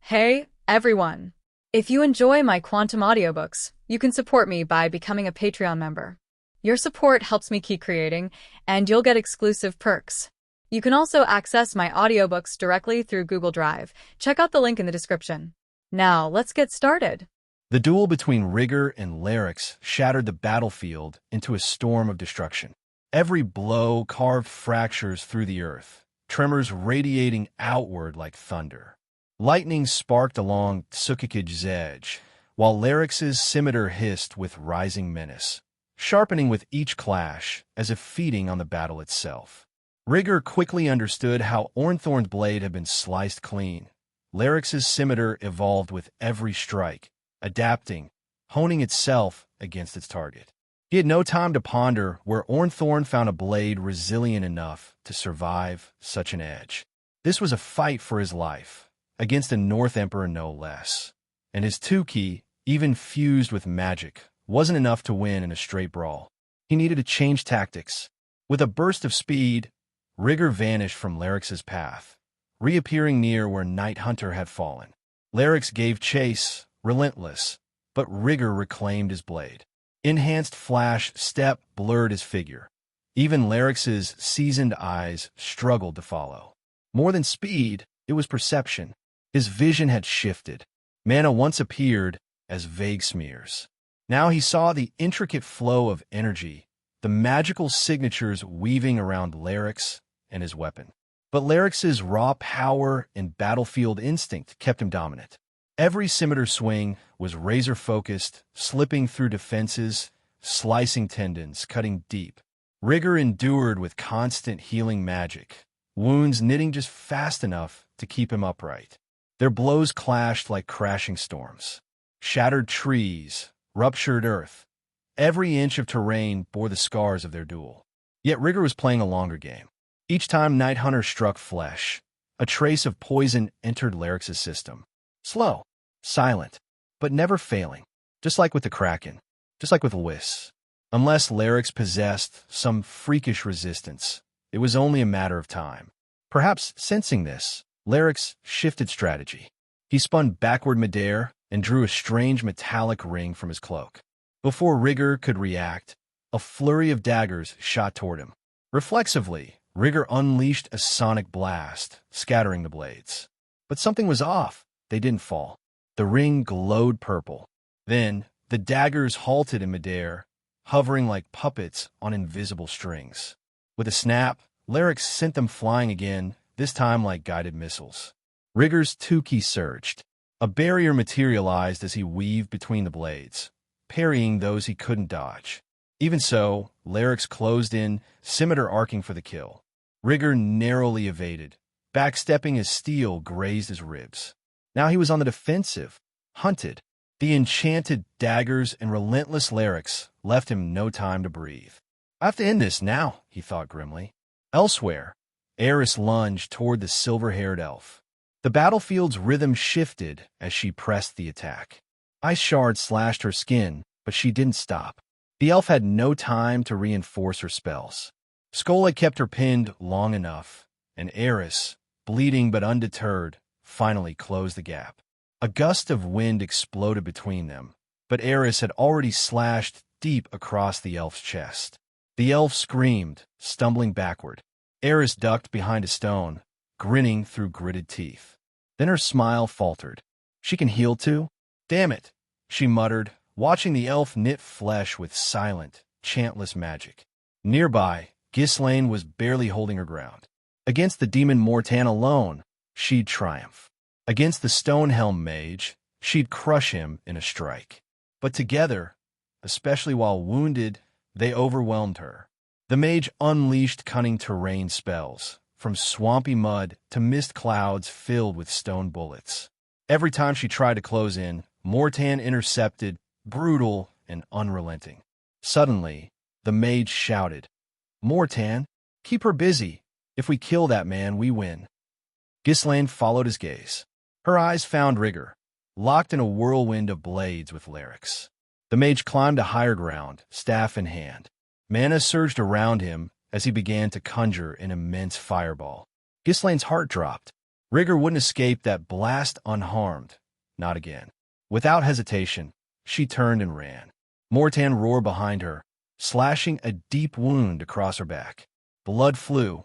Hey, everyone! If you enjoy my quantum audiobooks, you can support me by becoming a Patreon member. Your support helps me keep creating, and you'll get exclusive perks. You can also access my audiobooks directly through Google Drive. Check out the link in the description. Now, let's get started. The duel between Rygar and Larix shattered the battlefield into a storm of destruction. Every blow carved fractures through the earth, tremors radiating outward like thunder. Lightning sparked along Tsukiki's edge, while Larix's scimitar hissed with rising menace, sharpening with each clash as if feeding on the battle itself. Rygar quickly understood how Ornthorn's blade had been sliced clean. Larix's scimitar evolved with every strike, adapting, honing itself against its target. He had no time to ponder where Ornthorn found a blade resilient enough to survive such an edge. This was a fight for his life, against a North Emperor no less. And his Tuki, even fused with magic, wasn't enough to win in a straight brawl. He needed to change tactics. With a burst of speed, Rygar vanished from Larix's path, reappearing near where Night Hunter had fallen. Larix gave chase, relentless, but Rygar reclaimed his blade. Enhanced flash step blurred his figure. Even Larix's seasoned eyes struggled to follow. More than speed, it was perception. His vision had shifted. Mana once appeared as vague smears. Now he saw the intricate flow of energy, the magical signatures weaving around Larix and his weapon. But Larix's raw power and battlefield instinct kept him dominant. Every scimitar swing was razor-focused, slipping through defenses, slicing tendons, cutting deep. Rygar endured with constant healing magic, wounds knitting just fast enough to keep him upright. Their blows clashed like crashing storms. Shattered trees, ruptured earth. Every inch of terrain bore the scars of their duel. Yet Rygar was playing a longer game. Each time Night Hunter struck flesh, a trace of poison entered Larix's system. Slow, silent, but never failing. Just like with the Kraken, just like with Whis. Unless Larix possessed some freakish resistance, it was only a matter of time. Perhaps sensing this, Larix shifted strategy. He spun backward midair and drew a strange metallic ring from his cloak. Before Rygar could react, a flurry of daggers shot toward him. Reflexively, Rygar unleashed a sonic blast, scattering the blades. But something was off. They didn't fall. The ring glowed purple. Then, the daggers halted in midair, hovering like puppets on invisible strings. With a snap, Larix sent them flying again, this time like guided missiles. Rygar's Tuki surged. A barrier materialized as he weaved between the blades, parrying those he couldn't dodge. Even so, Larix closed in, scimitar arcing for the kill. Rygar narrowly evaded, backstepping as steel grazed his ribs. Now he was on the defensive, hunted. The enchanted daggers and relentless Larix left him no time to breathe. I have to end this now, he thought grimly. Elsewhere, Eris lunged toward the silver-haired elf. The battlefield's rhythm shifted as she pressed the attack. Ice shards slashed her skin, but she didn't stop. The elf had no time to reinforce her spells. Skoll had kept her pinned long enough, and Eris, bleeding but undeterred, finally closed the gap. A gust of wind exploded between them, but Eris had already slashed deep across the elf's chest. The elf screamed, stumbling backward. Eris ducked behind a stone, grinning through gritted teeth. Then her smile faltered. She can heal too? Damn it, she muttered, watching the elf knit flesh with silent, chantless magic. Nearby, Ghislaine was barely holding her ground. Against the demon Mortan alone, she'd triumph. Against the Stonehelm mage, she'd crush him in a strike. But together, especially while wounded, they overwhelmed her. The mage unleashed cunning terrain spells, from swampy mud to mist clouds filled with stone bullets. Every time she tried to close in, Mortan intercepted, brutal and unrelenting. Suddenly, the mage shouted, "Mortan, keep her busy. If we kill that man, we win." Ghislaine followed his gaze. Her eyes found Rygar, locked in a whirlwind of blades with Larix. The mage climbed to higher ground, staff in hand. Mana surged around him as he began to conjure an immense fireball. Ghislaine's heart dropped. Rigger wouldn't escape that blast unharmed. Not again. Without hesitation, she turned and ran. Mortan roared behind her, slashing a deep wound across her back. Blood flew,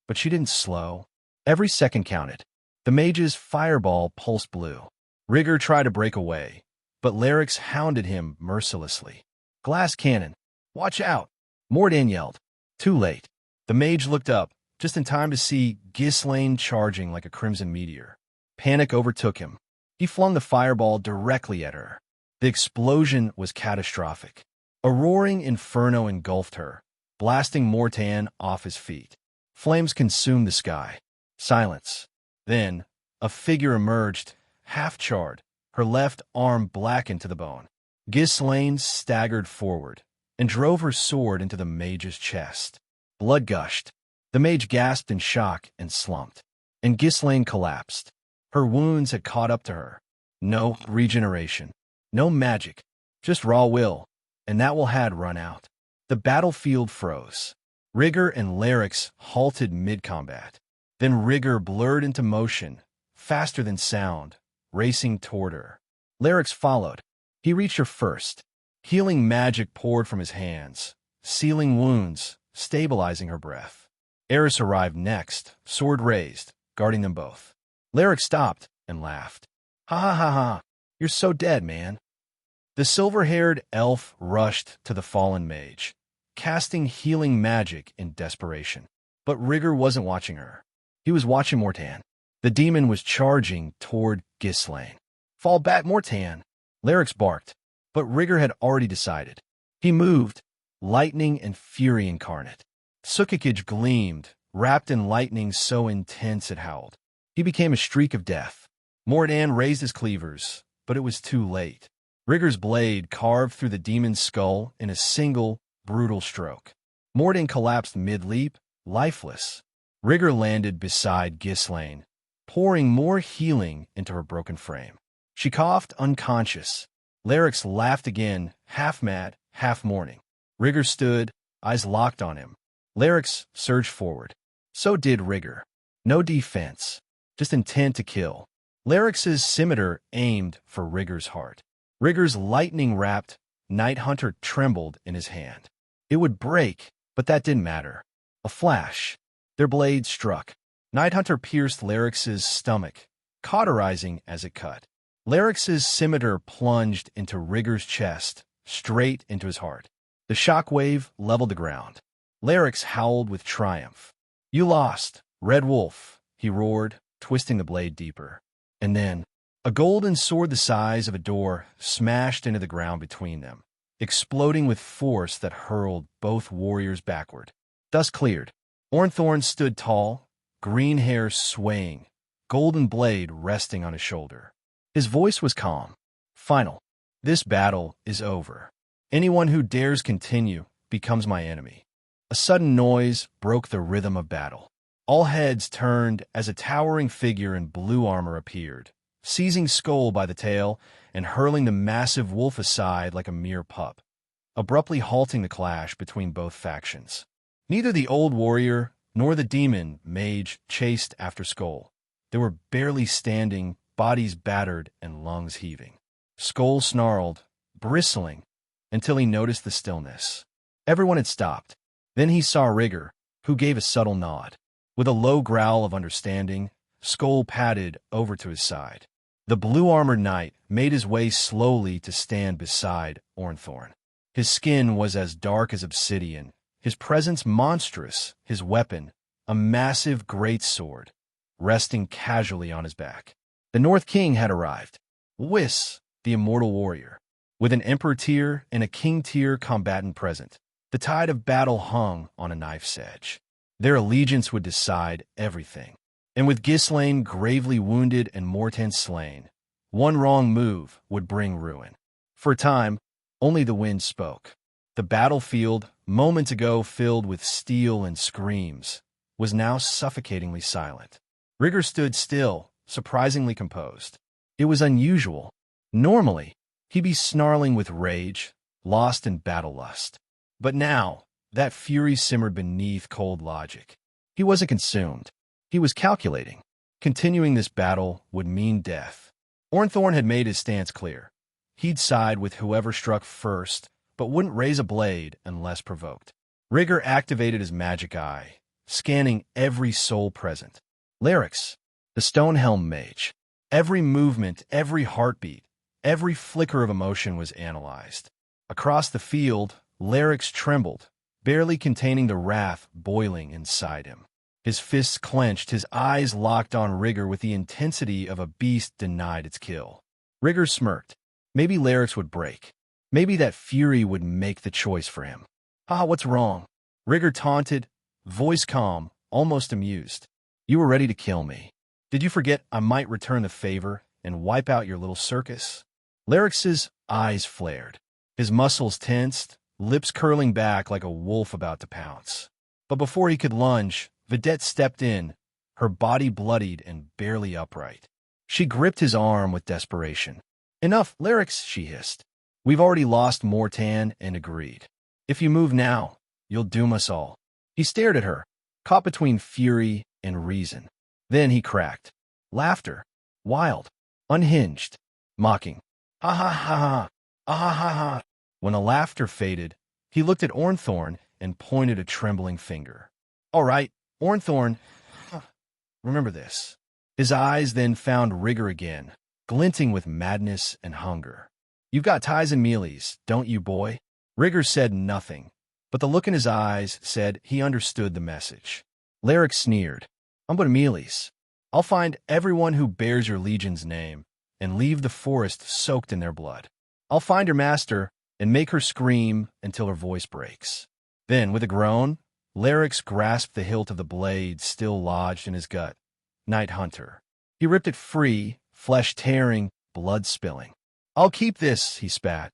but she didn't slow. Every second counted. The mage's fireball pulsed blue. Rigger tried to break away, but Larix hounded him mercilessly. Glass cannon! Watch out! Mordan yelled. Too late. The mage looked up, just in time to see Ghislaine charging like a crimson meteor. Panic overtook him. He flung the fireball directly at her. The explosion was catastrophic. A roaring inferno engulfed her, blasting Mortan off his feet. Flames consumed the sky. Silence. Then, a figure emerged, half-charred, her left arm blackened to the bone. Ghislaine staggered forward and drove her sword into the mage's chest. Blood gushed. The mage gasped in shock and slumped. And Ghislaine collapsed. Her wounds had caught up to her. No regeneration. No magic. Just raw will. And that will had run out. The battlefield froze. Rigger and Larix halted mid-combat. Then Rigger blurred into motion, faster than sound, racing toward her. Larix followed. He reached her first. Healing magic poured from his hands, sealing wounds, stabilizing her breath. Eris arrived next, sword raised, guarding them both. Larix stopped and laughed. Ha ha ha ha, you're so dead, man. The silver-haired elf rushed to the fallen mage, casting healing magic in desperation. But Rigger wasn't watching her. He was watching Mortan. The demon was charging toward Ghislaine. Fall back, Mortan! Larix barked, but Rigger had already decided. He moved, lightning and fury incarnate. Tsukikage gleamed, wrapped in lightning so intense it howled. He became a streak of death. Mortan raised his cleavers, but it was too late. Rigger's blade carved through the demon's skull in a single, brutal stroke. Mortan collapsed mid-leap, lifeless. Rigger landed beside Ghislaine, pouring more healing into her broken frame. She coughed unconscious. Larix laughed again, half mad, half mourning. Rigger stood, eyes locked on him. Larix surged forward. So did Rigger. No defense, just intent to kill. Larix's scimitar aimed for Rigger's heart. Rigger's lightning-wrapped Night Hunter trembled in his hand. It would break, but that didn't matter. A flash. Their blades struck. Night Hunter pierced Larix's stomach, cauterizing as it cut. Larix's scimitar plunged into Rigger's chest, straight into his heart. The shockwave leveled the ground. Larix howled with triumph. You lost, Red Wolf, he roared, twisting the blade deeper. And then, a golden sword the size of a door smashed into the ground between them, exploding with force that hurled both warriors backward. Dust cleared. Ornthorn stood tall, green hair swaying, golden blade resting on his shoulder. His voice was calm. Final. This battle is over. Anyone who dares continue becomes my enemy. A sudden noise broke the rhythm of battle. All heads turned as a towering figure in blue armor appeared, seizing Skull by the tail and hurling the massive wolf aside like a mere pup, abruptly halting the clash between both factions. Neither the old warrior nor the demon mage chased after Skull. They were barely standing, bodies battered and lungs heaving. Skull snarled, bristling, until he noticed the stillness. Everyone had stopped. Then he saw Rigger, who gave a subtle nod. With a low growl of understanding, Skull padded over to his side. The blue-armored knight made his way slowly to stand beside Ornthorn. His skin was as dark as obsidian, his presence monstrous, his weapon, a massive greatsword, resting casually on his back. The North King had arrived. Whis, the immortal warrior. With an Emperor tier and a King tier combatant present, the tide of battle hung on a knife's edge. Their allegiance would decide everything. And with Ghislaine gravely wounded and Mortan slain, one wrong move would bring ruin. For a time, only the wind spoke. The battlefield, moments ago filled with steel and screams, was now suffocatingly silent. Rigger stood still, surprisingly composed. It was unusual. Normally, he'd be snarling with rage, lost in battle lust. But now, that fury simmered beneath cold logic. He wasn't consumed. He was calculating. Continuing this battle would mean death. Ornthorn had made his stance clear. He'd side with whoever struck first, but wouldn't raise a blade unless provoked. Rygar activated his magic eye, scanning every soul present. Lyrics, the Stonehelm mage. Every movement, every heartbeat, every flicker of emotion was analyzed. Across the field, Lyrics trembled, barely containing the wrath boiling inside him. His fists clenched, his eyes locked on Rygar with the intensity of a beast denied its kill. Rygar smirked. Maybe Lyrics would break. Maybe that fury would make the choice for him. "Ah, what's wrong?" Rygar taunted, voice calm, almost amused. "You were ready to kill me. Did you forget I might return the favor and wipe out your little circus?" Lyrics's eyes flared. His muscles tensed, lips curling back like a wolf about to pounce. But before he could lunge, Vedette stepped in, her body bloodied and barely upright. She gripped his arm with desperation. "Enough, Lyrics," she hissed. "We've already lost Mortan and agreed. If you move now, you'll doom us all." He stared at her, caught between fury and reason. Then he cracked. Laughter. Wild. Unhinged. Mocking. "Ha ha ha ha. Ah ha ha ha." When the laughter faded, he looked at Ornthorn and pointed a trembling finger. "All right, Ornthorn, remember this." His eyes then found Rygar again, glinting with madness and hunger. "You've got ties and mealies, don't you, boy?" Rygar said nothing, but the look in his eyes said he understood the message. Lyric sneered. "I'm but mealies. I'll find everyone who bears your legion's name and leave the forest soaked in their blood. I'll find your master and make her scream until her voice breaks." Then, with a groan, Lyrics grasped the hilt of the blade still lodged in his gut. Night Hunter. He ripped it free, flesh tearing, blood spilling. "I'll keep this," he spat,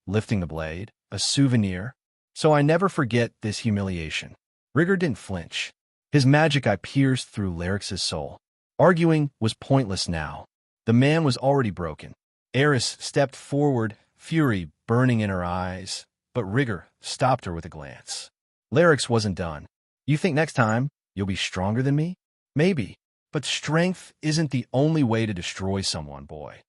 lifting the blade, "a souvenir, so I never forget this humiliation." Rygar didn't flinch. His magic eye pierced through Lyrics's soul. Arguing was pointless now. The man was already broken. Eris stepped forward, fury burning in her eyes, but Rygar stopped her with a glance. Lyrics wasn't done. "You think next time you'll be stronger than me? Maybe, but strength isn't the only way to destroy someone, boy."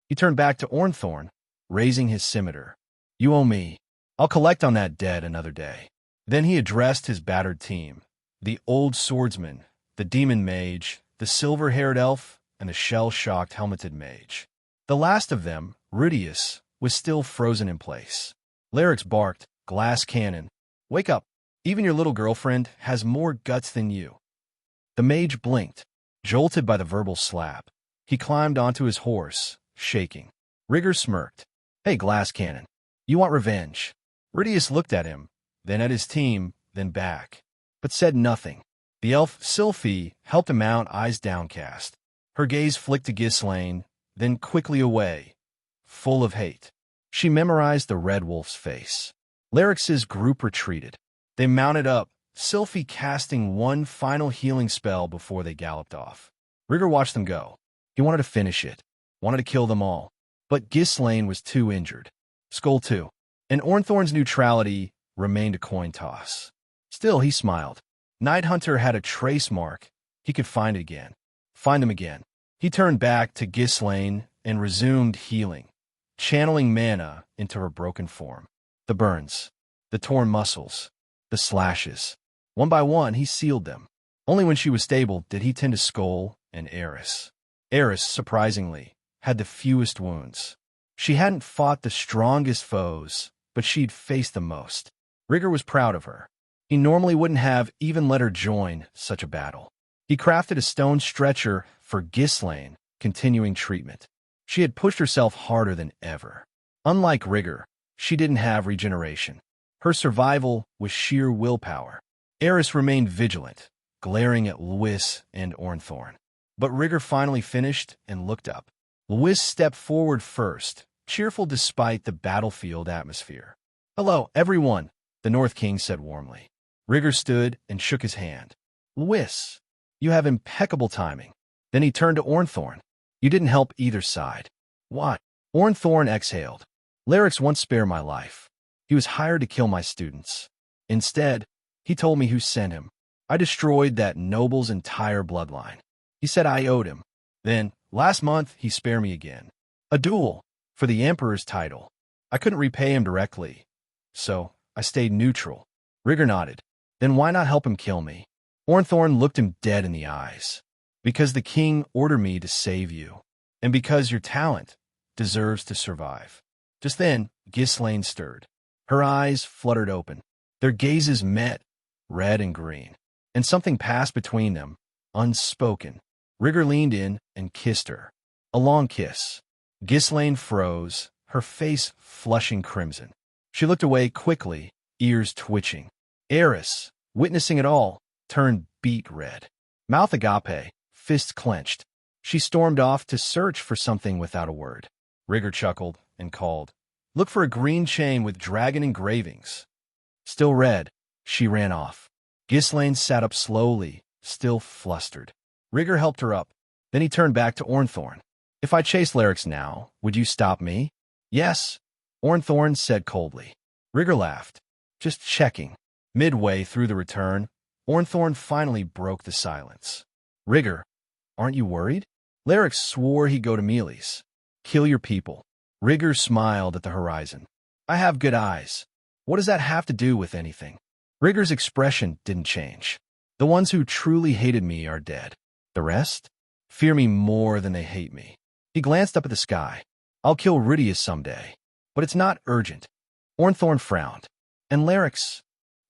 He turned back to Ornthorn, raising his scimitar. "You owe me. I'll collect on that debt another day." Then he addressed his battered team, the old swordsman, the demon mage, the silver-haired elf, and the shell-shocked helmeted mage. The last of them, Rudeus, was still frozen in place. Lyrics barked, "Glass cannon. Wake up. Even your little girlfriend has more guts than you." The mage blinked, jolted by the verbal slap. He climbed onto his horse, shaking. Rygar smirked. "Hey, Glass Cannon, you want revenge?" Rudeus looked at him, then at his team, then back, but said nothing. The elf Sylphie helped him out, eyes downcast. Her gaze flicked to Ghislaine, then quickly away, full of hate. She memorized the red wolf's face. Lyrics's group retreated. They mounted up, Sylphie casting one final healing spell before they galloped off. Rygar watched them go. He wanted to finish it, wanted to kill them all. But Ghislaine was too injured. Skull too. And Ornthorn's neutrality remained a coin toss. Still, he smiled. Night Hunter had a trace mark. He could find it again. Find them again. He turned back to Ghislaine and resumed healing, channeling mana into her broken form. The burns, the torn muscles, the slashes. One by one, he sealed them. Only when she was stable did he tend to Skull and Eris. Eris, surprisingly, had the fewest wounds. She hadn't fought the strongest foes, but she'd faced the most. Rygar was proud of her. He normally wouldn't have even let her join such a battle. He crafted a stone stretcher for Ghislaine, continuing treatment. She had pushed herself harder than ever. Unlike Rygar, she didn't have regeneration. Her survival was sheer willpower. Eris remained vigilant, glaring at Lewis and Ornthorn. But Rygar finally finished and looked up. Lewis stepped forward first, cheerful despite the battlefield atmosphere. "Hello, everyone," the North King said warmly. Rygar stood and shook his hand. "Lewis, you have impeccable timing." Then he turned to Ornthorn. "You didn't help either side." "What?" Ornthorn exhaled. "Lyrics once spared my life. He was hired to kill my students. Instead, he told me who sent him. I destroyed that noble's entire bloodline. He said I owed him. Then, last month, he spared me again. A duel, for the Emperor's title. I couldn't repay him directly, so I stayed neutral. Rygar nodded. Then why not help him kill me? Ornthorn looked him dead in the eyes. Because the king ordered me to save you, and because your talent deserves to survive. Just then, Ghislaine stirred. Her eyes fluttered open. Their gazes met, red and green, and something passed between them, unspoken. Rygar leaned in and kissed her. A long kiss. Ghislaine froze, her face flushing crimson. She looked away quickly, ears twitching. Eris, witnessing it all, turned beet red. Mouth agape, fists clenched. She stormed off to search for something without a word. Rygar chuckled and called, "Look for a green chain with dragon engravings." Still red, she ran off. Ghislaine sat up slowly, still flustered. Rygar helped her up. Then he turned back to Ornthorn. "If I chase Lyrics now, would you stop me?" "Yes," Ornthorn said coldly. Rygar laughed. "Just checking." Midway through the return, Ornthorn finally broke the silence. "Rygar, aren't you worried?" Lyrics swore he'd go to Mealy's. "Kill your people." Rygar smiled at the horizon. "I have good eyes. What does that have to do with anything?" Rygar's expression didn't change. "The ones who truly hated me are dead. The rest fear me more than they hate me." He glanced up at the sky. "I'll kill Rudeus someday, but it's not urgent." Ornthorn frowned. "And Lyrics?"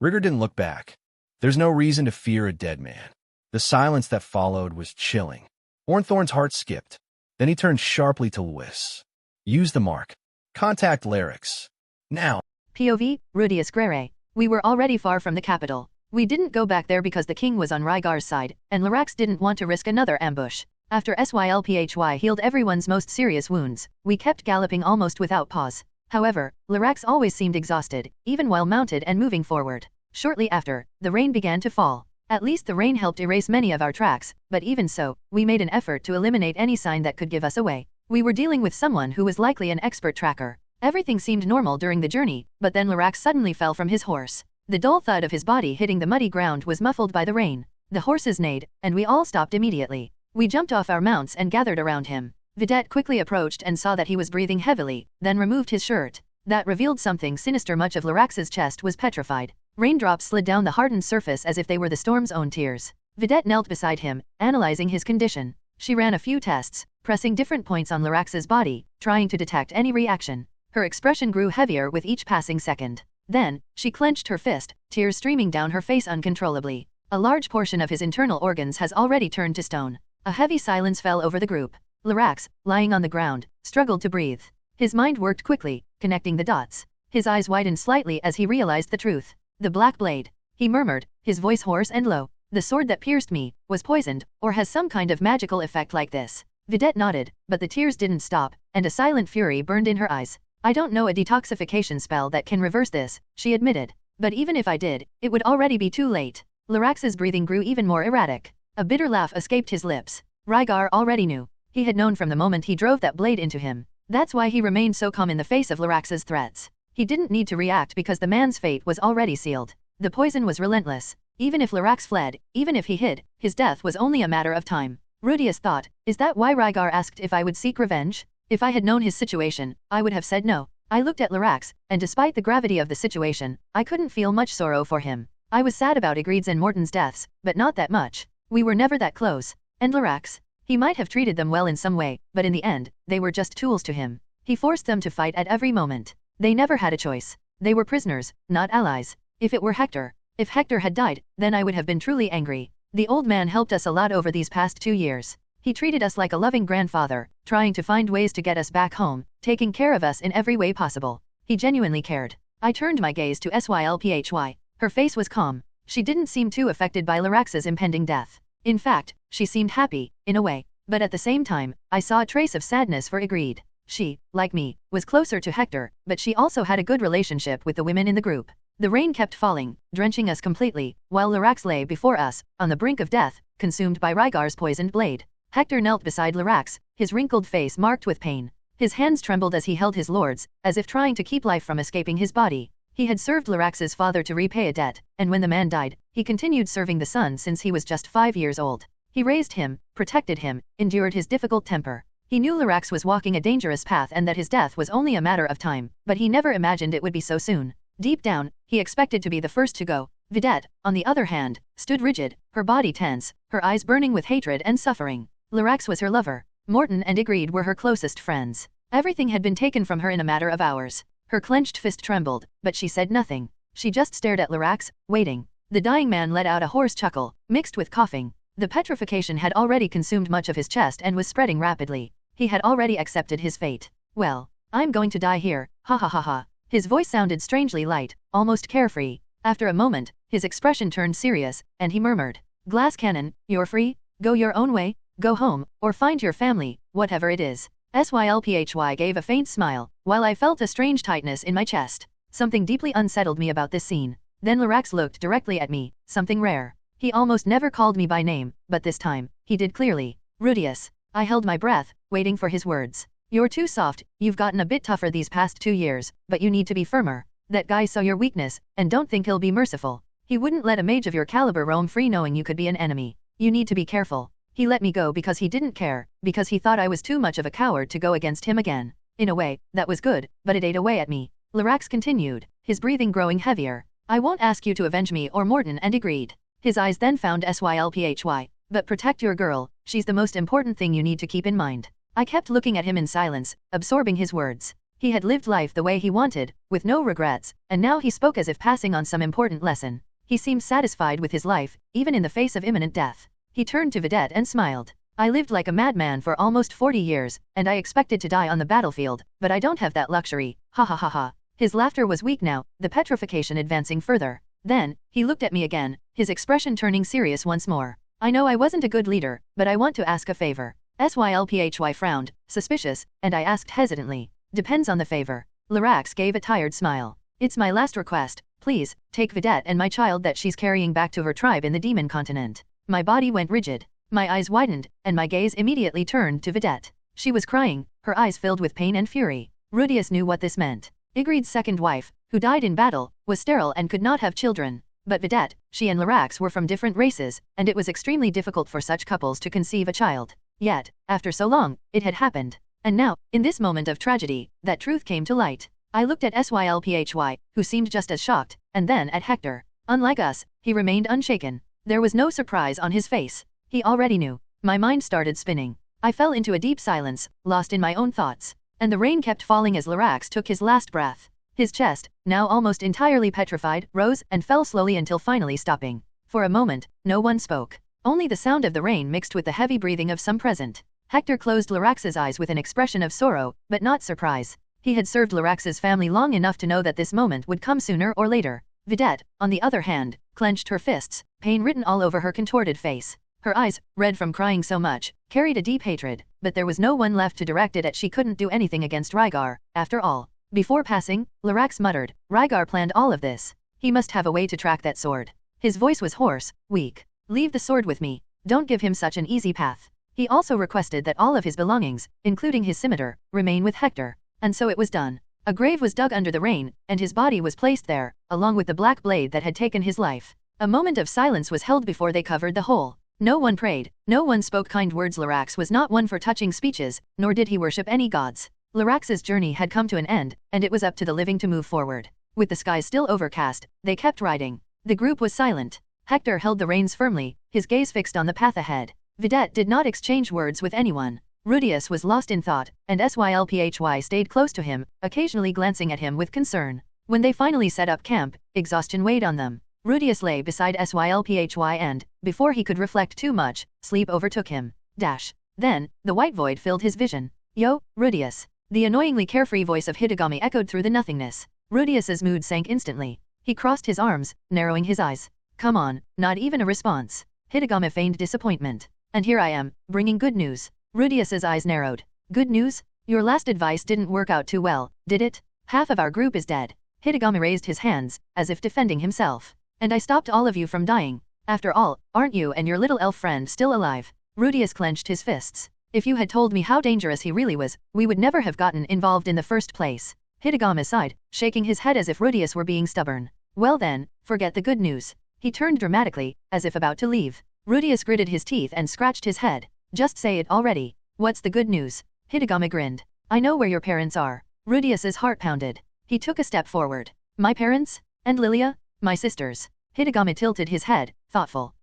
Rygar didn't look back. There's no reason to fear a dead man. The silence that followed was chilling. Ornthorn's heart skipped. Then he turned sharply to Lewis. "Use the mark. Contact Lyrics. Now." POV, Rudeus Greyrat. We were already far from the capital. We didn't go back there because the king was on Rygar's side, and Lyrax didn't want to risk another ambush. After Sylphy healed everyone's most serious wounds, we kept galloping almost without pause. However, Lyrax always seemed exhausted, even while mounted and moving forward. Shortly after, the rain began to fall. At least the rain helped erase many of our tracks, but even so, we made an effort to eliminate any sign that could give us away. We were dealing with someone who was likely an expert tracker. Everything seemed normal during the journey, but then Lyrax suddenly fell from his horse. The dull thud of his body hitting the muddy ground was muffled by the rain. The horses neighed, and we all stopped immediately. We jumped off our mounts and gathered around him. Vidette quickly approached and saw that he was breathing heavily, then removed his shirt. That revealed something sinister. Much of Lyrax's chest was petrified. Raindrops slid down the hardened surface as if they were the storm's own tears. Vidette knelt beside him, analyzing his condition. She ran a few tests, pressing different points on Lyrax's body, trying to detect any reaction. Her expression grew heavier with each passing second. Then, she clenched her fist, tears streaming down her face uncontrollably. A large portion of his internal organs has already turned to stone. A heavy silence fell over the group. Lyrax, lying on the ground, struggled to breathe. His mind worked quickly, connecting the dots. His eyes widened slightly as he realized the truth. "The black blade," he murmured, his voice hoarse and low. "The sword that pierced me, was poisoned, or has some kind of magical effect like this." Vidette nodded, but the tears didn't stop, and a silent fury burned in her eyes. "I don't know a detoxification spell that can reverse this," she admitted. "But even if I did, it would already be too late." Lyrax's breathing grew even more erratic. A bitter laugh escaped his lips. Rygar already knew. He had known from the moment he drove that blade into him. That's why he remained so calm in the face of Lyrax's threats. He didn't need to react because the man's fate was already sealed. The poison was relentless. Even if Lyrax fled, even if he hid, his death was only a matter of time. Rudeus thought, is that why Rygar asked if I would seek revenge? If I had known his situation, I would have said no. I looked at Lyrax, and despite the gravity of the situation, I couldn't feel much sorrow for him. I was sad about Ygritte's and Morton's deaths, but not that much. We were never that close. And Lyrax? He might have treated them well in some way, but in the end, they were just tools to him. He forced them to fight at every moment. They never had a choice. They were prisoners, not allies. If it were Hector, if Hector had died, then I would have been truly angry. The old man helped us a lot over these past 2 years. He treated us like a loving grandfather, trying to find ways to get us back home, taking care of us in every way possible. He genuinely cared. I turned my gaze to Sylphy. Her face was calm. She didn't seem too affected by Lyrax's impending death. In fact, she seemed happy, in a way. But at the same time, I saw a trace of sadness for Ygritte. She, like me, was closer to Hector, but she also had a good relationship with the women in the group. The rain kept falling, drenching us completely, while Lyrax lay before us, on the brink of death, consumed by Rygar's poisoned blade. Hector knelt beside Lyrax, his wrinkled face marked with pain. His hands trembled as he held his lord's, as if trying to keep life from escaping his body. He had served Lyrax's father to repay a debt, and when the man died, he continued serving the son since he was just 5 years old. He raised him, protected him, endured his difficult temper. He knew Lyrax was walking a dangerous path and that his death was only a matter of time, but he never imagined it would be so soon. Deep down, he expected to be the first to go. Vidette, on the other hand, stood rigid, her body tense, her eyes burning with hatred and suffering. Lyrax was her lover. Morton and Ygritte were her closest friends. Everything had been taken from her in a matter of hours. Her clenched fist trembled, but she said nothing. She just stared at Lyrax, waiting. The dying man let out a hoarse chuckle, mixed with coughing. The petrification had already consumed much of his chest and was spreading rapidly. He had already accepted his fate. Well, I'm going to die here, ha ha ha ha. His voice sounded strangely light, almost carefree. After a moment, his expression turned serious, and he murmured, "Glass cannon, you're free, go your own way, go home, or find your family, whatever it is." Sylphy gave a faint smile, while I felt a strange tightness in my chest. Something deeply unsettled me about this scene. Then Lyrax looked directly at me, something rare. He almost never called me by name, but this time, he did clearly. Rudeus. I held my breath, waiting for his words. "You're too soft, you've gotten a bit tougher these past 2 years, but you need to be firmer. That guy saw your weakness, and don't think he'll be merciful. He wouldn't let a mage of your caliber roam free knowing you could be an enemy. You need to be careful. He let me go because he didn't care, because he thought I was too much of a coward to go against him again. In a way, that was good, but it ate away at me." Lyrax continued, his breathing growing heavier. "I won't ask you to avenge me or Morton and Ygritte." His eyes then found Sylphy. "But protect your girl, she's the most important thing you need to keep in mind." I kept looking at him in silence, absorbing his words. He had lived life the way he wanted, with no regrets, and now he spoke as if passing on some important lesson. He seemed satisfied with his life, even in the face of imminent death. He turned to Vidette and smiled. "I lived like a madman for almost 40 years, and I expected to die on the battlefield, but I don't have that luxury, ha ha ha ha." His laughter was weak now, the petrification advancing further. Then, he looked at me again, his expression turning serious once more. "I know I wasn't a good leader, but I want to ask a favor." Sylphy frowned, suspicious, and I asked hesitantly, "Depends on the favor." Lyrax gave a tired smile. "It's my last request, please, take Vidette and my child that she's carrying back to her tribe in the demon continent." My body went rigid. My eyes widened, and my gaze immediately turned to Vidette. She was crying, her eyes filled with pain and fury. Rudeus knew what this meant. Ygritte's second wife, who died in battle, was sterile and could not have children. But Vidette, she and Lyrax were from different races, and it was extremely difficult for such couples to conceive a child. Yet, after so long, it had happened. And now, in this moment of tragedy, that truth came to light. I looked at Sylphy, who seemed just as shocked, and then at Hector. Unlike us, he remained unshaken. There was no surprise on his face. He already knew. My mind started spinning. I fell into a deep silence, lost in my own thoughts. And the rain kept falling as Lyrax took his last breath. His chest, now almost entirely petrified, rose and fell slowly until finally stopping. For a moment, no one spoke. Only the sound of the rain mixed with the heavy breathing of some present. Hector closed Lyrax's eyes with an expression of sorrow, but not surprise. He had served Lyrax's family long enough to know that this moment would come sooner or later. Vidette, on the other hand, clenched her fists, pain written all over her contorted face. Her eyes, red from crying so much, carried a deep hatred, but there was no one left to direct it at. She couldn't do anything against Rygar, after all. Before passing, Lyrax muttered, "Rygar planned all of this. He must have a way to track that sword." His voice was hoarse, weak. "Leave the sword with me. Don't give him such an easy path." He also requested that all of his belongings, including his scimitar, remain with Hector. And so it was done. A grave was dug under the rain, and his body was placed there, along with the black blade that had taken his life. A moment of silence was held before they covered the hole. No one prayed, no one spoke kind words. Lyrax was not one for touching speeches, nor did he worship any gods. Lyrax's journey had come to an end, and it was up to the living to move forward. With the skies still overcast, they kept riding. The group was silent. Hector held the reins firmly, his gaze fixed on the path ahead. Vidette did not exchange words with anyone. Rudeus was lost in thought, and Sylphy stayed close to him, occasionally glancing at him with concern. When they finally set up camp, exhaustion weighed on them. Rudeus lay beside Sylphy and, before he could reflect too much, sleep overtook him. Then, the white void filled his vision. "Yo, Rudeus." The annoyingly carefree voice of Hidegami echoed through the nothingness. Rudeus's mood sank instantly. He crossed his arms, narrowing his eyes. "Come on, not even a response." Hidegami feigned disappointment. "And here I am, bringing good news." Rudeus's eyes narrowed. "Good news? Your last advice didn't work out too well, did it? Half of our group is dead." Hidegami raised his hands, as if defending himself. "And I stopped all of you from dying. After all, aren't you and your little elf friend still alive?" Rudeus clenched his fists. "If you had told me how dangerous he really was, we would never have gotten involved in the first place." Hidegami sighed, shaking his head as if Rudeus were being stubborn. "Well then, forget the good news." He turned dramatically, as if about to leave. Rudeus gritted his teeth and scratched his head. Just say it already. What's the good news? Hidegame grinned. I know where your parents are. Rudeus's heart pounded. He took a step forward. My parents? And Lilia? My sisters. Hidegame tilted his head, thoughtful.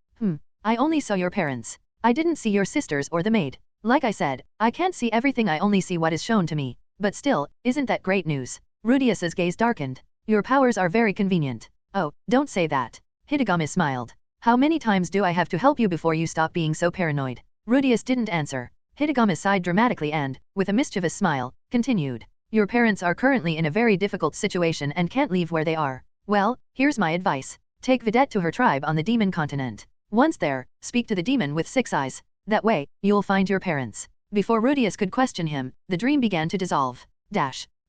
I only saw your parents. I didn't see your sisters or the maid. Like I said, I can't see everything, I only see what is shown to me. But still, isn't that great news? Rudeus's gaze darkened. Your powers are very convenient. Oh, don't say that. Hidegame smiled. How many times do I have to help you before you stop being so paranoid? Rudeus didn't answer. Hidegame sighed dramatically and, with a mischievous smile, continued. Your parents are currently in a very difficult situation and can't leave where they are. Well, here's my advice. Take Vidette to her tribe on the demon continent. Once there, speak to the demon with 6 eyes. That way, you'll find your parents. Before Rudeus could question him, the dream began to dissolve.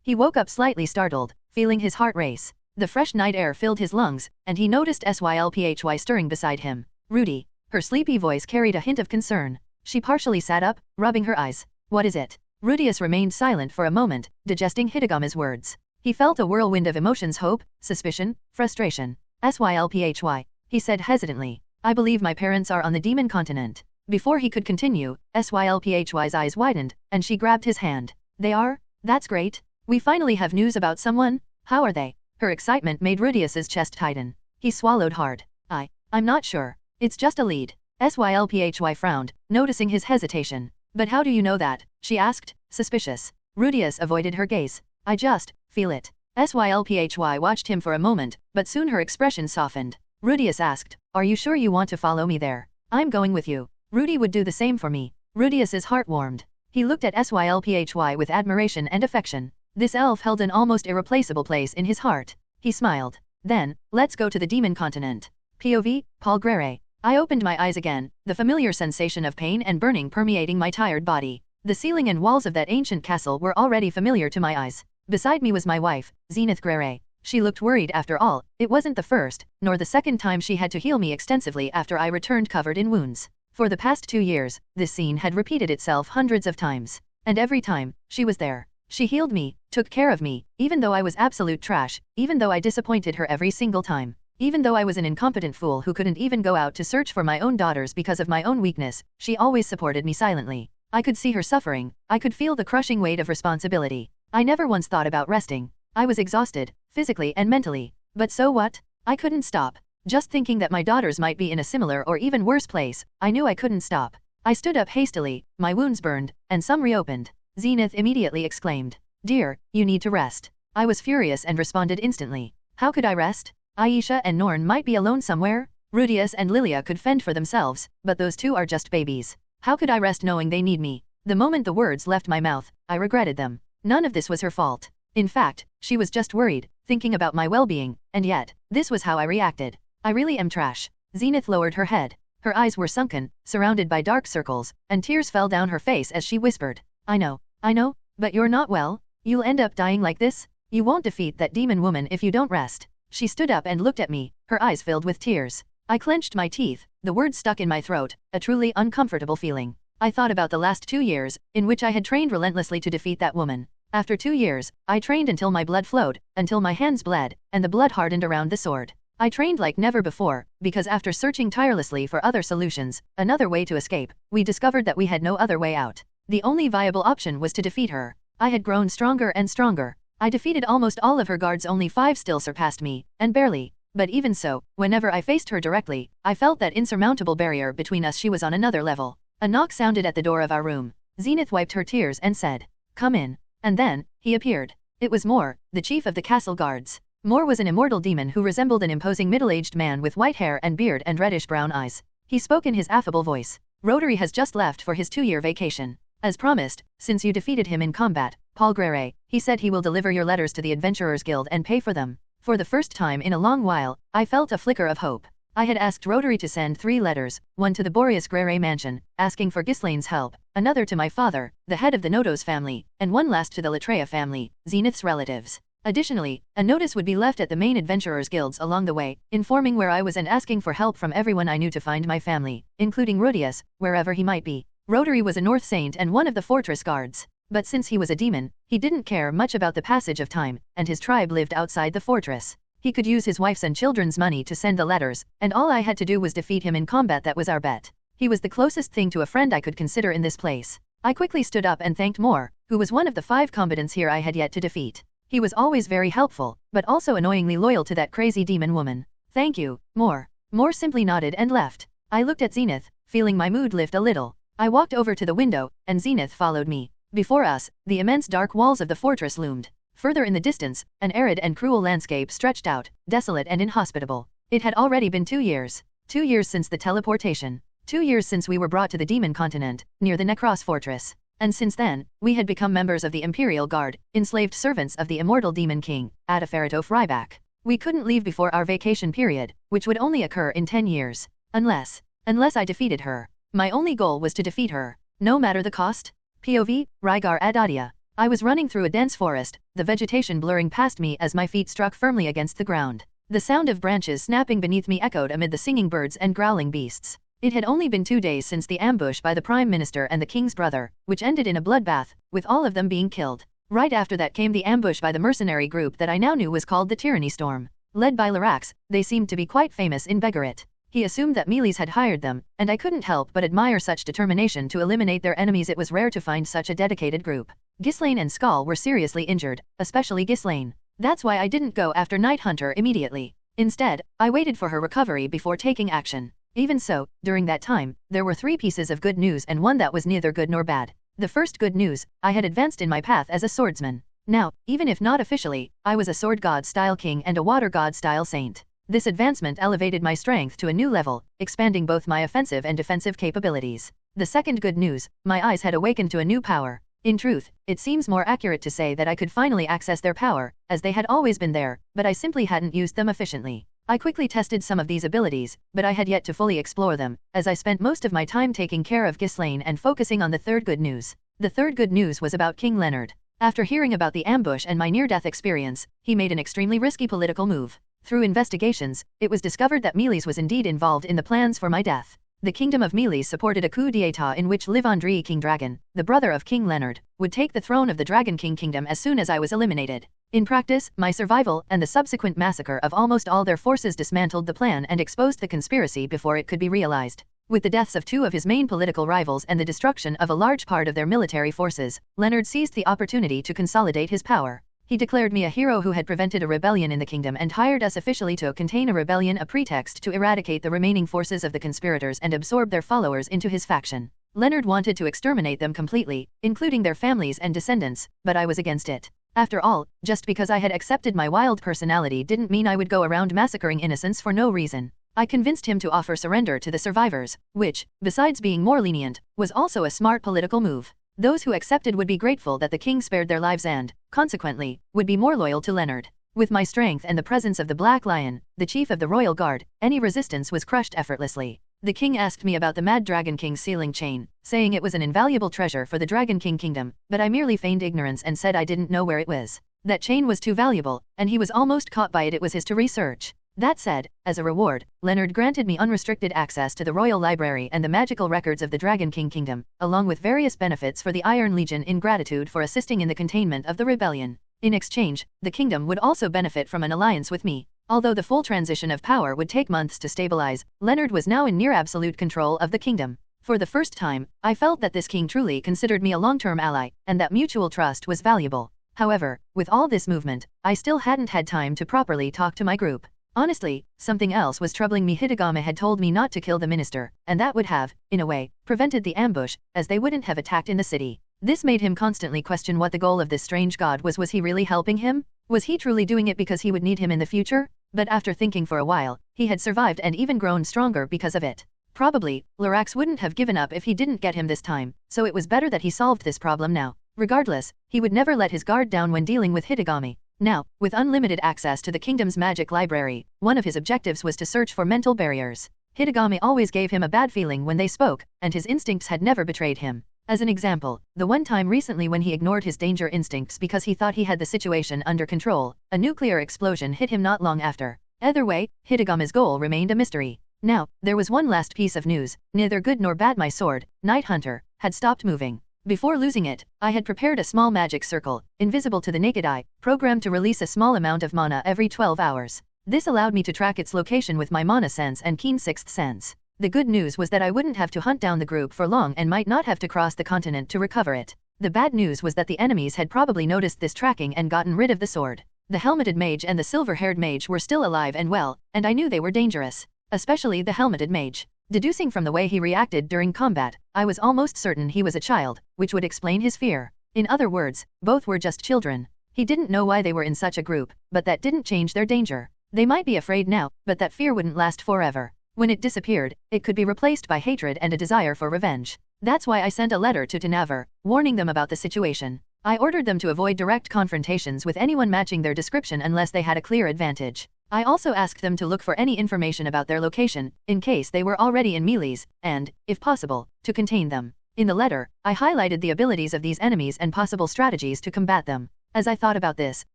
He woke up slightly startled, feeling his heart race. The fresh night air filled his lungs, and he noticed Sylphy stirring beside him. Rudy. Her sleepy voice carried a hint of concern. She partially sat up, rubbing her eyes. What is it? Rudeus remained silent for a moment, digesting Hidegame's words. He felt a whirlwind of emotions: hope, suspicion, frustration. Sylphy, he said hesitantly. I believe my parents are on the demon continent. Before he could continue, Sylphy's eyes widened, and she grabbed his hand. They are? That's great. We finally have news about someone? How are they? Her excitement made Rudeus's chest tighten. He swallowed hard. I'm not sure. It's just a lead. Sylphy frowned, noticing his hesitation. But how do you know that? She asked, suspicious. Rudeus avoided her gaze. I just feel it. Sylphy watched him for a moment, but soon her expression softened. Rudeus asked, Are you sure you want to follow me there? I'm going with you. Rudy would do the same for me. Rudeus's heart warmed. He looked at Sylphy with admiration and affection. This elf held an almost irreplaceable place in his heart. He smiled. Then, let's go to the demon continent. POV, Paul Greyrat. I opened my eyes again, the familiar sensation of pain and burning permeating my tired body. The ceiling and walls of that ancient castle were already familiar to my eyes. Beside me was my wife, Zenith Greyrat. She looked worried. After all, it wasn't the first, nor the second time she had to heal me extensively after I returned covered in wounds. For the past 2 years, this scene had repeated itself hundreds of times. And every time, she was there. She healed me, took care of me, even though I was absolute trash, even though I disappointed her every single time. Even though I was an incompetent fool who couldn't even go out to search for my own daughters because of my own weakness, she always supported me silently. I could see her suffering, I could feel the crushing weight of responsibility. I never once thought about resting. I was exhausted, physically and mentally. But so what? I couldn't stop. Just thinking that my daughters might be in a similar or even worse place, I knew I couldn't stop. I stood up hastily, my wounds burned, and some reopened. Zenith immediately exclaimed, Dear, you need to rest. I was furious and responded instantly. How could I rest? Aisha and Norn might be alone somewhere. Rudeus and Lilia could fend for themselves, but those two are just babies. How could I rest knowing they need me? The moment the words left my mouth, I regretted them. None of this was her fault. In fact, she was just worried, thinking about my well-being, and yet, this was how I reacted. I really am trash. Zenith lowered her head. Her eyes were sunken, surrounded by dark circles, and tears fell down her face as she whispered. I know, but you're not well. You'll end up dying like this. You won't defeat that demon woman if you don't rest. She stood up and looked at me, her eyes filled with tears. I clenched my teeth, the words stuck in my throat, a truly uncomfortable feeling. I thought about the last 2 years, in which I had trained relentlessly to defeat that woman. After 2 years, I trained until my blood flowed, until my hands bled, and the blood hardened around the sword. I trained like never before, because after searching tirelessly for other solutions, another way to escape, we discovered that we had no other way out. The only viable option was to defeat her. I had grown stronger and stronger. I defeated almost all of her guards, only 5 still surpassed me, and barely. But even so, whenever I faced her directly, I felt that insurmountable barrier between us. She was on another level. A knock sounded at the door of our room. Zenith wiped her tears and said, Come in. And then, he appeared. It was Moore, the chief of the castle guards. Moore was an immortal demon who resembled an imposing middle-aged man with white hair and beard and reddish-brown eyes. He spoke in his affable voice. Rotary has just left for his 2-year vacation. As promised, since you defeated him in combat, Paul Greyrat, he said he will deliver your letters to the Adventurers Guild and pay for them. For the first time in a long while, I felt a flicker of hope. I had asked Rotary to send 3 letters, one to the Rudeus Greyrat mansion, asking for Ghislaine's help, another to my father, the head of the Notos family, and one last to the Latreia family, Zenith's relatives. Additionally, a notice would be left at the main adventurers guilds along the way, informing where I was and asking for help from everyone I knew to find my family, including Rudeus, wherever he might be. Rotary was a North Saint and one of the fortress guards. But since he was a demon, he didn't care much about the passage of time, and his tribe lived outside the fortress. He could use his wife's and children's money to send the letters, and all I had to do was defeat him in combat. That was our bet. He was the closest thing to a friend I could consider in this place. I quickly stood up and thanked Moore, who was one of the 5 combatants here I had yet to defeat. He was always very helpful, but also annoyingly loyal to that crazy demon woman. Thank you, Moore. Moore simply nodded and left. I looked at Zenith, feeling my mood lift a little. I walked over to the window, and Zenith followed me. Before us, the immense dark walls of the fortress loomed. Further in the distance, an arid and cruel landscape stretched out, desolate and inhospitable. It had already been 2 years. 2 years since the teleportation. 2 years since we were brought to the Demon Continent, near the Necros Fortress. And since then, we had become members of the Imperial Guard, enslaved servants of the immortal Demon King, Aoi Hiroto Ryback. We couldn't leave before our vacation period, which would only occur in 10 years. Unless I defeated her. My only goal was to defeat her, no matter the cost. POV, Rygar Adoldia. I was running through a dense forest, the vegetation blurring past me as my feet struck firmly against the ground. The sound of branches snapping beneath me echoed amid the singing birds and growling beasts. It had only been 2 days since the ambush by the Prime Minister and the King's brother, which ended in a bloodbath, with all of them being killed. Right after that came the ambush by the mercenary group that I now knew was called the Tyranny Storm. Led by Lyrax, they seemed to be quite famous in Begarit. He assumed that Meles had hired them, and I couldn't help but admire such determination to eliminate their enemies. It was rare to find such a dedicated group. Ghislaine and Skull were seriously injured, especially Ghislaine. That's why I didn't go after Night Hunter immediately. Instead, I waited for her recovery before taking action. Even so, during that time, there were 3 pieces of good news and one that was neither good nor bad. The first good news, I had advanced in my path as a swordsman. Now, even if not officially, I was a sword god-style king and a water god-style saint. This advancement elevated my strength to a new level, expanding both my offensive and defensive capabilities. The second good news, my eyes had awakened to a new power. In truth, it seems more accurate to say that I could finally access their power, as they had always been there, but I simply hadn't used them efficiently. I quickly tested some of these abilities, but I had yet to fully explore them, as I spent most of my time taking care of Ghislaine and focusing on the third good news. The third good news was about King Leonard. After hearing about the ambush and my near-death experience, he made an extremely risky political move. Through investigations, it was discovered that Meles was indeed involved in the plans for my death. The Kingdom of Meles supported a coup d'état in which Livandri King Dragon, the brother of King Leonard, would take the throne of the Dragon King Kingdom as soon as I was eliminated. In practice, my survival and the subsequent massacre of almost all their forces dismantled the plan and exposed the conspiracy before it could be realized. With the deaths of 2 of his main political rivals and the destruction of a large part of their military forces, Leonard seized the opportunity to consolidate his power. He declared me a hero who had prevented a rebellion in the kingdom and hired us officially to contain a rebellion, a pretext to eradicate the remaining forces of the conspirators and absorb their followers into his faction. Leonard wanted to exterminate them completely, including their families and descendants, but I was against it. After all, just because I had accepted my wild personality didn't mean I would go around massacring innocents for no reason. I convinced him to offer surrender to the survivors, which, besides being more lenient, was also a smart political move. Those who accepted would be grateful that the king spared their lives and, consequently, would be more loyal to Leonard. With my strength and the presence of the Black Lion, the chief of the royal guard, any resistance was crushed effortlessly. The king asked me about the Mad Dragon King's sealing chain, saying it was an invaluable treasure for the Dragon King Kingdom, but I merely feigned ignorance and said I didn't know where it was. That chain was too valuable, and he was almost caught by it. It was his to research. That said, as a reward, Leonard granted me unrestricted access to the royal library and the magical records of the Dragon King Kingdom, along with various benefits for the Iron Legion in gratitude for assisting in the containment of the rebellion. In exchange, the kingdom would also benefit from an alliance with me. Although the full transition of power would take months to stabilize, Leonard was now in near absolute control of the kingdom. For the first time, I felt that this king truly considered me a long-term ally, and that mutual trust was valuable. However, with all this movement, I still hadn't had time to properly talk to my group. Honestly, something else was troubling me. Hitagame had told me not to kill the minister, and that would have, in a way, prevented the ambush, as they wouldn't have attacked in the city. This made him constantly question what the goal of this strange god was. Was he really helping him? Was he truly doing it because he would need him in the future? But after thinking for a while, he had survived and even grown stronger because of it. Probably, Lyrax wouldn't have given up if he didn't get him this time, so it was better that he solved this problem now. Regardless, he would never let his guard down when dealing with Hitagame. Now, with unlimited access to the kingdom's magic library, one of his objectives was to search for mental barriers. Hitagame always gave him a bad feeling when they spoke, and his instincts had never betrayed him. As an example, the one time recently when he ignored his danger instincts because he thought he had the situation under control, a nuclear explosion hit him not long after. Either way, Hitagame's goal remained a mystery. Now, there was one last piece of news, neither good nor bad. My sword, Night Hunter, had stopped moving. Before losing it, I had prepared a small magic circle, invisible to the naked eye, programmed to release a small amount of mana every 12 hours. This allowed me to track its location with my mana sense and keen sixth sense. The good news was that I wouldn't have to hunt down the group for long and might not have to cross the continent to recover it. The bad news was that the enemies had probably noticed this tracking and gotten rid of the sword. The helmeted mage and the silver-haired mage were still alive and well, and I knew they were dangerous. Especially the helmeted mage. Deducing from the way he reacted during combat, I was almost certain he was a child, which would explain his fear. In other words, both were just children. He didn't know why they were in such a group, but that didn't change their danger. They might be afraid now, but that fear wouldn't last forever. When it disappeared, it could be replaced by hatred and a desire for revenge. That's why I sent a letter to Tanaver, warning them about the situation. I ordered them to avoid direct confrontations with anyone matching their description unless they had a clear advantage. I also asked them to look for any information about their location, in case they were already in melees, and, if possible, to contain them. In the letter, I highlighted the abilities of these enemies and possible strategies to combat them. As I thought about this,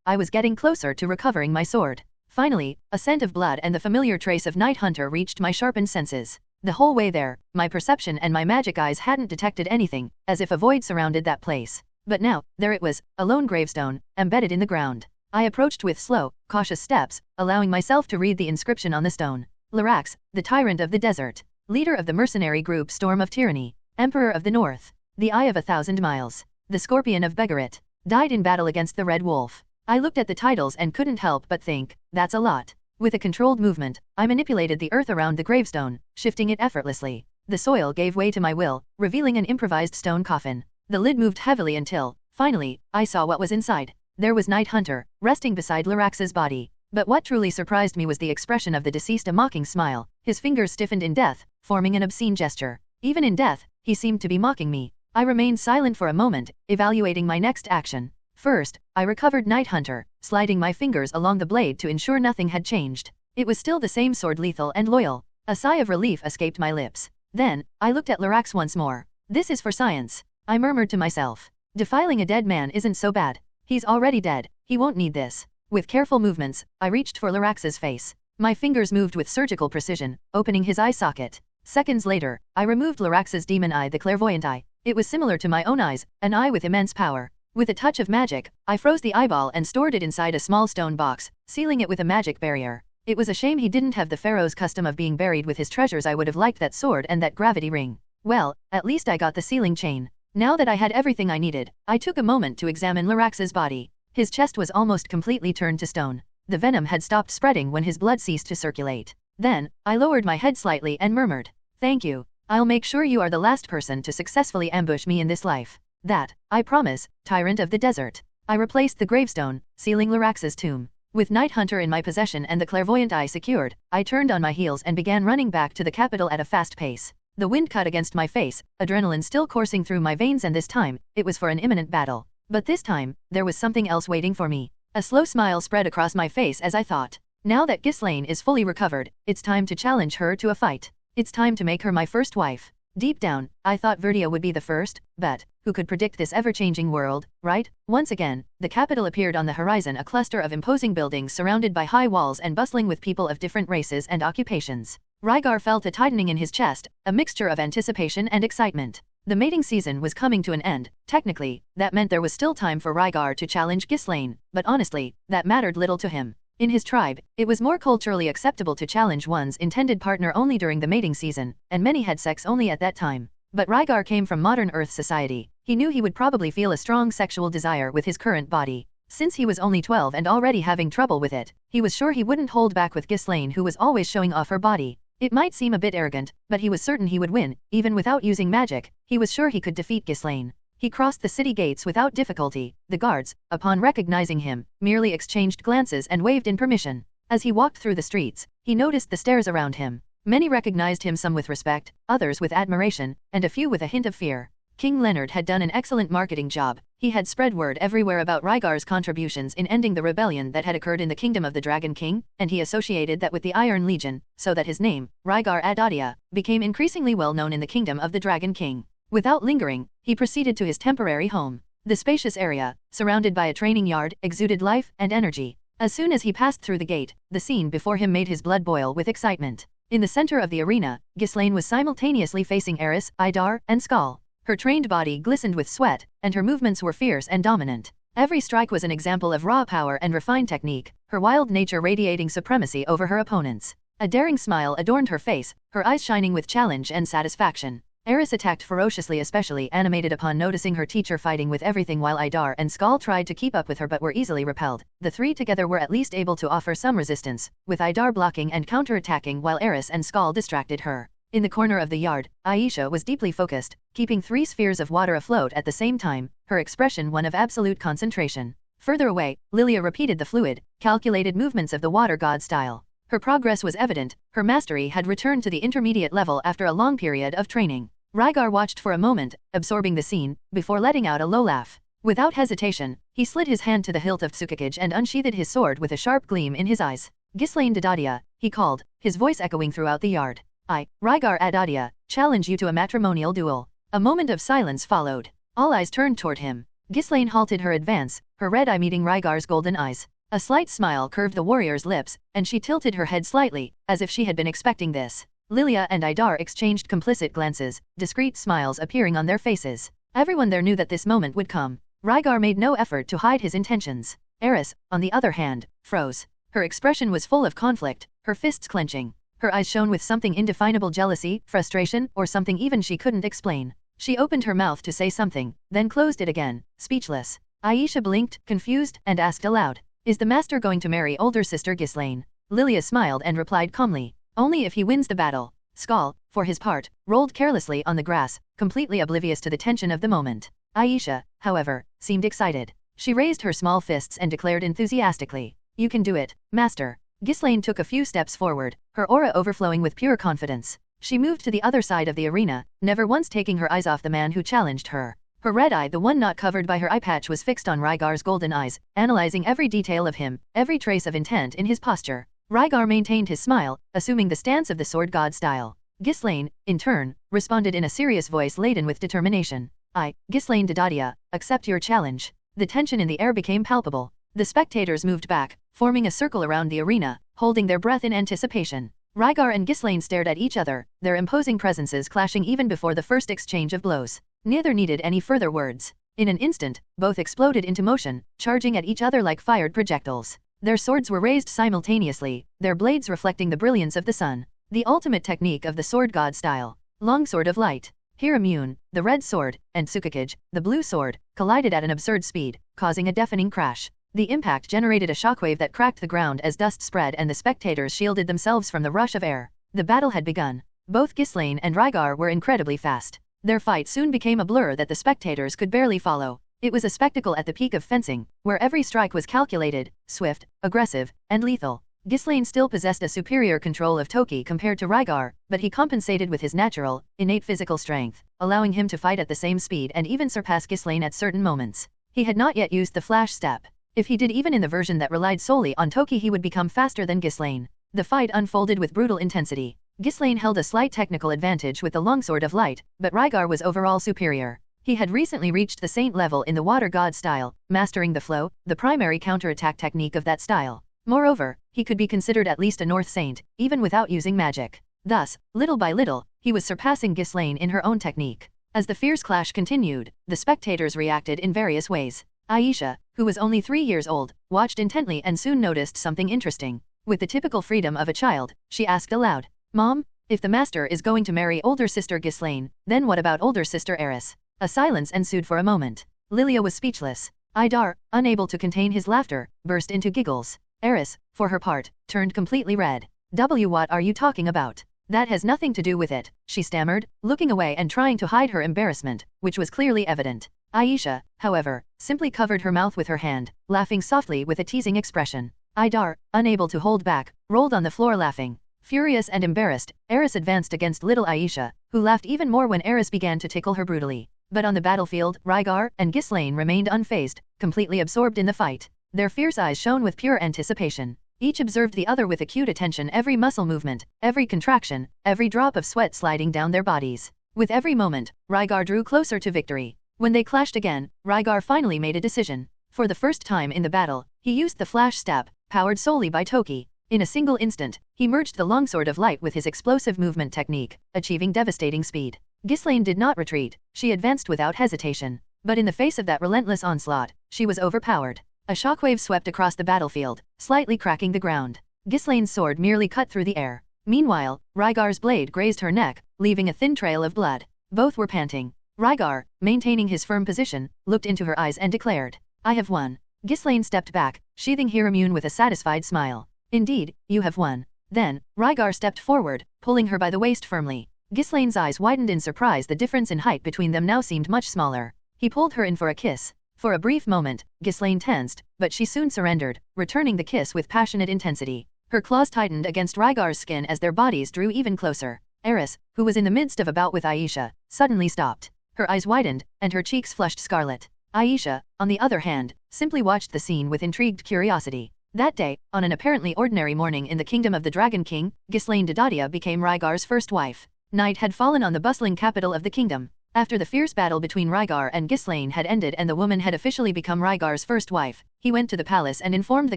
I was getting closer to recovering my sword. Finally, a scent of blood and the familiar trace of Night Hunter reached my sharpened senses. The whole way there, my perception and my magic eyes hadn't detected anything, as if a void surrounded that place. But now, there it was, a lone gravestone, embedded in the ground. I approached with slow, cautious steps, allowing myself to read the inscription on the stone. Lyrax, the tyrant of the desert, leader of the mercenary group Storm of Tyranny, Emperor of the North, the Eye of 1,000 Miles, the Scorpion of Begarit, died in battle against the Red Wolf. I looked at the titles and couldn't help but think, that's a lot. With a controlled movement, I manipulated the earth around the gravestone, shifting it effortlessly. The soil gave way to my will, revealing an improvised stone coffin. The lid moved heavily until, finally, I saw what was inside. There was Night Hunter, resting beside Lyrax's body. But what truly surprised me was the expression of the deceased, a mocking smile. His fingers stiffened in death, forming an obscene gesture. Even in death, he seemed to be mocking me. I remained silent for a moment, evaluating my next action. First, I recovered Night Hunter, sliding my fingers along the blade to ensure nothing had changed. It was still the same sword, lethal and loyal. A sigh of relief escaped my lips. Then, I looked at Lyrax once more. This is for science, I murmured to myself. Defiling a dead man isn't so bad. He's already dead, he won't need this. With careful movements, I reached for Lyrax's face. My fingers moved with surgical precision, opening his eye socket. Seconds later, I removed Lyrax's demon eye, the clairvoyant eye. It was similar to my own eyes, an eye with immense power. With a touch of magic, I froze the eyeball and stored it inside a small stone box, sealing it with a magic barrier. It was a shame he didn't have the pharaoh's custom of being buried with his treasures. I would have liked that sword and that gravity ring. Well, at least I got the sealing chain. Now that I had everything I needed, I took a moment to examine Lyrax's body. His chest was almost completely turned to stone. The venom had stopped spreading when his blood ceased to circulate. Then, I lowered my head slightly and murmured, "Thank you. I'll make sure you are the last person to successfully ambush me in this life. That, I promise, tyrant of the desert." I replaced the gravestone, sealing Lyrax's tomb. With Night Hunter in my possession and the clairvoyant eye secured, I turned on my heels and began running back to the capital at a fast pace. The wind cut against my face, adrenaline still coursing through my veins, and this time, it was for an imminent battle. But this time, there was something else waiting for me. A slow smile spread across my face as I thought, now that Ghislaine is fully recovered, it's time to challenge her to a fight. It's time to make her my first wife. Deep down, I thought Verdia would be the first, but who could predict this ever-changing world, right? Once again, the capital appeared on the horizon, a cluster of imposing buildings surrounded by high walls and bustling with people of different races and occupations. Rygar felt a tightening in his chest, a mixture of anticipation and excitement. The mating season was coming to an end. Technically, that meant there was still time for Rygar to challenge Ghislaine, but honestly, that mattered little to him. In his tribe, it was more culturally acceptable to challenge one's intended partner only during the mating season, and many had sex only at that time. But Rygar came from modern Earth society. He knew he would probably feel a strong sexual desire with his current body. Since he was only 12 and already having trouble with it, he was sure he wouldn't hold back with Ghislaine, who was always showing off her body. It might seem a bit arrogant, but he was certain he would win, even without using magic. He was sure he could defeat Ghislaine. He crossed the city gates without difficulty. The guards, upon recognizing him, merely exchanged glances and waved in permission. As he walked through the streets, he noticed the stares around him. Many recognized him, some with respect, others with admiration, and a few with a hint of fear. King Leonard had done an excellent marketing job. He had spread word everywhere about Rygar's contributions in ending the rebellion that had occurred in the kingdom of the Dragon King, and he associated that with the Iron Legion, so that his name, Rygar Adoldia, became increasingly well known in the kingdom of the Dragon King. Without lingering, he proceeded to his temporary home. The spacious area, surrounded by a training yard, exuded life and energy. As soon as he passed through the gate, the scene before him made his blood boil with excitement. In the center of the arena, Ghislaine was simultaneously facing Eris, Idar, and Skal. Her trained body glistened with sweat, and her movements were fierce and dominant. Every strike was an example of raw power and refined technique, her wild nature radiating supremacy over her opponents. A daring smile adorned her face, her eyes shining with challenge and satisfaction. Eris attacked ferociously, especially animated upon noticing her teacher fighting with everything, while Idar and Skal tried to keep up with her but were easily repelled. The three together were at least able to offer some resistance, with Idar blocking and counter-attacking while Eris and Skal distracted her. In the corner of the yard, Aisha was deeply focused, keeping 3 spheres of water afloat at the same time, her expression one of absolute concentration. Further away, Lilia repeated the fluid, calculated movements of the water god style. Her progress was evident, her mastery had returned to the intermediate level after a long period of training. Rygar watched for a moment, absorbing the scene, before letting out a low laugh. Without hesitation, he slid his hand to the hilt of Tsukikage and unsheathed his sword with a sharp gleam in his eyes. Ghislaine Adoldia, he called, his voice echoing throughout the yard. I, Rygar Adoldia, challenge you to a matrimonial duel. A moment of silence followed. All eyes turned toward him. Ghislaine halted her advance, her red eye meeting Rygar's golden eyes. A slight smile curved the warrior's lips, and she tilted her head slightly, as if she had been expecting this. Lilia and Idar exchanged complicit glances, discreet smiles appearing on their faces. Everyone there knew that this moment would come. Rygar made no effort to hide his intentions. Eris, on the other hand, froze. Her expression was full of conflict, her fists clenching. Her eyes shone with something indefinable, jealousy, frustration, or something even she couldn't explain. She opened her mouth to say something, then closed it again, speechless. Aisha blinked, confused, and asked aloud, "Is the master going to marry older sister Ghislaine?" Lilia smiled and replied calmly, "Only if he wins the battle." Skal, for his part, rolled carelessly on the grass, completely oblivious to the tension of the moment. Aisha, however, seemed excited. She raised her small fists and declared enthusiastically, "You can do it, master." Ghislaine took a few steps forward, her aura overflowing with pure confidence. She moved to the other side of the arena, never once taking her eyes off the man who challenged her. Her red eye, the one not covered by her eye patch, was fixed on Rygar's golden eyes, analyzing every detail of him, every trace of intent in his posture. Rygar maintained his smile, assuming the stance of the sword god style. Ghislaine, in turn, responded in a serious voice laden with determination. "I, Ghislaine Adoldia, accept your challenge." The tension in the air became palpable. The spectators moved back, forming a circle around the arena, holding their breath in anticipation. Rygar and Ghislaine stared at each other, their imposing presences clashing even before the first exchange of blows. Neither needed any further words. In an instant, both exploded into motion, charging at each other like fired projectiles. Their swords were raised simultaneously, their blades reflecting the brilliance of the sun. The ultimate technique of the sword god style. Longsword of Light. Hiramune, the red sword, and Tsukikage, the blue sword, collided at an absurd speed, causing a deafening crash. The impact generated a shockwave that cracked the ground as dust spread and the spectators shielded themselves from the rush of air. The battle had begun. Both Ghislaine and Rygar were incredibly fast. Their fight soon became a blur that the spectators could barely follow. It was a spectacle at the peak of fencing, where every strike was calculated, swift, aggressive, and lethal. Ghislaine still possessed a superior control of Toki compared to Rygar, but he compensated with his natural, innate physical strength, allowing him to fight at the same speed and even surpass Ghislaine at certain moments. He had not yet used the flash step. If he did, even in the version that relied solely on Toki, he would become faster than Ghislaine. The fight unfolded with brutal intensity. Ghislaine held a slight technical advantage with the Longsword of Light, but Rygar was overall superior. He had recently reached the Saint level in the Water God style, mastering the flow, the primary counterattack technique of that style. Moreover, he could be considered at least a North Saint, even without using magic. Thus, little by little, he was surpassing Ghislaine in her own technique. As the fierce clash continued, the spectators reacted in various ways. Aisha, who was only 3 years old, watched intently and soon noticed something interesting. With the typical freedom of a child, she asked aloud, "Mom, if the master is going to marry older sister Ghislaine, then what about older sister Eris?" A silence ensued for a moment. Lilia was speechless. Idar, unable to contain his laughter, burst into giggles. Eris, for her part, turned completely red. "What are you talking about? That has nothing to do with it," she stammered, looking away and trying to hide her embarrassment, which was clearly evident. Aisha, however, simply covered her mouth with her hand, laughing softly with a teasing expression. Idar, unable to hold back, rolled on the floor laughing. Furious and embarrassed, Eris advanced against little Aisha, who laughed even more when Eris began to tickle her brutally. But on the battlefield, Rygar and Ghislaine remained unfazed, completely absorbed in the fight. Their fierce eyes shone with pure anticipation. Each observed the other with acute attention, every muscle movement, every contraction, every drop of sweat sliding down their bodies. With every moment, Rygar drew closer to victory. When they clashed again, Rygar finally made a decision. For the first time in the battle, he used the flash step, powered solely by Toki. In a single instant, he merged the Longsword of Light with his explosive movement technique, achieving devastating speed. Ghislaine did not retreat, she advanced without hesitation. But in the face of that relentless onslaught, she was overpowered. A shockwave swept across the battlefield, slightly cracking the ground. Ghislaine's sword merely cut through the air. Meanwhile, Rygar's blade grazed her neck, leaving a thin trail of blood. Both were panting. Rygar, maintaining his firm position, looked into her eyes and declared, "I have won." Ghislaine stepped back, sheathing Hiramune with a satisfied smile. "Indeed, you have won." Then, Rygar stepped forward, pulling her by the waist firmly. Ghislaine's eyes widened in surprise. The difference in height between them now seemed much smaller. He pulled her in for a kiss. For a brief moment, Ghislaine tensed, but she soon surrendered, returning the kiss with passionate intensity. Her claws tightened against Rygar's skin as their bodies drew even closer. Eris, who was in the midst of a bout with Aisha, suddenly stopped. Her eyes widened, and her cheeks flushed scarlet. Aisha, on the other hand, simply watched the scene with intrigued curiosity. That day, on an apparently ordinary morning in the kingdom of the Dragon King, Ghislaine Adoldia became Rygar's first wife. Night had fallen on the bustling capital of the kingdom. After the fierce battle between Rygar and Ghislaine had ended and the woman had officially become Rygar's first wife, he went to the palace and informed the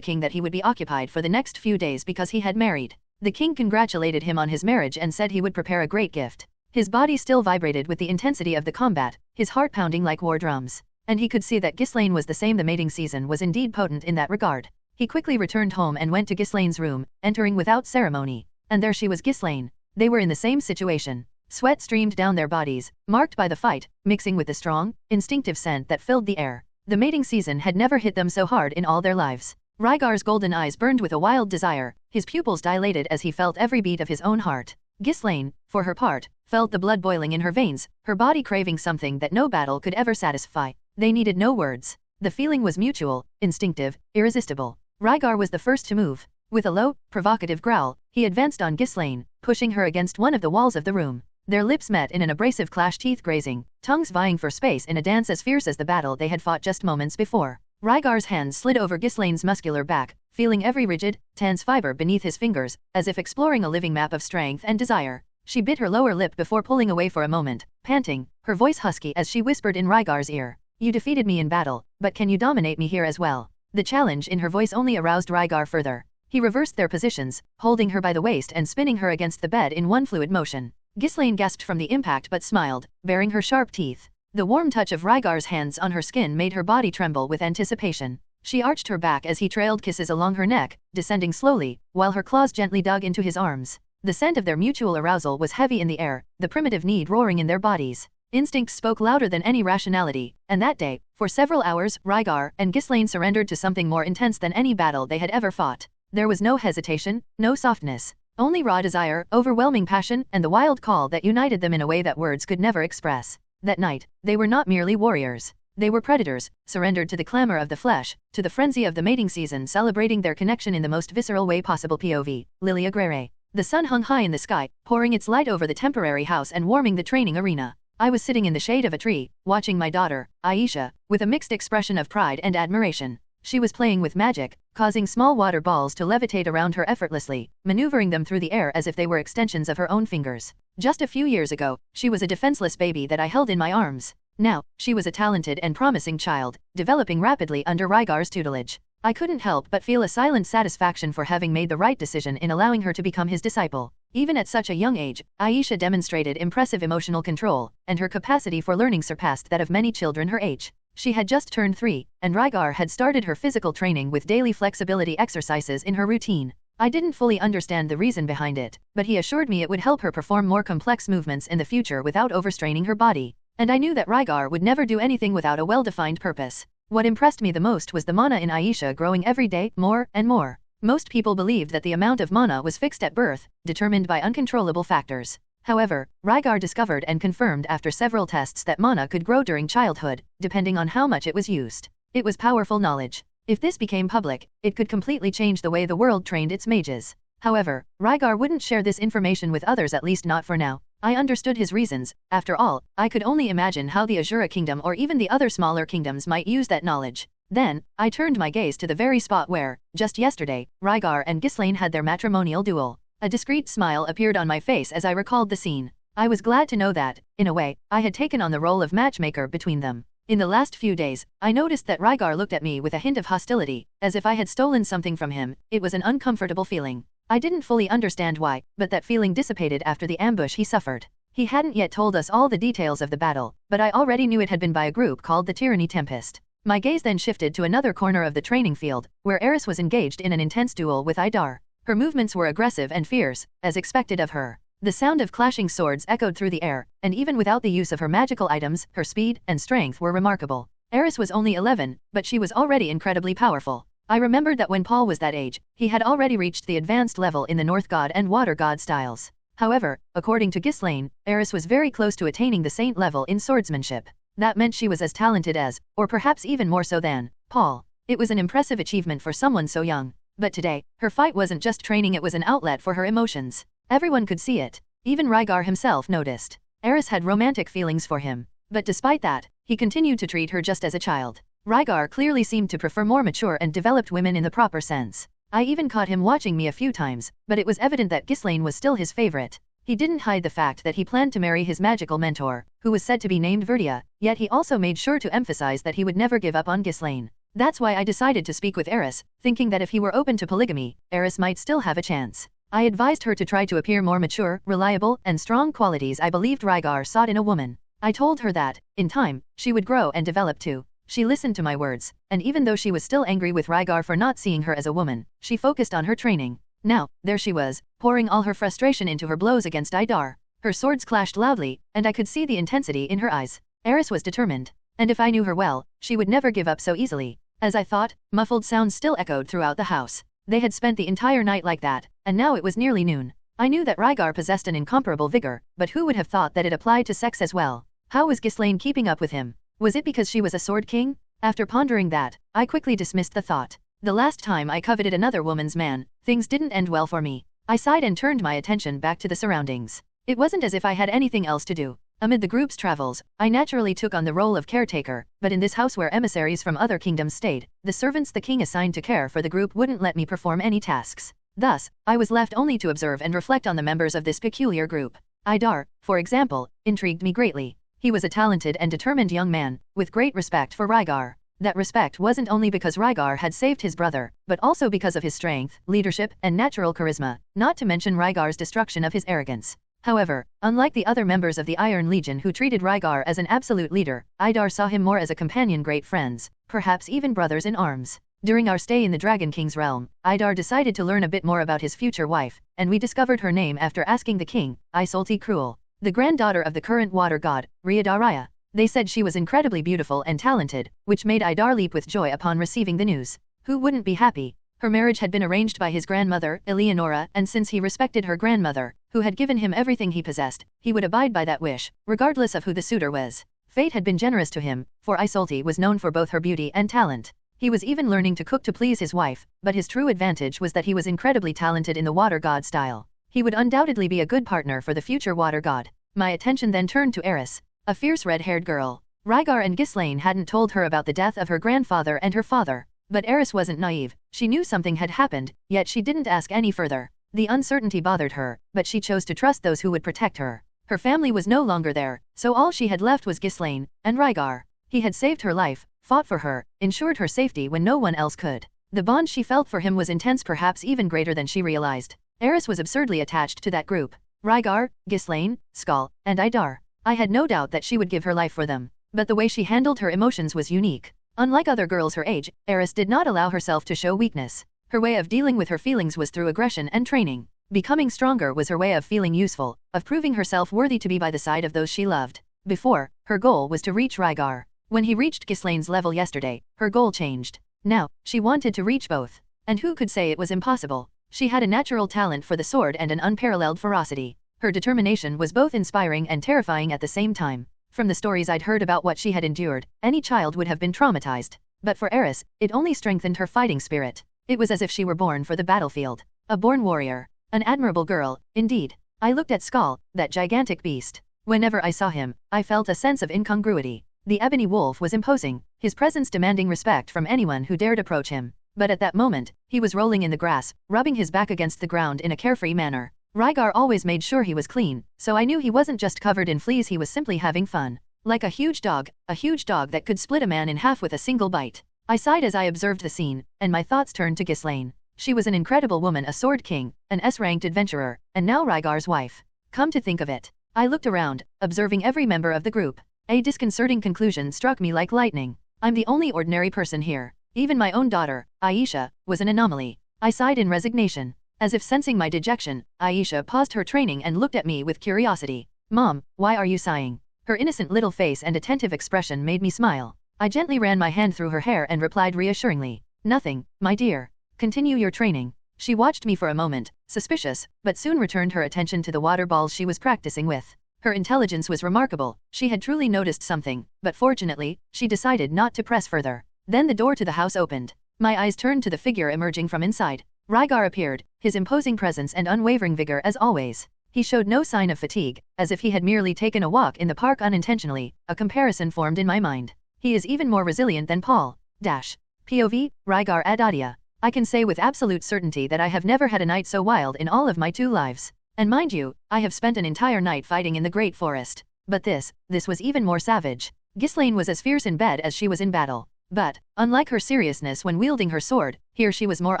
king that he would be occupied for the next few days because he had married. The king congratulated him on his marriage and said he would prepare a great gift. His body still vibrated with the intensity of the combat, his heart pounding like war drums. And he could see that Ghislaine was the same. The mating season was indeed potent in that regard. He quickly returned home and went to Ghislaine's room, entering without ceremony. And there she was, Ghislaine. They were in the same situation. Sweat streamed down their bodies, marked by the fight, mixing with the strong, instinctive scent that filled the air. The mating season had never hit them so hard in all their lives. Rygar's golden eyes burned with a wild desire, his pupils dilated as he felt every beat of his own heart. Ghislaine, for her part, felt the blood boiling in her veins, her body craving something that no battle could ever satisfy. They needed no words. The feeling was mutual, instinctive, irresistible. Rygar was the first to move. With a low, provocative growl, he advanced on Ghislaine, pushing her against one of the walls of the room. Their lips met in an abrasive clash, teeth grazing, tongues vying for space in a dance as fierce as the battle they had fought just moments before. Rygar's hands slid over Ghislaine's muscular back, feeling every rigid, tense fiber beneath his fingers, as if exploring a living map of strength and desire. She bit her lower lip before pulling away for a moment, panting, her voice husky as she whispered in Rygar's ear, "You defeated me in battle, but can you dominate me here as well?" The challenge in her voice only aroused Rygar further. He reversed their positions, holding her by the waist and spinning her against the bed in one fluid motion. Ghislaine gasped from the impact but smiled, baring her sharp teeth. The warm touch of Rygar's hands on her skin made her body tremble with anticipation. She arched her back as he trailed kisses along her neck, descending slowly, while her claws gently dug into his arms. The scent of their mutual arousal was heavy in the air, the primitive need roaring in their bodies. Instincts spoke louder than any rationality, and that day, for several hours, Rygar and Ghislaine surrendered to something more intense than any battle they had ever fought. There was no hesitation, no softness. Only raw desire, overwhelming passion, and the wild call that united them in a way that words could never express. That night, they were not merely warriors. They were predators, surrendered to the clamor of the flesh, to the frenzy of the mating season, celebrating their connection in the most visceral way possible. POV, Lilia Greyrat. The sun hung high in the sky, pouring its light over the temporary house and warming the training arena. I was sitting in the shade of a tree, watching my daughter, Aisha, with a mixed expression of pride and admiration. She was playing with magic, causing small water balls to levitate around her effortlessly, maneuvering them through the air as if they were extensions of her own fingers. Just a few years ago, she was a defenseless baby that I held in my arms. Now, she was a talented and promising child, developing rapidly under Rygar's tutelage. I couldn't help but feel a silent satisfaction for having made the right decision in allowing her to become his disciple. Even at such a young age, Aisha demonstrated impressive emotional control, and her capacity for learning surpassed that of many children her age. She had just turned 3, and Rygar had started her physical training with daily flexibility exercises in her routine. I didn't fully understand the reason behind it, but he assured me it would help her perform more complex movements in the future without overstraining her body. And I knew that Rygar would never do anything without a well-defined purpose. What impressed me the most was the mana in Aisha growing every day, more and more. Most people believed that the amount of mana was fixed at birth, determined by uncontrollable factors. However, Rygar discovered and confirmed after several tests that mana could grow during childhood, depending on how much it was used. It was powerful knowledge. If this became public, it could completely change the way the world trained its mages. However, Rygar wouldn't share this information with others, at least not for now. I understood his reasons. After all, I could only imagine how the Azura Kingdom or even the other smaller kingdoms might use that knowledge. Then, I turned my gaze to the very spot where, just yesterday, Rygar and Ghislaine had their matrimonial duel. A discreet smile appeared on my face as I recalled the scene. I was glad to know that, in a way, I had taken on the role of matchmaker between them. In the last few days, I noticed that Rygar looked at me with a hint of hostility, as if I had stolen something from him. It was an uncomfortable feeling. I didn't fully understand why, but that feeling dissipated after the ambush he suffered. He hadn't yet told us all the details of the battle, but I already knew it had been by a group called the Tyranny Tempest. My gaze then shifted to another corner of the training field, where Eris was engaged in an intense duel with Idar. Her movements were aggressive and fierce, as expected of her. The sound of clashing swords echoed through the air, and even without the use of her magical items, her speed and strength were remarkable. Eris was only 11, but she was already incredibly powerful. I remembered that when Paul was that age, he had already reached the advanced level in the North God and Water God styles. However, according to Ghislaine, Eris was very close to attaining the saint level in swordsmanship. That meant she was as talented as, or perhaps even more so than, Paul. It was an impressive achievement for someone so young. But today, her fight wasn't just training, it was an outlet for her emotions. Everyone could see it. Even Rygar himself noticed. Eris had romantic feelings for him. But despite that, he continued to treat her just as a child. Rygar clearly seemed to prefer more mature and developed women in the proper sense. I even caught him watching me a few times, but it was evident that Ghislaine was still his favorite. He didn't hide the fact that he planned to marry his magical mentor, who was said to be named Verdia, yet he also made sure to emphasize that he would never give up on Ghislaine. That's why I decided to speak with Eris, thinking that if he were open to polygamy, Eris might still have a chance. I advised her to try to appear more mature, reliable, and strong, qualities I believed Rygar sought in a woman. I told her that, in time, she would grow and develop too. She listened to my words, and even though she was still angry with Rygar for not seeing her as a woman, she focused on her training. Now, there she was, pouring all her frustration into her blows against Idar. Her swords clashed loudly, and I could see the intensity in her eyes. Eris was determined. And if I knew her well, she would never give up so easily. As I thought, muffled sounds still echoed throughout the house. They had spent the entire night like that, and now it was nearly noon. I knew that Rygar possessed an incomparable vigor, but who would have thought that it applied to sex as well? How was Ghislaine keeping up with him? Was it because she was a sword king? After pondering that, I quickly dismissed the thought. The last time I coveted another woman's man, things didn't end well for me. I sighed and turned my attention back to the surroundings. It wasn't as if I had anything else to do. Amid the group's travels, I naturally took on the role of caretaker, but in this house where emissaries from other kingdoms stayed, the servants the king assigned to care for the group wouldn't let me perform any tasks. Thus, I was left only to observe and reflect on the members of this peculiar group. Idar, for example, intrigued me greatly. He was a talented and determined young man, with great respect for Rygar. That respect wasn't only because Rygar had saved his brother, but also because of his strength, leadership, and natural charisma, not to mention Rygar's destruction of his arrogance. However, unlike the other members of the Iron Legion who treated Rygar as an absolute leader, Idar saw him more as a companion, great friends, perhaps even brothers in arms. During our stay in the Dragon King's realm, Idar decided to learn a bit more about his future wife, and we discovered her name after asking the king, Isolti Cruel, the granddaughter of the current water god, Rygar. They said she was incredibly beautiful and talented, which made Idar leap with joy upon receiving the news. Who wouldn't be happy? Her marriage had been arranged by his grandmother, Eleonora, and since he respected her grandmother, who had given him everything he possessed, he would abide by that wish, regardless of who the suitor was. Fate had been generous to him, for Isolti was known for both her beauty and talent. He was even learning to cook to please his wife, but his true advantage was that he was incredibly talented in the water god style. He would undoubtedly be a good partner for the future water god. My attention then turned to Eris, a fierce red-haired girl. Rygar and Ghislaine hadn't told her about the death of her grandfather and her father. But Eris wasn't naive. She knew something had happened, yet she didn't ask any further. The uncertainty bothered her, but she chose to trust those who would protect her. Her family was no longer there, so all she had left was Ghislaine and Rygar. He had saved her life, fought for her, ensured her safety when no one else could. The bond she felt for him was intense, perhaps even greater than she realized. Eris was absurdly attached to that group. Rygar, Ghislaine, Skull, and Idar. I had no doubt that she would give her life for them. But the way she handled her emotions was unique. Unlike other girls her age, Eris did not allow herself to show weakness. Her way of dealing with her feelings was through aggression and training. Becoming stronger was her way of feeling useful, of proving herself worthy to be by the side of those she loved. Before, her goal was to reach Rygar. When he reached Ghislaine's level yesterday, her goal changed. Now, she wanted to reach both. And who could say it was impossible? She had a natural talent for the sword and an unparalleled ferocity. Her determination was both inspiring and terrifying at the same time. From the stories I'd heard about what she had endured, any child would have been traumatized. But for Eris, it only strengthened her fighting spirit. It was as if she were born for the battlefield. A born warrior. An admirable girl, indeed. I looked at Skull, that gigantic beast. Whenever I saw him, I felt a sense of incongruity. The ebony wolf was imposing, his presence demanding respect from anyone who dared approach him. But at that moment, he was rolling in the grass, rubbing his back against the ground in a carefree manner. Rygar always made sure he was clean, so I knew he wasn't just covered in fleas, he was simply having fun. Like a huge dog that could split a man in half with a single bite. I sighed as I observed the scene, and my thoughts turned to Ghislaine. She was an incredible woman, a sword king, an S-ranked adventurer, and now Rygar's wife. Come to think of it, I looked around, observing every member of the group. A disconcerting conclusion struck me like lightning. I'm the only ordinary person here. Even my own daughter, Aisha, was an anomaly. I sighed in resignation. As if sensing my dejection, Aisha paused her training and looked at me with curiosity. Mom, why are you sighing? Her innocent little face and attentive expression made me smile. I gently ran my hand through her hair and replied reassuringly. Nothing, my dear. Continue your training. She watched me for a moment, suspicious, but soon returned her attention to the water balls she was practicing with. Her intelligence was remarkable. She had truly noticed something, but fortunately, she decided not to press further. Then the door to the house opened. My eyes turned to the figure emerging from inside. Rygar appeared, his imposing presence and unwavering vigor as always. He showed no sign of fatigue, as if he had merely taken a walk in the park unintentionally. A comparison formed in my mind. He is even more resilient than Paul. POV, Rygar Adoldia. I can say with absolute certainty that I have never had a night so wild in all of my 2 lives. And mind you, I have spent an entire night fighting in the Great Forest. But this was even more savage. Ghislaine was as fierce in bed as she was in battle. But, unlike her seriousness when wielding her sword, here she was more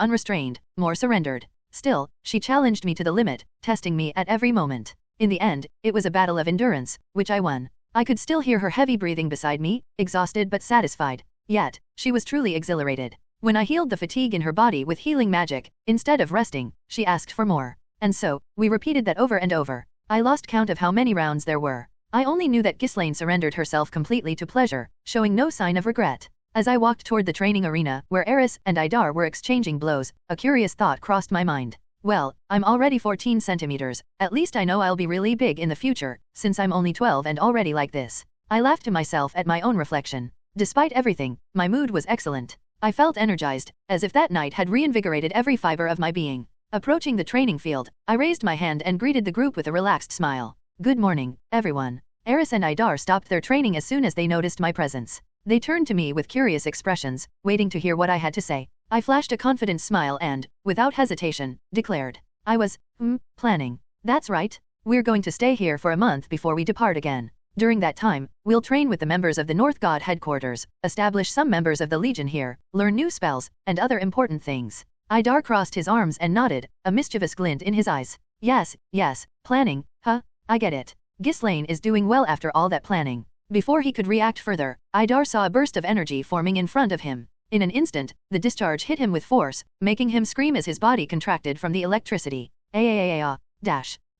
unrestrained, more surrendered. Still, she challenged me to the limit, testing me at every moment. In the end, it was a battle of endurance, which I won. I could still hear her heavy breathing beside me, exhausted but satisfied. Yet, she was truly exhilarated. When I healed the fatigue in her body with healing magic, instead of resting, she asked for more. And so, we repeated that over and over. I lost count of how many rounds there were. I only knew that Ghislaine surrendered herself completely to pleasure, showing no sign of regret. As I walked toward the training arena, where Eris and Idar were exchanging blows, a curious thought crossed my mind. Well, I'm already 14 centimeters, at least I know I'll be really big in the future, since I'm only 12 and already like this. I laughed to myself at my own reflection. Despite everything, my mood was excellent. I felt energized, as if that night had reinvigorated every fiber of my being. Approaching the training field, I raised my hand and greeted the group with a relaxed smile. Good morning, everyone. Eris and Idar stopped their training as soon as they noticed my presence. They turned to me with curious expressions, waiting to hear what I had to say. I flashed a confident smile and, without hesitation, declared. I was, planning. That's right. We're going to stay here for a month before we depart again. During that time, we'll train with the members of the North God headquarters, establish some members of the Legion here, learn new spells, and other important things. Idar crossed his arms and nodded, a mischievous glint in his eyes. Yes, planning, I get it. Ghislaine is doing well after all that planning. Before he could react further, Idar saw a burst of energy forming in front of him. In an instant, the discharge hit him with force, making him scream as his body contracted from the electricity.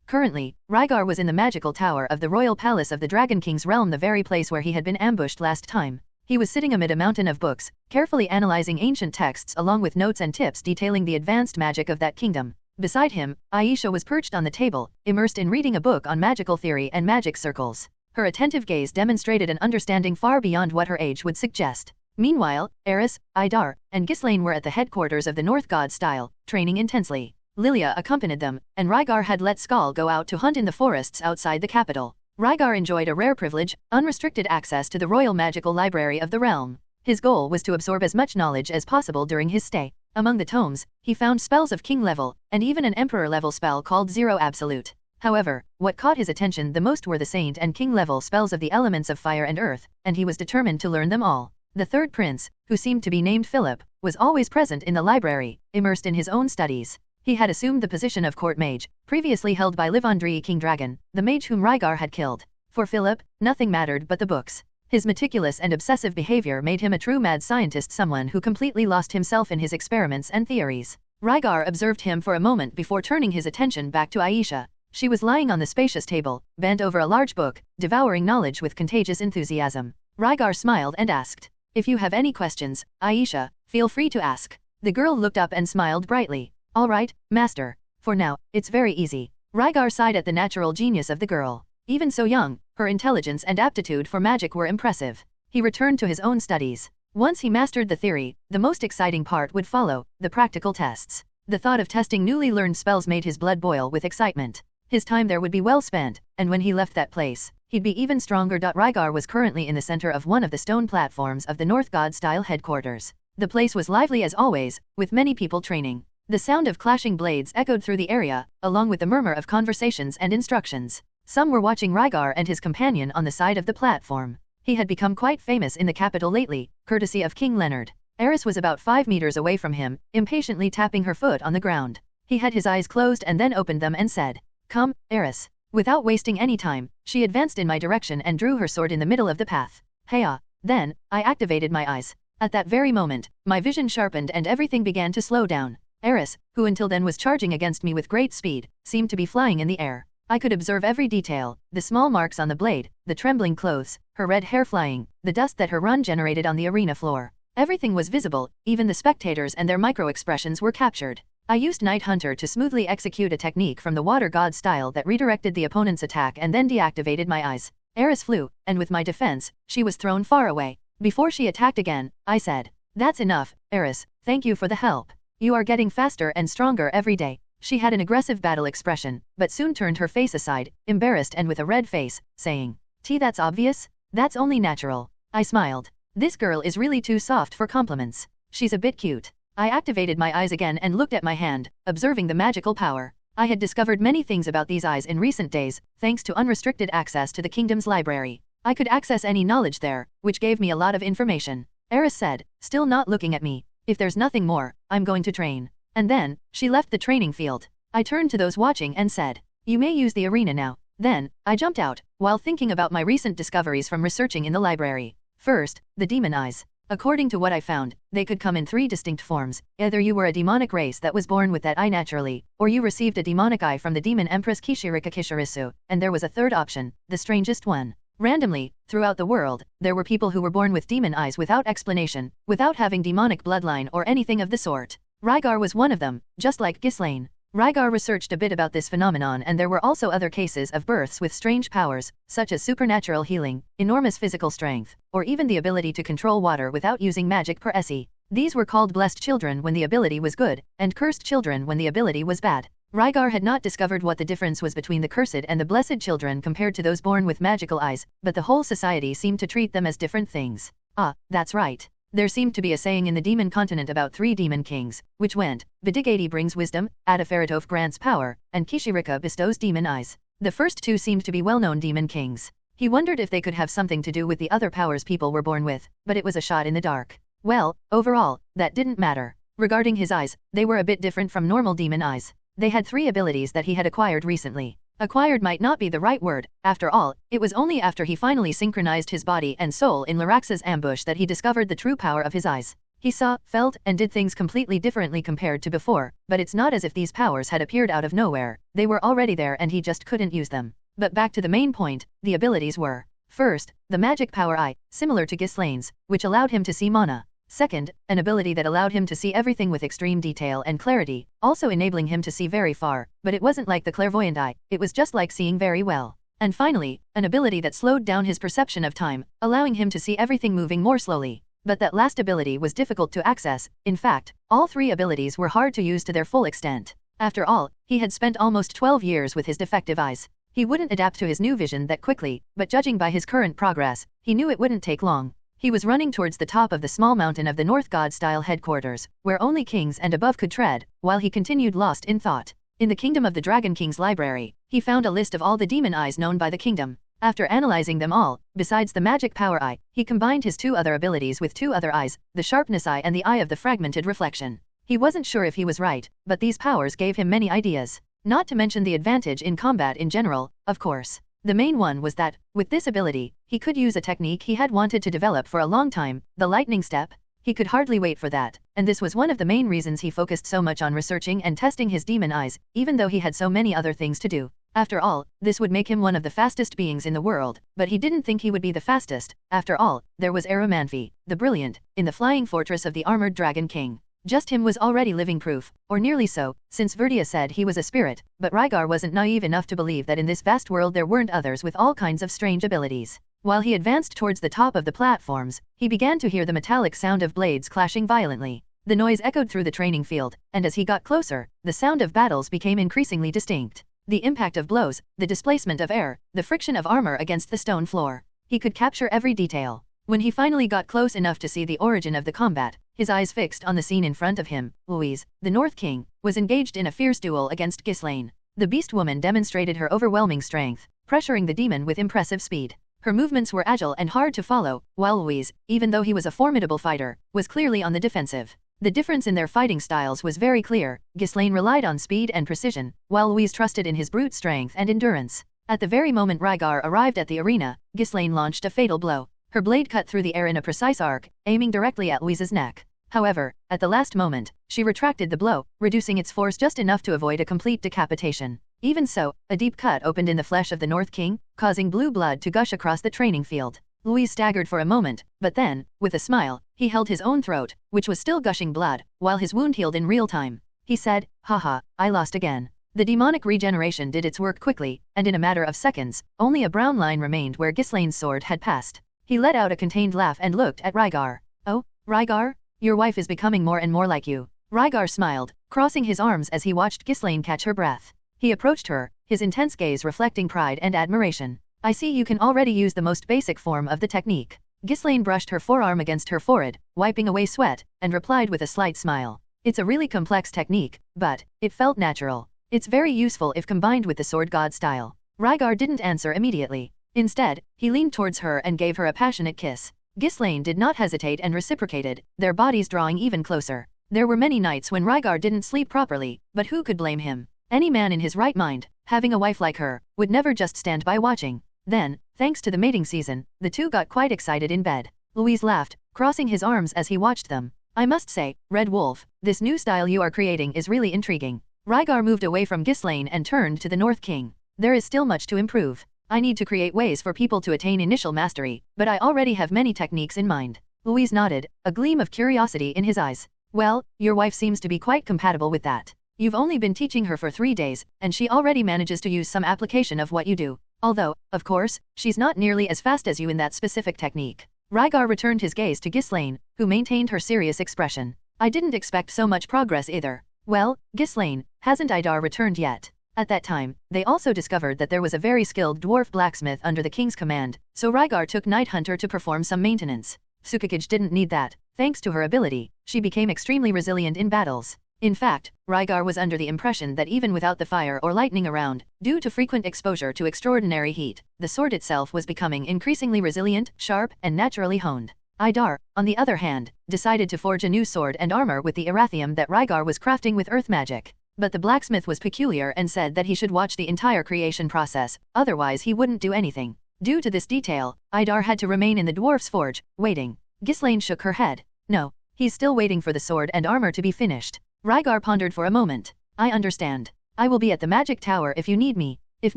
Currently, Rygar was in the magical tower of the royal palace of the Dragon King's realm, the very place where he had been ambushed last time. He was sitting amid a mountain of books, carefully analyzing ancient texts along with notes and tips detailing the advanced magic of that kingdom. Beside him, Aisha was perched on the table, immersed in reading a book on magical theory and magic circles. Her attentive gaze demonstrated an understanding far beyond what her age would suggest. Meanwhile, Eris, Idar, and Ghislaine were at the headquarters of the North God style, training intensely. Lilia accompanied them, and Rygar had let Skal go out to hunt in the forests outside the capital. Rygar enjoyed a rare privilege, unrestricted access to the royal magical library of the realm. His goal was to absorb as much knowledge as possible during his stay. Among the tomes, he found spells of king level, and even an emperor level spell called Zero Absolute. However, what caught his attention the most were the saint and king level spells of the elements of fire and earth, and he was determined to learn them all. The third prince, who seemed to be named Philip, was always present in the library, immersed in his own studies. He had assumed the position of court mage, previously held by Livandri King Dragon, the mage whom Rygar had killed. For Philip, nothing mattered but the books. His meticulous and obsessive behavior made him a true mad scientist, someone who completely lost himself in his experiments and theories. Rygar observed him for a moment before turning his attention back to Aisha. She was lying on the spacious table, bent over a large book, devouring knowledge with contagious enthusiasm. Rygar smiled and asked, "If you have any questions, Aisha, feel free to ask." The girl looked up and smiled brightly. "All right, master. For now, it's very easy." Rygar sighed at the natural genius of the girl. Even so young, her intelligence and aptitude for magic were impressive. He returned to his own studies. Once he mastered the theory, the most exciting part would follow, the practical tests. The thought of testing newly learned spells made his blood boil with excitement. His time there would be well spent, and when he left that place, he'd be even stronger. Rygar was currently in the center of one of the stone platforms of the North God-style headquarters. The place was lively as always, with many people training. The sound of clashing blades echoed through the area, along with the murmur of conversations and instructions. Some were watching Rygar and his companion on the side of the platform. He had become quite famous in the capital lately, courtesy of King Leonard. Eris was about 5 meters away from him, impatiently tapping her foot on the ground. He had his eyes closed and then opened them and said, "Come, Eris. Without wasting any time, she advanced in my direction and drew her sword in the middle of the path. Heya! Then, I activated my eyes. At that very moment, my vision sharpened and everything began to slow down. Eris, who until then was charging against me with great speed, seemed to be flying in the air. I could observe every detail, the small marks on the blade, the trembling clothes, her red hair flying, the dust that her run generated on the arena floor. Everything was visible, even the spectators and their micro-expressions were captured. I used Night Hunter to smoothly execute a technique from the Water God style that redirected the opponent's attack and then deactivated my eyes. Eris flew, and with my defense, she was thrown far away. Before she attacked again, I said, "That's enough, Eris, thank you for the help. You are getting faster and stronger every day." She had an aggressive battle expression, but soon turned her face aside, embarrassed and with a red face, saying, That's obvious? That's only natural." I smiled. This girl is really too soft for compliments. She's a bit cute. I activated my eyes again and looked at my hand, observing the magical power. I had discovered many things about these eyes in recent days, thanks to unrestricted access to the kingdom's library. I could access any knowledge there, which gave me a lot of information. Eris said, still not looking at me, "If there's nothing more, I'm going to train." And then, she left the training field. I turned to those watching and said, "You may use the arena now." Then, I jumped out, while thinking about my recent discoveries from researching in the library. First, the demon eyes. According to what I found, they could come in 3 distinct forms. Either you were a demonic race that was born with that eye naturally, or you received a demonic eye from the demon empress Kishirika Kishirisu, and there was a third option, the strangest one. Randomly, throughout the world, there were people who were born with demon eyes without explanation, without having demonic bloodline or anything of the sort. Rygar was one of them, just like Ghislaine. Rygar researched a bit about this phenomenon, and there were also other cases of births with strange powers, such as supernatural healing, enormous physical strength, or even the ability to control water without using magic per se. These were called blessed children when the ability was good, and cursed children when the ability was bad. Rygar had not discovered what the difference was between the cursed and the blessed children compared to those born with magical eyes, but the whole society seemed to treat them as different things. Ah, that's right. There seemed to be a saying in the demon continent about 3 demon kings, which went, Vidigati brings wisdom, Adaferatov grants power, and Kishirika bestows demon eyes. The first 2 seemed to be well-known demon kings. He wondered if they could have something to do with the other powers people were born with, but it was a shot in the dark. Well, overall, that didn't matter. Regarding his eyes, they were a bit different from normal demon eyes. They had 3 abilities that he had acquired recently. Acquired might not be the right word, after all, it was only after he finally synchronized his body and soul in Lyrax's ambush that he discovered the true power of his eyes. He saw, felt, and did things completely differently compared to before, but it's not as if these powers had appeared out of nowhere. They were already there and he just couldn't use them. But back to the main point, the abilities were: first, the magic power eye, similar to Ghislaine's, which allowed him to see mana. Second, an ability that allowed him to see everything with extreme detail and clarity, also enabling him to see very far, but it wasn't like the clairvoyant eye, it was just like seeing very well. And finally, an ability that slowed down his perception of time, allowing him to see everything moving more slowly. But that last ability was difficult to access. In fact, all 3 abilities were hard to use to their full extent. After all, he had spent almost 12 years with his defective eyes. He wouldn't adapt to his new vision that quickly, but judging by his current progress, he knew it wouldn't take long. He was running towards the top of the small mountain of the North God-style headquarters, where only kings and above could tread, while he continued lost in thought. In the Kingdom of the Dragon King's library, he found a list of all the demon eyes known by the kingdom. After analyzing them all, besides the magic power eye, he combined his 2 other abilities with 2 other eyes, the sharpness eye and the eye of the fragmented reflection. He wasn't sure if he was right, but these powers gave him many ideas. Not to mention the advantage in combat in general, of course. The main one was that, with this ability, he could use a technique he had wanted to develop for a long time, the lightning step. He could hardly wait for that, and this was one of the main reasons he focused so much on researching and testing his demon eyes, even though he had so many other things to do. After all, this would make him one of the fastest beings in the world, but he didn't think he would be the fastest. After all, there was Eromanfi, the brilliant, in the flying fortress of the armored dragon king. Just him was already living proof, or nearly so, since Verdia said he was a spirit, but Rygar wasn't naive enough to believe that in this vast world there weren't others with all kinds of strange abilities. While he advanced towards the top of the platforms, he began to hear the metallic sound of blades clashing violently. The noise echoed through the training field, and as he got closer, the sound of battles became increasingly distinct. The impact of blows, the displacement of air, the friction of armor against the stone floor. He could capture every detail. When he finally got close enough to see the origin of the combat, his eyes fixed on the scene in front of him, Louise, the North King, was engaged in a fierce duel against Ghislaine. The beast woman demonstrated her overwhelming strength, pressuring the demon with impressive speed. Her movements were agile and hard to follow, while Louise, even though he was a formidable fighter, was clearly on the defensive. The difference in their fighting styles was very clear. Ghislaine relied on speed and precision, while Louise trusted in his brute strength and endurance. At the very moment Rygar arrived at the arena, Ghislaine launched a fatal blow. Her blade cut through the air in a precise arc, aiming directly at Louise's neck. However, at the last moment, she retracted the blow, reducing its force just enough to avoid a complete decapitation. Even so, a deep cut opened in the flesh of the North King, causing blue blood to gush across the training field. Louise staggered for a moment, but then, with a smile, he held his own throat, which was still gushing blood, while his wound healed in real time. He said, "Haha, I lost again." The demonic regeneration did its work quickly, and in a matter of seconds, only a brown line remained where Ghislaine's sword had passed. He let out a contained laugh and looked at Rygar. "Oh, Rygar? Your wife is becoming more and more like you." Rygar smiled, crossing his arms as he watched Ghislaine catch her breath. He approached her, his intense gaze reflecting pride and admiration. "I see you can already use the most basic form of the technique." Ghislaine brushed her forearm against her forehead, wiping away sweat, and replied with a slight smile. "It's a really complex technique, but it felt natural. It's very useful if combined with the sword god style." Rygar didn't answer immediately. Instead, he leaned towards her and gave her a passionate kiss. Ghislaine did not hesitate and reciprocated, their bodies drawing even closer. There were many nights when Rygar didn't sleep properly, but who could blame him? Any man in his right mind, having a wife like her, would never just stand by watching. Then, thanks to the mating season, the two got quite excited in bed. Louise laughed, crossing his arms as he watched them. "I must say, Red Wolf, this new style you are creating is really intriguing." Rygar moved away from Ghislaine and turned to the North King. "There is still much to improve. I need to create ways for people to attain initial mastery, but I already have many techniques in mind." Louise nodded, a gleam of curiosity in his eyes. "Well, your wife seems to be quite compatible with that. You've only been teaching her for 3 days, and she already manages to use some application of what you do. Although, of course, she's not nearly as fast as you in that specific technique." Rygar returned his gaze to Ghislaine, who maintained her serious expression. "I didn't expect so much progress either." "Well, Ghislaine, hasn't Idar returned yet?" At that time, they also discovered that there was a very skilled dwarf blacksmith under the king's command, so Rygar took Night Hunter to perform some maintenance. Tsukikage didn't need that. Thanks to her ability, she became extremely resilient in battles. In fact, Rygar was under the impression that even without the fire or lightning around, due to frequent exposure to extraordinary heat, the sword itself was becoming increasingly resilient, sharp, and naturally honed. Idar, on the other hand, decided to forge a new sword and armor with the erathium that Rygar was crafting with earth magic. But the blacksmith was peculiar and said that he should watch the entire creation process, otherwise he wouldn't do anything. Due to this detail, Idar had to remain in the dwarf's forge, waiting. Ghislaine shook her head. "No, he's still waiting for the sword and armor to be finished." Rygar pondered for a moment. "I understand. I will be at the magic tower if you need me. If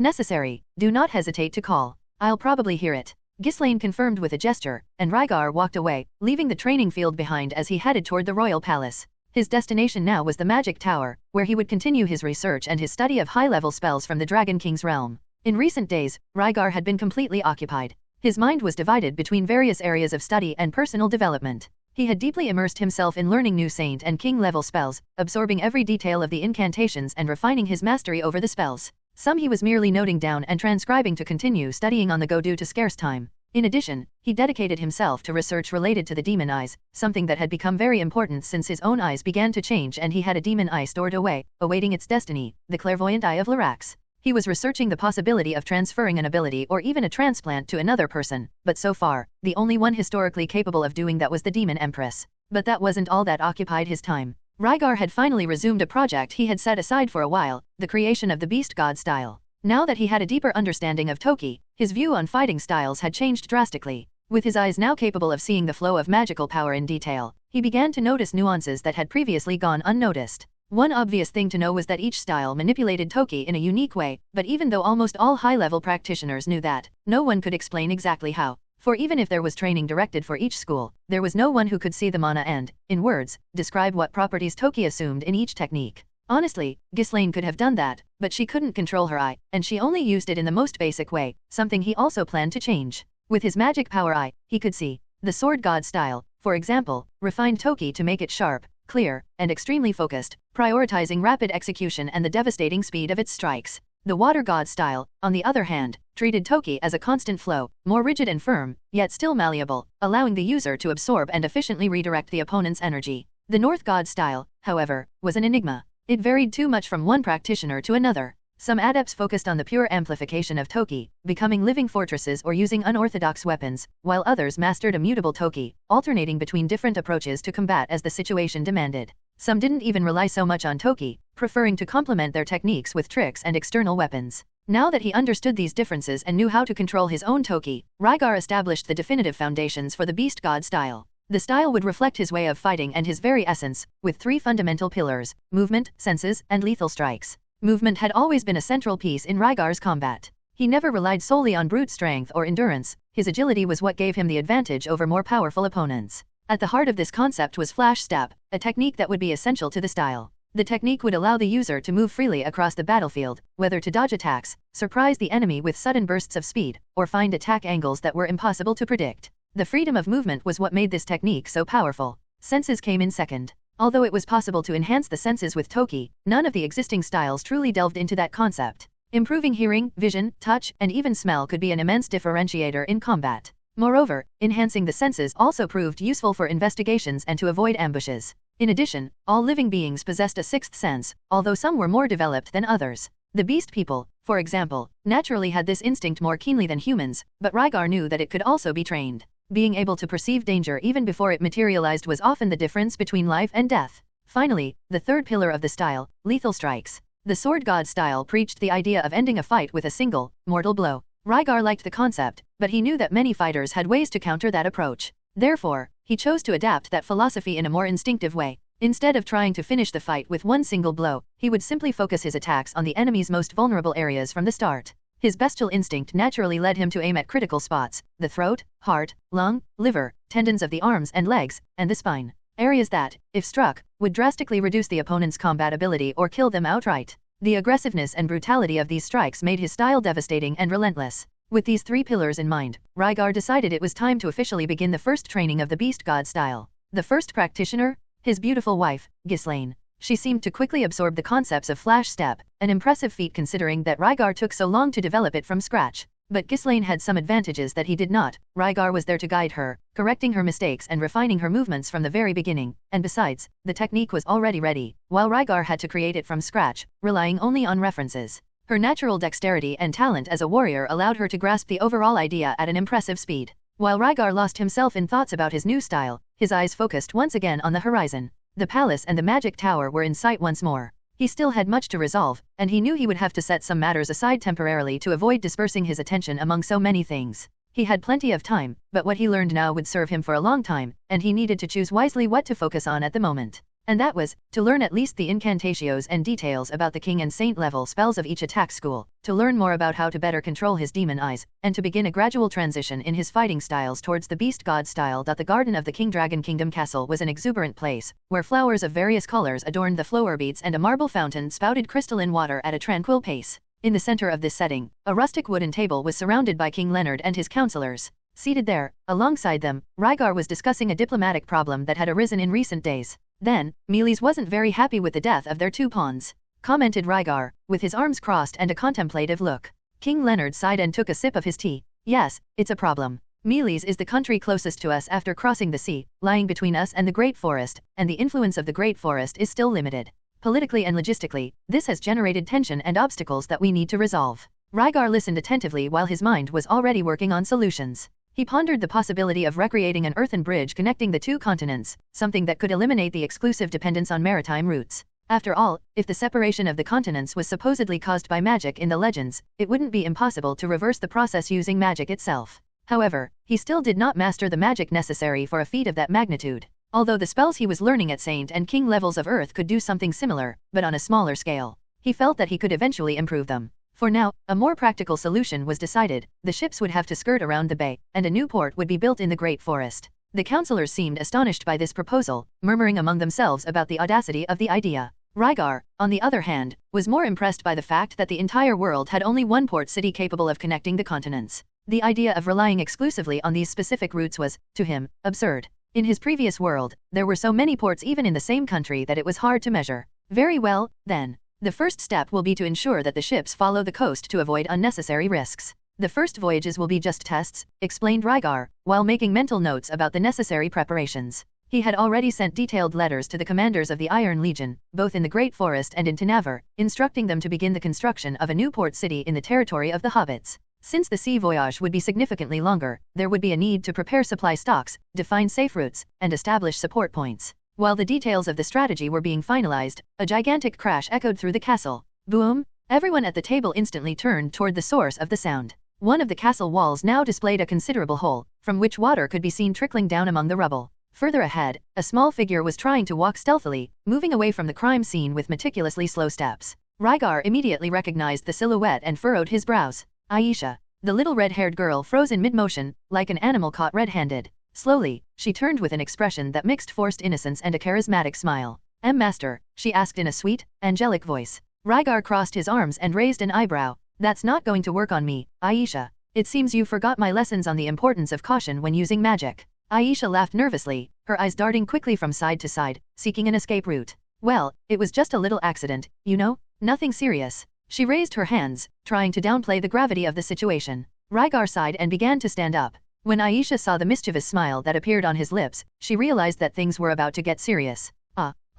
necessary, do not hesitate to call. I'll probably hear it." Ghislaine confirmed with a gesture, and Rygar walked away, leaving the training field behind as he headed toward the royal palace. His destination now was the magic tower, where he would continue his research and his study of high-level spells from the Dragon King's realm. In recent days, Rygar had been completely occupied. His mind was divided between various areas of study and personal development. He had deeply immersed himself in learning new Saint and King-level spells, absorbing every detail of the incantations and refining his mastery over the spells. Some he was merely noting down and transcribing to continue studying on the go due to scarce time. In addition, he dedicated himself to research related to the demon eyes, something that had become very important since his own eyes began to change and he had a demon eye stored away, awaiting its destiny, the clairvoyant eye of Lyrax. He was researching the possibility of transferring an ability or even a transplant to another person, but so far, the only one historically capable of doing that was the Demon Empress. But that wasn't all that occupied his time. Rygar had finally resumed a project he had set aside for a while, the creation of the Beast God style. Now that he had a deeper understanding of Toki, his view on fighting styles had changed drastically. With his eyes now capable of seeing the flow of magical power in detail, he began to notice nuances that had previously gone unnoticed. One obvious thing to know was that each style manipulated Toki in a unique way, but even though almost all high-level practitioners knew that, no one could explain exactly how. For even if there was training directed for each school, there was no one who could see the mana and, in words, describe what properties Toki assumed in each technique. Honestly, Ghislaine could have done that, but she couldn't control her eye, and she only used it in the most basic way, something he also planned to change. With his magic power eye, he could see the sword god style, for example, refined Toki to make it sharp, clear, and extremely focused, prioritizing rapid execution and the devastating speed of its strikes. The water god style, on the other hand, treated Toki as a constant flow, more rigid and firm, yet still malleable, allowing the user to absorb and efficiently redirect the opponent's energy. The north god style, however, was an enigma. It varied too much from one practitioner to another. Some adepts focused on the pure amplification of Toki, becoming living fortresses or using unorthodox weapons, while others mastered immutable Toki, alternating between different approaches to combat as the situation demanded. Some didn't even rely so much on Toki, preferring to complement their techniques with tricks and external weapons. Now that he understood these differences and knew how to control his own Toki, Rygar established the definitive foundations for the Beast God style. The style would reflect his way of fighting and his very essence, with 3 fundamental pillars: movement, senses, and lethal strikes. Movement had always been a central piece in Rygar's combat. He never relied solely on brute strength or endurance. His agility was what gave him the advantage over more powerful opponents. At the heart of this concept was flash step, a technique that would be essential to the style. The technique would allow the user to move freely across the battlefield, whether to dodge attacks, surprise the enemy with sudden bursts of speed, or find attack angles that were impossible to predict. The freedom of movement was what made this technique so powerful. Senses came in second. Although it was possible to enhance the senses with Toki, none of the existing styles truly delved into that concept. Improving hearing, vision, touch, and even smell could be an immense differentiator in combat. Moreover, enhancing the senses also proved useful for investigations and to avoid ambushes. In addition, all living beings possessed a sixth sense, although some were more developed than others. The beast people, for example, naturally had this instinct more keenly than humans, but Rygar knew that it could also be trained. Being able to perceive danger even before it materialized was often the difference between life and death. Finally, the third pillar of the style, lethal strikes. The Sword God style preached the idea of ending a fight with a single, mortal blow. Rygar liked the concept, but he knew that many fighters had ways to counter that approach. Therefore, he chose to adapt that philosophy in a more instinctive way. Instead of trying to finish the fight with one single blow, he would simply focus his attacks on the enemy's most vulnerable areas from the start. His bestial instinct naturally led him to aim at critical spots: the throat, heart, lung, liver, tendons of the arms and legs, and the spine. Areas that, if struck, would drastically reduce the opponent's combat ability or kill them outright. The aggressiveness and brutality of these strikes made his style devastating and relentless. With these 3 pillars in mind, Rygar decided it was time to officially begin the first training of the Beast God style. The first practitioner? His beautiful wife, Ghislaine. She seemed to quickly absorb the concepts of flash step, an impressive feat considering that Rygar took so long to develop it from scratch. But Ghislaine had some advantages that he did not. Rygar was there to guide her, correcting her mistakes and refining her movements from the very beginning, and besides, the technique was already ready, while Rygar had to create it from scratch, relying only on references. Her natural dexterity and talent as a warrior allowed her to grasp the overall idea at an impressive speed. While Rygar lost himself in thoughts about his new style, his eyes focused once again on the horizon. The palace and the magic tower were in sight once more. He still had much to resolve, and he knew he would have to set some matters aside temporarily to avoid dispersing his attention among so many things. He had plenty of time, but what he learned now would serve him for a long time, and he needed to choose wisely what to focus on at the moment. And that was, to learn at least the incantatios and details about the king and saint level spells of each attack school, to learn more about how to better control his demon eyes, and to begin a gradual transition in his fighting styles towards the Beast God style. The garden of the King Dragon Kingdom Castle was an exuberant place, where flowers of various colors adorned the flower beads and a marble fountain spouted crystalline water at a tranquil pace. In the center of this setting, a rustic wooden table was surrounded by King Leonard and his counselors. Seated there, alongside them, Rygar was discussing a diplomatic problem that had arisen in recent days. Then, Mealy's wasn't very happy with the death of their 2 pawns, commented Rygar, with his arms crossed and a contemplative look. King Leonard sighed and took a sip of his tea. Yes, it's a problem. Mealy's is the country closest to us after crossing the sea, lying between us and the Great Forest, and the influence of the Great Forest is still limited. Politically and logistically, this has generated tension and obstacles that we need to resolve. Rygar listened attentively while his mind was already working on solutions. He pondered the possibility of recreating an earthen bridge connecting the 2 continents, something that could eliminate the exclusive dependence on maritime routes. After all, if the separation of the continents was supposedly caused by magic in the legends, it wouldn't be impossible to reverse the process using magic itself. However, he still did not master the magic necessary for a feat of that magnitude. Although the spells he was learning at Saint and King levels of Earth could do something similar, but on a smaller scale. He felt that he could eventually improve them. For now, a more practical solution was decided. The ships would have to skirt around the bay, and a new port would be built in the Great Forest. The counselors seemed astonished by this proposal, murmuring among themselves about the audacity of the idea. Rygar, on the other hand, was more impressed by the fact that the entire world had only one port city capable of connecting the continents. The idea of relying exclusively on these specific routes was, to him, absurd. In his previous world, there were so many ports even in the same country that it was hard to measure. Very well, then. The first step will be to ensure that the ships follow the coast to avoid unnecessary risks. The first voyages will be just tests, explained Rygar, while making mental notes about the necessary preparations. He had already sent detailed letters to the commanders of the Iron Legion, both in the Great Forest and in Tanaver, instructing them to begin the construction of a new port city in the territory of the Hobbits. Since the sea voyage would be significantly longer, there would be a need to prepare supply stocks, define safe routes, and establish support points. While the details of the strategy were being finalized, a gigantic crash echoed through the castle. Boom! Everyone at the table instantly turned toward the source of the sound. One of the castle walls now displayed a considerable hole, from which water could be seen trickling down among the rubble. Further ahead, a small figure was trying to walk stealthily, moving away from the crime scene with meticulously slow steps. Rygar immediately recognized the silhouette and furrowed his brows. Aisha. The little red-haired girl froze in mid-motion, like an animal caught red-handed. Slowly, she turned with an expression that mixed forced innocence and a charismatic smile. Master, she asked in a sweet, angelic voice. Rygar crossed his arms and raised an eyebrow. That's not going to work on me, Aisha. It seems you forgot my lessons on the importance of caution when using magic. Aisha laughed nervously, her eyes darting quickly from side to side, seeking an escape route. Well, it was just a little accident, you know? Nothing serious. She raised her hands, trying to downplay the gravity of the situation. Rygar sighed and began to stand up. When Aisha saw the mischievous smile that appeared on his lips, she realized that things were about to get serious.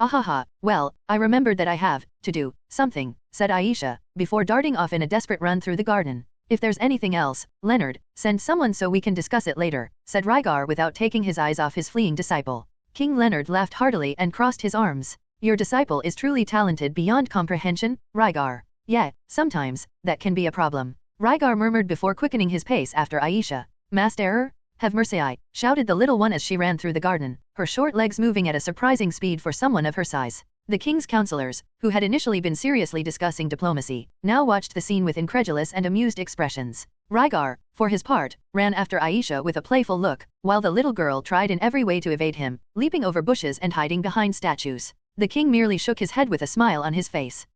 Ahaha, well, I remembered that I have to do something, said Aisha, before darting off in a desperate run through the garden. If there's anything else, Leonard, send someone so we can discuss it later, said Rygar without taking his eyes off his fleeing disciple. King Leonard laughed heartily and crossed his arms. Your disciple is truly talented beyond comprehension, Rygar. Yeah, sometimes, that can be a problem. Rygar murmured before quickening his pace after Aisha. Master? Have mercy, shouted the little one as she ran through the garden, her short legs moving at a surprising speed for someone of her size. The king's counselors, who had initially been seriously discussing diplomacy, now watched the scene with incredulous and amused expressions. Rygar, for his part, ran after Aisha with a playful look, while the little girl tried in every way to evade him, leaping over bushes and hiding behind statues. The king merely shook his head with a smile on his face.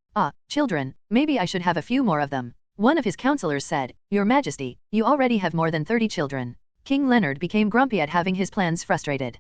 Children, maybe I should have a few more of them. One of his counselors said, Your Majesty, you already have more than 30 children. King Leonard became grumpy at having his plans frustrated.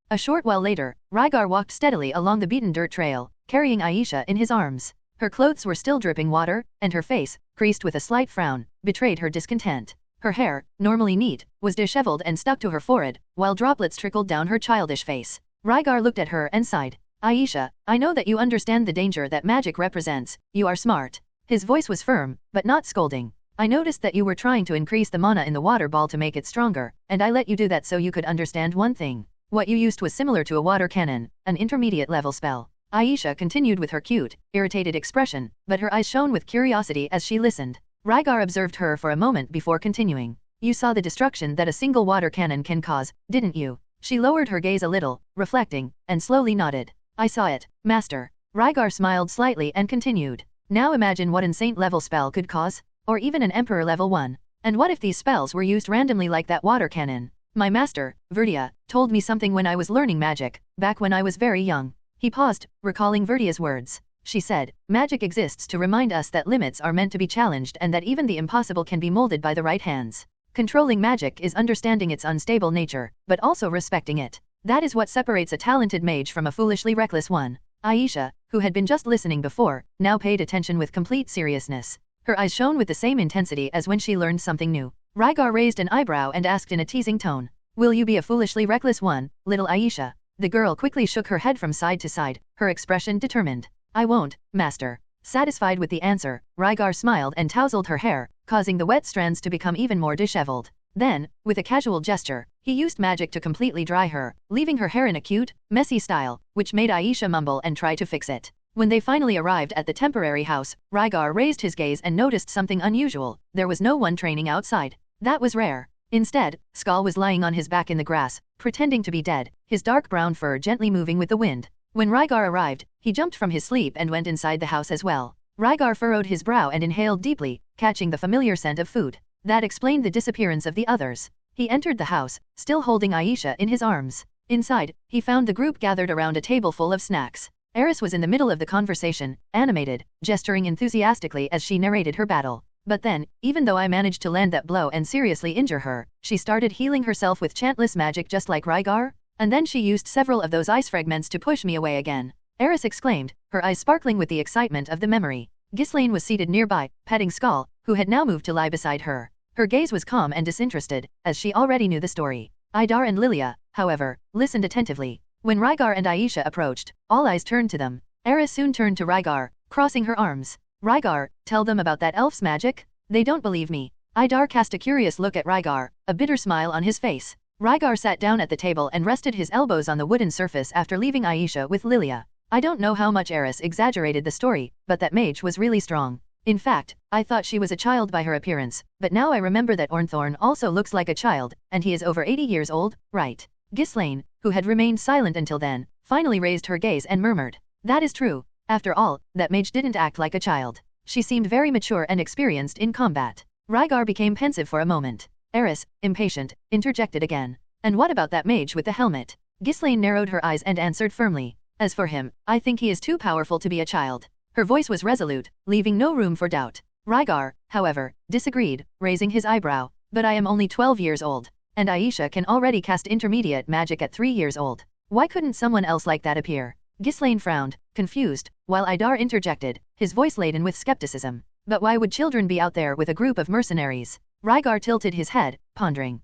A short while later, Rygar walked steadily along the beaten dirt trail, carrying Aisha in his arms. Her clothes were still dripping water, and her face, creased with a slight frown, betrayed her discontent. Her hair, normally neat, was disheveled and stuck to her forehead, while droplets trickled down her childish face. Rygar looked at her and sighed. Aisha, I know that you understand the danger that magic represents, you are smart. His voice was firm, but not scolding. I noticed that you were trying to increase the mana in the water ball to make it stronger, and I let you do that so you could understand one thing. What you used was similar to a water cannon, an intermediate level spell. Aisha continued with her cute, irritated expression, but her eyes shone with curiosity as she listened. Rygar observed her for a moment before continuing. You saw the destruction that a single water cannon can cause, didn't you? She lowered her gaze a little, reflecting, and slowly nodded. I saw it, Master. Rygar smiled slightly and continued. Now imagine what an saint-level spell could cause, or even an emperor level one. And what if these spells were used randomly like that water cannon? My master, Verdia, told me something when I was learning magic, back when I was very young. He paused, recalling Verdia's words. She said, magic exists to remind us that limits are meant to be challenged and that even the impossible can be molded by the right hands. Controlling magic is understanding its unstable nature, but also respecting it. That is what separates a talented mage from a foolishly reckless one. Aisha, who had been just listening before, now paid attention with complete seriousness. Her eyes shone with the same intensity as when she learned something new. Rygar raised an eyebrow and asked in a teasing tone, Will you be a foolishly reckless one, little Aisha? The girl quickly shook her head from side to side, her expression determined. I won't, master. Satisfied with the answer, Rygar smiled and tousled her hair, causing the wet strands to become even more disheveled. Then, with a casual gesture, he used magic to completely dry her, leaving her hair in a cute, messy style, which made Aisha mumble and try to fix it. When they finally arrived at the temporary house, Rygar raised his gaze and noticed something unusual. There was no one training outside. That was rare. Instead, Skull was lying on his back in the grass, pretending to be dead, his dark brown fur gently moving with the wind. When Rygar arrived, he jumped from his sleep and went inside the house as well. Rygar furrowed his brow and inhaled deeply, catching the familiar scent of food. That explained the disappearance of the others. He entered the house, still holding Aisha in his arms. Inside, he found the group gathered around a table full of snacks. Eris was in the middle of the conversation, animated, gesturing enthusiastically as she narrated her battle. But then, even though I managed to land that blow and seriously injure her, she started healing herself with chantless magic just like Rygar, and then she used several of those ice fragments to push me away again. Eris exclaimed, her eyes sparkling with the excitement of the memory. Ghislaine was seated nearby, petting Skull, who had now moved to lie beside her. Her gaze was calm and disinterested, as she already knew the story. Idar and Lilia, however, listened attentively. When Rygar and Aisha approached, all eyes turned to them. Eris soon turned to Rygar, crossing her arms. Rygar, tell them about that elf's magic? They don't believe me. Idar cast a curious look at Rygar, a bitter smile on his face. Rygar sat down at the table and rested his elbows on the wooden surface after leaving Aisha with Lilia. I don't know how much Eris exaggerated the story, but that mage was really strong. In fact, I thought she was a child by her appearance, but now I remember that Ornthorn also looks like a child, and he is over 80 years old, right? Ghislaine, who had remained silent until then, finally raised her gaze and murmured. That is true. After all, that mage didn't act like a child. She seemed very mature and experienced in combat. Rygar became pensive for a moment. Eris, impatient, interjected again. And what about that mage with the helmet? Ghislaine narrowed her eyes and answered firmly. As for him, I think he is too powerful to be a child. Her voice was resolute, leaving no room for doubt. Rygar, however, disagreed, raising his eyebrow. But I am only 12 years old. And Aisha can already cast intermediate magic at 3 years old. Why couldn't someone else like that appear? Ghislaine frowned, confused, while Idar interjected, his voice laden with skepticism. But why would children be out there with a group of mercenaries? Rygar tilted his head, pondering.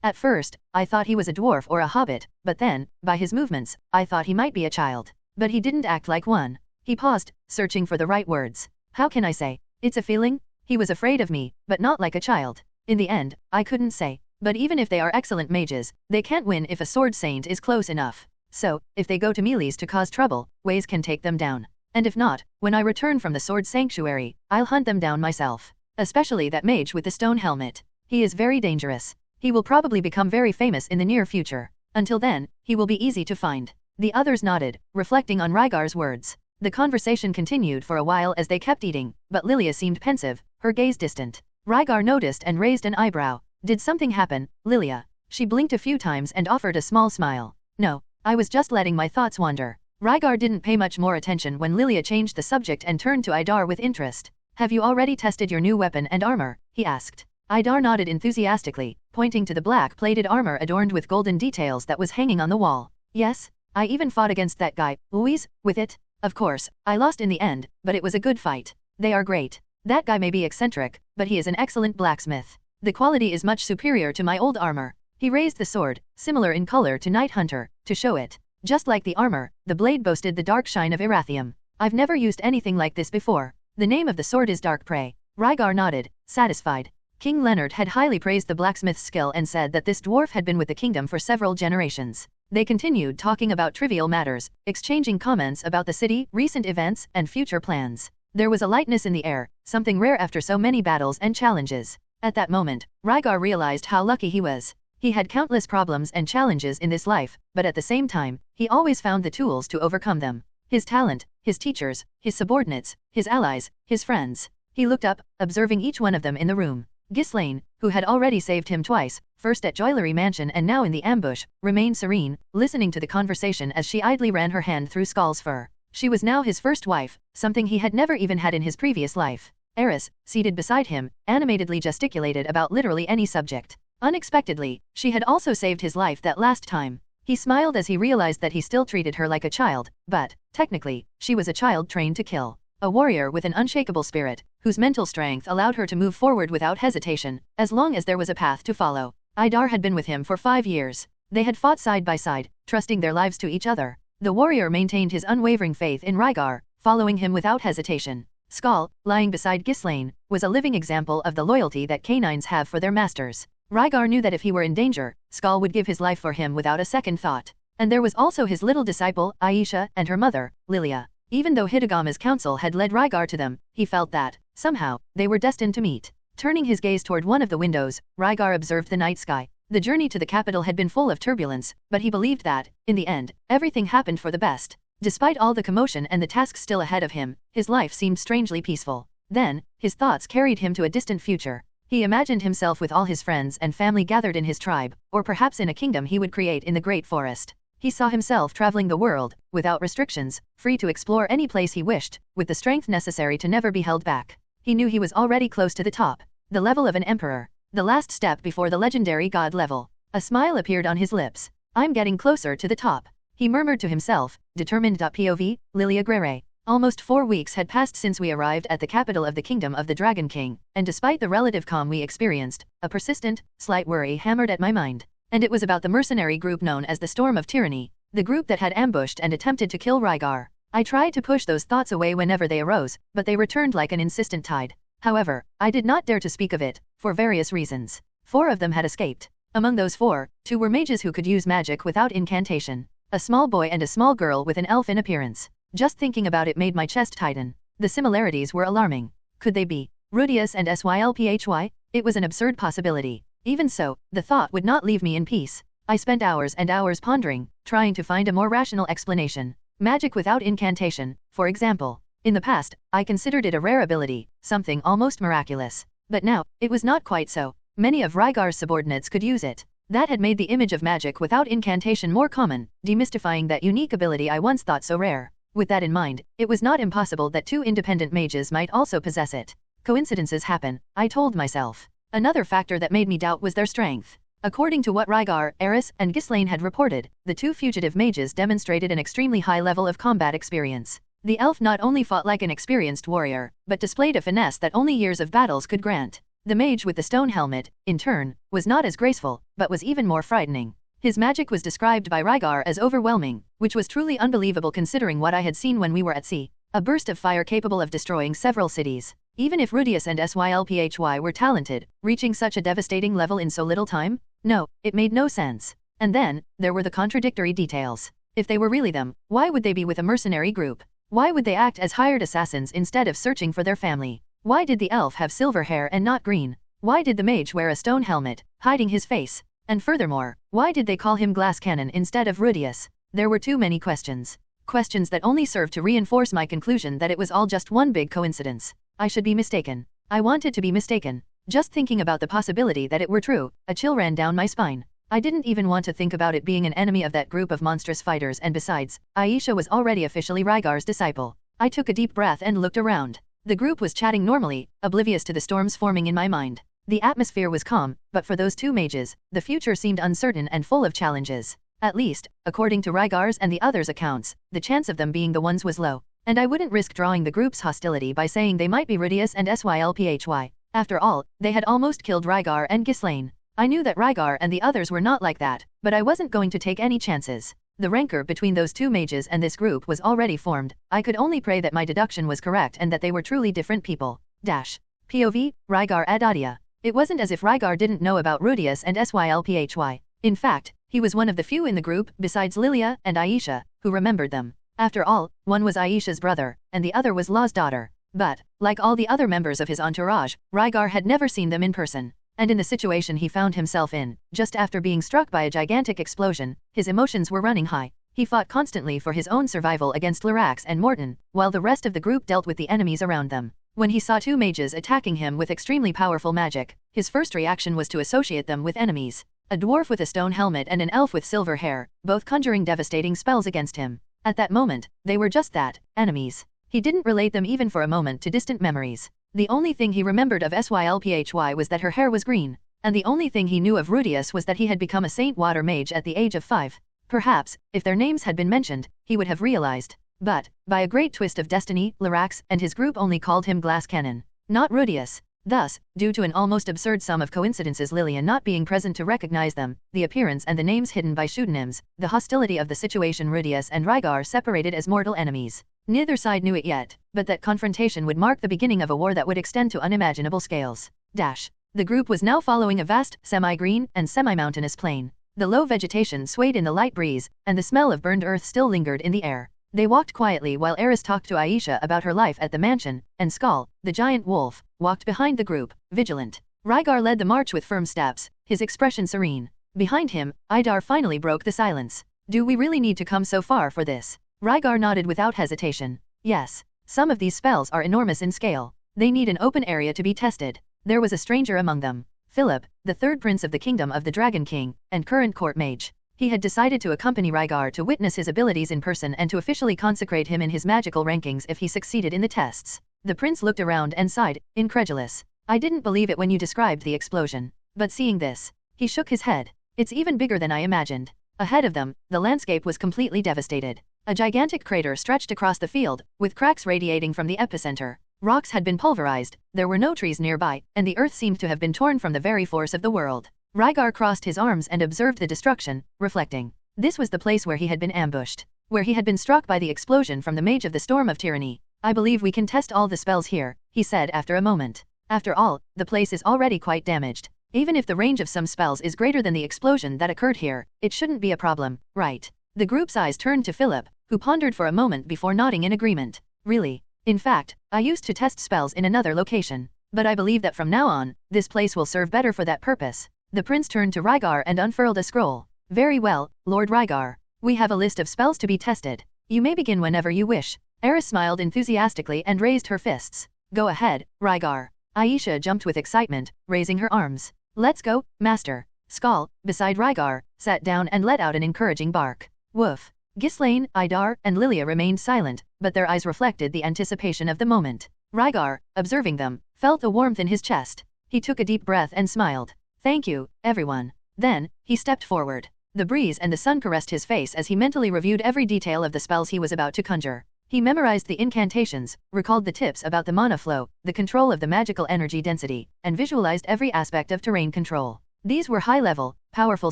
At first, I thought he was a dwarf or a hobbit, but then, by his movements, I thought he might be a child. But he didn't act like one. He paused, searching for the right words. How can I say? It's a feeling? He was afraid of me, but not like a child. In the end, I couldn't say. But even if they are excellent mages, they can't win if a sword saint is close enough. So, if they go to melees to cause trouble, ways can take them down. And if not, when I return from the sword sanctuary, I'll hunt them down myself. Especially that mage with the stone helmet. He is very dangerous. He will probably become very famous in the near future. Until then, he will be easy to find. The others nodded, reflecting on Rygar's words. The conversation continued for a while as they kept eating, but Lilia seemed pensive, her gaze distant. Rygar noticed and raised an eyebrow. Did something happen, Lilia? She blinked a few times and offered a small smile. No, I was just letting my thoughts wander. Rygar didn't pay much more attention when Lilia changed the subject and turned to Idar with interest. Have you already tested your new weapon and armor? He asked. Idar nodded enthusiastically, pointing to the black-plated armor adorned with golden details that was hanging on the wall. Yes, I even fought against that guy, Louise, with it. Of course, I lost in the end, but it was a good fight. They are great. That guy may be eccentric, but he is an excellent blacksmith. The quality is much superior to my old armor. He raised the sword, similar in color to Night Hunter, to show it. Just like the armor, the blade boasted the dark shine of Erathium. I've never used anything like this before. The name of the sword is Dark Prey. Rygar nodded, satisfied. King Leonard had highly praised the blacksmith's skill and said that this dwarf had been with the kingdom for several generations. They continued talking about trivial matters, exchanging comments about the city, recent events, and future plans. There was a lightness in the air, something rare after so many battles and challenges. At that moment, Rygar realized how lucky he was. He had countless problems and challenges in this life, but at the same time, he always found the tools to overcome them. His talent, his teachers, his subordinates, his allies, his friends. He looked up, observing each one of them in the room. Ghislaine, who had already saved him twice, first at Joilery Mansion and now in the ambush, remained serene, listening to the conversation as she idly ran her hand through Skull's fur. She was now his first wife, something he had never even had in his previous life. Eris, seated beside him, animatedly gesticulated about literally any subject. Unexpectedly, she had also saved his life that last time. He smiled as he realized that he still treated her like a child, but, technically, she was a child trained to kill. A warrior with an unshakable spirit, whose mental strength allowed her to move forward without hesitation, as long as there was a path to follow. Idar had been with him for 5 years. They had fought side by side, trusting their lives to each other. The warrior maintained his unwavering faith in Rygar, following him without hesitation. Skull, lying beside Ghislaine, was a living example of the loyalty that canines have for their masters. Rygar knew that if he were in danger, Skull would give his life for him without a second thought. And there was also his little disciple, Aisha, and her mother, Lilia. Even though Hitagama's counsel had led Rygar to them, he felt that, somehow, they were destined to meet. Turning his gaze toward one of the windows, Rygar observed the night sky. The journey to the capital had been full of turbulence, but he believed that, in the end, everything happened for the best. Despite all the commotion and the tasks still ahead of him, his life seemed strangely peaceful. Then, his thoughts carried him to a distant future. He imagined himself with all his friends and family gathered in his tribe, or perhaps in a kingdom he would create in the Great Forest. He saw himself traveling the world, without restrictions, free to explore any place he wished, with the strength necessary to never be held back. He knew he was already close to the top, the level of an emperor, the last step before the legendary god level. A smile appeared on his lips. I'm getting closer to the top, he murmured to himself, determined. POV, Lilia Greyrat. Almost 4 weeks had passed since we arrived at the capital of the Kingdom of the Dragon King, and despite the relative calm we experienced, a persistent, slight worry hammered at my mind. And it was about the mercenary group known as the Storm of Tyranny, the group that had ambushed and attempted to kill Rygar. I tried to push those thoughts away whenever they arose, but they returned like an insistent tide. However, I did not dare to speak of it, for various reasons. 4 of them had escaped. Among those 4, 2 were mages who could use magic without incantation. A small boy and a small girl with an elf in appearance. Just thinking about it made my chest tighten. The similarities were alarming. Could they be Rudeus and Sylphy? It was an absurd possibility. Even so, the thought would not leave me in peace. I spent hours and hours pondering, trying to find a more rational explanation. Magic without incantation, for example. In the past, I considered it a rare ability, something almost miraculous. But now, it was not quite so. Many of Rygar's subordinates could use it. That had made the image of magic without incantation more common, demystifying that unique ability I once thought so rare. With that in mind, it was not impossible that two independent mages might also possess it. Coincidences happen, I told myself. Another factor that made me doubt was their strength. According to what Rygar, Eris, and Ghislaine had reported, the two fugitive mages demonstrated an extremely high level of combat experience. The elf not only fought like an experienced warrior, but displayed a finesse that only years of battles could grant. The mage with the stone helmet, in turn, was not as graceful, but was even more frightening. His magic was described by Rygar as overwhelming, which was truly unbelievable considering what I had seen when we were at sea. A burst of fire capable of destroying several cities. Even if Rudeus and Sylphy were talented, reaching such a devastating level in so little time? No, it made no sense. And then, there were the contradictory details. If they were really them, why would they be with a mercenary group? Why would they act as hired assassins instead of searching for their family? Why did the elf have silver hair and not green? Why did the mage wear a stone helmet, hiding his face? And furthermore, why did they call him Glass Cannon instead of Rudeus? There were too many questions. Questions that only served to reinforce my conclusion that it was all just one big coincidence. I should be mistaken. I wanted to be mistaken. Just thinking about the possibility that it were true, a chill ran down my spine. I didn't even want to think about it being an enemy of that group of monstrous fighters, and besides, Aisha was already officially Rygar's disciple. I took a deep breath and looked around. The group was chatting normally, oblivious to the storms forming in my mind. The atmosphere was calm, but for those two mages, the future seemed uncertain and full of challenges. At least, according to Rygar's and the others' accounts, the chance of them being the ones was low. And I wouldn't risk drawing the group's hostility by saying they might be Rudeus and Sylphy. After all, they had almost killed Rygar and Ghislaine. I knew that Rygar and the others were not like that, but I wasn't going to take any chances. The rancor between those two mages and this group was already formed. I could only pray that my deduction was correct and that they were truly different people. POV, Rygar Adoldia. It wasn't as if Rygar didn't know about Rudeus and Sylphy. In fact, he was one of the few in the group, besides Lilia and Aisha, who remembered them. After all, one was Aisha's brother, and the other was Law's daughter. But, like all the other members of his entourage, Rygar had never seen them in person. And in the situation he found himself in, just after being struck by a gigantic explosion, his emotions were running high. He fought constantly for his own survival against Lyrax and Morton, while the rest of the group dealt with the enemies around them. When he saw two mages attacking him with extremely powerful magic, his first reaction was to associate them with enemies. A dwarf with a stone helmet and an elf with silver hair, both conjuring devastating spells against him. At that moment, they were just that, enemies. He didn't relate them even for a moment to distant memories. The only thing he remembered of Sylphy was that her hair was green, and the only thing he knew of Rudeus was that he had become a Saint Water Mage at the age of 5. Perhaps, if their names had been mentioned, he would have realized. But, by a great twist of destiny, Lyrax and his group only called him Glass Cannon, not Rudeus. Thus, due to an almost absurd sum of coincidences, Lillian not being present to recognize them, the appearance and the names hidden by pseudonyms, the hostility of the situation, Rudeus and Rygar separated as mortal enemies. Neither side knew it yet, but that confrontation would mark the beginning of a war that would extend to unimaginable scales. The group was now following a vast, semi-green, and semi-mountainous plain. The low vegetation swayed in the light breeze, and the smell of burned earth still lingered in the air. They walked quietly while Eris talked to Aisha about her life at the mansion, and Skull, the giant wolf, walked behind the group, vigilant. Rygar led the march with firm steps, his expression serene. Behind him, Idar finally broke the silence. Do we really need to come so far for this? Rygar nodded without hesitation. Yes. Some of these spells are enormous in scale. They need an open area to be tested. There was a stranger among them. Philip, the third prince of the kingdom of the Dragon King, and current court mage. He had decided to accompany Rygar to witness his abilities in person and to officially consecrate him in his magical rankings if he succeeded in the tests. The prince looked around and sighed, incredulous. I didn't believe it when you described the explosion. But seeing this, he shook his head. It's even bigger than I imagined. Ahead of them, the landscape was completely devastated. A gigantic crater stretched across the field, with cracks radiating from the epicenter. Rocks had been pulverized, there were no trees nearby, and the earth seemed to have been torn from the very force of the world. Rygar crossed his arms and observed the destruction, reflecting. This was the place where he had been ambushed, where he had been struck by the explosion from the Mage of the Storm of Tyranny. I believe we can test all the spells here, he said after a moment. After all, the place is already quite damaged. Even if the range of some spells is greater than the explosion that occurred here, it shouldn't be a problem, right? The group's eyes turned to Philip, who pondered for a moment before nodding in agreement. Really? In fact, I used to test spells in another location. But I believe that from now on, this place will serve better for that purpose. The prince turned to Rygar and unfurled a scroll. Very well, Lord Rygar. We have a list of spells to be tested. You may begin whenever you wish. Eris smiled enthusiastically and raised her fists. Go ahead, Rygar. Aisha jumped with excitement, raising her arms. Let's go, master. Skal, beside Rygar, sat down and let out an encouraging bark. Woof. Ghislaine, Idar, and Lilia remained silent, but their eyes reflected the anticipation of the moment. Rygar, observing them, felt a warmth in his chest. He took a deep breath and smiled. Thank you, everyone. Then, he stepped forward. The breeze and the sun caressed his face as he mentally reviewed every detail of the spells he was about to conjure. He memorized the incantations, recalled the tips about the mana flow, the control of the magical energy density, and visualized every aspect of terrain control. These were high-level, powerful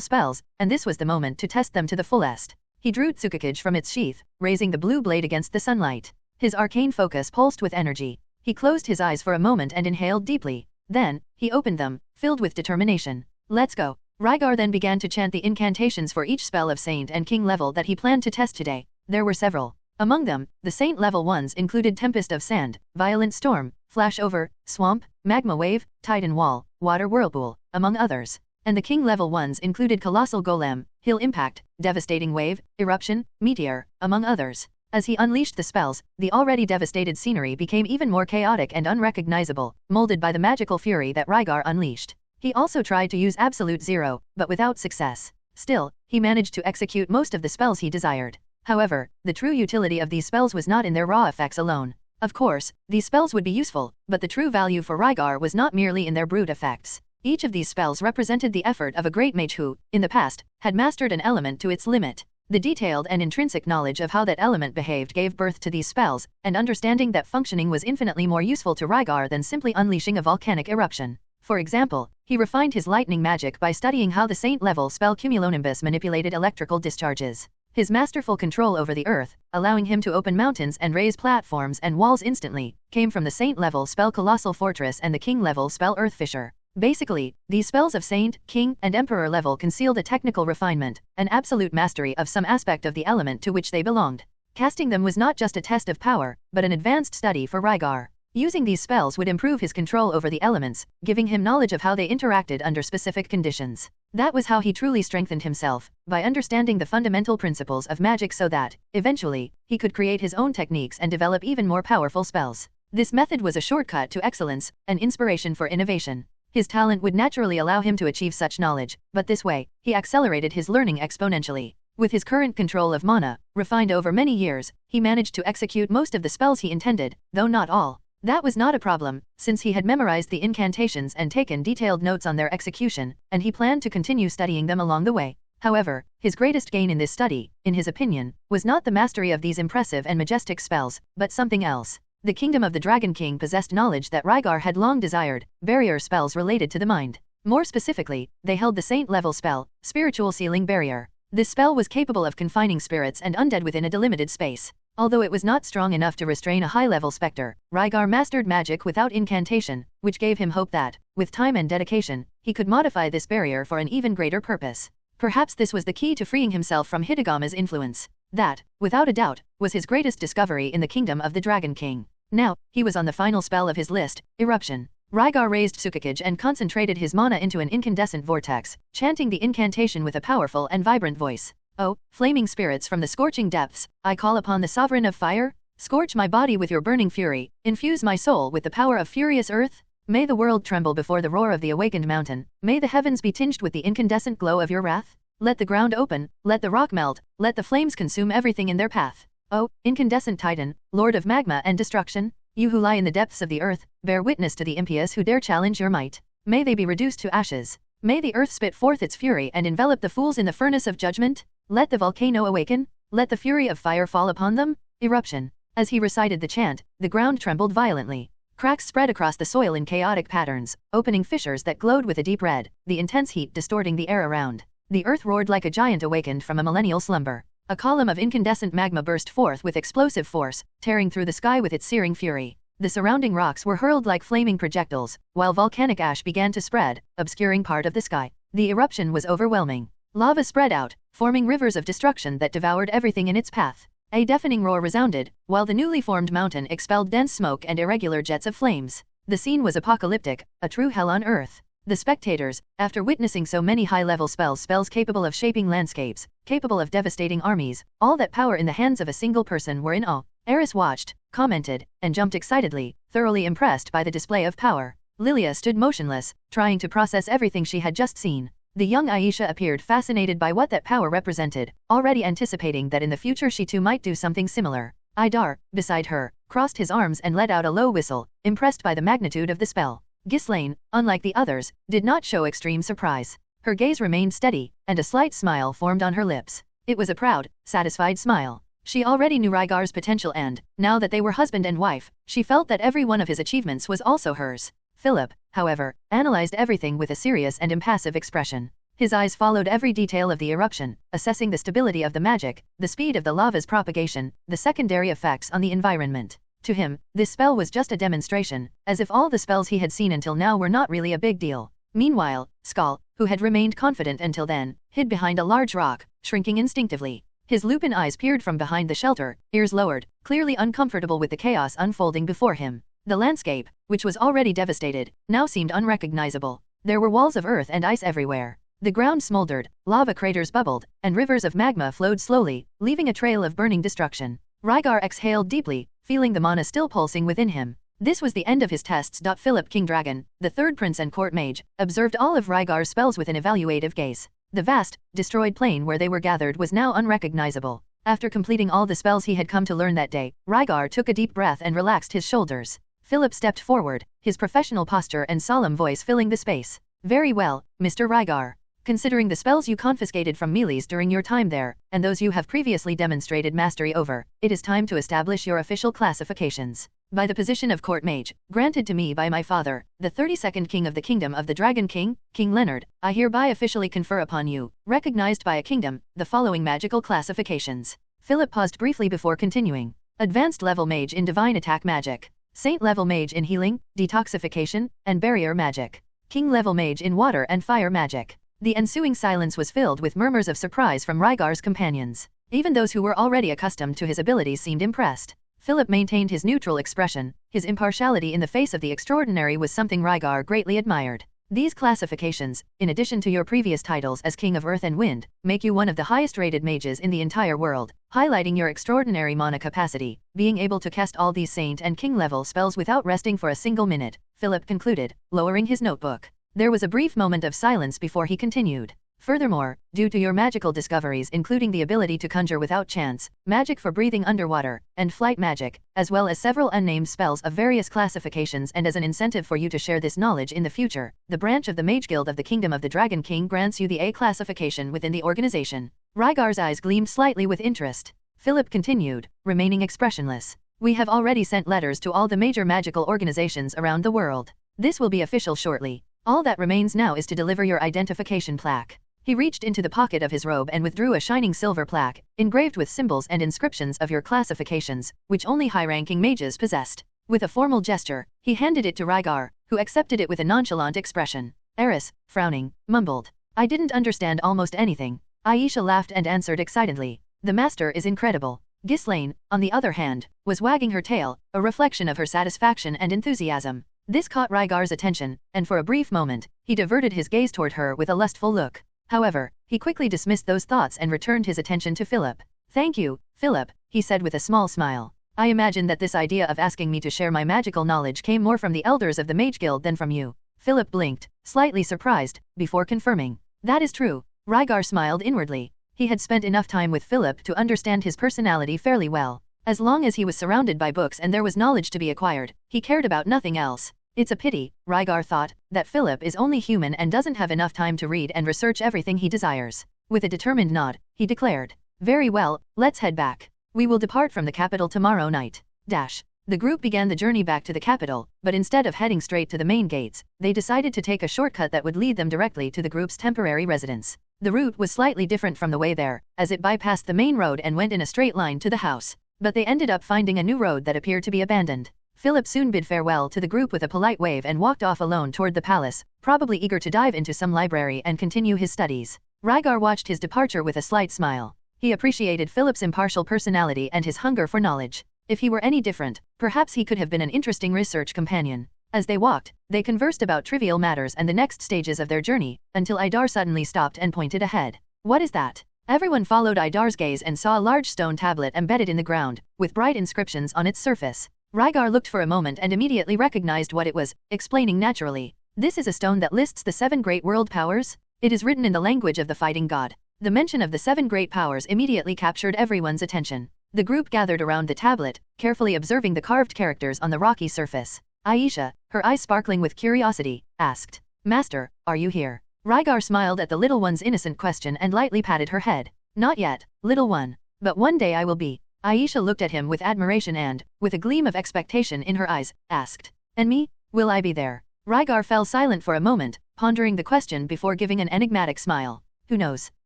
spells, and this was the moment to test them to the fullest. He drew Tsukikage from its sheath, raising the blue blade against the sunlight. His arcane focus pulsed with energy. He closed his eyes for a moment and inhaled deeply. Then, he opened them, filled with determination. Let's go. Rygar then began to chant the incantations for each spell of Saint and King level that he planned to test today. There were several. Among them, the Saint level ones included Tempest of Sand, Violent Storm, Flash Over, Swamp, Magma Wave, Titan Wall, Water Whirlpool, among others. And the King level ones included Colossal Golem, Hill Impact, Devastating Wave, Eruption, Meteor, among others. As he unleashed the spells, the already devastated scenery became even more chaotic and unrecognizable, molded by the magical fury that Rygar unleashed. He also tried to use Absolute Zero, but without success. Still, he managed to execute most of the spells he desired. However, the true utility of these spells was not in their raw effects alone. Of course, these spells would be useful, but the true value for Rygar was not merely in their brute effects. Each of these spells represented the effort of a great mage who, in the past, had mastered an element to its limit. The detailed and intrinsic knowledge of how that element behaved gave birth to these spells, and understanding that functioning was infinitely more useful to Rygar than simply unleashing a volcanic eruption. For example, he refined his lightning magic by studying how the Saint-level spell Cumulonimbus manipulated electrical discharges. His masterful control over the earth, allowing him to open mountains and raise platforms and walls instantly, came from the Saint-level spell Colossal Fortress and the King-level spell Earthfisher. Basically, these spells of Saint, King, and Emperor level concealed a technical refinement, an absolute mastery of some aspect of the element to which they belonged. Casting them was not just a test of power, but an advanced study for Rygar. Using these spells would improve his control over the elements, giving him knowledge of how they interacted under specific conditions. That was how he truly strengthened himself, by understanding the fundamental principles of magic so that, eventually, he could create his own techniques and develop even more powerful spells. This method was a shortcut to excellence, an inspiration for innovation. His talent would naturally allow him to achieve such knowledge, but this way, he accelerated his learning exponentially. With his current control of mana, refined over many years, he managed to execute most of the spells he intended, though not all. That was not a problem, since he had memorized the incantations and taken detailed notes on their execution, and he planned to continue studying them along the way. However, his greatest gain in this study, in his opinion, was not the mastery of these impressive and majestic spells, but something else. The kingdom of the Dragon King possessed knowledge that Rygar had long desired, barrier spells related to the mind. More specifically, they held the Saint-level spell, Spiritual Sealing Barrier. This spell was capable of confining spirits and undead within a delimited space. Although it was not strong enough to restrain a high-level specter, Rygar mastered magic without incantation, which gave him hope that, with time and dedication, he could modify this barrier for an even greater purpose. Perhaps this was the key to freeing himself from Hitagama's influence. That, without a doubt, was his greatest discovery in the kingdom of the Dragon King. Now, he was on the final spell of his list, Eruption. Rygar raised Tsukikage and concentrated his mana into an incandescent vortex, chanting the incantation with a powerful and vibrant voice. Oh, flaming spirits from the scorching depths, I call upon the sovereign of fire. Scorch my body with your burning fury, infuse my soul with the power of furious earth. May the world tremble before the roar of the awakened mountain, may the heavens be tinged with the incandescent glow of your wrath. Let the ground open, let the rock melt, let the flames consume everything in their path. Oh, incandescent Titan, Lord of magma and destruction, you who lie in the depths of the earth, bear witness to the impious who dare challenge your might. May they be reduced to ashes. May the earth spit forth its fury and envelop the fools in the furnace of judgment. Let the volcano awaken, let the fury of fire fall upon them. Eruption. As he recited the chant, the ground trembled violently. Cracks spread across the soil in chaotic patterns, opening fissures that glowed with a deep red, the intense heat distorting the air around. The earth roared like a giant awakened from a millennial slumber. A column of incandescent magma burst forth with explosive force, tearing through the sky with its searing fury. The surrounding rocks were hurled like flaming projectiles, while volcanic ash began to spread, obscuring part of the sky. The eruption was overwhelming. Lava spread out, forming rivers of destruction that devoured everything in its path. A deafening roar resounded, while the newly formed mountain expelled dense smoke and irregular jets of flames. The scene was apocalyptic, a true hell on earth. The spectators, after witnessing so many high-level spells capable of shaping landscapes, capable of devastating armies, all that power in the hands of a single person, were in awe. Eris watched, commented, and jumped excitedly, thoroughly impressed by the display of power. Lilia stood motionless, trying to process everything she had just seen. The young Aisha appeared fascinated by what that power represented, already anticipating that in the future she too might do something similar. Idar, beside her, crossed his arms and let out a low whistle, impressed by the magnitude of the spell. Ghislaine, unlike the others, did not show extreme surprise. Her gaze remained steady, and a slight smile formed on her lips. It was a proud, satisfied smile. She already knew Rygar's potential and, now that they were husband and wife, she felt that every one of his achievements was also hers. Philip, however, analyzed everything with a serious and impassive expression. His eyes followed every detail of the eruption, assessing the stability of the magic, the speed of the lava's propagation, the secondary effects on the environment. To him, this spell was just a demonstration, as if all the spells he had seen until now were not really a big deal. Meanwhile, Skull, who had remained confident until then, hid behind a large rock, shrinking instinctively. His lupin eyes peered from behind the shelter, ears lowered, clearly uncomfortable with the chaos unfolding before him. The landscape, which was already devastated, now seemed unrecognizable. There were walls of earth and ice everywhere. The ground smoldered, lava craters bubbled, and rivers of magma flowed slowly, leaving a trail of burning destruction. Rygar exhaled deeply, feeling the mana still pulsing within him. This was the end of his tests. Philip King Dragon, the third prince and court mage, observed all of Rygar's spells with an evaluative gaze. The vast, destroyed plain where they were gathered was now unrecognizable. After completing all the spells he had come to learn that day, Rygar took a deep breath and relaxed his shoulders. Philip stepped forward, his professional posture and solemn voice filling the space. Very well, Mr. Rygar. Considering the spells you confiscated from Meles during your time there, and those you have previously demonstrated mastery over, it is time to establish your official classifications. By the position of court mage, granted to me by my father, the 32nd king of the kingdom of the Dragon King, King Leonard, I hereby officially confer upon you, recognized by a kingdom, the following magical classifications. Philip paused briefly before continuing. Advanced level mage in divine attack magic. Saint level mage in healing, detoxification, and barrier magic. King level mage in water and fire magic. The ensuing silence was filled with murmurs of surprise from Rygar's companions. Even those who were already accustomed to his abilities seemed impressed. Philip maintained his neutral expression. His impartiality in the face of the extraordinary was something Rygar greatly admired. These classifications, in addition to your previous titles as King of Earth and Wind, make you one of the highest-rated mages in the entire world, highlighting your extraordinary mana capacity, being able to cast all these Saint and King-level spells without resting for a single minute, Philip concluded, lowering his notebook. There was a brief moment of silence before he continued. Furthermore, due to your magical discoveries including the ability to conjure without chance, magic for breathing underwater, and flight magic, as well as several unnamed spells of various classifications, and as an incentive for you to share this knowledge in the future, the branch of the Mage Guild of the Kingdom of the Dragon King grants you the A classification within the organization. Rygar's eyes gleamed slightly with interest. Philip continued, remaining expressionless. We have already sent letters to all the major magical organizations around the world. This will be official shortly. All that remains now is to deliver your identification plaque. He reached into the pocket of his robe and withdrew a shining silver plaque, engraved with symbols and inscriptions of your classifications, which only high-ranking mages possessed. With a formal gesture, he handed it to Rygar, who accepted it with a nonchalant expression. Eris, frowning, mumbled, I didn't understand almost anything. Aisha laughed and answered excitedly. The master is incredible. Ghislaine, on the other hand, was wagging her tail, a reflection of her satisfaction and enthusiasm. This caught Rygar's attention, and for a brief moment, he diverted his gaze toward her with a lustful look. However, he quickly dismissed those thoughts and returned his attention to Philip. Thank you, Philip, he said with a small smile. I imagine that this idea of asking me to share my magical knowledge came more from the elders of the Mage Guild than from you. Philip blinked, slightly surprised, before confirming. That is true. Rygar smiled inwardly. He had spent enough time with Philip to understand his personality fairly well. As long as he was surrounded by books and there was knowledge to be acquired, he cared about nothing else. It's a pity, Rygar thought, that Philip is only human and doesn't have enough time to read and research everything he desires. With a determined nod, he declared, very well, let's head back. We will depart from the capital tomorrow night. The group began the journey back to the capital, but instead of heading straight to the main gates, they decided to take a shortcut that would lead them directly to the group's temporary residence. The route was slightly different from the way there, as it bypassed the main road and went in a straight line to the house. But they ended up finding a new road that appeared to be abandoned. Philip soon bid farewell to the group with a polite wave and walked off alone toward the palace, probably eager to dive into some library and continue his studies. Rygar watched his departure with a slight smile. He appreciated Philip's impartial personality and his hunger for knowledge. If he were any different, perhaps he could have been an interesting research companion. As they walked, they conversed about trivial matters and the next stages of their journey, until Idar suddenly stopped and pointed ahead. What is that? Everyone followed Idar's gaze and saw a large stone tablet embedded in the ground, with bright inscriptions on its surface. Rygar looked for a moment and immediately recognized what it was, explaining naturally. This is a stone that lists the 7 great world powers. It is written in the language of the fighting god. The mention of the 7 great powers immediately captured everyone's attention. The group gathered around the tablet, carefully observing the carved characters on the rocky surface. Aisha, her eyes sparkling with curiosity, asked, "Master, are you here?" Rygar smiled at the little one's innocent question and lightly patted her head. "Not yet, little one. But one day I will be." Aisha looked at him with admiration and, with a gleam of expectation in her eyes, asked, "And me? Will I be there?" Rygar fell silent for a moment, pondering the question before giving an enigmatic smile. "Who knows?"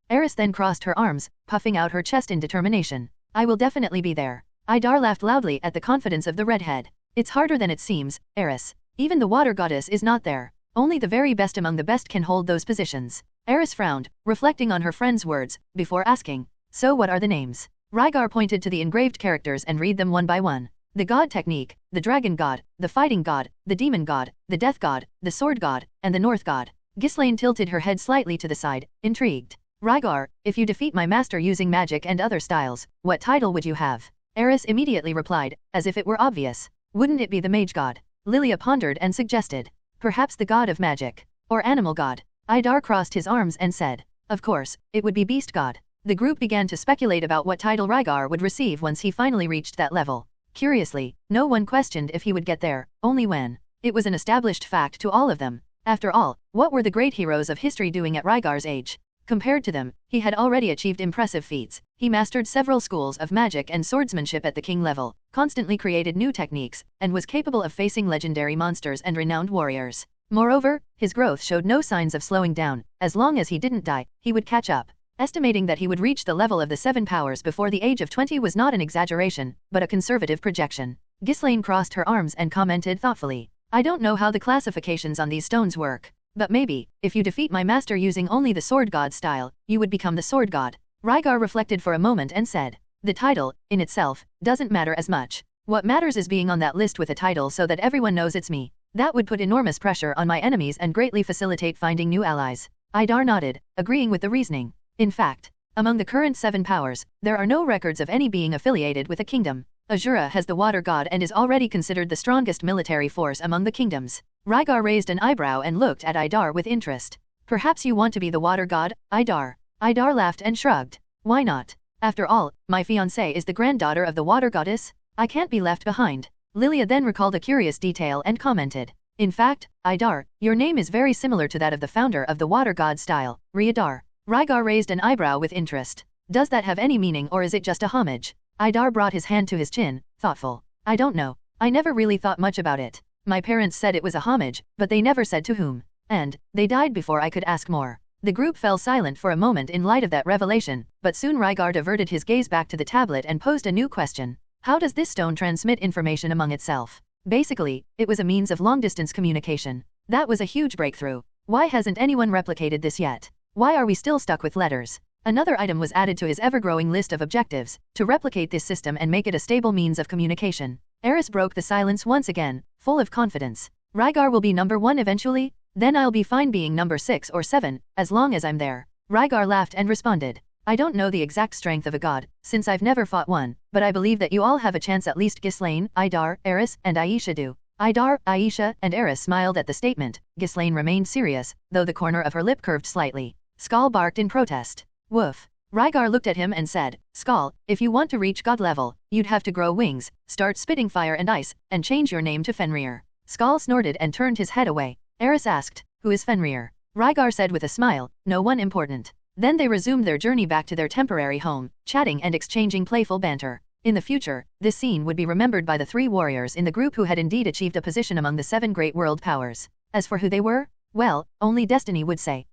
Eris then crossed her arms, puffing out her chest in determination. "I will definitely be there." Idar laughed loudly at the confidence of the redhead. "It's harder than it seems, Eris. Even the water goddess is not there. Only the very best among the best can hold those positions." Eris frowned, reflecting on her friend's words, before asking, "So what are the names?" Rygar pointed to the engraved characters and read them one by one. The god technique, the dragon god, the fighting god, the demon god, the death god, the sword god, and the north god. Ghislaine tilted her head slightly to the side, intrigued. "Rygar, if you defeat my master using magic and other styles, what title would you have?" Eris immediately replied, as if it were obvious. "Wouldn't it be the mage god?" Lilia pondered and suggested. "Perhaps the god of magic. Or animal god." Idar crossed his arms and said, "Of course, it would be beast god." The group began to speculate about what title Rygar would receive once he finally reached that level. Curiously, no one questioned if he would get there, only when. It was an established fact to all of them. After all, what were the great heroes of history doing at Rygar's age? Compared to them, he had already achieved impressive feats. He mastered several schools of magic and swordsmanship at the king level, constantly created new techniques, and was capable of facing legendary monsters and renowned warriors. Moreover, his growth showed no signs of slowing down. As long as he didn't die, he would catch up. Estimating that he would reach the level of the 7 powers before the age of 20 was not an exaggeration, but a conservative projection. Ghislaine crossed her arms and commented thoughtfully, "I don't know how the classifications on these stones work. But maybe, if you defeat my master using only the sword god style, you would become the sword god." Rygar reflected for a moment and said, "The title, in itself, doesn't matter as much. What matters is being on that list with a title so that everyone knows it's me. That would put enormous pressure on my enemies and greatly facilitate finding new allies." Idar nodded, agreeing with the reasoning. In fact, among the current 7 powers, there are no records of any being affiliated with a kingdom. Azura has the water god and is already considered the strongest military force among the kingdoms. Rygar raised an eyebrow and looked at Idar with interest. "Perhaps you want to be the water god, Idar?" Idar laughed and shrugged. "Why not? After all, my fiancée is the granddaughter of the water goddess. I can't be left behind." Lilia then recalled a curious detail and commented, "In fact, Idar, your name is very similar to that of the founder of the water god style, Rygar." Rygar raised an eyebrow with interest. "Does that have any meaning or is it just a homage?" Idar brought his hand to his chin, thoughtful. "I don't know. I never really thought much about it. My parents said it was a homage, but they never said to whom. And, they died before I could ask more." The group fell silent for a moment in light of that revelation, but soon Rygar diverted his gaze back to the tablet and posed a new question. "How does this stone transmit information among itself?" Basically, it was a means of long-distance communication. That was a huge breakthrough. Why hasn't anyone replicated this yet? Why are we still stuck with letters? Another item was added to his ever-growing list of objectives, to replicate this system and make it a stable means of communication. Eris broke the silence once again, full of confidence. "Rygar will be number 1 eventually? Then I'll be fine being number 6 or 7, as long as I'm there." Rygar laughed and responded, "I don't know the exact strength of a god, since I've never fought one, but I believe that you all have a chance, at least Ghislaine, Idar, Eris, and Aisha do." Idar, Aisha, and Eris smiled at the statement. Ghislaine remained serious, though the corner of her lip curved slightly. Skal barked in protest. "Woof." Rygar looked at him and said, "Skal, if you want to reach god level, you'd have to grow wings, start spitting fire and ice, and change your name to Fenrir." Skal snorted and turned his head away. Eris asked, "Who is Fenrir?" Rygar said with a smile, "No one important." Then they resumed their journey back to their temporary home, chatting and exchanging playful banter. In the future, this scene would be remembered by the 3 warriors in the group who had indeed achieved a position among the 7 great world powers. As for who they were, well, only destiny would say.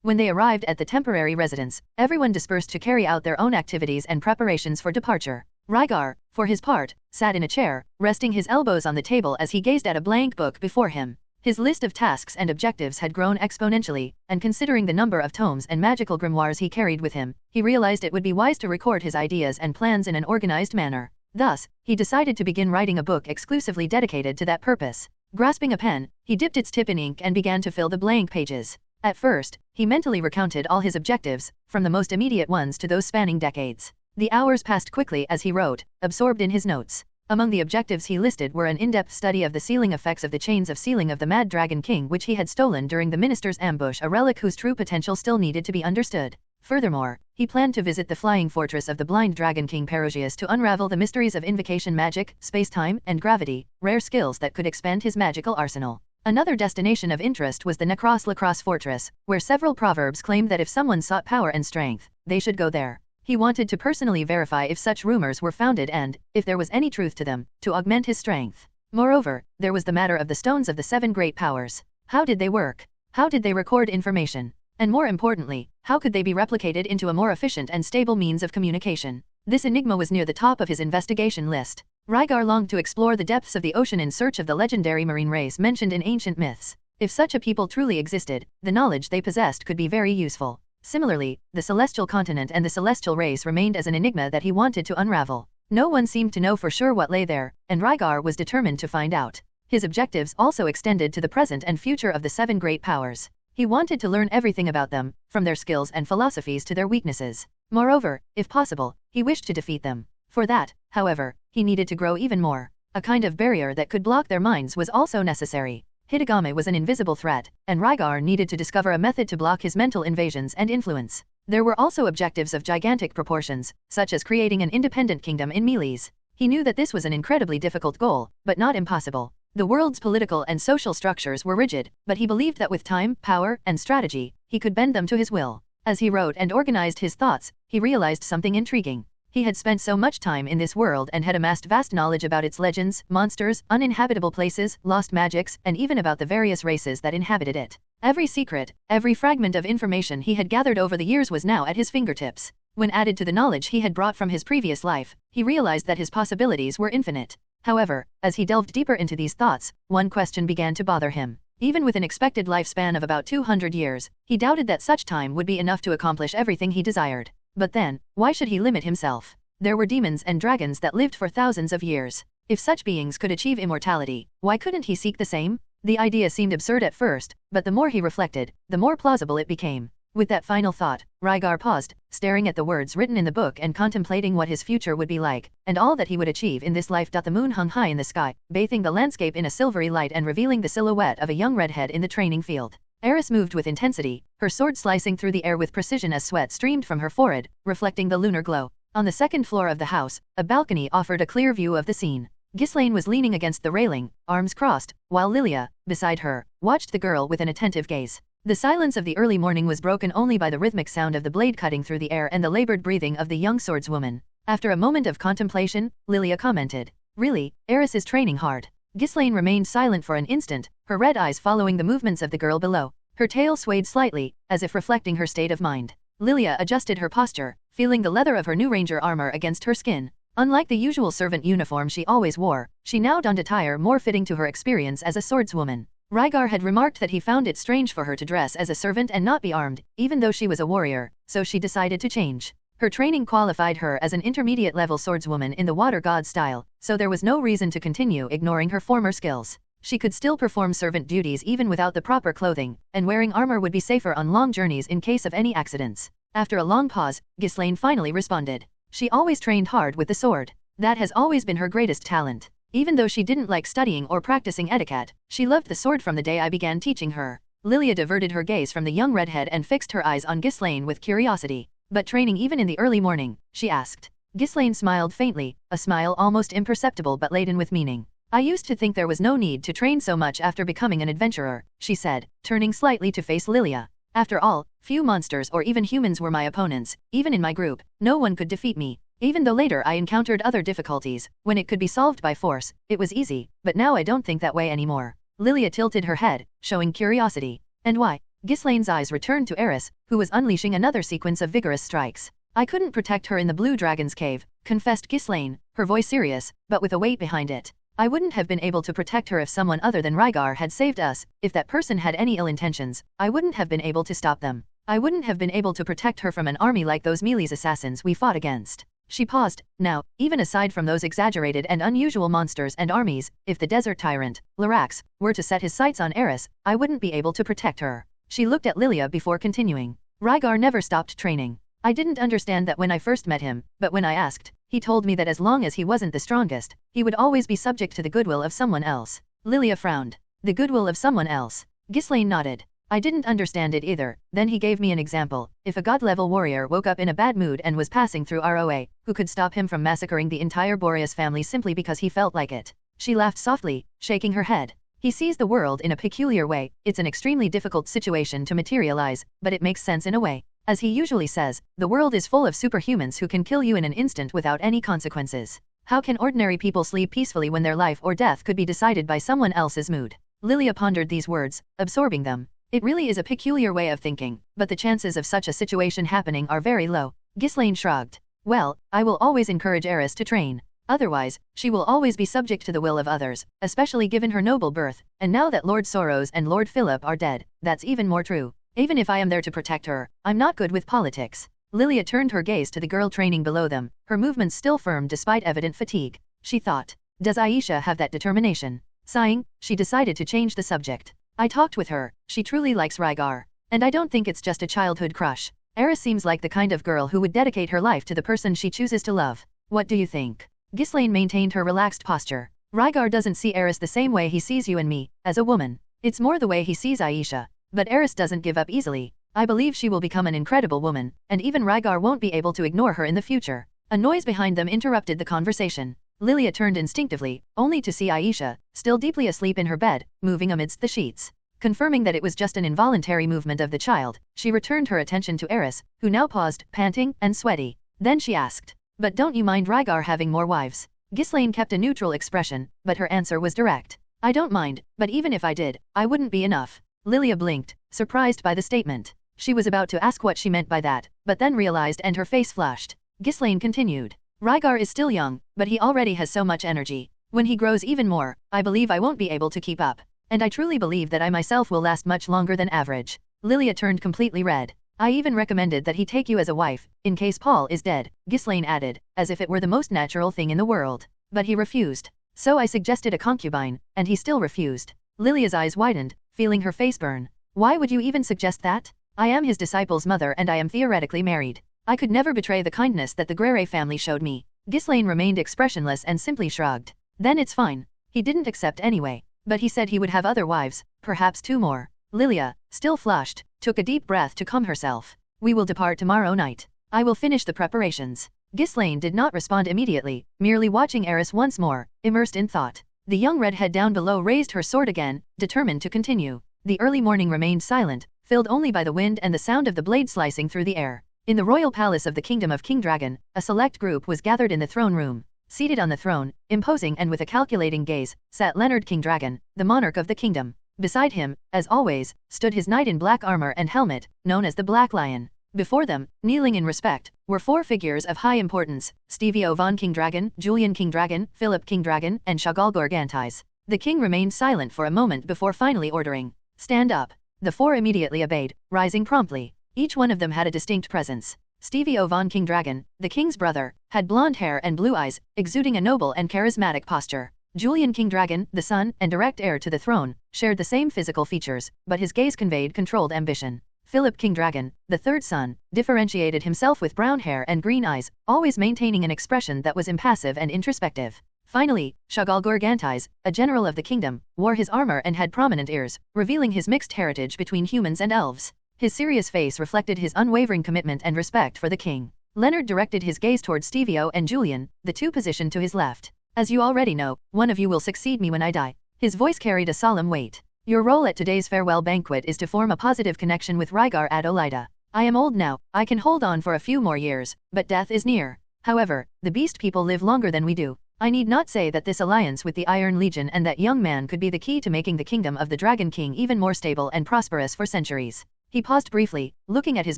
When they arrived at the temporary residence, everyone dispersed to carry out their own activities and preparations for departure. Rygar, for his part, sat in a chair, resting his elbows on the table as he gazed at a blank book before him. His list of tasks and objectives had grown exponentially, and considering the number of tomes and magical grimoires he carried with him, he realized it would be wise to record his ideas and plans in an organized manner. Thus, he decided to begin writing a book exclusively dedicated to that purpose. Grasping a pen, he dipped its tip in ink and began to fill the blank pages. At first, he mentally recounted all his objectives, from the most immediate ones to those spanning decades. The hours passed quickly as he wrote, absorbed in his notes. Among the objectives he listed were an in-depth study of the sealing effects of the chains of sealing of the Mad Dragon King which he had stolen during the minister's ambush, a relic whose true potential still needed to be understood. Furthermore, he planned to visit the flying fortress of the blind Dragon King Perogeus to unravel the mysteries of invocation magic, space-time, and gravity, rare skills that could expand his magical arsenal. Another destination of interest was the Necros Lacrosse Fortress, where several proverbs claimed that if someone sought power and strength, they should go there. He wanted to personally verify if such rumors were founded and, if there was any truth to them, to augment his strength. Moreover, there was the matter of the stones of the 7 great powers. How did they work? How did they record information? And more importantly, how could they be replicated into a more efficient and stable means of communication? This enigma was near the top of his investigation list. Rygar longed to explore the depths of the ocean in search of the legendary marine race mentioned in ancient myths. If such a people truly existed, the knowledge they possessed could be very useful. Similarly, the celestial continent and the celestial race remained as an enigma that he wanted to unravel. No one seemed to know for sure what lay there, and Rygar was determined to find out. His objectives also extended to the present and future of the 7 great powers. He wanted to learn everything about them, from their skills and philosophies to their weaknesses. Moreover, if possible, he wished to defeat them. For that, however, he needed to grow even more. A kind of barrier that could block their minds was also necessary. Hidegame was an invisible threat, and Rygar needed to discover a method to block his mental invasions and influence. There were also objectives of gigantic proportions, such as creating an independent kingdom in Meles. He knew that this was an incredibly difficult goal, but not impossible. The world's political and social structures were rigid, but he believed that with time, power, and strategy, he could bend them to his will. As he wrote and organized his thoughts, he realized something intriguing. He had spent so much time in this world and had amassed vast knowledge about its legends, monsters, uninhabitable places, lost magics, and even about the various races that inhabited it. Every secret, every fragment of information he had gathered over the years was now at his fingertips. When added to the knowledge he had brought from his previous life, he realized that his possibilities were infinite. However, as he delved deeper into these thoughts, one question began to bother him. Even with an expected lifespan of about 200 years, he doubted that such time would be enough to accomplish everything he desired. But then, why should he limit himself? There were demons and dragons that lived for thousands of years. If such beings could achieve immortality, why couldn't he seek the same? The idea seemed absurd at first, but the more he reflected, the more plausible it became. With that final thought, Rygar paused, staring at the words written in the book and contemplating what his future would be like, and all that he would achieve in this life. The moon hung high in the sky, bathing the landscape in a silvery light and revealing the silhouette of a young redhead in the training field. Eris moved with intensity, her sword slicing through the air with precision as sweat streamed from her forehead, reflecting the lunar glow. On the second floor of the house, a balcony offered a clear view of the scene. Ghislaine was leaning against the railing, arms crossed, while Lilia, beside her, watched the girl with an attentive gaze. The silence of the early morning was broken only by the rhythmic sound of the blade cutting through the air and the labored breathing of the young swordswoman. After a moment of contemplation, Lilia commented, "Really, Eris is training hard." Ghislaine remained silent for an instant, her red eyes following the movements of the girl below. Her tail swayed slightly, as if reflecting her state of mind. Lilia adjusted her posture, feeling the leather of her new ranger armor against her skin. Unlike the usual servant uniform she always wore, she now donned attire more fitting to her experience as a swordswoman. Rygar had remarked that he found it strange for her to dress as a servant and not be armed, even though she was a warrior, so she decided to change. Her training qualified her as an intermediate-level swordswoman in the water god style, so there was no reason to continue ignoring her former skills. She could still perform servant duties even without the proper clothing, and wearing armor would be safer on long journeys in case of any accidents. After a long pause, Ghislaine finally responded. She always trained hard with the sword. That has always been her greatest talent. Even though she didn't like studying or practicing etiquette, she loved the sword from the day I began teaching her. Lilia diverted her gaze from the young redhead and fixed her eyes on Ghislaine with curiosity. But training even in the early morning? She asked. Ghislaine smiled faintly, a smile almost imperceptible but laden with meaning. I used to think there was no need to train so much after becoming an adventurer, she said, turning slightly to face Lilia. After all, few monsters or even humans were my opponents. Even in my group, no one could defeat me. Even though later I encountered other difficulties, when it could be solved by force, it was easy, but now I don't think that way anymore. Lilia tilted her head, showing curiosity. And why? Ghislaine's eyes returned to Eris, who was unleashing another sequence of vigorous strikes. I couldn't protect her in the Blue Dragon's cave, confessed Ghislaine, her voice serious, but with a weight behind it. I wouldn't have been able to protect her if someone other than Rygar had saved us. If that person had any ill intentions, I wouldn't have been able to stop them. I wouldn't have been able to protect her from an army like those Melee's assassins we fought against. She paused. Now, even aside from those exaggerated and unusual monsters and armies, if the desert tyrant, Lyrax, were to set his sights on Eris, I wouldn't be able to protect her. She looked at Lilia before continuing. Rygar never stopped training. I didn't understand that when I first met him, but when I asked, he told me that as long as he wasn't the strongest, he would always be subject to the goodwill of someone else. Lilia frowned. The goodwill of someone else. Ghislaine nodded. I didn't understand it either. Then he gave me an example. If a god-level warrior woke up in a bad mood and was passing through ROA, who could stop him from massacring the entire Boreas family simply because he felt like it? She laughed softly, shaking her head. He sees the world in a peculiar way. It's an extremely difficult situation to materialize, but it makes sense in a way. As he usually says, the world is full of superhumans who can kill you in an instant without any consequences. How can ordinary people sleep peacefully when their life or death could be decided by someone else's mood? Lilia pondered these words, absorbing them. It really is a peculiar way of thinking, but the chances of such a situation happening are very low. Ghislaine shrugged. Well, I will always encourage Eris to train. Otherwise, she will always be subject to the will of others, especially given her noble birth, and now that Lord Soros and Lord Philip are dead, that's even more true. Even if I am there to protect her, I'm not good with politics. Lilia turned her gaze to the girl training below them, her movements still firm despite evident fatigue. She thought, does Aisha have that determination? Sighing, she decided to change the subject. I talked with her, she truly likes Rygar. And I don't think it's just a childhood crush. Eris seems like the kind of girl who would dedicate her life to the person she chooses to love. What do you think? Ghislaine maintained her relaxed posture. Rygar doesn't see Eris the same way he sees you and me, as a woman. It's more the way he sees Aisha. But Eris doesn't give up easily. I believe she will become an incredible woman, and even Rygar won't be able to ignore her in the future. A noise behind them interrupted the conversation. Lilia turned instinctively, only to see Aisha, still deeply asleep in her bed, moving amidst the sheets. Confirming that it was just an involuntary movement of the child, she returned her attention to Eris, who now paused, panting and sweaty. Then she asked, but don't you mind Rygar having more wives? Ghislaine kept a neutral expression, but her answer was direct. I don't mind, but even if I did, I wouldn't be enough. Lilia blinked, surprised by the statement. She was about to ask what she meant by that, but then realized and her face flushed. Ghislaine continued. Rygar is still young, but he already has so much energy. When he grows even more, I believe I won't be able to keep up. And I truly believe that I myself will last much longer than average. Lilia turned completely red. I even recommended that he take you as a wife, in case Paul is dead, Ghislaine added, as if it were the most natural thing in the world. But he refused. So I suggested a concubine, and he still refused. Lilia's eyes widened, feeling her face burn. Why would you even suggest that? I am his disciple's mother and I am theoretically married. I could never betray the kindness that the Greyrat family showed me. Ghislaine remained expressionless and simply shrugged. Then it's fine. He didn't accept anyway. But he said he would have other wives, perhaps 2 more. Lilia, still flushed, took a deep breath to calm herself. We will depart tomorrow night. I will finish the preparations. Ghislaine did not respond immediately, merely watching Eris once more, immersed in thought. The young redhead down below raised her sword again, determined to continue. The early morning remained silent, filled only by the wind and the sound of the blade slicing through the air. In the royal palace of the kingdom of King Dragon, a select group was gathered in the throne room. Seated on the throne, imposing and with a calculating gaze, sat Leonard King Dragon, the monarch of the kingdom. Beside him, as always, stood his knight in black armor and helmet, known as the Black Lion. Before them, kneeling in respect, were 4 figures of high importance, Stevio von King Dragon, Julian King Dragon, Philip King Dragon, and Chagall Gorgantais. The king remained silent for a moment before finally ordering, "Stand up." The 4 immediately obeyed, rising promptly. Each one of them had a distinct presence. Stevio von King Dragon, the king's brother, had blonde hair and blue eyes, exuding a noble and charismatic posture. Julian King Dragon, the son and direct heir to the throne, shared the same physical features, but his gaze conveyed controlled ambition. Philip King Dragon, the third son, differentiated himself with brown hair and green eyes, always maintaining an expression that was impassive and introspective. Finally, Chagall Gorgantais, a general of the kingdom, wore his armor and had prominent ears, revealing his mixed heritage between humans and elves. His serious face reflected his unwavering commitment and respect for the king. Leonard directed his gaze toward Stevio and Julian, the 2 positioned to his left. As you already know, one of you will succeed me when I die. His voice carried a solemn weight. Your role at today's farewell banquet is to form a positive connection with Rygar Adoldia. I am old now, I can hold on for a few more years, but death is near. However, the beast people live longer than we do. I need not say that this alliance with the Iron Legion and that young man could be the key to making the kingdom of the Dragon King even more stable and prosperous for centuries. He paused briefly, looking at his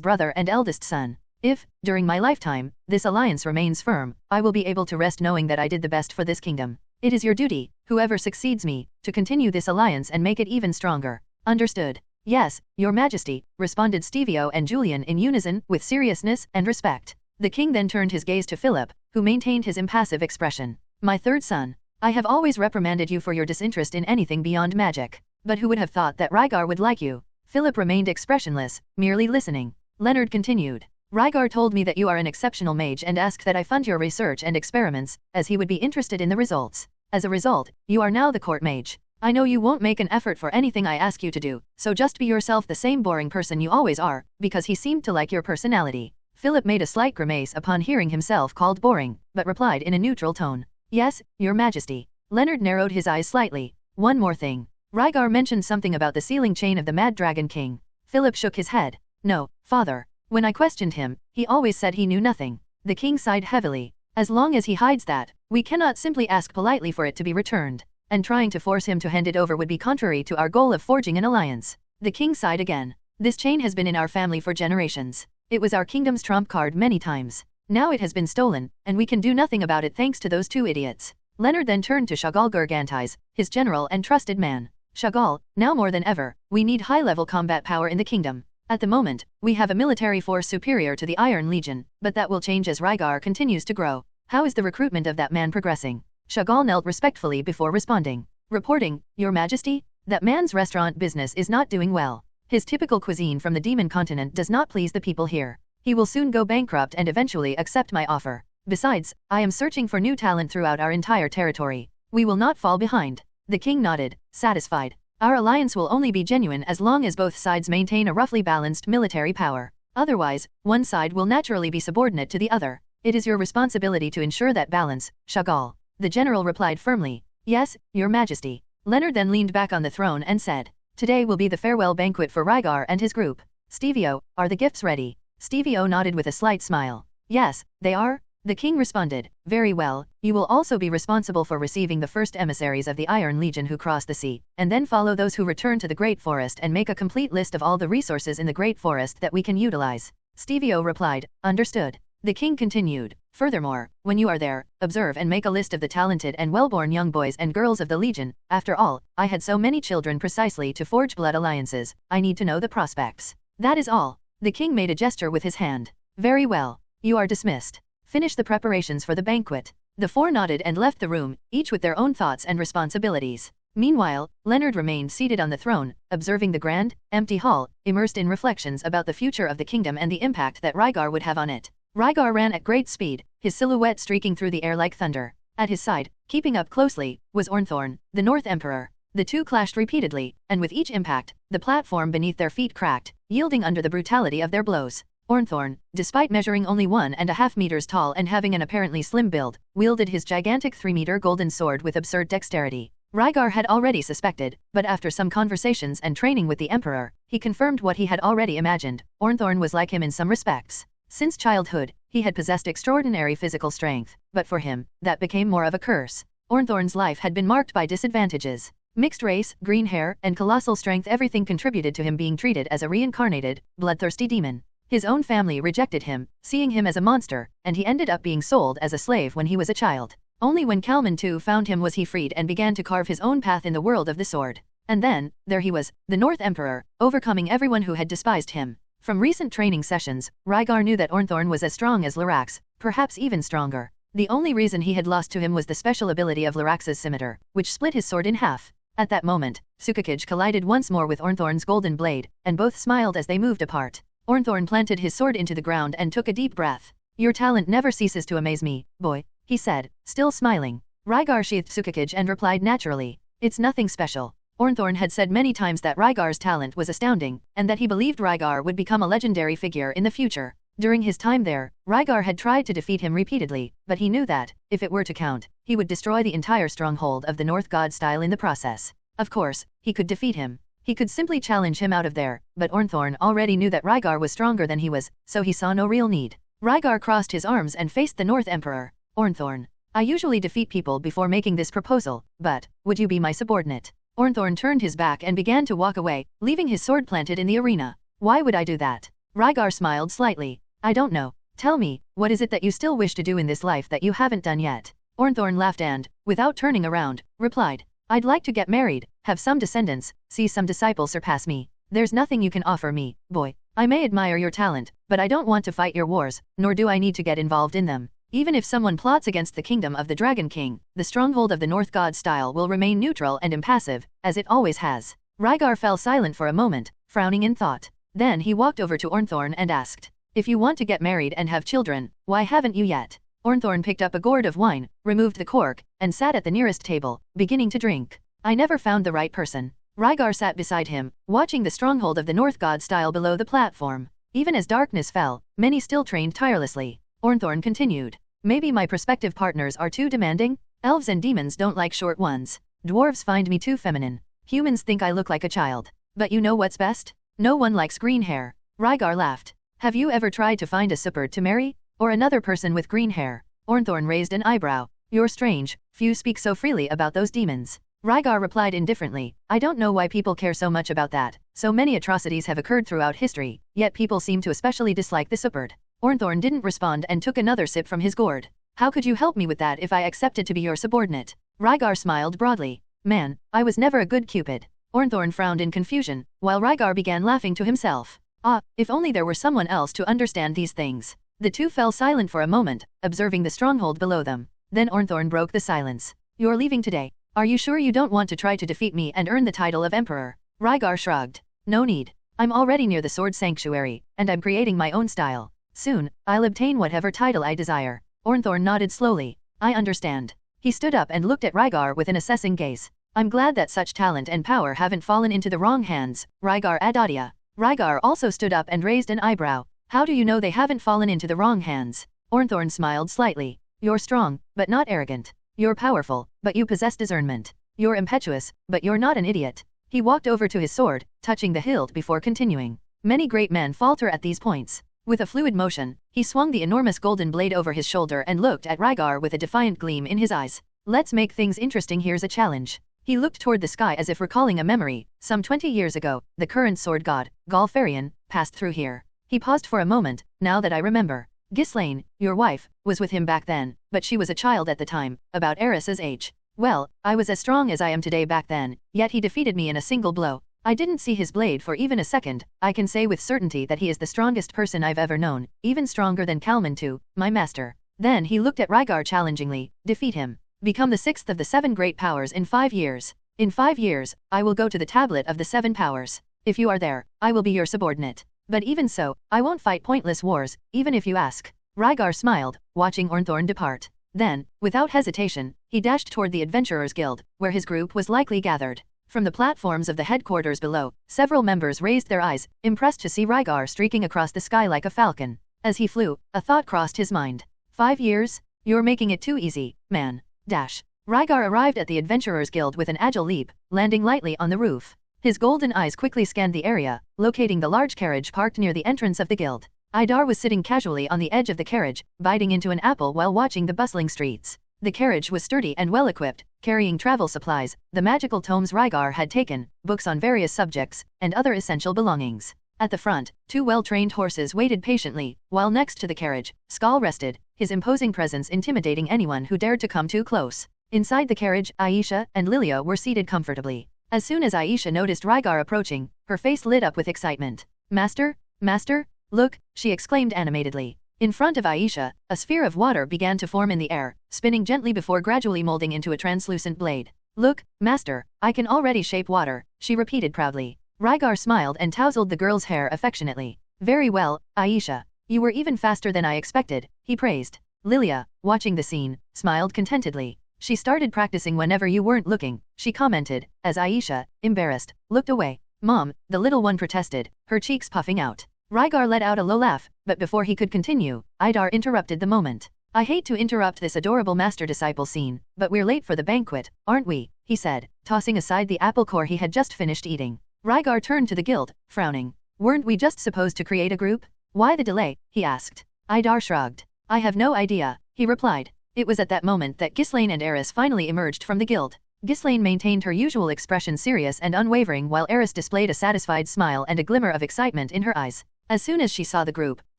brother and eldest son. If, during my lifetime, this alliance remains firm, I will be able to rest knowing that I did the best for this kingdom. It is your duty, whoever succeeds me, to continue this alliance and make it even stronger. Understood? Yes, Your Majesty, responded Stevio and Julian in unison, with seriousness and respect. The king then turned his gaze to Philip, who maintained his impassive expression. My third son, I have always reprimanded you for your disinterest in anything beyond magic. But who would have thought that Rygar would like you? Philip remained expressionless, merely listening. Leonard continued. Rygar told me that you are an exceptional mage and asked that I fund your research and experiments, as he would be interested in the results. As a result, you are now the court mage. I know you won't make an effort for anything I ask you to do, so just be yourself, the same boring person you always are, because he seemed to like your personality. Philip made a slight grimace upon hearing himself called boring, but replied in a neutral tone. Yes, Your Majesty. Leonard narrowed his eyes slightly. One more thing. Rygar mentioned something about the sealing chain of the Mad Dragon King. Philip shook his head. No, father. When I questioned him, he always said he knew nothing. The king sighed heavily. As long as he hides that, we cannot simply ask politely for it to be returned. And trying to force him to hand it over would be contrary to our goal of forging an alliance. The king sighed again. This chain has been in our family for generations. It was our kingdom's trump card many times. Now it has been stolen, and we can do nothing about it thanks to those two idiots. Leonard then turned to Chagall Gargantize, his general and trusted man. Chagall, now more than ever, we need high-level combat power in the kingdom. At the moment, we have a military force superior to the Iron Legion, but that will change as Rygar continues to grow. How is the recruitment of that man progressing? Chagall knelt respectfully before responding. Reporting, Your Majesty, that man's restaurant business is not doing well. His typical cuisine from the Demon Continent does not please the people here. He will soon go bankrupt and eventually accept my offer. Besides, I am searching for new talent throughout our entire territory. We will not fall behind. The king nodded, satisfied. Our alliance will only be genuine as long as both sides maintain a roughly balanced military power. Otherwise, one side will naturally be subordinate to the other. It is your responsibility to ensure that balance, Chagall. The general replied firmly. Yes, Your Majesty. Leonard then leaned back on the throne and said. Today will be the farewell banquet for Rygar and his group. Stevio, are the gifts ready? Stevio nodded with a slight smile. Yes, they are. The king responded. Very well, you will also be responsible for receiving the first emissaries of the Iron Legion who cross the sea, and then follow those who return to the Great Forest and make a complete list of all the resources in the Great Forest that we can utilize. Stevio replied. Understood. The king continued. Furthermore, when you are there, observe and make a list of the talented and well-born young boys and girls of the Legion. After all, I had so many children precisely to forge blood alliances. I need to know the prospects. That is all. The king made a gesture with his hand. Very well. You are dismissed. Finish the preparations for the banquet. The four nodded and left the room, each with their own thoughts and responsibilities. Meanwhile, Leonard remained seated on the throne, observing the grand, empty hall, immersed in reflections about the future of the kingdom and the impact that Rygar would have on it. Rygar ran at great speed, his silhouette streaking through the air like thunder. At his side, keeping up closely, was Ornthorn, the North Emperor. The two clashed repeatedly, and with each impact, the platform beneath their feet cracked, yielding under the brutality of their blows. Ornthorn, despite measuring only 1.5 meters tall and having an apparently slim build, wielded his gigantic 3-meter golden sword with absurd dexterity. Rygar had already suspected, but after some conversations and training with the Emperor, he confirmed what he had already imagined. Ornthorn was like him in some respects. Since childhood, he had possessed extraordinary physical strength, but for him, that became more of a curse. Ornthorn's life had been marked by disadvantages. Mixed race, green hair, and colossal strength, everything contributed to him being treated as a reincarnated, bloodthirsty demon. His own family rejected him, seeing him as a monster, and he ended up being sold as a slave when he was a child. Only when Kalman II found him was he freed and began to carve his own path in the world of the sword. And then, there he was, the North Emperor, overcoming everyone who had despised him. From recent training sessions, Rygar knew that Ornthorn was as strong as Lyrax, perhaps even stronger. The only reason he had lost to him was the special ability of Lyrax's scimitar, which split his sword in half. At that moment, Tsukakage collided once more with Ornthorn's golden blade, and both smiled as they moved apart. Ornthorn planted his sword into the ground and took a deep breath. Your talent never ceases to amaze me, boy, he said, still smiling. Rygar sheathed Tsukakage and replied naturally. It's nothing special. Ornthorn had said many times that Rygar's talent was astounding, and that he believed Rygar would become a legendary figure in the future. During his time there, Rygar had tried to defeat him repeatedly, but he knew that, if it were to count, he would destroy the entire stronghold of the North God style in the process. Of course, he could defeat him. He could simply challenge him out of there, but Ornthorn already knew that Rygar was stronger than he was, so he saw no real need. Rygar crossed his arms and faced the North Emperor. Ornthorn, I usually defeat people before making this proposal, but, would you be my subordinate? Ornthorn turned his back and began to walk away, leaving his sword planted in the arena. Why would I do that? Rygar smiled slightly. I don't know. Tell me, what is it that you still wish to do in this life that you haven't done yet? Ornthorn laughed and, without turning around, replied, I'd like to get married, have some descendants, see some disciples surpass me. There's nothing you can offer me, boy. I may admire your talent, but I don't want to fight your wars, nor do I need to get involved in them. Even if someone plots against the kingdom of the Dragon King, the stronghold of the North God style will remain neutral and impassive, as it always has. Rygar fell silent for a moment, frowning in thought. Then he walked over to Ornthorn and asked, if you want to get married and have children, why haven't you yet? Ornthorn picked up a gourd of wine, removed the cork, and sat at the nearest table, beginning to drink. I never found the right person. Rygar sat beside him, watching the stronghold of the North God style below the platform. Even as darkness fell, many still trained tirelessly. Ornthorn continued. Maybe my prospective partners are too demanding? Elves and demons don't like short ones. Dwarves find me too feminine. Humans think I look like a child. But you know what's best? No one likes green hair. Rygar laughed. Have you ever tried to find a support to marry? Or another person with green hair? Ornthorn raised an eyebrow. You're strange, few speak so freely about those demons. Rygar replied indifferently, I don't know why people care so much about that. So many atrocities have occurred throughout history, yet people seem to especially dislike the support. Ornthorn didn't respond and took another sip from his gourd. How could you help me with that if I accepted to be your subordinate? Rygar smiled broadly. Man, I was never a good cupid. Ornthorn frowned in confusion, while Rygar began laughing to himself. Ah, if only there were someone else to understand these things. The two fell silent for a moment, observing the stronghold below them. Then Ornthorn broke the silence. You're leaving today. Are you sure you don't want to try to defeat me and earn the title of Emperor? Rygar shrugged. No need. I'm already near the Sword Sanctuary, and I'm creating my own style. Soon, I'll obtain whatever title I desire. Ornthorn nodded slowly. I understand. He stood up and looked at Rygar with an assessing gaze. I'm glad that such talent and power haven't fallen into the wrong hands, Rygar Adoldia. Rygar also stood up and raised an eyebrow. How do you know they haven't fallen into the wrong hands? Ornthorn smiled slightly. You're strong, but not arrogant. You're powerful, but you possess discernment. You're impetuous, but you're not an idiot. He walked over to his sword, touching the hilt before continuing. Many great men falter at these points. With a fluid motion, he swung the enormous golden blade over his shoulder and looked at Rygar with a defiant gleam in his eyes. Let's make things interesting, here's a challenge. He looked toward the sky as if recalling a memory. Some 20 years ago, the current sword god, Galfarian, passed through here. He paused for a moment, now that I remember. Ghislaine, your wife, was with him back then, but she was a child at the time, about Eris's age. Well, I was as strong as I am today back then, yet he defeated me in a single blow. I didn't see his blade for even a second. I can say with certainty that he is the strongest person I've ever known, even stronger than Kalman too, my master. Then he looked at Rygar challengingly. Defeat him. Become the 6th of the 7 great powers in 5 years. In 5 years, I will go to the tablet of the 7 powers. If you are there, I will be your subordinate. But even so, I won't fight pointless wars, even if you ask. Rygar smiled, watching Ornthorn depart. Then, without hesitation, he dashed toward the Adventurers Guild, where his group was likely gathered. From the platforms of the headquarters below, several members raised their eyes, impressed to see Rygar streaking across the sky like a falcon. As he flew, a thought crossed his mind. 5 years? You're making it too easy, man. Dash. Rygar arrived at the Adventurers Guild with an agile leap, landing lightly on the roof. His golden eyes quickly scanned the area, locating the large carriage parked near the entrance of the guild. Idar was sitting casually on the edge of the carriage, biting into an apple while watching the bustling streets. The carriage was sturdy and well-equipped, carrying travel supplies, the magical tomes Rygar had taken, books on various subjects, and other essential belongings. At the front, 2 well-trained horses waited patiently, while next to the carriage, Skull rested, his imposing presence intimidating anyone who dared to come too close. Inside the carriage, Aisha and Lilia were seated comfortably. As soon as Aisha noticed Rygar approaching, her face lit up with excitement. Master? Master? Look, she exclaimed animatedly. In front of Aisha, a sphere of water began to form in the air, spinning gently before gradually molding into a translucent blade. Look, Master, I can already shape water, she repeated proudly. Rygar smiled and tousled the girl's hair affectionately. Very well, Aisha. You were even faster than I expected, he praised. Lilia, watching the scene, smiled contentedly. She started practicing whenever you weren't looking, she commented, as Aisha, embarrassed, looked away. Mom, the little one protested, her cheeks puffing out. Rygar let out a low laugh, but before he could continue, Idar interrupted the moment. I hate to interrupt this adorable master-disciple scene, but we're late for the banquet, aren't we? He said, tossing aside the apple core he had just finished eating. Rygar turned to the guild, frowning. Weren't we just supposed to create a group? Why the delay? He asked. Idar shrugged. I have no idea, he replied. It was at that moment that Ghislaine and Eris finally emerged from the guild. Ghislaine maintained her usual expression, serious and unwavering, while Eris displayed a satisfied smile and a glimmer of excitement in her eyes. As soon as she saw the group,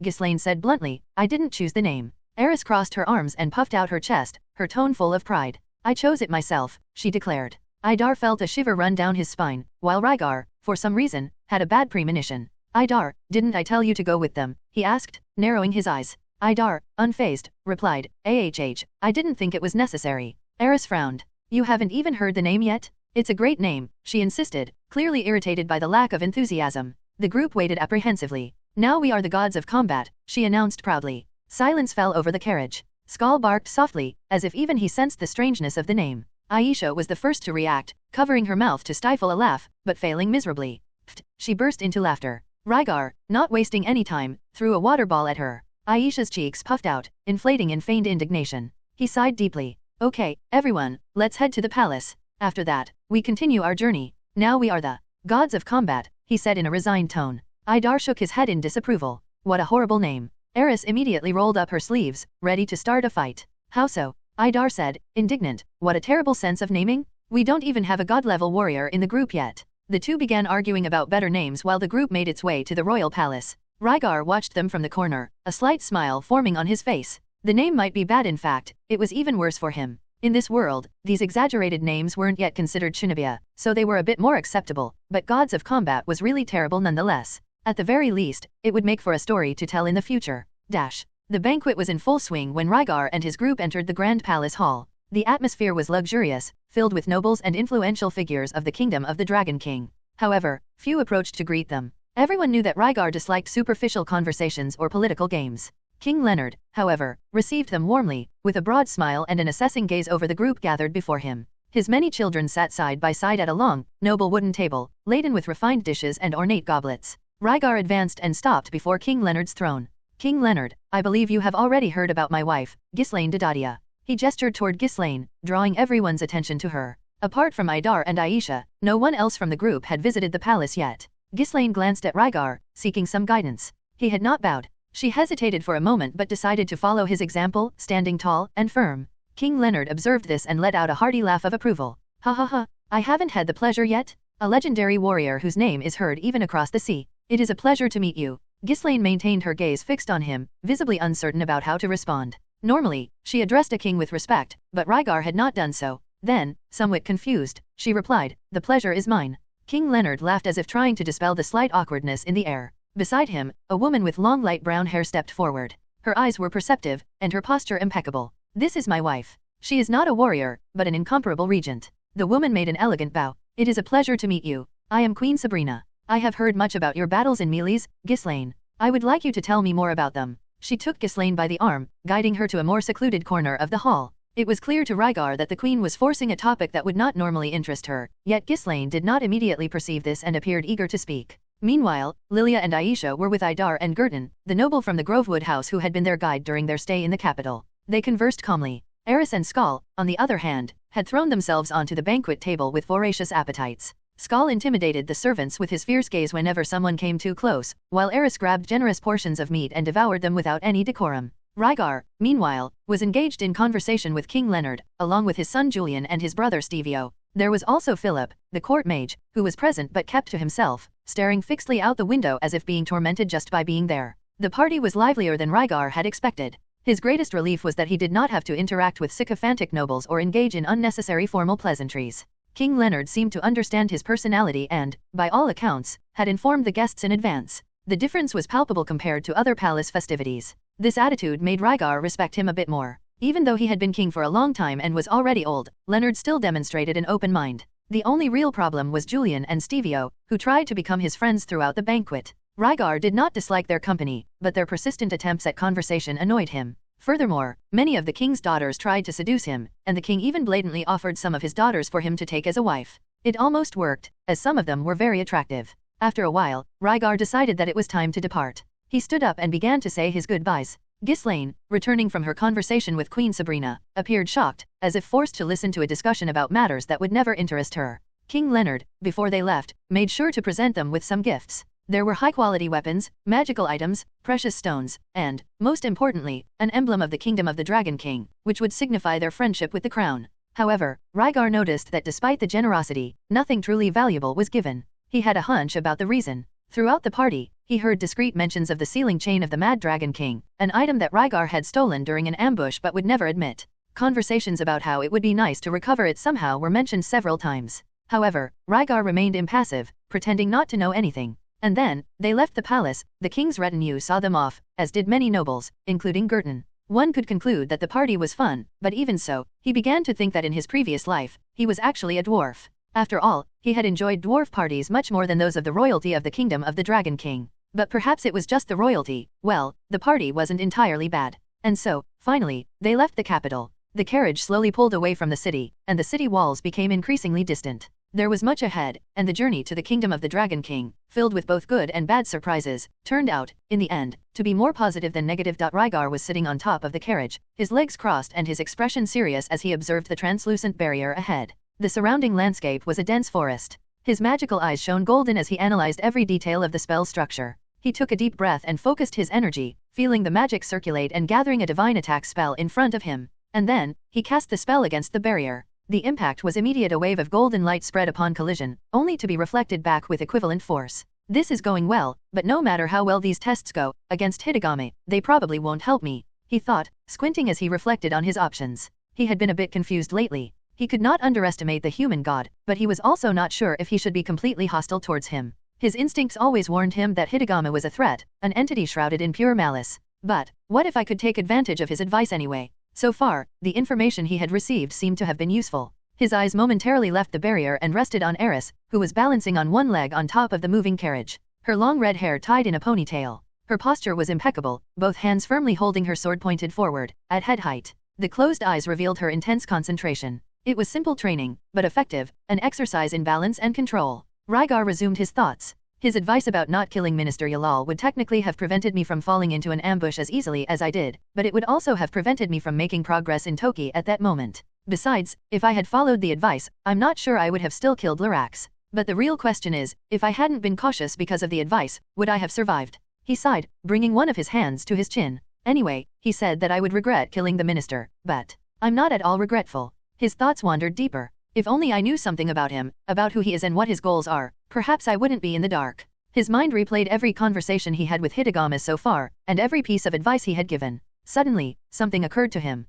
Ghislaine said bluntly, I didn't choose the name. Eris crossed her arms and puffed out her chest, her tone full of pride. I chose it myself, she declared. Idar felt a shiver run down his spine, while Rygar, for some reason, had a bad premonition. Idar, didn't I tell you to go with them? He asked, narrowing his eyes. Idar, unfazed, replied, I didn't think it was necessary. Eris frowned. You haven't even heard the name yet? It's a great name, she insisted, clearly irritated by the lack of enthusiasm. The group waited apprehensively. Now we are the gods of combat, she announced proudly. Silence fell over the carriage. Skull barked softly, as if even he sensed the strangeness of the name. Aisha was the first to react, covering her mouth to stifle a laugh, but failing miserably. Pfft, she burst into laughter. Rygar, not wasting any time, threw a water ball at her. Aisha's cheeks puffed out, inflating in feigned indignation. He sighed deeply. Okay, everyone, let's head to the palace. After that, we continue our journey. Now we are the gods of combat, he said in a resigned tone. Idar shook his head in disapproval. What a horrible name. Eris immediately rolled up her sleeves, ready to start a fight. How so? Idar said, indignant. What a terrible sense of naming? We don't even have a god-level warrior in the group yet. The two began arguing about better names while the group made its way to the royal palace. Rygar watched them from the corner, a slight smile forming on his face. The name might be bad in fact, it was even worse for him. In this world, these exaggerated names weren't yet considered Shinobia, so they were a bit more acceptable, but Gods of Combat was really terrible nonetheless. At the very least, it would make for a story to tell in the future. The banquet was in full swing when Rygar and his group entered the Grand Palace Hall. The atmosphere was luxurious, filled with nobles and influential figures of the kingdom of the Dragon King. However, few approached to greet them. Everyone knew that Rygar disliked superficial conversations or political games. King Leonard, however, received them warmly, with a broad smile and an assessing gaze over the group gathered before him. His many children sat side by side at a long, noble wooden table, laden with refined dishes and ornate goblets. Rygar advanced and stopped before King Leonard's throne. King Leonard, I believe you have already heard about my wife, Ghislaine Adoldia. He gestured toward Ghislaine, drawing everyone's attention to her. Apart from Idar and Aisha, no one else from the group had visited the palace yet. Ghislaine glanced at Rygar, seeking some guidance. He had not bowed. She hesitated for a moment but decided to follow his example, standing tall and firm. King Leonard observed this and let out a hearty laugh of approval. Ha ha ha, I haven't had the pleasure yet? A legendary warrior whose name is heard even across the sea. It is a pleasure to meet you. Ghislaine maintained her gaze fixed on him, visibly uncertain about how to respond. Normally, she addressed a king with respect, but Rygar had not done so. Then, somewhat confused, she replied, the pleasure is mine. King Leonard laughed as if trying to dispel the slight awkwardness in the air. Beside him, a woman with long light brown hair stepped forward. Her eyes were perceptive, and her posture impeccable. This is my wife. She is not a warrior, but an incomparable regent. The woman made an elegant bow. It is a pleasure to meet you. I am Queen Sabrina. I have heard much about your battles in melees, Ghislaine. I would like you to tell me more about them. She took Ghislaine by the arm, guiding her to a more secluded corner of the hall. It was clear to Rygar that the queen was forcing a topic that would not normally interest her, yet Ghislaine did not immediately perceive this and appeared eager to speak. Meanwhile, Lilia and Aisha were with Idar and Gurton, the noble from the Grovewood house who had been their guide during their stay in the capital. They conversed calmly. Eris and Skull, on the other hand, had thrown themselves onto the banquet table with voracious appetites. Skull intimidated the servants with his fierce gaze whenever someone came too close, while Eris grabbed generous portions of meat and devoured them without any decorum. Rygar, meanwhile, was engaged in conversation with King Leonard, along with his son Julian and his brother Stevio. There was also Philip, the court mage, who was present but kept to himself, staring fixedly out the window as if being tormented just by being there. The party was livelier than Rygar had expected. His greatest relief was that he did not have to interact with sycophantic nobles or engage in unnecessary formal pleasantries. King Leonard seemed to understand his personality and, by all accounts, had informed the guests in advance. The difference was palpable compared to other palace festivities. This attitude made Rygar respect him a bit more. Even though he had been king for a long time and was already old, Leonard still demonstrated an open mind. The only real problem was Julian and Stevio, who tried to become his friends throughout the banquet. Rygar did not dislike their company, but their persistent attempts at conversation annoyed him. Furthermore, many of the king's daughters tried to seduce him, and the king even blatantly offered some of his daughters for him to take as a wife. It almost worked, as some of them were very attractive. After a while, Rygar decided that it was time to depart. He stood up and began to say his goodbyes. Ghislaine, returning from her conversation with Queen Sabrina, appeared shocked, as if forced to listen to a discussion about matters that would never interest her. King Leonard, before they left, made sure to present them with some gifts. There were high-quality weapons, magical items, precious stones, and, most importantly, an emblem of the kingdom of the Dragon King, which would signify their friendship with the crown. However, Rygar noticed that despite the generosity, nothing truly valuable was given. He had a hunch about the reason. Throughout the party, he heard discreet mentions of the sealing chain of the Mad Dragon King, an item that Rygar had stolen during an ambush but would never admit. Conversations about how it would be nice to recover it somehow were mentioned several times. However, Rygar remained impassive, pretending not to know anything. And then, they left the palace. The king's retinue saw them off, as did many nobles, including Girton. One could conclude that the party was fun, but even so, he began to think that in his previous life, he was actually a dwarf. After all, he had enjoyed dwarf parties much more than those of the royalty of the kingdom of the Dragon King. But perhaps it was just the royalty. Well, the party wasn't entirely bad. And so, finally, they left the capital. The carriage slowly pulled away from the city, and the city walls became increasingly distant. There was much ahead, and the journey to the kingdom of the Dragon King, filled with both good and bad surprises, turned out, in the end, to be more positive than negative. Rygar was sitting on top of the carriage, his legs crossed and his expression serious as he observed the translucent barrier ahead. The surrounding landscape was a dense forest. His magical eyes shone golden as he analyzed every detail of the spell structure. He took a deep breath and focused his energy, feeling the magic circulate and gathering a divine attack spell in front of him. And then, he cast the spell against the barrier. The impact was immediate. A wave of golden light spread upon collision, only to be reflected back with equivalent force. This is going well, but no matter how well these tests go, against Hidegame, they probably won't help me, he thought, squinting as he reflected on his options. He had been a bit confused lately. He could not underestimate the human god, but he was also not sure if he should be completely hostile towards him. His instincts always warned him that Hidegame was a threat, an entity shrouded in pure malice. But, what if I could take advantage of his advice anyway? So far, the information he had received seemed to have been useful. His eyes momentarily left the barrier and rested on Eris, who was balancing on one leg on top of the moving carriage. Her long red hair tied in a ponytail. Her posture was impeccable, both hands firmly holding her sword pointed forward, at head height. The closed eyes revealed her intense concentration. It was simple training, but effective, an exercise in balance and control. Rygar resumed his thoughts. His advice about not killing Minister Yalal would technically have prevented me from falling into an ambush as easily as I did, but it would also have prevented me from making progress in Toki at that moment. Besides, if I had followed the advice, I'm not sure I would have still killed Lyrax. But the real question is, if I hadn't been cautious because of the advice, would I have survived? He sighed, bringing one of his hands to his chin. Anyway, he said that I would regret killing the minister, but I'm not at all regretful. His thoughts wandered deeper. If only I knew something about him, about who he is and what his goals are, perhaps I wouldn't be in the dark. His mind replayed every conversation he had with Hidegame so far, and every piece of advice he had given. Suddenly, something occurred to him.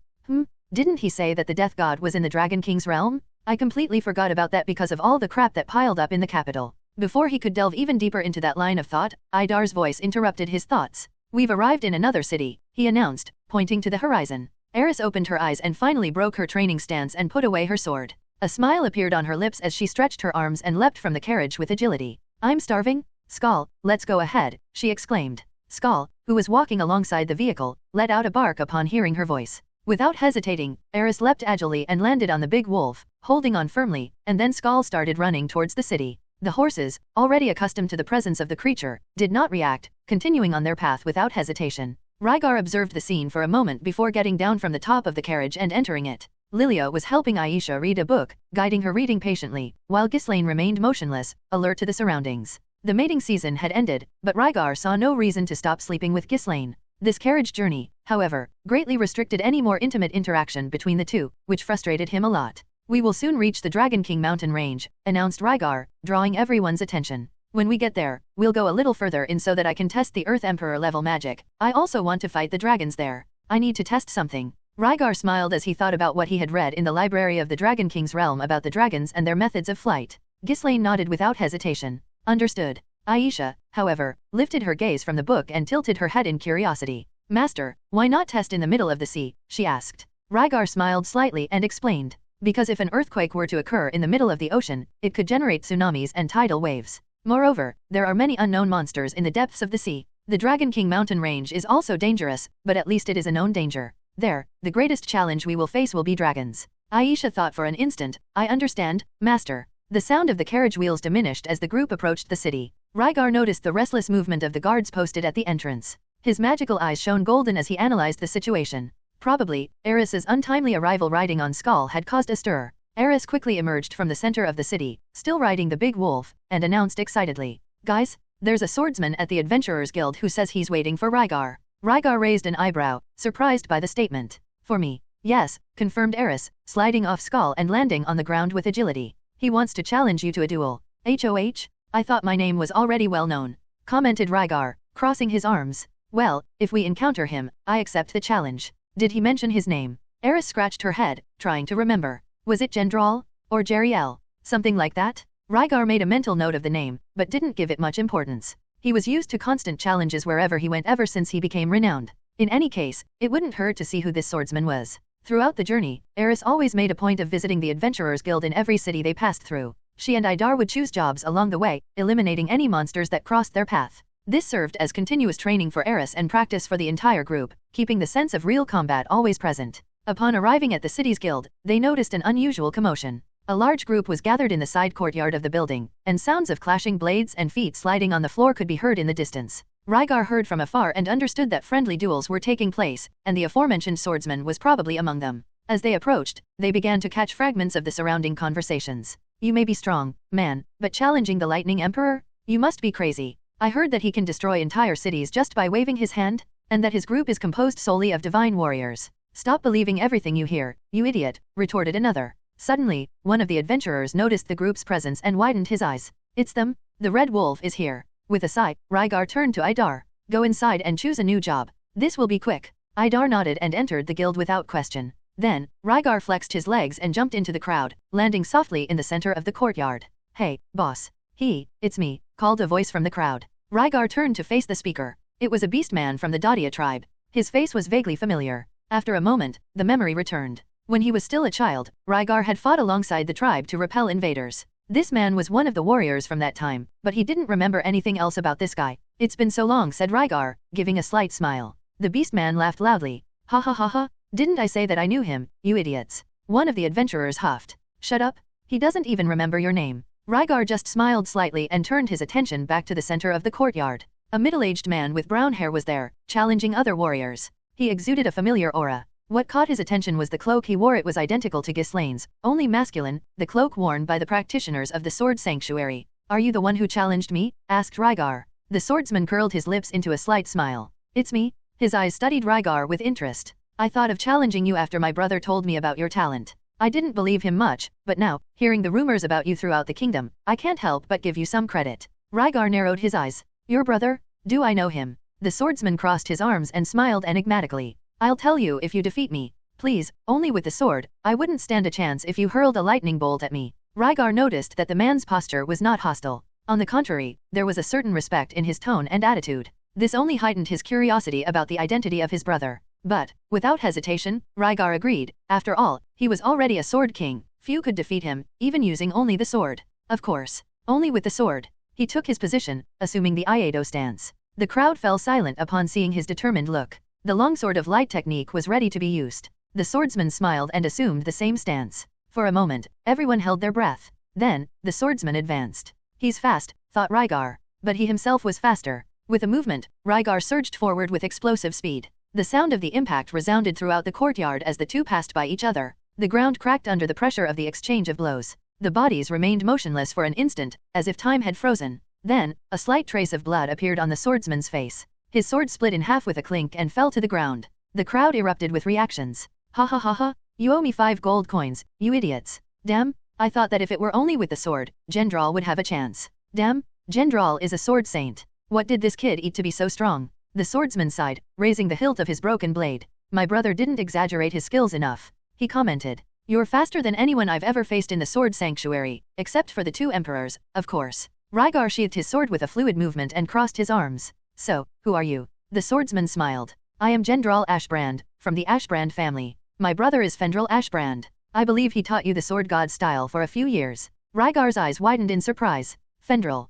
Didn't he say that the Death God was in the Dragon King's realm? I completely forgot about that because of all the crap that piled up in the capital. Before he could delve even deeper into that line of thought, Idar's voice interrupted his thoughts. We've arrived in another city, he announced, pointing to the horizon. Eris opened her eyes and finally broke her training stance and put away her sword. A smile appeared on her lips as she stretched her arms and leapt from the carriage with agility. I'm starving? Skull, let's go ahead, she exclaimed. Skull, who was walking alongside the vehicle, let out a bark upon hearing her voice. Without hesitating, Eris leapt agilely and landed on the big wolf, holding on firmly, and then Skull started running towards the city. The horses, already accustomed to the presence of the creature, did not react, continuing on their path without hesitation. Rygar observed the scene for a moment before getting down from the top of the carriage and entering it. Lilia was helping Aisha read a book, guiding her reading patiently, while Ghislaine remained motionless, alert to the surroundings. The mating season had ended, but Rygar saw no reason to stop sleeping with Ghislaine. This carriage journey, however, greatly restricted any more intimate interaction between the two, which frustrated him a lot. We will soon reach the Dragon King mountain range, announced Rygar, drawing everyone's attention. When we get there, we'll go a little further in so that I can test the Earth Emperor level magic. I also want to fight the dragons there. I need to test something. Rygar smiled as he thought about what he had read in the library of the Dragon King's realm about the dragons and their methods of flight. Ghislaine nodded without hesitation. Understood. Aisha, however, lifted her gaze from the book and tilted her head in curiosity. Master, why not test in the middle of the sea? She asked. Rygar smiled slightly and explained. Because if an earthquake were to occur in the middle of the ocean, it could generate tsunamis and tidal waves. Moreover, there are many unknown monsters in the depths of the sea. The Dragon King mountain range is also dangerous, but at least it is a known danger. There, the greatest challenge we will face will be dragons. Aisha thought for an instant. I understand, Master. The sound of the carriage wheels diminished as the group approached the city. Rygar noticed the restless movement of the guards posted at the entrance. His magical eyes shone golden as he analyzed the situation. Probably, Eris's untimely arrival riding on Skull had caused a stir. Eris quickly emerged from the center of the city, still riding the big wolf, and announced excitedly. Guys, there's a swordsman at the Adventurers Guild who says he's waiting for Rygar. Rygar raised an eyebrow, surprised by the statement. For me. Yes, confirmed Eris, sliding off Skull and landing on the ground with agility. He wants to challenge you to a duel. HOH? I thought my name was already well known. commented Rygar, crossing his arms. Well, if we encounter him, I accept the challenge. Did he mention his name? Eris scratched her head, trying to remember. Was it Gendral? Or Jeriel? Something like that? Rygar made a mental note of the name, but didn't give it much importance. He was used to constant challenges wherever he went ever since he became renowned. In any case, it wouldn't hurt to see who this swordsman was. Throughout the journey, Eris always made a point of visiting the Adventurers Guild in every city they passed through. She and Idar would choose jobs along the way, eliminating any monsters that crossed their path. This served as continuous training for Eris and practice for the entire group, keeping the sense of real combat always present. Upon arriving at the city's guild, they noticed an unusual commotion. A large group was gathered in the side courtyard of the building, and sounds of clashing blades and feet sliding on the floor could be heard in the distance. Rygar heard from afar and understood that friendly duels were taking place, and the aforementioned swordsman was probably among them. As they approached, they began to catch fragments of the surrounding conversations. You may be strong, man, but challenging the Lightning Emperor? You must be crazy. I heard that he can destroy entire cities just by waving his hand, and that his group is composed solely of divine warriors. Stop believing everything you hear, you idiot, retorted another. Suddenly, one of the adventurers noticed the group's presence and widened his eyes. It's them, the Red Wolf is here. With a sigh, Rygar turned to Idar. Go inside and choose a new job. This will be quick. Idar nodded and entered the guild without question. Then, Rygar flexed his legs and jumped into the crowd, landing softly in the center of the courtyard. Hey, boss. It's me, called a voice from the crowd. Rygar turned to face the speaker. It was a beastman from the Daudia tribe. His face was vaguely familiar. After a moment, the memory returned. When he was still a child, Rygar had fought alongside the tribe to repel invaders. This man was one of the warriors from that time, but he didn't remember anything else about this guy. It's been so long, said Rygar, giving a slight smile. The beastman laughed loudly. Ha ha ha ha, didn't I say that I knew him, you idiots? One of the adventurers huffed. Shut up, he doesn't even remember your name. Rygar just smiled slightly and turned his attention back to the center of the courtyard. A middle-aged man with brown hair was there, challenging other warriors. He exuded a familiar aura. What caught his attention was the cloak he wore. It was identical to Ghislaine's, only masculine, the cloak worn by the practitioners of the Sword Sanctuary. Are you the one who challenged me? Asked Rygar. The swordsman curled his lips into a slight smile. It's me. His eyes studied Rygar with interest. I thought of challenging you after my brother told me about your talent. I didn't believe him much, but now, hearing the rumors about you throughout the kingdom, I can't help but give you some credit. Rygar narrowed his eyes. Your brother? Do I know him? The swordsman crossed his arms and smiled enigmatically. I'll tell you if you defeat me. Please, only with the sword. I wouldn't stand a chance if you hurled a lightning bolt at me. Rygar noticed that the man's posture was not hostile. On the contrary, there was a certain respect in his tone and attitude. This only heightened his curiosity about the identity of his brother. But, without hesitation, Rygar agreed. After all, he was already a sword king. Few could defeat him, even using only the sword. Of course, only with the sword. He took his position, assuming the Iaido stance. The crowd fell silent upon seeing his determined look. The longsword of light technique was ready to be used. The swordsman smiled and assumed the same stance. For a moment, everyone held their breath. Then, the swordsman advanced. He's fast, thought Rygar. But he himself was faster. With a movement, Rygar surged forward with explosive speed. The sound of the impact resounded throughout the courtyard as the two passed by each other. The ground cracked under the pressure of the exchange of blows. The bodies remained motionless for an instant, as if time had frozen. Then, a slight trace of blood appeared on the swordsman's face. His sword split in half with a clink and fell to the ground. The crowd erupted with reactions. Ha ha ha ha, you owe me 5 gold coins, you idiots. Damn, I thought that if it were only with the sword, Gendral would have a chance. Damn, Gendral is a sword saint. What did this kid eat to be so strong? The swordsman sighed, raising the hilt of his broken blade. My brother didn't exaggerate his skills enough. He commented. You're faster than anyone I've ever faced in the Sword Sanctuary, except for the 2 emperors, of course. Rygar sheathed his sword with a fluid movement and crossed his arms. So, who are you? The swordsman smiled. I am Gendral Ashbrand, from the Ashbrand family. My brother is Fendral Ashbrand. I believe he taught you the sword god style for a few years. Rygar's eyes widened in surprise. Fendral.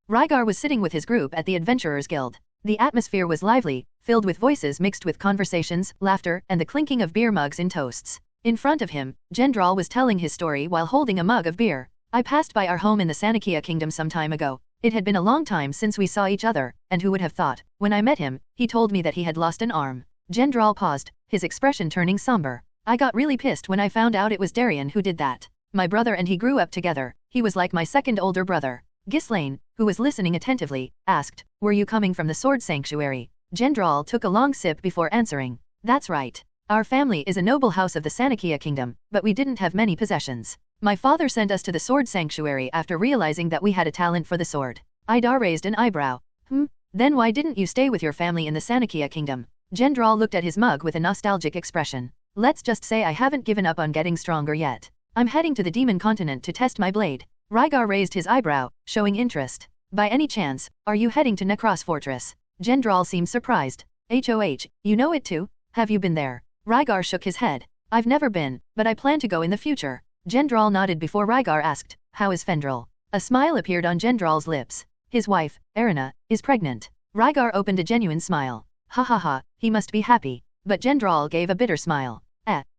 Rygar was sitting with his group at the Adventurers Guild. The atmosphere was lively, filled with voices mixed with conversations, laughter, and the clinking of beer mugs in toasts. In front of him, Gendral was telling his story while holding a mug of beer. I passed by our home in the Sanakia kingdom some time ago. It had been a long time since we saw each other, and who would have thought? When I met him, he told me that he had lost an arm. Gendral paused, his expression turning somber. I got really pissed when I found out it was Darien who did that. My brother and he grew up together. He was like my second older brother. Ghislaine, who was listening attentively, asked, Were you coming from the Sword Sanctuary? Gendral took a long sip before answering. That's right. Our family is a noble house of the Sanakia kingdom, but we didn't have many possessions. My father sent us to the Sword Sanctuary after realizing that we had a talent for the sword. Idar raised an eyebrow. Then why didn't you stay with your family in the Sanakia kingdom? Gendral looked at his mug with a nostalgic expression. Let's just say I haven't given up on getting stronger yet. I'm heading to the demon continent to test my blade. Rygar raised his eyebrow, showing interest. By any chance, are you heading to Necros Fortress? Gendral seemed surprised. HOH, you know it too? Have you been there? Rygar shook his head. I've never been, but I plan to go in the future. Gendral nodded before Rygar asked, how is Fendral? A smile appeared on Gendral's lips. His wife, Erina, is pregnant. Rygar opened a genuine smile. Ha ha ha, he must be happy. But Gendral gave a bitter smile.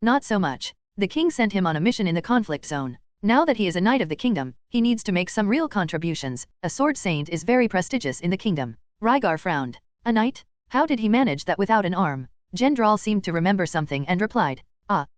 Not so much. The king sent him on a mission in the conflict zone. Now that he is a knight of the kingdom, he needs to make some real contributions. A sword saint is very prestigious in the kingdom. Rygar frowned. A knight? How did he manage that without an arm? Gendral seemed to remember something and replied.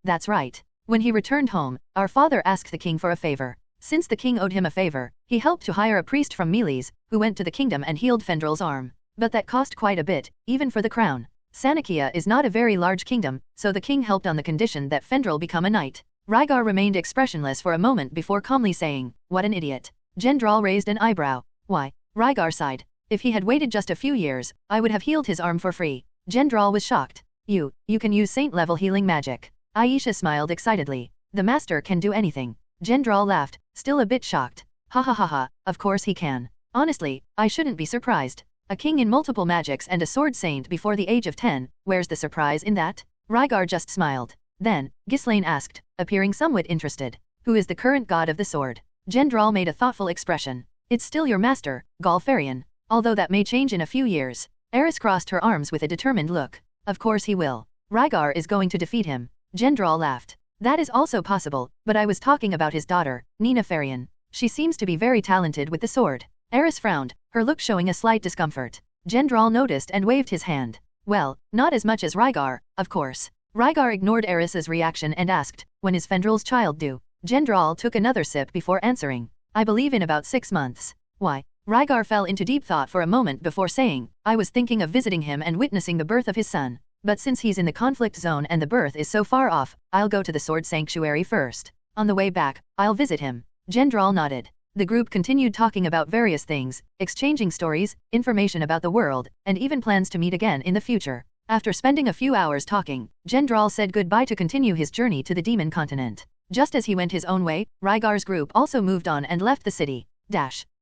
That's right. When he returned home, our father asked the king for a favor. Since the king owed him a favor, he helped to hire a priest from Meles, who went to the kingdom and healed Fendral's arm. But that cost quite a bit, even for the crown. Sanakia is not a very large kingdom, so the king helped on the condition that Fendral become a knight. Rygar remained expressionless for a moment before calmly saying, what an idiot. Gendral raised an eyebrow. Why? Rygar sighed. If he had waited just a few years, I would have healed his arm for free. Gendral was shocked. You can use saint-level healing magic. Aisha smiled excitedly. The master can do anything. Gendral laughed, still a bit shocked. Ha ha ha ha, of course he can. Honestly, I shouldn't be surprised. A king in multiple magics and a sword saint before the age of 10, where's the surprise in that? Rygar just smiled. Then, Ghislaine asked, appearing somewhat interested. Who is the current god of the sword? Gendral made a thoughtful expression. It's still your master, Galfarian. Although that may change in a few years. Eris crossed her arms with a determined look. Of course he will. Rygar is going to defeat him. Gendral laughed. That is also possible, but I was talking about his daughter, Nina Farian. She seems to be very talented with the sword. Eris frowned, her look showing a slight discomfort. Gendral noticed and waved his hand. Well, not as much as Rygar, of course. Rygar ignored Eris's reaction and asked, when is Fendral's child due? Gendral took another sip before answering. I believe in about 6 months. Why? Rygar fell into deep thought for a moment before saying, I was thinking of visiting him and witnessing the birth of his son. But since he's in the conflict zone and the birth is so far off, I'll go to the sword sanctuary first. On the way back, I'll visit him. Gendral nodded. The group continued talking about various things, exchanging stories, information about the world, and even plans to meet again in the future. After spending a few hours talking, Gendral said goodbye to continue his journey to the demon continent. Just as he went his own way, Rygar's group also moved on and left the city.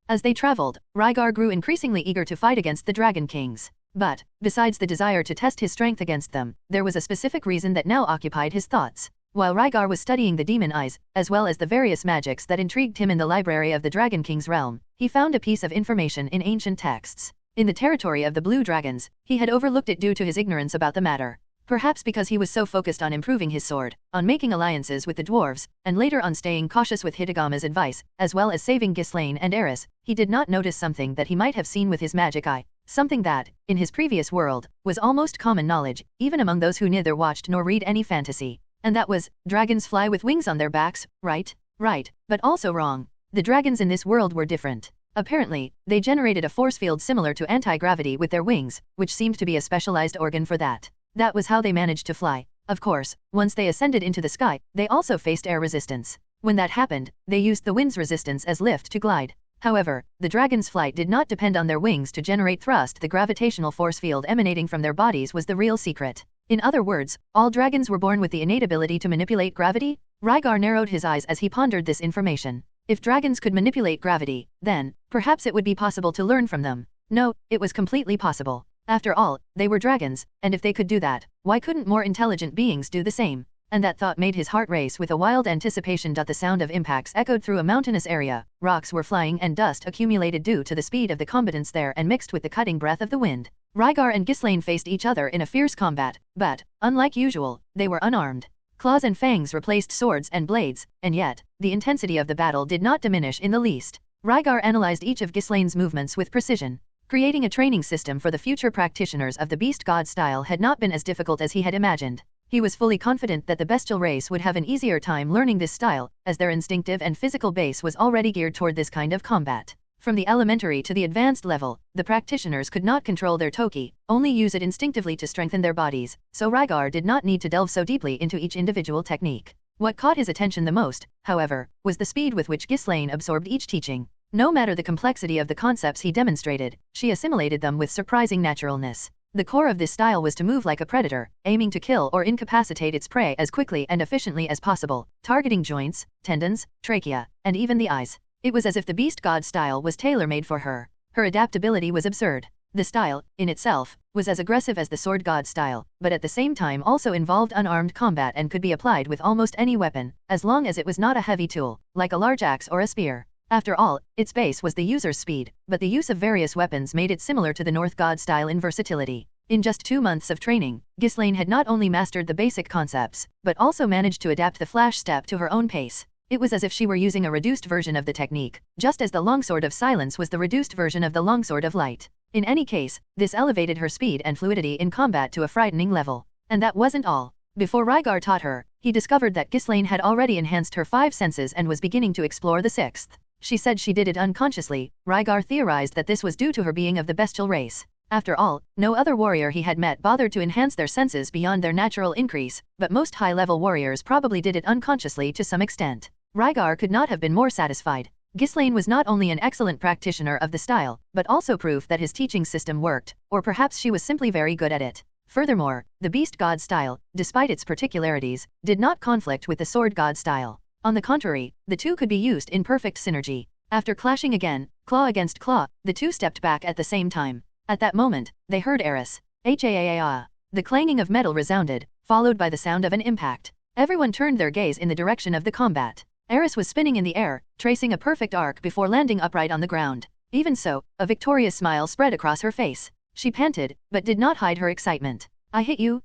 As they traveled, Rygar grew increasingly eager to fight against the Dragon Kings. But, besides the desire to test his strength against them, there was a specific reason that now occupied his thoughts. While Rygar was studying the demon eyes, as well as the various magics that intrigued him in the library of the Dragon King's realm, he found a piece of information in ancient texts. In the territory of the Blue Dragons, he had overlooked it due to his ignorance about the matter. Perhaps because he was so focused on improving his sword, on making alliances with the dwarves, and later on staying cautious with Hitagama's advice, as well as saving Ghislaine and Eris, he did not notice something that he might have seen with his magic eye. Something that, in his previous world, was almost common knowledge, even among those who neither watched nor read any fantasy. And that was, dragons fly with wings on their backs, right? Right, but also wrong. The dragons in this world were different. Apparently, they generated a force field similar to anti-gravity with their wings, which seemed to be a specialized organ for that. That was how they managed to fly. Of course, once they ascended into the sky, they also faced air resistance. When that happened, they used the wind's resistance as lift to glide. However, the dragon's flight did not depend on their wings to generate thrust. The gravitational force field emanating from their bodies was the real secret. In other words, all dragons were born with the innate ability to manipulate gravity? Rygar narrowed his eyes as he pondered this information. If dragons could manipulate gravity, then, perhaps it would be possible to learn from them. No, it was completely possible. After all, they were dragons, and if they could do that, why couldn't more intelligent beings do the same? And that thought made his heart race with a wild anticipation. The sound of impacts echoed through a mountainous area, rocks were flying and dust accumulated due to the speed of the combatants there and mixed with the cutting breath of the wind. Rygar and Ghislaine faced each other in a fierce combat, but, unlike usual, they were unarmed. Claws and fangs replaced swords and blades, and yet, the intensity of the battle did not diminish in the least. Rygar analyzed each of Ghislaine's movements with precision. Creating a training system for the future practitioners of the beast god style had not been as difficult as he had imagined. He was fully confident that the bestial race would have an easier time learning this style, as their instinctive and physical base was already geared toward this kind of combat. From the elementary to the advanced level, the practitioners could not control their toki, only use it instinctively to strengthen their bodies, so Rygar did not need to delve so deeply into each individual technique. What caught his attention the most, however, was the speed with which Ghislaine absorbed each teaching. No matter the complexity of the concepts he demonstrated, she assimilated them with surprising naturalness. The core of this style was to move like a predator, aiming to kill or incapacitate its prey as quickly and efficiently as possible, targeting joints, tendons, trachea, and even the eyes. It was as if the beast god style was tailor-made for her. Her adaptability was absurd. The style, in itself, was as aggressive as the sword god style, but at the same time also involved unarmed combat and could be applied with almost any weapon, as long as it was not a heavy tool, like a large axe or a spear. After all, its base was the user's speed, but the use of various weapons made it similar to the North god style in versatility. In just 2 months of training, Ghislaine had not only mastered the basic concepts, but also managed to adapt the flash step to her own pace. It was as if she were using a reduced version of the technique, just as the longsword of silence was the reduced version of the longsword of light. In any case, this elevated her speed and fluidity in combat to a frightening level. And that wasn't all. Before Rygar taught her, he discovered that Ghislaine had already enhanced her 5 senses and was beginning to explore the 6th. She said she did it unconsciously. Rygar theorized that this was due to her being of the bestial race. After all, no other warrior he had met bothered to enhance their senses beyond their natural increase, but most high-level warriors probably did it unconsciously to some extent. Rygar could not have been more satisfied. Ghislaine was not only an excellent practitioner of the style, but also proof that his teaching system worked, or perhaps she was simply very good at it. Furthermore, the beast god style, despite its particularities, did not conflict with the sword god style. On the contrary, the two could be used in perfect synergy. After clashing again, claw against claw, the two stepped back at the same time. At that moment, they heard Eris. H-A-A-A-A. The clanging of metal resounded, followed by the sound of an impact. Everyone turned their gaze in the direction of the combat. Eris was spinning in the air, tracing a perfect arc before landing upright on the ground. Even so, a victorious smile spread across her face. She panted, but did not hide her excitement. I hit you,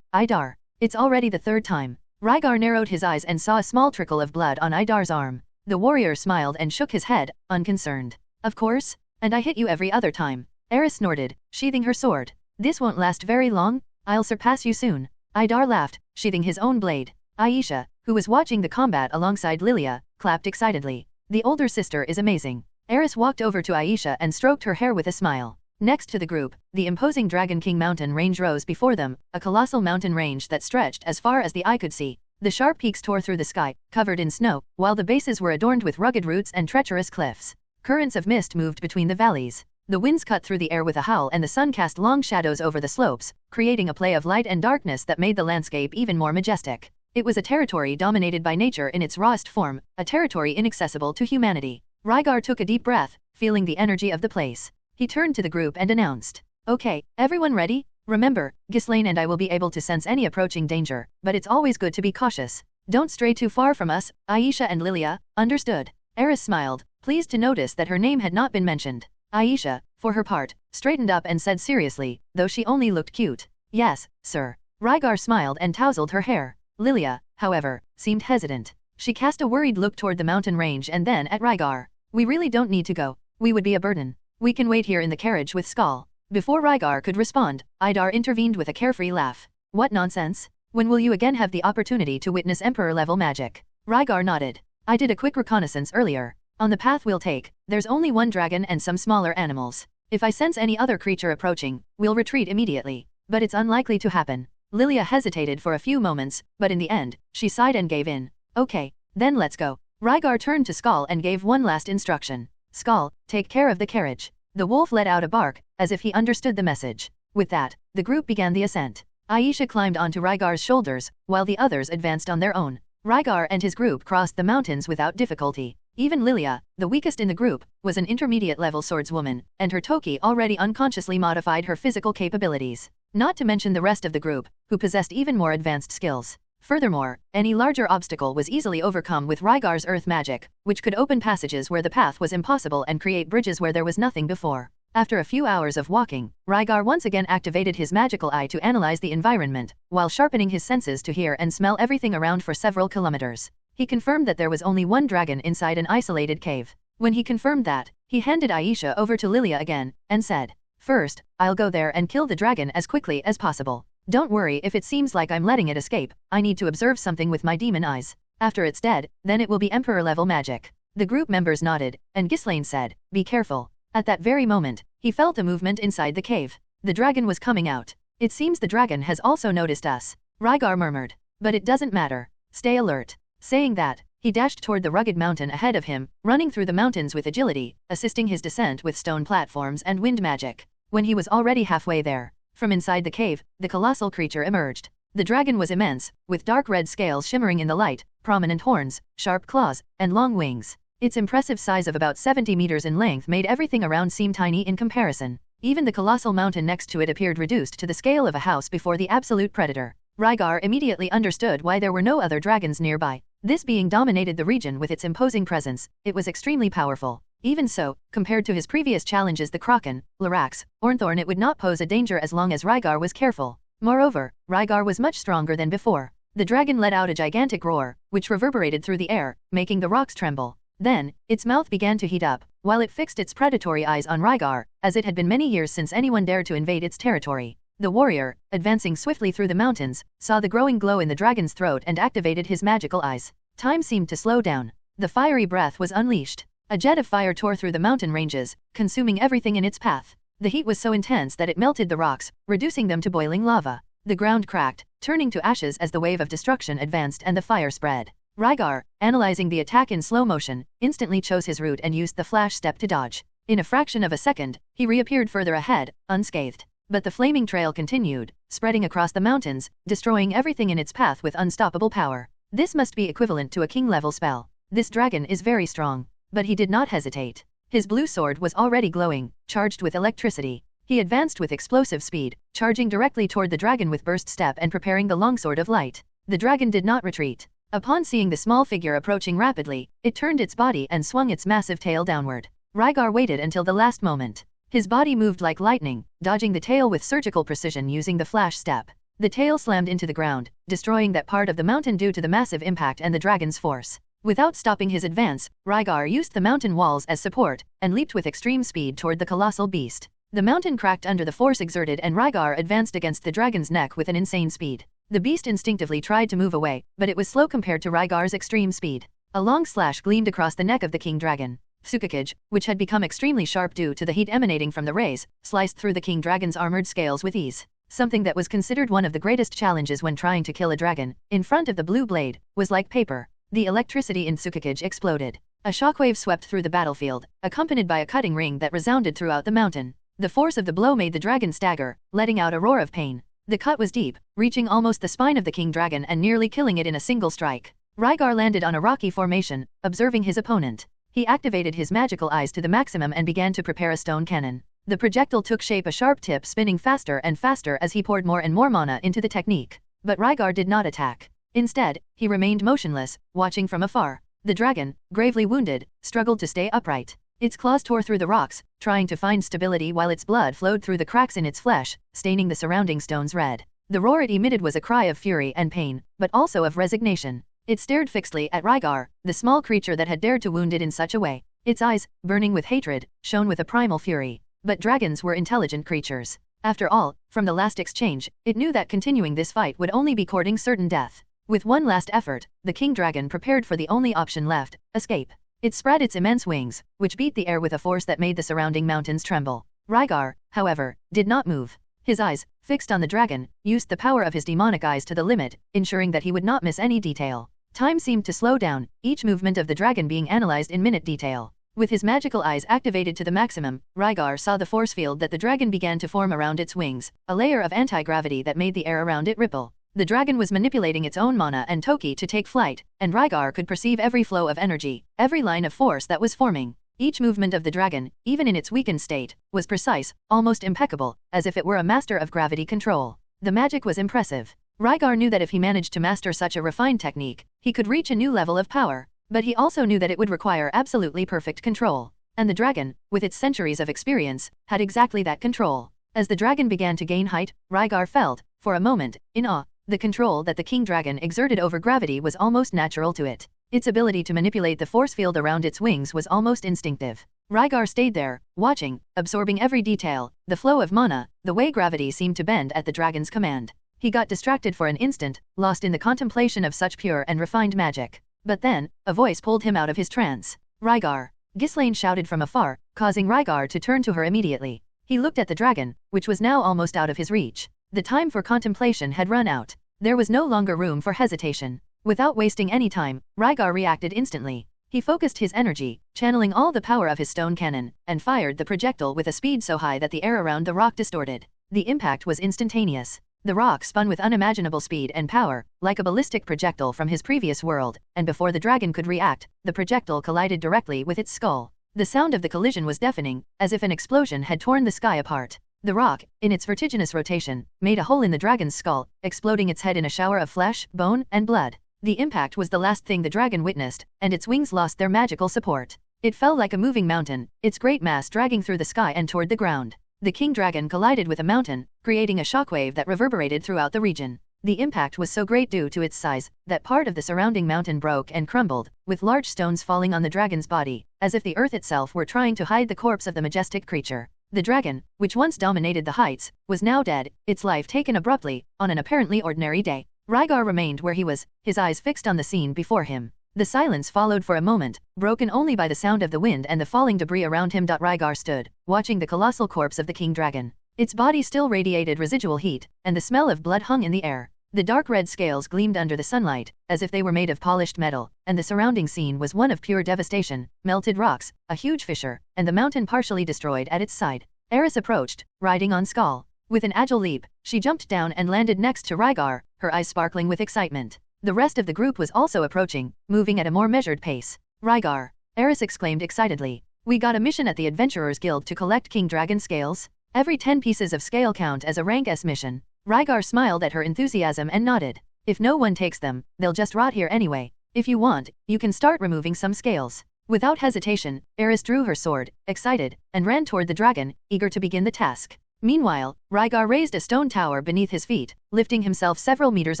Idar. It's already the 3rd time. Rygar narrowed his eyes and saw a small trickle of blood on Idar's arm. The warrior smiled and shook his head, unconcerned. Of course, and I hit you every other time. Eris snorted, sheathing her sword. This won't last very long, I'll surpass you soon. Idar laughed, sheathing his own blade. Aisha, who was watching the combat alongside Lilia, clapped excitedly. The older sister is amazing. Eris walked over to Aisha and stroked her hair with a smile. Next to the group, the imposing Dragon King mountain range rose before them, a colossal mountain range that stretched as far as the eye could see. The sharp peaks tore through the sky, covered in snow, while the bases were adorned with rugged roots and treacherous cliffs. Currents of mist moved between the valleys. The winds cut through the air with a howl and the sun cast long shadows over the slopes, creating a play of light and darkness that made the landscape even more majestic. It was a territory dominated by nature in its rawest form, a territory inaccessible to humanity. Rygar took a deep breath, feeling the energy of the place. He turned to the group and announced, "Okay, everyone ready? Remember, Ghislaine and I will be able to sense any approaching danger, but it's always good to be cautious. Don't stray too far from us, Aisha and Lilia, understood?" Eris smiled, pleased to notice that her name had not been mentioned. Aisha, for her part, straightened up and said seriously, though she only looked cute, "Yes, sir." Rygar smiled and tousled her hair. Lilia, however, seemed hesitant. She cast a worried look toward the mountain range and then at Rygar. "We really don't need to go. We would be a burden. We can wait here in the carriage with Skull." Before Rygar could respond, Idar intervened with a carefree laugh. "What nonsense? When will you again have the opportunity to witness Emperor-level magic?" Rygar nodded. "I did a quick reconnaissance earlier. On the path we'll take, there's only one dragon and some smaller animals. If I sense any other creature approaching, we'll retreat immediately. But it's unlikely to happen." Lilia hesitated for a few moments, but in the end, she sighed and gave in. "Okay, then let's go." Rygar turned to Skull and gave one last instruction. "Skull, take care of the carriage." The wolf let out a bark, as if he understood the message. With that, the group began the ascent. Aisha climbed onto Rygar's shoulders, while the others advanced on their own. Rygar and his group crossed the mountains without difficulty. Even Lilia, the weakest in the group, was an intermediate-level swordswoman, and her Toki already unconsciously modified her physical capabilities. Not to mention the rest of the group, who possessed even more advanced skills. Furthermore, any larger obstacle was easily overcome with Rygar's earth magic, which could open passages where the path was impossible and create bridges where there was nothing before. After a few hours of walking, Rygar once again activated his magical eye to analyze the environment, while sharpening his senses to hear and smell everything around for several kilometers. He confirmed that there was only one dragon inside an isolated cave. When he confirmed that, he handed Aisha over to Lilia again, and said, "First, I'll go there and kill the dragon as quickly as possible. Don't worry if it seems like I'm letting it escape, I need to observe something with my demon eyes. After it's dead, then it will be Emperor-level magic." The group members nodded, and Ghislaine said, "Be careful." At that very moment, he felt a movement inside the cave. The dragon was coming out. "It seems the dragon has also noticed us," Rygar murmured. "But it doesn't matter. Stay alert." Saying that, He dashed toward the rugged mountain ahead of him, running through the mountains with agility, assisting his descent with stone platforms and wind magic. When he was already halfway there, from inside the cave, the colossal creature emerged. The dragon was immense, with dark red scales shimmering in the light, prominent horns, sharp claws, and long wings. Its impressive size of about 70 meters in length made everything around seem tiny in comparison. Even the colossal mountain next to it appeared reduced to the scale of a house before the absolute predator. Rygar immediately understood why there were no other dragons nearby. This being dominated the region with its imposing presence, it was extremely powerful. Even so, compared to his previous challenges the Kraken, Lyrax, Ornthorn, it would not pose a danger as long as Rygar was careful. Moreover, Rygar was much stronger than before. The dragon let out a gigantic roar, which reverberated through the air, making the rocks tremble. Then, its mouth began to heat up, while it fixed its predatory eyes on Rygar, as it had been many years since anyone dared to invade its territory. The warrior, advancing swiftly through the mountains, saw the growing glow in the dragon's throat and activated his magical eyes. Time seemed to slow down. The fiery breath was unleashed. A jet of fire tore through the mountain ranges, consuming everything in its path. The heat was so intense that it melted the rocks, reducing them to boiling lava. The ground cracked, turning to ashes as the wave of destruction advanced and the fire spread. Rygar, analyzing the attack in slow motion, instantly chose his route and used the flash step to dodge. In a fraction of a second, he reappeared further ahead, unscathed. But the flaming trail continued, spreading across the mountains, destroying everything in its path with unstoppable power. This must be equivalent to a king-level spell. This dragon is very strong. But he did not hesitate. His blue sword was already glowing, charged with electricity. He advanced with explosive speed, charging directly toward the dragon with burst step and preparing the longsword of light. The dragon did not retreat. Upon seeing the small figure approaching rapidly, it turned its body and swung its massive tail downward. Rygar waited until the last moment. His body moved like lightning, dodging the tail with surgical precision using the flash step. The tail slammed into the ground, destroying that part of the mountain due to the massive impact and the dragon's force. Without stopping his advance, Rygar used the mountain walls as support, and leaped with extreme speed toward the colossal beast. The mountain cracked under the force exerted and Rygar advanced against the dragon's neck with an insane speed. The beast instinctively tried to move away, but it was slow compared to Rygar's extreme speed. A long slash gleamed across the neck of the king dragon. Tsukikage, which had become extremely sharp due to the heat emanating from the rays, sliced through the king dragon's armored scales with ease. Something that was considered one of the greatest challenges when trying to kill a dragon, in front of the blue blade, was like paper. The electricity in Tsukikage exploded. A shockwave swept through the battlefield, accompanied by a cutting ring that resounded throughout the mountain. The force of the blow made the dragon stagger, letting out a roar of pain. The cut was deep, reaching almost the spine of the king dragon and nearly killing it in a single strike. Rygar landed on a rocky formation, observing his opponent. He activated his magical eyes to the maximum and began to prepare a stone cannon. The projectile took shape, a sharp tip spinning faster and faster as he poured more and more mana into the technique. But Rygar did not attack. Instead, he remained motionless, watching from afar. The dragon, gravely wounded, struggled to stay upright. Its claws tore through the rocks, trying to find stability while its blood flowed through the cracks in its flesh, staining the surrounding stones red. The roar it emitted was a cry of fury and pain, but also of resignation. It stared fixedly at Rygar, the small creature that had dared to wound it in such a way. Its eyes, burning with hatred, shone with a primal fury. But dragons were intelligent creatures. After all, from the last exchange, it knew that continuing this fight would only be courting certain death. With one last effort, the king dragon prepared for the only option left, escape. It spread its immense wings, which beat the air with a force that made the surrounding mountains tremble. Rygar, however, did not move. His eyes, fixed on the dragon, used the power of his demonic eyes to the limit, ensuring that he would not miss any detail. Time seemed to slow down, each movement of the dragon being analyzed in minute detail. With his magical eyes activated to the maximum, Rygar saw the force field that the dragon began to form around its wings, a layer of anti-gravity that made the air around it ripple. The dragon was manipulating its own mana and Toki to take flight, and Rygar could perceive every flow of energy, every line of force that was forming. Each movement of the dragon, even in its weakened state, was precise, almost impeccable, as if it were a master of gravity control. The magic was impressive. Rygar knew that if he managed to master such a refined technique, he could reach a new level of power. But he also knew that it would require absolutely perfect control. And the dragon, with its centuries of experience, had exactly that control. As the dragon began to gain height, Rygar felt, for a moment, in awe. The control that the king dragon exerted over gravity was almost natural to it. Its ability to manipulate the force field around its wings was almost instinctive. Rygar stayed there, watching, absorbing every detail, the flow of mana, the way gravity seemed to bend at the dragon's command. He got distracted for an instant, lost in the contemplation of such pure and refined magic. But then, a voice pulled him out of his trance. Rygar! Ghislaine shouted from afar, causing Rygar to turn to her immediately. He looked at the dragon, which was now almost out of his reach. The time for contemplation had run out. There was no longer room for hesitation. Without wasting any time, Rygar reacted instantly. He focused his energy, channeling all the power of his stone cannon, and fired the projectile with a speed so high that the air around the rock distorted. The impact was instantaneous. The rock spun with unimaginable speed and power, like a ballistic projectile from his previous world, and before the dragon could react, the projectile collided directly with its skull. The sound of the collision was deafening, as if an explosion had torn the sky apart. The rock, in its vertiginous rotation, made a hole in the dragon's skull, exploding its head in a shower of flesh, bone, and blood. The impact was the last thing the dragon witnessed, and its wings lost their magical support. It fell like a moving mountain, its great mass dragging through the sky and toward the ground. The king dragon collided with a mountain, creating a shockwave that reverberated throughout the region. The impact was so great due to its size, that part of the surrounding mountain broke and crumbled, with large stones falling on the dragon's body, as if the earth itself were trying to hide the corpse of the majestic creature. The dragon, which once dominated the heights, was now dead, its life taken abruptly, on an apparently ordinary day. Rygar remained where he was, his eyes fixed on the scene before him. The silence followed for a moment, broken only by the sound of the wind and the falling debris around him. Rygar stood, watching the colossal corpse of the king dragon. Its body still radiated residual heat, and the smell of blood hung in the air. The dark red scales gleamed under the sunlight, as if they were made of polished metal, and the surrounding scene was one of pure devastation: melted rocks, a huge fissure, and the mountain partially destroyed at its side. Eris approached, riding on Skull. With an agile leap, she jumped down and landed next to Rygar, her eyes sparkling with excitement. The rest of the group was also approaching, moving at a more measured pace. Rygar, Eris exclaimed excitedly. We got a mission at the Adventurers Guild to collect King Dragon scales. Every 10 pieces of scale count as a rank S mission. Rygar smiled at her enthusiasm and nodded. If no one takes them, they'll just rot here anyway. If you want, you can start removing some scales. Without hesitation, Eris drew her sword, excited, and ran toward the dragon, eager to begin the task. Meanwhile, Rygar raised a stone tower beneath his feet, lifting himself several meters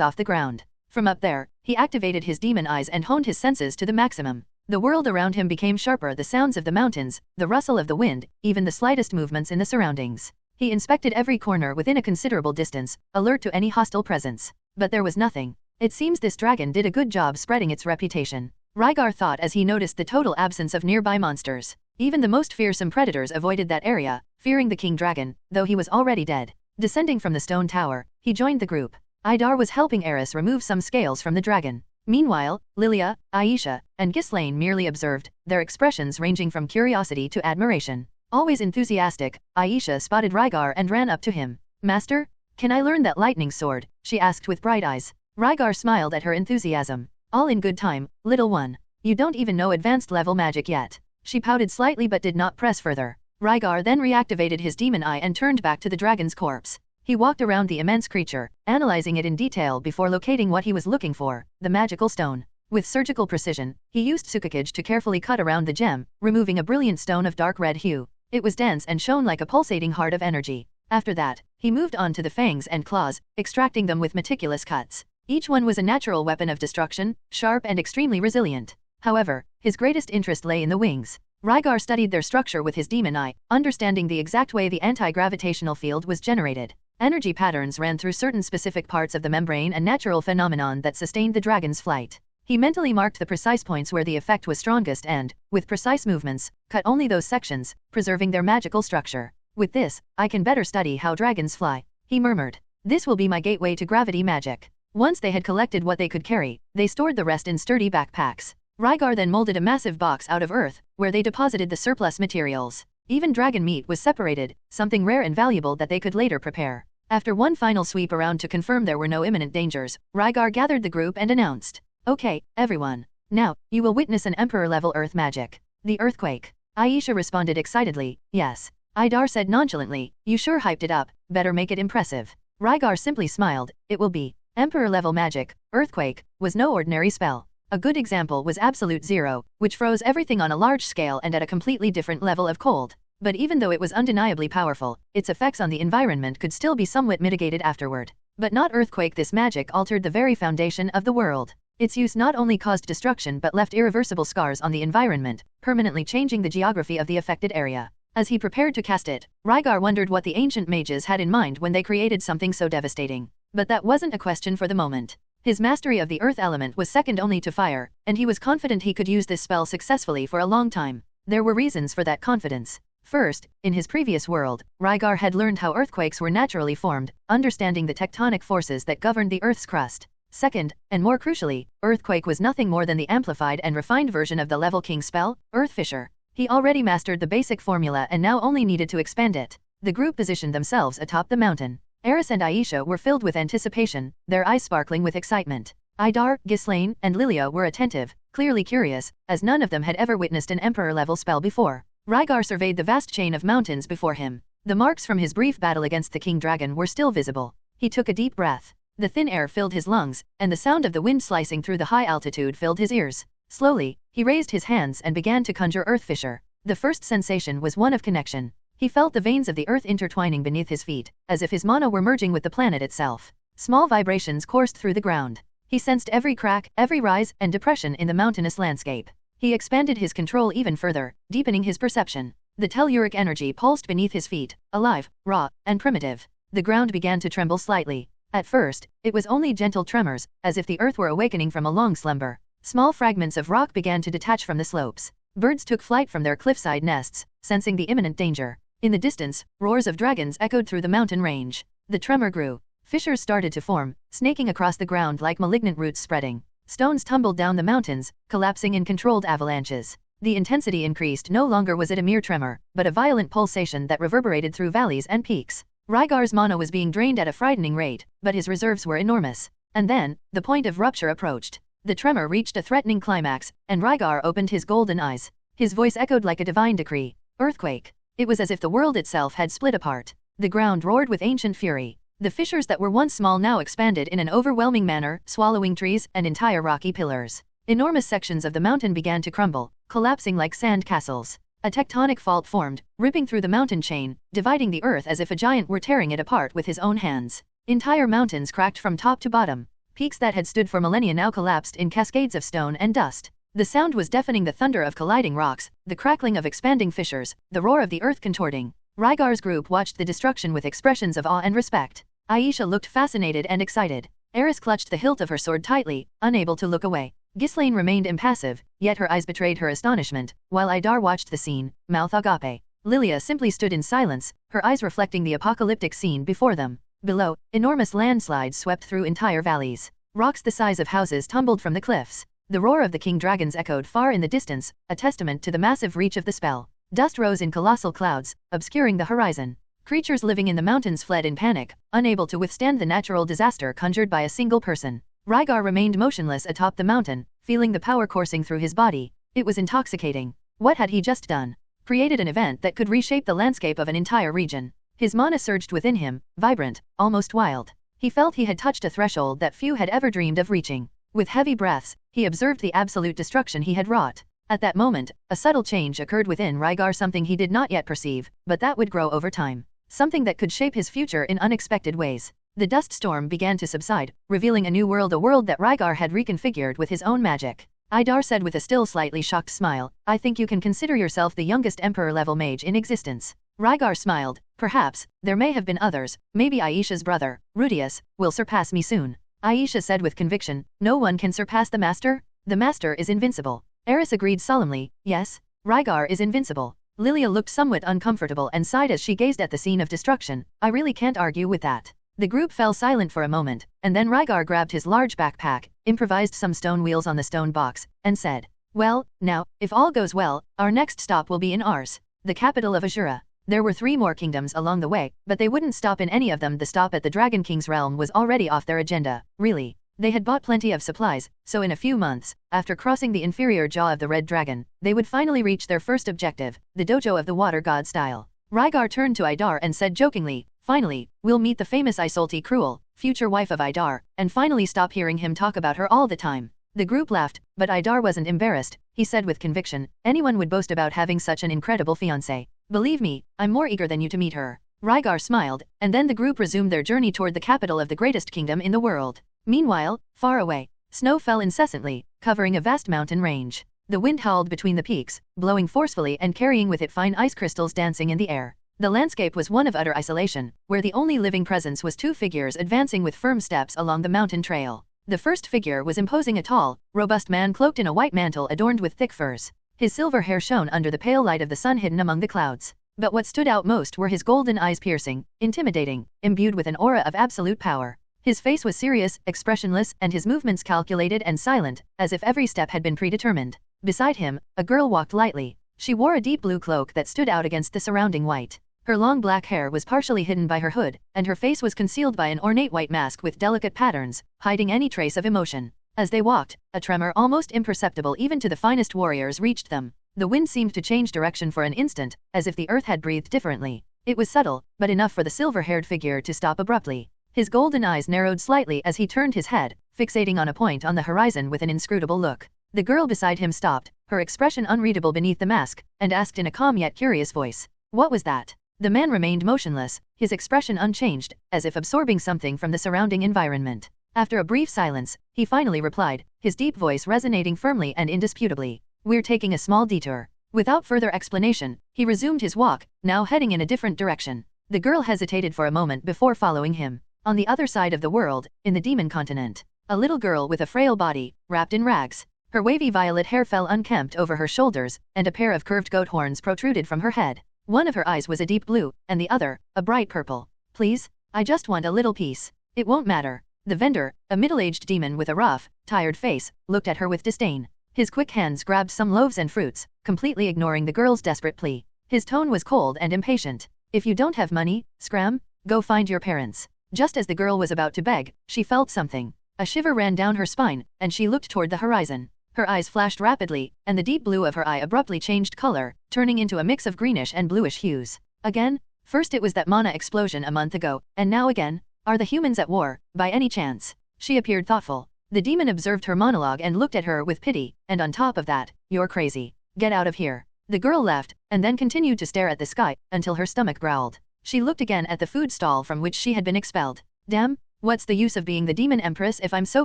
off the ground. From up there, he activated his demon eyes and honed his senses to the maximum. The world around him became sharper: the sounds of the mountains, the rustle of the wind, even the slightest movements in the surroundings. He inspected every corner within a considerable distance, alert to any hostile presence. But there was nothing. It seems this dragon did a good job spreading its reputation, Rygar thought as he noticed the total absence of nearby monsters. Even the most fearsome predators avoided that area, fearing the king dragon, though he was already dead. Descending from the stone tower, he joined the group. Idar was helping Eris remove some scales from the dragon. Meanwhile, Lilia, Aisha, and Ghislaine merely observed, their expressions ranging from curiosity to admiration. Always enthusiastic, Aisha spotted Rygar and ran up to him. Master, can I learn that lightning sword? She asked with bright eyes. Rygar smiled at her enthusiasm. All in good time, little one. You don't even know advanced level magic yet. She pouted slightly but did not press further. Rygar then reactivated his demon eye and turned back to the dragon's corpse. He walked around the immense creature, analyzing it in detail before locating what he was looking for, the magical stone. With surgical precision, he used tsukikage to carefully cut around the gem, removing a brilliant stone of dark red hue. It was dense and shone like a pulsating heart of energy. After that, he moved on to the fangs and claws, extracting them with meticulous cuts. Each one was a natural weapon of destruction, sharp and extremely resilient. However, his greatest interest lay in the wings. Rygar studied their structure with his demon eye, understanding the exact way the anti-gravitational field was generated. Energy patterns ran through certain specific parts of the membrane, a natural phenomenon that sustained the dragon's flight. He mentally marked the precise points where the effect was strongest and, with precise movements, cut only those sections, preserving their magical structure. With this, I can better study how dragons fly, he murmured. This will be my gateway to gravity magic. Once they had collected what they could carry, they stored the rest in sturdy backpacks. Rygar then molded a massive box out of earth, where they deposited the surplus materials. Even dragon meat was separated, something rare and valuable that they could later prepare. After one final sweep around to confirm there were no imminent dangers, Rygar gathered the group and announced, "Okay, everyone. Now, you will witness an Emperor-level earth magic. The earthquake." Aisha responded excitedly, "Yes." Idar said nonchalantly, "You sure hyped it up, better make it impressive." Rygar simply smiled, "It will be." Emperor-level magic, earthquake, was no ordinary spell. A good example was Absolute Zero, which froze everything on a large scale and at a completely different level of cold. But even though it was undeniably powerful, its effects on the environment could still be somewhat mitigated afterward. But not earthquake. This magic altered the very foundation of the world. Its use not only caused destruction but left irreversible scars on the environment, permanently changing the geography of the affected area. As he prepared to cast it, Rygar wondered what the ancient mages had in mind when they created something so devastating. But that wasn't a question for the moment. His mastery of the earth element was second only to fire, and he was confident he could use this spell successfully for a long time. There were reasons for that confidence. First, in his previous world, Rygar had learned how earthquakes were naturally formed, understanding the tectonic forces that governed the Earth's crust. Second, and more crucially, Earthquake was nothing more than the amplified and refined version of the level king spell, Earth Fissure. He already mastered the basic formula and now only needed to expand it. The group positioned themselves atop the mountain. Eris and Aisha were filled with anticipation, their eyes sparkling with excitement. Idar, Ghislaine, and Lilia were attentive, clearly curious, as none of them had ever witnessed an emperor-level spell before. Rygar surveyed the vast chain of mountains before him. The marks from his brief battle against the king dragon were still visible. He took a deep breath. The thin air filled his lungs, and the sound of the wind slicing through the high altitude filled his ears. Slowly, he raised his hands and began to conjure Earth Fissure. The first sensation was one of connection. He felt the veins of the earth intertwining beneath his feet, as if his mana were merging with the planet itself. Small vibrations coursed through the ground. He sensed every crack, every rise, and depression in the mountainous landscape. He expanded his control even further, deepening his perception. The telluric energy pulsed beneath his feet, alive, raw, and primitive. The ground began to tremble slightly. At first, it was only gentle tremors, as if the earth were awakening from a long slumber. Small fragments of rock began to detach from the slopes. Birds took flight from their cliffside nests, sensing the imminent danger. In the distance, roars of dragons echoed through the mountain range. The tremor grew. Fissures started to form, snaking across the ground like malignant roots spreading. Stones tumbled down the mountains, collapsing in controlled avalanches. The intensity increased. No longer was it a mere tremor, but a violent pulsation that reverberated through valleys and peaks. Rygar's mana was being drained at a frightening rate, but his reserves were enormous. And then, the point of rupture approached. The tremor reached a threatening climax, and Rygar opened his golden eyes. His voice echoed like a divine decree. Earthquake. It was as if the world itself had split apart. The ground roared with ancient fury. The fissures that were once small now expanded in an overwhelming manner, swallowing trees and entire rocky pillars. Enormous sections of the mountain began to crumble, collapsing like sand castles. A tectonic fault formed, ripping through the mountain chain, dividing the earth as if a giant were tearing it apart with his own hands. Entire mountains cracked from top to bottom. Peaks that had stood for millennia now collapsed in cascades of stone and dust. The sound was deafening, the thunder of colliding rocks, the crackling of expanding fissures, the roar of the earth contorting. Rygar's group watched the destruction with expressions of awe and respect. Aisha looked fascinated and excited. Eris clutched the hilt of her sword tightly, unable to look away. Ghislaine remained impassive, yet her eyes betrayed her astonishment, while Idar watched the scene, mouth agape. Lilia simply stood in silence, her eyes reflecting the apocalyptic scene before them. Below, enormous landslides swept through entire valleys. Rocks the size of houses tumbled from the cliffs. The roar of the king dragons echoed far in the distance, a testament to the massive reach of the spell. Dust rose in colossal clouds, obscuring the horizon. Creatures living in the mountains fled in panic, unable to withstand the natural disaster conjured by a single person. Rygar remained motionless atop the mountain, feeling the power coursing through his body. It was intoxicating. What had he just done? Created an event that could reshape the landscape of an entire region. His mana surged within him, vibrant, almost wild. He felt he had touched a threshold that few had ever dreamed of reaching. With heavy breaths, he observed the absolute destruction he had wrought. At that moment, a subtle change occurred within Rygar, something he did not yet perceive, but that would grow over time. Something that could shape his future in unexpected ways. The dust storm began to subside, revealing a new world, a world that Rygar had reconfigured with his own magic. Idar said with a still slightly shocked smile, "I think you can consider yourself the youngest emperor-level mage in existence." Rygar smiled. "Perhaps, there may have been others, maybe Aisha's brother, Rudeus, will surpass me soon." Aisha said with conviction, "No one can surpass the master? The master is invincible." Eris agreed solemnly, "Yes, Rygar is invincible." Lilia looked somewhat uncomfortable and sighed as she gazed at the scene of destruction. "I really can't argue with that." The group fell silent for a moment, and then Rygar grabbed his large backpack, improvised some stone wheels on the stone box, and said, "Well, now, if all goes well, our next stop will be in Ars, the capital of Azura." There were 3 more kingdoms along the way, but they wouldn't stop in any of them. The stop at the Dragon King's realm was already off their agenda, really. They had bought plenty of supplies, so in a few months, after crossing the inferior jaw of the Red Dragon, they would finally reach their first objective, the dojo of the Water God style. Rygar turned to Idar and said jokingly, "Finally, we'll meet the famous Isolti Cruel, future wife of Idar, and finally stop hearing him talk about her all the time." The group laughed, but Idar wasn't embarrassed. He said with conviction, "Anyone would boast about having such an incredible fiancée. Believe me, I'm more eager than you to meet her." Rygar smiled, and then the group resumed their journey toward the capital of the greatest kingdom in the world. Meanwhile, far away, snow fell incessantly, covering a vast mountain range. The wind howled between the peaks, blowing forcefully and carrying with it fine ice crystals dancing in the air. The landscape was one of utter isolation, where the only living presence was 2 figures advancing with firm steps along the mountain trail. The first figure was imposing, a tall, robust man cloaked in a white mantle adorned with thick furs. His silver hair shone under the pale light of the sun hidden among the clouds. But what stood out most were his golden eyes, piercing, intimidating, imbued with an aura of absolute power. His face was serious, expressionless, and his movements calculated and silent, as if every step had been predetermined. Beside him, a girl walked lightly. She wore a deep blue cloak that stood out against the surrounding white. Her long black hair was partially hidden by her hood, and her face was concealed by an ornate white mask with delicate patterns, hiding any trace of emotion. As they walked, a tremor almost imperceptible even to the finest warriors reached them. The wind seemed to change direction for an instant, as if the earth had breathed differently. It was subtle, but enough for the silver-haired figure to stop abruptly. His golden eyes narrowed slightly as he turned his head, fixating on a point on the horizon with an inscrutable look. The girl beside him stopped, her expression unreadable beneath the mask, and asked in a calm yet curious voice, "What was that?" The man remained motionless, his expression unchanged, as if absorbing something from the surrounding environment. After a brief silence, he finally replied, his deep voice resonating firmly and indisputably, "We're taking a small detour." Without further explanation, he resumed his walk, now heading in a different direction. The girl hesitated for a moment before following him. On the other side of the world, in the demon continent, a little girl with a frail body, wrapped in rags. Her wavy violet hair fell unkempt over her shoulders, and a pair of curved goat horns protruded from her head. One of her eyes was a deep blue, and the other, a bright purple. "Please? I just want a little piece. It won't matter." The vendor, a middle-aged demon with a rough, tired face, looked at her with disdain. His quick hands grabbed some loaves and fruits, completely ignoring the girl's desperate plea. His tone was cold and impatient. "If you don't have money, scram, go find your parents." Just as the girl was about to beg, she felt something. A shiver ran down her spine, and she looked toward the horizon. Her eyes flashed rapidly, and the deep blue of her eye abruptly changed color, turning into a mix of greenish and bluish hues. Again? First it was that mana explosion a month ago, and now again? Are the humans at war, by any chance? She appeared thoughtful. The demon observed her monologue and looked at her with pity, and on top of that, "You're crazy. Get out of here." The girl left, and then continued to stare at the sky, until her stomach growled. She looked again at the food stall from which she had been expelled. "Damn, what's the use of being the demon empress if I'm so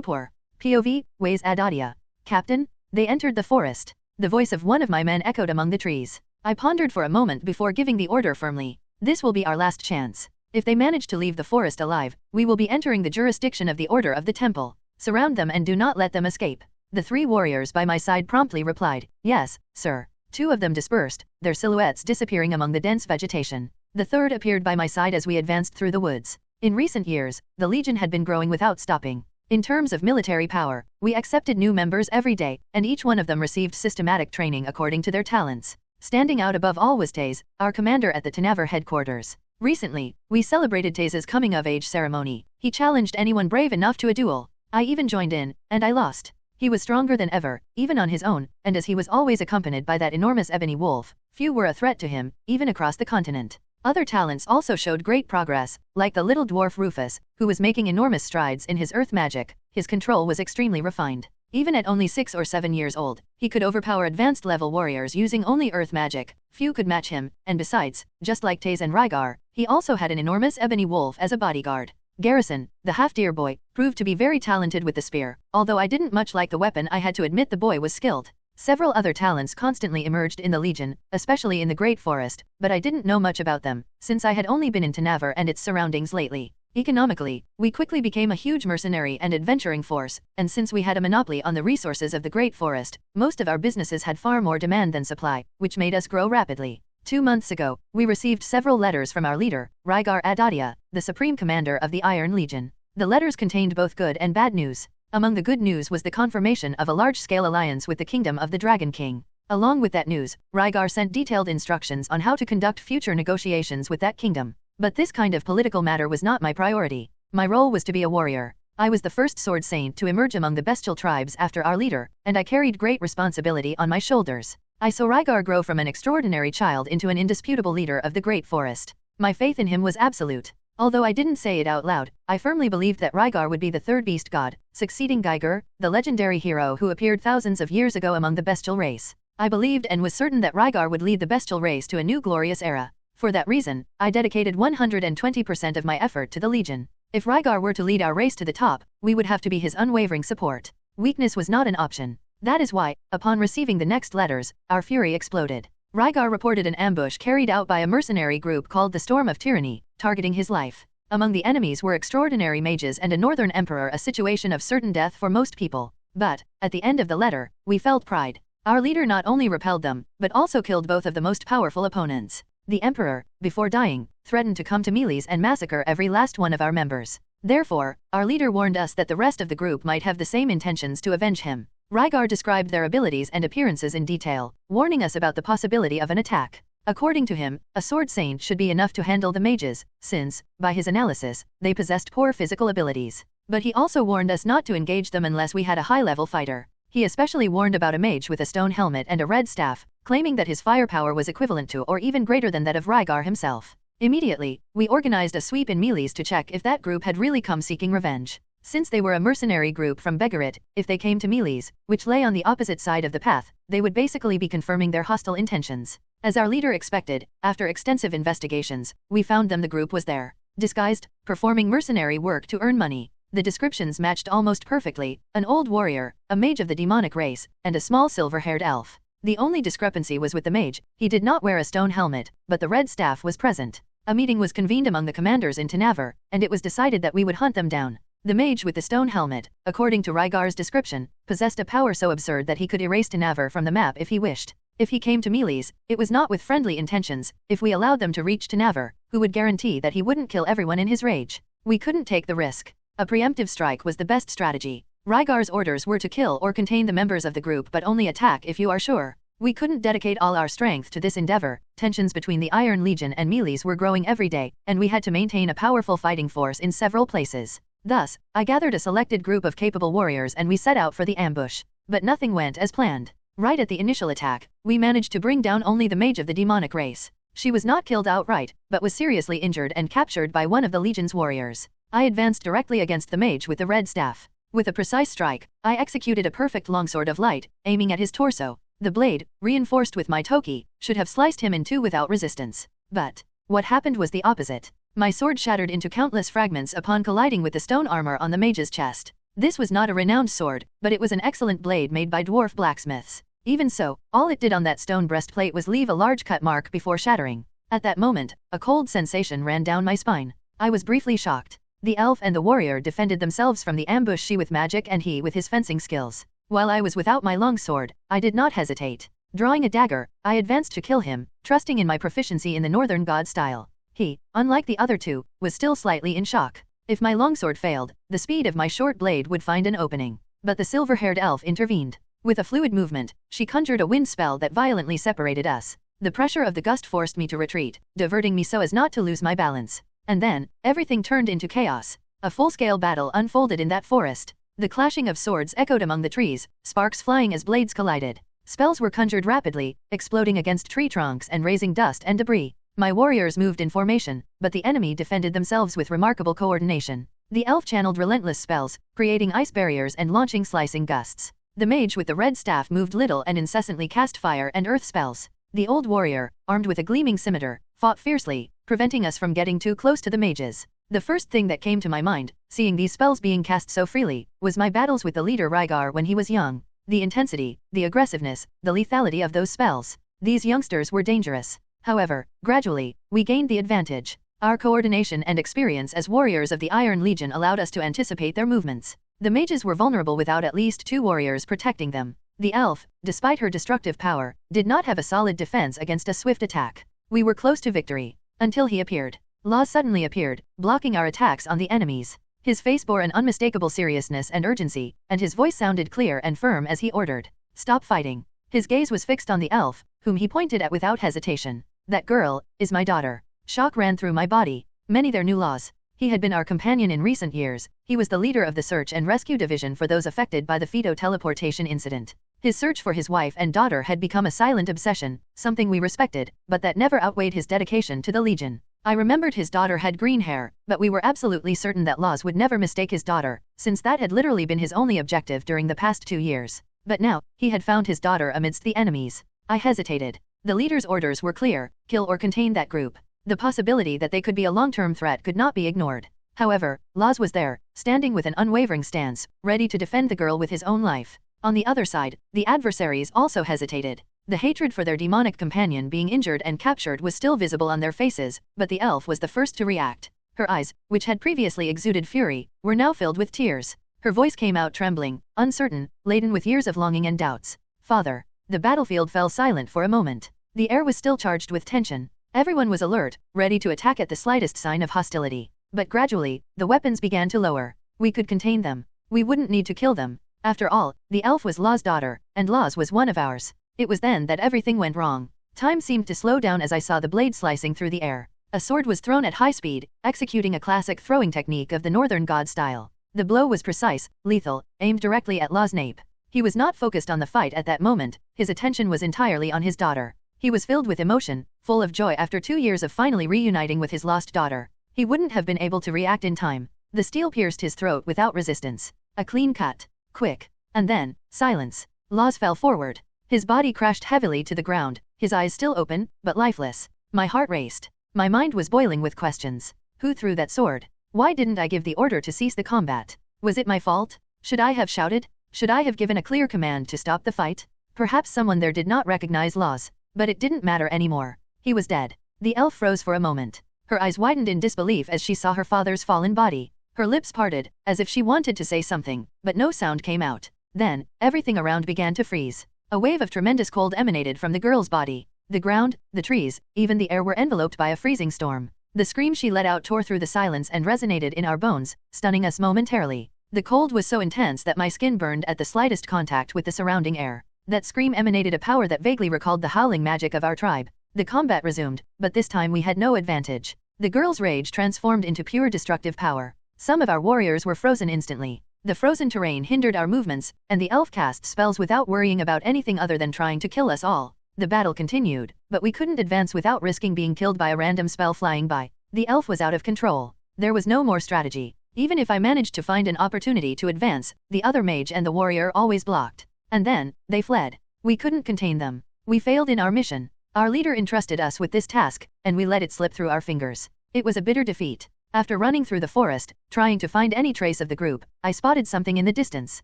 poor?" POV, Aoi Adoldia. "Captain?" They entered the forest. The voice of one of my men echoed among the trees. I pondered for a moment before giving the order firmly. This will be our last chance. If they manage to leave the forest alive, we will be entering the jurisdiction of the Order of the Temple. Surround them and do not let them escape. The 3 warriors by my side promptly replied, "Yes, sir." 2 of them dispersed, their silhouettes disappearing among the dense vegetation. The 3rd appeared by my side as we advanced through the woods. In recent years, the Legion had been growing without stopping. In terms of military power, we accepted new members every day, and each one of them received systematic training according to their talents. Standing out above all was Taze, our commander at the Tanaver headquarters. Recently, we celebrated Taze's coming-of-age ceremony. He challenged anyone brave enough to a duel. I even joined in, and I lost. He was stronger than ever, even on his own, and as he was always accompanied by that enormous ebony wolf, few were a threat to him, even across the continent. Other talents also showed great progress, like the little dwarf Rufus, who was making enormous strides in his earth magic. His control was extremely refined. Even at only 6 or 7 years old, he could overpower advanced level warriors using only earth magic. Few could match him, and besides, just like Taze and Rygar, he also had an enormous ebony wolf as a bodyguard. Garrison, the half-deer boy, proved to be very talented with the spear. Although I didn't much like the weapon, I had to admit the boy was skilled. Several other talents constantly emerged in the Legion, especially in the Great Forest, but I didn't know much about them, since I had only been in Tanaver and its surroundings lately. Economically, we quickly became a huge mercenary and adventuring force, and since we had a monopoly on the resources of the Great Forest, most of our businesses had far more demand than supply, which made us grow rapidly. 2 months ago, we received several letters from our leader, Rygar Adoldia, the Supreme Commander of the Iron Legion. The letters contained both good and bad news. Among the good news was the confirmation of a large-scale alliance with the Kingdom of the Dragon King. Along with that news, Rygar sent detailed instructions on how to conduct future negotiations with that kingdom. But this kind of political matter was not my priority. My role was to be a warrior. I was the first sword saint to emerge among the bestial tribes after our leader, and I carried great responsibility on my shoulders. I saw Rygar grow from an extraordinary child into an indisputable leader of the Great Forest. My faith in him was absolute. Although I didn't say it out loud, I firmly believed that Rygar would be the 3rd beast god, succeeding Geiger, the legendary hero who appeared thousands of years ago among the bestial race. I believed and was certain that Rygar would lead the bestial race to a new glorious era. For that reason, I dedicated 120% of my effort to the Legion. If Rygar were to lead our race to the top, we would have to be his unwavering support. Weakness was not an option. That is why, upon receiving the next letters, our fury exploded. Rygar reported an ambush carried out by a mercenary group called the Storm of Tyranny, targeting his life. Among the enemies were extraordinary mages and a northern emperor, a situation of certain death for most people. But, at the end of the letter, we felt pride. Our leader not only repelled them, but also killed both of the most powerful opponents. The emperor, before dying, threatened to come to Meles and massacre every last one of our members. Therefore, our leader warned us that the rest of the group might have the same intentions to avenge him. Rygar described their abilities and appearances in detail, warning us about the possibility of an attack. According to him, a sword saint should be enough to handle the mages, since, by his analysis, they possessed poor physical abilities. But he also warned us not to engage them unless we had a high-level fighter. He especially warned about a mage with a stone helmet and a red staff, claiming that his firepower was equivalent to or even greater than that of Rygar himself. Immediately, we organized a sweep in melees to check if that group had really come seeking revenge. Since they were a mercenary group from Begarit, if they came to melees, which lay on the opposite side of the path, they would basically be confirming their hostile intentions. As our leader expected, after extensive investigations, we found them the group was there, disguised, performing mercenary work to earn money. The descriptions matched almost perfectly: an old warrior, a mage of the demonic race, and a small silver-haired elf. The only discrepancy was with the mage. He did not wear a stone helmet, but the red staff was present. A meeting was convened among the commanders in Tanavar, and it was decided that we would hunt them down. The mage with the stone helmet, according to Rygar's description, possessed a power so absurd that he could erase Tanavar from the map if he wished. If he came to melees, it was not with friendly intentions. If we allowed them to reach Tanavar, who would guarantee that he wouldn't kill everyone in his rage? We couldn't take the risk. A preemptive strike was the best strategy. Rygar's orders were to kill or contain the members of the group, but only attack if you are sure. We couldn't dedicate all our strength to this endeavor. Tensions between the Iron Legion and melees were growing every day, and we had to maintain a powerful fighting force in several places. Thus, I gathered a selected group of capable warriors and we set out for the ambush. But nothing went as planned. Right at the initial attack, we managed to bring down only the mage of the demonic race. She was not killed outright, but was seriously injured and captured by one of the Legion's warriors. I advanced directly against the mage with the red staff. With a precise strike, I executed a perfect longsword of light, aiming at his torso. The blade, reinforced with my toki, should have sliced him in two without resistance. But what happened was the opposite. My sword shattered into countless fragments upon colliding with the stone armor on the mage's chest. This was not a renowned sword, but it was an excellent blade made by dwarf blacksmiths. Even so, all it did on that stone breastplate was leave a large cut mark before shattering. At that moment, a cold sensation ran down my spine. I was briefly shocked. The elf and the warrior defended themselves from the ambush, she with magic and he with his fencing skills. While I was without my long sword, I did not hesitate. Drawing a dagger, I advanced to kill him, trusting in my proficiency in the northern god style. He, unlike the other two, was still slightly in shock. If my longsword failed, the speed of my short blade would find an opening. But the silver-haired elf intervened. With a fluid movement, she conjured a wind spell that violently separated us. The pressure of the gust forced me to retreat, diverting me so as not to lose my balance. And then, everything turned into chaos. A full-scale battle unfolded in that forest. The clashing of swords echoed among the trees, sparks flying as blades collided. Spells were conjured rapidly, exploding against tree trunks and raising dust and debris. My warriors moved in formation, but the enemy defended themselves with remarkable coordination. The elf channeled relentless spells, creating ice barriers and launching slicing gusts. The mage with the red staff moved little and incessantly cast fire and earth spells. The old warrior, armed with a gleaming scimitar, fought fiercely, preventing us from getting too close to the mages. The first thing that came to my mind, seeing these spells being cast so freely, was my battles with the leader Rygar when he was young. The intensity, the aggressiveness, the lethality of those spells. These youngsters were dangerous. However, gradually, we gained the advantage. Our coordination and experience as warriors of the Iron Legion allowed us to anticipate their movements. The mages were vulnerable without at least two warriors protecting them. The elf, despite her destructive power, did not have a solid defense against a swift attack. We were close to victory. Until he appeared. Law suddenly appeared, blocking our attacks on the enemies. His face bore an unmistakable seriousness and urgency, and his voice sounded clear and firm as he ordered, "Stop fighting." His gaze was fixed on the elf, whom he pointed at without hesitation. "That girl is my daughter." Shock ran through my body. Many there knew Laws. He had been our companion in recent years. He was the leader of the search and rescue division for those affected by the Fido teleportation incident. His search for his wife and daughter had become a silent obsession, something we respected, but that never outweighed his dedication to the Legion. I remembered his daughter had green hair, but we were absolutely certain that Laws would never mistake his daughter, since that had literally been his only objective during the past 2 years. But now, he had found his daughter amidst the enemies. I hesitated. The leader's orders were clear: kill or contain that group. The possibility that they could be a long-term threat could not be ignored. However, Laws was there, standing with an unwavering stance, ready to defend the girl with his own life. On the other side, the adversaries also hesitated. The hatred for their demonic companion being injured and captured was still visible on their faces, but the elf was the first to react. Her eyes, which had previously exuded fury, were now filled with tears. Her voice came out trembling, uncertain, laden with years of longing and doubts. "Father." The battlefield fell silent for a moment. The air was still charged with tension. Everyone was alert, ready to attack at the slightest sign of hostility. But gradually, the weapons began to lower. We could contain them. We wouldn't need to kill them. After all, the elf was Law's daughter, and Law's was one of ours. It was then that everything went wrong. Time seemed to slow down as I saw the blade slicing through the air. A sword was thrown at high speed, executing a classic throwing technique of the Northern God style. The blow was precise, lethal, aimed directly at Law's nape. He was not focused on the fight at that moment, his attention was entirely on his daughter. He was filled with emotion, full of joy after 2 years of finally reuniting with his lost daughter. He wouldn't have been able to react in time. The steel pierced his throat without resistance. A clean cut. Quick. And then, silence. Laws fell forward. His body crashed heavily to the ground, his eyes still open, but lifeless. My heart raced. My mind was boiling with questions. Who threw that sword? Why didn't I give the order to cease the combat? Was it my fault? Should I have shouted? Should I have given a clear command to stop the fight? Perhaps someone there did not recognize Laws, but it didn't matter anymore. He was dead. The elf froze for a moment. Her eyes widened in disbelief as she saw her father's fallen body. Her lips parted, as if she wanted to say something, but no sound came out. Then, everything around began to freeze. A wave of tremendous cold emanated from the girl's body. The ground, the trees, even the air were enveloped by a freezing storm. The scream she let out tore through the silence and resonated in our bones, stunning us momentarily. The cold was so intense that my skin burned at the slightest contact with the surrounding air. That scream emanated a power that vaguely recalled the howling magic of our tribe. The combat resumed, but this time we had no advantage. The girl's rage transformed into pure destructive power. Some of our warriors were frozen instantly. The frozen terrain hindered our movements, and the elf cast spells without worrying about anything other than trying to kill us all. The battle continued, but we couldn't advance without risking being killed by a random spell flying by. The elf was out of control. There was no more strategy. Even if I managed to find an opportunity to advance, the other mage and the warrior always blocked. And then, they fled. We couldn't contain them. We failed in our mission. Our leader entrusted us with this task, and we let it slip through our fingers. It was a bitter defeat. After running through the forest, trying to find any trace of the group, I spotted something in the distance.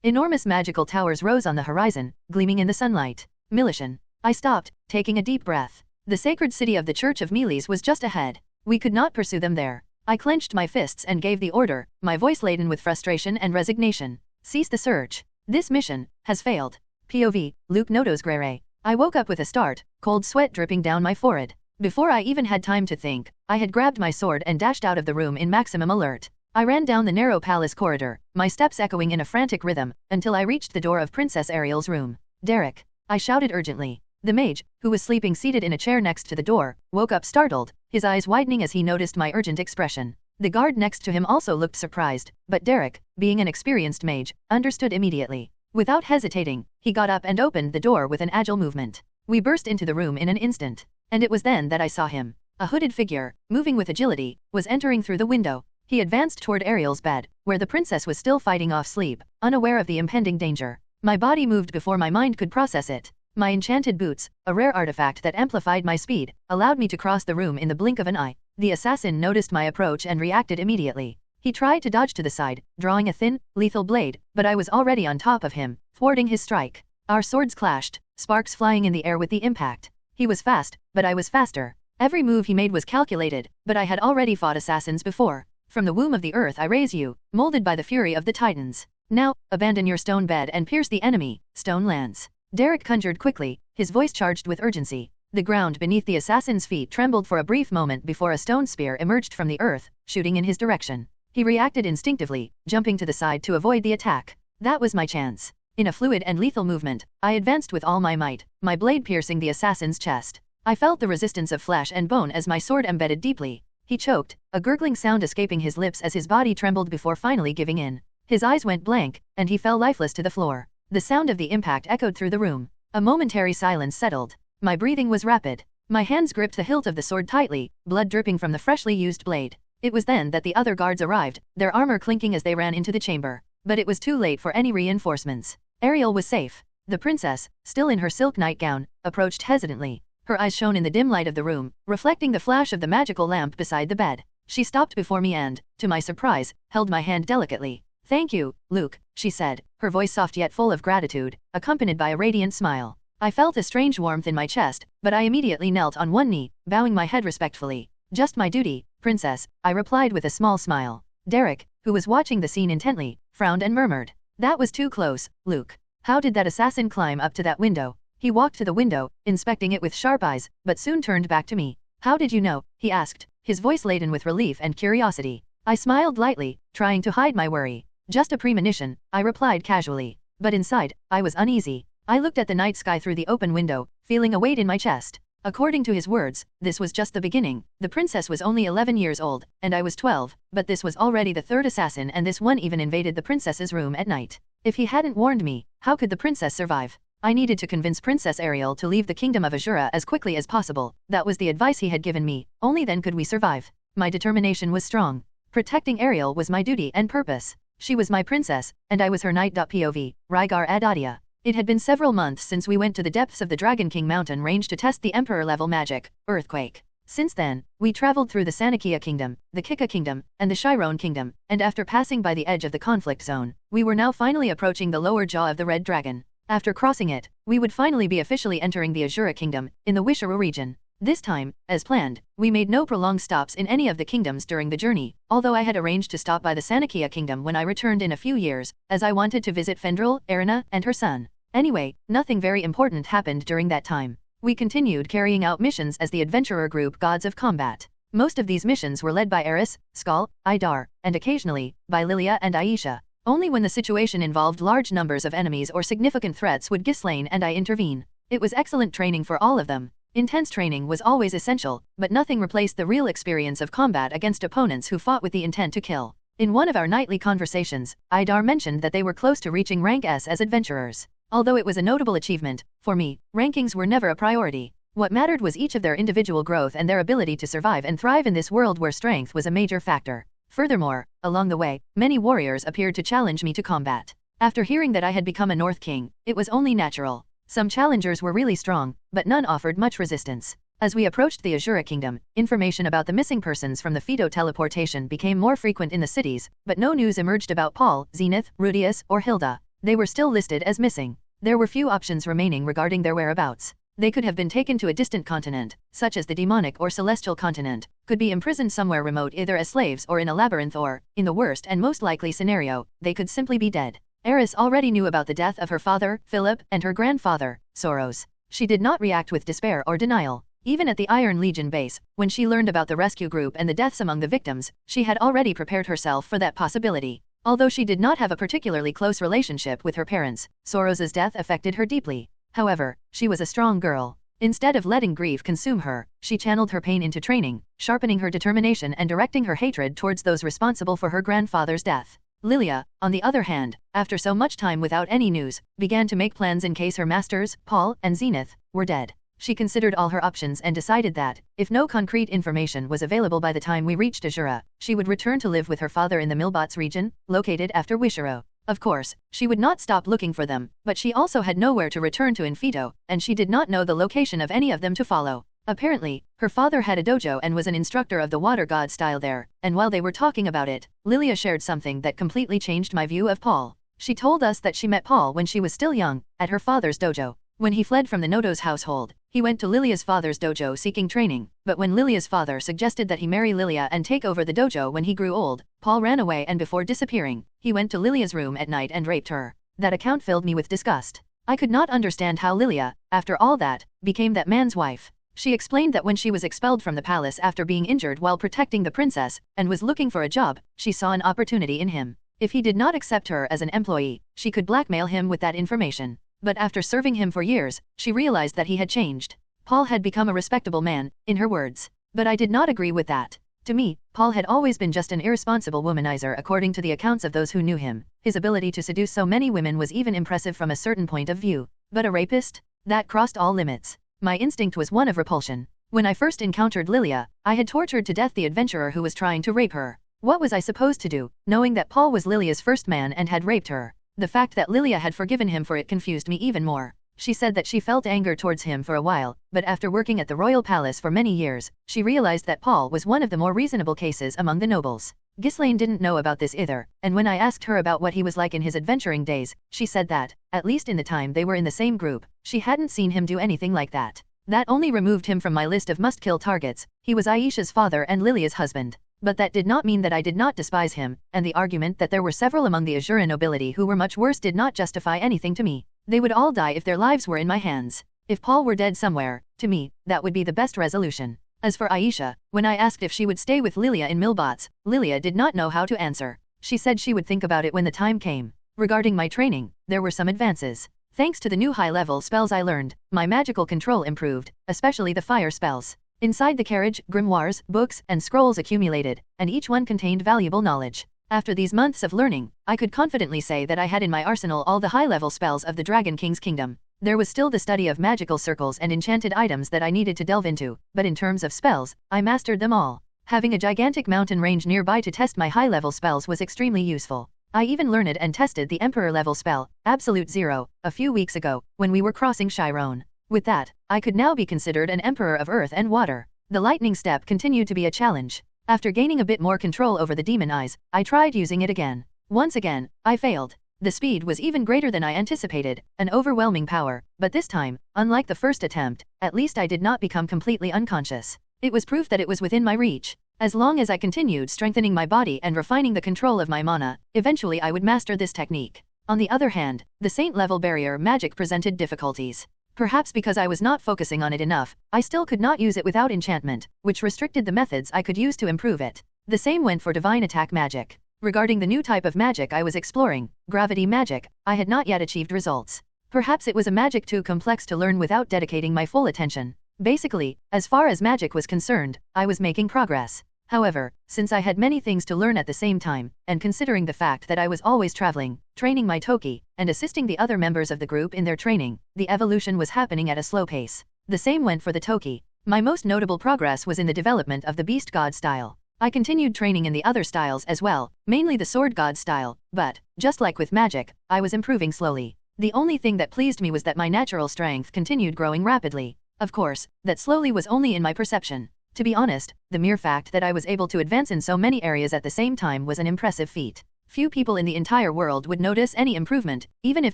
Enormous magical towers rose on the horizon, gleaming in the sunlight. Milishan. I stopped, taking a deep breath. The sacred city of the Church of Meles was just ahead. We could not pursue them there. I clenched my fists and gave the order, my voice laden with frustration and resignation. Cease the search. This mission has failed. POV, Luke Notos Greyrat. I woke up with a start, cold sweat dripping down my forehead. Before I even had time to think, I had grabbed my sword and dashed out of the room in maximum alert. I ran down the narrow palace corridor, my steps echoing in a frantic rhythm, until I reached the door of Princess Ariel's room. Derek. I shouted urgently. The mage, who was sleeping seated in a chair next to the door, woke up startled, his eyes widening as he noticed my urgent expression. The guard next to him also looked surprised, but Derek, being an experienced mage, understood immediately. Without hesitating, he got up and opened the door with an agile movement. We burst into the room in an instant. And it was then that I saw him. A hooded figure, moving with agility, was entering through the window. He advanced toward Ariel's bed, where the princess was still fighting off sleep, unaware of the impending danger. My body moved before my mind could process it. My enchanted boots, a rare artifact that amplified my speed, allowed me to cross the room in the blink of an eye. The assassin noticed my approach and reacted immediately. He tried to dodge to the side, drawing a thin, lethal blade, but I was already on top of him, thwarting his strike. Our swords clashed, sparks flying in the air with the impact. He was fast, but I was faster. Every move he made was calculated, but I had already fought assassins before. From the womb of the earth I raise you, molded by the fury of the titans. Now, abandon your stone bed and pierce the enemy, stone lands. Derek conjured quickly, his voice charged with urgency. The ground beneath the assassin's feet trembled for a brief moment before a stone spear emerged from the earth, shooting in his direction. He reacted instinctively, jumping to the side to avoid the attack. That was my chance. In a fluid and lethal movement, I advanced with all my might, my blade piercing the assassin's chest. I felt the resistance of flesh and bone as my sword embedded deeply. He choked, a gurgling sound escaping his lips as his body trembled before finally giving in. His eyes went blank, and he fell lifeless to the floor. The sound of the impact echoed through the room. A momentary silence settled. My breathing was rapid. My hands gripped the hilt of the sword tightly, blood dripping from the freshly used blade. It was then that the other guards arrived, their armor clinking as they ran into the chamber. But it was too late for any reinforcements. Ariel was safe. The princess, still in her silk nightgown, approached hesitantly. Her eyes shone in the dim light of the room, reflecting the flash of the magical lamp beside the bed. She stopped before me and, to my surprise, held my hand delicately. "Thank you, Luke," she said, her voice soft yet full of gratitude, accompanied by a radiant smile. I felt a strange warmth in my chest, but I immediately knelt on one knee, bowing my head respectfully. "Just my duty, princess," I replied with a small smile. Derek, who was watching the scene intently, frowned and murmured. "That was too close, Luke. How did that assassin climb up to that window?" He walked to the window, inspecting it with sharp eyes, but soon turned back to me. "How did you know?" he asked, his voice laden with relief and curiosity. I smiled lightly, trying to hide my worry. Just a premonition, I replied casually. But inside, I was uneasy. I looked at the night sky through the open window, feeling a weight in my chest. According to his words, this was just the beginning. The princess was only 11 years old, and I was 12, but this was already the third assassin, and this one even invaded the princess's room at night. If he hadn't warned me, how could the princess survive? I needed to convince Princess Ariel to leave the kingdom of Azura as quickly as possible. That was the advice he had given me. Only then could we survive. My determination was strong. Protecting Ariel was my duty and purpose. She was my princess, and I was her knight. POV, Rygar Adoldia. It had been several months since we went to the depths of the Dragon King mountain range to test the Emperor-level magic, Earthquake. Since then, we traveled through the Sanakia Kingdom, the Kika Kingdom, and the Chiron Kingdom, and after passing by the edge of the conflict zone, we were now finally approaching the lower jaw of the Red Dragon. After crossing it, we would finally be officially entering the Azura Kingdom, in the Wisharu region. This time, as planned, we made no prolonged stops in any of the kingdoms during the journey, although I had arranged to stop by the Sanakia Kingdom when I returned in a few years, as I wanted to visit Fendril, Erina, and her son. Anyway, nothing very important happened during that time. We continued carrying out missions as the adventurer group Gods of Combat. Most of these missions were led by Eris, Skull, Idar, and occasionally, by Lilia and Aisha. Only when the situation involved large numbers of enemies or significant threats would Ghislaine and I intervene. It was excellent training for all of them. Intense training was always essential, but nothing replaced the real experience of combat against opponents who fought with the intent to kill. In one of our nightly conversations, Idar mentioned that they were close to reaching rank S as adventurers. Although it was a notable achievement, for me, rankings were never a priority. What mattered was each of their individual growth and their ability to survive and thrive in this world where strength was a major factor. Furthermore, along the way, many warriors appeared to challenge me to combat. After hearing that I had become a North King, it was only natural. Some challengers were really strong, but none offered much resistance. As we approached the Azura Kingdom, information about the missing persons from the Fido teleportation became more frequent in the cities, but no news emerged about Paul, Zenith, Rudeus, or Hilda. They were still listed as missing. There were few options remaining regarding their whereabouts. They could have been taken to a distant continent, such as the demonic or celestial continent, could be imprisoned somewhere remote either as slaves or in a labyrinth or, in the worst and most likely scenario, they could simply be dead. Eris already knew about the death of her father, Philip, and her grandfather, Soros. She did not react with despair or denial. Even at the Iron Legion base, when she learned about the rescue group and the deaths among the victims, she had already prepared herself for that possibility. Although she did not have a particularly close relationship with her parents, Soros's death affected her deeply. However, she was a strong girl. Instead of letting grief consume her, she channeled her pain into training, sharpening her determination and directing her hatred towards those responsible for her grandfather's death. Lilia, on the other hand, after so much time without any news, began to make plans in case her masters, Paul and Zenith, were dead. She considered all her options and decided that, if no concrete information was available by the time we reached Azura, she would return to live with her father in the Milbots region, located after Wisharu. Of course, she would not stop looking for them, but she also had nowhere to return to in Fido, and she did not know the location of any of them to follow. Apparently, her father had a dojo and was an instructor of the water god style there, and while they were talking about it, Lilia shared something that completely changed my view of Paul. She told us that she met Paul when she was still young, at her father's dojo. When he fled from the Nodo's household, he went to Lilia's father's dojo seeking training, but when Lilia's father suggested that he marry Lilia and take over the dojo when he grew old, Paul ran away and before disappearing, he went to Lilia's room at night and raped her. That account filled me with disgust. I could not understand how Lilia, after all that, became that man's wife. She explained that when she was expelled from the palace after being injured while protecting the princess, and was looking for a job, she saw an opportunity in him. If he did not accept her as an employee, she could blackmail him with that information. But after serving him for years, she realized that he had changed. Paul had become a respectable man, in her words. But I did not agree with that. To me, Paul had always been just an irresponsible womanizer according to the accounts of those who knew him. His ability to seduce so many women was even impressive from a certain point of view. But a rapist? That crossed all limits. My instinct was one of repulsion. When I first encountered Lilia, I had tortured to death the adventurer who was trying to rape her. What was I supposed to do, knowing that Paul was Lilia's first man and had raped her? The fact that Lilia had forgiven him for it confused me even more. She said that she felt anger towards him for a while, but after working at the royal palace for many years, she realized that Paul was one of the more reasonable cases among the nobles. Ghislaine didn't know about this either, and when I asked her about what he was like in his adventuring days, she said that, at least in the time they were in the same group, she hadn't seen him do anything like that. That only removed him from my list of must-kill targets. He was Aisha's father and Lilia's husband. But that did not mean that I did not despise him, and the argument that there were several among the Azura nobility who were much worse did not justify anything to me. They would all die if their lives were in my hands. If Paul were dead somewhere, to me, that would be the best resolution. As for Aisha, when I asked if she would stay with Lilia in Millbots, Lilia did not know how to answer. She said she would think about it when the time came. Regarding my training, there were some advances. Thanks to the new high-level spells I learned, my magical control improved, especially the fire spells. Inside the carriage, grimoires, books, and scrolls accumulated, and each one contained valuable knowledge. After these months of learning, I could confidently say that I had in my arsenal all the high-level spells of the Dragon King's kingdom. There was still the study of magical circles and enchanted items that I needed to delve into, but in terms of spells, I mastered them all. Having a gigantic mountain range nearby to test my high-level spells was extremely useful. I even learned and tested the Emperor-level spell, Absolute Zero, a few weeks ago, when we were crossing Chiron. With that, I could now be considered an Emperor of Earth and Water. The lightning step continued to be a challenge. After gaining a bit more control over the demon eyes, I tried using it again. Once again, I failed. The speed was even greater than I anticipated, an overwhelming power, but this time, unlike the first attempt, at least I did not become completely unconscious. It was proof that it was within my reach. As long as I continued strengthening my body and refining the control of my mana, eventually I would master this technique. On the other hand, the saint-level barrier magic presented difficulties. Perhaps because I was not focusing on it enough, I still could not use it without enchantment, which restricted the methods I could use to improve it. The same went for divine attack magic. Regarding the new type of magic I was exploring, gravity magic, I had not yet achieved results. Perhaps it was a magic too complex to learn without dedicating my full attention. Basically, as far as magic was concerned, I was making progress. However, since I had many things to learn at the same time, and considering the fact that I was always traveling, training my Toki, and assisting the other members of the group in their training, the evolution was happening at a slow pace. The same went for the Toki. My most notable progress was in the development of the Beast God style. I continued training in the other styles as well, mainly the Sword God style, but, just like with magic, I was improving slowly. The only thing that pleased me was that my natural strength continued growing rapidly. Of course, that slowly was only in my perception. To be honest, the mere fact that I was able to advance in so many areas at the same time was an impressive feat. Few people in the entire world would notice any improvement, even if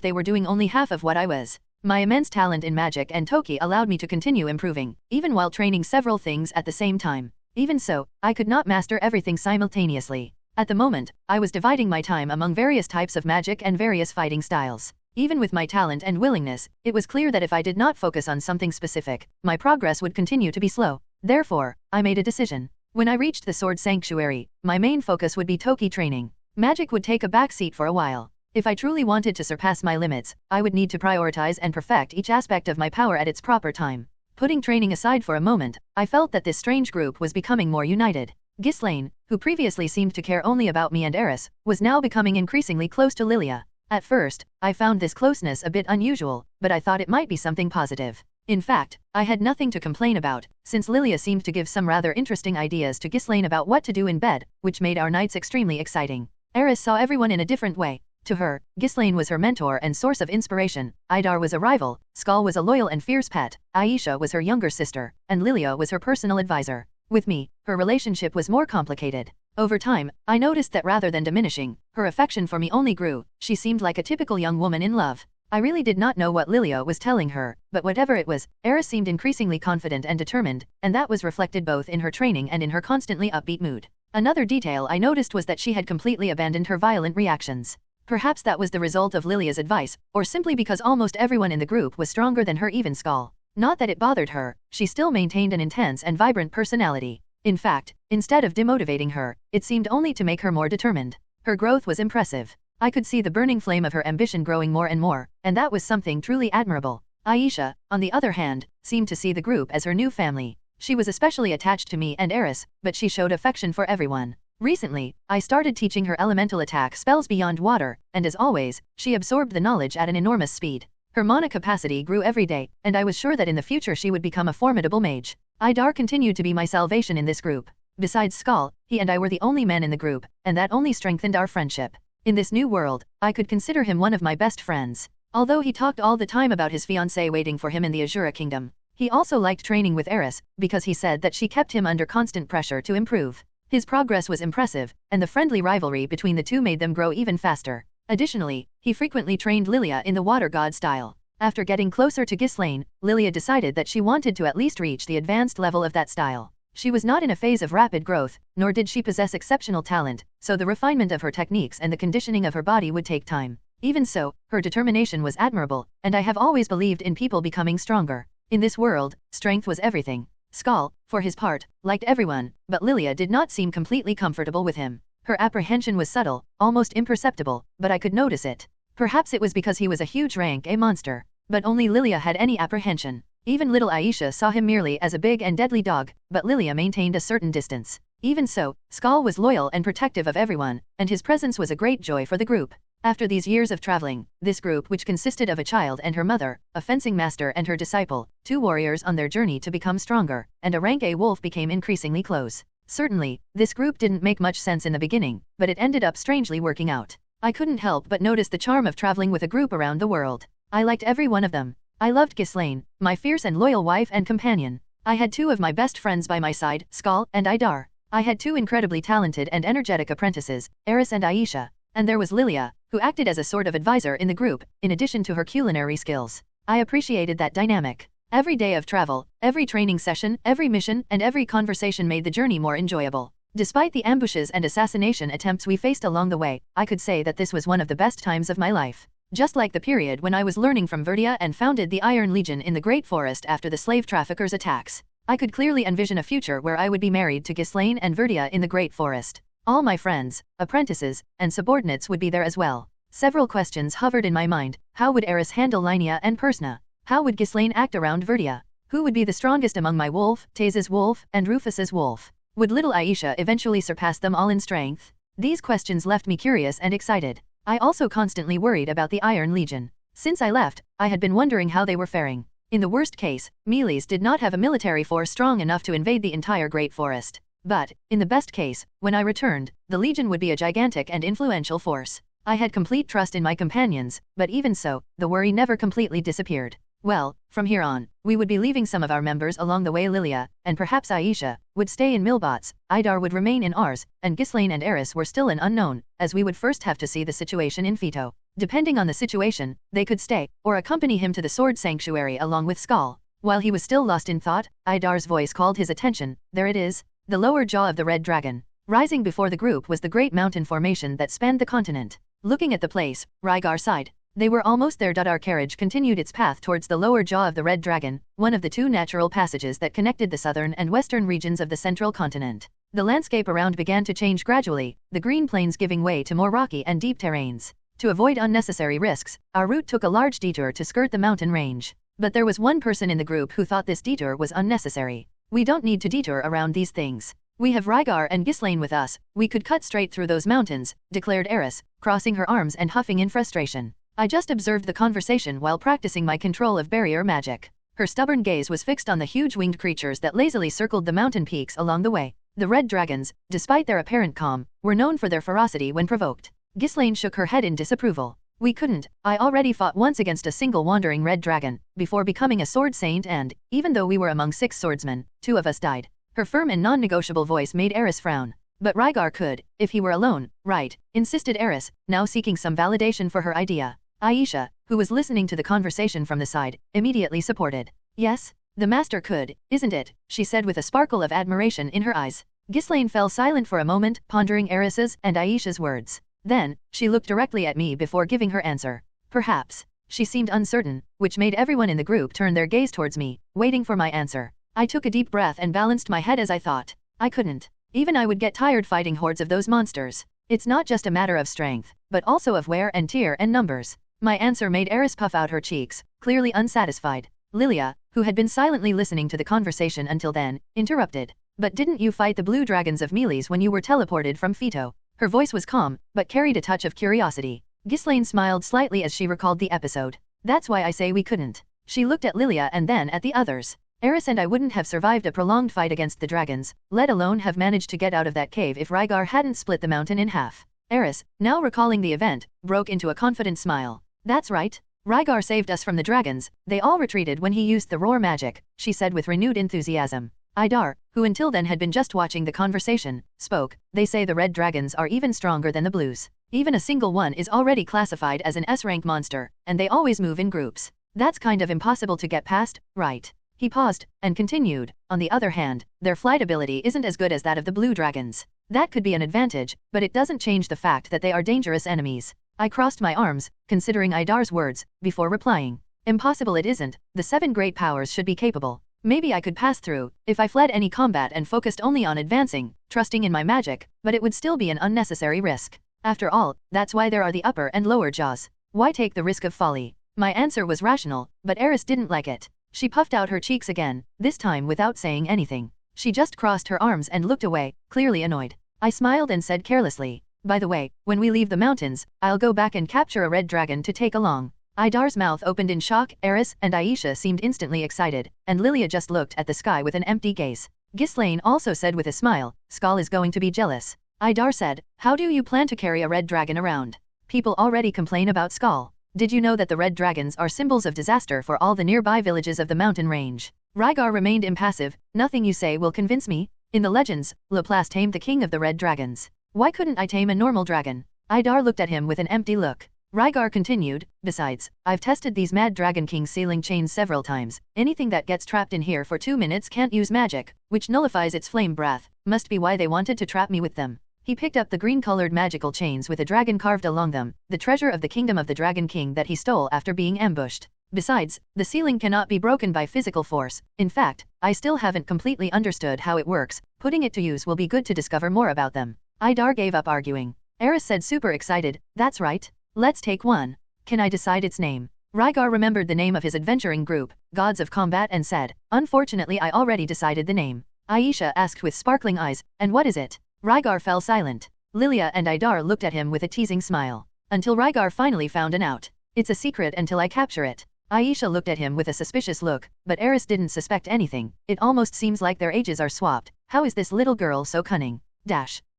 they were doing only half of what I was. My immense talent in magic and Toki allowed me to continue improving, even while training several things at the same time. Even so, I could not master everything simultaneously. At the moment, I was dividing my time among various types of magic and various fighting styles. Even with my talent and willingness, it was clear that if I did not focus on something specific, my progress would continue to be slow. Therefore, I made a decision. When I reached the Sword Sanctuary, my main focus would be Toki training. Magic would take a backseat for a while. If I truly wanted to surpass my limits, I would need to prioritize and perfect each aspect of my power at its proper time. Putting training aside for a moment, I felt that this strange group was becoming more united. Ghislaine, who previously seemed to care only about me and Eris, was now becoming increasingly close to Lilia. At first, I found this closeness a bit unusual, but I thought it might be something positive. In fact, I had nothing to complain about, since Lilia seemed to give some rather interesting ideas to Ghislaine about what to do in bed, which made our nights extremely exciting. Eris saw everyone in a different way. To her, Ghislaine was her mentor and source of inspiration, Idar was a rival, Skull was a loyal and fierce pet, Aisha was her younger sister, and Lilia was her personal advisor. With me, her relationship was more complicated. Over time, I noticed that rather than diminishing, her affection for me only grew. She seemed like a typical young woman in love. I really did not know what Lilia was telling her, but whatever it was, Eris seemed increasingly confident and determined, and that was reflected both in her training and in her constantly upbeat mood. Another detail I noticed was that she had completely abandoned her violent reactions. Perhaps that was the result of Lilia's advice, or simply because almost everyone in the group was stronger than her, even Skull. Not that it bothered her, she still maintained an intense and vibrant personality. In fact, instead of demotivating her, it seemed only to make her more determined. Her growth was impressive. I could see the burning flame of her ambition growing more and more, and that was something truly admirable. Aisha, on the other hand, seemed to see the group as her new family. She was especially attached to me and Eris, but she showed affection for everyone. Recently, I started teaching her elemental attack spells beyond water, and as always, she absorbed the knowledge at an enormous speed. Her mana capacity grew every day, and I was sure that in the future she would become a formidable mage. Idar continued to be my salvation in this group. Besides Skull, he and I were the only men in the group, and that only strengthened our friendship. In this new world, I could consider him one of my best friends. Although he talked all the time about his fiancée waiting for him in the Azura Kingdom, he also liked training with Eris, because he said that she kept him under constant pressure to improve. His progress was impressive, and the friendly rivalry between the two made them grow even faster. Additionally, he frequently trained Lilia in the Water God style. After getting closer to Ghislaine, Lilia decided that she wanted to at least reach the advanced level of that style. She was not in a phase of rapid growth, nor did she possess exceptional talent, so the refinement of her techniques and the conditioning of her body would take time. Even so, her determination was admirable, and I have always believed in people becoming stronger. In this world, strength was everything. Skal, for his part, liked everyone, but Lilia did not seem completely comfortable with him. Her apprehension was subtle, almost imperceptible, but I could notice it. Perhaps it was because he was a huge rank A monster. But only Lilia had any apprehension. Even little Aisha saw him merely as a big and deadly dog, but Lilia maintained a certain distance. Even so, Skal was loyal and protective of everyone, and his presence was a great joy for the group. After these years of traveling, this group, which consisted of a child and her mother, a fencing master and her disciple, 2 warriors on their journey to become stronger, and a rank A wolf, became increasingly close. Certainly, this group didn't make much sense in the beginning, but it ended up strangely working out. I couldn't help but notice the charm of traveling with a group around the world. I liked every one of them. I loved Ghislaine, my fierce and loyal wife and companion. I had 2 of my best friends by my side, Skal and Idar. I had 2 incredibly talented and energetic apprentices, Eris and Aisha. And there was Lilia, who acted as a sort of advisor in the group, in addition to her culinary skills. I appreciated that dynamic. Every day of travel, every training session, every mission, and every conversation made the journey more enjoyable. Despite the ambushes and assassination attempts we faced along the way, I could say that this was one of the best times of my life. Just like the period when I was learning from Verdia and founded the Iron Legion in the Great Forest after the slave traffickers' attacks. I could clearly envision a future where I would be married to Ghislaine and Verdia in the Great Forest. All my friends, apprentices, and subordinates would be there as well. Several questions hovered in my mind. How would Eris handle Linnea and Persna? How would Ghislaine act around Verdia? Who would be the strongest among my wolf, Taze's wolf, and Rufus's wolf? Would little Aisha eventually surpass them all in strength? These questions left me curious and excited. I also constantly worried about the Iron Legion. Since I left, I had been wondering how they were faring. In the worst case, Melees did not have a military force strong enough to invade the entire Great Forest. But, in the best case, when I returned, the Legion would be a gigantic and influential force. I had complete trust in my companions, but even so, the worry never completely disappeared. Well, from here on, we would be leaving some of our members along the way. Lilia, and perhaps Aisha, would stay in Milbot's, Idar would remain in ours, and Ghislaine and Eris were still an unknown, as we would first have to see the situation in Fito. Depending on the situation, they could stay, or accompany him to the Sword Sanctuary along with Skal. While he was still lost in thought, Idar's voice called his attention. There it is, the lower jaw of the Red Dragon. Rising before the group was the great mountain formation that spanned the continent. Looking at the place, Rygar sighed. They were almost there. Our carriage continued its path towards the lower jaw of the Red Dragon, one of the 2 natural passages that connected the southern and western regions of the central continent. The landscape around began to change gradually, the green plains giving way to more rocky and deep terrains. To avoid unnecessary risks, our route took a large detour to skirt the mountain range. But there was one person in the group who thought this detour was unnecessary. We don't need to detour around these things. We have Rygar and Ghislaine with us, we could cut straight through those mountains, declared Eris, crossing her arms and huffing in frustration. I just observed the conversation while practicing my control of barrier magic. Her stubborn gaze was fixed on the huge winged creatures that lazily circled the mountain peaks along the way. The red dragons, despite their apparent calm, were known for their ferocity when provoked. Ghislaine shook her head in disapproval. We couldn't. I already fought once against a single wandering red dragon, before becoming a sword saint, and, even though we were among 6 swordsmen, 2 of us died. Her firm and non-negotiable voice made Eris frown. But Rygar could, if he were alone, right, insisted Eris, now seeking some validation for her idea. Aisha, who was listening to the conversation from the side, immediately supported. Yes, the master could, isn't it? She said with a sparkle of admiration in her eyes. Ghislaine fell silent for a moment, pondering Eris's and Aisha's words. Then, she looked directly at me before giving her answer. Perhaps. She seemed uncertain, which made everyone in the group turn their gaze towards me, waiting for my answer. I took a deep breath and balanced my head as I thought. I couldn't. Even I would get tired fighting hordes of those monsters. It's not just a matter of strength, but also of wear and tear and numbers. My answer made Eris puff out her cheeks, clearly unsatisfied. Lilia, who had been silently listening to the conversation until then, interrupted. But didn't you fight the blue dragons of Melees when you were teleported from Fito? Her voice was calm, but carried a touch of curiosity. Ghislaine smiled slightly as she recalled the episode. That's why I say we couldn't. She looked at Lilia and then at the others. Eris and I wouldn't have survived a prolonged fight against the dragons, let alone have managed to get out of that cave if Rygar hadn't split the mountain in half. Eris, now recalling the event, broke into a confident smile. That's right. Rygar saved us from the dragons. They all retreated when he used the roar magic, she said with renewed enthusiasm. Idar, who until then had been just watching the conversation, spoke. They say the red dragons are even stronger than the blues. Even a single one is already classified as an S-rank monster, and they always move in groups. That's kind of impossible to get past, right? He paused, and continued. On the other hand, their flight ability isn't as good as that of the blue dragons. That could be an advantage, but it doesn't change the fact that they are dangerous enemies. I crossed my arms, considering Idar's words, before replying. Impossible it isn't. The 7 great powers should be capable. Maybe I could pass through, if I fled any combat and focused only on advancing, trusting in my magic, but it would still be an unnecessary risk. After all, that's why there are the upper and lower jaws. Why take the risk of folly? My answer was rational, but Eris didn't like it. She puffed out her cheeks again, this time without saying anything. She just crossed her arms and looked away, clearly annoyed. I smiled and said carelessly, by the way, when we leave the mountains, I'll go back and capture a red dragon to take along. Idar's mouth opened in shock, Eris and Aisha seemed instantly excited, and Lilia just looked at the sky with an empty gaze. Ghislaine also said with a smile, Skal is going to be jealous. Idar said, how do you plan to carry a red dragon around? People already complain about Skal. Did you know that the red dragons are symbols of disaster for all the nearby villages of the mountain range? Rygar remained impassive, nothing you say will convince me. In the legends, Laplace tamed the king of the red dragons. Why couldn't I tame a normal dragon? Idar looked at him with an empty look. Rygar continued, besides, I've tested these Mad Dragon King's sealing chains several times. Anything that gets trapped in here for 2 minutes can't use magic, which nullifies its flame breath. Must be why they wanted to trap me with them. He picked up the green-colored magical chains with a dragon carved along them, the treasure of the kingdom of the Dragon King that he stole after being ambushed. Besides, the sealing cannot be broken by physical force. In fact, I still haven't completely understood how it works. Putting it to use will be good to discover more about them. Idar gave up arguing. Eris said super excited, that's right. Let's take one. Can I decide its name? Rygar remembered the name of his adventuring group, Gods of Combat, and said, unfortunately I already decided the name. Aisha asked with sparkling eyes, and what is it? Rygar fell silent. Lilia and Idar looked at him with a teasing smile. Until Rygar finally found an out. It's a secret until I capture it. Aisha looked at him with a suspicious look, but Eris didn't suspect anything. It almost seems like their ages are swapped. How is this little girl so cunning?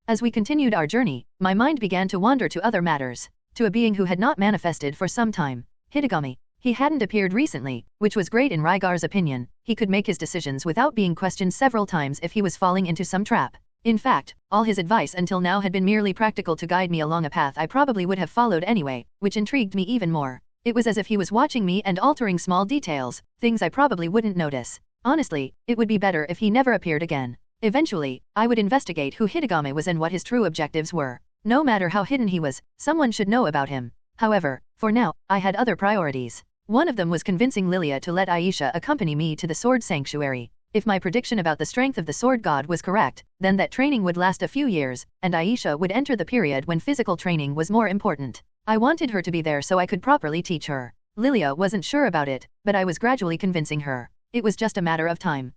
As we continued our journey, my mind began to wander to other matters. To a being who had not manifested for some time. Hitagami. He hadn't appeared recently, which was great in Rygar's opinion. He could make his decisions without being questioned several times if he was falling into some trap. In fact, all his advice until now had been merely practical to guide me along a path I probably would have followed anyway, which intrigued me even more. It was as if he was watching me and altering small details, things I probably wouldn't notice. Honestly, it would be better if he never appeared again. Eventually, I would investigate who Hitagami was and what his true objectives were. No matter how hidden he was, someone should know about him. However, for now, I had other priorities. One of them was convincing Lilia to let Aisha accompany me to the Sword Sanctuary. If my prediction about the strength of the Sword God was correct, then that training would last a few years, and Aisha would enter the period when physical training was more important. I wanted her to be there so I could properly teach her. Lilia wasn't sure about it, but I was gradually convincing her. It was just a matter of time.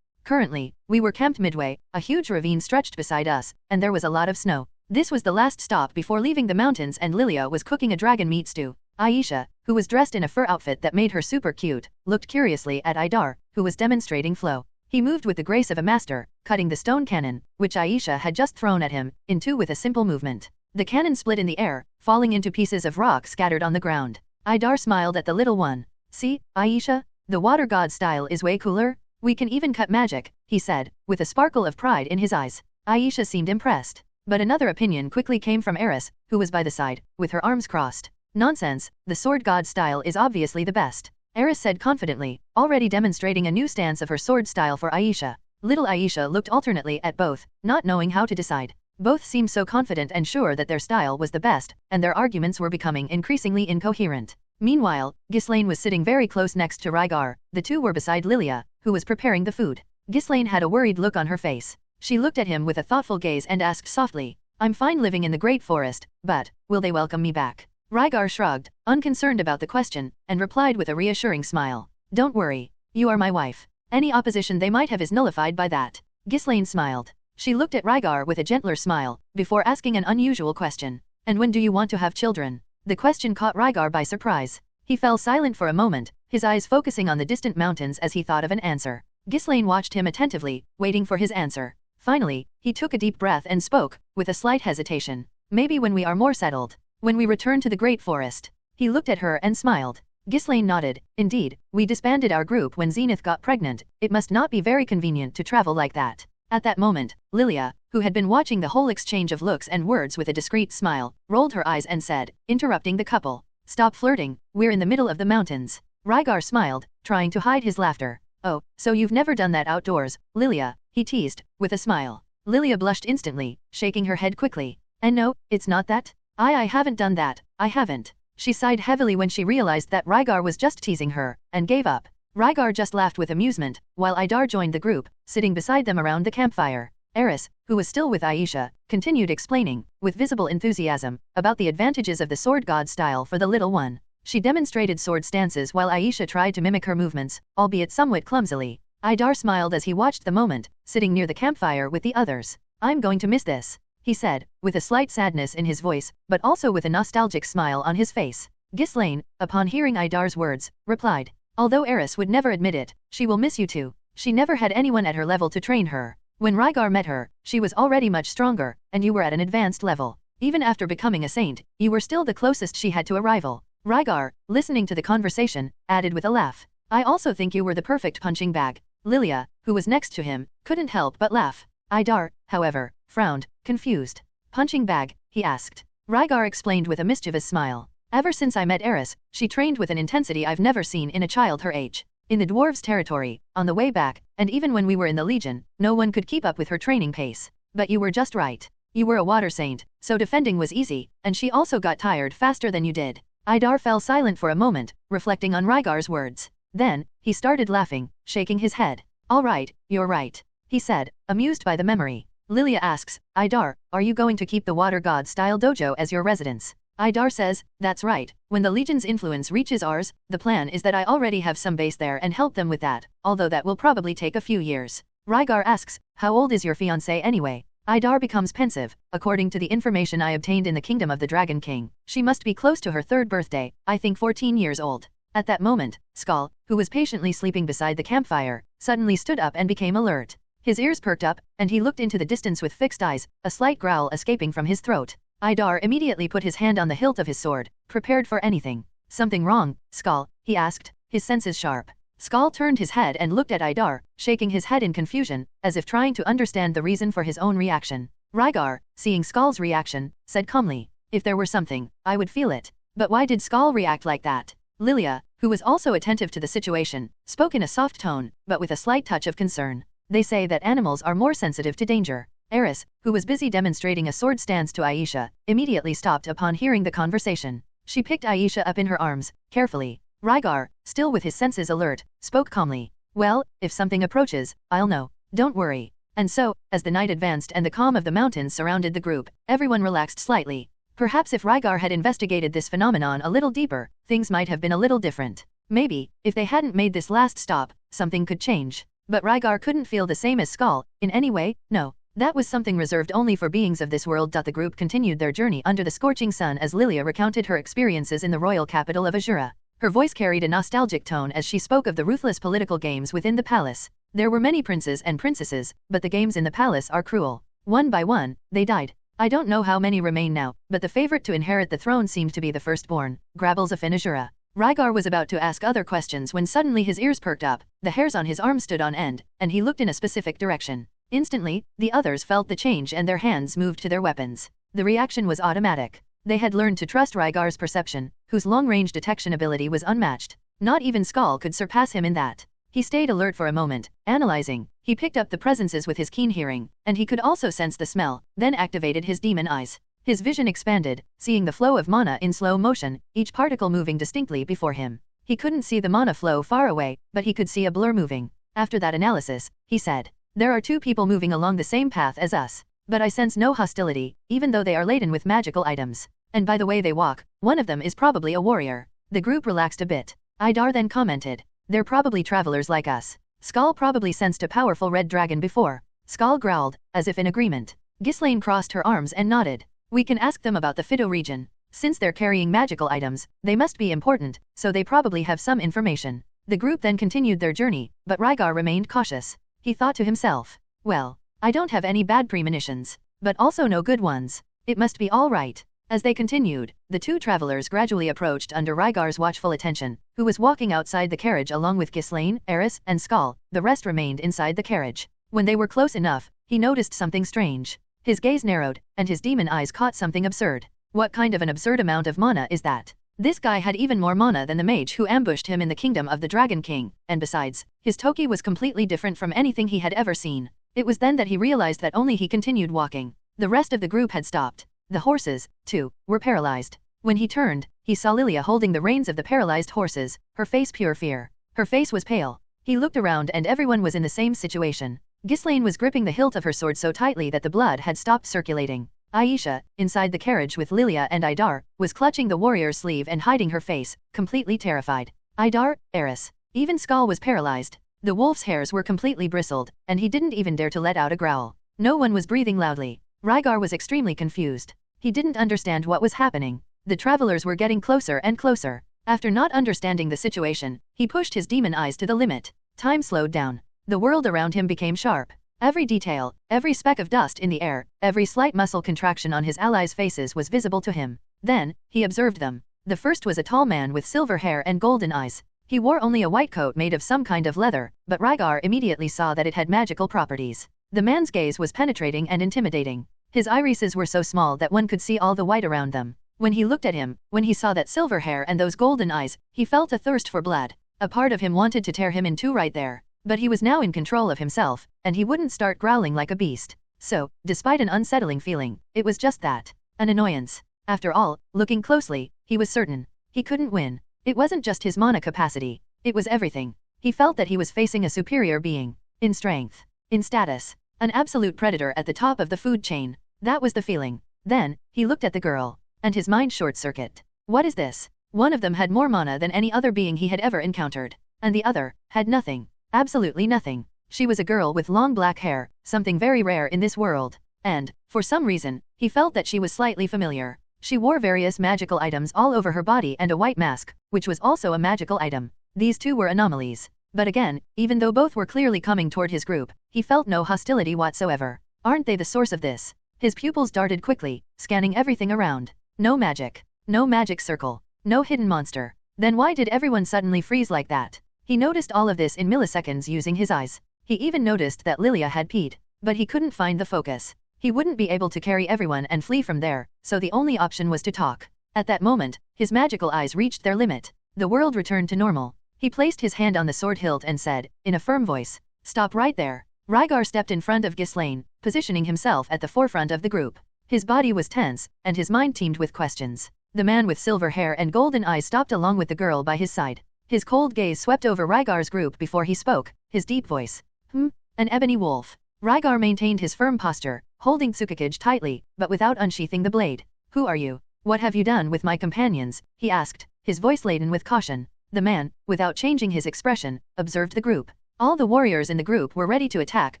Currently, we were camped midway, a huge ravine stretched beside us, and there was a lot of snow. This was the last stop before leaving the mountains, and Lilia was cooking a dragon meat stew. Aisha, who was dressed in a fur outfit that made her super cute, looked curiously at Idar, who was demonstrating flow. He moved with the grace of a master, cutting the stone cannon, which Aisha had just thrown at him, in two with a simple movement. The cannon split in the air, falling into pieces of rock scattered on the ground. Idar smiled at the little one. See, Aisha, the water god style is way cooler. We can even cut magic, he said, with a sparkle of pride in his eyes. Aisha seemed impressed. But another opinion quickly came from Eris, who was by the side, with her arms crossed. Nonsense, the sword god style is obviously the best. Eris said confidently, already demonstrating a new stance of her sword style for Aisha. Little Aisha looked alternately at both, not knowing how to decide. Both seemed so confident and sure that their style was the best, and their arguments were becoming increasingly incoherent. Meanwhile, Ghislaine was sitting very close next to Rygar. The two were beside Lilia, who was preparing the food. Ghislaine had a worried look on her face. She looked at him with a thoughtful gaze and asked softly, I'm fine living in the Great Forest, but, will they welcome me back? Rygar shrugged, unconcerned about the question, and replied with a reassuring smile. Don't worry, you are my wife. Any opposition they might have is nullified by that. Ghislaine smiled. She looked at Rygar with a gentler smile, before asking an unusual question. And when do you want to have children? The question caught Rygar by surprise. He fell silent for a moment, his eyes focusing on the distant mountains as he thought of an answer. Ghislaine watched him attentively, waiting for his answer. Finally, he took a deep breath and spoke, with a slight hesitation. Maybe when we are more settled. When we return to the Great Forest. He looked at her and smiled. Ghislaine nodded. Indeed, we disbanded our group when Zenith got pregnant. It must not be very convenient to travel like that. At that moment, Lilia, who had been watching the whole exchange of looks and words with a discreet smile, rolled her eyes and said, interrupting the couple, stop flirting, we're in the middle of the mountains. Rygar smiled, trying to hide his laughter. Oh, so you've never done that outdoors, Lilia, he teased, with a smile. Lilia blushed instantly, shaking her head quickly. And no, it's not that. I haven't done that, I haven't. She sighed heavily when she realized that Rygar was just teasing her, and gave up. Rygar just laughed with amusement, while Idar joined the group, sitting beside them around the campfire. Eris, who was still with Aisha, continued explaining, with visible enthusiasm, about the advantages of the sword god style for the little one. She demonstrated sword stances while Aisha tried to mimic her movements, albeit somewhat clumsily. Idar smiled as he watched the moment, sitting near the campfire with the others. "I'm going to miss this," he said, with a slight sadness in his voice, but also with a nostalgic smile on his face. Ghislaine, upon hearing Idar's words, replied, "Although Eris would never admit it, she will miss you too. She never had anyone at her level to train her. When Rygar met her, she was already much stronger, and you were at an advanced level. Even after becoming a saint, you were still the closest she had to a rival." Rygar, listening to the conversation, added with a laugh, "I also think you were the perfect punching bag." Lilia, who was next to him, couldn't help but laugh. Idar, however, frowned, confused. "Punching bag?" he asked. Rygar explained with a mischievous smile. "Ever since I met Eris, she trained with an intensity I've never seen in a child her age. In the dwarves' territory, on the way back, and even when we were in the Legion, no one could keep up with her training pace. But you were just right. You were a water saint, so defending was easy, and she also got tired faster than you did." Idar fell silent for a moment, reflecting on Rygar's words. Then, he started laughing, shaking his head. "All right, you're right," he said, amused by the memory. Lilia asks, "Idar, are you going to keep the Water God style dojo as your residence?" Idar says, "That's right. When the Legion's influence reaches ours, the plan is that I already have some base there and help them with that, although that will probably take a few years." Rygar asks, "How old is your fiancée anyway?" Idar becomes pensive. "According to the information I obtained in the Kingdom of the Dragon King, she must be close to her 3rd birthday, I think 14 years old." At that moment, Skull, who was patiently sleeping beside the campfire, suddenly stood up and became alert. His ears perked up, and he looked into the distance with fixed eyes, a slight growl escaping from his throat. Idar immediately put his hand on the hilt of his sword, prepared for anything. "Something wrong, Skull?" he asked, his senses sharp. Skull turned his head and looked at Idar, shaking his head in confusion, as if trying to understand the reason for his own reaction. Rygar, seeing Skull's reaction, said calmly, "If there were something, I would feel it. But why did Skull react like that?" Lilia, who was also attentive to the situation, spoke in a soft tone, but with a slight touch of concern. "They say that animals are more sensitive to danger." Eris, who was busy demonstrating a sword stance to Aisha, immediately stopped upon hearing the conversation. She picked Aisha up in her arms, carefully. Rygar, still with his senses alert, spoke calmly. "Well, if something approaches, I'll know. Don't worry." And so, as the night advanced and the calm of the mountains surrounded the group, everyone relaxed slightly. Perhaps if Rygar had investigated this phenomenon a little deeper, things might have been a little different. Maybe, if they hadn't made this last stop, something could change. But Rygar couldn't feel the same as Skull, in any way, no. That was something reserved only for beings of this world. The group continued their journey under the scorching sun as Lilia recounted her experiences in the royal capital of Azura. Her voice carried a nostalgic tone as she spoke of the ruthless political games within the palace. There were many princes and princesses, but the games in the palace are cruel. One by one, they died. I don't know how many remain now, but the favorite to inherit the throne seemed to be the firstborn, Grabbles of Azura. Rygar was about to ask other questions when suddenly his ears perked up, the hairs on his arms stood on end, and he looked in a specific direction. Instantly, the others felt the change and their hands moved to their weapons. The reaction was automatic. They had learned to trust Rygar's perception, whose long-range detection ability was unmatched. Not even Skull could surpass him in that. He stayed alert for a moment, analyzing. He picked up the presences with his keen hearing, and he could also sense the smell, then activated his demon eyes. His vision expanded, seeing the flow of mana in slow motion, each particle moving distinctly before him. He couldn't see the mana flow far away, but he could see a blur moving. After that analysis, he said, "There are 2 people moving along the same path as us. But I sense no hostility, even though they are laden with magical items. And by the way they walk, one of them is probably a warrior." The group relaxed a bit. Idar then commented, "They're probably travelers like us. Skull probably sensed a powerful red dragon before." Skull growled, as if in agreement. Ghislaine crossed her arms and nodded. "We can ask them about the Fido region. Since they're carrying magical items, they must be important, so they probably have some information." The group then continued their journey, but Rygar remained cautious. He thought to himself, "Well, I don't have any bad premonitions, but also no good ones. It must be all right." As they continued, the 2 travelers gradually approached under Rygar's watchful attention, who was walking outside the carriage along with Ghislaine, Eris, and Skull. The rest remained inside the carriage. When they were close enough, he noticed something strange. His gaze narrowed, and his demon eyes caught something absurd. What kind of an absurd amount of mana is that? This guy had even more mana than the mage who ambushed him in the Kingdom of the Dragon King, and besides, his toki was completely different from anything he had ever seen. It was then that he realized that only he continued walking. The rest of the group had stopped. The horses, too, were paralyzed. When he turned, he saw Lilia holding the reins of the paralyzed horses, her face pure fear. Her face was pale. He looked around and everyone was in the same situation. Ghislaine was gripping the hilt of her sword so tightly that the blood had stopped circulating. Aisha, inside the carriage with Lilia and Idar, was clutching the warrior's sleeve and hiding her face, completely terrified. Idar, Eris. Even Skal was paralyzed. The wolf's hairs were completely bristled, and he didn't even dare to let out a growl. No one was breathing loudly. Rygar was extremely confused. He didn't understand what was happening. The travelers were getting closer and closer. After not understanding the situation, he pushed his demon eyes to the limit. Time slowed down. The world around him became sharp. Every detail, every speck of dust in the air, every slight muscle contraction on his allies' faces was visible to him. Then, he observed them. The first was a tall man with silver hair and golden eyes. He wore only a white coat made of some kind of leather, but Rygar immediately saw that it had magical properties. The man's gaze was penetrating and intimidating. His irises were so small that one could see all the white around them. When he looked at him, when he saw that silver hair and those golden eyes, he felt a thirst for blood. A part of him wanted to tear him in two right there. But he was now in control of himself, and he wouldn't start growling like a beast. So, despite an unsettling feeling, it was just that. An annoyance. After all, looking closely, he was certain. He couldn't win. It wasn't just his mana capacity. It was everything. He felt that he was facing a superior being. In strength. In status. An absolute predator at the top of the food chain. That was the feeling. Then, he looked at the girl. And his mind short-circuited. What is this? One of them had more mana than any other being he had ever encountered. And the other, had nothing. Absolutely nothing. She was a girl with long black hair, something very rare in this world. And, for some reason, he felt that she was slightly familiar. She wore various magical items all over her body and a white mask, which was also a magical item. These two were anomalies. But again, even though both were clearly coming toward his group, he felt no hostility whatsoever. Aren't they the source of this? His pupils darted quickly, scanning everything around. No magic. No magic circle. No hidden monster. Then why did everyone suddenly freeze like that? He noticed all of this in milliseconds using his eyes. He even noticed that Lilia had peed. But he couldn't find the focus. He wouldn't be able to carry everyone and flee from there, so the only option was to talk. At that moment, his magical eyes reached their limit. The world returned to normal. He placed his hand on the sword hilt and said, in a firm voice, "Stop right there." Rygar stepped in front of Ghislaine, positioning himself at the forefront of the group. His body was tense, and his mind teemed with questions. The man with silver hair and golden eyes stopped along with the girl by his side. His cold gaze swept over Rygar's group before he spoke, his deep voice. An ebony wolf. Rygar maintained his firm posture, holding Tsukikage tightly, but without unsheathing the blade. "Who are you? What have you done with my companions?" he asked, his voice laden with caution. The man, without changing his expression, observed the group. All the warriors in the group were ready to attack,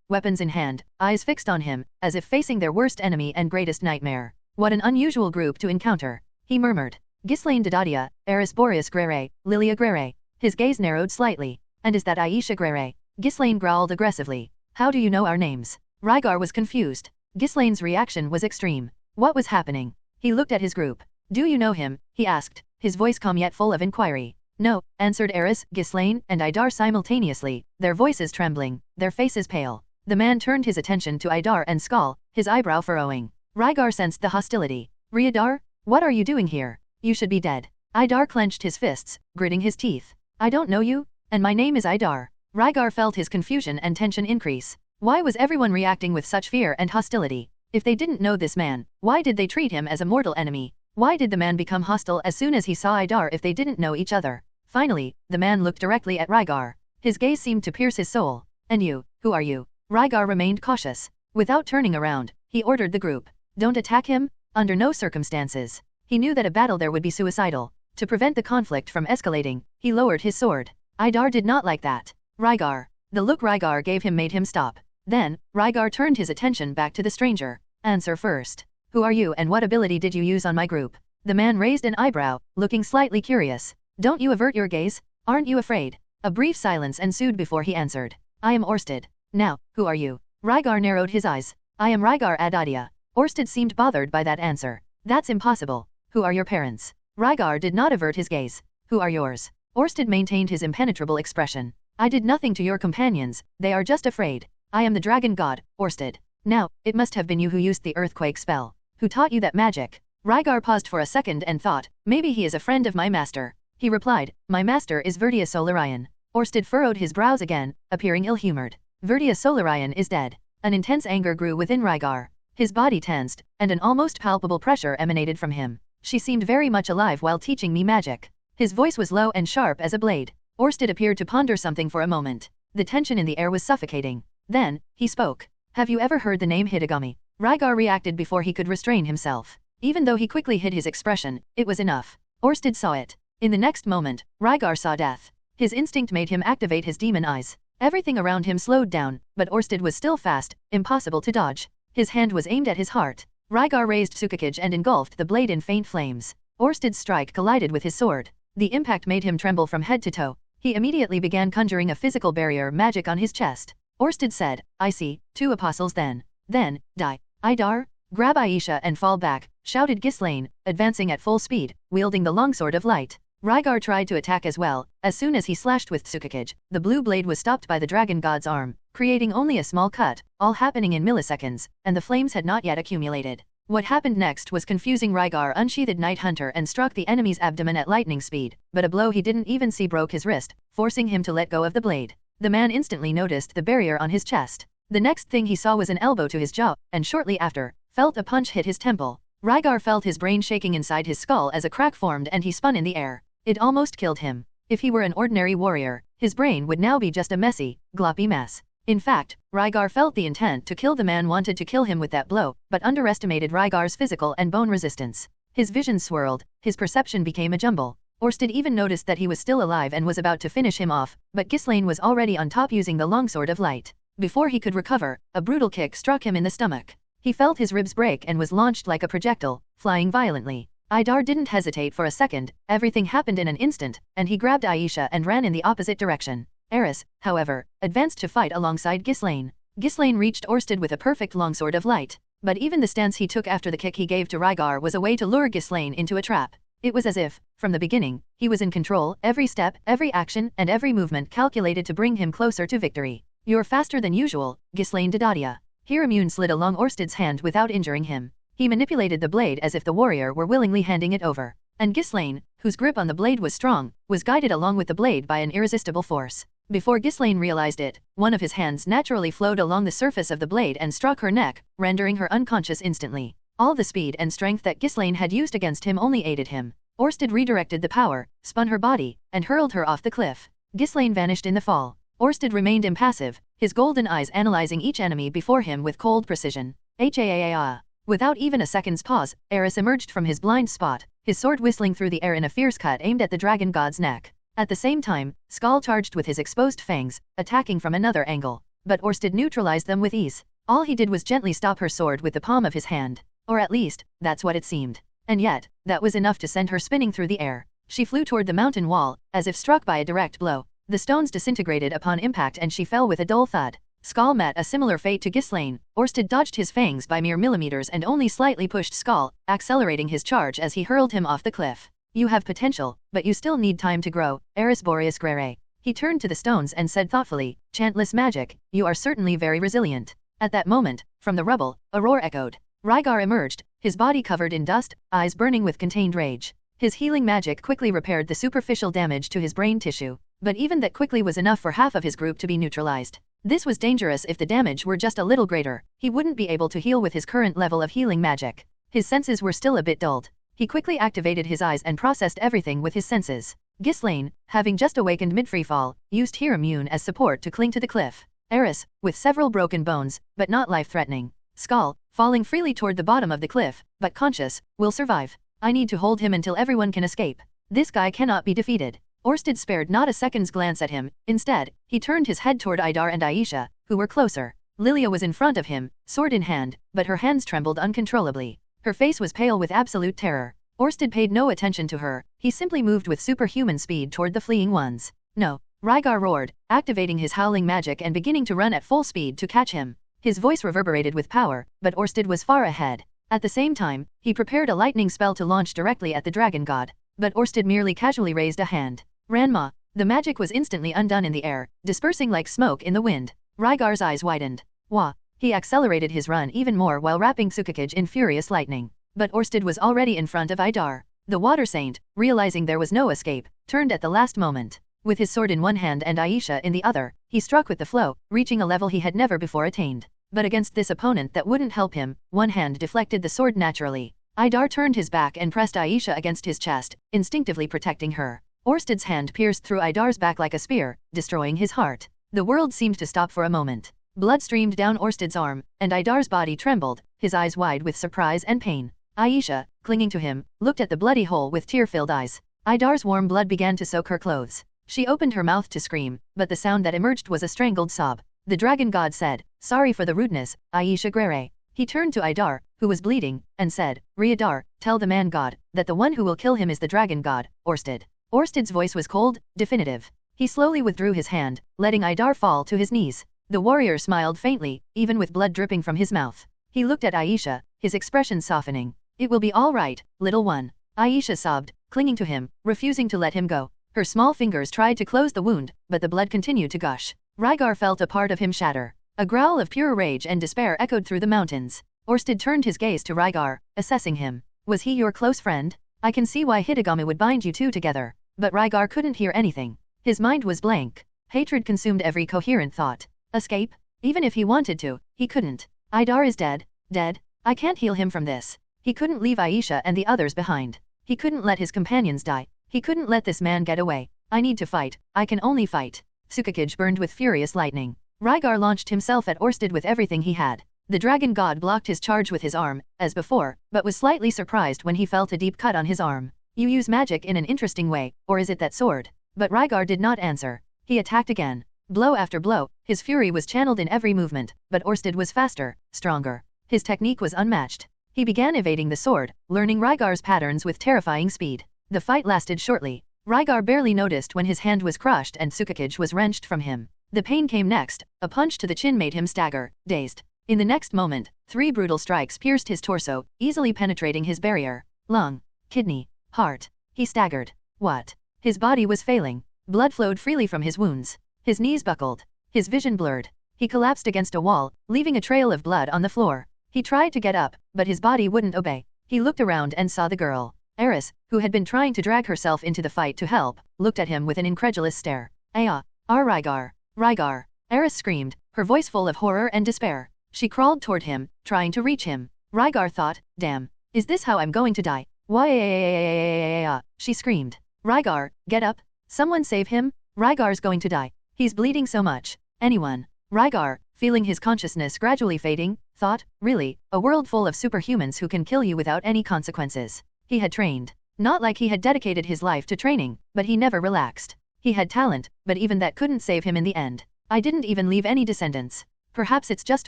weapons in hand, eyes fixed on him, as if facing their worst enemy and greatest nightmare. What an unusual group to encounter, he murmured. Ghislaine Adoldia, Eris Boreas Greyrat, Lilia Greyrat. His gaze narrowed slightly. "And is that Aisha Greyrat?" Ghislaine growled aggressively. "How do you know our names?" Rygar was confused. Ghislaine's reaction was extreme. What was happening? He looked at his group. "Do you know him?" he asked, his voice calm yet full of inquiry. "No," answered Eris, Ghislaine, and Idar simultaneously, their voices trembling, their faces pale. The man turned his attention to Idar and Skal, his eyebrow furrowing. Rygar sensed the hostility. "Rygar? What are you doing here? You should be dead." Idar clenched his fists, gritting his teeth. "I don't know you, and my name is Idar." Rygar felt his confusion and tension increase. Why was everyone reacting with such fear and hostility? If they didn't know this man, why did they treat him as a mortal enemy? Why did the man become hostile as soon as he saw Idar if they didn't know each other? Finally, the man looked directly at Rygar. His gaze seemed to pierce his soul. "And you, who are you?" Rygar remained cautious. Without turning around, he ordered the group. "Don't attack him, under no circumstances." He knew that a battle there would be suicidal. To prevent the conflict from escalating, he lowered his sword. Idar did not like that. "Rygar." The look Rygar gave him made him stop. Then, Rygar turned his attention back to the stranger. "Answer first. Who are you and what ability did you use on my group?" The man raised an eyebrow, looking slightly curious. "Don't you avert your gaze? Aren't you afraid?" A brief silence ensued before he answered. "I am Orsted." "Now, who are you?" Rygar narrowed his eyes. "I am Rygar Adoldia." Orsted seemed bothered by that answer. "That's impossible. Who are your parents?" Rygar did not avert his gaze. "Who are yours?" Orsted maintained his impenetrable expression. "I did nothing to your companions, they are just afraid. I am the dragon god, Orsted." "Now, it must have been you who used the earthquake spell. Who taught you that magic?" Rygar paused for a second and thought, "Maybe he is a friend of my master." He replied, "My master is Rudeus Solarian." Orsted furrowed his brows again, appearing ill-humored. "Rudeus Solarian is dead." An intense anger grew within Rygar. His body tensed, and an almost palpable pressure emanated from him. "She seemed very much alive while teaching me magic." His voice was low and sharp as a blade. Orsted appeared to ponder something for a moment. The tension in the air was suffocating. Then, he spoke. Have you ever heard the name Hidegami? Rygar reacted before he could restrain himself. Even though he quickly hid his expression, it was enough. Orsted saw it. In the next moment, Rygar saw death. His instinct made him activate his demon eyes. Everything around him slowed down, but Orsted was still fast, impossible to dodge. His hand was aimed at his heart. Rygar raised Tsukikage and engulfed the blade in faint flames. Orsted's strike collided with his sword. The impact made him tremble from head to toe. He immediately began conjuring a physical barrier magic on his chest. Orsted said, I see, 2 apostles then. Then, die. Idar, grab Aisha and fall back, shouted Ghislaine, advancing at full speed, wielding the longsword of light. Rygar tried to attack as well. As soon as he slashed with Tsukikage, the blue blade was stopped by the dragon god's arm, creating only a small cut, all happening in milliseconds, and the flames had not yet accumulated. What happened next was confusing. Rygar unsheathed Night Hunter and struck the enemy's abdomen at lightning speed, but a blow he didn't even see broke his wrist, forcing him to let go of the blade. The man instantly noticed the barrier on his chest. The next thing he saw was an elbow to his jaw, and shortly after, felt a punch hit his temple. Rygar felt his brain shaking inside his skull as a crack formed and he spun in the air. It almost killed him. If he were an ordinary warrior, his brain would now be just a messy, gloppy mess. In fact, Rygar felt the intent to kill the man wanted to kill him with that blow, but underestimated Rygar's physical and bone resistance. His vision swirled, his perception became a jumble. Orsted even noticed that he was still alive and was about to finish him off, but Ghislaine was already on top using the longsword of light. Before he could recover, a brutal kick struck him in the stomach. He felt his ribs break and was launched like a projectile, flying violently. Idar didn't hesitate for a second, everything happened in an instant, and he grabbed Aisha and ran in the opposite direction. Eris, however, advanced to fight alongside Ghislaine. Ghislaine reached Orsted with a perfect longsword of light, but even the stance he took after the kick he gave to Rygar was a way to lure Ghislaine into a trap. It was as if, from the beginning, he was in control, every step, every action, and every movement calculated to bring him closer to victory. You're faster than usual, Ghislaine Adoldia. Hiramune slid along Orsted's hand without injuring him. He manipulated the blade as if the warrior were willingly handing it over. And Ghislaine, whose grip on the blade was strong, was guided along with the blade by an irresistible force. Before Ghislaine realized it, one of his hands naturally flowed along the surface of the blade and struck her neck, rendering her unconscious instantly. All the speed and strength that Ghislaine had used against him only aided him. Orsted redirected the power, spun her body, and hurled her off the cliff. Ghislaine vanished in the fall. Orsted remained impassive, his golden eyes analyzing each enemy before him with cold precision. H-A-A-A-A. Without even a second's pause, Eris emerged from his blind spot, his sword whistling through the air in a fierce cut aimed at the dragon god's neck. At the same time, Skull charged with his exposed fangs, attacking from another angle. But Orsted neutralized them with ease. All he did was gently stop her sword with the palm of his hand. Or at least, that's what it seemed. And yet, that was enough to send her spinning through the air. She flew toward the mountain wall, as if struck by a direct blow. The stones disintegrated upon impact and she fell with a dull thud. Skull met a similar fate to Ghislaine. Orsted dodged his fangs by mere millimeters and only slightly pushed Skull, accelerating his charge as he hurled him off the cliff. You have potential, but you still need time to grow, Reborn Greyrat. He turned to the stones and said thoughtfully, chantless magic, you are certainly very resilient. At that moment, from the rubble, a roar echoed. Rygar emerged, his body covered in dust, eyes burning with contained rage. His healing magic quickly repaired the superficial damage to his brain tissue, but even that quickly was enough for half of his group to be neutralized. This was dangerous. If the damage were just a little greater, he wouldn't be able to heal with his current level of healing magic. His senses were still a bit dulled. He quickly activated his eyes and processed everything with his senses. Ghislaine, having just awakened mid-freefall, used Hiramune as support to cling to the cliff. Eris, with several broken bones, but not life-threatening. Skull, falling freely toward the bottom of the cliff, but conscious, will survive. I need to hold him until everyone can escape. This guy cannot be defeated. Orsted spared not a second's glance at him. Instead, he turned his head toward Idar and Aisha, who were closer. Lilia was in front of him, sword in hand, but her hands trembled uncontrollably. Her face was pale with absolute terror. Orsted paid no attention to her, he simply moved with superhuman speed toward the fleeing ones. No! Rygar roared, activating his howling magic and beginning to run at full speed to catch him. His voice reverberated with power, but Orsted was far ahead. At the same time, he prepared a lightning spell to launch directly at the dragon god. But Orsted merely casually raised a hand. Ranma! The magic was instantly undone in the air, dispersing like smoke in the wind. Rygar's eyes widened. Wah! He accelerated his run even more while wrapping Tsukikage in furious lightning. But Orsted was already in front of Idar. The water saint, realizing there was no escape, turned at the last moment. With his sword in one hand and Aisha in the other, he struck with the flow, reaching a level he had never before attained. But against this opponent that wouldn't help him, one hand deflected the sword naturally. Idar turned his back and pressed Aisha against his chest, instinctively protecting her. Orsted's hand pierced through Idar's back like a spear, destroying his heart. The world seemed to stop for a moment. Blood streamed down Orsted's arm, and Idar's body trembled, his eyes wide with surprise and pain. Aisha, clinging to him, looked at the bloody hole with tear-filled eyes. Idar's warm blood began to soak her clothes. She opened her mouth to scream, but the sound that emerged was a strangled sob. The dragon god said, "Sorry for the rudeness, Aisha Greyrat." He turned to Idar, who was bleeding, and said, "Rygar, tell the man god, that the one who will kill him is the dragon god, Orsted." Orsted's voice was cold, definitive. He slowly withdrew his hand, letting Idar fall to his knees. The warrior smiled faintly, even with blood dripping from his mouth. He looked at Aisha, his expression softening. "It will be all right, little one." Aisha sobbed, clinging to him, refusing to let him go. Her small fingers tried to close the wound, but the blood continued to gush. Rygar felt a part of him shatter. A growl of pure rage and despair echoed through the mountains. Orsted turned his gaze to Rygar, assessing him. "Was he your close friend? I can see why Hitagami would bind you two together." But Rygar couldn't hear anything. His mind was blank. Hatred consumed every coherent thought. Escape? Even if he wanted to, he couldn't. Idar is dead. Dead? I can't heal him from this. He couldn't leave Aisha and the others behind. He couldn't let his companions die. He couldn't let this man get away. I need to fight. I can only fight. Tsukakage burned with furious lightning. Rygar launched himself at Orsted with everything he had. The dragon god blocked his charge with his arm, as before, but was slightly surprised when he felt a deep cut on his arm. "You use magic in an interesting way, or is it that sword?" But Rygar did not answer. He attacked again. Blow after blow, his fury was channeled in every movement, but Orsted was faster, stronger. His technique was unmatched. He began evading the sword, learning Rygar's patterns with terrifying speed. The fight lasted shortly. Rygar barely noticed when his hand was crushed and Tsukakage was wrenched from him. The pain came next. A punch to the chin made him stagger, dazed. In the next moment, 3 brutal strikes pierced his torso, easily penetrating his barrier. Lung, kidney, heart. He staggered. What? His body was failing. Blood flowed freely from his wounds. His knees buckled. His vision blurred. He collapsed against a wall, leaving a trail of blood on the floor. He tried to get up, but his body wouldn't obey. He looked around and saw the girl. Eris, who had been trying to drag herself into the fight to help, looked at him with an incredulous stare. "Aya, our Rygar. Rygar." Eris screamed, her voice full of horror and despair. She crawled toward him, trying to reach him. Rygar thought, "Damn. Is this how I'm going to die?" "Why?" she screamed. "Rygar, get up. Someone save him. Rygar's going to die. He's bleeding so much. Anyone." Rygar, feeling his consciousness gradually fading, thought, "Really, a world full of superhumans who can kill you without any consequences." He had trained. Not like he had dedicated his life to training, but he never relaxed. He had talent, but even that couldn't save him in the end. "I didn't even leave any descendants. Perhaps it's just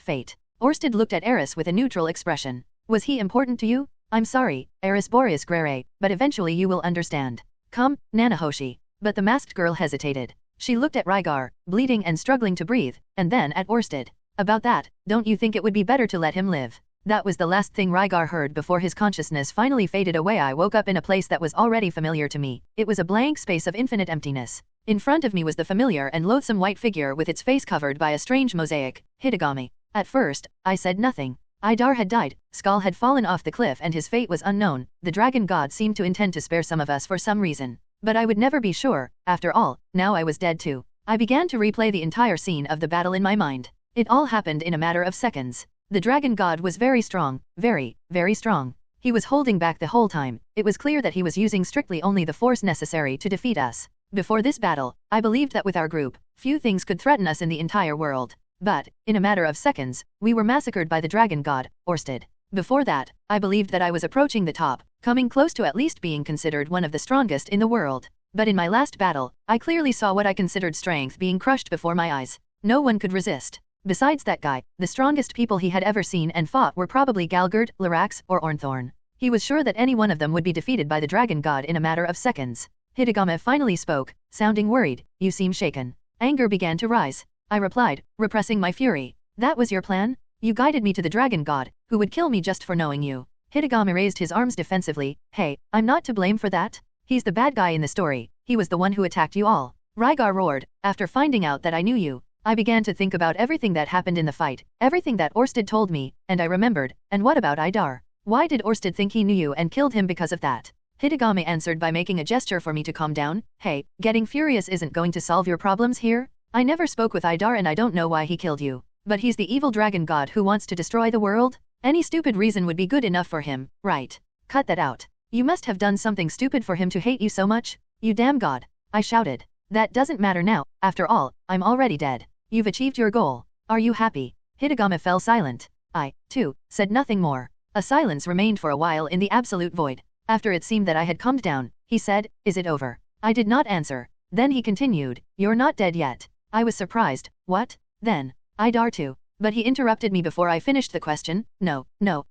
fate." Orsted looked at Eris with a neutral expression. "Was he important to you?" "I'm sorry, Eris Boreas Greyrat, but eventually you will understand. Come, Nanahoshi." But the masked girl hesitated. She looked at Rygar, bleeding and struggling to breathe, and then at Orsted. "About that, don't you think it would be better to let him live?" That was the last thing Rygar heard before his consciousness finally faded away. "I woke up in a place that was already familiar to me. It was a blank space of infinite emptiness. In front of me was the familiar and loathsome white figure with its face covered by a strange mosaic, Hitagami. At first, I said nothing. Idar had died, Skull had fallen off the cliff and his fate was unknown. The dragon god seemed to intend to spare some of us for some reason. But I would never be sure. After all, now I was dead too." I began to replay the entire scene of the battle in my mind. It all happened in a matter of seconds. The dragon god was very strong, very, very strong. He was holding back the whole time. It was clear that he was using strictly only the force necessary to defeat us. Before this battle, I believed that with our group, few things could threaten us in the entire world. But, in a matter of seconds, we were massacred by the dragon god, Orsted. Before that, I believed that I was approaching the top, coming close to at least being considered one of the strongest in the world. But in my last battle, I clearly saw what I considered strength being crushed before my eyes. No one could resist. Besides that guy, the strongest people he had ever seen and fought were probably Galgard, Lyrax, or Ornthorn. He was sure that any one of them would be defeated by the dragon god in a matter of seconds. Hitagami finally spoke, sounding worried. "You seem shaken." Anger began to rise. I replied, repressing my fury. "That was your plan? You guided me to the dragon god, who would kill me just for knowing you." Hitagami raised his arms defensively. "Hey, I'm not to blame for that. He's the bad guy in the story. He was the one who attacked you all." Rygar roared. "After finding out that I knew you, I began to think about everything that happened in the fight, everything that Orsted told me, and I remembered. And what about Idar? Why did Orsted think he knew you and killed him because of that?" Hitagami answered by making a gesture for me to calm down. "Hey, getting furious isn't going to solve your problems here. I never spoke with Idar and I don't know why he killed you. But he's the evil dragon god who wants to destroy the world? Any stupid reason would be good enough for him, right? Cut that out. You must have done something stupid for him to hate you so much." You damn god! I shouted. That doesn't matter now, after all, I'm already dead. You've achieved your goal. Are you happy? Hidegame fell silent. I, too, said nothing more. A silence remained for a while in the absolute void. After it seemed that I had calmed down, he said, "Is it over?" I did not answer. Then he continued, "You're not dead yet." I was surprised. What? Then, Idar too. But he interrupted me before I finished the question. No,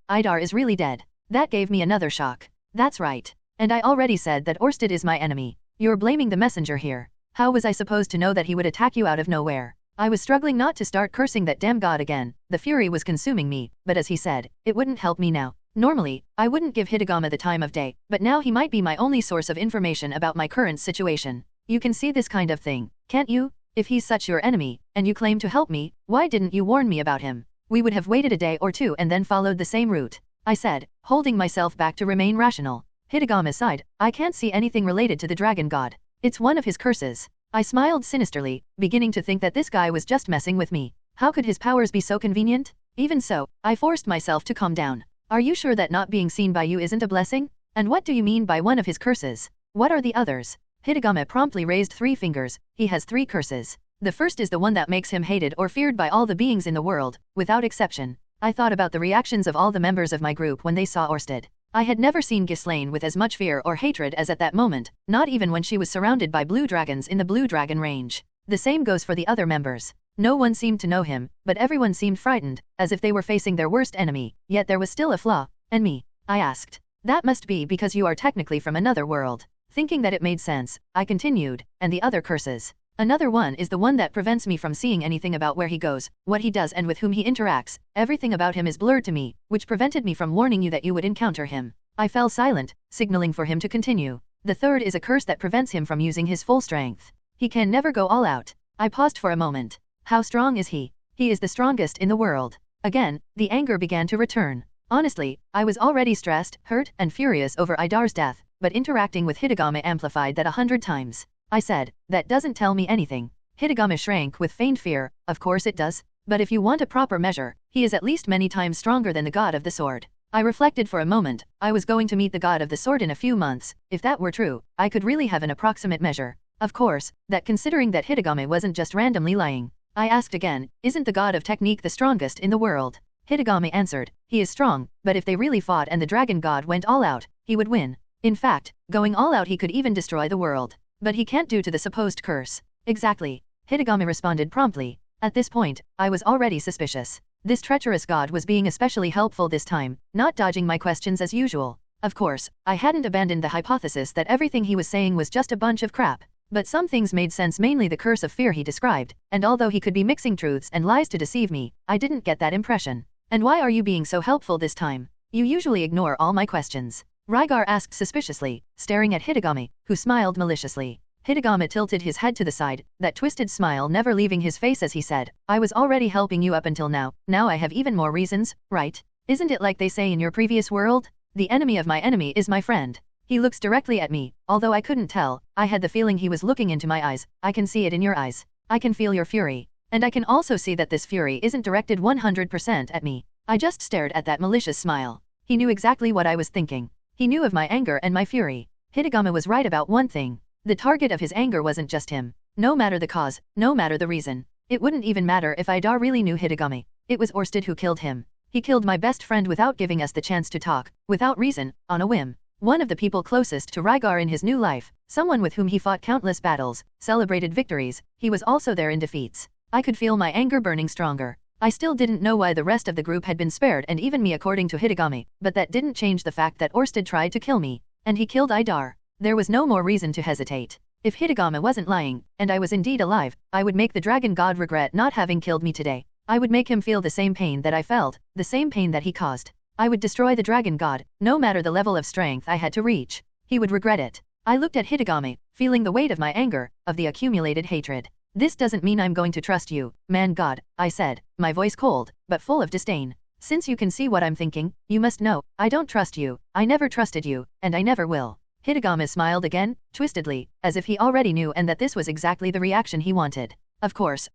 Idar is really dead. That gave me another shock. That's right. And I already said that Orsted is my enemy. You're blaming the messenger here. How was I supposed to know that he would attack you out of nowhere? I was struggling not to start cursing that damn god again. The fury was consuming me, but as he said, it wouldn't help me now. Normally, I wouldn't give Hidegame the time of day, but now he might be my only source of information about my current situation. You can see this kind of thing, can't you? If he's such your enemy, and you claim to help me, why didn't you warn me about him? We would have waited a day or two and then followed the same route. I said, holding myself back to remain rational. Hidegame sighed. I can't see anything related to the dragon god. It's one of his curses. I smiled sinisterly, beginning to think that this guy was just messing with me. How could his powers be so convenient? Even so, I forced myself to calm down. Are you sure that not being seen by you isn't a blessing? And what do you mean by one of his curses? What are the others? Hidegame promptly raised 3 fingers. He has 3 curses. The first is the one that makes him hated or feared by all the beings in the world, without exception. I thought about the reactions of all the members of my group when they saw Orsted. I had never seen Ghislaine with as much fear or hatred as at that moment, not even when she was surrounded by blue dragons in the Blue Dragon range. The same goes for the other members. No one seemed to know him, but everyone seemed frightened, as if they were facing their worst enemy, yet there was still a flaw. And me? I asked. That must be because you are technically from another world. Thinking that it made sense, I continued, and the other curses. Another one is the one that prevents me from seeing anything about where he goes, what he does and with whom he interacts. Everything about him is blurred to me, which prevented me from warning you that you would encounter him. I fell silent, signaling for him to continue. The third is a curse that prevents him from using his full strength. He can never go all out. I paused for a moment. How strong is he? He is the strongest in the world. Again, the anger began to return. Honestly, I was already stressed, hurt, and furious over Idar's death, but interacting with Hidegame amplified that 100 times. I said, that doesn't tell me anything. Hidegame shrank with feigned fear. Of course it does. But if you want a proper measure, he is at least many times stronger than the god of the sword. I reflected for a moment. I was going to meet the god of the sword in a few months. If that were true, I could really have an approximate measure. Of course, that considering that Hidegame wasn't just randomly lying. I asked again, isn't the god of technique the strongest in the world? Hidegame answered, he is strong, but if they really fought and the dragon god went all out, he would win. In fact, going all out he could even destroy the world. But he can't due to the supposed curse. Exactly. Hidegame responded promptly. At this point, I was already suspicious. This treacherous god was being especially helpful this time, not dodging my questions as usual. Of course, I hadn't abandoned the hypothesis that everything he was saying was just a bunch of crap. But some things made sense, mainly the curse of fear he described, and although he could be mixing truths and lies to deceive me, I didn't get that impression. And why are you being so helpful this time? You usually ignore all my questions. Rygar asked suspiciously, staring at Hidegame, who smiled maliciously. Hidegame tilted his head to the side, that twisted smile never leaving his face as he said, I was already helping you up until now I have even more reasons, right? Isn't it like they say in your previous world? The enemy of my enemy is my friend. He looks directly at me, although I couldn't tell, I had the feeling he was looking into my eyes. I can see it in your eyes. I can feel your fury. And I can also see that this fury isn't directed 100% at me. I just stared at that malicious smile. He knew exactly what I was thinking. He knew of my anger and my fury. Hidegame was right about one thing. The target of his anger wasn't just him. No matter the cause, no matter the reason. It wouldn't even matter if Idar really knew Hidegame. It was Orsted who killed him. He killed my best friend without giving us the chance to talk, without reason, on a whim. One of the people closest to Rygar in his new life, someone with whom he fought countless battles, celebrated victories, he was also there in defeats. I could feel my anger burning stronger. I still didn't know why the rest of the group had been spared and even me according to Hidegame, but that didn't change the fact that Orsted tried to kill me. And he killed Idar. There was no more reason to hesitate. If Hidegame wasn't lying, and I was indeed alive, I would make the dragon god regret not having killed me today. I would make him feel the same pain that I felt, the same pain that he caused. I would destroy the dragon god, no matter the level of strength I had to reach. He would regret it. I looked at Hidegame, feeling the weight of my anger, of the accumulated hatred. This doesn't mean I'm going to trust you, man god, I said, my voice cold, but full of disdain. Since you can see what I'm thinking, you must know, I don't trust you, I never trusted you, and I never will. Hidegame smiled again, twistedly, as if he already knew and that this was exactly the reaction he wanted. Of course,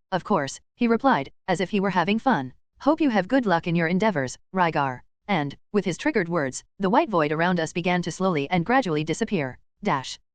he replied, as if he were having fun. Hope you have good luck in your endeavors, Rygar. And, with his triggered words, the white void around us began to slowly and gradually disappear.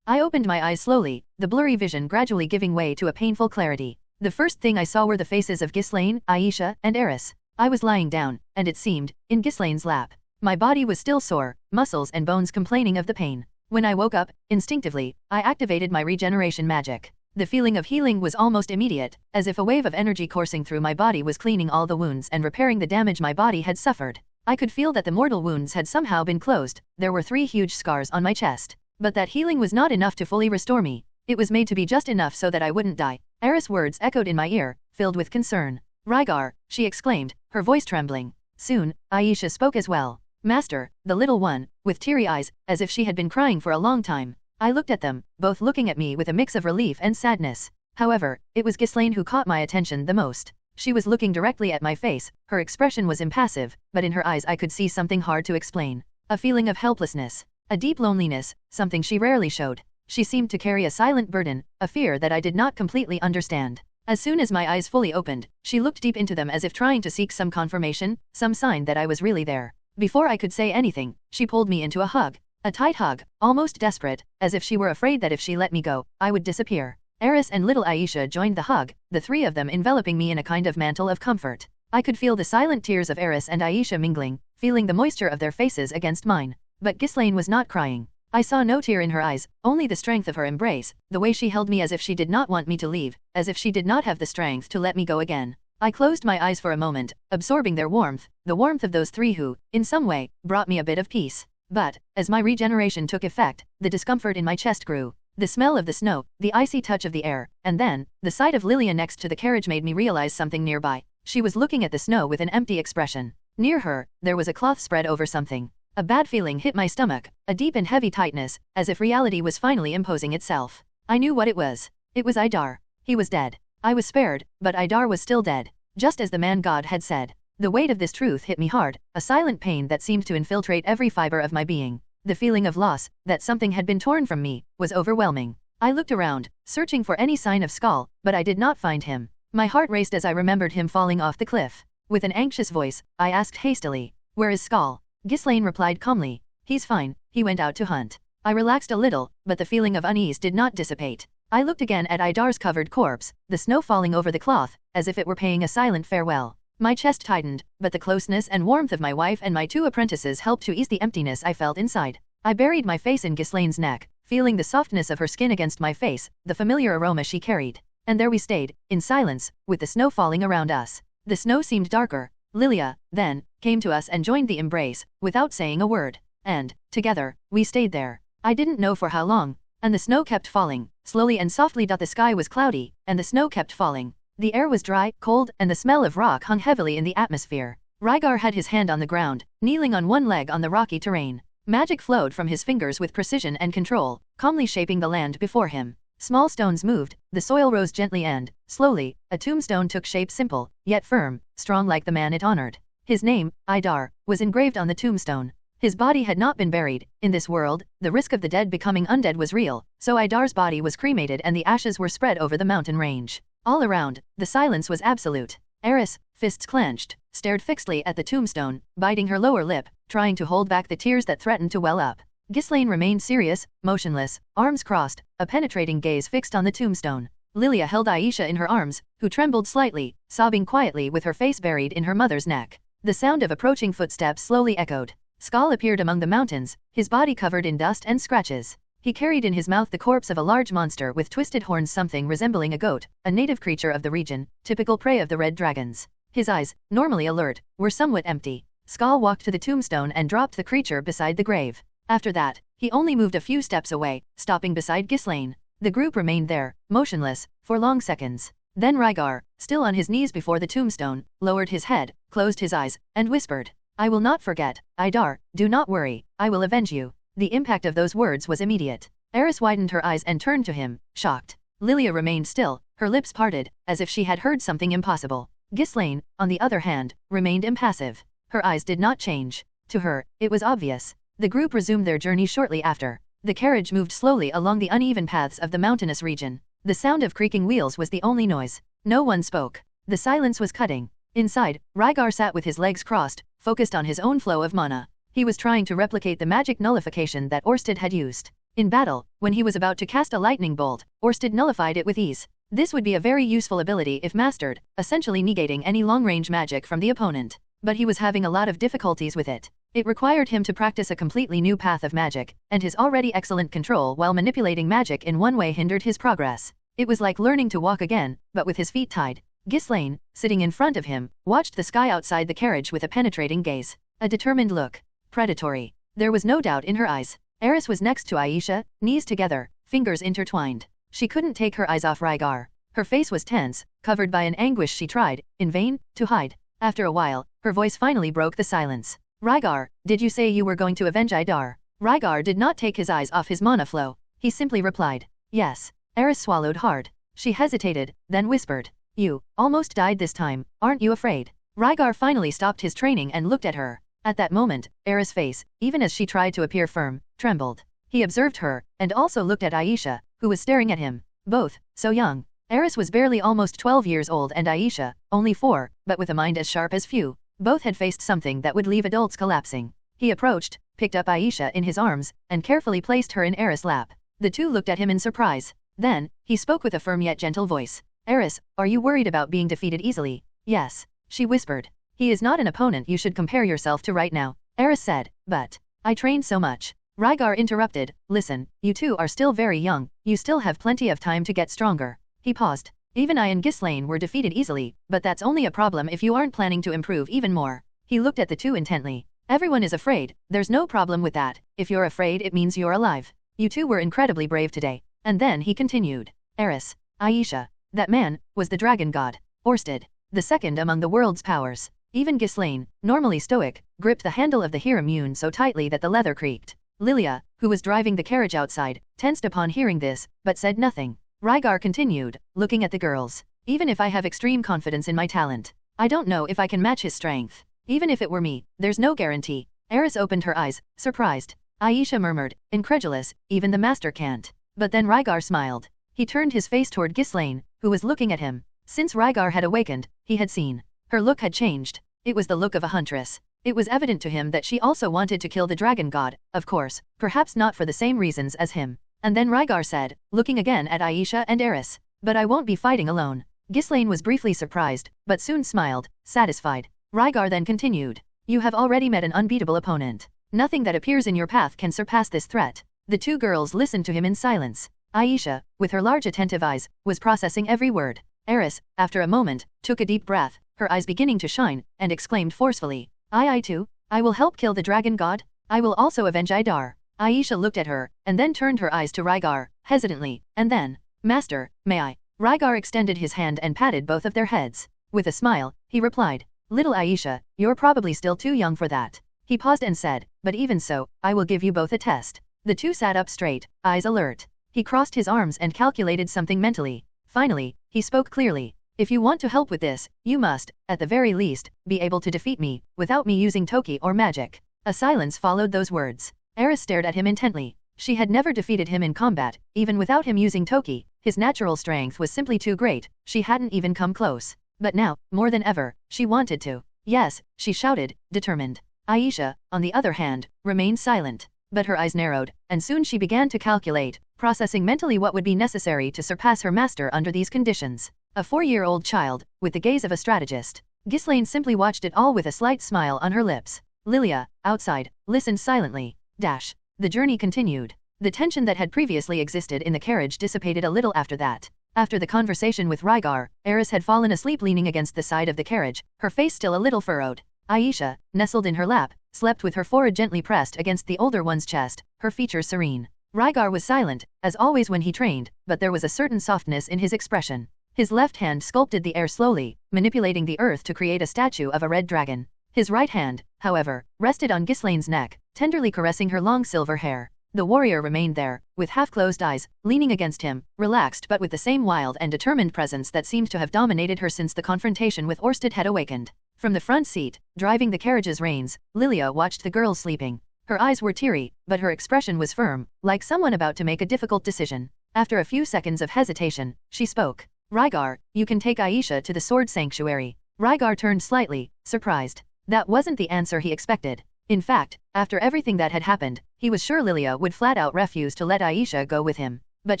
I opened my eyes slowly, the blurry vision gradually giving way to a painful clarity. The first thing I saw were the faces of Ghislaine, Aisha, and Eris. I was lying down, and it seemed, in Ghislaine's lap. My body was still sore, muscles and bones complaining of the pain. When I woke up, instinctively, I activated my regeneration magic. The feeling of healing was almost immediate, as if a wave of energy coursing through my body was cleaning all the wounds and repairing the damage my body had suffered. I could feel that the mortal wounds had somehow been closed. There were 3 huge scars on my chest. But that healing was not enough to fully restore me. It was made to be just enough so that I wouldn't die. Eris' words echoed in my ear, filled with concern. Rygar, she exclaimed, her voice trembling. Soon, Aisha spoke as well. Master, the little one, with teary eyes, as if she had been crying for a long time. I looked at them, both looking at me with a mix of relief and sadness. However, it was Ghislaine who caught my attention the most. She was looking directly at my face, her expression was impassive, but in her eyes I could see something hard to explain. A feeling of helplessness. A deep loneliness, something she rarely showed. She seemed to carry a silent burden, a fear that I did not completely understand. As soon as my eyes fully opened, she looked deep into them as if trying to seek some confirmation, some sign that I was really there. Before I could say anything, she pulled me into a hug. A tight hug, almost desperate, as if she were afraid that if she let me go, I would disappear. Eris and little Aisha joined the hug, the 3 of them enveloping me in a kind of mantle of comfort. I could feel the silent tears of Eris and Aisha mingling, feeling the moisture of their faces against mine. But Ghislaine was not crying. I saw no tear in her eyes, only the strength of her embrace, the way she held me as if she did not want me to leave, as if she did not have the strength to let me go again. I closed my eyes for a moment, absorbing their warmth, the warmth of those 3 who, in some way, brought me a bit of peace. But, as my regeneration took effect, the discomfort in my chest grew. The smell of the snow, the icy touch of the air, and then, the sight of Lilia next to the carriage made me realize something nearby. She was looking at the snow with an empty expression. Near her, there was a cloth spread over something. A bad feeling hit my stomach, a deep and heavy tightness, as if reality was finally imposing itself. I knew what it was. It was Idar. He was dead. I was spared, but Idar was still dead. Just as the man God had said. The weight of this truth hit me hard, a silent pain that seemed to infiltrate every fiber of my being. The feeling of loss, that something had been torn from me, was overwhelming. I looked around, searching for any sign of Skal, but I did not find him. My heart raced as I remembered him falling off the cliff. With an anxious voice, I asked hastily, "Where is Skal?" Ghislaine replied calmly, "He's fine, he went out to hunt." I relaxed a little, but the feeling of unease did not dissipate. I looked again at Idar's covered corpse, the snow falling over the cloth, as if it were paying a silent farewell. My chest tightened, but the closeness and warmth of my wife and my 2 apprentices helped to ease the emptiness I felt inside. I buried my face in Ghislaine's neck, feeling the softness of her skin against my face, the familiar aroma she carried. And there we stayed, in silence, with the snow falling around us. The snow seemed darker. Lilia, then, came to us and joined the embrace, without saying a word. And, together, we stayed there. I didn't know for how long. And the snow kept falling, slowly and softly. The sky was cloudy, and the snow kept falling. The air was dry, cold, and the smell of rock hung heavily in the atmosphere. Rygar had his hand on the ground, kneeling on one leg on the rocky terrain. Magic flowed from his fingers with precision and control, calmly shaping the land before him. Small stones moved, the soil rose gently and, slowly, a tombstone took shape, simple, yet firm, strong like the man it honored. His name, Idar, was engraved on the tombstone. His body had not been buried. In this world, the risk of the dead becoming undead was real, so Idar's body was cremated and the ashes were spread over the mountain range. All around, the silence was absolute. Eris, fists clenched, stared fixedly at the tombstone, biting her lower lip, trying to hold back the tears that threatened to well up. Ghislaine remained serious, motionless, arms crossed, a penetrating gaze fixed on the tombstone. Lilia held Aisha in her arms, who trembled slightly, sobbing quietly with her face buried in her mother's neck. The sound of approaching footsteps slowly echoed. Skal appeared among the mountains, his body covered in dust and scratches. He carried in his mouth the corpse of a large monster with twisted horns, something resembling a goat, a native creature of the region, typical prey of the red dragons. His eyes, normally alert, were somewhat empty. Skal walked to the tombstone and dropped the creature beside the grave. After that, he only moved a few steps away, stopping beside Ghislaine. The group remained there, motionless, for long seconds. Then Rygar, still on his knees before the tombstone, lowered his head, closed his eyes, and whispered, "I will not forget, Idar, do not worry, I will avenge you." The impact of those words was immediate. Eris widened her eyes and turned to him, shocked. Lilia remained still, her lips parted, as if she had heard something impossible. Ghislaine, on the other hand, remained impassive. Her eyes did not change. To her, it was obvious. The group resumed their journey shortly after. The carriage moved slowly along the uneven paths of the mountainous region. The sound of creaking wheels was the only noise. No one spoke. The silence was cutting. Inside, Rygar sat with his legs crossed, focused on his own flow of mana. He was trying to replicate the magic nullification that Orsted had used. In battle, when he was about to cast a lightning bolt, Orsted nullified it with ease. This would be a very useful ability if mastered, essentially negating any long-range magic from the opponent. But he was having a lot of difficulties with it. It required him to practice a completely new path of magic, and his already excellent control while manipulating magic in one way hindered his progress. It was like learning to walk again, but with his feet tied. Ghislaine, sitting in front of him, watched the sky outside the carriage with a penetrating gaze. A determined look. Predatory. There was no doubt in her eyes. Eris was next to Aisha, knees together, fingers intertwined. She couldn't take her eyes off Rygar. Her face was tense, covered by an anguish she tried, in vain, to hide. After a while, her voice finally broke the silence. Rygar, did you say you were going to avenge Idar? Rygar did not take his eyes off his mana flow. He simply replied, yes. Eris swallowed hard. She hesitated, then whispered, you almost died this time, aren't you afraid? Rygar finally stopped his training and looked at her. At that moment, Eris' face, even as she tried to appear firm, trembled. He observed her, and also looked at Aisha, who was staring at him. Both, so young. Eris was barely almost 12 years old and Aisha, only 4, but with a mind as sharp as few. Both had faced something that would leave adults collapsing. He approached, picked up Aisha in his arms, and carefully placed her in Eris' lap. The two looked at him in surprise. Then, he spoke with a firm yet gentle voice. Eris, are you worried about being defeated easily? Yes, she whispered. He is not an opponent you should compare yourself to right now, Eris said, but I trained so much. Rygar interrupted, listen, you two are still very young, you still have plenty of time to get stronger. He paused. Even I and Ghislaine were defeated easily, but that's only a problem if you aren't planning to improve even more. He looked at the two intently. Everyone is afraid, there's no problem with that. If you're afraid it means you're alive. You two were incredibly brave today. And then he continued. Eris, Aisha, that man, was the dragon god. Orsted, the second among the world's powers. Even Ghislaine, normally stoic, gripped the handle of the Hiramune so tightly that the leather creaked. Lilia, who was driving the carriage outside, tensed upon hearing this, but said nothing. Rygar continued, looking at the girls. Even if I have extreme confidence in my talent, I don't know if I can match his strength. Even if it were me, there's no guarantee. Eris opened her eyes, surprised. Aisha murmured, incredulous, even the master can't. But then Rygar smiled. He turned his face toward Ghislaine, who was looking at him. Since Rygar had awakened, he had seen. Her look had changed. It was the look of a huntress. It was evident to him that she also wanted to kill the dragon god, of course, perhaps not for the same reasons as him. And then Rygar said, looking again at Aisha and Eris, but I won't be fighting alone. Ghislaine was briefly surprised, but soon smiled, satisfied. Rygar then continued, you have already met an unbeatable opponent. Nothing that appears in your path can surpass this threat. The two girls listened to him in silence. Aisha, with her large attentive eyes, was processing every word. Eris, after a moment, took a deep breath, her eyes beginning to shine, and exclaimed forcefully, I too, I will help kill the dragon god. I will also avenge Idar. Aisha looked at her, and then turned her eyes to Rygar, hesitantly, and then, Master, may I? Rygar extended his hand and patted both of their heads. With a smile, he replied, little Aisha, you're probably still too young for that. He paused and said, but even so, I will give you both a test. The two sat up straight, eyes alert. He crossed his arms and calculated something mentally. Finally, he spoke clearly. If you want to help with this, you must, at the very least, be able to defeat me, without me using Toki or magic. A silence followed those words. Eris stared at him intently. She had never defeated him in combat, even without him using Toki. His natural strength was simply too great, she hadn't even come close. But now, more than ever, she wanted to. Yes, she shouted, determined. Aisha, on the other hand, remained silent. But her eyes narrowed, and soon she began to calculate, processing mentally what would be necessary to surpass her master under these conditions. A 4-year-old child, with the gaze of a strategist. Ghislaine simply watched it all with a slight smile on her lips. Lilia, outside, listened silently. The journey continued. The tension that had previously existed in the carriage dissipated a little after that. After the conversation with Rygar, Eris had fallen asleep leaning against the side of the carriage, her face still a little furrowed. Aisha, nestled in her lap, slept with her forehead gently pressed against the older one's chest, her features serene. Rygar was silent, as always when he trained, but there was a certain softness in his expression. His left hand sculpted the air slowly, manipulating the earth to create a statue of a red dragon. His right hand, however, rested on Ghislaine's neck, tenderly caressing her long silver hair. The warrior remained there, with half-closed eyes, leaning against him, relaxed but with the same wild and determined presence that seemed to have dominated her since the confrontation with Orsted had awakened. From the front seat, driving the carriage's reins, Lilia watched the girls sleeping. Her eyes were teary, but her expression was firm, like someone about to make a difficult decision. After a few seconds of hesitation, she spoke. Rygar, you can take Aisha to the sword sanctuary. Rygar turned slightly, surprised. That wasn't the answer he expected. In fact, after everything that had happened, he was sure Lilia would flat out refuse to let Aisha go with him. But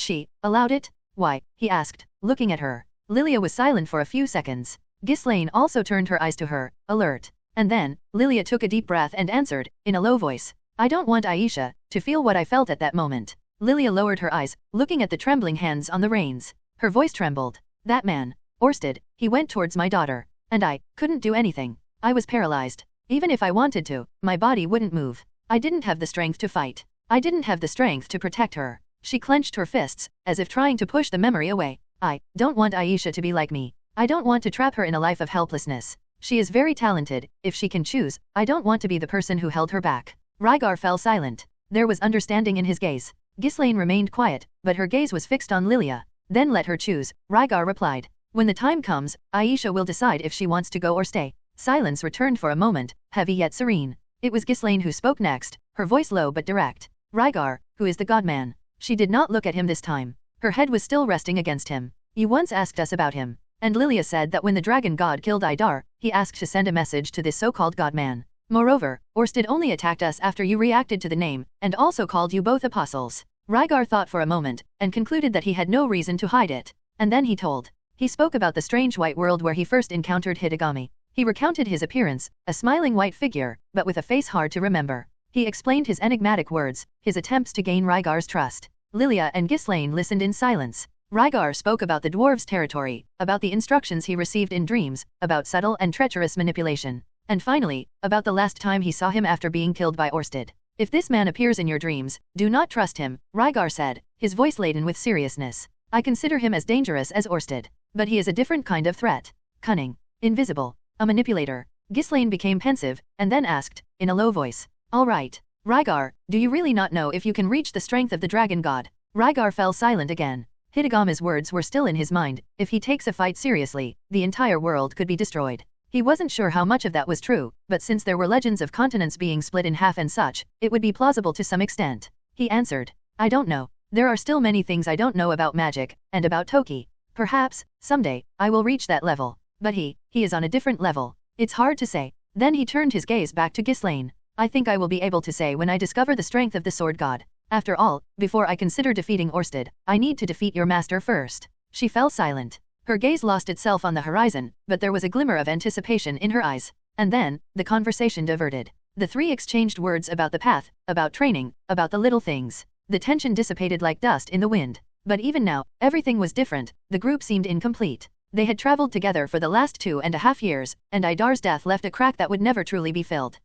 she allowed it? Why? He asked, looking at her. Lilia was silent for a few seconds. Ghislaine also turned her eyes to her, alert. And then, Lilia took a deep breath and answered, in a low voice, I don't want Aisha to feel what I felt at that moment. Lilia lowered her eyes, looking at the trembling hands on the reins. Her voice trembled. That man, Orsted, he went towards my daughter. And I couldn't do anything. I was paralyzed. Even if I wanted to, my body wouldn't move. I didn't have the strength to fight. I didn't have the strength to protect her. She clenched her fists, as if trying to push the memory away. I don't want Aisha to be like me. I don't want to trap her in a life of helplessness. She is very talented, if she can choose. I don't want to be the person who held her back. Rygar fell silent. There was understanding in his gaze. Ghislaine remained quiet, but her gaze was fixed on Lilia. Then let her choose, Rygar replied. When the time comes, Aisha will decide if she wants to go or stay. Silence returned for a moment, heavy yet serene. It was Ghislaine who spoke next, her voice low but direct. Rygar, who is the godman? She did not look at him this time. Her head was still resting against him. You once asked us about him. And Lilia said that when the dragon god killed Idar, he asked to send a message to this so-called godman. Moreover, Orsted only attacked us after you reacted to the name, and also called you both apostles. Rygar thought for a moment, and concluded that he had no reason to hide it. And then he told. He spoke about the strange white world where he first encountered Hidegami. He recounted his appearance, a smiling white figure, but with a face hard to remember. He explained his enigmatic words, his attempts to gain Rygar's trust. Lilia and Ghislaine listened in silence. Rygar spoke about the dwarves' territory, about the instructions he received in dreams, about subtle and treacherous manipulation, and finally, about the last time he saw him after being killed by Orsted. If this man appears in your dreams, do not trust him, Rygar said, his voice laden with seriousness. I consider him as dangerous as Orsted, but he is a different kind of threat. Cunning. Invisible. A manipulator. Ghislaine became pensive, and then asked, in a low voice. All right. Rygar, do you really not know if you can reach the strength of the dragon god? Rygar fell silent again. Hidegami's words were still in his mind. If he takes a fight seriously, the entire world could be destroyed. He wasn't sure how much of that was true, but since there were legends of continents being split in half and such, it would be plausible to some extent. He answered. I don't know. There are still many things I don't know about magic, and about Toki. Perhaps, someday, I will reach that level. But he is on a different level. It's hard to say. Then he turned his gaze back to Ghislaine. I think I will be able to say when I discover the strength of the sword god. After all, before I consider defeating Orsted, I need to defeat your master first. She fell silent. Her gaze lost itself on the horizon, but there was a glimmer of anticipation in her eyes. And then, the conversation diverted. The three exchanged words about the path, about training, about the little things. The tension dissipated like dust in the wind. But even now, everything was different. The group seemed incomplete. They had traveled together for the last 2.5 years, and Idar's death left a crack that would never truly be filled.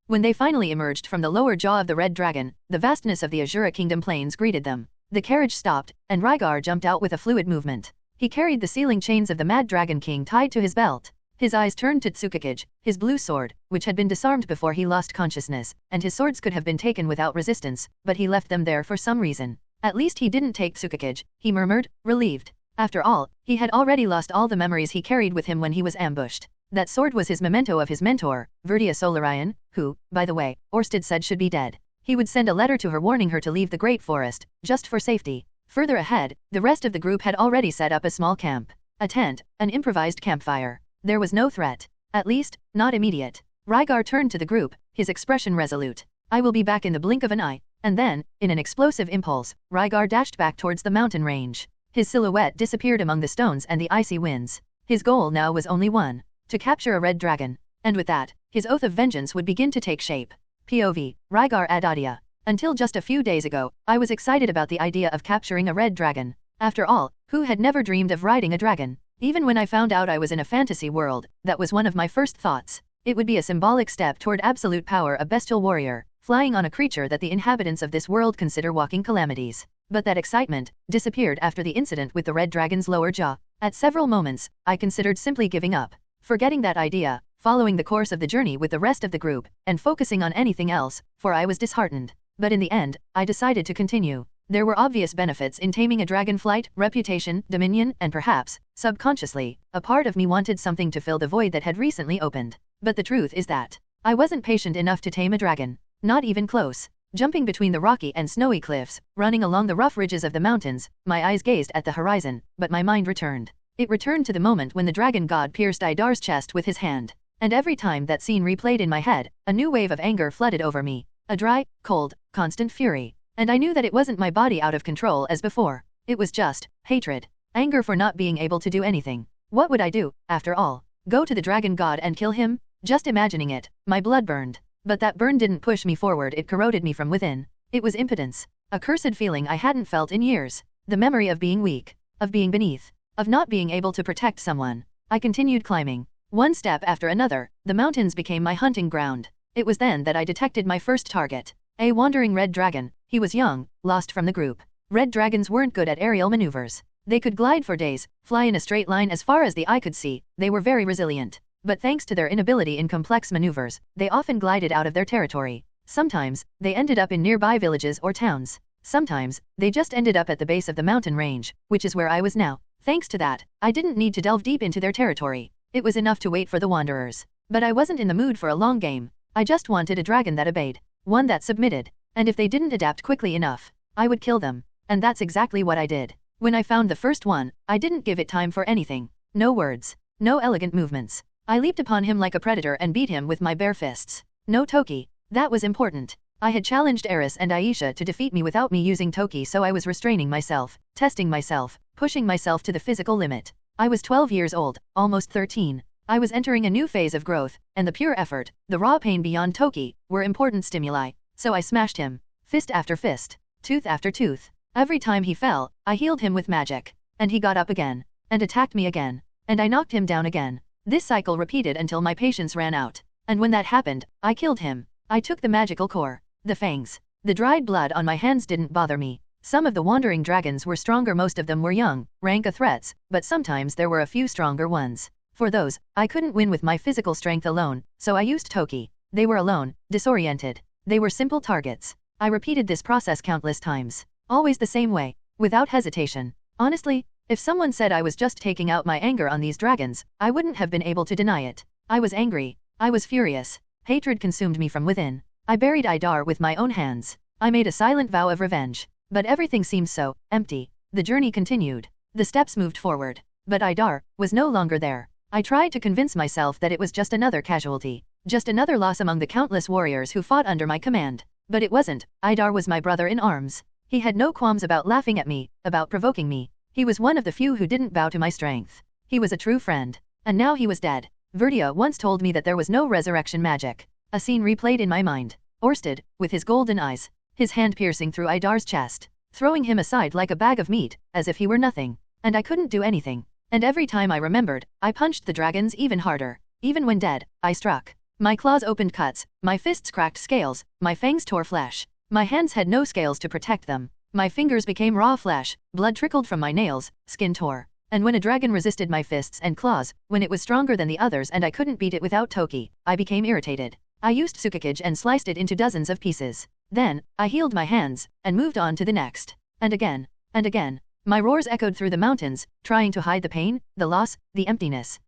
When they finally emerged from the lower jaw of the Red Dragon, the vastness of the Azura Kingdom plains greeted them. The carriage stopped, and Rygar jumped out with a fluid movement. He carried the sealing chains of the Mad Dragon King tied to his belt. His eyes turned to Tsukakage, his blue sword, which had been disarmed before he lost consciousness, and his swords could have been taken without resistance, but he left them there for some reason. At least he didn't take Tsukakage, he murmured, relieved. After all, he had already lost all the memories he carried with him when he was ambushed. That sword was his memento of his mentor, Verdia Solarian, who, by the way, Orsted said should be dead. He would send a letter to her warning her to leave the Great Forest, just for safety. Further ahead, the rest of the group had already set up a small camp. A tent, an improvised campfire. There was no threat. At least, not immediate. Rygar turned to the group, his expression resolute. I will be back in the blink of an eye. And then, in an explosive impulse, Rygar dashed back towards the mountain range. His silhouette disappeared among the stones and the icy winds. His goal now was only one. To capture a red dragon. And with that, his oath of vengeance would begin to take shape. POV, Rygar Adoldia. Until just a few days ago, I was excited about the idea of capturing a red dragon. After all, who had never dreamed of riding a dragon? Even when I found out I was in a fantasy world, that was one of my first thoughts. It would be a symbolic step toward absolute power, a bestial warrior, flying on a creature that the inhabitants of this world consider walking calamities. But that excitement disappeared after the incident with the red dragon's lower jaw. At several moments, I considered simply giving up. Forgetting that idea, following the course of the journey with the rest of the group, and focusing on anything else, for I was disheartened. But in the end, I decided to continue. There were obvious benefits in taming a dragonflight, reputation, dominion, and perhaps, subconsciously, a part of me wanted something to fill the void that had recently opened. But the truth is that I wasn't patient enough to tame a dragon. Not even close. Jumping between the rocky and snowy cliffs, running along the rough ridges of the mountains, my eyes gazed at the horizon, but my mind returned. It returned to the moment when the dragon god pierced Idar's chest with his hand. And every time that scene replayed in my head, a new wave of anger flooded over me. A dry, cold, constant fury. And I knew that it wasn't my body out of control as before. It was just hatred. Anger for not being able to do anything. What would I do, after all? Go to the dragon god and kill him? Just imagining it, my blood burned. But that burn didn't push me forward, it corroded me from within. It was impotence. A cursed feeling I hadn't felt in years. The memory of being weak. Of being beneath. Of not being able to protect someone. I continued climbing. One step after another, the mountains became my hunting ground. It was then that I detected my first target. A wandering red dragon. He was young, lost from the group. Red dragons weren't good at aerial maneuvers. They could glide for days, fly in a straight line as far as the eye could see. They were very resilient. But thanks to their inability in complex maneuvers, they often glided out of their territory. Sometimes, they ended up in nearby villages or towns. Sometimes, they just ended up at the base of the mountain range, which is where I was now. Thanks to that, I didn't need to delve deep into their territory. It was enough to wait for the wanderers. But I wasn't in the mood for a long game. I just wanted a dragon that obeyed. One that submitted. And if they didn't adapt quickly enough, I would kill them. And that's exactly what I did. When I found the first one, I didn't give it time for anything. No words. No elegant movements. I leaped upon him like a predator and beat him with my bare fists. No Toki. That was important. I had challenged Eris and Aisha to defeat me without me using Toki, so I was restraining myself, testing myself, pushing myself to the physical limit. I was 12 years old, almost 13. I was entering a new phase of growth, and the pure effort, the raw pain beyond Toki, were important stimuli. So I smashed him. Fist after fist. Tooth after tooth. Every time he fell, I healed him with magic. And he got up again. And attacked me again. And I knocked him down again. This cycle repeated until my patience ran out. And when that happened, I killed him. I took the magical core. The fangs. The dried blood on my hands didn't bother me. Some of the wandering dragons were stronger, most of them were young, rank threats, but sometimes there were a few stronger ones. For those, I couldn't win with my physical strength alone, so I used Toki. They were alone, disoriented. They were simple targets. I repeated this process countless times. Always the same way, without hesitation. Honestly, if someone said I was just taking out my anger on these dragons, I wouldn't have been able to deny it. I was angry. I was furious. Hatred consumed me from within. I buried Idar with my own hands. I made a silent vow of revenge. But everything seemed so empty. The journey continued. The steps moved forward. But Idar was no longer there. I tried to convince myself that it was just another casualty. Just another loss among the countless warriors who fought under my command. But it wasn't. Idar was my brother in arms. He had no qualms about laughing at me, about provoking me. He was one of the few who didn't bow to my strength. He was a true friend. And now he was dead. Verdia once told me that there was no resurrection magic. A scene replayed in my mind. Orsted, with his golden eyes, his hand piercing through Idar's chest, throwing him aside like a bag of meat, as if he were nothing. And I couldn't do anything. And every time I remembered, I punched the dragons even harder. Even when dead, I struck. My claws opened cuts, my fists cracked scales, my fangs tore flesh. My hands had no scales to protect them. My fingers became raw flesh, blood trickled from my nails, skin tore. And when a dragon resisted my fists and claws, when it was stronger than the others and I couldn't beat it without Toki, I became irritated. I used Tsukikage and sliced it into dozens of pieces. Then, I healed my hands, and moved on to the next. And again. And again. My roars echoed through the mountains, trying to hide the pain, the loss, the emptiness.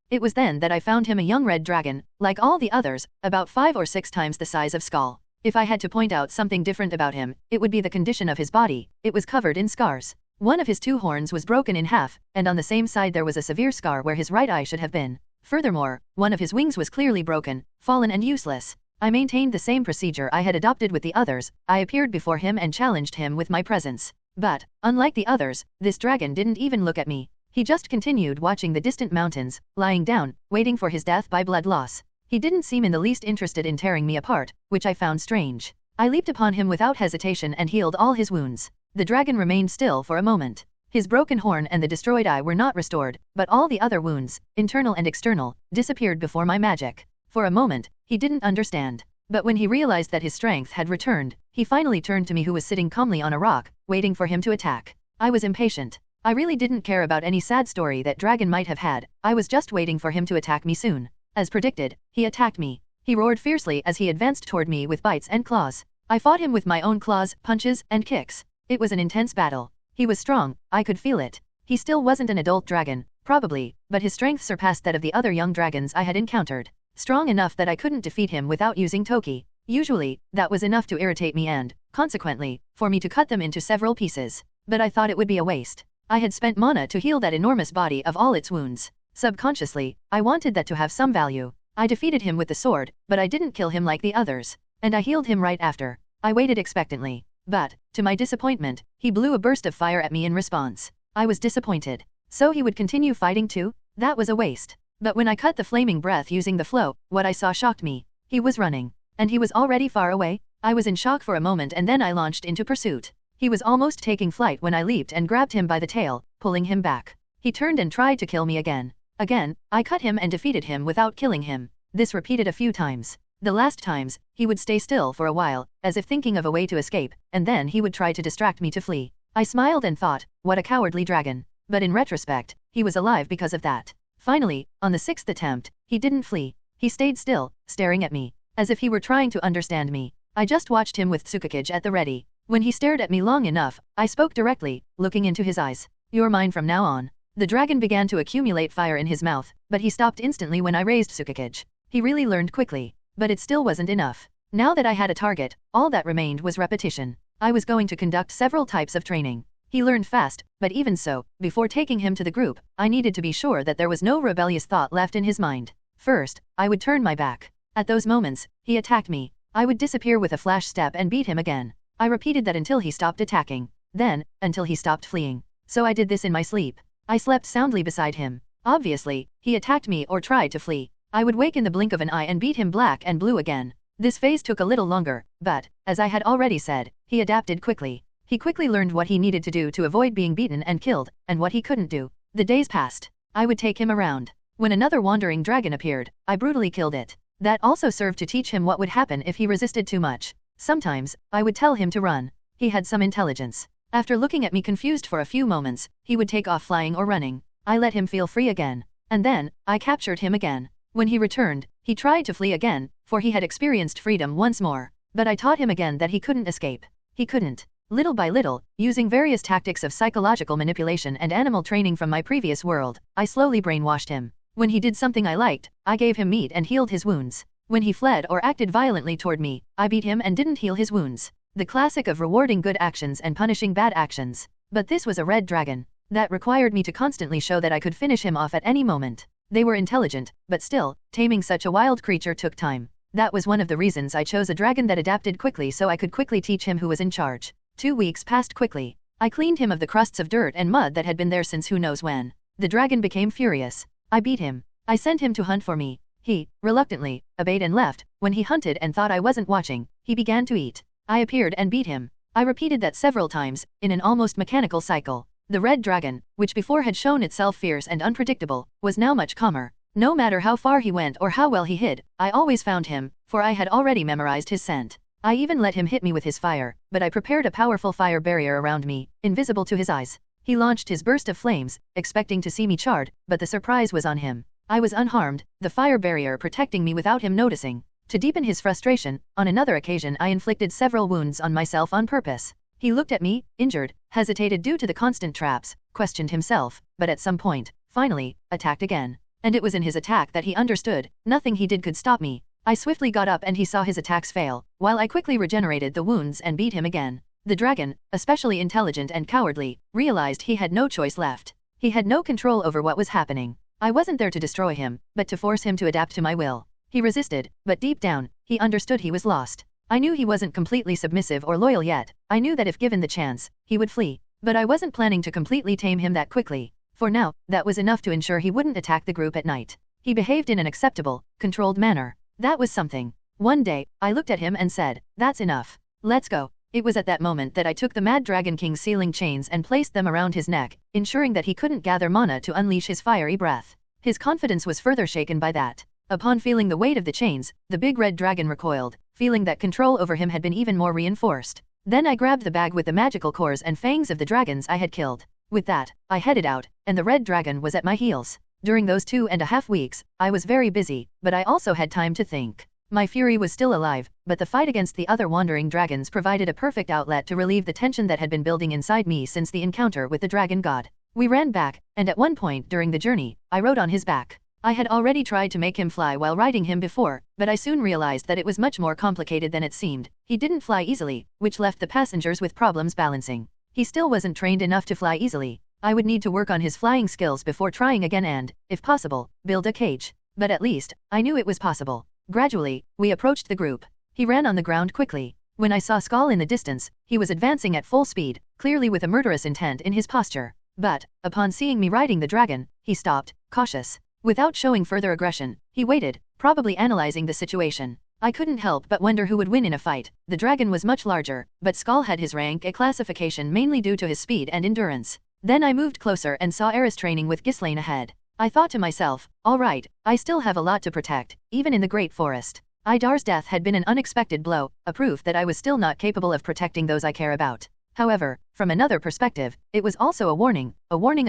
It was then that I found him, a young red dragon, like all the others, about 5 or 6 times the size of Skull. If I had to point out something different about him, it would be the condition of his body. It was covered in scars. One of his 2 horns was broken in half, and on the same side there was a severe scar where his right eye should have been. Furthermore, one of his wings was clearly broken, fallen and useless. I maintained the same procedure I had adopted with the others. I appeared before him and challenged him with my presence. But, unlike the others, this dragon didn't even look at me. He just continued watching the distant mountains, lying down, waiting for his death by blood loss. He didn't seem in the least interested in tearing me apart, which I found strange. I leaped upon him without hesitation and healed all his wounds. The dragon remained still for a moment. His broken horn and the destroyed eye were not restored, but all the other wounds, internal and external, disappeared before my magic. For a moment, he didn't understand. But when he realized that his strength had returned, he finally turned to me, who was sitting calmly on a rock, waiting for him to attack. I was impatient. I really didn't care about any sad story that dragon might have had. I was just waiting for him to attack me soon. As predicted, he attacked me. He roared fiercely as he advanced toward me with bites and claws. I fought him with my own claws, punches, and kicks. It was an intense battle. He was strong, I could feel it. He still wasn't an adult dragon, probably, but his strength surpassed that of the other young dragons I had encountered. Strong enough that I couldn't defeat him without using Toki. Usually, that was enough to irritate me and, consequently, for me to cut them into several pieces. But I thought it would be a waste. I had spent mana to heal that enormous body of all its wounds. Subconsciously, I wanted that to have some value. I defeated him with the sword, but I didn't kill him like the others. And I healed him right after. I waited expectantly. But, to my disappointment, he blew a burst of fire at me in response. I was disappointed. So he would continue fighting too? That was a waste. But when I cut the flaming breath using the flow, what I saw shocked me. He was running. And he was already far away? I was in shock for a moment and then I launched into pursuit. He was almost taking flight when I leaped and grabbed him by the tail, pulling him back. He turned and tried to kill me again. Again, I cut him and defeated him without killing him. This repeated a few times. The last times, he would stay still for a while, as if thinking of a way to escape, and then he would try to distract me to flee. I smiled and thought, what a cowardly dragon. But in retrospect, he was alive because of that. Finally, on the 6th attempt, he didn't flee. He stayed still, staring at me, as if he were trying to understand me. I just watched him with Tsukikage at the ready. When he stared at me long enough, I spoke directly, looking into his eyes. You're mine from now on. The dragon began to accumulate fire in his mouth, but he stopped instantly when I raised Tsukikage. He really learned quickly. But it still wasn't enough. Now that I had a target, all that remained was repetition. I was going to conduct several types of training. He learned fast, but even so, before taking him to the group, I needed to be sure that there was no rebellious thought left in his mind. First, I would turn my back. At those moments, he attacked me. I would disappear with a flash step and beat him again. I repeated that until he stopped attacking. Then, until he stopped fleeing. So I did this in my sleep. I slept soundly beside him. Obviously, he attacked me or tried to flee. I would wake in the blink of an eye and beat him black and blue again. This phase took a little longer, but, as I had already said, he adapted quickly. He quickly learned what he needed to do to avoid being beaten and killed, and what he couldn't do. The days passed. I would take him around. When another wandering dragon appeared, I brutally killed it. That also served to teach him what would happen if he resisted too much. Sometimes, I would tell him to run. He had some intelligence. After looking at me confused for a few moments, he would take off flying or running. I let him feel free again. And then, I captured him again. When he returned, he tried to flee again, for he had experienced freedom once more. But I taught him again that he couldn't escape. He couldn't. Little by little, using various tactics of psychological manipulation and animal training from my previous world, I slowly brainwashed him. When he did something I liked, I gave him meat and healed his wounds. When he fled or acted violently toward me, I beat him and didn't heal his wounds. The classic of rewarding good actions and punishing bad actions. But this was a red dragon. That required me to constantly show that I could finish him off at any moment. They were intelligent, but still, taming such a wild creature took time. That was one of the reasons I chose a dragon that adapted quickly so I could quickly teach him who was in charge. 2 weeks passed quickly. I cleaned him of the crusts of dirt and mud that had been there since who knows when. The dragon became furious. I beat him. I sent him to hunt for me. He, reluctantly, obeyed and left. When he hunted and thought I wasn't watching, he began to eat. I appeared and beat him. I repeated that several times, in an almost mechanical cycle. The red dragon, which before had shown itself fierce and unpredictable, was now much calmer. No matter how far he went or how well he hid, I always found him, for I had already memorized his scent. I even let him hit me with his fire, but I prepared a powerful fire barrier around me, invisible to his eyes. He launched his burst of flames, expecting to see me charred, but the surprise was on him. I was unharmed, the fire barrier protecting me without him noticing. To deepen his frustration, on another occasion I inflicted several wounds on myself on purpose. He looked at me, injured, hesitated due to the constant traps, questioned himself, but at some point, finally, attacked again. And it was in his attack that he understood, nothing he did could stop me. I swiftly got up and he saw his attacks fail, while I quickly regenerated the wounds and beat him again. The dragon, especially intelligent and cowardly, realized he had no choice left. He had no control over what was happening. I wasn't there to destroy him, but to force him to adapt to my will. He resisted, but deep down, he understood he was lost. I knew he wasn't completely submissive or loyal yet. I knew that if given the chance, he would flee. But I wasn't planning to completely tame him that quickly. For now, that was enough to ensure he wouldn't attack the group at night. He behaved in an acceptable, controlled manner. That was something. One day, I looked at him and said, "That's enough. Let's go." It was at that moment that I took the Mad Dragon King's sealing chains and placed them around his neck, ensuring that he couldn't gather mana to unleash his fiery breath. His confidence was further shaken by that. Upon feeling the weight of the chains, the big red dragon recoiled, feeling that control over him had been even more reinforced. Then I grabbed the bag with the magical cores and fangs of the dragons I had killed. With that, I headed out, and the red dragon was at my heels. During those 2.5 weeks, I was very busy, but I also had time to think. My fury was still alive, but the fight against the other wandering dragons provided a perfect outlet to relieve the tension that had been building inside me since the encounter with the dragon god. We ran back, and at one point during the journey, I rode on his back. I had already tried to make him fly while riding him before, but I soon realized that it was much more complicated than it seemed. He didn't fly easily, which left the passengers with problems balancing. He still wasn't trained enough to fly easily, I would need to work on his flying skills before trying again and, if possible, build a cage. But at least, I knew it was possible. Gradually, we approached the group. He ran on the ground quickly. When I saw Skull in the distance, he was advancing at full speed, clearly with a murderous intent in his posture. But, upon seeing me riding the dragon, he stopped, cautious. Without showing further aggression, he waited, probably analyzing the situation. I couldn't help but wonder who would win in a fight. The dragon was much larger, but Skull had his rank A classification mainly due to his speed and endurance. Then I moved closer and saw Eris training with Ghislaine ahead. I thought to myself, alright, I still have a lot to protect, even in the Great Forest. Idar's death had been an unexpected blow, a proof that I was still not capable of protecting those I care about. However, from another perspective, it was also a warning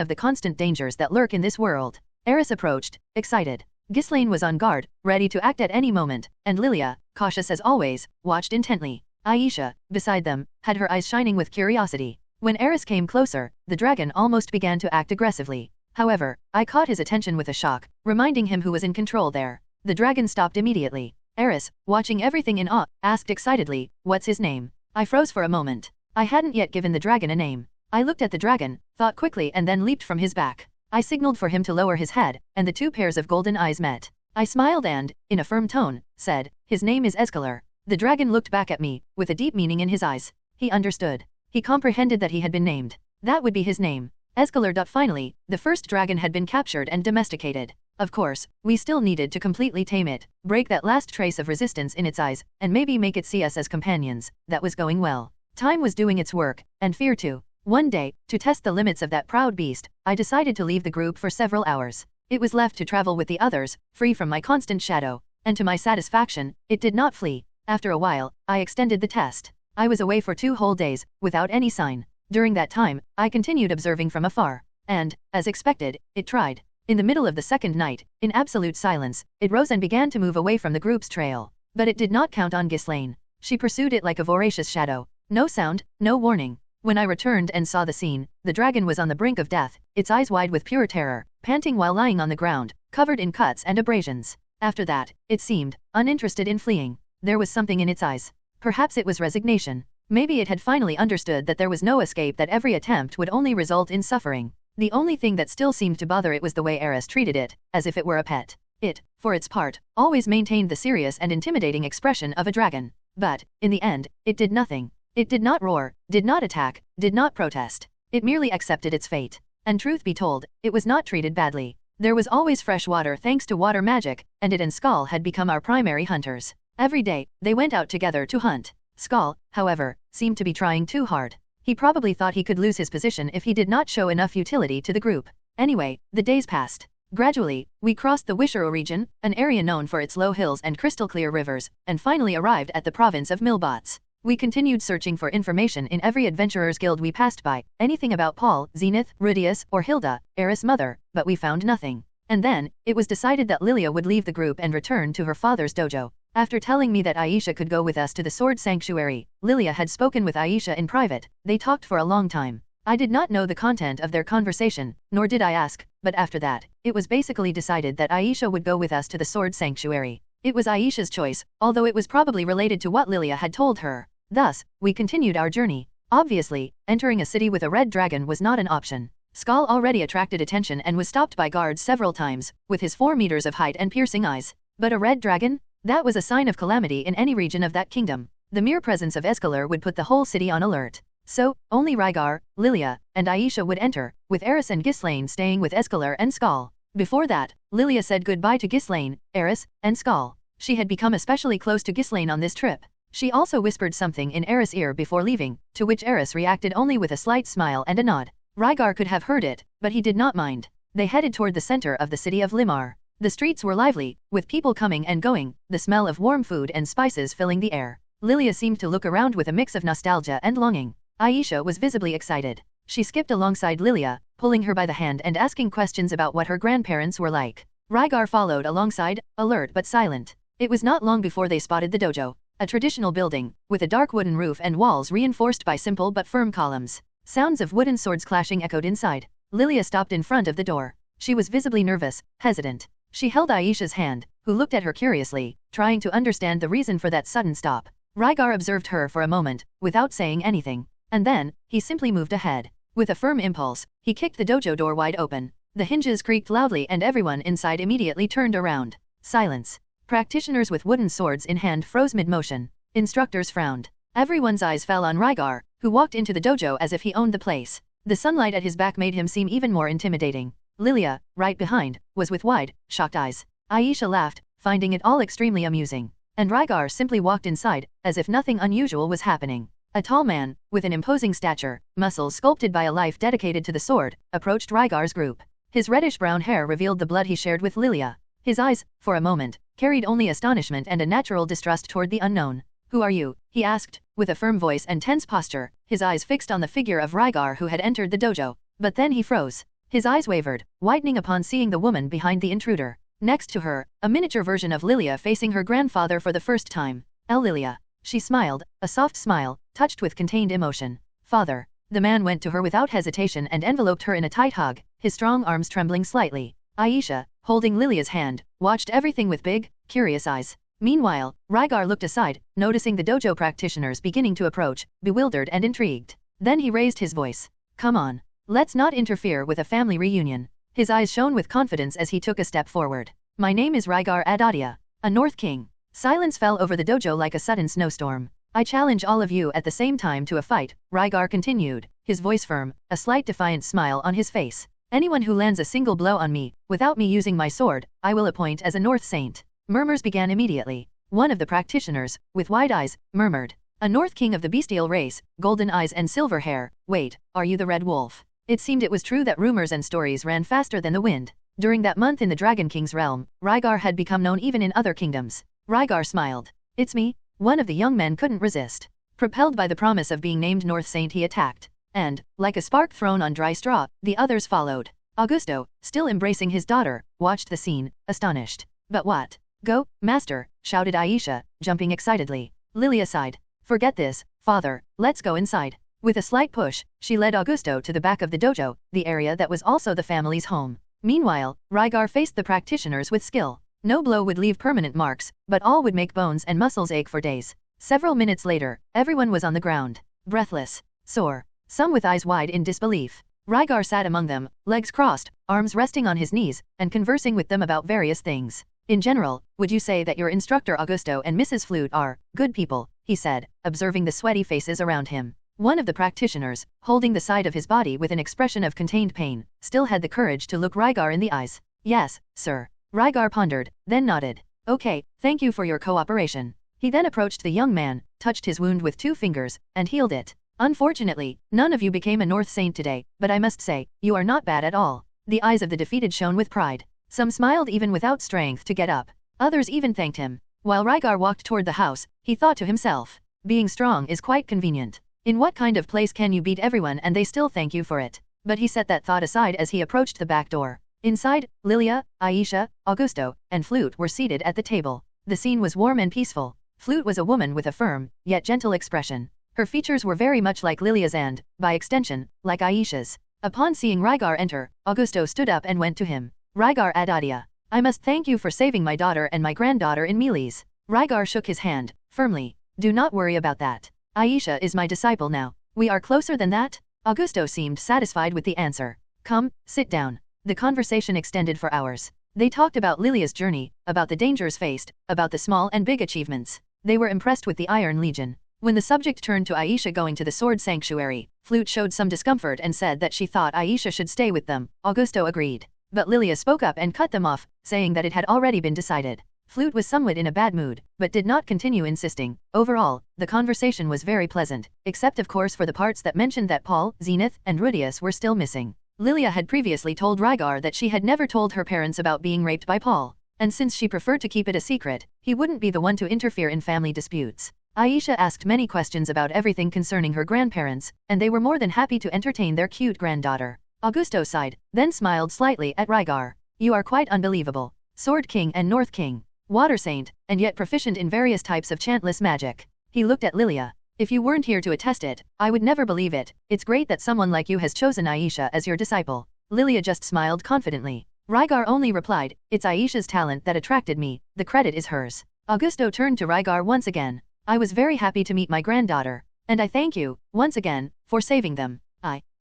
of the constant dangers that lurk in this world. Eris approached, excited. Ghislaine was on guard, ready to act at any moment, and Lilia, cautious as always, watched intently. Aisha, beside them, had her eyes shining with curiosity. When Eris came closer, the dragon almost began to act aggressively. However, I caught his attention with a shock, reminding him who was in control there. The dragon stopped immediately. Eris, watching everything in awe, asked excitedly, "What's his name?" I froze for a moment. I hadn't yet given the dragon a name. I looked at the dragon, thought quickly and then leaped from his back. I signaled for him to lower his head, and the two pairs of golden eyes met. I smiled and, in a firm tone, said, "His name is Escalar." The dragon looked back at me, with a deep meaning in his eyes. He understood. He comprehended that he had been named. That would be his name. Escalar. Finally, the first dragon had been captured and domesticated. Of course, we still needed to completely tame it, break that last trace of resistance in its eyes, and maybe make it see us as companions. That was going well. Time was doing its work, and fear too. One day, to test the limits of that proud beast, I decided to leave the group for several hours. It was left to travel with the others, free from my constant shadow. And to my satisfaction, it did not flee. After a while, I extended the test. I was away for 2 whole days, without any sign. During that time, I continued observing from afar. And, as expected, it tried. In the middle of the second night, in absolute silence, it rose and began to move away from the group's trail. But it did not count on Ghislaine. She pursued it like a voracious shadow. No sound, no warning. When I returned and saw the scene, the dragon was on the brink of death, its eyes wide with pure terror, panting while lying on the ground, covered in cuts and abrasions. After that, it seemed uninterested in fleeing. There was something in its eyes. Perhaps it was resignation. Maybe it had finally understood that there was no escape, that every attempt would only result in suffering. The only thing that still seemed to bother it was the way Eris treated it, as if it were a pet. It, for its part, always maintained the serious and intimidating expression of a dragon. But, in the end, it did nothing. It did not roar, did not attack, did not protest. It merely accepted its fate. And truth be told, it was not treated badly. There was always fresh water thanks to water magic, and it and Skull had become our primary hunters. Every day, they went out together to hunt. Skull, however, seemed to be trying too hard. He probably thought he could lose his position if he did not show enough utility to the group. Anyway, the days passed. Gradually, we crossed the Wishiro region, an area known for its low hills and crystal-clear rivers, and finally arrived at the province of Milbots. We continued searching for information in every adventurer's guild we passed by, anything about Paul, Zenith, Rudeus, or Hilda, Eris' mother, but we found nothing. And then, it was decided that Lilia would leave the group and return to her father's dojo. After telling me that Aisha could go with us to the Sword Sanctuary, Lilia had spoken with Aisha in private. They talked for a long time. I did not know the content of their conversation, nor did I ask, but after that, it was basically decided that Aisha would go with us to the Sword Sanctuary. It was Aisha's choice, although it was probably related to what Lilia had told her. Thus, we continued our journey. Obviously, entering a city with a red dragon was not an option. Skull already attracted attention and was stopped by guards several times, with his 4 meters of height and piercing eyes. But a red dragon? That was a sign of calamity in any region of that kingdom. The mere presence of Escalar would put the whole city on alert. So, only Rygar, Lilia, and Aisha would enter, with Eris and Ghislaine staying with Escalar and Skull. Before that, Lilia said goodbye to Ghislaine, Eris, and Skull. She had become especially close to Ghislaine on this trip. She also whispered something in Eris' ear before leaving, to which Eris reacted only with a slight smile and a nod. Rygar could have heard it, but he did not mind. They headed toward the center of the city of Limar. The streets were lively, with people coming and going, the smell of warm food and spices filling the air. Lilia seemed to look around with a mix of nostalgia and longing. Aisha was visibly excited. She skipped alongside Lilia, pulling her by the hand and asking questions about what her grandparents were like. Rygar followed alongside, alert but silent. It was not long before they spotted the dojo. A traditional building, with a dark wooden roof and walls reinforced by simple but firm columns. Sounds of wooden swords clashing echoed inside. Lilia stopped in front of the door. She was visibly nervous, hesitant. She held Aisha's hand, who looked at her curiously, trying to understand the reason for that sudden stop. Rygar observed her for a moment, without saying anything. And then, he simply moved ahead. With a firm impulse, he kicked the dojo door wide open. The hinges creaked loudly and everyone inside immediately turned around. Silence. Practitioners with wooden swords in hand froze mid-motion. Instructors frowned. Everyone's eyes fell on Rygar, who walked into the dojo as if he owned the place. The sunlight at his back made him seem even more intimidating. Lilia, right behind, was with wide, shocked eyes. Aisha laughed, finding it all extremely amusing. And Rygar simply walked inside, as if nothing unusual was happening. A tall man, with an imposing stature, muscles sculpted by a life dedicated to the sword, approached Rygar's group. His reddish-brown hair revealed the blood he shared with Lilia. His eyes, for a moment, carried only astonishment and a natural distrust toward the unknown. "Who are you?" he asked, with a firm voice and tense posture, his eyes fixed on the figure of Rygar who had entered the dojo. But then he froze. His eyes wavered, widening upon seeing the woman behind the intruder. Next to her, a miniature version of Lilia facing her grandfather for the first time. Lilia. She smiled, a soft smile, touched with contained emotion. "Father." The man went to her without hesitation and enveloped her in a tight hug, his strong arms trembling slightly. Aisha, holding Lilia's hand, watched everything with big, curious eyes. Meanwhile, Rygar looked aside, noticing the dojo practitioners beginning to approach, bewildered and intrigued. Then he raised his voice. "Come on. Let's not interfere with a family reunion." His eyes shone with confidence as he took a step forward. "My name is Rygar Adoldia, a North King." Silence fell over the dojo like a sudden snowstorm. "I challenge all of you at the same time to a fight," Rygar continued, his voice firm, a slight defiant smile on his face. "Anyone who lands a single blow on me, without me using my sword, I will appoint as a North Saint." Murmurs began immediately. One of the practitioners, with wide eyes, murmured, "A North King of the bestial race, golden eyes and silver hair, wait, are you the Red Wolf?" It seemed it was true that rumors and stories ran faster than the wind. During that month in the Dragon King's realm, Rygar had become known even in other kingdoms. Rygar smiled. "It's me." One of the young men couldn't resist. Propelled by the promise of being named North Saint, he attacked. And, like a spark thrown on dry straw, the others followed. Augusto, still embracing his daughter, watched the scene, astonished. "But what?" "Go, master," shouted Aisha, jumping excitedly. Lilia sighed. "Forget this, father, let's go inside." With a slight push, she led Augusto to the back of the dojo, the area that was also the family's home. Meanwhile, Rygar faced the practitioners with skill. No blow would leave permanent marks, but all would make bones and muscles ache for days. Several minutes later, everyone was on the ground, breathless, sore, some with eyes wide in disbelief. Rygar sat among them, legs crossed, arms resting on his knees, and conversing with them about various things. "In general, would you say that your instructor Augusto and Mrs. Flute are good people?" he said, observing the sweaty faces around him. One of the practitioners, holding the side of his body with an expression of contained pain, still had the courage to look Rygar in the eyes. "Yes, sir." Rygar pondered, then nodded. "Okay, thank you for your cooperation." He then approached the young man, touched his wound with 2 fingers, and healed it. "Unfortunately, none of you became a North Saint today, but I must say, you are not bad at all." The eyes of the defeated shone with pride. Some smiled even without strength to get up. Others even thanked him. While Rygar walked toward the house, he thought to himself, "Being strong is quite convenient. In what kind of place can you beat everyone and they still thank you for it?" But he set that thought aside as he approached the back door. Inside, Lilia, Aisha, Augusto, and Flute were seated at the table. The scene was warm and peaceful. Flute was a woman with a firm, yet gentle expression. Her features were very much like Lilia's and, by extension, like Aisha's. Upon seeing Rygar enter, Augusto stood up and went to him. "Rygar Adoldia, I must thank you for saving my daughter and my granddaughter in Melee's." Rygar shook his hand, firmly. "Do not worry about that. Aisha is my disciple now. We are closer than that?" Augusto seemed satisfied with the answer. "Come, sit down." The conversation extended for hours. They talked about Lilia's journey, about the dangers faced, about the small and big achievements. They were impressed with the Iron Legion. When the subject turned to Aisha going to the Sword Sanctuary, Flute showed some discomfort and said that she thought Aisha should stay with them. Augusto agreed. But Lilia spoke up and cut them off, saying that it had already been decided. Flute was somewhat in a bad mood, but did not continue insisting. Overall, the conversation was very pleasant, except of course for the parts that mentioned that Paul, Zenith, and Rudeus were still missing. Lilia had previously told Rygar that she had never told her parents about being raped by Paul, and since she preferred to keep it a secret, he wouldn't be the one to interfere in family disputes. Aisha asked many questions about everything concerning her grandparents, and they were more than happy to entertain their cute granddaughter. Augusto sighed, then smiled slightly at Rygar. "You are quite unbelievable. Sword King and North King. Water Saint, and yet proficient in various types of chantless magic." He looked at Lilia. "If you weren't here to attest it, I would never believe it. It's great that someone like you has chosen Aisha as your disciple." Lilia just smiled confidently. Rygar only replied, "It's Aisha's talent that attracted me, the credit is hers." Augusto turned to Rygar once again. "I was very happy to meet my granddaughter, and I thank you, once again, for saving them."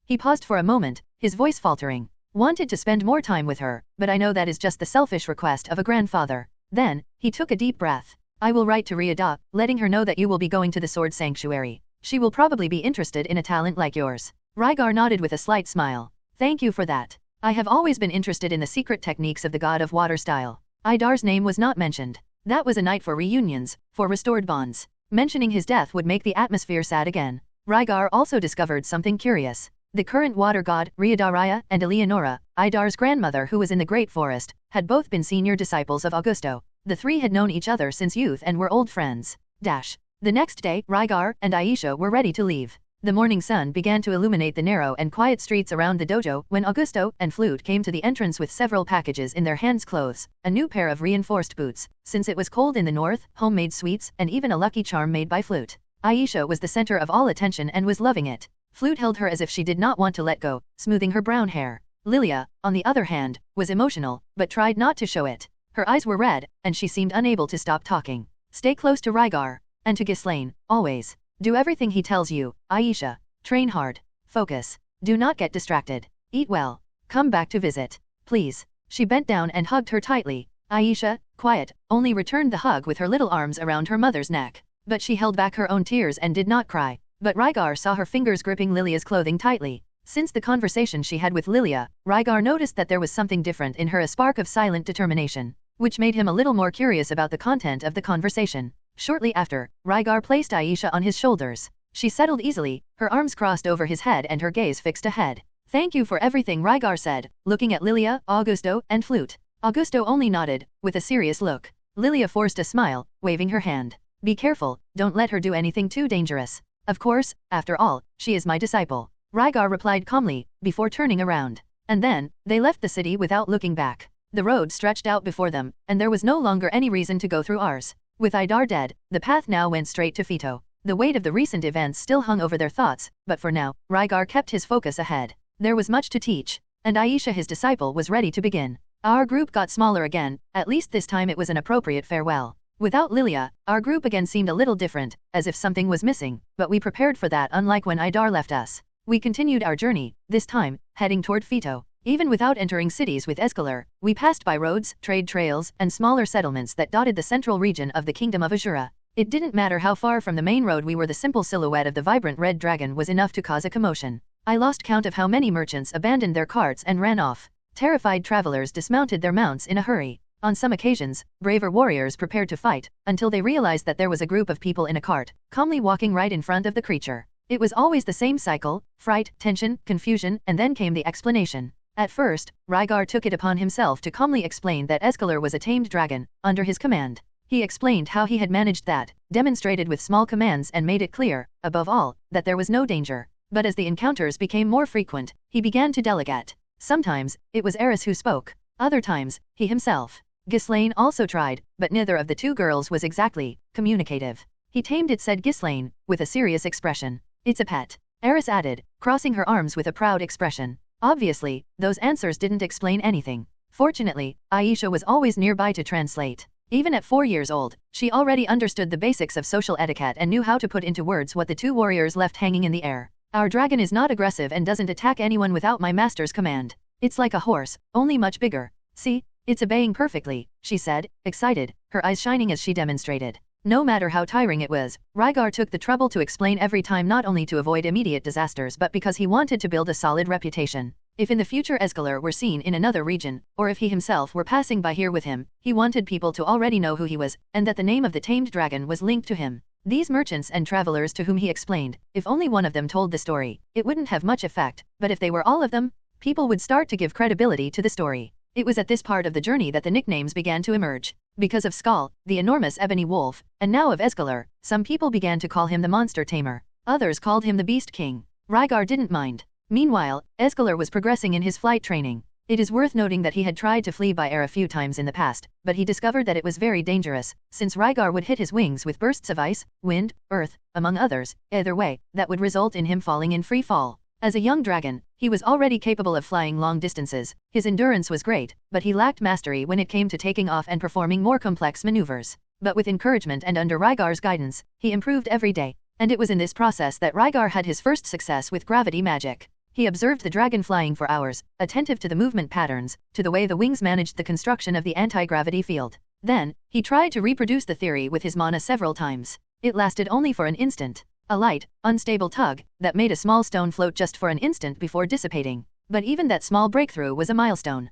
He paused for a moment, his voice faltering. Wanted to spend more time with her, but I know that is just the selfish request of a grandfather. Then, he took a deep breath. I will write to Ryuda, letting her know that you will be going to the Sword Sanctuary. She will probably be interested in a talent like yours. Rygar nodded with a slight smile. Thank you for that. I have always been interested in the secret techniques of the god of water style. Idar's name was not mentioned. That was a night for reunions, for restored bonds. Mentioning his death would make the atmosphere sad again. Rygar also discovered something curious. The current water god, Ryudaraya, and Eleonora, Idar's grandmother who was in the Great Forest, had both been senior disciples of Augusto. The three had known each other since youth and were old friends. The next day, Rygar and Aisha were ready to leave. The morning sun began to illuminate the narrow and quiet streets around the dojo when Augusto and Flute came to the entrance with several packages in their hands, clothes, a new pair of reinforced boots, since it was cold in the north, homemade sweets, and even a lucky charm made by Flute. Aisha was the center of all attention and was loving it. Flute held her as if she did not want to let go, smoothing her brown hair. Lilia, on the other hand, was emotional, but tried not to show it. Her eyes were red, and she seemed unable to stop talking. Stay close to Rygar. And to Ghislaine, always. Do everything he tells you, Aisha. Train hard. Focus. Do not get distracted. Eat well. Come back to visit. Please. She bent down and hugged her tightly. Aisha, quiet, only returned the hug with her little arms around her mother's neck. But she held back her own tears and did not cry. But Rygar saw her fingers gripping Lilia's clothing tightly. Since the conversation she had with Lilia, Rygar noticed that there was something different in her, a spark of silent determination, which made him a little more curious about the content of the conversation. Shortly after, Rygar placed Aisha on his shoulders. She settled easily, her arms crossed over his head and her gaze fixed ahead. Thank you for everything, Rygar said, looking at Lilia, Augusto, and Flute. Augusto only nodded, with a serious look. Lilia forced a smile, waving her hand. Be careful, don't let her do anything too dangerous. Of course, after all, she is my disciple. Rygar replied calmly, before turning around. And then, they left the city without looking back. The road stretched out before them, and there was no longer any reason to go through ours. With Idar dead, the path now went straight to Fito. The weight of the recent events still hung over their thoughts, but for now, Rygar kept his focus ahead. There was much to teach, and Aisha his disciple was ready to begin. Our group got smaller again, at least this time it was an appropriate farewell. Without Lilia, our group again seemed a little different, as if something was missing, but we prepared for that unlike when Idar left us. We continued our journey, this time, heading toward Fito. Even without entering cities with Escalar, we passed by roads, trade trails, and smaller settlements that dotted the central region of the Kingdom of Azura. It didn't matter how far from the main road we were, the simple silhouette of the vibrant red dragon was enough to cause a commotion. I lost count of how many merchants abandoned their carts and ran off. Terrified travelers dismounted their mounts in a hurry. On some occasions, braver warriors prepared to fight, until they realized that there was a group of people in a cart, calmly walking right in front of the creature. It was always the same cycle: fright, tension, confusion, and then came the explanation. At first, Rygar took it upon himself to calmly explain that Escalar was a tamed dragon, under his command. He explained how he had managed that, demonstrated with small commands and made it clear, above all, that there was no danger. But as the encounters became more frequent, he began to delegate. Sometimes, it was Eris who spoke. Other times, he himself. Ghislaine also tried, but neither of the two girls was exactly communicative. He tamed it, said Ghislaine, with a serious expression. It's a pet. Eris added, crossing her arms with a proud expression. Obviously, those answers didn't explain anything. Fortunately, Aisha was always nearby to translate. Even at 4 years old, she already understood the basics of social etiquette and knew how to put into words what the two warriors left hanging in the air. Our dragon is not aggressive and doesn't attack anyone without my master's command. It's like a horse, only much bigger. See, it's obeying perfectly, she said, excited, her eyes shining as she demonstrated. No matter how tiring it was, Rygar took the trouble to explain every time, not only to avoid immediate disasters but because he wanted to build a solid reputation. If in the future Escalar were seen in another region, or if he himself were passing by here with him, he wanted people to already know who he was, and that the name of the tamed dragon was linked to him. These merchants and travelers to whom he explained, if only one of them told the story, it wouldn't have much effect, but if they were all of them, people would start to give credibility to the story. It was at this part of the journey that the nicknames began to emerge. Because of Skull, the enormous ebony wolf, and now of Escalar, some people began to call him the monster tamer. Others called him the Beast King. Rygar didn't mind. Meanwhile, Escalar was progressing in his flight training. It is worth noting that he had tried to flee by air a few times in the past, but he discovered that it was very dangerous, since Rygar would hit his wings with bursts of ice, wind, earth, among others. Either way, that would result in him falling in free fall. As a young dragon, he was already capable of flying long distances. His endurance was great, but he lacked mastery when it came to taking off and performing more complex maneuvers. But with encouragement and under Rygar's guidance, he improved every day. And it was in this process that Rygar had his first success with gravity magic. He observed the dragon flying for hours, attentive to the movement patterns, to the way the wings managed the construction of the anti-gravity field. Then, he tried to reproduce the theory with his mana several times. It lasted only for an instant. A light, unstable tug, that made a small stone float just for an instant before dissipating. But even that small breakthrough was a milestone.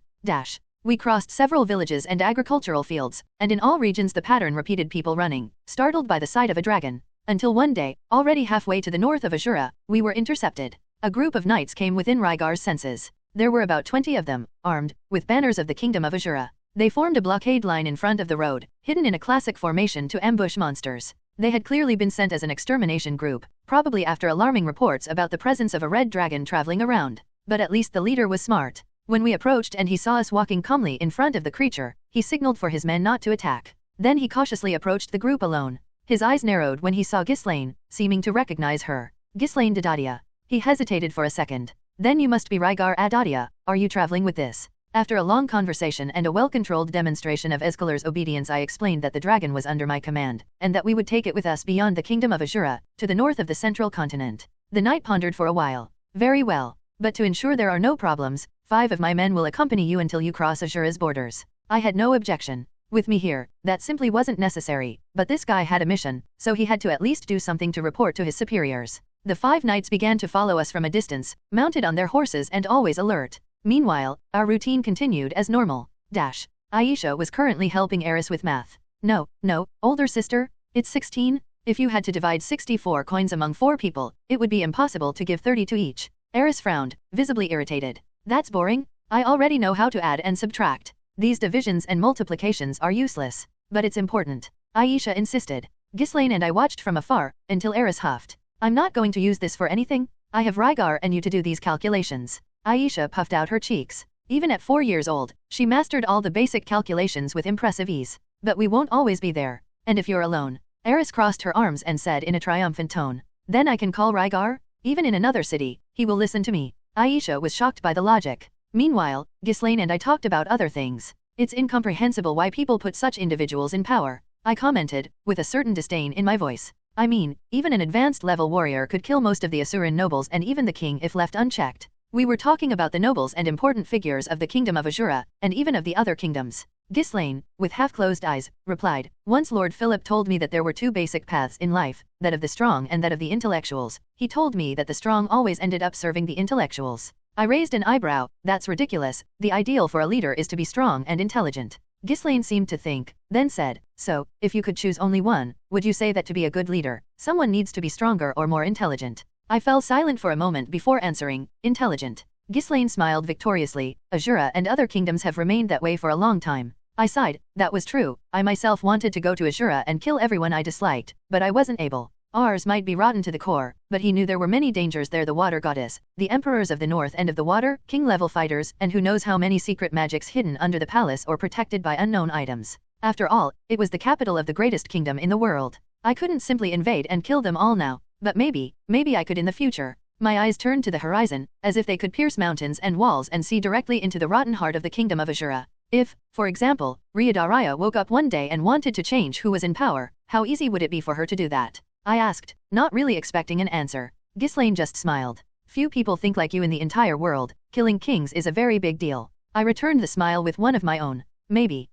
We crossed several villages and agricultural fields, and in all regions the pattern repeated, people running, startled by the sight of a dragon. Until one day, already halfway to the north of Ashura, we were intercepted. A group of knights came within Rygar's senses. There were about 20 of them, armed, with banners of the kingdom of Ashura. They formed a blockade line in front of the road, hidden in a classic formation to ambush monsters. They had clearly been sent as an extermination group, probably after alarming reports about the presence of a red dragon traveling around. But at least the leader was smart. When we approached and he saw us walking calmly in front of the creature, he signaled for his men not to attack. Then he cautiously approached the group alone. His eyes narrowed when he saw Ghislaine, seeming to recognize her. Ghislaine Adoldia. He hesitated for a second. Then you must be Rygar Adoldia, are you traveling with this? After a long conversation and a well-controlled demonstration of Escalar's obedience, I explained that the dragon was under my command, and that we would take it with us beyond the kingdom of Ashura, to the north of the central continent. The knight pondered for a while. Very well. But to ensure there are no problems, 5 of my men will accompany you until you cross Ashura's borders. I had no objection. With me here, that simply wasn't necessary, but this guy had a mission, so he had to at least do something to report to his superiors. The 5 knights began to follow us from a distance, mounted on their horses and always alert. Meanwhile, our routine continued as normal. Aisha was currently helping Eris with math. No, older sister, it's 16? If you had to divide 64 coins among 4 people, it would be impossible to give 30 to each. Eris frowned, visibly irritated. That's boring. I already know how to add and subtract. These divisions and multiplications are useless. But it's important. Aisha insisted. Ghislaine and I watched from afar, until Eris huffed. I'm not going to use this for anything. I have Rygar and you to do these calculations. Aisha puffed out her cheeks. Even at 4 years old, she mastered all the basic calculations with impressive ease. But we won't always be there. And if you're alone, Eris crossed her arms and said in a triumphant tone, then I can call Rygar? Even in another city, he will listen to me. Aisha was shocked by the logic. Meanwhile, Ghislaine and I talked about other things. It's incomprehensible why people put such individuals in power, I commented, with a certain disdain in my voice. I mean, even an advanced level warrior could kill most of the Asuran nobles and even the king if left unchecked. We were talking about the nobles and important figures of the kingdom of Ashura, and even of the other kingdoms. Ghislaine, with half-closed eyes, replied, once Lord Philip told me that there were 2 basic paths in life, that of the strong and that of the intellectuals. He told me that the strong always ended up serving the intellectuals. I raised an eyebrow. That's ridiculous. The ideal for a leader is to be strong and intelligent. Ghislaine seemed to think, then said, so, if you could choose only one, would you say that to be a good leader, someone needs to be stronger or more intelligent? I fell silent for a moment before answering, intelligent. Ghislaine smiled victoriously. Ashura and other kingdoms have remained that way for a long time. I sighed. That was true. I myself wanted to go to Ashura and kill everyone I disliked, but I wasn't able. Ours might be rotten to the core, but he knew there were many dangers there. The water goddess, the emperors of the north end of the water, king-level fighters, and who knows how many secret magics hidden under the palace or protected by unknown items. After all, it was the capital of the greatest kingdom in the world. I couldn't simply invade and kill them all now, but maybe I could in the future. My eyes turned to the horizon, as if they could pierce mountains and walls and see directly into the rotten heart of the kingdom of Ashura. If, for example, Ryudaraya woke up one day and wanted to change who was in power, how easy would it be for her to do that? I asked, not really expecting an answer. Ghislaine just smiled. Few people think like you in the entire world. Killing kings is a very big deal. I returned the smile with one of my own. Maybe.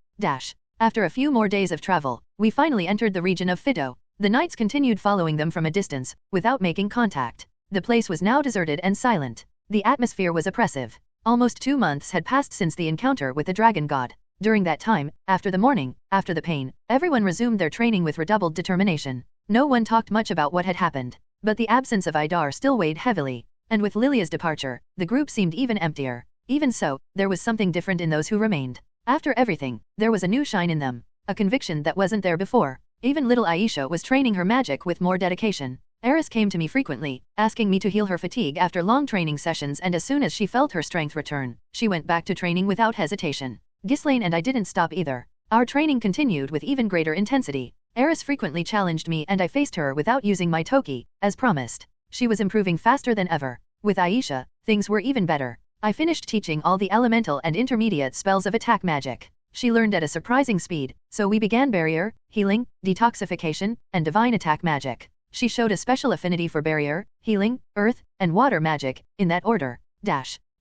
After a few more days of travel, we finally entered the region of Fido. The knights continued following them from a distance, without making contact. The place was now deserted and silent. The atmosphere was oppressive. Almost 2 months had passed since the encounter with the dragon god. During that time, after the mourning, after the pain, everyone resumed their training with redoubled determination. No one talked much about what had happened. But the absence of Idar still weighed heavily. And with Lilia's departure, the group seemed even emptier. Even so, there was something different in those who remained. After everything, there was a new shine in them. A conviction that wasn't there before. Even little Aisha was training her magic with more dedication. Eris came to me frequently, asking me to heal her fatigue after long training sessions, and as soon as she felt her strength return, she went back to training without hesitation. Ghislaine and I didn't stop either. Our training continued with even greater intensity. Eris frequently challenged me and I faced her without using my Toki, as promised. She was improving faster than ever. With Aisha, things were even better. I finished teaching all the elemental and intermediate spells of attack magic. She learned at a surprising speed, so we began barrier, healing, detoxification, and divine attack magic. She showed a special affinity for barrier, healing, earth, and water magic, in that order.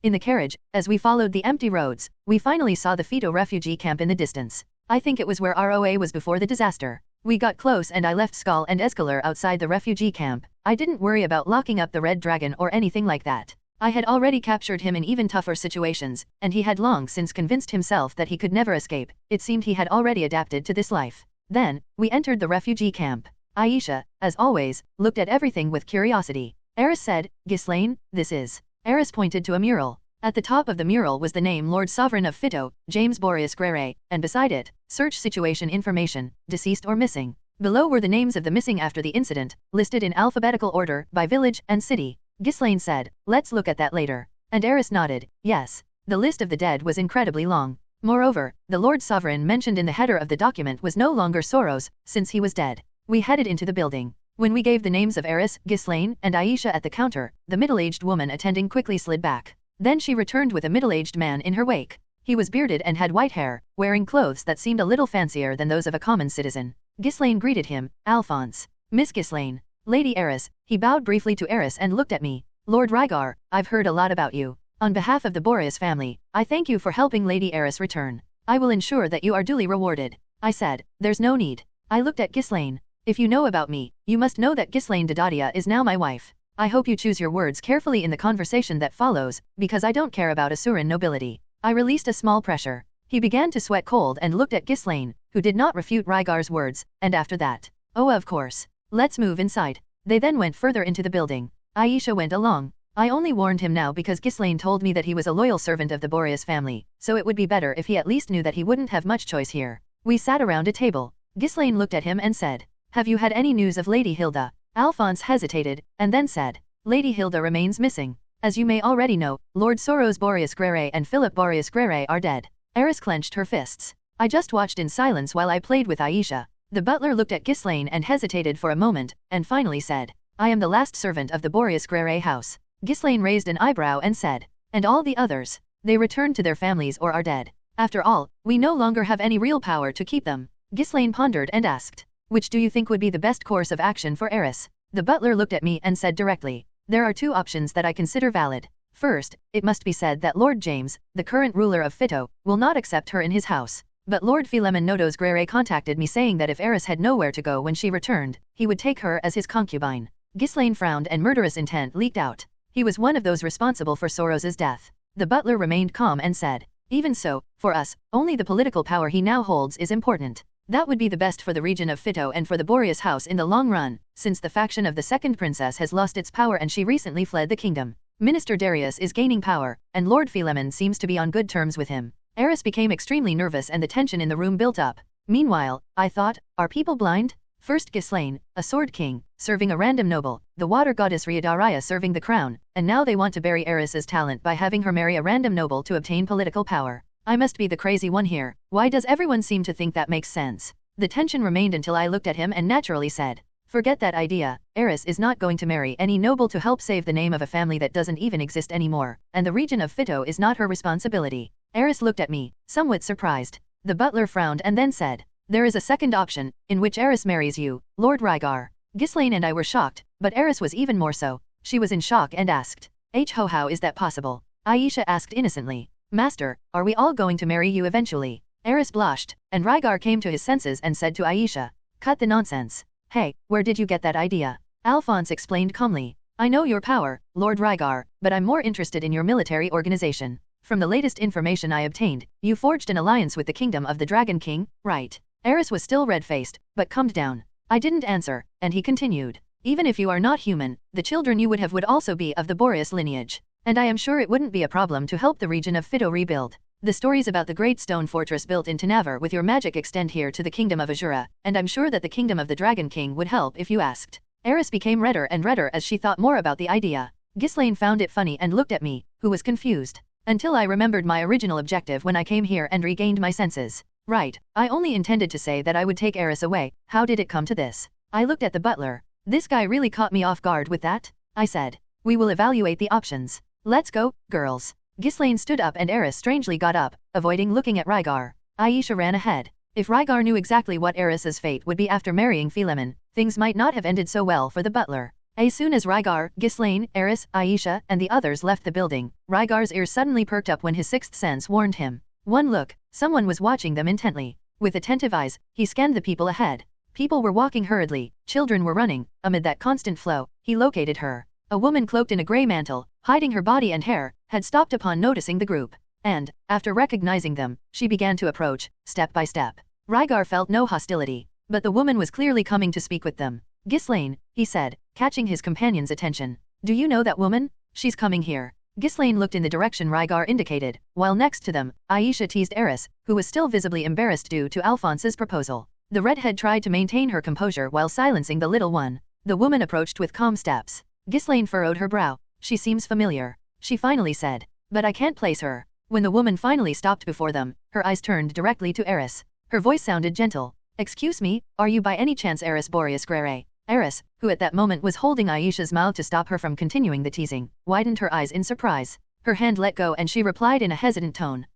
In the carriage, as we followed the empty roads, we finally saw the Fito refugee camp in the distance. I think it was where ROA was before the disaster. We got close and I left Skull and Escalar outside the refugee camp. I didn't worry about locking up the Red Dragon or anything like that. I had already captured him in even tougher situations, and he had long since convinced himself that he could never escape. It seemed he had already adapted to this life. Then, we entered the refugee camp. Aisha, as always, looked at everything with curiosity. Eris said, "Ghislaine, this is." Eris pointed to a mural. At the top of the mural was the name Lord Sovereign of Fito, James Boreas Greyrat, and beside it, search situation information, deceased or missing. Below were the names of the missing after the incident, listed in alphabetical order by village and city. Ghislaine said, "Let's look at that later." And Eris nodded, yes. The list of the dead was incredibly long. Moreover, the Lord Sovereign mentioned in the header of the document was no longer Soros, since he was dead. We headed into the building. When we gave the names of Eris, Ghislaine, and Aisha at the counter, the middle-aged woman attending quickly slid back. Then she returned with a middle-aged man in her wake. He was bearded and had white hair, wearing clothes that seemed a little fancier than those of a common citizen. Ghislaine greeted him, "Alphonse." "Miss Ghislaine." "Lady Eris." He bowed briefly to Eris and looked at me. "Lord Rygar, I've heard a lot about you. On behalf of the Boreas family, I thank you for helping Lady Eris return. I will ensure that you are duly rewarded." I said, "There's no need." I looked at Ghislaine. "If you know about me, you must know that Ghislaine Adoldia is now my wife. I hope you choose your words carefully in the conversation that follows, because I don't care about Asuran nobility." I released a small pressure. He began to sweat cold and looked at Ghislaine, who did not refute Rygar's words, and after that, "Oh, of course. Let's move inside." They then went further into the building. Aisha went along. I only warned him now because Ghislaine told me that he was a loyal servant of the Boreas family, so it would be better if he at least knew that he wouldn't have much choice here. We sat around a table. Ghislaine looked at him and said, "Have you had any news of Lady Hilda?" Alphonse hesitated, and then said, "Lady Hilda remains missing. As you may already know, Lord Soros Boreas Greyrat and Philip Boreas Greyrat are dead." Eris clenched her fists. I just watched in silence while I played with Aisha. The butler looked at Ghislaine and hesitated for a moment, and finally said, "I am the last servant of the Boreas Greyrat house." Ghislaine raised an eyebrow and said, "And all the others? They returned to their families or are dead. After all, we no longer have any real power to keep them." Ghislaine pondered and asked, "Which do you think would be the best course of action for Eris?" The butler looked at me and said directly, "There are two options that I consider valid. First, it must be said that Lord James, the current ruler of Fito, will not accept her in his house. But Lord Philemon Nodos Greyrat contacted me saying that if Eris had nowhere to go when she returned, he would take her as his concubine." Ghislaine frowned and murderous intent leaked out. "He was one of those responsible for Soros's death." The butler remained calm and said, "Even so, for us, only the political power he now holds is important. That would be the best for the region of Fito and for the Boreas house in the long run, since the faction of the second princess has lost its power and she recently fled the kingdom. Minister Darius is gaining power, and Lord Philemon seems to be on good terms with him." Eris became extremely nervous and the tension in the room built up. Meanwhile, I thought, are people blind? First Ghislaine, a sword king, serving a random noble, the water goddess Ryadaria serving the crown, and now they want to bury Eris's talent by having her marry a random noble to obtain political power. I must be the crazy one here. Why does everyone seem to think that makes sense? The tension remained until I looked at him and naturally said, "Forget that idea. Eris is not going to marry any noble to help save the name of a family that doesn't even exist anymore, and the region of Fito is not her responsibility." Eris looked at me, somewhat surprised. The butler frowned and then said, "There is a second option, in which Eris marries you, Lord Rygar." Ghislaine and I were shocked, but Eris was even more so. She was in shock and asked, How is that possible?" Aisha asked innocently, "Master, are we all going to marry you eventually?" Eris blushed, and Rygar came to his senses and said to Aisha, "Cut the nonsense. Hey, where did you get that idea?" Alphonse explained calmly, "I know your power, Lord Rygar, but I'm more interested in your military organization. From the latest information I obtained, you forged an alliance with the kingdom of the Dragon King, right?" Eris was still red-faced, but calmed down. I didn't answer, and he continued, "Even if you are not human, the children you would have would also be of the Boreas lineage. And I am sure it wouldn't be a problem to help the region of Fito rebuild. The stories about the great stone fortress built in Tanavar with your magic extend here to the kingdom of Azura, and I'm sure that the kingdom of the Dragon King would help if you asked." Eris became redder and redder as she thought more about the idea. Ghislaine found it funny and looked at me, who was confused. Until I remembered my original objective when I came here and regained my senses. Right, I only intended to say that I would take Eris away. How did it come to this? I looked at the butler. This guy really caught me off guard with that. I said, "We will evaluate the options. Let's go, girls." Ghislaine stood up and Eris strangely got up, avoiding looking at Rygar. Aisha ran ahead. If Rygar knew exactly what Eris's fate would be after marrying Philemon, things might not have ended so well for the butler. As soon as Rygar, Ghislaine, Eris, Aisha, and the others left the building, Rygar's ears suddenly perked up when his sixth sense warned him. One look, someone was watching them intently. With attentive eyes, he scanned the people ahead. People were walking hurriedly, children were running. Amid that constant flow, he located her. A woman cloaked in a grey mantle, hiding her body and hair, had stopped upon noticing the group. And, after recognizing them, she began to approach, step by step. Rygar felt no hostility, but the woman was clearly coming to speak with them. Ghislaine, he said, catching his companion's attention. Do you know that woman? She's coming here. Ghislaine looked in the direction Rygar indicated, while next to them, Aisha teased Eris, who was still visibly embarrassed due to Alphonse's proposal. The redhead tried to maintain her composure while silencing the little one. The woman approached with calm steps. Ghislaine furrowed her brow. She seems familiar. She finally said. But I can't place her. When the woman finally stopped before them, her eyes turned directly to Eris. Her voice sounded gentle. Excuse me, are you by any chance Eris Boreas Greyrat? Eris, who at that moment was holding Aisha's mouth to stop her from continuing the teasing, widened her eyes in surprise. Her hand let go and she replied in a hesitant tone.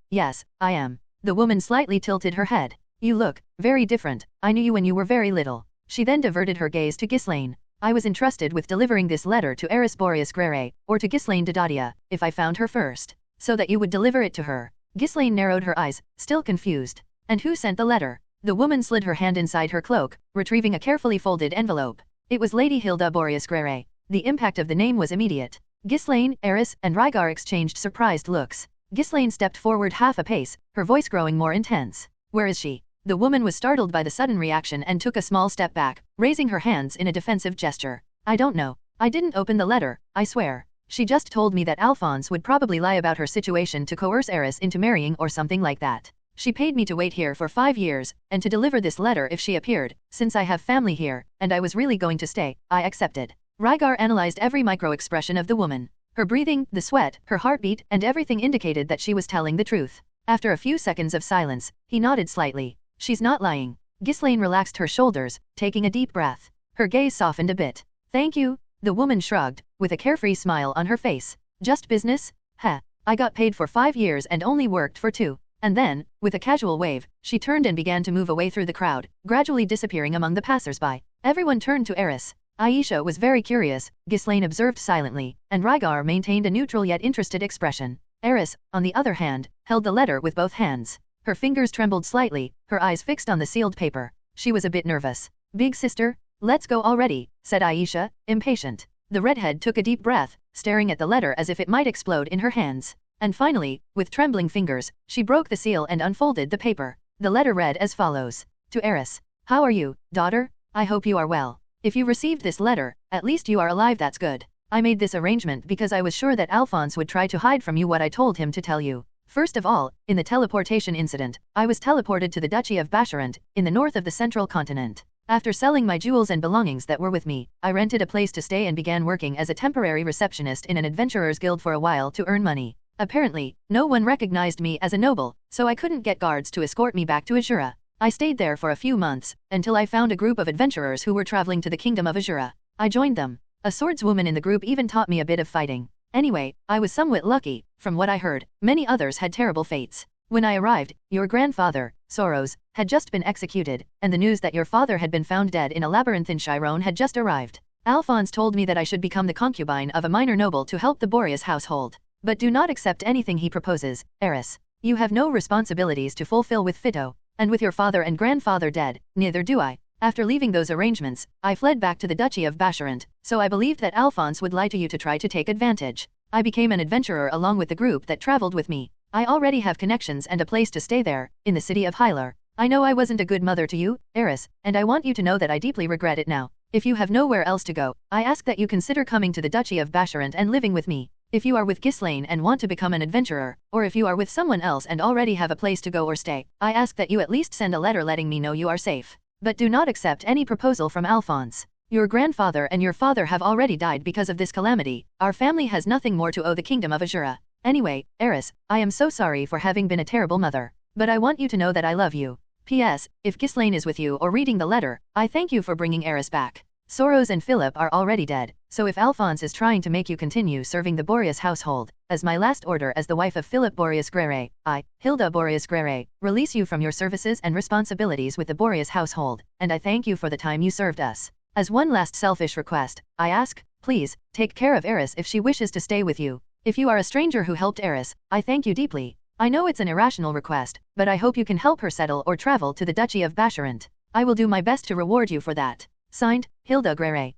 Yes, I am. The woman slightly tilted her head. You look very different. I knew you when you were very little. She then diverted her gaze to Ghislaine. I was entrusted with delivering this letter to Eris Boreas Greyrat, or to Ghislaine Adoldia, if I found her first, so that you would deliver it to her. Ghislaine narrowed her eyes, still confused. And who sent the letter? The woman slid her hand inside her cloak, retrieving a carefully folded envelope. It was Lady Hilda Boreas Greyrat. The impact of the name was immediate. Ghislaine, Eris, and Rygar exchanged surprised looks. Ghislaine stepped forward half a pace, her voice growing more intense. Where is she? The woman was startled by the sudden reaction and took a small step back, raising her hands in a defensive gesture. I don't know. I didn't open the letter, I swear. She just told me that Alphonse would probably lie about her situation to coerce Eris into marrying or something like that. She paid me to wait here for 5 years, and to deliver this letter if she appeared. Since I have family here, and I was really going to stay, I accepted. Rygar analyzed every micro-expression of the woman. Her breathing, the sweat, her heartbeat, and everything indicated that she was telling the truth. After a few seconds of silence, he nodded slightly. She's not lying. Ghislaine relaxed her shoulders, taking a deep breath. Her gaze softened a bit. Thank you. The woman shrugged, with a carefree smile on her face. Just business? Heh. I got paid for 5 years and only worked for 2. And then, with a casual wave, she turned and began to move away through the crowd, gradually disappearing among the passers-by. Everyone turned to Eris. Aisha was very curious, Ghislaine observed silently, and Rygar maintained a neutral yet interested expression. Eris, on the other hand, held the letter with both hands. Her fingers trembled slightly, her eyes fixed on the sealed paper. She was a bit nervous. Big sister, let's go already, said Aisha, impatient. The redhead took a deep breath, staring at the letter as if it might explode in her hands. And finally, with trembling fingers, she broke the seal and unfolded the paper. The letter read as follows. To Eris. How are you, daughter? I hope you are well. If you received this letter, at least you are alive, that's good. I made this arrangement because I was sure that Alphonse would try to hide from you what I told him to tell you. First of all, in the teleportation incident, I was teleported to the Duchy of Basharant, in the north of the central continent. After selling my jewels and belongings that were with me, I rented a place to stay and began working as a temporary receptionist in an adventurer's guild for a while to earn money. Apparently, no one recognized me as a noble, so I couldn't get guards to escort me back to Azura. I stayed there for a few months, until I found a group of adventurers who were traveling to the kingdom of Azura. I joined them. A swordswoman in the group even taught me a bit of fighting. Anyway, I was somewhat lucky. From what I heard, many others had terrible fates. When I arrived, your grandfather, Soros, had just been executed, and the news that your father had been found dead in a labyrinth in Chiron had just arrived. Alphonse told me that I should become the concubine of a minor noble to help the Boreas household. But do not accept anything he proposes, Eris. You have no responsibilities to fulfill with Fito, and with your father and grandfather dead, neither do I. After leaving those arrangements, I fled back to the Duchy of Basharant, so I believed that Alphonse would lie to you to try to take advantage. I became an adventurer along with the group that traveled with me. I already have connections and a place to stay there, in the city of Hylar. I know I wasn't a good mother to you, Eris, and I want you to know that I deeply regret it now. If you have nowhere else to go, I ask that you consider coming to the Duchy of Basharant and living with me. If you are with Ghislaine and want to become an adventurer, or if you are with someone else and already have a place to go or stay, I ask that you at least send a letter letting me know you are safe. But do not accept any proposal from Alphonse. Your grandfather and your father have already died because of this calamity. Our family has nothing more to owe the kingdom of Azura. Anyway, Eris, I am so sorry for having been a terrible mother. But I want you to know that I love you. P.S. If Ghislaine is with you or reading the letter, I thank you for bringing Eris back. Soros and Philip are already dead, so if Alphonse is trying to make you continue serving the Boreas household, as my last order as the wife of Philip Boreas Greyrat, I, Hilda Boreas Greyrat, release you from your services and responsibilities with the Boreas household, and I thank you for the time you served us. As one last selfish request, I ask, please, take care of Eris if she wishes to stay with you. If you are a stranger who helped Eris, I thank you deeply. I know it's an irrational request, but I hope you can help her settle or travel to the Duchy of Basharant. I will do my best to reward you for that. Signed, Hilda Greyrat.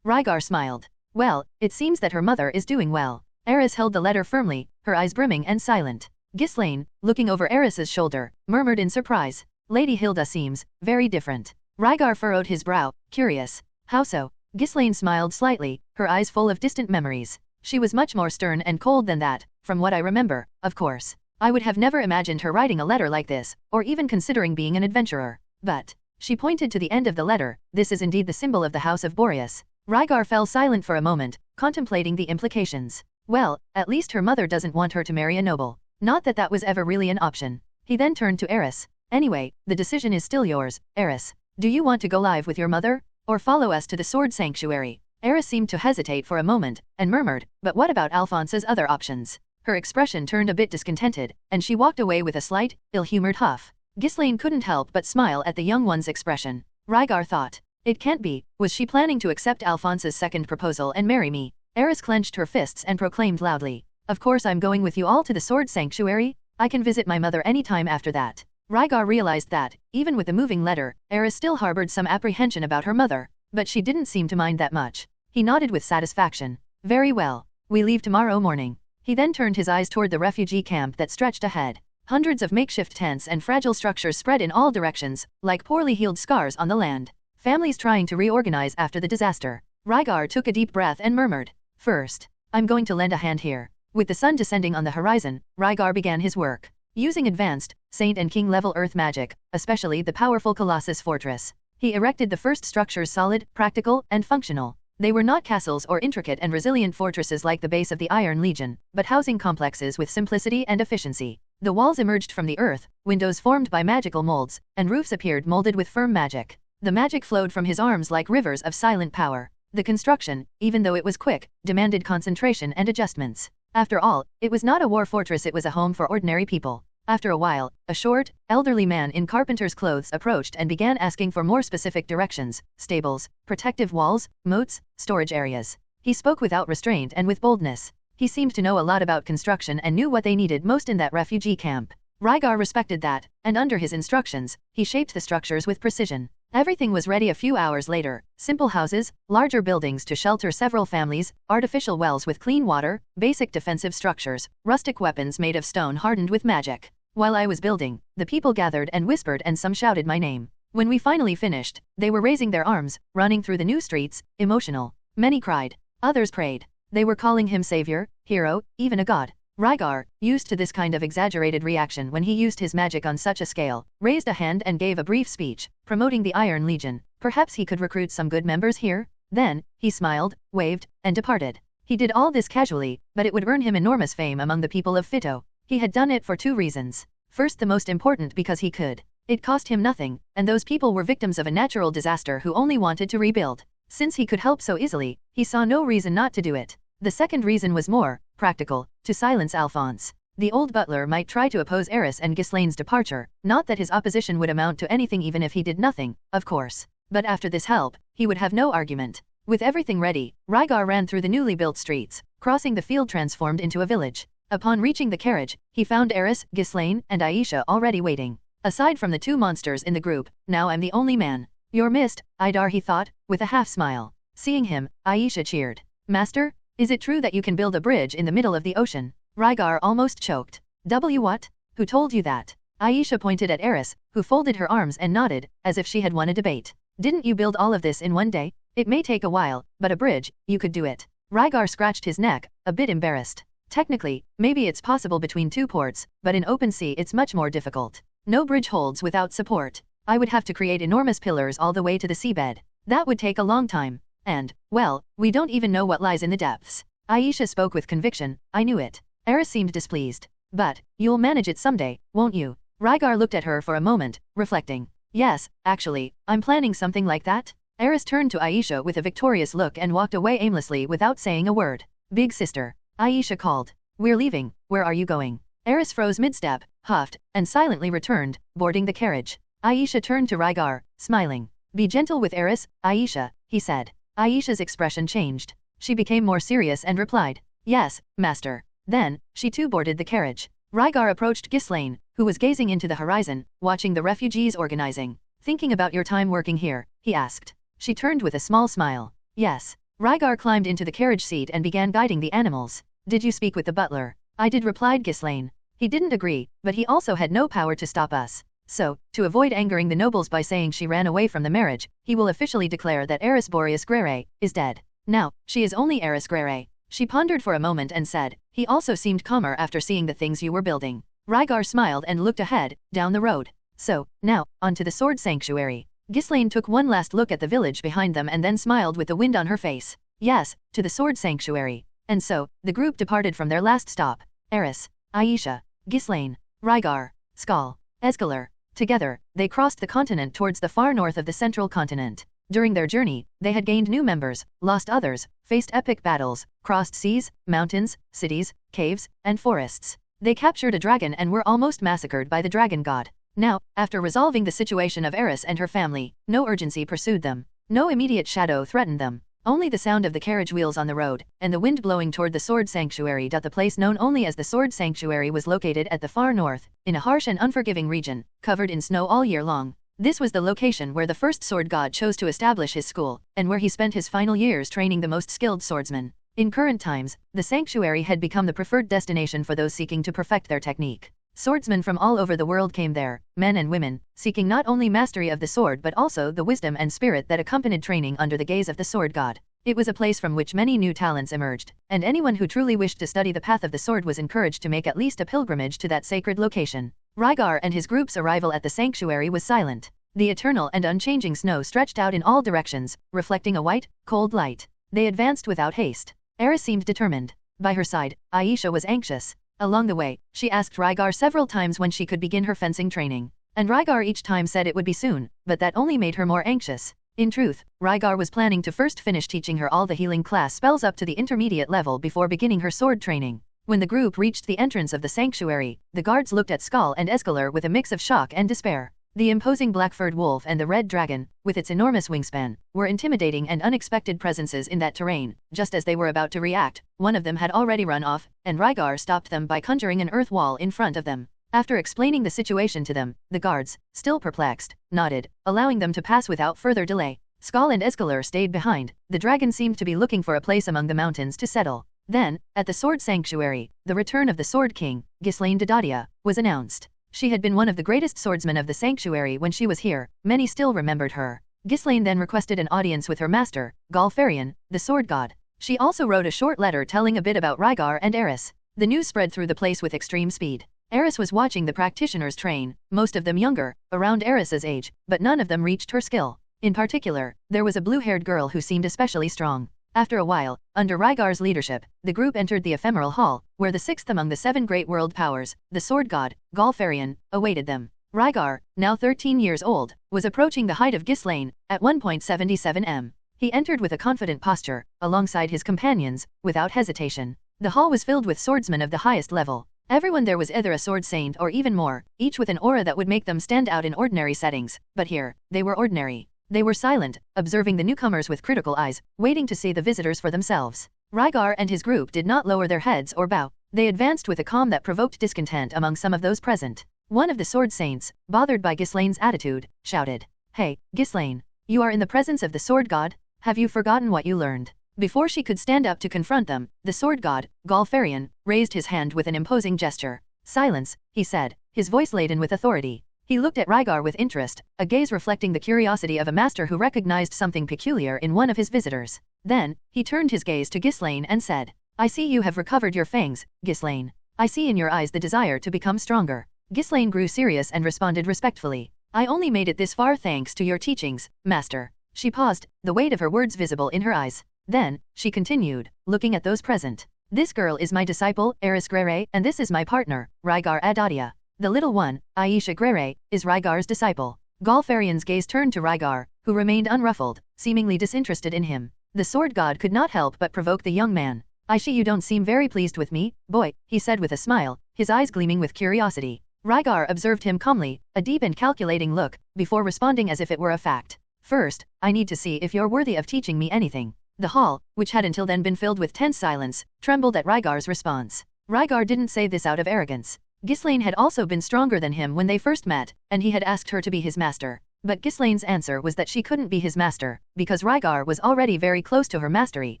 Rygar smiled. Well, it seems that her mother is doing well. Eris held the letter firmly, her eyes brimming and silent. Ghislaine, looking over Eris's shoulder, murmured in surprise. Lady Hilda seems very different. Rygar furrowed his brow, curious. How so? Ghislaine smiled slightly, her eyes full of distant memories. She was much more stern and cold than that, from what I remember, of course. I would have never imagined her writing a letter like this, or even considering being an adventurer. But, she pointed to the end of the letter, this is indeed the symbol of the House of Boreas. Rygar fell silent for a moment, contemplating the implications. Well, at least her mother doesn't want her to marry a noble. Not that that was ever really an option. He then turned to Eris. Anyway, the decision is still yours, Eris. Do you want to go live with your mother? Or follow us to the Sword Sanctuary? Eris seemed to hesitate for a moment, and murmured, but what about Alphonse's other options? Her expression turned a bit discontented, and she walked away with a slight, ill-humored huff. Ghislaine couldn't help but smile at the young one's expression. Rygar thought, it can't be, was she planning to accept Alphonse's second proposal and marry me? Eris clenched her fists and proclaimed loudly, of course I'm going with you all to the Sword Sanctuary. I can visit my mother any time after that. Rygar realized that, even with the moving letter, Eris still harbored some apprehension about her mother, but she didn't seem to mind that much. He nodded with satisfaction. Very well. We leave tomorrow morning. He then turned his eyes toward the refugee camp that stretched ahead. Hundreds of makeshift tents and fragile structures spread in all directions, like poorly healed scars on the land. Families trying to reorganize after the disaster. Rygar took a deep breath and murmured, first, I'm going to lend a hand here. With the sun descending on the horizon, Rygar began his work. Using advanced, Saint and King level earth magic, especially the powerful Colossus Fortress, he erected the first structures solid, practical, and functional. They were not castles or intricate and resilient fortresses like the base of the Iron Legion, but housing complexes with simplicity and efficiency. The walls emerged from the earth, windows formed by magical molds, and roofs appeared molded with firm magic. The magic flowed from his arms like rivers of silent power. The construction, even though it was quick, demanded concentration and adjustments. After all, it was not a war fortress, it was a home for ordinary people. After a while, a short, elderly man in carpenter's clothes approached and began asking for more specific directions: stables, protective walls, moats, storage areas. He spoke without restraint and with boldness. He seemed to know a lot about construction and knew what they needed most in that refugee camp. Rygar respected that, and under his instructions, he shaped the structures with precision. Everything was ready a few hours later: simple houses, larger buildings to shelter several families, artificial wells with clean water, basic defensive structures, rustic weapons made of stone hardened with magic. While I was building, the people gathered and whispered, and some shouted my name. When we finally finished, they were raising their arms, running through the new streets, emotional. Many cried. Others prayed. They were calling him savior, hero, even a god. Rygar, used to this kind of exaggerated reaction when he used his magic on such a scale, raised a hand and gave a brief speech, promoting the Iron Legion. Perhaps he could recruit some good members here? Then, he smiled, waved, and departed. He did all this casually, but it would earn him enormous fame among the people of Fito. He had done it for two reasons. First, the most important, because he could. It cost him nothing, and those people were victims of a natural disaster who only wanted to rebuild. Since he could help so easily, he saw no reason not to do it. The second reason was more practical: to silence Alphonse. The old butler might try to oppose Eris and Ghislaine's departure, not that his opposition would amount to anything even if he did nothing, of course. But after this help, he would have no argument. With everything ready, Rygar ran through the newly built streets, crossing the field transformed into a village. Upon reaching the carriage, he found Eris, Ghislaine, and Aisha already waiting. Aside from the two monsters in the group, now I'm the only man. You're missed, Idar, he thought, with a half-smile. Seeing him, Aisha cheered. Master? Is it true that you can build a bridge in the middle of the ocean? Rygar almost choked. What? Who told you that? Aisha pointed at Eris, who folded her arms and nodded, as if she had won a debate. Didn't you build all of this in one day? It may take a while, but a bridge, you could do it. Rygar scratched his neck, a bit embarrassed. Technically, maybe it's possible between two ports, but in open sea it's much more difficult. No bridge holds without support. I would have to create enormous pillars all the way to the seabed. That would take a long time. And, well, we don't even know what lies in the depths. Aisha spoke with conviction. I knew it. Eris seemed displeased. But, you'll manage it someday, won't you? Rygar looked at her for a moment, reflecting. Yes, actually, I'm planning something like that. Eris turned to Aisha with a victorious look and walked away aimlessly without saying a word. Big sister. Aisha called. We're leaving. Where are you going? Eris froze mid-step, huffed, and silently returned, boarding the carriage. Aisha turned to Rygar, smiling. Be gentle with Eris, Aisha, he said. Aisha's expression changed. She became more serious and replied, yes, master. Then, she too boarded the carriage. Rygar approached Ghislaine, who was gazing into the horizon, watching the refugees organizing. Thinking about your time working here, he asked. She turned with a small smile. Yes. Rygar climbed into the carriage seat and began guiding the animals. Did you speak with the butler? I did, replied Ghislaine. He didn't agree, but he also had no power to stop us. So, to avoid angering the nobles by saying she ran away from the marriage, he will officially declare that Heiress Boreas Greyrat is dead. Now, she is only Heiress Greyrat. She pondered for a moment and said, he also seemed calmer after seeing the things you were building. Rygar smiled and looked ahead, down the road. So, now, on to the sword sanctuary. Ghislaine took one last look at the village behind them and then smiled with the wind on her face. Yes, to the sword sanctuary. And so, the group departed from their last stop. Eris, Aisha, Ghislaine, Rygar, Skal, Escalar. Together, they crossed the continent towards the far north of the central continent. During their journey, they had gained new members, lost others, faced epic battles, crossed seas, mountains, cities, caves, and forests. They captured a dragon and were almost massacred by the dragon god. Now, after resolving the situation of Eris and her family, no urgency pursued them. No immediate shadow threatened them. Only the sound of the carriage wheels on the road, and the wind blowing toward the sword sanctuary. The place known only as the sword sanctuary was located at the far north, in a harsh and unforgiving region, covered in snow all year long. This was the location where the first sword god chose to establish his school, and where he spent his final years training the most skilled swordsmen. In current times, the sanctuary had become the preferred destination for those seeking to perfect their technique. Swordsmen from all over the world came there, men and women, seeking not only mastery of the sword but also the wisdom and spirit that accompanied training under the gaze of the sword god. It was a place from which many new talents emerged, and anyone who truly wished to study the path of the sword was encouraged to make at least a pilgrimage to that sacred location. Rygar and his group's arrival at the sanctuary was silent. The eternal and unchanging snow stretched out in all directions, reflecting a white, cold light. They advanced without haste. Eris seemed determined. By her side, Aisha was anxious. Along the way, she asked Rygar several times when she could begin her fencing training. And Rygar each time said it would be soon, but that only made her more anxious. In truth, Rygar was planning to first finish teaching her all the healing class spells up to the intermediate level before beginning her sword training. When the group reached the entrance of the sanctuary, the guards looked at Skal and Escalar with a mix of shock and despair. The imposing black-furred wolf and the red dragon, with its enormous wingspan, were intimidating and unexpected presences in that terrain. Just as they were about to react, one of them had already run off, and Rygar stopped them by conjuring an earth wall in front of them. After explaining the situation to them, the guards, still perplexed, nodded, allowing them to pass without further delay. Skal and Escalar stayed behind. The dragon seemed to be looking for a place among the mountains to settle. Then, at the sword sanctuary, the return of the Sword King, Ghislaine Adoldia, was announced. She had been one of the greatest swordsmen of the sanctuary when she was here. Many still remembered her. Ghislaine then requested an audience with her master, Galfarian, the sword god. She also wrote a short letter telling a bit about Rygar and Eris. The news spread through the place with extreme speed. Eris was watching the practitioners train, most of them younger, around Eris's age, but none of them reached her skill. In particular, there was a blue-haired girl who seemed especially strong. After a while, under Rygar's leadership, the group entered the ephemeral hall, where the sixth among the 7 great world powers, the sword god, Galfarian, awaited them. Rygar, now 13 years old, was approaching the height of Ghislaine, at 1.77 m. He entered with a confident posture, alongside his companions, without hesitation. The hall was filled with swordsmen of the highest level. Everyone there was either a sword saint or even more, each with an aura that would make them stand out in ordinary settings, but here, they were ordinary. They were silent, observing the newcomers with critical eyes, waiting to see the visitors for themselves. Rygar and his group did not lower their heads or bow. They advanced with a calm that provoked discontent among some of those present. One of the sword saints, bothered by Ghislaine's attitude, shouted, "Hey, Ghislaine, you are in the presence of the sword god? Have you forgotten what you learned?" Before she could stand up to confront them, the sword god, Galfarian, raised his hand with an imposing gesture. "Silence," he said, his voice laden with authority. He looked at Rygar with interest, a gaze reflecting the curiosity of a master who recognized something peculiar in one of his visitors. Then, he turned his gaze to Ghislaine and said, "I see you have recovered your fangs, Ghislaine. I see in your eyes the desire to become stronger." Ghislaine grew serious and responded respectfully. "I only made it this far thanks to your teachings, master." She paused, the weight of her words visible in her eyes. Then, she continued, looking at those present. "This girl is my disciple, Heiress Greyrat, and this is my partner, Rygar Adoldia. The little one, Aisha Greyrat, is Rygar's disciple." Galfarian's gaze turned to Rygar, who remained unruffled, seemingly disinterested in him. The sword god could not help but provoke the young man. "Aisha, you don't seem very pleased with me, boy," he said with a smile, his eyes gleaming with curiosity. Rygar observed him calmly, a deep and calculating look, before responding as if it were a fact. First, I need to see if you're worthy of teaching me anything. The hall, which had until then been filled with tense silence, trembled at Rygar's response. Rygar didn't say this out of arrogance. Ghislaine had also been stronger than him when they first met, and he had asked her to be his master. But Ghislaine's answer was that she couldn't be his master, because Rygar was already very close to her mastery,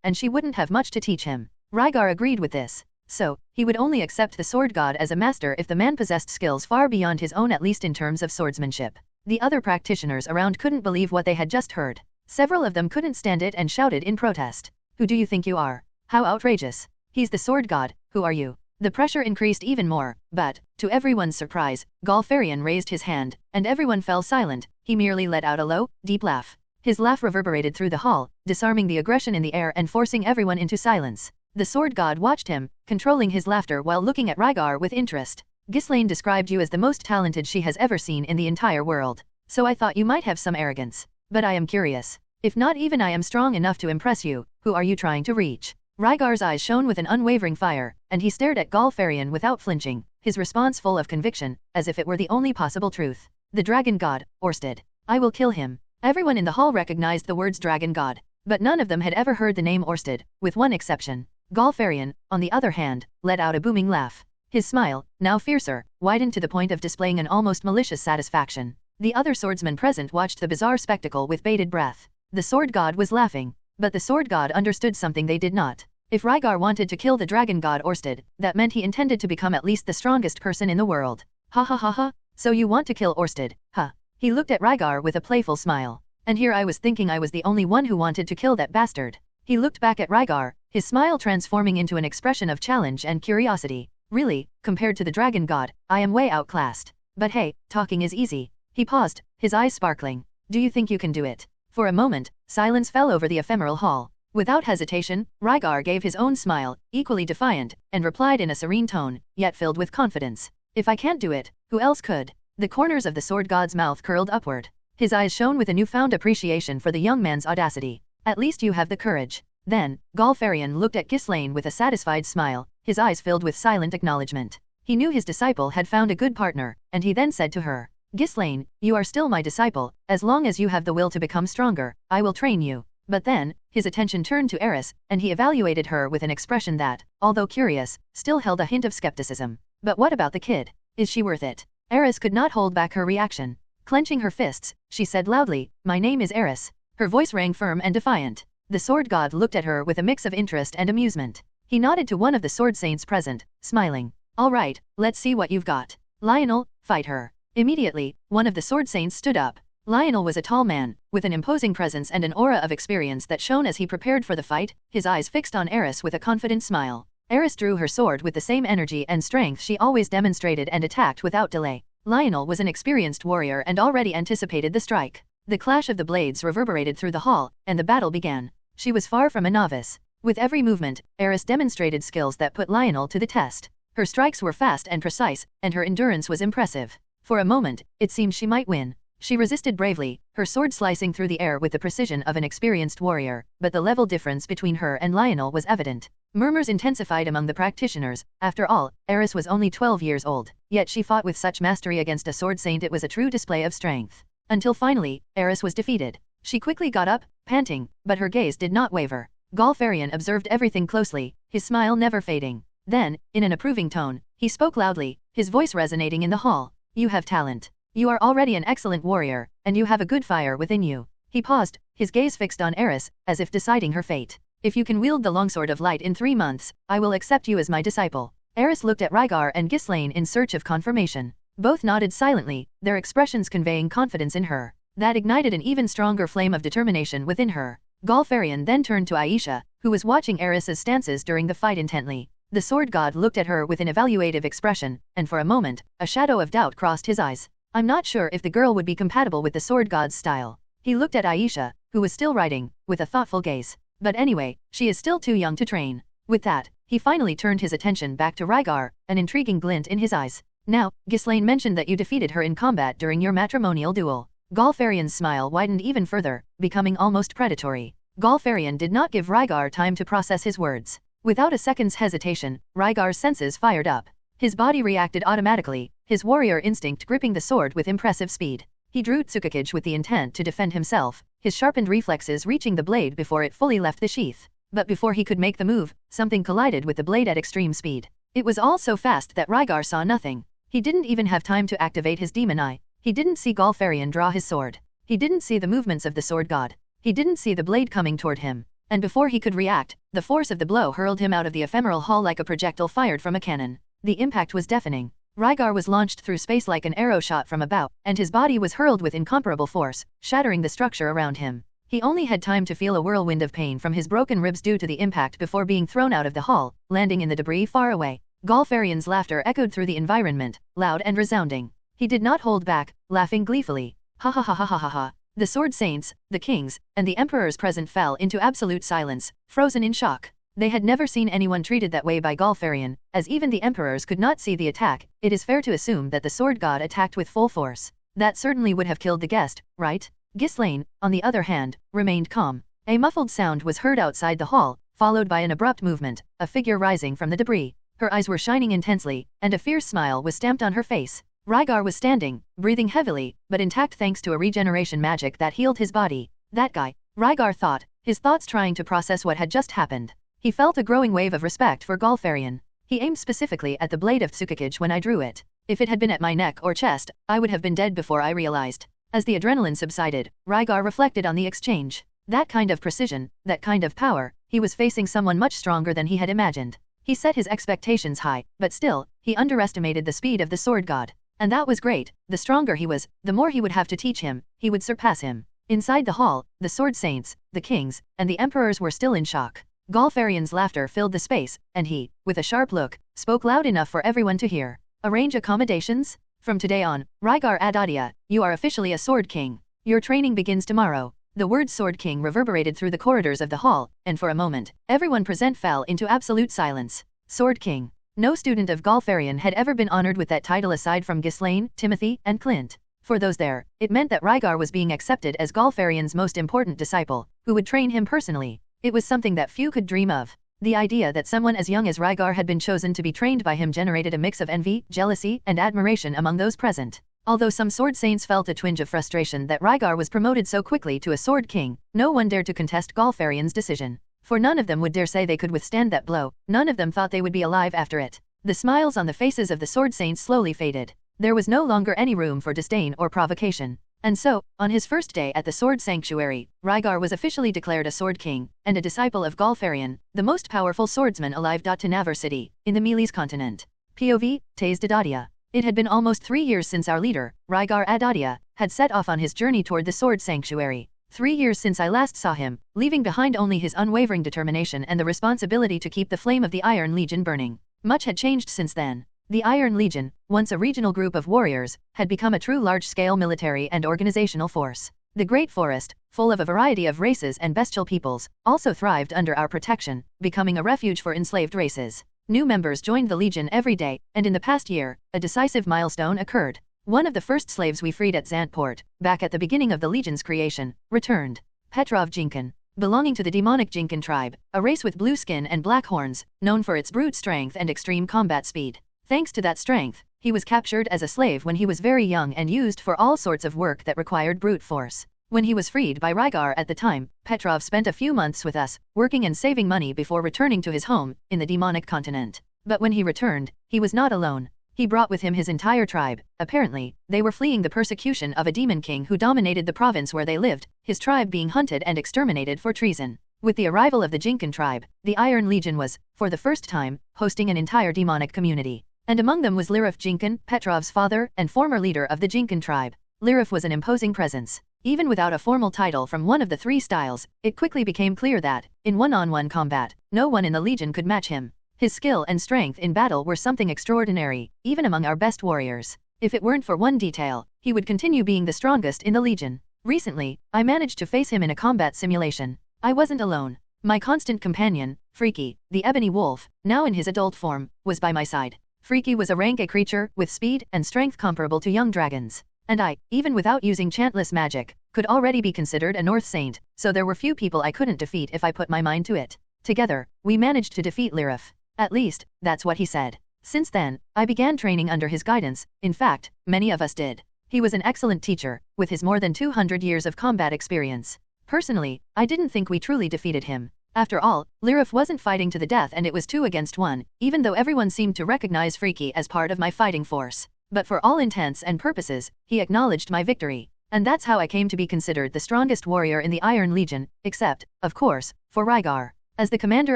and she wouldn't have much to teach him. Rygar agreed with this. So, he would only accept the sword god as a master if the man possessed skills far beyond his own, at least in terms of swordsmanship. The other practitioners around couldn't believe what they had just heard. Several of them couldn't stand it and shouted in protest. Who do you think you are? How outrageous. He's the sword god, who are you? The pressure increased even more, but, to everyone's surprise, Galfarian raised his hand, and everyone fell silent. He merely let out a low, deep laugh. His laugh reverberated through the hall, disarming the aggression in the air and forcing everyone into silence. The sword god watched him, controlling his laughter while looking at Rygar with interest. Ghislaine described you as the most talented she has ever seen in the entire world. So I thought you might have some arrogance. But I am curious. If not even I am strong enough to impress you, who are you trying to reach? Rygar's eyes shone with an unwavering fire, and he stared at Galfarian without flinching, his response full of conviction, as if it were the only possible truth. The dragon god, Orsted. I will kill him. Everyone in the hall recognized the words dragon god, but none of them had ever heard the name Orsted, with one exception. Galfarian, on the other hand, let out a booming laugh. His smile, now fiercer, widened to the point of displaying an almost malicious satisfaction. The other swordsmen present watched the bizarre spectacle with bated breath. The sword god was laughing, but the sword god understood something they did not. If Rygar wanted to kill the dragon god Orsted, that meant he intended to become at least the strongest person in the world. Ha ha ha ha, so you want to kill Orsted, huh? He looked at Rygar with a playful smile. And here I was thinking I was the only one who wanted to kill that bastard. He looked back at Rygar, his smile transforming into an expression of challenge and curiosity. Really, compared to the dragon god, I am way outclassed. But hey, talking is easy. He paused, his eyes sparkling. Do you think you can do it? For a moment, silence fell over the ephemeral hall. Without hesitation, Rygar gave his own smile, equally defiant, and replied in a serene tone, yet filled with confidence. If I can't do it, who else could? The corners of the sword god's mouth curled upward. His eyes shone with a newfound appreciation for the young man's audacity. At least you have the courage. Then, Galfarian looked at Ghislaine with a satisfied smile, his eyes filled with silent acknowledgement. He knew his disciple had found a good partner, and he then said to her, Ghislaine, you are still my disciple. As long as you have the will to become stronger, I will train you. But then, his attention turned to Eris, and he evaluated her with an expression that, although curious, still held a hint of skepticism. But what about the kid? Is she worth it? Eris could not hold back her reaction. Clenching her fists, she said loudly, My name is Eris. Her voice rang firm and defiant. The sword god looked at her with a mix of interest and amusement. He nodded to one of the sword saints present, smiling. All right, let's see what you've got. Lionel, fight her. Immediately, one of the sword saints stood up. Lionel was a tall man, with an imposing presence and an aura of experience that shone as he prepared for the fight, his eyes fixed on Eris with a confident smile. Eris drew her sword with the same energy and strength she always demonstrated and attacked without delay. Lionel was an experienced warrior and already anticipated the strike. The clash of the blades reverberated through the hall, and the battle began. She was far from a novice. With every movement, Eris demonstrated skills that put Lionel to the test. Her strikes were fast and precise, and her endurance was impressive. For a moment, it seemed she might win. She resisted bravely, her sword slicing through the air with the precision of an experienced warrior, but the level difference between her and Lionel was evident. Murmurs intensified among the practitioners. After all, Eris was only 12 years old, yet she fought with such mastery against a sword saint it was a true display of strength. Until finally, Eris was defeated. She quickly got up, panting, but her gaze did not waver. Galfarian observed everything closely, his smile never fading. Then, in an approving tone, he spoke loudly, his voice resonating in the hall. You have talent. You are already an excellent warrior, and you have a good fire within you. He paused, his gaze fixed on Eris, as if deciding her fate. If you can wield the longsword of light in 3 months, I will accept you as my disciple. Eris looked at Rygar and Ghislaine in search of confirmation. Both nodded silently, their expressions conveying confidence in her. That ignited an even stronger flame of determination within her. Galfarian then turned to Aisha, who was watching Eris's stances during the fight intently. The sword god looked at her with an evaluative expression, and for a moment, a shadow of doubt crossed his eyes. I'm not sure if the girl would be compatible with the sword god's style. He looked at Aisha, who was still writing, with a thoughtful gaze. But anyway, she is still too young to train. With that, he finally turned his attention back to Rygar, an intriguing glint in his eyes. Now, Ghislaine mentioned that you defeated her in combat during your matrimonial duel. Galfarian's smile widened even further, becoming almost predatory. Galfarian did not give Rygar time to process his words. Without a second's hesitation, Rygar's senses fired up. His body reacted automatically, his warrior instinct gripping the sword with impressive speed. He drew Tsukikage with the intent to defend himself, his sharpened reflexes reaching the blade before it fully left the sheath. But before he could make the move, something collided with the blade at extreme speed. It was all so fast that Rygar saw nothing. He didn't even have time to activate his demon eye. He didn't see Golfarian draw his sword. He didn't see the movements of the sword god. He didn't see the blade coming toward him. And before he could react, the force of the blow hurled him out of the ephemeral hall like a projectile fired from a cannon. The impact was deafening. Rygar was launched through space like an arrow shot from a bow, and his body was hurled with incomparable force, shattering the structure around him. He only had time to feel a whirlwind of pain from his broken ribs due to the impact before being thrown out of the hall, landing in the debris far away. Golfarian's laughter echoed through the environment, loud and resounding. He did not hold back, laughing gleefully. Ha ha ha ha ha ha ha. The sword saints, the kings, and the emperors present fell into absolute silence, frozen in shock. They had never seen anyone treated that way by Golfarian, as even the emperors could not see the attack. It is fair to assume that the sword god attacked with full force. That certainly would have killed the guest, right? Ghislaine, on the other hand, remained calm. A muffled sound was heard outside the hall, followed by an abrupt movement, a figure rising from the debris. Her eyes were shining intensely, and a fierce smile was stamped on her face. Rygar was standing, breathing heavily, but intact thanks to a regeneration magic that healed his body. That guy, Rygar thought, his thoughts trying to process what had just happened. He felt a growing wave of respect for Golfarian. He aimed specifically at the blade of Tsukikage when I drew it. If it had been at my neck or chest, I would have been dead before I realized. As the adrenaline subsided, Rygar reflected on the exchange. That kind of precision, that kind of power, he was facing someone much stronger than he had imagined. He set his expectations high, but still, he underestimated the speed of the sword god. And that was great. The stronger he was, the more he would have to teach him, he would surpass him. Inside the hall, the sword saints, the kings, and the emperors were still in shock. Golfarian's laughter filled the space, and he, with a sharp look, spoke loud enough for everyone to hear. Arrange accommodations? From today on, Rygar Adoldia, you are officially a sword king. Your training begins tomorrow. The word sword king reverberated through the corridors of the hall, and for a moment, everyone present fell into absolute silence. Sword king. No student of Golfarian had ever been honored with that title aside from Ghislaine, Timothy, and Clint. For those there, it meant that Rygar was being accepted as Golfarian's most important disciple, who would train him personally. It was something that few could dream of. The idea that someone as young as Rygar had been chosen to be trained by him generated a mix of envy, jealousy, and admiration among those present. Although some sword saints felt a twinge of frustration that Rygar was promoted so quickly to a sword king, no one dared to contest Golfarian's decision. For none of them would dare say they could withstand that blow, none of them thought they would be alive after it. The smiles on the faces of the sword saints slowly faded. There was no longer any room for disdain or provocation. And so, on his first day at the Sword Sanctuary, Rygar was officially declared a Sword King, and a disciple of Golfarian, the most powerful swordsman alive. To Navar City, in the Meles continent. POV, Taze Adoldia. It had been almost 3 years since our leader, Rygar Adoldia, had set off on his journey toward the Sword Sanctuary. 3 years since I last saw him, leaving behind only his unwavering determination and the responsibility to keep the flame of the Iron Legion burning. Much had changed since then. The Iron Legion, once a regional group of warriors, had become a true large-scale military and organizational force. The Great Forest, full of a variety of races and bestial peoples, also thrived under our protection, becoming a refuge for enslaved races. New members joined the Legion every day, and in the past year, a decisive milestone occurred. One of the first slaves we freed at Zantport, back at the beginning of the Legion's creation, returned. Petrov Jinkin. Belonging to the demonic Jinkin tribe, a race with blue skin and black horns, known for its brute strength and extreme combat speed. Thanks to that strength, he was captured as a slave when he was very young and used for all sorts of work that required brute force. When he was freed by Rygar at the time, Petrov spent a few months with us, working and saving money before returning to his home, in the demonic continent. But when he returned, he was not alone. He brought with him his entire tribe. Apparently, they were fleeing the persecution of a demon king who dominated the province where they lived, his tribe being hunted and exterminated for treason. With the arrival of the Jinkin tribe, the Iron Legion was, for the first time, hosting an entire demonic community. And among them was Lirif Jinkin, Petrov's father, and former leader of the Jinkin tribe. Lirif was an imposing presence. Even without a formal title from one of the 3 styles, it quickly became clear that, in one-on-one combat, no one in the Legion could match him. His skill and strength in battle were something extraordinary, even among our best warriors. If it weren't for one detail, he would continue being the strongest in the Legion. Recently, I managed to face him in a combat simulation. I wasn't alone. My constant companion, Freaky, the ebony wolf, now in his adult form, was by my side. Freaky was a rank A creature with speed and strength comparable to young dragons. And I, even without using chantless magic, could already be considered a North Saint, so there were few people I couldn't defeat if I put my mind to it. Together, we managed to defeat Lirif. At least, that's what he said. Since then, I began training under his guidance. In fact, many of us did. He was an excellent teacher, with his more than 200 years of combat experience. Personally, I didn't think we truly defeated him. After all, Lirif wasn't fighting to the death and it was 2 against 1, even though everyone seemed to recognize Freaky as part of my fighting force. But for all intents and purposes, he acknowledged my victory. And that's how I came to be considered the strongest warrior in the Iron Legion, except, of course, for Rygar. As the commander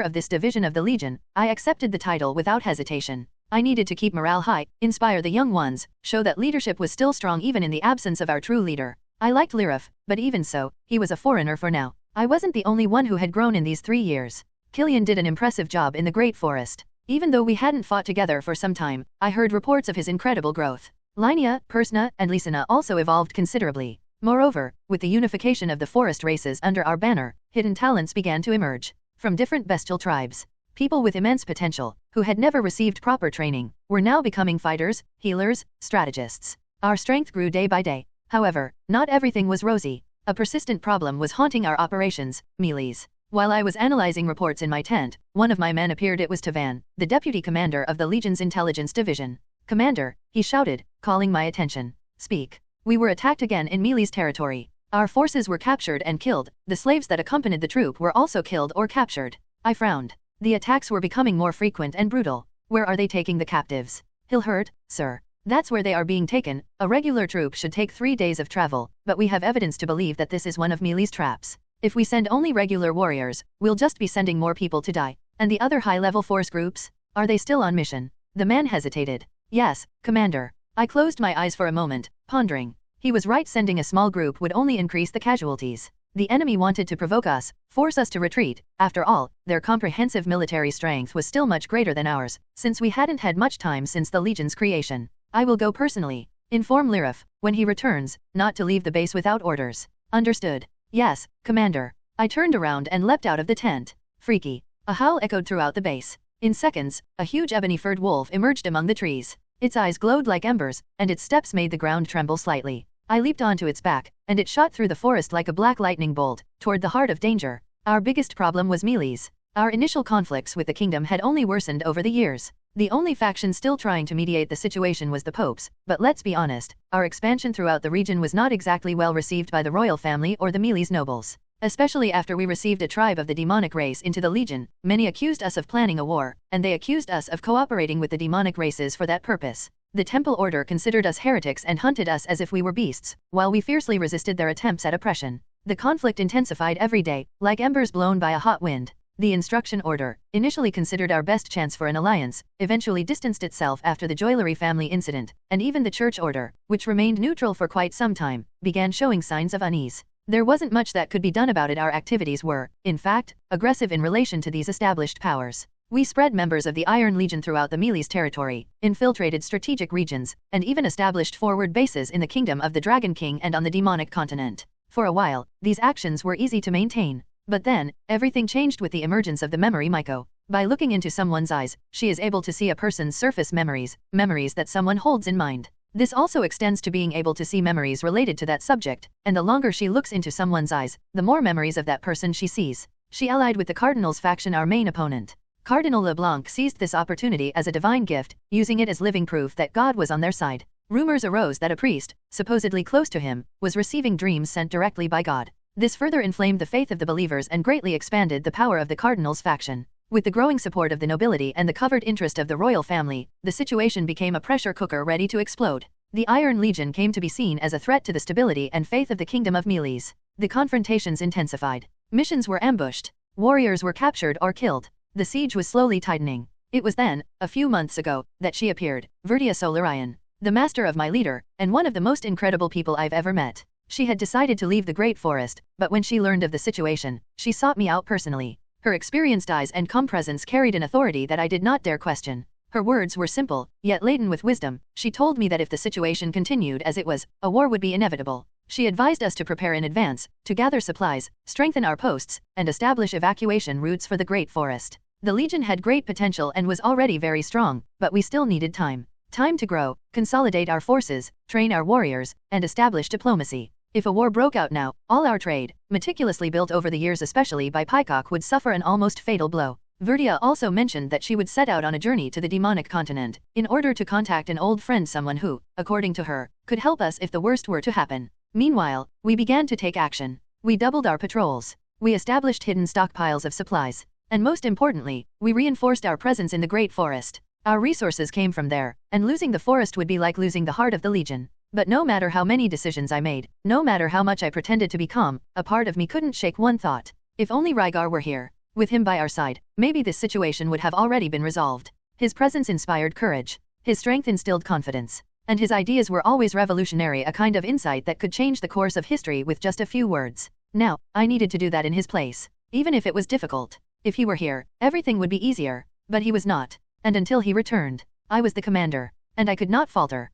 of this division of the Legion, I accepted the title without hesitation. I needed to keep morale high, inspire the young ones, show that leadership was still strong even in the absence of our true leader. I liked Lirif, but even so, he was a foreigner for now. I wasn't the only one who had grown in these 3 years. Killian did an impressive job in the Great Forest. Even though we hadn't fought together for some time, I heard reports of his incredible growth. Linnea, Persna, and Lisana also evolved considerably. Moreover, with the unification of the forest races under our banner, hidden talents began to emerge. From different bestial tribes, people with immense potential, who had never received proper training, were now becoming fighters, healers, strategists. Our strength grew day by day. However, not everything was rosy. A persistent problem was haunting our operations, melees. While I was analyzing reports in my tent, one of my men appeared. It was Tavan, the deputy commander of the Legion's intelligence division. "Commander," he shouted, calling my attention. "Speak." "We were attacked again in melee's territory. Our forces were captured and killed. The slaves that accompanied the troop were also killed or captured." I frowned. The attacks were becoming more frequent and brutal. "Where are they taking the captives?" "Hillhurt, sir." "That's where they are being taken. A regular troop should take 3 days of travel, but we have evidence to believe that this is one of melee's traps. If we send only regular warriors, we'll just be sending more people to die. And the other high-level force groups? Are they still on mission?" The man hesitated. "Yes, Commander." I closed my eyes for a moment, pondering. He was right, sending a small group would only increase the casualties. The enemy wanted to provoke us, force us to retreat. After all, their comprehensive military strength was still much greater than ours, since we hadn't had much time since the Legion's creation. "I will go personally. Inform Lirif, when he returns, not to leave the base without orders." "Understood." "Yes, Commander." I turned around and leapt out of the tent. Freaky. A howl echoed throughout the base. In seconds, a huge ebony-furred wolf emerged among the trees. Its eyes glowed like embers, and its steps made the ground tremble slightly. I leaped onto its back, and it shot through the forest like a black lightning bolt, toward the heart of danger. Our biggest problem was melees. Our initial conflicts with the kingdom had only worsened over the years. The only faction still trying to mediate the situation was the popes, but let's be honest, our expansion throughout the region was not exactly well received by the royal family or the melees nobles. Especially after we received a tribe of the demonic race into the Legion, many accused us of planning a war, and they accused us of cooperating with the demonic races for that purpose. The Temple Order considered us heretics and hunted us as if we were beasts, while we fiercely resisted their attempts at oppression. The conflict intensified every day, like embers blown by a hot wind. The Instruction Order, initially considered our best chance for an alliance, eventually distanced itself after the Joilery family incident, and even the Church Order, which remained neutral for quite some time, began showing signs of unease. There wasn't much that could be done about it. Our activities were, in fact, aggressive in relation to these established powers. We spread members of the Iron Legion throughout the melee's territory, infiltrated strategic regions, and even established forward bases in the Kingdom of the Dragon King and on the demonic continent. For a while, these actions were easy to maintain. But then, everything changed with the emergence of the memory Maiko. By looking into someone's eyes, she is able to see a person's surface memories, memories that someone holds in mind. This also extends to being able to see memories related to that subject, and the longer she looks into someone's eyes, the more memories of that person she sees. She allied with the Cardinal's faction, our main opponent. Cardinal LeBlanc seized this opportunity as a divine gift, using it as living proof that God was on their side. Rumors arose that a priest, supposedly close to him, was receiving dreams sent directly by God. This further inflamed the faith of the believers and greatly expanded the power of the Cardinal's faction. With the growing support of the nobility and the covered interest of the royal family, the situation became a pressure cooker ready to explode. The Iron Legion came to be seen as a threat to the stability and faith of the Kingdom of Melees. The confrontations intensified. Missions were ambushed. Warriors were captured or killed. The siege was slowly tightening. It was then, a few months ago, that she appeared, Vertia Solarian, the master of my leader, and one of the most incredible people I've ever met. She had decided to leave the Great Forest, but when she learned of the situation, she sought me out personally. Her experienced eyes and calm presence carried an authority that I did not dare question. Her words were simple, yet laden with wisdom. She told me that if the situation continued as it was, a war would be inevitable. She advised us to prepare in advance, to gather supplies, strengthen our posts, and establish evacuation routes for the Great Forest. The Legion had great potential and was already very strong, but we still needed time. Time to grow, consolidate our forces, train our warriors, and establish diplomacy. If a war broke out now, all our trade, meticulously built over the years especially by Pycok, would suffer an almost fatal blow. Verdia also mentioned that she would set out on a journey to the demonic continent, in order to contact an old friend, someone who, according to her, could help us if the worst were to happen. Meanwhile, we began to take action. We doubled our patrols. We established hidden stockpiles of supplies. And most importantly, we reinforced our presence in the Great Forest. Our resources came from there, and losing the forest would be like losing the heart of the Legion. But no matter how many decisions I made, no matter how much I pretended to be calm, a part of me couldn't shake one thought. If only Rygar were here. With him by our side, maybe this situation would have already been resolved. His presence inspired courage. His strength instilled confidence. And his ideas were always revolutionary, a kind of insight that could change the course of history with just a few words. Now, I needed to do that in his place. Even if it was difficult. If he were here, everything would be easier. But he was not. And until he returned, I was the commander. And I could not falter.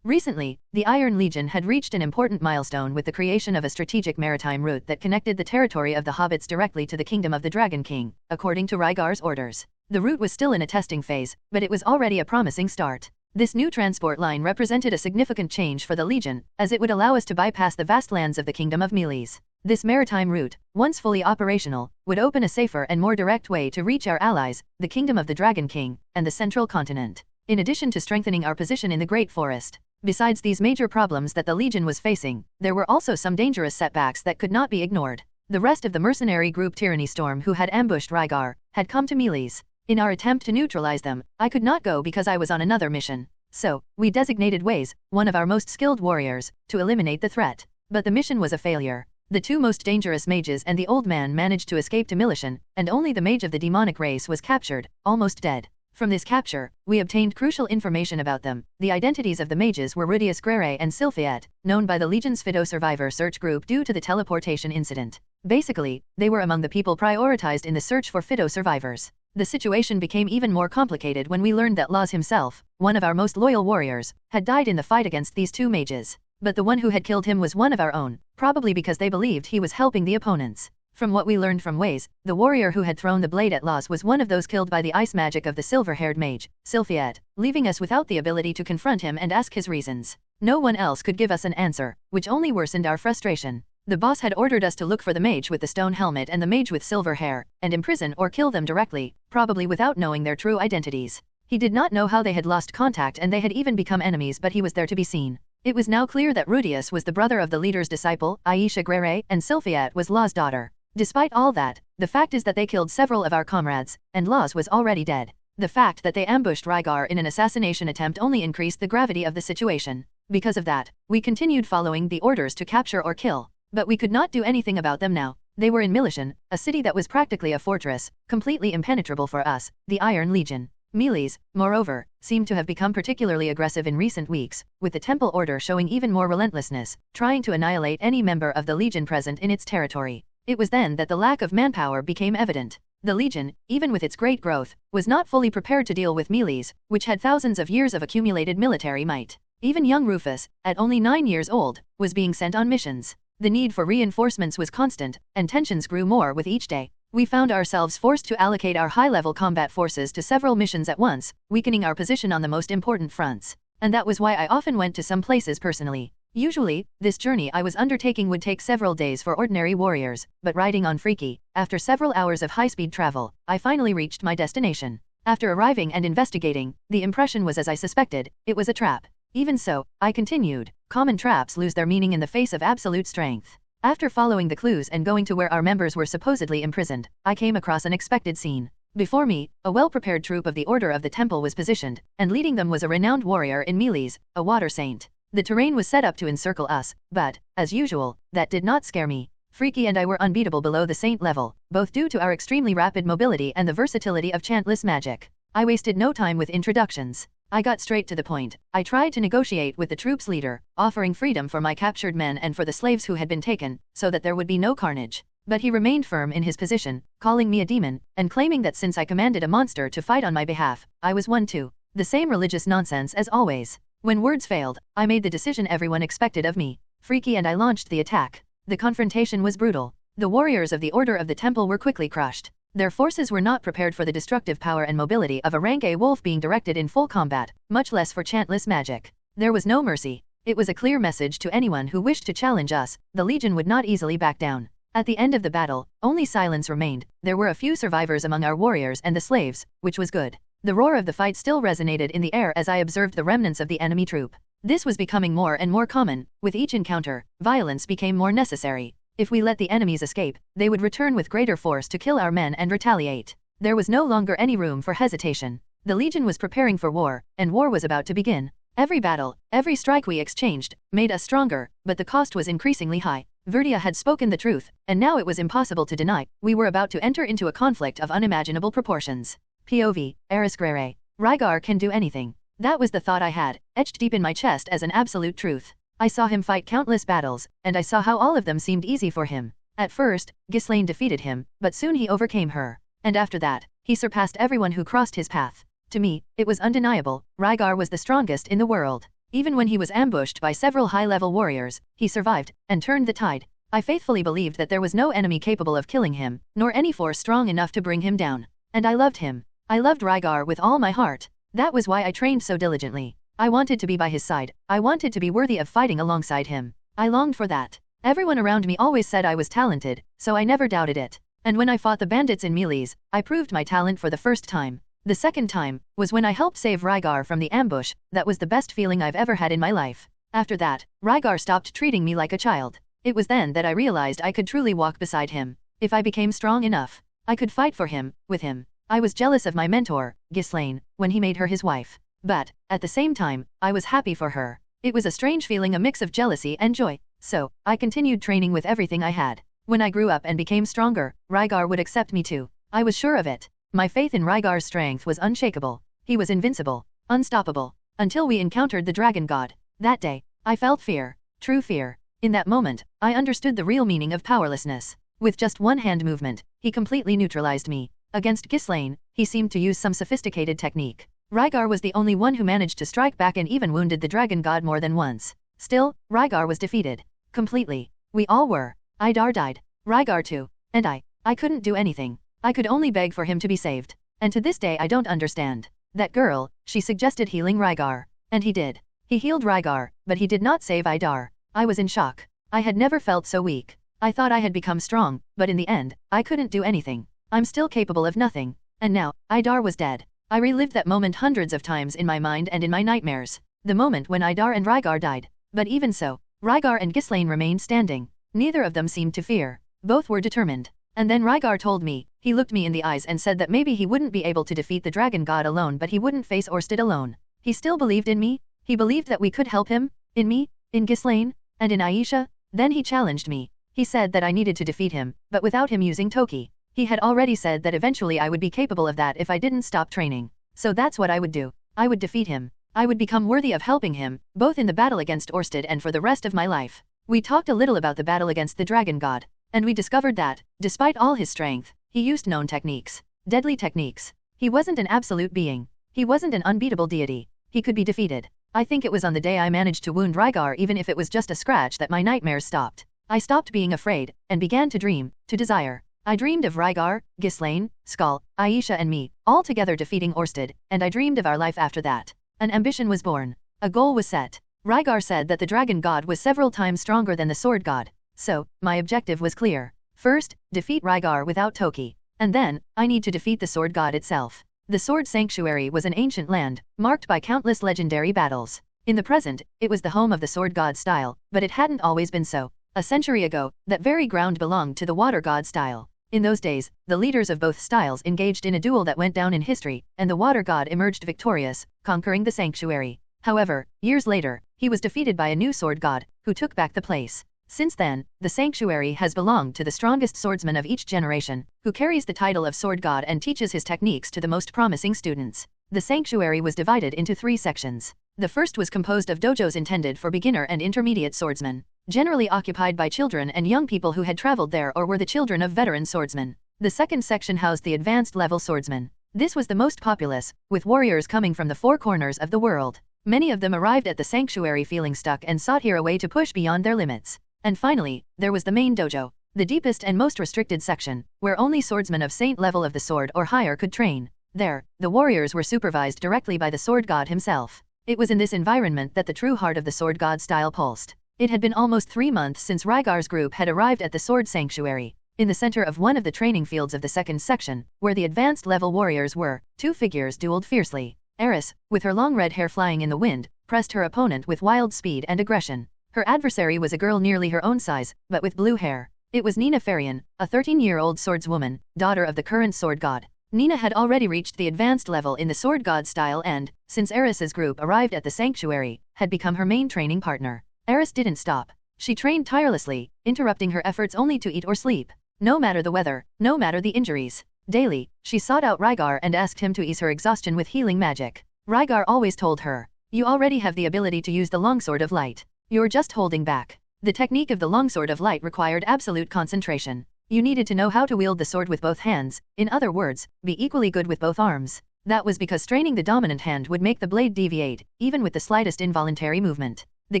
Recently, the Iron Legion had reached an important milestone with the creation of a strategic maritime route that connected the territory of the Hobbits directly to the kingdom of the Dragon King, according to Rygar's orders. The route was still in a testing phase, but it was already a promising start. This new transport line represented a significant change for the Legion, as it would allow us to bypass the vast lands of the Kingdom of Meles. This maritime route, once fully operational, would open a safer and more direct way to reach our allies, the Kingdom of the Dragon King, and the Central Continent. In addition to strengthening our position in the Great Forest, besides these major problems that the Legion was facing, there were also some dangerous setbacks that could not be ignored. The rest of the mercenary group Tyranny Storm who had ambushed Rygar, had come to Meles. In our attempt to neutralize them, I could not go because I was on another mission. So, we designated Waze, one of our most skilled warriors, to eliminate the threat. But the mission was a failure. The two most dangerous mages and the old man managed to escape to Militian, and only the mage of the demonic race was captured, almost dead. From this capture, we obtained crucial information about them. The identities of the mages were Rudeus Greyrat and Sylphiette, known by the Legion's Fido Survivor Search Group due to the teleportation incident. Basically, they were among the people prioritized in the search for Fido survivors. The situation became even more complicated when we learned that Laz himself, one of our most loyal warriors, had died in the fight against these two mages. But the one who had killed him was one of our own, probably because they believed he was helping the opponents. From what we learned from Waze, the warrior who had thrown the blade at Laz was one of those killed by the ice magic of the silver-haired mage, Sylphiette, leaving us without the ability to confront him and ask his reasons. No one else could give us an answer, which only worsened our frustration. The boss had ordered us to look for the mage with the stone helmet and the mage with silver hair, and imprison or kill them directly, probably without knowing their true identities. He did not know how they had lost contact and they had even become enemies, but he was there to be seen. It was now clear that Rudeus was the brother of the leader's disciple, Aisha Greyrat, and Sylphiette was Laz's daughter. Despite all that, the fact is that they killed several of our comrades, and Laz was already dead. The fact that they ambushed Rygar in an assassination attempt only increased the gravity of the situation. Because of that, we continued following the orders to capture or kill. But we could not do anything about them now. They were in Militian, a city that was practically a fortress, completely impenetrable for us, the Iron Legion. Meles, moreover, seemed to have become particularly aggressive in recent weeks, with the Temple Order showing even more relentlessness, trying to annihilate any member of the Legion present in its territory. It was then that the lack of manpower became evident. The Legion, even with its great growth, was not fully prepared to deal with Meles, which had thousands of years of accumulated military might. Even young Rufus, at only 9 years old, was being sent on missions. The need for reinforcements was constant, and tensions grew more with each day. We found ourselves forced to allocate our high-level combat forces to several missions at once, weakening our position on the most important fronts. And that was why I often went to some places personally. Usually, this journey I was undertaking would take several days for ordinary warriors, but riding on Freaky, after several hours of high-speed travel, I finally reached my destination. After arriving and investigating, the impression was as I suspected, it was a trap. Even so, I continued. Common traps lose their meaning in the face of absolute strength. After following the clues and going to where our members were supposedly imprisoned, I came across an unexpected scene. Before me, a well-prepared troop of the Order of the Temple was positioned, and leading them was a renowned warrior in Meles, a water saint. The terrain was set up to encircle us, but, as usual, that did not scare me. Freaky and I were unbeatable below the saint level, both due to our extremely rapid mobility and the versatility of chantless magic. I wasted no time with introductions. I got straight to the point. I tried to negotiate with the troop's leader, offering freedom for my captured men and for the slaves who had been taken, so that there would be no carnage. But he remained firm in his position, calling me a demon, and claiming that since I commanded a monster to fight on my behalf, I was one too. The same religious nonsense as always. When words failed, I made the decision everyone expected of me. Freaky and I launched the attack. The confrontation was brutal. The warriors of the Order of the Temple were quickly crushed. Their forces were not prepared for the destructive power and mobility of a rank A wolf being directed in full combat, much less for chantless magic. There was no mercy. It was a clear message to anyone who wished to challenge us, the Legion would not easily back down. At the end of the battle, only silence remained. There were a few survivors among our warriors and the slaves, which was good. The roar of the fight still resonated in the air as I observed the remnants of the enemy troop. This was becoming more and more common. With each encounter, violence became more necessary. If we let the enemies escape, they would return with greater force to kill our men and retaliate. There was no longer any room for hesitation. The Legion was preparing for war, and war was about to begin. Every battle, every strike we exchanged, made us stronger, but the cost was increasingly high. Verdia had spoken the truth, and now it was impossible to deny. We were about to enter into a conflict of unimaginable proportions. POV, Rudeus Greyrat. Rygar can do anything. That was the thought I had, etched deep in my chest as an absolute truth. I saw him fight countless battles, and I saw how all of them seemed easy for him. At first, Ghislaine defeated him, but soon he overcame her. And after that, he surpassed everyone who crossed his path. To me, it was undeniable, Rygar was the strongest in the world. Even when he was ambushed by several high-level warriors, he survived, and turned the tide. I faithfully believed that there was no enemy capable of killing him, nor any force strong enough to bring him down. And I loved him. I loved Rygar with all my heart. That was why I trained so diligently. I wanted to be by his side. I wanted to be worthy of fighting alongside him. I longed for that. Everyone around me always said I was talented, so I never doubted it. And when I fought the bandits in melees, I proved my talent for the first time. The second time was when I helped save Rygar from the ambush. That was the best feeling I've ever had in my life. After that, Rygar stopped treating me like a child. It was then that I realized I could truly walk beside him. If I became strong enough, I could fight for him, with him. I was jealous of my mentor, Ghislaine, when he made her his wife. But, at the same time, I was happy for her. It was a strange feeling, a mix of jealousy and joy. So, I continued training with everything I had. When I grew up and became stronger, Rygar would accept me too. I was sure of it. My faith in Rygar's strength was unshakable. He was invincible, unstoppable, until we encountered the dragon god. That day, I felt fear, true fear. In that moment, I understood the real meaning of powerlessness. With just one hand movement, he completely neutralized me. Against Ghislaine, he seemed to use some sophisticated technique. Rygar was the only one who managed to strike back and even wounded the dragon god more than once. Still, Rygar was defeated. Completely. We all were. Idar died. Rygar too. And I couldn't do anything. I could only beg for him to be saved. And to this day I don't understand. That girl, she suggested healing Rygar. And he did. He healed Rygar, but he did not save Idar. I was in shock. I had never felt so weak. I thought I had become strong, but in the end, I couldn't do anything. I'm still capable of nothing. And now, Idar was dead. I relived that moment hundreds of times in my mind and in my nightmares. The moment when Idar and Rygar died. But even so, Rygar and Ghislaine remained standing. Neither of them seemed to fear. Both were determined. And then Rygar told me, he looked me in the eyes and said that maybe he wouldn't be able to defeat the dragon god alone, but he wouldn't face Orsted alone. He still believed in me. He believed that we could help him. In me, in Ghislaine, and in Aisha. Then he challenged me. He said that I needed to defeat him, but without him using Toki. He had already said that eventually I would be capable of that if I didn't stop training. So that's what I would do. I would defeat him. I would become worthy of helping him, both in the battle against Orsted and for the rest of my life. We talked a little about the battle against the dragon god, and we discovered that, despite all his strength, he used known techniques. Deadly techniques. He wasn't an absolute being. He wasn't an unbeatable deity. He could be defeated. I think it was on the day I managed to wound Rygar, even if it was just a scratch, that my nightmares stopped. I stopped being afraid, and began to dream, to desire. I dreamed of Rygar, Ghislaine, Skull, Aisha and me, all together defeating Orsted, and I dreamed of our life after that. An ambition was born. A goal was set. Rygar said that the dragon god was several times stronger than the sword god. So, my objective was clear. First, defeat Rygar without Toki. And then, I need to defeat the sword god itself. The Sword Sanctuary was an ancient land, marked by countless legendary battles. In the present, it was the home of the sword god style, but it hadn't always been so. A century ago, that very ground belonged to the water god style. In those days, the leaders of both styles engaged in a duel that went down in history, and the water god emerged victorious, conquering the sanctuary. However, years later, he was defeated by a new sword god, who took back the place. Since then, the sanctuary has belonged to the strongest swordsman of each generation, who carries the title of sword god and teaches his techniques to the most promising students. The sanctuary was divided into 3 sections. The first was composed of dojos intended for beginner and intermediate swordsmen, generally occupied by children and young people who had traveled there or were the children of veteran swordsmen. The second section housed the advanced level swordsmen. This was the most populous, with warriors coming from the 4 corners of the world. Many of them arrived at the sanctuary feeling stuck and sought here a way to push beyond their limits. And finally, there was the main dojo, the deepest and most restricted section, where only swordsmen of saint level of the sword or higher could train. There, the warriors were supervised directly by the sword god himself. It was in this environment that the true heart of the sword god style pulsed. It had been almost 3 months since Rygar's group had arrived at the Sword Sanctuary. In the center of one of the training fields of the second section, where the advanced level warriors were, 2 figures dueled fiercely. Eris, with her long red hair flying in the wind, pressed her opponent with wild speed and aggression. Her adversary was a girl nearly her own size, but with blue hair. It was Nina Farian, a 13-year-old swordswoman, daughter of the current sword god. Nina had already reached the advanced level in the sword god style and, since Eris's group arrived at the sanctuary, had become her main training partner. Eris didn't stop. She trained tirelessly, interrupting her efforts only to eat or sleep. No matter the weather, no matter the injuries. Daily, she sought out Rygar and asked him to ease her exhaustion with healing magic. Rygar always told her, "You already have the ability to use the longsword of light. You're just holding back." The technique of the longsword of light required absolute concentration. You needed to know how to wield the sword with both hands, in other words, be equally good with both arms. That was because straining the dominant hand would make the blade deviate, even with the slightest involuntary movement. The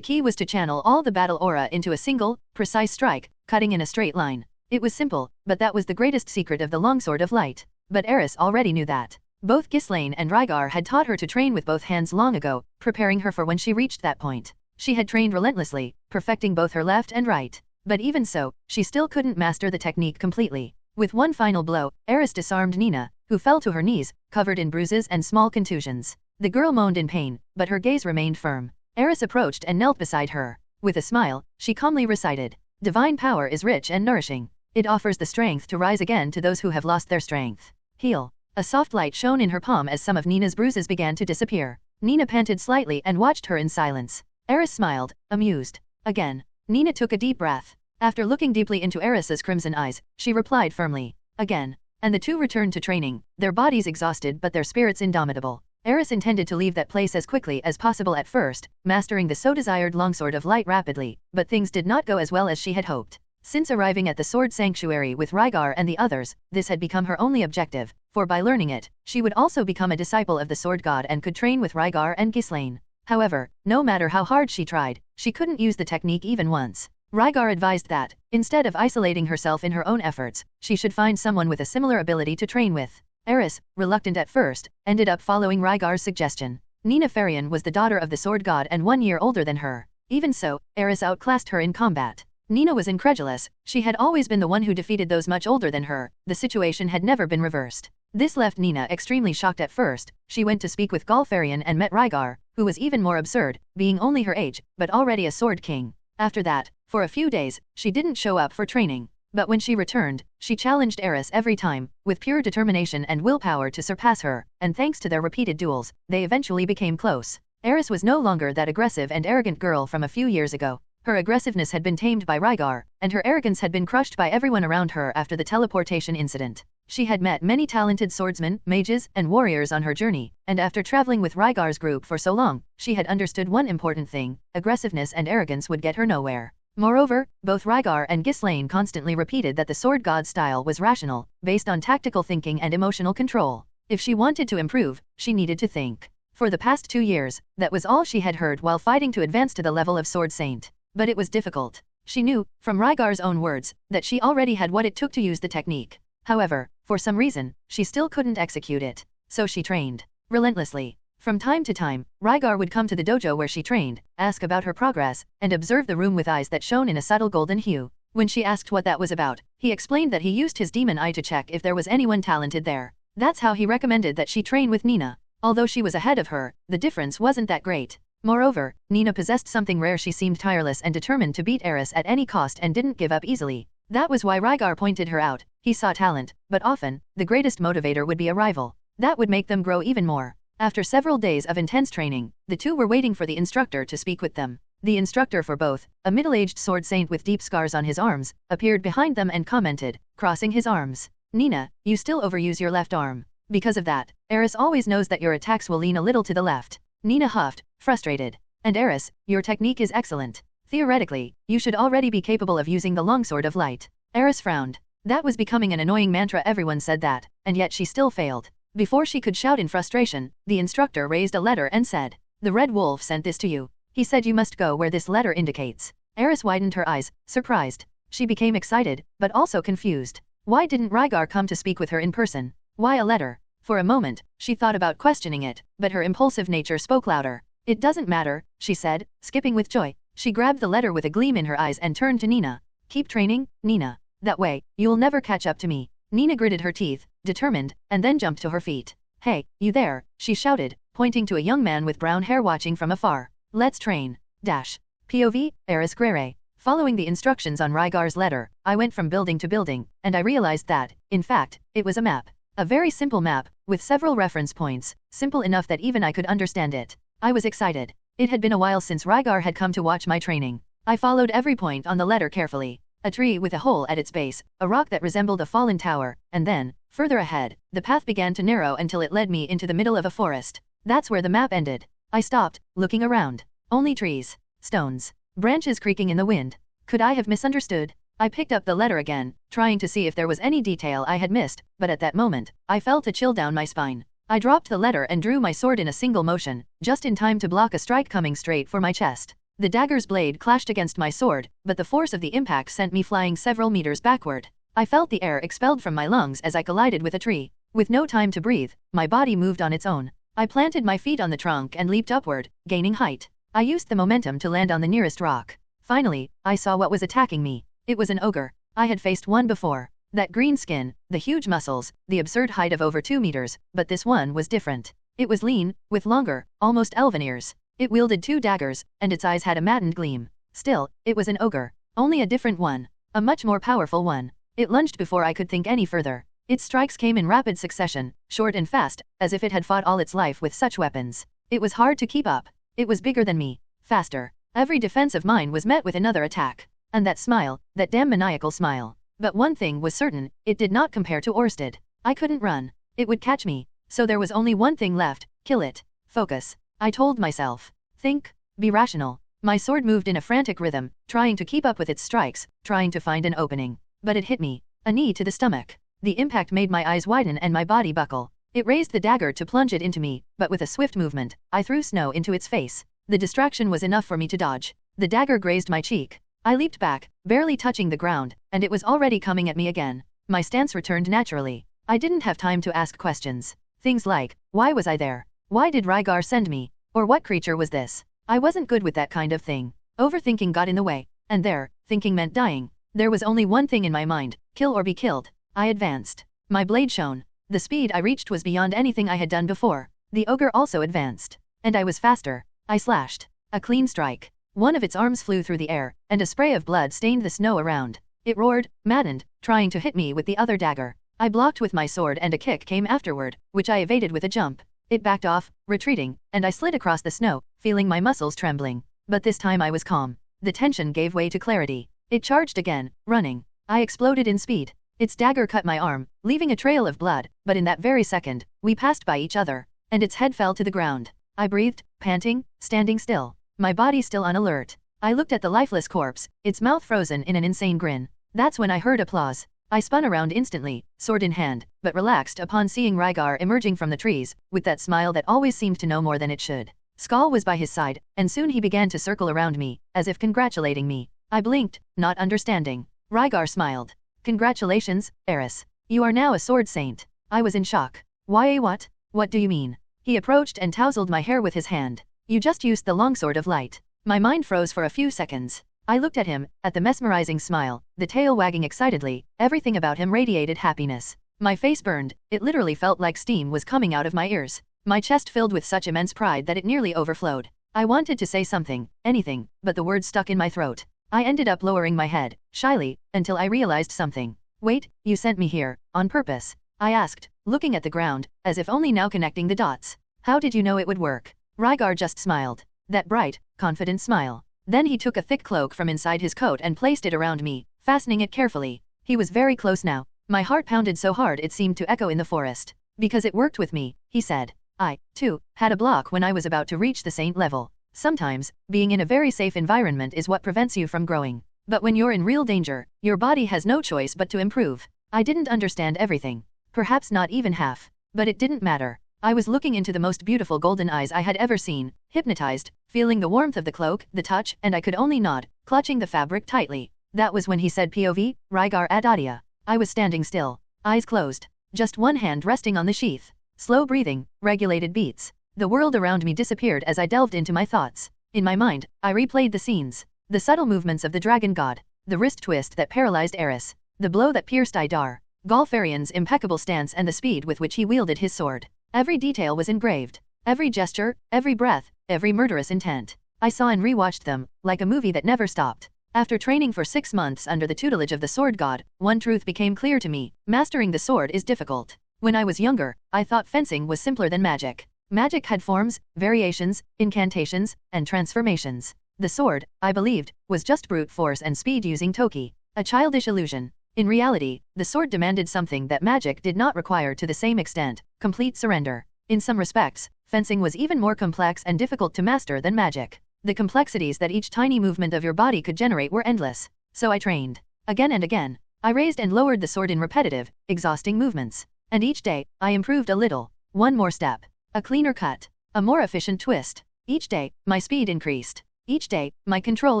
key was to channel all the battle aura into a single, precise strike, cutting in a straight line. It was simple, but that was the greatest secret of the longsword of light. But Eris already knew that. Both Ghislaine and Rygar had taught her to train with both hands long ago, preparing her for when she reached that point. She had trained relentlessly, perfecting both her left and right. But even so, she still couldn't master the technique completely. With one final blow, Eris disarmed Nina, who fell to her knees, covered in bruises and small contusions. The girl moaned in pain, but her gaze remained firm. Eris approached and knelt beside her. With a smile, she calmly recited, "Divine power is rich and nourishing. It offers the strength to rise again to those who have lost their strength. Heal." A soft light shone in her palm as some of Nina's bruises began to disappear. Nina panted slightly and watched her in silence. Eris smiled, amused. Again. Nina took a deep breath. After looking deeply into Eris's crimson eyes, she replied firmly, "Again." And the two returned to training, their bodies exhausted but their spirits indomitable. Eris intended to leave that place as quickly as possible at first, mastering the so-desired longsword of light rapidly, but things did not go as well as she had hoped. Since arriving at the Sword Sanctuary with Rygar and the others, this had become her only objective, for by learning it, she would also become a disciple of the Sword God and could train with Rygar and Ghislaine. However, no matter how hard she tried, she couldn't use the technique even once. Rygar advised that, instead of isolating herself in her own efforts, she should find someone with a similar ability to train with. Eris, reluctant at first, ended up following Rygar's suggestion. Nina Farian was the daughter of the Sword God and 1 year older than her. Even so, Eris outclassed her in combat. Nina was incredulous. She had always been the one who defeated those much older than her. The situation had never been reversed. This left Nina extremely shocked at first. She went to speak with Farian and met Rygar, who was even more absurd, being only her age, but already a sword king. After that, for a few days, she didn't show up for training. But when she returned, she challenged Eris every time, with pure determination and willpower to surpass her, and thanks to their repeated duels, they eventually became close. Eris was no longer that aggressive and arrogant girl from a few years ago. Her aggressiveness had been tamed by Rygar, and her arrogance had been crushed by everyone around her after the teleportation incident. She had met many talented swordsmen, mages, and warriors on her journey, and after traveling with Rygar's group for so long, she had understood one important thing: aggressiveness and arrogance would get her nowhere. Moreover, both Rygar and Ghislaine constantly repeated that the sword god style was rational, based on tactical thinking and emotional control. If she wanted to improve, she needed to think. For the past 2 years, that was all she had heard while fighting to advance to the level of Sword Saint. But it was difficult. She knew, from Rygar's own words, that she already had what it took to use the technique. However, for some reason, she still couldn't execute it. So she trained relentlessly. From time to time, Rygar would come to the dojo where she trained, ask about her progress, and observe the room with eyes that shone in a subtle golden hue. When she asked what that was about, he explained that he used his demon eye to check if there was anyone talented there. That's how he recommended that she train with Nina. Although she was ahead of her, the difference wasn't that great. Moreover, Nina possessed something rare. She seemed tireless and determined to beat Eris at any cost and didn't give up easily. That was why Rygar pointed her out. He saw talent, but often, the greatest motivator would be a rival. That would make them grow even more. After several days of intense training, the two were waiting for the instructor to speak with them. The instructor for both, a middle-aged sword saint with deep scars on his arms, appeared behind them and commented, crossing his arms, "Nina, you still overuse your left arm. Because of that, Eris always knows that your attacks will lean a little to the left." Nina huffed, frustrated. "And Eris, your technique is excellent. Theoretically, you should already be capable of using the longsword of light." Eris frowned. That was becoming an annoying mantra. Everyone said that, and yet she still failed. Before she could shout in frustration, the instructor raised a letter and said, "The Red Wolf sent this to you. He said you must go where this letter indicates." Eris widened her eyes, surprised. She became excited, but also confused. Why didn't Rygar come to speak with her in person? Why a letter? For a moment, she thought about questioning it, but her impulsive nature spoke louder. "It doesn't matter," she said, skipping with joy. She grabbed the letter with a gleam in her eyes and turned to Nina. Keep training, Nina. That way, you'll never catch up to me. Nina gritted her teeth, determined, and then jumped to her feet. Hey, you there, she shouted, pointing to a young man with brown hair watching from afar. Let's train. Dash. POV, Rudeus Greyrat. Following the instructions on Rygar's letter, I went from building to building, and I realized that, in fact, it was a map. A very simple map, with several reference points, simple enough that even I could understand it. I was excited. It had been a while since Rygar had come to watch my training. I followed every point on the letter carefully. A tree with a hole at its base, a rock that resembled a fallen tower, and then, further ahead, the path began to narrow until it led me into the middle of a forest. That's where the map ended. I stopped, looking around. Only trees, stones, branches creaking in the wind. Could I have misunderstood? I picked up the letter again, trying to see if there was any detail I had missed, but at that moment, I felt a chill down my spine. I dropped the letter and drew my sword in a single motion, just in time to block a strike coming straight for my chest. The dagger's blade clashed against my sword, but the force of the impact sent me flying several meters backward. I felt the air expelled from my lungs as I collided with a tree. With no time to breathe, my body moved on its own. I planted my feet on the trunk and leaped upward, gaining height. I used the momentum to land on the nearest rock. Finally, I saw what was attacking me. It was an ogre. I had faced one before. That green skin, the huge muscles, the absurd height of over 2 meters, but this one was different. It was lean, with longer, almost elven ears. It wielded 2 daggers, and its eyes had a maddened gleam. Still, it was an ogre. Only a different one. A much more powerful one. It lunged before I could think any further. Its strikes came in rapid succession, short and fast, as if it had fought all its life with such weapons. It was hard to keep up. It was bigger than me. Faster. Every defense of mine was met with another attack. And that smile, that damn maniacal smile. But one thing was certain, it did not compare to Orsted. I couldn't run. It would catch me. So there was only one thing left, kill it. Focus. I told myself. Think. Be rational. My sword moved in a frantic rhythm, trying to keep up with its strikes, trying to find an opening. But it hit me. A knee to the stomach. The impact made my eyes widen and my body buckle. It raised the dagger to plunge it into me, but with a swift movement, I threw snow into its face. The distraction was enough for me to dodge. The dagger grazed my cheek. I leaped back, barely touching the ground, and it was already coming at me again. My stance returned naturally. I didn't have time to ask questions. Things like, why was I there? Why did Rygar send me? Or what creature was this? I wasn't good with that kind of thing. Overthinking got in the way. And there, thinking meant dying. There was only one thing in my mind, kill or be killed. I advanced. My blade shone. The speed I reached was beyond anything I had done before. The ogre also advanced. And I was faster. I slashed. A clean strike. One of its arms flew through the air, and a spray of blood stained the snow around. It roared, maddened, trying to hit me with the other dagger. I blocked with my sword and a kick came afterward, which I evaded with a jump. It backed off, retreating, and I slid across the snow, feeling my muscles trembling. But this time I was calm. The tension gave way to clarity. It charged again, running. I exploded in speed. Its dagger cut my arm, leaving a trail of blood, but in that very second, we passed by each other, and its head fell to the ground. I breathed, panting, standing still. My body still on alert. I looked at the lifeless corpse, its mouth frozen in an insane grin. That's when I heard applause. I spun around instantly, sword in hand, but relaxed upon seeing Rygar emerging from the trees, with that smile that always seemed to know more than it should. Skull was by his side, and soon he began to circle around me, as if congratulating me. I blinked, not understanding. Rygar smiled. Congratulations, Eris. You are now a sword saint. I was in shock. Why what? What do you mean? He approached and tousled my hair with his hand. You just used the longsword of light. My mind froze for a few seconds. I looked at him, at the mesmerizing smile, the tail wagging excitedly, everything about him radiated happiness. My face burned, it literally felt like steam was coming out of my ears. My chest filled with such immense pride that it nearly overflowed. I wanted to say something, anything, but the words stuck in my throat. I ended up lowering my head, shyly, until I realized something. Wait, you sent me here, on purpose? I asked, looking at the ground, as if only now connecting the dots. How did you know it would work? Rygar just smiled. That bright, confident smile. Then he took a thick cloak from inside his coat and placed it around me, fastening it carefully. He was very close now. My heart pounded so hard it seemed to echo in the forest. Because it worked with me, he said. I, too, had a block when I was about to reach the saint level. Sometimes, being in a very safe environment is what prevents you from growing. But when you're in real danger, your body has no choice but to improve. I didn't understand everything. Perhaps not even half. But it didn't matter. I was looking into the most beautiful golden eyes I had ever seen, hypnotized, feeling the warmth of the cloak, the touch, and I could only nod, clutching the fabric tightly. That was when he said POV, Rygar Adoldia. I was standing still, eyes closed, just one hand resting on the sheath. Slow breathing, regulated beats. The world around me disappeared as I delved into my thoughts. In my mind, I replayed the scenes. The subtle movements of the dragon god, the wrist twist that paralyzed Eris, the blow that pierced Idar, Galfarian's impeccable stance and the speed with which he wielded his sword. Every detail was engraved. Every gesture, every breath, every murderous intent. I saw and rewatched them, like a movie that never stopped. After training for 6 months under the tutelage of the sword god, one truth became clear to me: mastering the sword is difficult. When I was younger, I thought fencing was simpler than magic. Magic had forms, variations, incantations, and transformations. The sword, I believed, was just brute force and speed using Toki, a childish illusion. In reality, the sword demanded something that magic did not require to the same extent: complete surrender. In some respects, fencing was even more complex and difficult to master than magic. The complexities that each tiny movement of your body could generate were endless. So I trained. Again and again. I raised and lowered the sword in repetitive, exhausting movements. And each day, I improved a little. One more step. A cleaner cut. A more efficient twist. Each day, my speed increased. Each day, my control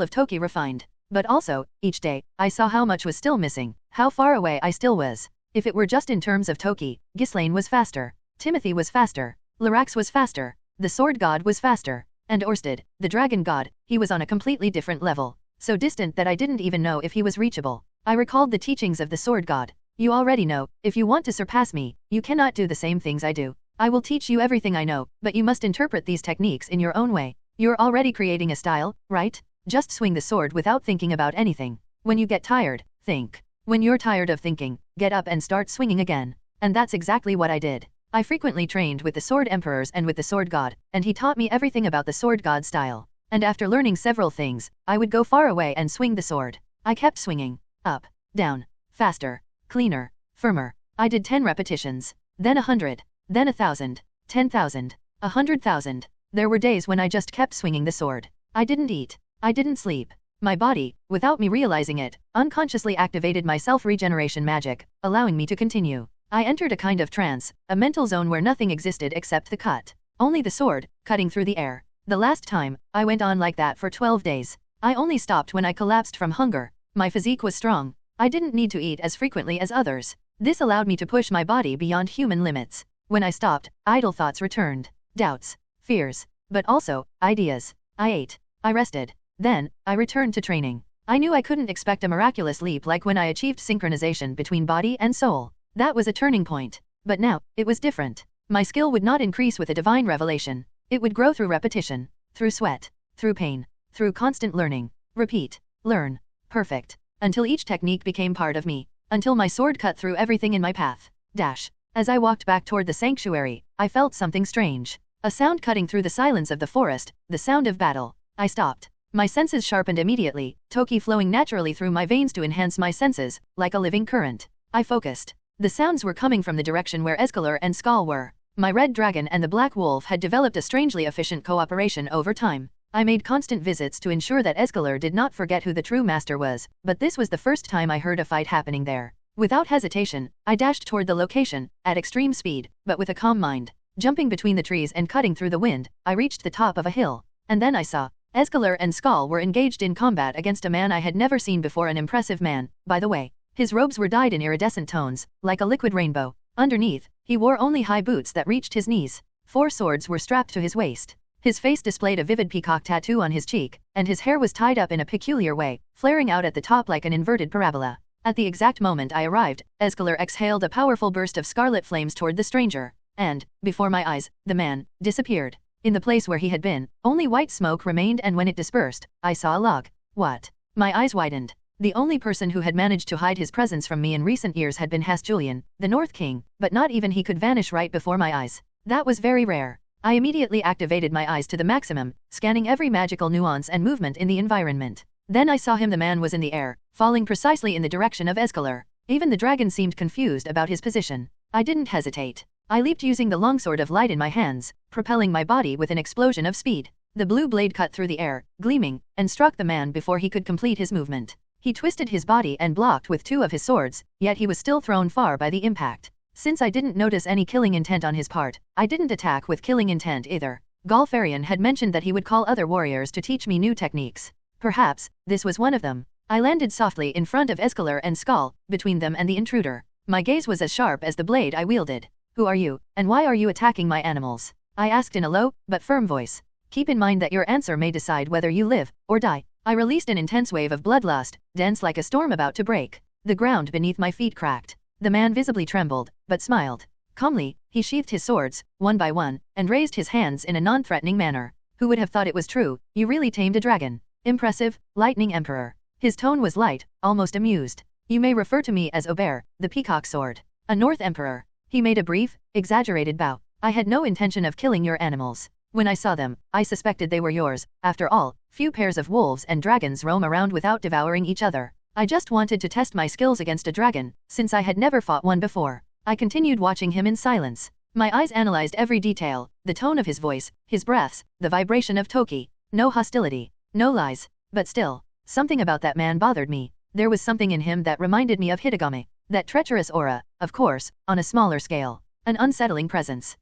of Toki refined. But also, each day, I saw how much was still missing, how far away I still was. If it were just in terms of Toki, Ghislaine was faster. Timothy was faster. Lyrax was faster. The sword god was faster. And Orsted, the dragon god, he was on a completely different level. So distant that I didn't even know if he was reachable. I recalled the teachings of the sword god. You already know, if you want to surpass me, you cannot do the same things I do. I will teach you everything I know, but you must interpret these techniques in your own way. You're already creating a style, right? Just swing the sword without thinking about anything. When you get tired, think. When you're tired of thinking, get up and start swinging again. And that's exactly what I did. I frequently trained with the sword emperors and with the sword god, and he taught me everything about the sword god style. And after learning several things, I would go far away and swing the sword. I kept swinging. Up, down, faster, cleaner, firmer. I did 10 repetitions, then 100, then 1,000, 10,000, 100,000. There were days when I just kept swinging the sword. I didn't eat. I didn't sleep. My body, without me realizing it, unconsciously activated my self-regeneration magic, allowing me to continue. I entered a kind of trance, a mental zone where nothing existed except the cut. Only the sword, cutting through the air. The last time, I went on like that for 12 days. I only stopped when I collapsed from hunger. My physique was strong. I didn't need to eat as frequently as others. This allowed me to push my body beyond human limits. When I stopped, idle thoughts returned. Doubts, fears, but also, ideas. I ate. I rested. Then, I returned to training. I knew I couldn't expect a miraculous leap like when I achieved synchronization between body and soul. That was a turning point. But now, it was different. My skill would not increase with a divine revelation. It would grow through repetition, through sweat, through pain, through constant learning. Repeat, learn, perfect, until each technique became part of me, until my sword cut through everything in my path. Dash. As I walked back toward the sanctuary, I felt something strange. A sound cutting through the silence of the forest, the sound of battle. I stopped. My senses sharpened immediately, Toki flowing naturally through my veins to enhance my senses, like a living current. I focused. The sounds were coming from the direction where Escalar and Skal were. My red dragon and the black wolf had developed a strangely efficient cooperation over time. I made constant visits to ensure that Escalar did not forget who the true master was, but this was the first time I heard a fight happening there. Without hesitation, I dashed toward the location, at extreme speed, but with a calm mind. Jumping between the trees and cutting through the wind, I reached the top of a hill. And then I saw Escalar and Skal were engaged in combat against a man I had never seen before, an impressive man, by the way. His robes were dyed in iridescent tones, like a liquid rainbow. Underneath, he wore only high boots that reached his knees. 4 swords were strapped to his waist. His face displayed a vivid peacock tattoo on his cheek, and his hair was tied up in a peculiar way, flaring out at the top like an inverted parabola. At the exact moment I arrived, Escalar exhaled a powerful burst of scarlet flames toward the stranger, and, before my eyes, the man disappeared. In the place where he had been, only white smoke remained, and when it dispersed, I saw a log. What? My eyes widened. The only person who had managed to hide his presence from me in recent years had been Hasjulian, the North King, but not even he could vanish right before my eyes. That was very rare. I immediately activated my eyes to the maximum, scanning every magical nuance and movement in the environment. Then I saw him. The man was in the air, falling precisely in the direction of Escalar. Even the dragon seemed confused about his position. I didn't hesitate. I leaped using the longsword of light in my hands, propelling my body with an explosion of speed. The blue blade cut through the air, gleaming, and struck the man before he could complete his movement. He twisted his body and blocked with 2 of his swords, yet he was still thrown far by the impact. Since I didn't notice any killing intent on his part, I didn't attack with killing intent either. Galfarian had mentioned that he would call other warriors to teach me new techniques. Perhaps, this was one of them. I landed softly in front of Escalar and Skal, between them and the intruder. My gaze was as sharp as the blade I wielded. Who are you, and why are you attacking my animals? I asked in a low, but firm voice. Keep in mind that your answer may decide whether you live or die. I released an intense wave of bloodlust, dense like a storm about to break. The ground beneath my feet cracked. The man visibly trembled, but smiled. Calmly, he sheathed his swords, one by one, and raised his hands in a non-threatening manner. Who would have thought it was true? You really tamed a dragon. Impressive, Lightning Emperor. His tone was light, almost amused. You may refer to me as Aubert, the Peacock Sword. A North Emperor. He made a brief, exaggerated bow. I had no intention of killing your animals. When I saw them, I suspected they were yours. After all, few pairs of wolves and dragons roam around without devouring each other. I just wanted to test my skills against a dragon, since I had never fought one before. I continued watching him in silence. My eyes analyzed every detail, the tone of his voice, his breaths, the vibration of Toki. No hostility, no lies. But still, something about that man bothered me. There was something in him that reminded me of Hitagame. That treacherous aura, of course, on a smaller scale. An unsettling presence.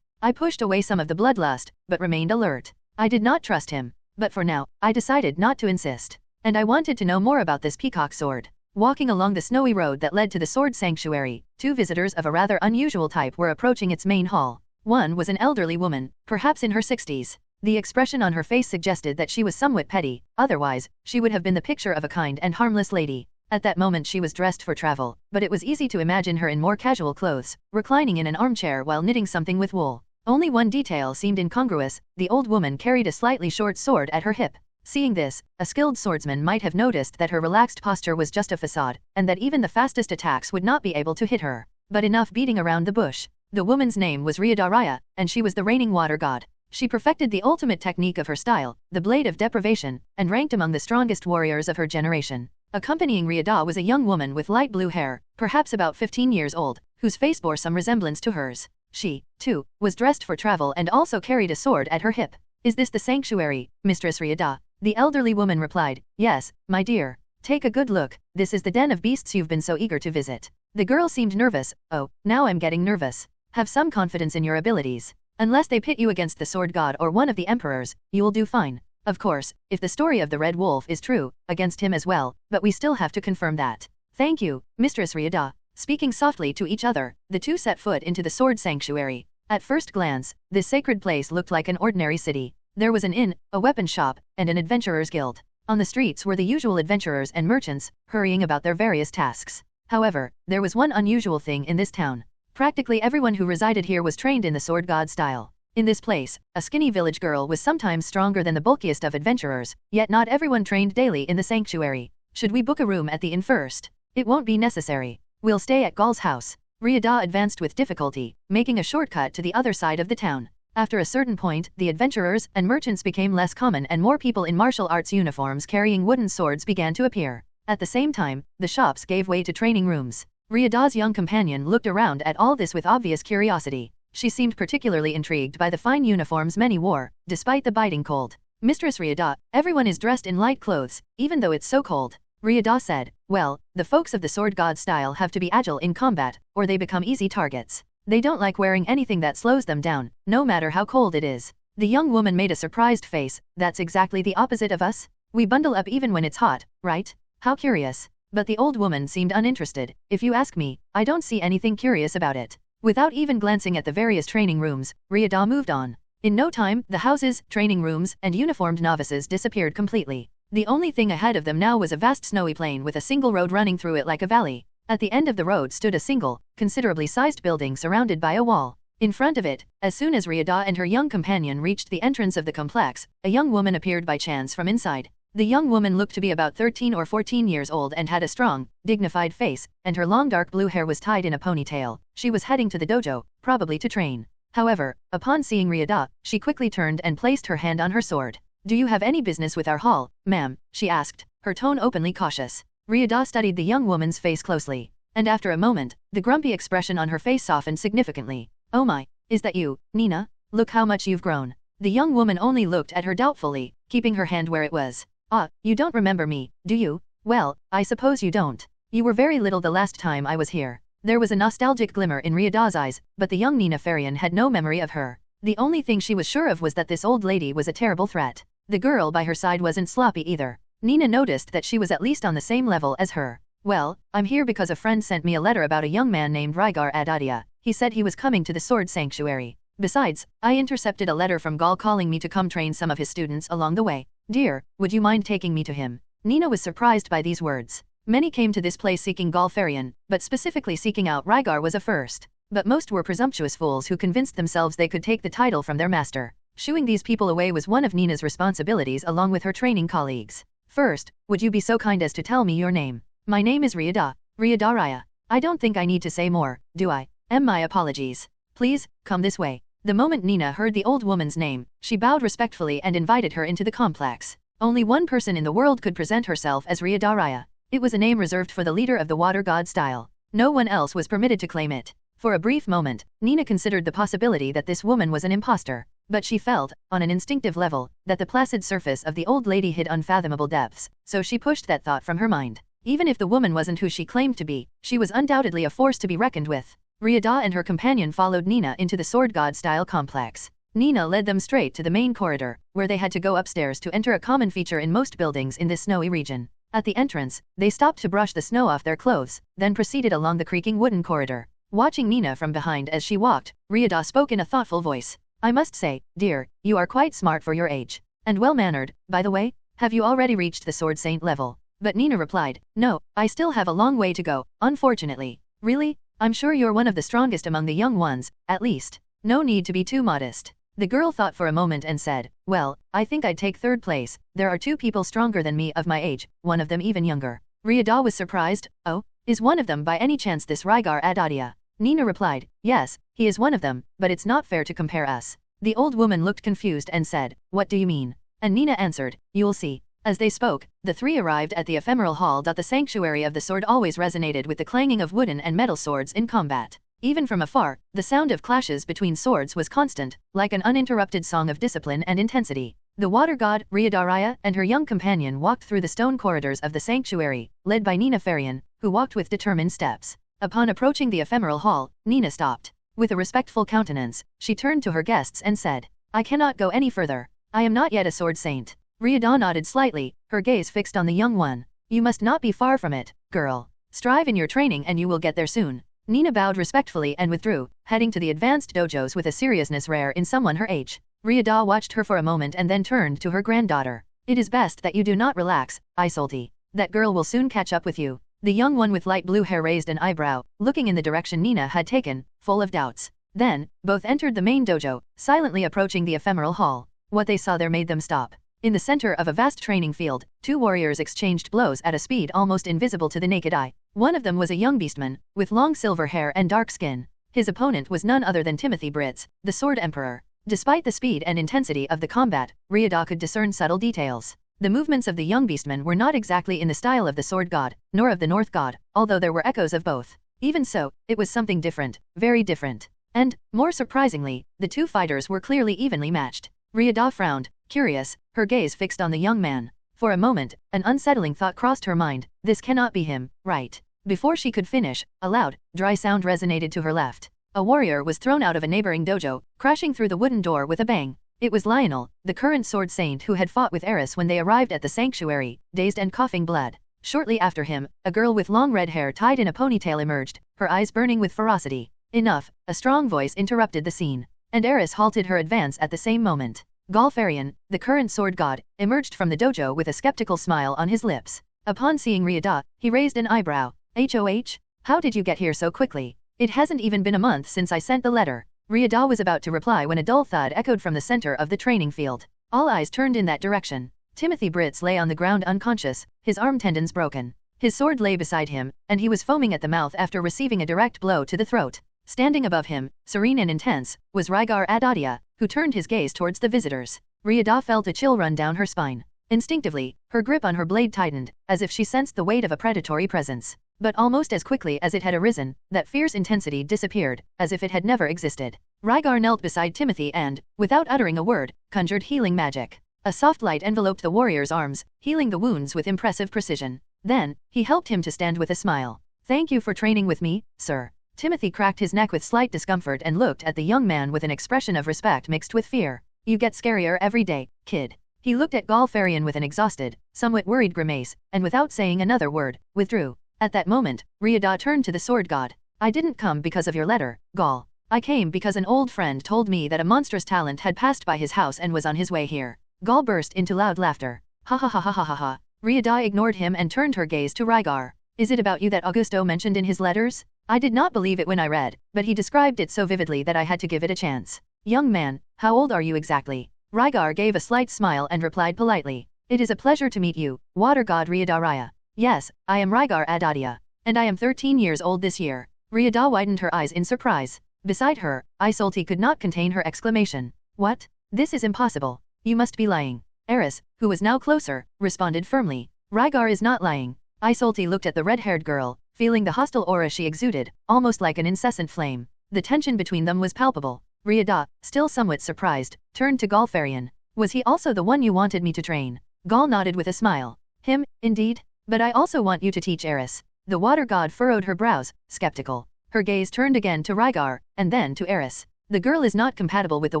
I pushed away some of the bloodlust, but remained alert. I did not trust him. But for now, I decided not to insist. And I wanted to know more about this peacock sword. Walking along the snowy road that led to the sword sanctuary, two visitors of a rather unusual type were approaching its main hall. One was an elderly woman, perhaps in her 60s. The expression on her face suggested that she was somewhat petty, otherwise, she would have been the picture of a kind and harmless lady. At that moment she was dressed for travel, but it was easy to imagine her in more casual clothes, reclining in an armchair while knitting something with wool. Only one detail seemed incongruous: the old woman carried a slightly short sword at her hip. Seeing this, a skilled swordsman might have noticed that her relaxed posture was just a facade, and that even the fastest attacks would not be able to hit her. But enough beating around the bush. The woman's name was Ryudaraya, and she was the reigning water god. She perfected the ultimate technique of her style, the Blade of Deprivation, and ranked among the strongest warriors of her generation. Accompanying Ryuda was a young woman with light blue hair, perhaps about 15 years old, whose face bore some resemblance to hers. She, too, was dressed for travel and also carried a sword at her hip. Is this the sanctuary, Mistress Ryuda? The elderly woman replied, yes, my dear. Take a good look, this is the den of beasts you've been so eager to visit. The girl seemed nervous. Oh, now I'm getting nervous. Have some confidence in your abilities. Unless they pit you against the sword god or one of the emperors, you will do fine. Of course, if the story of the Red Wolf is true, against him as well, but we still have to confirm that. Thank you, Mistress Ryuda. Speaking softly to each other, the two set foot into the sword sanctuary. At first glance, this sacred place looked like an ordinary city. There was an inn, a weapon shop, and an adventurer's guild. On the streets were the usual adventurers and merchants, hurrying about their various tasks. However, there was one unusual thing in this town. Practically everyone who resided here was trained in the sword god style. In this place, a skinny village girl was sometimes stronger than the bulkiest of adventurers, yet not everyone trained daily in the sanctuary. Should we book a room at the inn first? It won't be necessary. We'll stay at Gaul's house. Ryuda advanced with difficulty, making a shortcut to the other side of the town. After a certain point, the adventurers and merchants became less common and more people in martial arts uniforms carrying wooden swords began to appear. At the same time, the shops gave way to training rooms. Ryuda's young companion looked around at all this with obvious curiosity. She seemed particularly intrigued by the fine uniforms many wore, despite the biting cold. Mistress Ryuda, everyone is dressed in light clothes, even though it's so cold. Ryuda said, well, the folks of the sword god style have to be agile in combat, or they become easy targets. They don't like wearing anything that slows them down, no matter how cold it is. The young woman made a surprised face. That's exactly the opposite of us. We bundle up even when it's hot, right? How curious. But the old woman seemed uninterested. If you ask me, I don't see anything curious about it. Without even glancing at the various training rooms, Ryuda moved on. In no time, the houses, training rooms, and uniformed novices disappeared completely. The only thing ahead of them now was a vast snowy plain with a single road running through it like a valley. At the end of the road stood a single, considerably sized building surrounded by a wall. In front of it, as soon as Ryuda and her young companion reached the entrance of the complex, a young woman appeared by chance from inside. The young woman looked to be about 13 or 14 years old and had a strong, dignified face, and her long dark blue hair was tied in a ponytail. She was heading to the dojo, probably to train. However, upon seeing Ryuda, she quickly turned and placed her hand on her sword. Do you have any business with our hall, ma'am? She asked, her tone openly cautious. Ryuda studied the young woman's face closely, and after a moment, the grumpy expression on her face softened significantly. Oh my, is that you, Nina? Look how much you've grown. The young woman only looked at her doubtfully, keeping her hand where it was. Ah, you don't remember me, do you? Well, I suppose you don't. You were very little the last time I was here. There was a nostalgic glimmer in Ryuda's eyes, but the young Nina Farian had no memory of her. The only thing she was sure of was that this old lady was a terrible threat. The girl by her side wasn't sloppy either. Nina noticed that she was at least on the same level as her. Well, I'm here because a friend sent me a letter about a young man named Rygar Adoldia. He said he was coming to the sword sanctuary. Besides, I intercepted a letter from Gaul calling me to come train some of his students along the way. Dear, would you mind taking me to him? Nina was surprised by these words. Many came to this place seeking Galfarian, but specifically seeking out Rygar was a first. But most were presumptuous fools who convinced themselves they could take the title from their master. Shooing these people away was one of Nina's responsibilities along with her training colleagues. First, would you be so kind as to tell me your name? My name is Ryada. Ryadaraya. I don't think I need to say more, do I? My apologies. Please, come this way. The moment Nina heard the old woman's name, she bowed respectfully and invited her into the complex. Only one person in the world could present herself as Ryadaraya. It was a name reserved for the leader of the water god style. No one else was permitted to claim it. For a brief moment, Nina considered the possibility that this woman was an imposter. But she felt, on an instinctive level, that the placid surface of the old lady hid unfathomable depths, so she pushed that thought from her mind. Even if the woman wasn't who she claimed to be, she was undoubtedly a force to be reckoned with. Ryada and her companion followed Nina into the sword god-style complex. Nina led them straight to the main corridor, where they had to go upstairs to enter a common feature in most buildings in this snowy region. At the entrance, they stopped to brush the snow off their clothes, then proceeded along the creaking wooden corridor. Watching Nina from behind as she walked, Ryada spoke in a thoughtful voice. I must say, dear, you are quite smart for your age. And well-mannered, by the way. Have you already reached the Sword Saint level? But Nina replied, no, I still have a long way to go, unfortunately. Really? I'm sure you're one of the strongest among the young ones, at least. No need to be too modest. The girl thought for a moment and said, well, I think I'd take third place. There are 2 people stronger than me of my age, one of them even younger. Ryada was surprised. Oh, is one of them by any chance this Rygar Adoldia? Nina replied, yes, he is one of them, but it's not fair to compare us. The old woman looked confused and said, what do you mean? And Nina answered, you'll see. As they spoke, the 3 arrived at the ephemeral hall. The sanctuary of the sword always resonated with the clanging of wooden and metal swords in combat. Even from afar, the sound of clashes between swords was constant, like an uninterrupted song of discipline and intensity. The water god, Ryadaraya, and her young companion walked through the stone corridors of the sanctuary, led by Nina Farian, who walked with determined steps. Upon approaching the ephemeral hall, Nina stopped. With a respectful countenance, she turned to her guests and said, I cannot go any further. I am not yet a sword saint. Ryada nodded slightly, her gaze fixed on the young one. You must not be far from it, girl. Strive in your training and you will get there soon. Nina bowed respectfully and withdrew, heading to the advanced dojos with a seriousness rare in someone her age. Ryada watched her for a moment and then turned to her granddaughter. It is best that you do not relax, Isolde. That girl will soon catch up with you. The young one with light blue hair raised an eyebrow, looking in the direction Nina had taken, full of doubts. Then, both entered the main dojo, silently approaching the ephemeral hall. What they saw there made them stop. In the center of a vast training field, 2 warriors exchanged blows at a speed almost invisible to the naked eye. One of them was a young beastman, with long silver hair and dark skin. His opponent was none other than Timothy Britz, the Sword Emperor. Despite the speed and intensity of the combat, Ryada could discern subtle details. The movements of the young beastman were not exactly in the style of the sword god, nor of the North god, although there were echoes of both. Even so, it was something different, very different. And, more surprisingly, the 2 fighters were clearly evenly matched. Ryada frowned, curious, her gaze fixed on the young man. For a moment, an unsettling thought crossed her mind, this cannot be him, right? Before she could finish, a loud, dry sound resonated to her left. A warrior was thrown out of a neighboring dojo, crashing through the wooden door with a bang. It was Lionel, the current sword saint who had fought with Eris when they arrived at the sanctuary, dazed and coughing blood. Shortly after him, a girl with long red hair tied in a ponytail emerged, her eyes burning with ferocity. Enough, a strong voice interrupted the scene. And Eris halted her advance at the same moment. Galfarian, the current sword god, emerged from the dojo with a skeptical smile on his lips. Upon seeing Ryada, he raised an eyebrow. HOH? How did you get here so quickly? It hasn't even been a month since I sent the letter. Ryada was about to reply when a dull thud echoed from the center of the training field. All eyes turned in that direction. Timothy Britz lay on the ground unconscious, his arm tendons broken. His sword lay beside him, and he was foaming at the mouth after receiving a direct blow to the throat. Standing above him, serene and intense, was Rygar Adoldia, who turned his gaze towards the visitors. Ryada felt a chill run down her spine. Instinctively, her grip on her blade tightened, as if she sensed the weight of a predatory presence. But almost as quickly as it had arisen, that fierce intensity disappeared, as if it had never existed. Rygar knelt beside Timothy and, without uttering a word, conjured healing magic. A soft light enveloped the warrior's arms, healing the wounds with impressive precision. Then, he helped him to stand with a smile. Thank you for training with me, sir. Timothy cracked his neck with slight discomfort and looked at the young man with an expression of respect mixed with fear. You get scarier every day, kid. He looked at Galfarian with an exhausted, somewhat worried grimace, and without saying another word, withdrew. At that moment, Ryada turned to the sword god. I didn't come because of your letter, Gal. I came because an old friend told me that a monstrous talent had passed by his house and was on his way here. Gall burst into loud laughter. Ha ha ha ha ha ha ha. Ryuda ignored him and turned her gaze to Rygar. Is it about you that Augusto mentioned in his letters? I did not believe it when I read, but he described it so vividly that I had to give it a chance. Young man, how old are you exactly? Rygar gave a slight smile and replied politely. It is a pleasure to meet you, water god Ryuda. Yes, I am Rygar Adoldia, and I am 13 years old this year. Ryuda widened her eyes in surprise. Beside her, Isolde could not contain her exclamation. What? This is impossible. You must be lying. Eris, who was now closer, responded firmly. Rygar is not lying. Isolde looked at the red-haired girl, feeling the hostile aura she exuded, almost like an incessant flame. The tension between them was palpable. Ryuda, still somewhat surprised, turned to Galfarian. Was he also the one you wanted me to train? Gal nodded with a smile. Him, indeed? But I also want you to teach Eris. The water god furrowed her brows, skeptical. Her gaze turned again to Rygar, and then to Eris. The girl is not compatible with the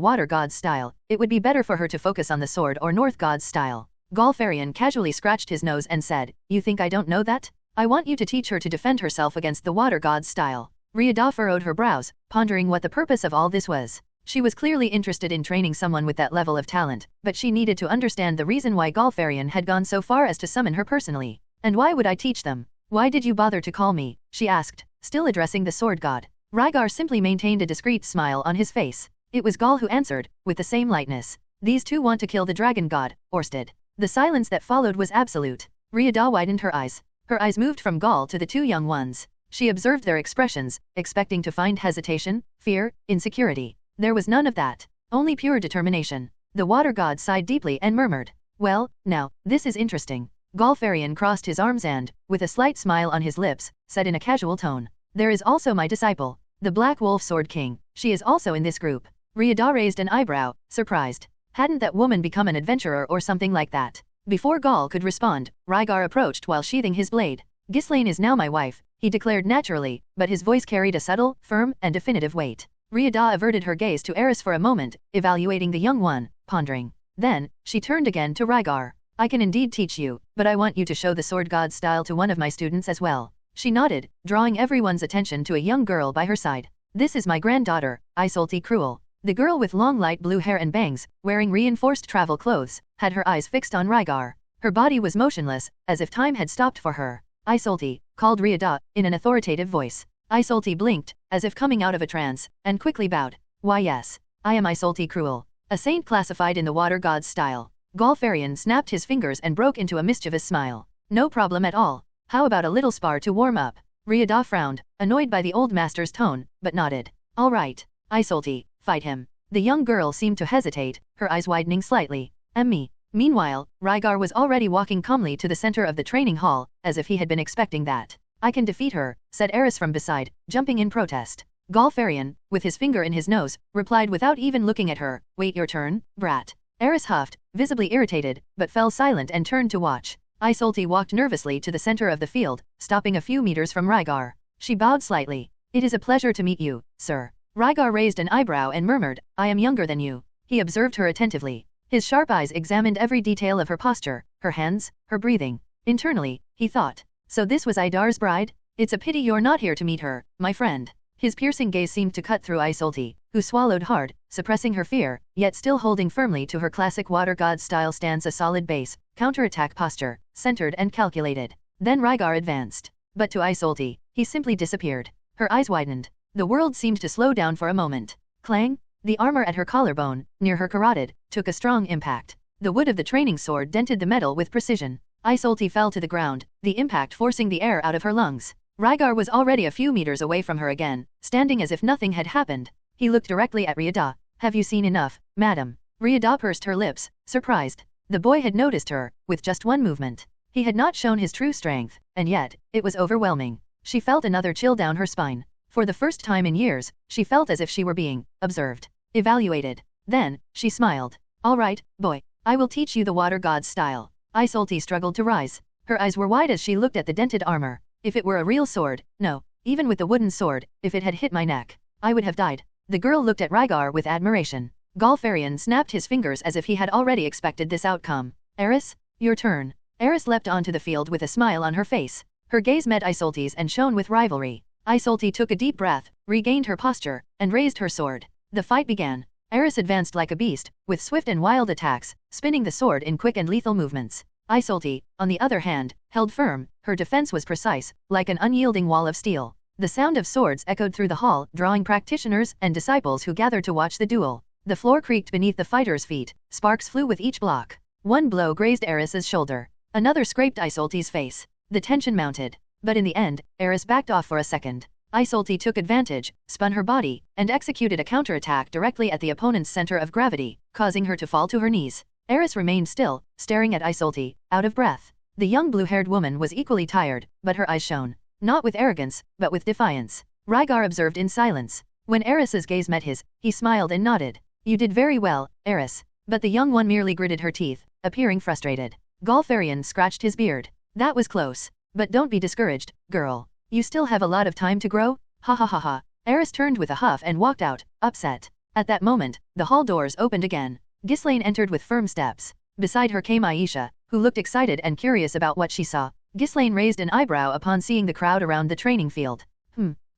water god's style. It would be better for her to focus on the sword or north god's style. Galfarian casually scratched his nose and said, You think I don't know that? I want you to teach her to defend herself against the water god's style. Ryuda furrowed her brows, pondering what the purpose of all this was. She was clearly interested in training someone with that level of talent, but she needed to understand the reason why Galfarian had gone so far as to summon her personally. And why would I teach them? Why did you bother to call me? She asked, still addressing the sword god. Rygar simply maintained a discreet smile on his face. It was Gal who answered, with the same lightness. These two want to kill the dragon god, Orsted. The silence that followed was absolute. Ryuda widened her eyes. Her eyes moved from Gal to the two young ones. She observed their expressions, expecting to find hesitation, fear, insecurity. There was none of that. Only pure determination. The water god sighed deeply and murmured. Well, now, this is interesting. Galfarian crossed his arms and, with a slight smile on his lips, said in a casual tone. There is also my disciple, the Black Wolf Sword King. She is also in this group. Ryuda raised an eyebrow, surprised. Hadn't that woman become an adventurer or something like that? Before Gal could respond, Rygar approached while sheathing his blade. Ghislaine is now my wife, he declared naturally, but his voice carried a subtle, firm, and definitive weight. Ryuda averted her gaze to Eris for a moment, evaluating the young one, pondering. Then, she turned again to Rygar. I can indeed teach you, but I want you to show the sword god style to one of my students as well. She nodded, drawing everyone's attention to a young girl by her side. This is my granddaughter, Isolde Cruel. The girl with long light blue hair and bangs, wearing reinforced travel clothes, had her eyes fixed on Rygar. Her body was motionless, as if time had stopped for her. Isolde, called Ryuda, in an authoritative voice. Isolde blinked, as if coming out of a trance, and quickly bowed. Why yes, I am Isolde Cruel, a saint classified in the water god's style. Galfarian snapped his fingers and broke into a mischievous smile. No problem at all. How about a little spar to warm up? Ryuda frowned, annoyed by the old master's tone, but nodded. All right, Isolde, fight him. The young girl seemed to hesitate, her eyes widening slightly. Me. Meanwhile, Rygar was already walking calmly to the center of the training hall, as if he had been expecting that. I can defeat her, said Eris from beside, jumping in protest. Galfarian, with his finger in his nose, replied without even looking at her, Wait your turn, brat. Eris huffed, visibly irritated, but fell silent and turned to watch. Isolde walked nervously to the center of the field, stopping a few meters from Rygar. She bowed slightly. It is a pleasure to meet you, sir. Rygar raised an eyebrow and murmured, I am younger than you. He observed her attentively. His sharp eyes examined every detail of her posture, her hands, her breathing. Internally, he thought. So this was Idar's bride? It's a pity you're not here to meet her, my friend. His piercing gaze seemed to cut through Isolde, who swallowed hard, suppressing her fear, yet still holding firmly to her classic water god style stance, a solid base, counterattack posture, centered and calculated. Then Rygar advanced. But to Isolde, he simply disappeared. Her eyes widened. The world seemed to slow down for a moment. Clang! The armor at her collarbone, near her carotid, took a strong impact. The wood of the training sword dented the metal with precision. Isolde fell to the ground, the impact forcing the air out of her lungs. Rygar was already a few meters away from her again, standing as if nothing had happened. He looked directly at Ryuda. Have you seen enough, madam? Ryuda pursed her lips, surprised. The boy had noticed her, with just one movement. He had not shown his true strength, and yet, it was overwhelming. She felt another chill down her spine. For the first time in years, she felt as if she were being observed, evaluated. Then, she smiled. All right, boy, I will teach you the water god's style. Isolde struggled to rise. Her eyes were wide as she looked at the dented armor. If it were a real sword, no, even with the wooden sword, if it had hit my neck, I would have died. The girl looked at Rygar with admiration. Galfarian snapped his fingers as if he had already expected this outcome. Eris, your turn. Eris leapt onto the field with a smile on her face. Her gaze met Isolde's and shone with rivalry. Isolde took a deep breath, regained her posture, and raised her sword. The fight began. Eris advanced like a beast, with swift and wild attacks, spinning the sword in quick and lethal movements. Isolde, on the other hand, held firm, her defense was precise, like an unyielding wall of steel. The sound of swords echoed through the hall, drawing practitioners and disciples who gathered to watch the duel. The floor creaked beneath the fighters' feet, sparks flew with each block. One blow grazed Eris's shoulder. Another scraped Isolde's face. The tension mounted. But in the end, Eris backed off for a second. Isolde took advantage, spun her body, and executed a counterattack directly at the opponent's center of gravity, causing her to fall to her knees. Eris remained still, staring at Isolde, out of breath. The young blue-haired woman was equally tired, but her eyes shone. Not with arrogance, but with defiance. Rygar observed in silence. When Eris's gaze met his, he smiled and nodded. You did very well, Eris. But the young one merely gritted her teeth, appearing frustrated. Galfarian scratched his beard. That was close. But don't be discouraged, girl. You still have a lot of time to grow? Ha ha ha ha. Eris turned with a huff and walked out, upset. At that moment, the hall doors opened again. Ghislaine entered with firm steps. Beside her came Aisha, who looked excited and curious about what she saw. Ghislaine raised an eyebrow upon seeing the crowd around the training field.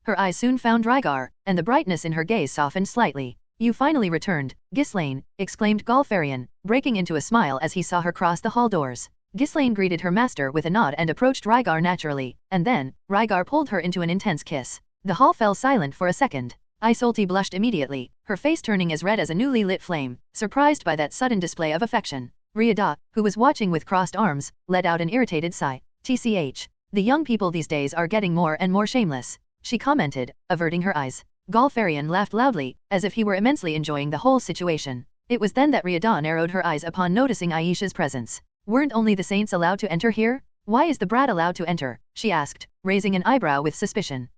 Her eyes soon found Rygar, and the brightness in her gaze softened slightly. You finally returned, Ghislaine, exclaimed Galfarian, breaking into a smile as he saw her cross the hall doors. Ghislaine greeted her master with a nod and approached Rygar naturally, and then, Rygar pulled her into an intense kiss. The hall fell silent for a second. Isolde blushed immediately, her face turning as red as a newly lit flame, surprised by that sudden display of affection. Ryada, who was watching with crossed arms, let out an irritated sigh. TCH. The young people these days are getting more and more shameless, she commented, averting her eyes. Galfarian laughed loudly, as if he were immensely enjoying the whole situation. It was then that Ryada narrowed her eyes upon noticing Aisha's presence. Weren't only the saints allowed to enter here? Why is the brat allowed to enter? She asked, raising an eyebrow with suspicion.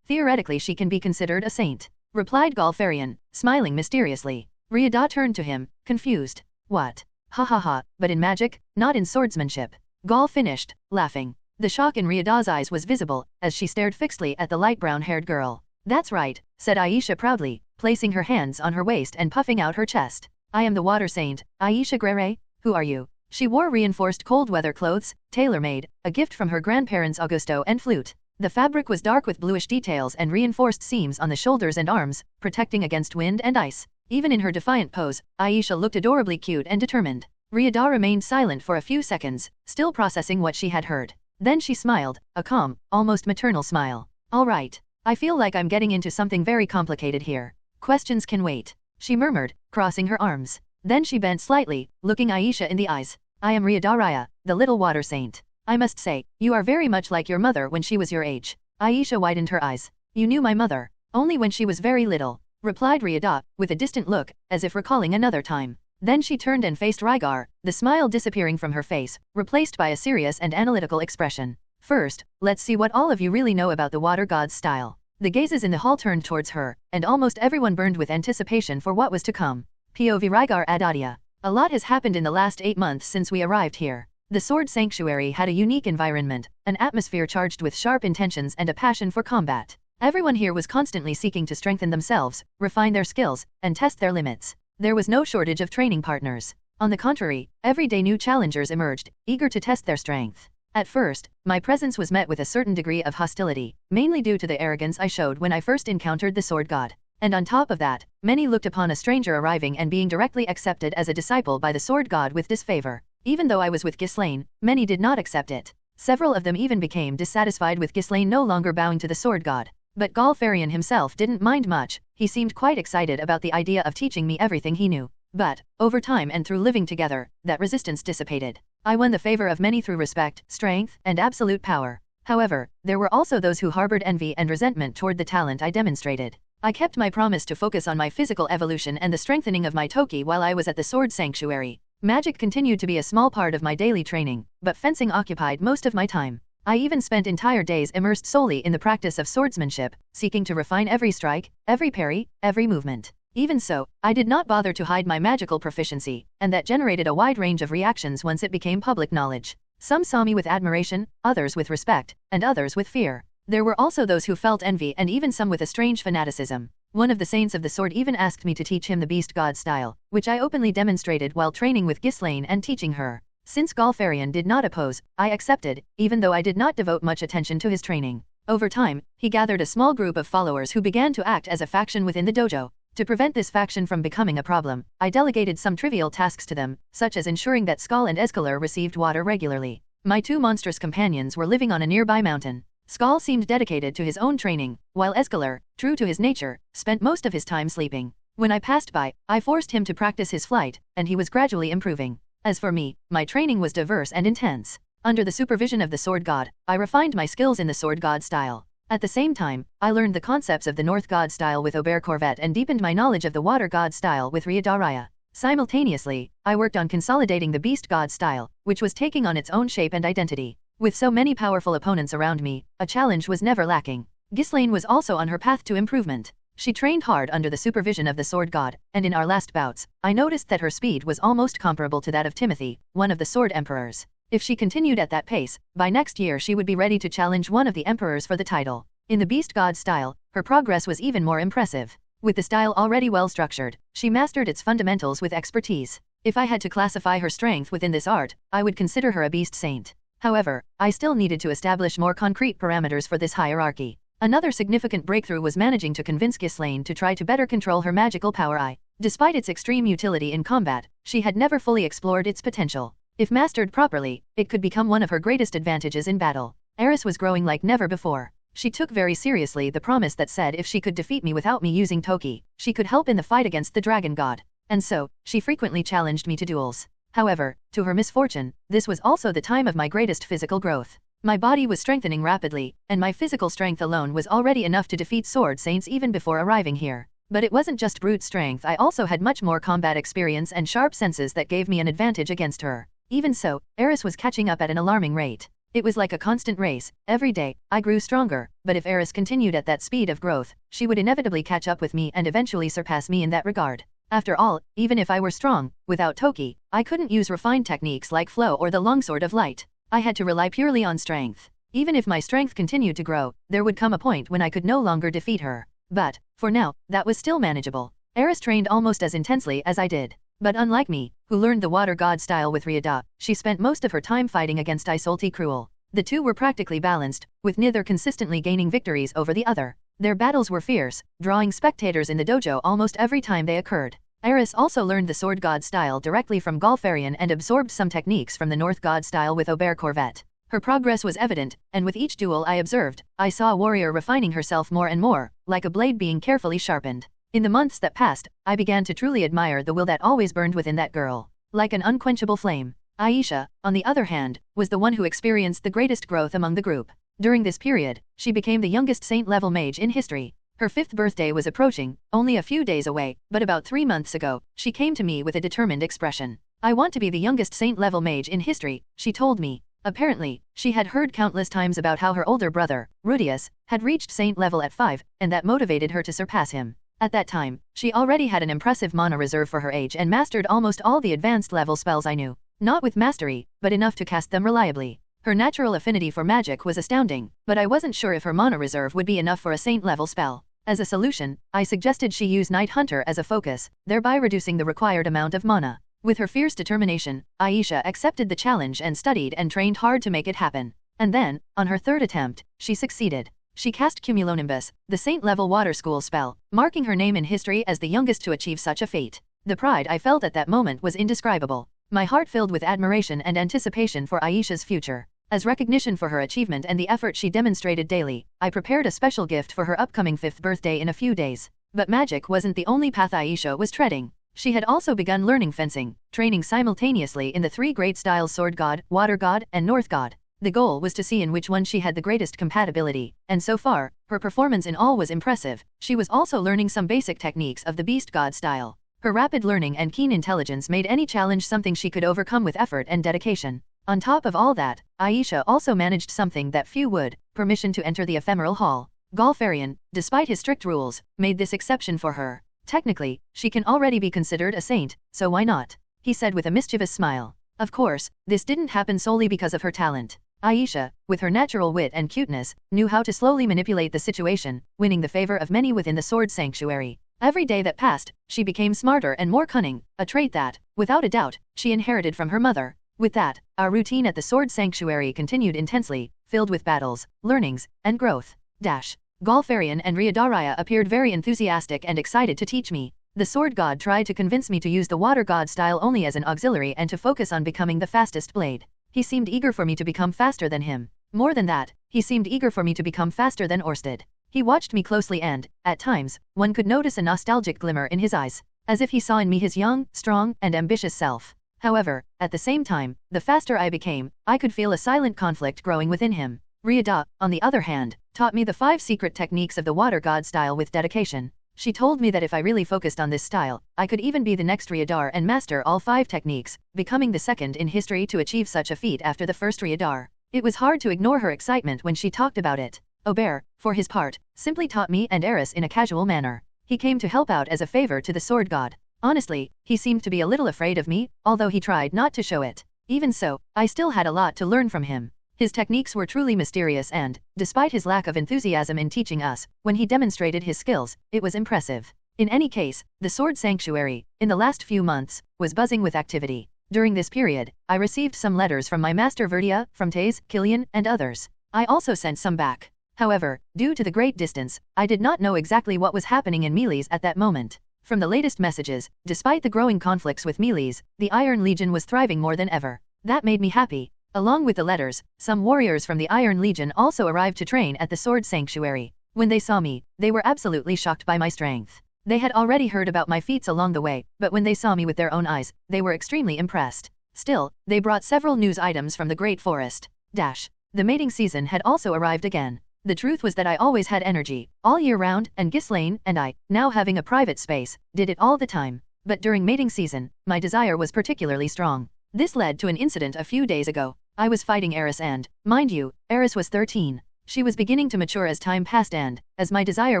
Theoretically she can be considered a saint, replied Galfarian, smiling mysteriously. Ryada turned to him, confused. What? Ha ha ha, but in magic, not in swordsmanship. Gal finished, laughing. The shock in Ryada's eyes was visible, as she stared fixedly at the light brown-haired girl. That's right, said Aisha proudly, placing her hands on her waist and puffing out her chest. I am the water saint, Aisha Greyrat. Who are you? She wore reinforced cold-weather clothes, tailor-made, a gift from her grandparents Augusto and Flute. The fabric was dark with bluish details and reinforced seams on the shoulders and arms, protecting against wind and ice. Even in her defiant pose, Aisha looked adorably cute and determined. Ryada remained silent for a few seconds, still processing what she had heard. Then she smiled, a calm, almost maternal smile. All right. I feel like I'm getting into something very complicated here. Questions can wait, she murmured, crossing her arms. Then she bent slightly, looking Aisha in the eyes. I am Ryada, the little water saint. I must say, you are very much like your mother when she was your age. Aisha widened her eyes. You knew my mother. Only when she was very little, replied Ryada, with a distant look, as if recalling another time. Then she turned and faced Rygar, the smile disappearing from her face, replaced by a serious and analytical expression. First, let's see what all of you really know about the water god's style. The gazes in the hall turned towards her, and almost everyone burned with anticipation for what was to come. POV Rygar Adoldia. A lot has happened in the last 8 months since we arrived here. The Sword Sanctuary had a unique environment, an atmosphere charged with sharp intentions and a passion for combat. Everyone here was constantly seeking to strengthen themselves, refine their skills, and test their limits. There was no shortage of training partners. On the contrary, every day new challengers emerged, eager to test their strength. At first, my presence was met with a certain degree of hostility, mainly due to the arrogance I showed when I first encountered the Sword God. And on top of that, many looked upon a stranger arriving and being directly accepted as a disciple by the Sword God with disfavor. Even though I was with Ghislaine, many did not accept it. Several of them even became dissatisfied with Ghislaine no longer bowing to the Sword God. But Galfarian himself didn't mind much, he seemed quite excited about the idea of teaching me everything he knew. But, over time and through living together, that resistance dissipated. I won the favor of many through respect, strength, and absolute power. However, there were also those who harbored envy and resentment toward the talent I demonstrated. I kept my promise to focus on my physical evolution and the strengthening of my Toki while I was at the Sword Sanctuary. Magic continued to be a small part of my daily training, but fencing occupied most of my time. I even spent entire days immersed solely in the practice of swordsmanship, seeking to refine every strike, every parry, every movement. Even so, I did not bother to hide my magical proficiency, and that generated a wide range of reactions once it became public knowledge. Some saw me with admiration, others with respect, and others with fear. There were also those who felt envy and even some with a strange fanaticism. One of the saints of the sword even asked me to teach him the beast god style, which I openly demonstrated while training with Ghislaine and teaching her. Since Galfarian did not oppose, I accepted, even though I did not devote much attention to his training. Over time, he gathered a small group of followers who began to act as a faction within the dojo. To prevent this faction from becoming a problem, I delegated some trivial tasks to them, such as ensuring that Skull and Escalar received water regularly. My two monstrous companions were living on a nearby mountain. Skull seemed dedicated to his own training, while Escalar, true to his nature, spent most of his time sleeping. When I passed by, I forced him to practice his flight, and he was gradually improving. As for me, my training was diverse and intense. Under the supervision of the Sword God, I refined my skills in the Sword God style. At the same time, I learned the concepts of the North God style with Aubert Corvette and deepened my knowledge of the Water God style with Ryudaraya. Simultaneously, I worked on consolidating the Beast God style, which was taking on its own shape and identity. With so many powerful opponents around me, a challenge was never lacking. Ghislaine was also on her path to improvement. She trained hard under the supervision of the Sword God, and in our last bouts, I noticed that her speed was almost comparable to that of Timothy, one of the Sword Emperors. If she continued at that pace, by next year she would be ready to challenge one of the emperors for the title. In the Beast God style, her progress was even more impressive. With the style already well structured, she mastered its fundamentals with expertise. If I had to classify her strength within this art, I would consider her a beast saint. However, I still needed to establish more concrete parameters for this hierarchy. Another significant breakthrough was managing to convince Ghislaine to try to better control her magical power. Despite its extreme utility in combat, she had never fully explored its potential. If mastered properly, it could become one of her greatest advantages in battle. Eris was growing like never before. She took very seriously the promise that said if she could defeat me without me using Toki, she could help in the fight against the Dragon God. And so, she frequently challenged me to duels. However, to her misfortune, this was also the time of my greatest physical growth. My body was strengthening rapidly, and my physical strength alone was already enough to defeat Sword Saints even before arriving here. But it wasn't just brute strength, I also had much more combat experience and sharp senses that gave me an advantage against her. Even so, Eris was catching up at an alarming rate. It was like a constant race. Every day, I grew stronger, but if Eris continued at that speed of growth, she would inevitably catch up with me and eventually surpass me in that regard. After all, even if I were strong, without Toki, I couldn't use refined techniques like flow or the longsword of light. I had to rely purely on strength. Even if my strength continued to grow, there would come a point when I could no longer defeat her. But, for now, that was still manageable. Eris trained almost as intensely as I did. But unlike me, who learned the Water God style with Ryuda, she spent most of her time fighting against Isolti Cruel. The two were practically balanced, with neither consistently gaining victories over the other. Their battles were fierce, drawing spectators in the dojo almost every time they occurred. Eris also learned the Sword God style directly from Golfarian and absorbed some techniques from the North God style with Aubert Corvette. Her progress was evident, and with each duel I observed, I saw a warrior refining herself more and more, like a blade being carefully sharpened. In the months that passed, I began to truly admire the will that always burned within that girl. Like an unquenchable flame. Aisha, on the other hand, was the one who experienced the greatest growth among the group. During this period, she became the youngest saint-level mage in history. Her 5th birthday was approaching, only a few days away, but about 3 months ago, she came to me with a determined expression. I want to be the youngest saint-level mage in history, she told me. Apparently, she had heard countless times about how her older brother, Rudeus, had reached saint level at 5, and that motivated her to surpass him. At that time, she already had an impressive mana reserve for her age and mastered almost all the advanced level spells I knew. Not with mastery, but enough to cast them reliably. Her natural affinity for magic was astounding, but I wasn't sure if her mana reserve would be enough for a saint-level spell. As a solution, I suggested she use Night Hunter as a focus, thereby reducing the required amount of mana. With her fierce determination, Aisha accepted the challenge and studied and trained hard to make it happen. And then, on her 3rd attempt, she succeeded. She cast Cumulonimbus, the saint-level water school spell, marking her name in history as the youngest to achieve such a feat. The pride I felt at that moment was indescribable. My heart filled with admiration and anticipation for Aisha's future. As recognition for her achievement and the effort she demonstrated daily, I prepared a special gift for her upcoming 5th birthday in a few days. But magic wasn't the only path Aisha was treading. She had also begun learning fencing, training simultaneously in the 3 great styles Sword God, Water God, and North God. The goal was to see in which one she had the greatest compatibility, and so far, her performance in all was impressive. She was also learning some basic techniques of the Beast God style. Her rapid learning and keen intelligence made any challenge something she could overcome with effort and dedication. On top of all that, Aisha also managed something that few would, permission to enter the ephemeral hall. Golfarian, despite his strict rules, made this exception for her. Technically, she can already be considered a saint, so why not? He said with a mischievous smile. Of course, this didn't happen solely because of her talent. Aisha, with her natural wit and cuteness, knew how to slowly manipulate the situation, winning the favor of many within the Sword Sanctuary. Every day that passed, she became smarter and more cunning, a trait that, without a doubt, she inherited from her mother. With that, our routine at the Sword Sanctuary continued intensely, filled with battles, learnings, and growth. Ghislaine and Rygar appeared very enthusiastic and excited to teach me. The sword god tried to convince me to use the water god style only as an auxiliary and to focus on becoming the fastest blade. He seemed eager for me to become faster than him. More than that, he seemed eager for me to become faster than Orsted. He watched me closely and, at times, one could notice a nostalgic glimmer in his eyes, as if he saw in me his young, strong, and ambitious self. However, at the same time, the faster I became, I could feel a silent conflict growing within him. Rygar, on the other hand, taught me the 5 secret techniques of the water god style with dedication. She told me that if I really focused on this style, I could even be the next Rygar and master all 5 techniques, becoming the second in history to achieve such a feat after the first Rygar. It was hard to ignore her excitement when she talked about it. Aubert, for his part, simply taught me and Eris in a casual manner. He came to help out as a favor to the sword god. Honestly, he seemed to be a little afraid of me, although he tried not to show it. Even so, I still had a lot to learn from him. His techniques were truly mysterious and, despite his lack of enthusiasm in teaching us, when he demonstrated his skills, it was impressive. In any case, the Sword Sanctuary, in the last few months, was buzzing with activity. During this period, I received some letters from my master Verdia, from Taze, Killian, and others. I also sent some back. However, due to the great distance, I did not know exactly what was happening in Meles at that moment. From the latest messages, despite the growing conflicts with Meles, the Iron Legion was thriving more than ever. That made me happy. Along with the letters, some warriors from the Iron Legion also arrived to train at the Sword Sanctuary. When they saw me, they were absolutely shocked by my strength. They had already heard about my feats along the way, but when they saw me with their own eyes, they were extremely impressed. Still, they brought several news items from the Great Forest. The mating season had also arrived again. The truth was that I always had energy, all year round, and Ghislaine and I, now having a private space, did it all the time. But during mating season, my desire was particularly strong. This led to an incident a few days ago. I was fighting Eris and, mind you, Eris was 13. She was beginning to mature as time passed and, as my desire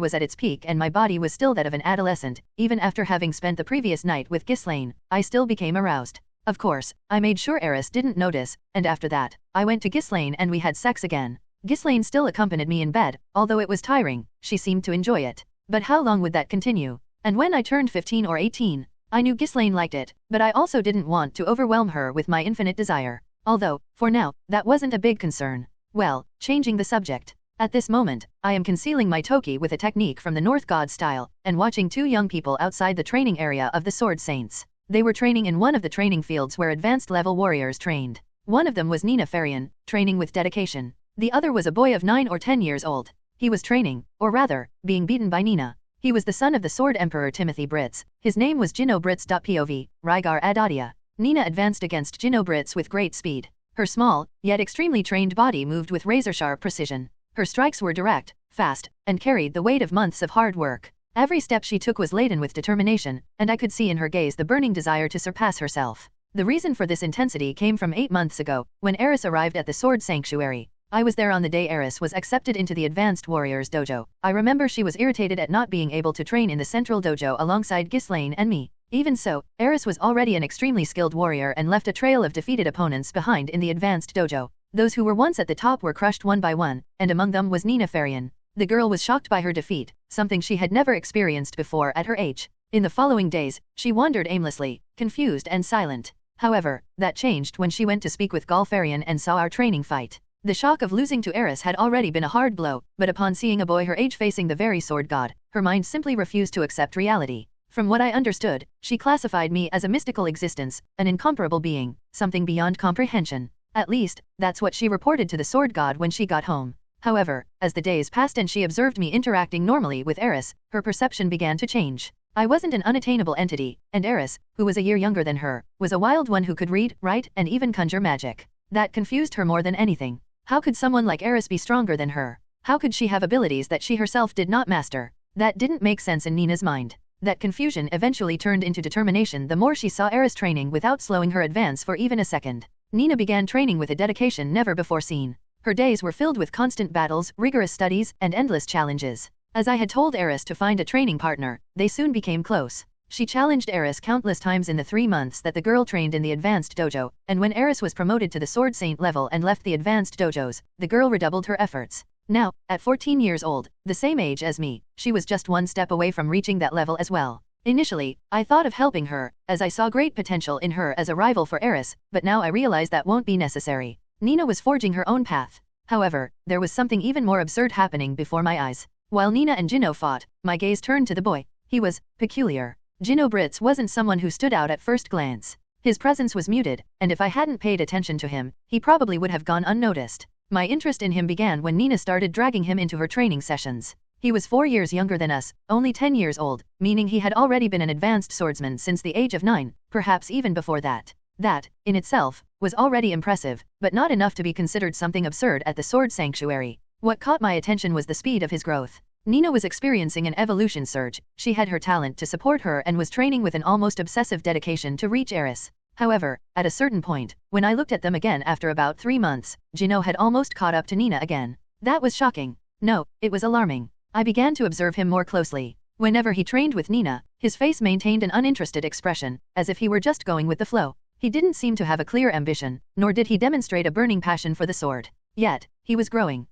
was at its peak and my body was still that of an adolescent, even after having spent the previous night with Ghislaine, I still became aroused. Of course, I made sure Eris didn't notice, and after that, I went to Ghislaine and we had sex again. Ghislaine still accompanied me in bed, although it was tiring, she seemed to enjoy it. But how long would that continue? And when I turned 15 or 18, I knew Ghislaine liked it, but I also didn't want to overwhelm her with my infinite desire. Although, for now, that wasn't a big concern. Well, changing the subject. At this moment, I am concealing my toki with a technique from the North God style, and watching 2 young people outside the training area of the Sword Saints. They were training in one of the training fields where advanced level warriors trained. One of them was Nina Farian, training with dedication. The other was a boy of 9 or 10 years old. He was training, or rather, being beaten by Nina. He was the son of the Sword Emperor Timothy Britz. His name was Jinno Britz. Pov, Rygar Adoldia. Nina advanced against Jinno Britz with great speed. Her small, yet extremely trained body moved with razor-sharp precision. Her strikes were direct, fast, and carried the weight of months of hard work. Every step she took was laden with determination, and I could see in her gaze the burning desire to surpass herself. The reason for this intensity came from 8 months ago, when Eris arrived at the Sword Sanctuary. I was there on the day Eris was accepted into the Advanced Warriors Dojo. I remember she was irritated at not being able to train in the Central Dojo alongside Ghislaine and me. Even so, Eris was already an extremely skilled warrior and left a trail of defeated opponents behind in the Advanced Dojo. Those who were once at the top were crushed one by one, and among them was Nina Farian. The girl was shocked by her defeat, something she had never experienced before at her age. In the following days, she wandered aimlessly, confused and silent. However, that changed when she went to speak with Ghislaine and saw our training fight. The shock of losing to Eris had already been a hard blow, but upon seeing a boy her age facing the very sword god, her mind simply refused to accept reality. From what I understood, she classified me as a mystical existence, an incomparable being, something beyond comprehension. At least, that's what she reported to the sword god when she got home. However, as the days passed and she observed me interacting normally with Eris, her perception began to change. I wasn't an unattainable entity, and Eris, who was a year younger than her, was a wild one who could read, write, and even conjure magic. That confused her more than anything. How could someone like Eris be stronger than her? How could she have abilities that she herself did not master? That didn't make sense in Nina's mind. That confusion eventually turned into determination the more she saw Eris training without slowing her advance for even a second. Nina began training with a dedication never before seen. Her days were filled with constant battles, rigorous studies, and endless challenges. As I had told Eris to find a training partner, they soon became close. She challenged Eris countless times in the 3 months that the girl trained in the advanced dojo, and when Eris was promoted to the Sword Saint level and left the advanced dojos, the girl redoubled her efforts. Now, at 14 years old, the same age as me, she was just one step away from reaching that level as well. Initially, I thought of helping her, as I saw great potential in her as a rival for Eris, but now I realize that won't be necessary. Nina was forging her own path. However, there was something even more absurd happening before my eyes. While Nina and Jinno fought, my gaze turned to the boy. He was peculiar. Jinno Brits wasn't someone who stood out at first glance. His presence was muted, and if I hadn't paid attention to him, he probably would have gone unnoticed. My interest in him began when Nina started dragging him into her training sessions. He was 4 years younger than us, only 10 years old, meaning he had already been an advanced swordsman since the age of 9, perhaps even before that. That, in itself, was already impressive, but not enough to be considered something absurd at the Sword Sanctuary. What caught my attention was the speed of his growth. Nina was experiencing an evolution surge. She had her talent to support her and was training with an almost obsessive dedication to reach Eris. However, at a certain point, when I looked at them again after about 3 months, Jinno had almost caught up to Nina again. That was shocking. No, it was alarming. I began to observe him more closely. Whenever he trained with Nina, his face maintained an uninterested expression, as if he were just going with the flow. He didn't seem to have a clear ambition, nor did he demonstrate a burning passion for the sword. Yet, he was growing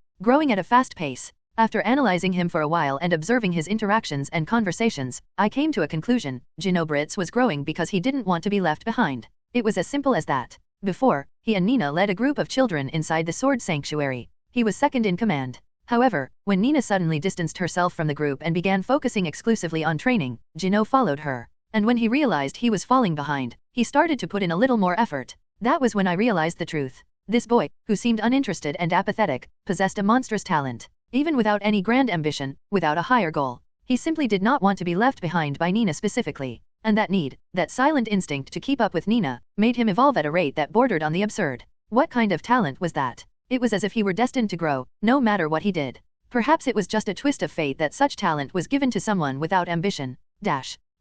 at a fast pace. After analyzing him for a while and observing his interactions and conversations, I came to a conclusion. Jinno Brits was growing because he didn't want to be left behind. It was as simple as that. Before, he and Nina led a group of children inside the Sword Sanctuary. He was second in command. However, when Nina suddenly distanced herself from the group and began focusing exclusively on training, Jinno followed her. And when he realized he was falling behind, he started to put in a little more effort. That was when I realized the truth. This boy, who seemed uninterested and apathetic, possessed a monstrous talent. Even without any grand ambition, without a higher goal, he simply did not want to be left behind by Nina specifically. And that need, that silent instinct to keep up with Nina, made him evolve at a rate that bordered on the absurd. What kind of talent was that? It was as if he were destined to grow, no matter what he did. Perhaps it was just a twist of fate that such talent was given to someone without ambition.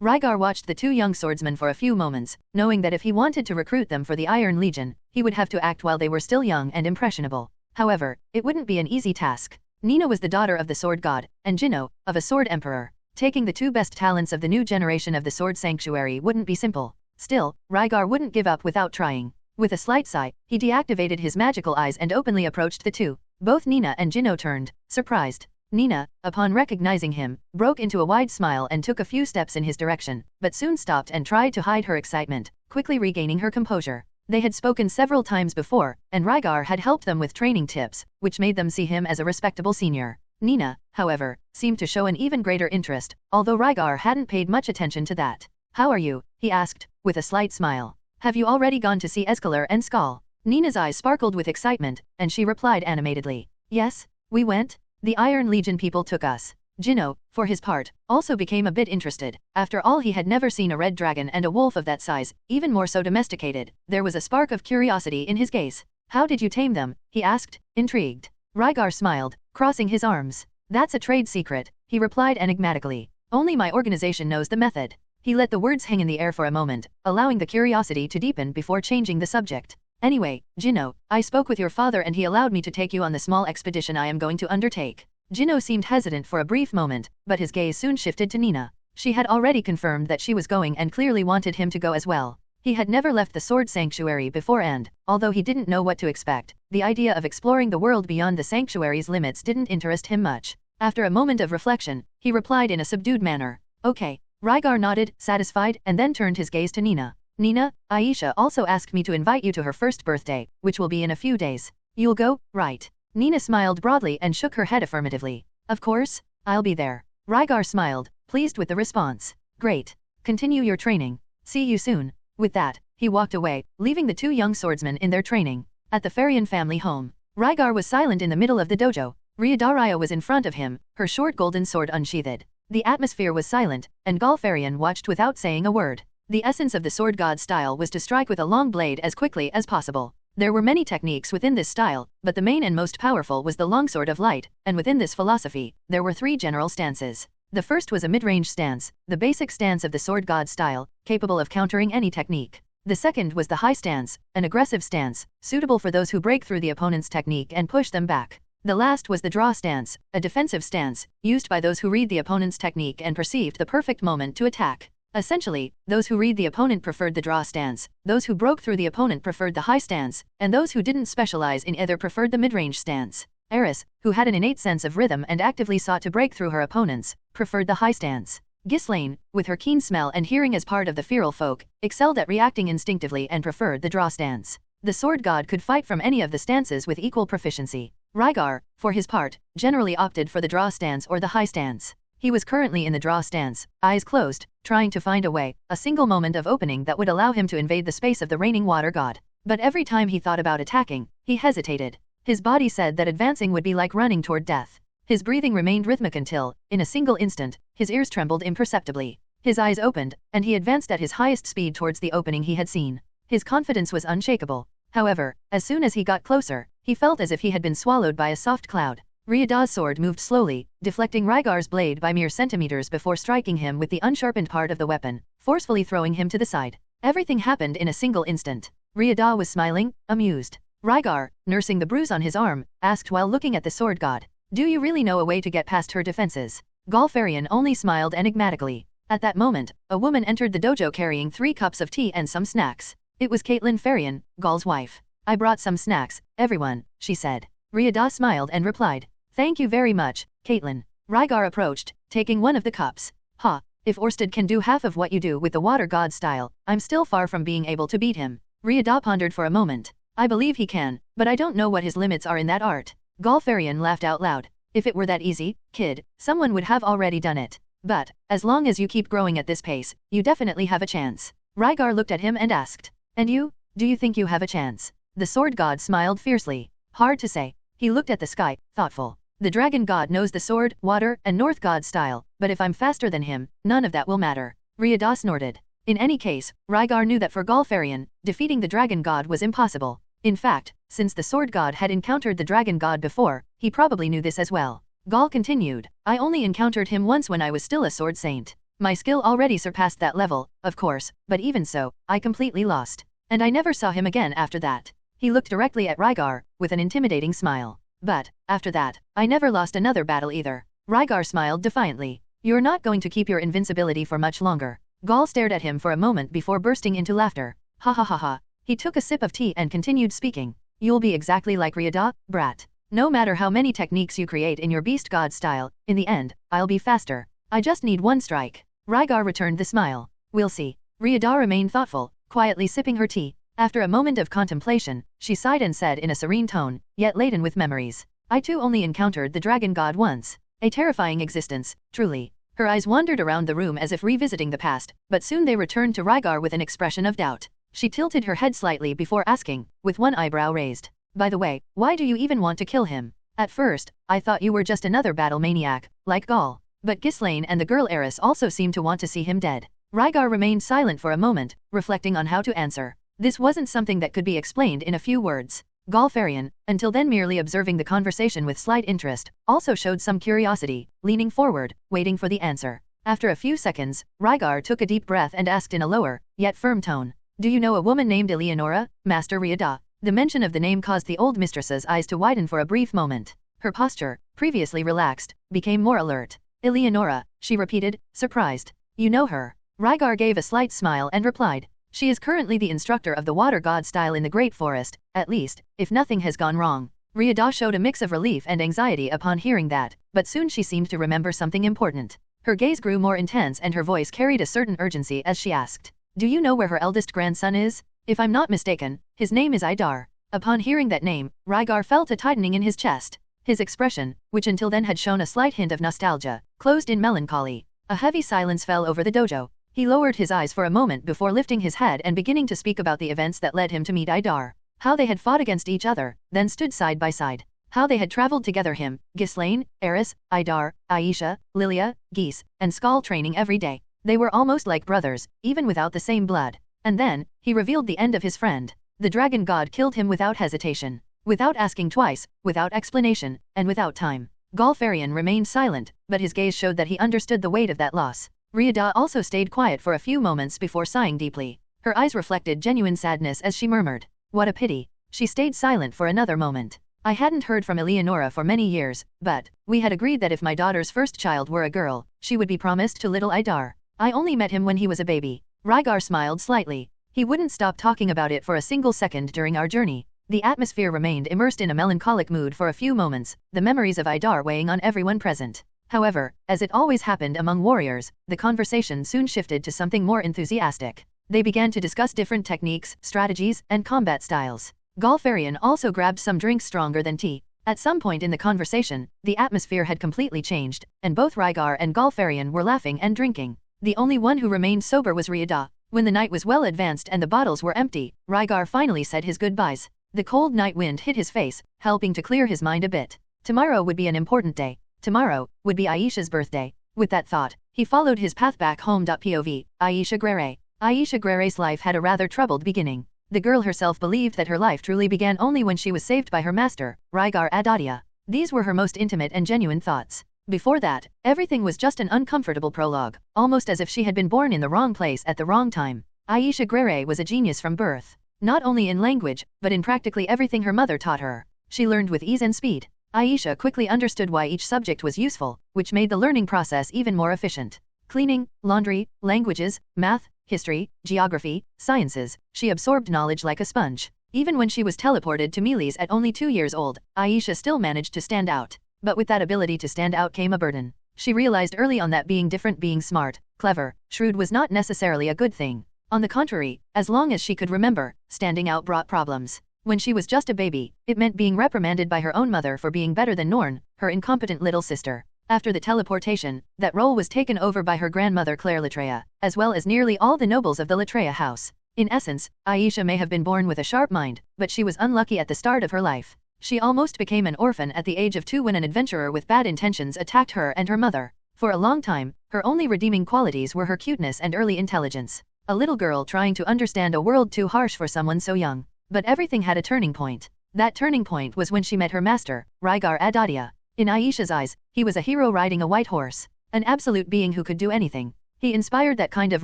Rygar watched the 2 young swordsmen for a few moments, knowing that if he wanted to recruit them for the Iron Legion, he would have to act while they were still young and impressionable. However, it wouldn't be an easy task. Nina was the daughter of the Sword God, and Jinno, of a Sword Emperor. Taking the 2 best talents of the new generation of the Sword Sanctuary wouldn't be simple. Still, Rygar wouldn't give up without trying. With a slight sigh, he deactivated his magical eyes and openly approached the 2. Both Nina and Jinno turned, surprised. Nina, upon recognizing him, broke into a wide smile and took a few steps in his direction, but soon stopped and tried to hide her excitement, quickly regaining her composure. They had spoken several times before, and Rygar had helped them with training tips, which made them see him as a respectable senior. Nina, however, seemed to show an even greater interest, although Rygar hadn't paid much attention to that. "How are you?" he asked, with a slight smile. "Have you already gone to see Escalar and Skal?" Nina's eyes sparkled with excitement, and she replied animatedly. "Yes, we went. The Iron Legion people took us." Jinno, for his part, also became a bit interested. After all, he had never seen a red dragon and a wolf of that size, even more so domesticated. There was a spark of curiosity in his gaze. "How did you tame them?" he asked, intrigued. Rygar smiled, crossing his arms. "That's a trade secret," he replied enigmatically. "Only my organization knows the method." He let the words hang in the air for a moment, allowing the curiosity to deepen before changing the subject. "Anyway, Jinno, I spoke with your father and he allowed me to take you on the small expedition I am going to undertake." Jinno seemed hesitant for a brief moment, but his gaze soon shifted to Nina. She had already confirmed that she was going and clearly wanted him to go as well. He had never left the Sword Sanctuary before and, although he didn't know what to expect, the idea of exploring the world beyond the sanctuary's limits didn't interest him much. After a moment of reflection, he replied in a subdued manner. "Okay." Rygar nodded, satisfied, and then turned his gaze to Nina. "Nina, Aisha also asked me to invite you to her first birthday, which will be in a few days. You'll go, right?" Nina smiled broadly and shook her head affirmatively. "Of course, I'll be there." Rygar smiled, pleased with the response. "Great. Continue your training. See you soon." With that, he walked away, leaving the 2 young swordsmen in their training. At the Farian family home, Rygar was silent in the middle of the dojo. Ryadaria was in front of him, her short golden sword unsheathed. The atmosphere was silent, and Galfarian watched without saying a word. The essence of the sword god style was to strike with a long blade as quickly as possible. There were many techniques within this style, but the main and most powerful was the longsword of light, and within this philosophy, there were 3 general stances. The first was a mid-range stance, the basic stance of the sword god style, capable of countering any technique. The second was the high stance, an aggressive stance, suitable for those who break through the opponent's technique and push them back. The last was the draw stance, a defensive stance, used by those who read the opponent's technique and perceived the perfect moment to attack. Essentially, those who read the opponent preferred the draw stance, those who broke through the opponent preferred the high stance, and those who didn't specialize in either preferred the mid-range stance. Eris, who had an innate sense of rhythm and actively sought to break through her opponents, preferred the high stance. Ghislaine, with her keen smell and hearing as part of the feral folk, excelled at reacting instinctively and preferred the draw stance. The sword god could fight from any of the stances with equal proficiency. Rygar, for his part, generally opted for the draw stance or the high stance. He was currently in the draw stance, eyes closed, trying to find a way, a single moment of opening that would allow him to invade the space of the reigning water god. But every time he thought about attacking, he hesitated. His body said that advancing would be like running toward death. His breathing remained rhythmic until, in a single instant, his ears trembled imperceptibly. His eyes opened, and he advanced at his highest speed towards the opening he had seen. His confidence was unshakable. However, as soon as he got closer, he felt as if he had been swallowed by a soft cloud. Ryuda's sword moved slowly, deflecting Rygar's blade by mere centimeters before striking him with the unsharpened part of the weapon, forcefully throwing him to the side. Everything happened in a single instant. Ryuda was smiling, amused. Rygar, nursing the bruise on his arm, asked while looking at the sword god, "Do you really know a way to get past her defenses?" Galfarian only smiled enigmatically. At that moment, a woman entered the dojo carrying 3 cups of tea and some snacks. It was Caitlin Farian, Gal's wife. "I brought some snacks, everyone," she said. Ryuda smiled and replied, "Thank you very much, Caitlin." Rygar approached, taking one of the cups. "Ha, if Orsted can do half of what you do with the water god style, I'm still far from being able to beat him." Ryuda pondered for a moment. "I believe he can, but I don't know what his limits are in that art." Galfarian laughed out loud. "If it were that easy, kid, someone would have already done it. But, as long as you keep growing at this pace, you definitely have a chance." Rygar looked at him and asked, "And you? Do you think you have a chance?" The sword god smiled fiercely. "Hard to say." He looked at the sky, thoughtful. "The dragon god knows the sword, water, and north god style, but if I'm faster than him, none of that will matter." Ryuda snorted. In any case, Rygar knew that for Galfarian, defeating the dragon god was impossible. In fact, since the sword god had encountered the dragon god before, he probably knew this as well. Gal continued, "I only encountered him once when I was still a sword saint. My skill already surpassed that level, of course, but even so, I completely lost. And I never saw him again after that." He looked directly at Rygar, with an intimidating smile. "But, after that, I never lost another battle either." Rygar smiled defiantly. "You're not going to keep your invincibility for much longer." Gal stared at him for a moment before bursting into laughter. "Ha ha ha ha." He took a sip of tea and continued speaking. "You'll be exactly like Ryuda, brat. No matter how many techniques you create in your beast god style, in the end, I'll be faster. I just need one strike." Rygar returned the smile. "We'll see." Ryuda remained thoughtful, quietly sipping her tea. After a moment of contemplation, she sighed and said in a serene tone, yet laden with memories, "I too only encountered the dragon god once. A terrifying existence, truly." Her eyes wandered around the room as if revisiting the past, but soon they returned to Rygar with an expression of doubt. She tilted her head slightly before asking, with one eyebrow raised, "By the way, why do you even want to kill him? At first, I thought you were just another battle maniac, like Gal. But Ghislaine and the girl heiress also seem to want to see him dead." Rygar remained silent for a moment, reflecting on how to answer. This wasn't something that could be explained in a few words. Galfarian, until then merely observing the conversation with slight interest, also showed some curiosity, leaning forward, waiting for the answer. After a few seconds, Rygar took a deep breath and asked in a lower, yet firm tone, "Do you know a woman named Eleonora, Master Ryuda?" The mention of the name caused the old mistress's eyes to widen for a brief moment. Her posture, previously relaxed, became more alert. "Eleonora," she repeated, surprised. "You know her?" Rygar gave a slight smile and replied, "She is currently the instructor of the water god style in the Great Forest, at least, if nothing has gone wrong." Ryuda showed a mix of relief and anxiety upon hearing that, but soon she seemed to remember something important. Her gaze grew more intense and her voice carried a certain urgency as she asked, "Do you know where her eldest grandson is? If I'm not mistaken, his name is Idar." Upon hearing that name, Rygar felt a tightening in his chest. His expression, which until then had shown a slight hint of nostalgia, closed in melancholy. A heavy silence fell over the dojo. He lowered his eyes for a moment before lifting his head and beginning to speak about the events that led him to meet Idar. How they had fought against each other, then stood side by side. How they had traveled together, him, Ghislaine, Eris, Idar, Aisha, Lilia, Geese, and Skull training every day. They were almost like brothers, even without the same blood. And then, he revealed the end of his friend. The dragon god killed him without hesitation. Without asking twice, without explanation, and without time. Galfarian remained silent, but his gaze showed that he understood the weight of that loss. Ryuda also stayed quiet for a few moments before sighing deeply. Her eyes reflected genuine sadness as she murmured, "What a pity." She stayed silent for another moment. "I hadn't heard from Eleonora for many years, but we had agreed that if my daughter's first child were a girl, she would be promised to little Idar. I only met him when he was a baby." Rygar smiled slightly. He wouldn't stop talking about it for a single second during our journey. The atmosphere remained immersed in a melancholic mood for a few moments, the memories of Idar weighing on everyone present. However, as it always happened among warriors, the conversation soon shifted to something more enthusiastic. They began to discuss different techniques, strategies, and combat styles. Golfarian also grabbed some drinks stronger than tea. At some point in the conversation, the atmosphere had completely changed, and both Rygar and Golfarian were laughing and drinking. The only one who remained sober was Ryuda. When the night was well advanced and the bottles were empty, Rygar finally said his goodbyes. The cold night wind hit his face, helping to clear his mind a bit. Tomorrow would be an important day. Tomorrow would be Aisha's birthday. With that thought, he followed his path back home. POV, Aisha Greyrat. Aisha Greyrat's life had a rather troubled beginning. The girl herself believed that her life truly began only when she was saved by her master, Rygar Adoldia. These were her most intimate and genuine thoughts. Before that, everything was just an uncomfortable prologue, almost as if she had been born in the wrong place at the wrong time. Aisha Greyrat was a genius from birth. Not only in language, but in practically everything her mother taught her. She learned with ease and speed. Aisha quickly understood why each subject was useful, which made the learning process even more efficient. Cleaning, laundry, languages, math, history, geography, sciences, she absorbed knowledge like a sponge. Even when she was teleported to Meles at only 2 years old, Aisha still managed to stand out. But with that ability to stand out came a burden. She realized early on that being different, being smart, clever, shrewd was not necessarily a good thing. On the contrary, as long as she could remember, standing out brought problems. When she was just a baby, it meant being reprimanded by her own mother for being better than Norn, her incompetent little sister. After the teleportation, that role was taken over by her grandmother Claire Latreia, as well as nearly all the nobles of the Latreia house. In essence, Aisha may have been born with a sharp mind, but she was unlucky at the start of her life. She almost became an orphan at the age of 2 when an adventurer with bad intentions attacked her and her mother. For a long time, her only redeeming qualities were her cuteness and early intelligence. A little girl trying to understand a world too harsh for someone so young. But everything had a turning point. That turning point was when she met her master, Rygar Adoldia. In Aisha's eyes, he was a hero riding a white horse, an absolute being who could do anything. He inspired that kind of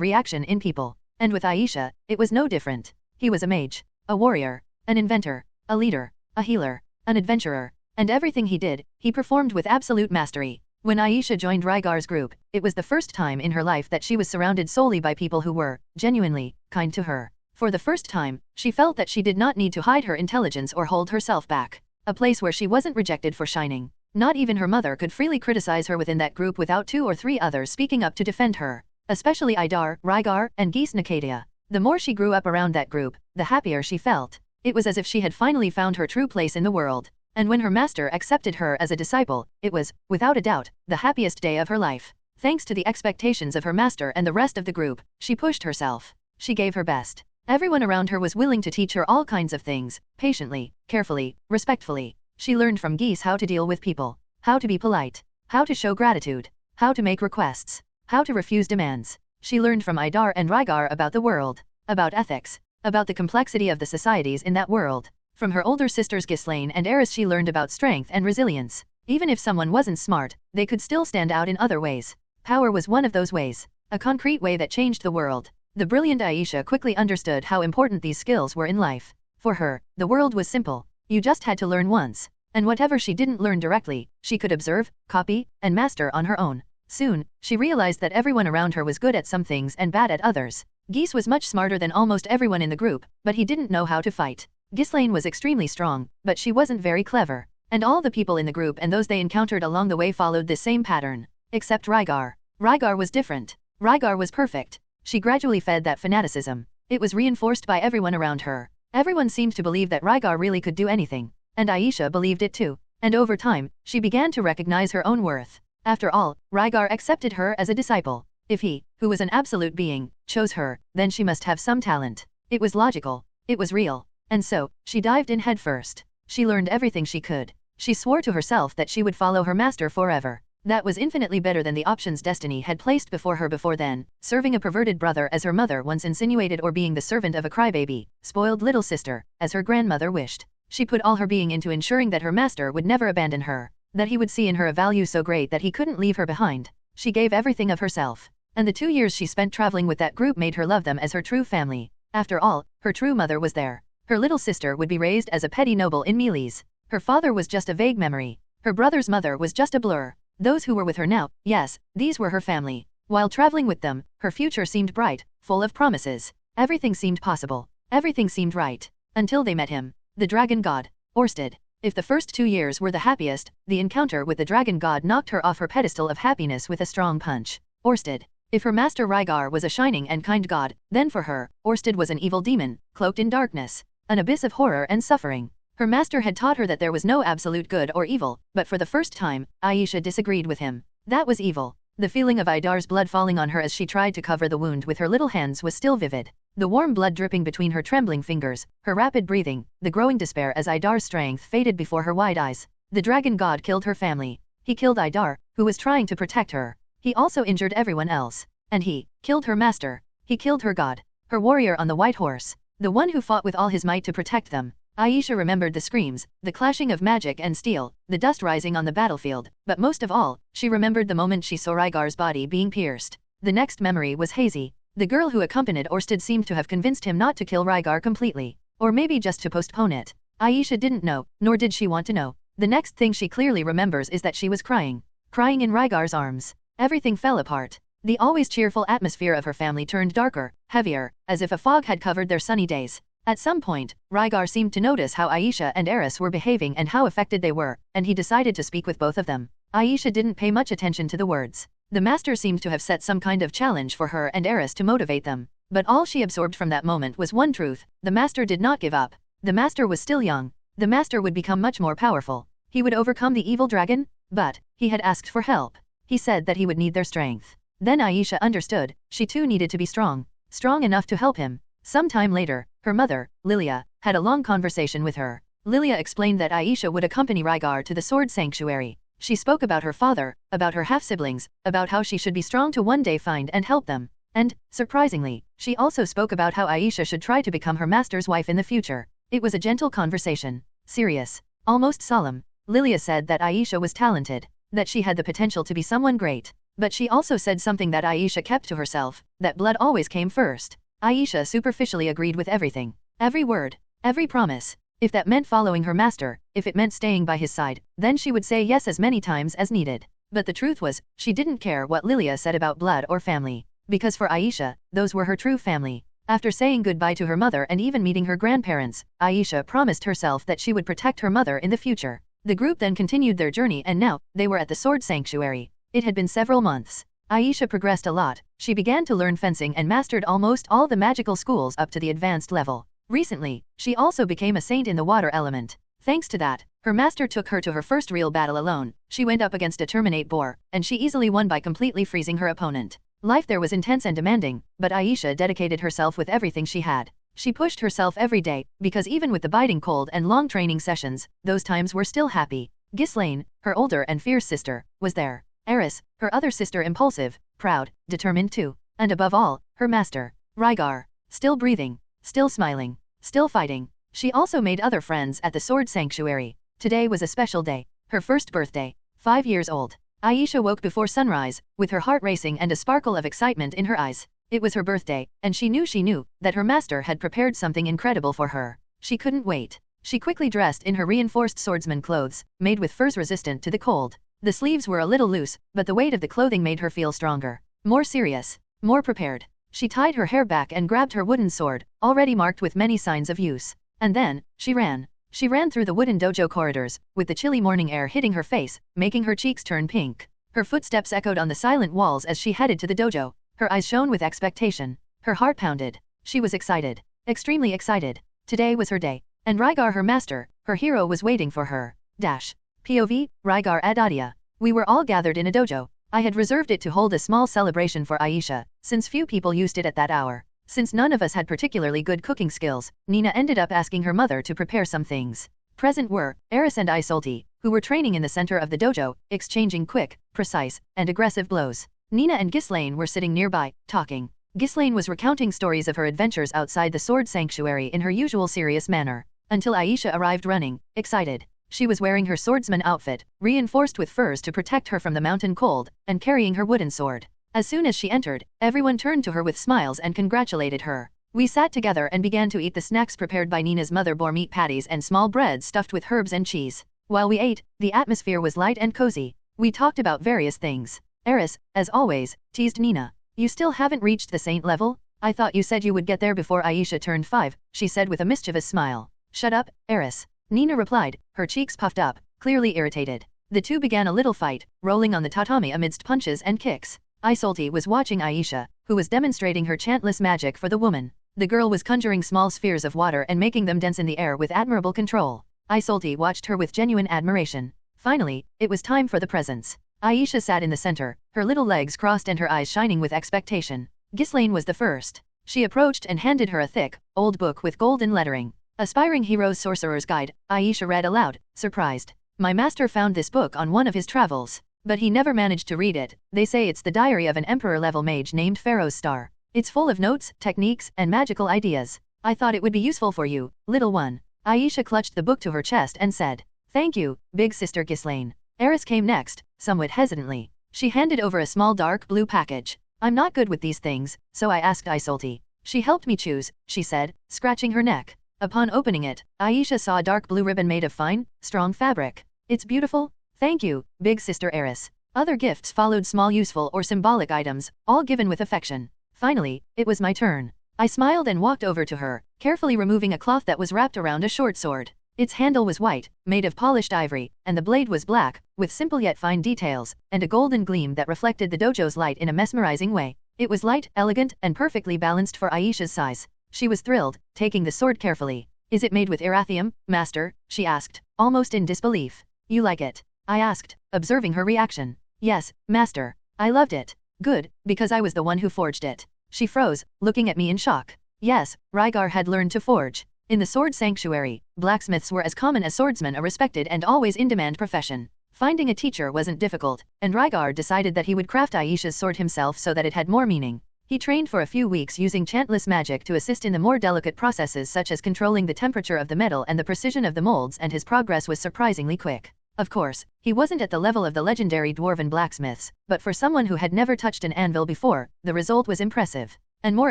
reaction in people. And with Aisha, it was no different. He was a mage, a warrior, an inventor, a leader, a healer, an adventurer, and everything he did, he performed with absolute mastery. When Aisha joined Rygar's group, it was the first time in her life that she was surrounded solely by people who were, genuinely, kind to her. For the first time, she felt that she did not need to hide her intelligence or hold herself back. A place where she wasn't rejected for shining. Not even her mother could freely criticize her within that group without 2 or 3 others speaking up to defend her. Especially Idar, Rygar, and Ghislaine. The more she grew up around that group, the happier she felt. It was as if she had finally found her true place in the world. And when her master accepted her as a disciple, it was, without a doubt, the happiest day of her life. Thanks to the expectations of her master and the rest of the group, she pushed herself. She gave her best. Everyone around her was willing to teach her all kinds of things, patiently, carefully, respectfully. She learned from Geese how to deal with people, how to be polite, how to show gratitude, how to make requests, how to refuse demands. She learned from Idar and Rygar about the world, about ethics, about the complexity of the societies in that world. From her older sisters Ghislaine and Eris she learned about strength and resilience. Even if someone wasn't smart, they could still stand out in other ways. Power was one of those ways, a concrete way that changed the world. The brilliant Aisha quickly understood how important these skills were in life. For her, the world was simple. You just had to learn once. And whatever she didn't learn directly, she could observe, copy, and master on her own. Soon, she realized that everyone around her was good at some things and bad at others. Geese was much smarter than almost everyone in the group, but he didn't know how to fight. Ghislaine was extremely strong, but she wasn't very clever. And all the people in the group and those they encountered along the way followed this same pattern. Except Rygar. Rygar was different. Rygar was perfect. She gradually fed that fanaticism. It was reinforced by everyone around her. Everyone seemed to believe that Rygar really could do anything. And Aisha believed it too. And over time, she began to recognize her own worth. After all, Rygar accepted her as a disciple. If he, who was an absolute being, chose her, then she must have some talent. It was logical. It was real. And so, she dived in head first. She learned everything she could. She swore to herself that she would follow her master forever. That was infinitely better than the options destiny had placed before her before then, serving a perverted brother as her mother once insinuated or being the servant of a crybaby, spoiled little sister, as her grandmother wished. She put all her being into ensuring that her master would never abandon her, that he would see in her a value so great that he couldn't leave her behind. She gave everything of herself. And the 2 years she spent traveling with that group made her love them as her true family. After all, her true mother was there. Her little sister would be raised as a petty noble in Meles. Her father was just a vague memory. Her brother's mother was just a blur. Those who were with her now, yes, these were her family. While traveling with them, her future seemed bright, full of promises. Everything seemed possible. Everything seemed right. Until they met him. The dragon god, Orsted. If the first 2 years were the happiest, the encounter with the dragon god knocked her off her pedestal of happiness with a strong punch. Orsted. If her master Rygar was a shining and kind god, then for her, Orsted was an evil demon, cloaked in darkness. An abyss of horror and suffering. Her master had taught her that there was no absolute good or evil, but for the first time, Aisha disagreed with him. That was evil. The feeling of Idar's blood falling on her as she tried to cover the wound with her little hands was still vivid. The warm blood dripping between her trembling fingers, her rapid breathing, the growing despair as Idar's strength faded before her wide eyes. The dragon god killed her family. He killed Idar, who was trying to protect her. He also injured everyone else. And he killed her master. He killed her god. Her warrior on the white horse. The one who fought with all his might to protect them. Aisha remembered the screams, the clashing of magic and steel, the dust rising on the battlefield, but most of all, she remembered the moment she saw Rygar's body being pierced. The next memory was hazy. The girl who accompanied Orsted seemed to have convinced him not to kill Rygar completely. Or maybe just to postpone it. Aisha didn't know, nor did she want to know. The next thing she clearly remembers is that she was crying. Crying in Rygar's arms. Everything fell apart. The always cheerful atmosphere of her family turned darker, heavier, as if a fog had covered their sunny days. At some point, Rygar seemed to notice how Aisha and Eris were behaving and how affected they were, and he decided to speak with both of them. Aisha didn't pay much attention to the words. The master seemed to have set some kind of challenge for her and Eris to motivate them. But all she absorbed from that moment was one truth: the master did not give up. The master was still young. The master would become much more powerful. He would overcome the evil dragon, but he had asked for help. He said that he would need their strength. Then Aisha understood, she too needed to be strong. Strong enough to help him. Some time later, her mother, Lilia, had a long conversation with her. Lilia explained that Aisha would accompany Rygar to the Sword Sanctuary. She spoke about her father, about her half-siblings, about how she should be strong to one day find and help them. And, surprisingly, she also spoke about how Aisha should try to become her master's wife in the future. It was a gentle conversation. Serious. Almost solemn. Lilia said that Aisha was talented. That she had the potential to be someone great. But she also said something that Aisha kept to herself, that blood always came first. Aisha superficially agreed with everything. Every word. Every promise. If that meant following her master, if it meant staying by his side, then she would say yes as many times as needed. But the truth was, she didn't care what Lilia said about blood or family. Because for Aisha, those were her true family. After saying goodbye to her mother and even meeting her grandparents, Aisha promised herself that she would protect her mother in the future. The group then continued their journey and now, they were at the Sword Sanctuary. It had been several months. Aisha progressed a lot. She began to learn fencing and mastered almost all the magical schools up to the advanced level. Recently, she also became a saint in the water element. Thanks to that, her master took her to her first real battle alone. She went up against a Terminate boar, and she easily won by completely freezing her opponent. Life there was intense and demanding, but Aisha dedicated herself with everything she had. She pushed herself every day, because even with the biting cold and long training sessions, those times were still happy. Ghislaine, her older and fierce sister, was there. Eris, her other sister, impulsive, proud, determined too. And above all, her master, Rygar, still breathing, still smiling, still fighting. She also made other friends at the Sword Sanctuary. Today was a special day, her first birthday, 5 years old. Aisha woke before sunrise, with her heart racing and a sparkle of excitement in her eyes. It was her birthday, and she knew that her master had prepared something incredible for her. She couldn't wait. She quickly dressed in her reinforced swordsman clothes, made with furs resistant to the cold. The sleeves were a little loose, but the weight of the clothing made her feel stronger, more serious, more prepared. She tied her hair back and grabbed her wooden sword, already marked with many signs of use. And then, she ran. She ran through the wooden dojo corridors, with the chilly morning air hitting her face, making her cheeks turn pink. Her footsteps echoed on the silent walls as she headed to the dojo. Her eyes shone with expectation. Her heart pounded. She was excited. Extremely excited. Today was her day. And Rygar, her master, her hero, was waiting for her. POV, Rygar Adoldia. We were all gathered in a dojo. I had reserved it to hold a small celebration for Aisha, since few people used it at that hour. Since none of us had particularly good cooking skills, Nina ended up asking her mother to prepare some things. Present were Eris and Isolti, who were training in the center of the dojo, exchanging quick, precise, and aggressive blows. Nina and Ghislaine were sitting nearby, talking. Ghislaine was recounting stories of her adventures outside the Sword Sanctuary in her usual serious manner, until Aisha arrived running, excited. She was wearing her swordsman outfit, reinforced with furs to protect her from the mountain cold, and carrying her wooden sword. As soon as she entered, everyone turned to her with smiles and congratulated her. We sat together and began to eat the snacks prepared by Nina's mother, boar meat patties and small breads stuffed with herbs and cheese. While we ate, the atmosphere was light and cozy. We talked about various things. Eris, as always, teased Nina. You still haven't reached the saint level? I thought you said you would get there before Aisha turned 5, she said with a mischievous smile. Shut up, Eris. Nina replied, her cheeks puffed up, clearly irritated. The two began a little fight, rolling on the tatami amidst punches and kicks. Isolde was watching Aisha, who was demonstrating her chantless magic for the woman. The girl was conjuring small spheres of water and making them dance in the air with admirable control. Isolde watched her with genuine admiration. Finally, it was time for the presents. Aisha sat in the center, her little legs crossed and her eyes shining with expectation. Ghislaine was the first. She approached and handed her a thick, old book with golden lettering. Aspiring Hero's Sorcerer's Guide, Aisha read aloud, surprised. My master found this book on one of his travels, but he never managed to read it. They say it's the diary of an emperor-level mage named Pharaoh's Star. It's full of notes, techniques, and magical ideas. I thought it would be useful for you, little one. Aisha clutched the book to her chest and said, Thank you, big sister Ghislaine. Eris came next, somewhat hesitantly. She handed over a small dark blue package. I'm not good with these things, so I asked Isolde. She helped me choose, she said, scratching her neck. Upon opening it, Aisha saw a dark blue ribbon made of fine, strong fabric. It's beautiful. Thank you, big sister Eris. Other gifts followed, small useful or symbolic items, all given with affection. Finally, it was my turn. I smiled and walked over to her, carefully removing a cloth that was wrapped around a short sword. Its handle was white, made of polished ivory, and the blade was black, with simple yet fine details, and a golden gleam that reflected the dojo's light in a mesmerizing way. It was light, elegant, and perfectly balanced for Aisha's size. She was thrilled, taking the sword carefully. Is it made with erathium, master? She asked, almost in disbelief. You like it? I asked, observing her reaction. Yes, master. I loved it. Good, because I was the one who forged it. She froze, looking at me in shock. Yes, Rygar had learned to forge. In the sword sanctuary, blacksmiths were as common as swordsmen, a respected and always in-demand profession. Finding a teacher wasn't difficult, and Rygar decided that he would craft Aisha's sword himself so that it had more meaning. He trained for a few weeks using chantless magic to assist in the more delicate processes such as controlling the temperature of the metal and the precision of the molds, and his progress was surprisingly quick. Of course, he wasn't at the level of the legendary dwarven blacksmiths, but for someone who had never touched an anvil before, the result was impressive. And more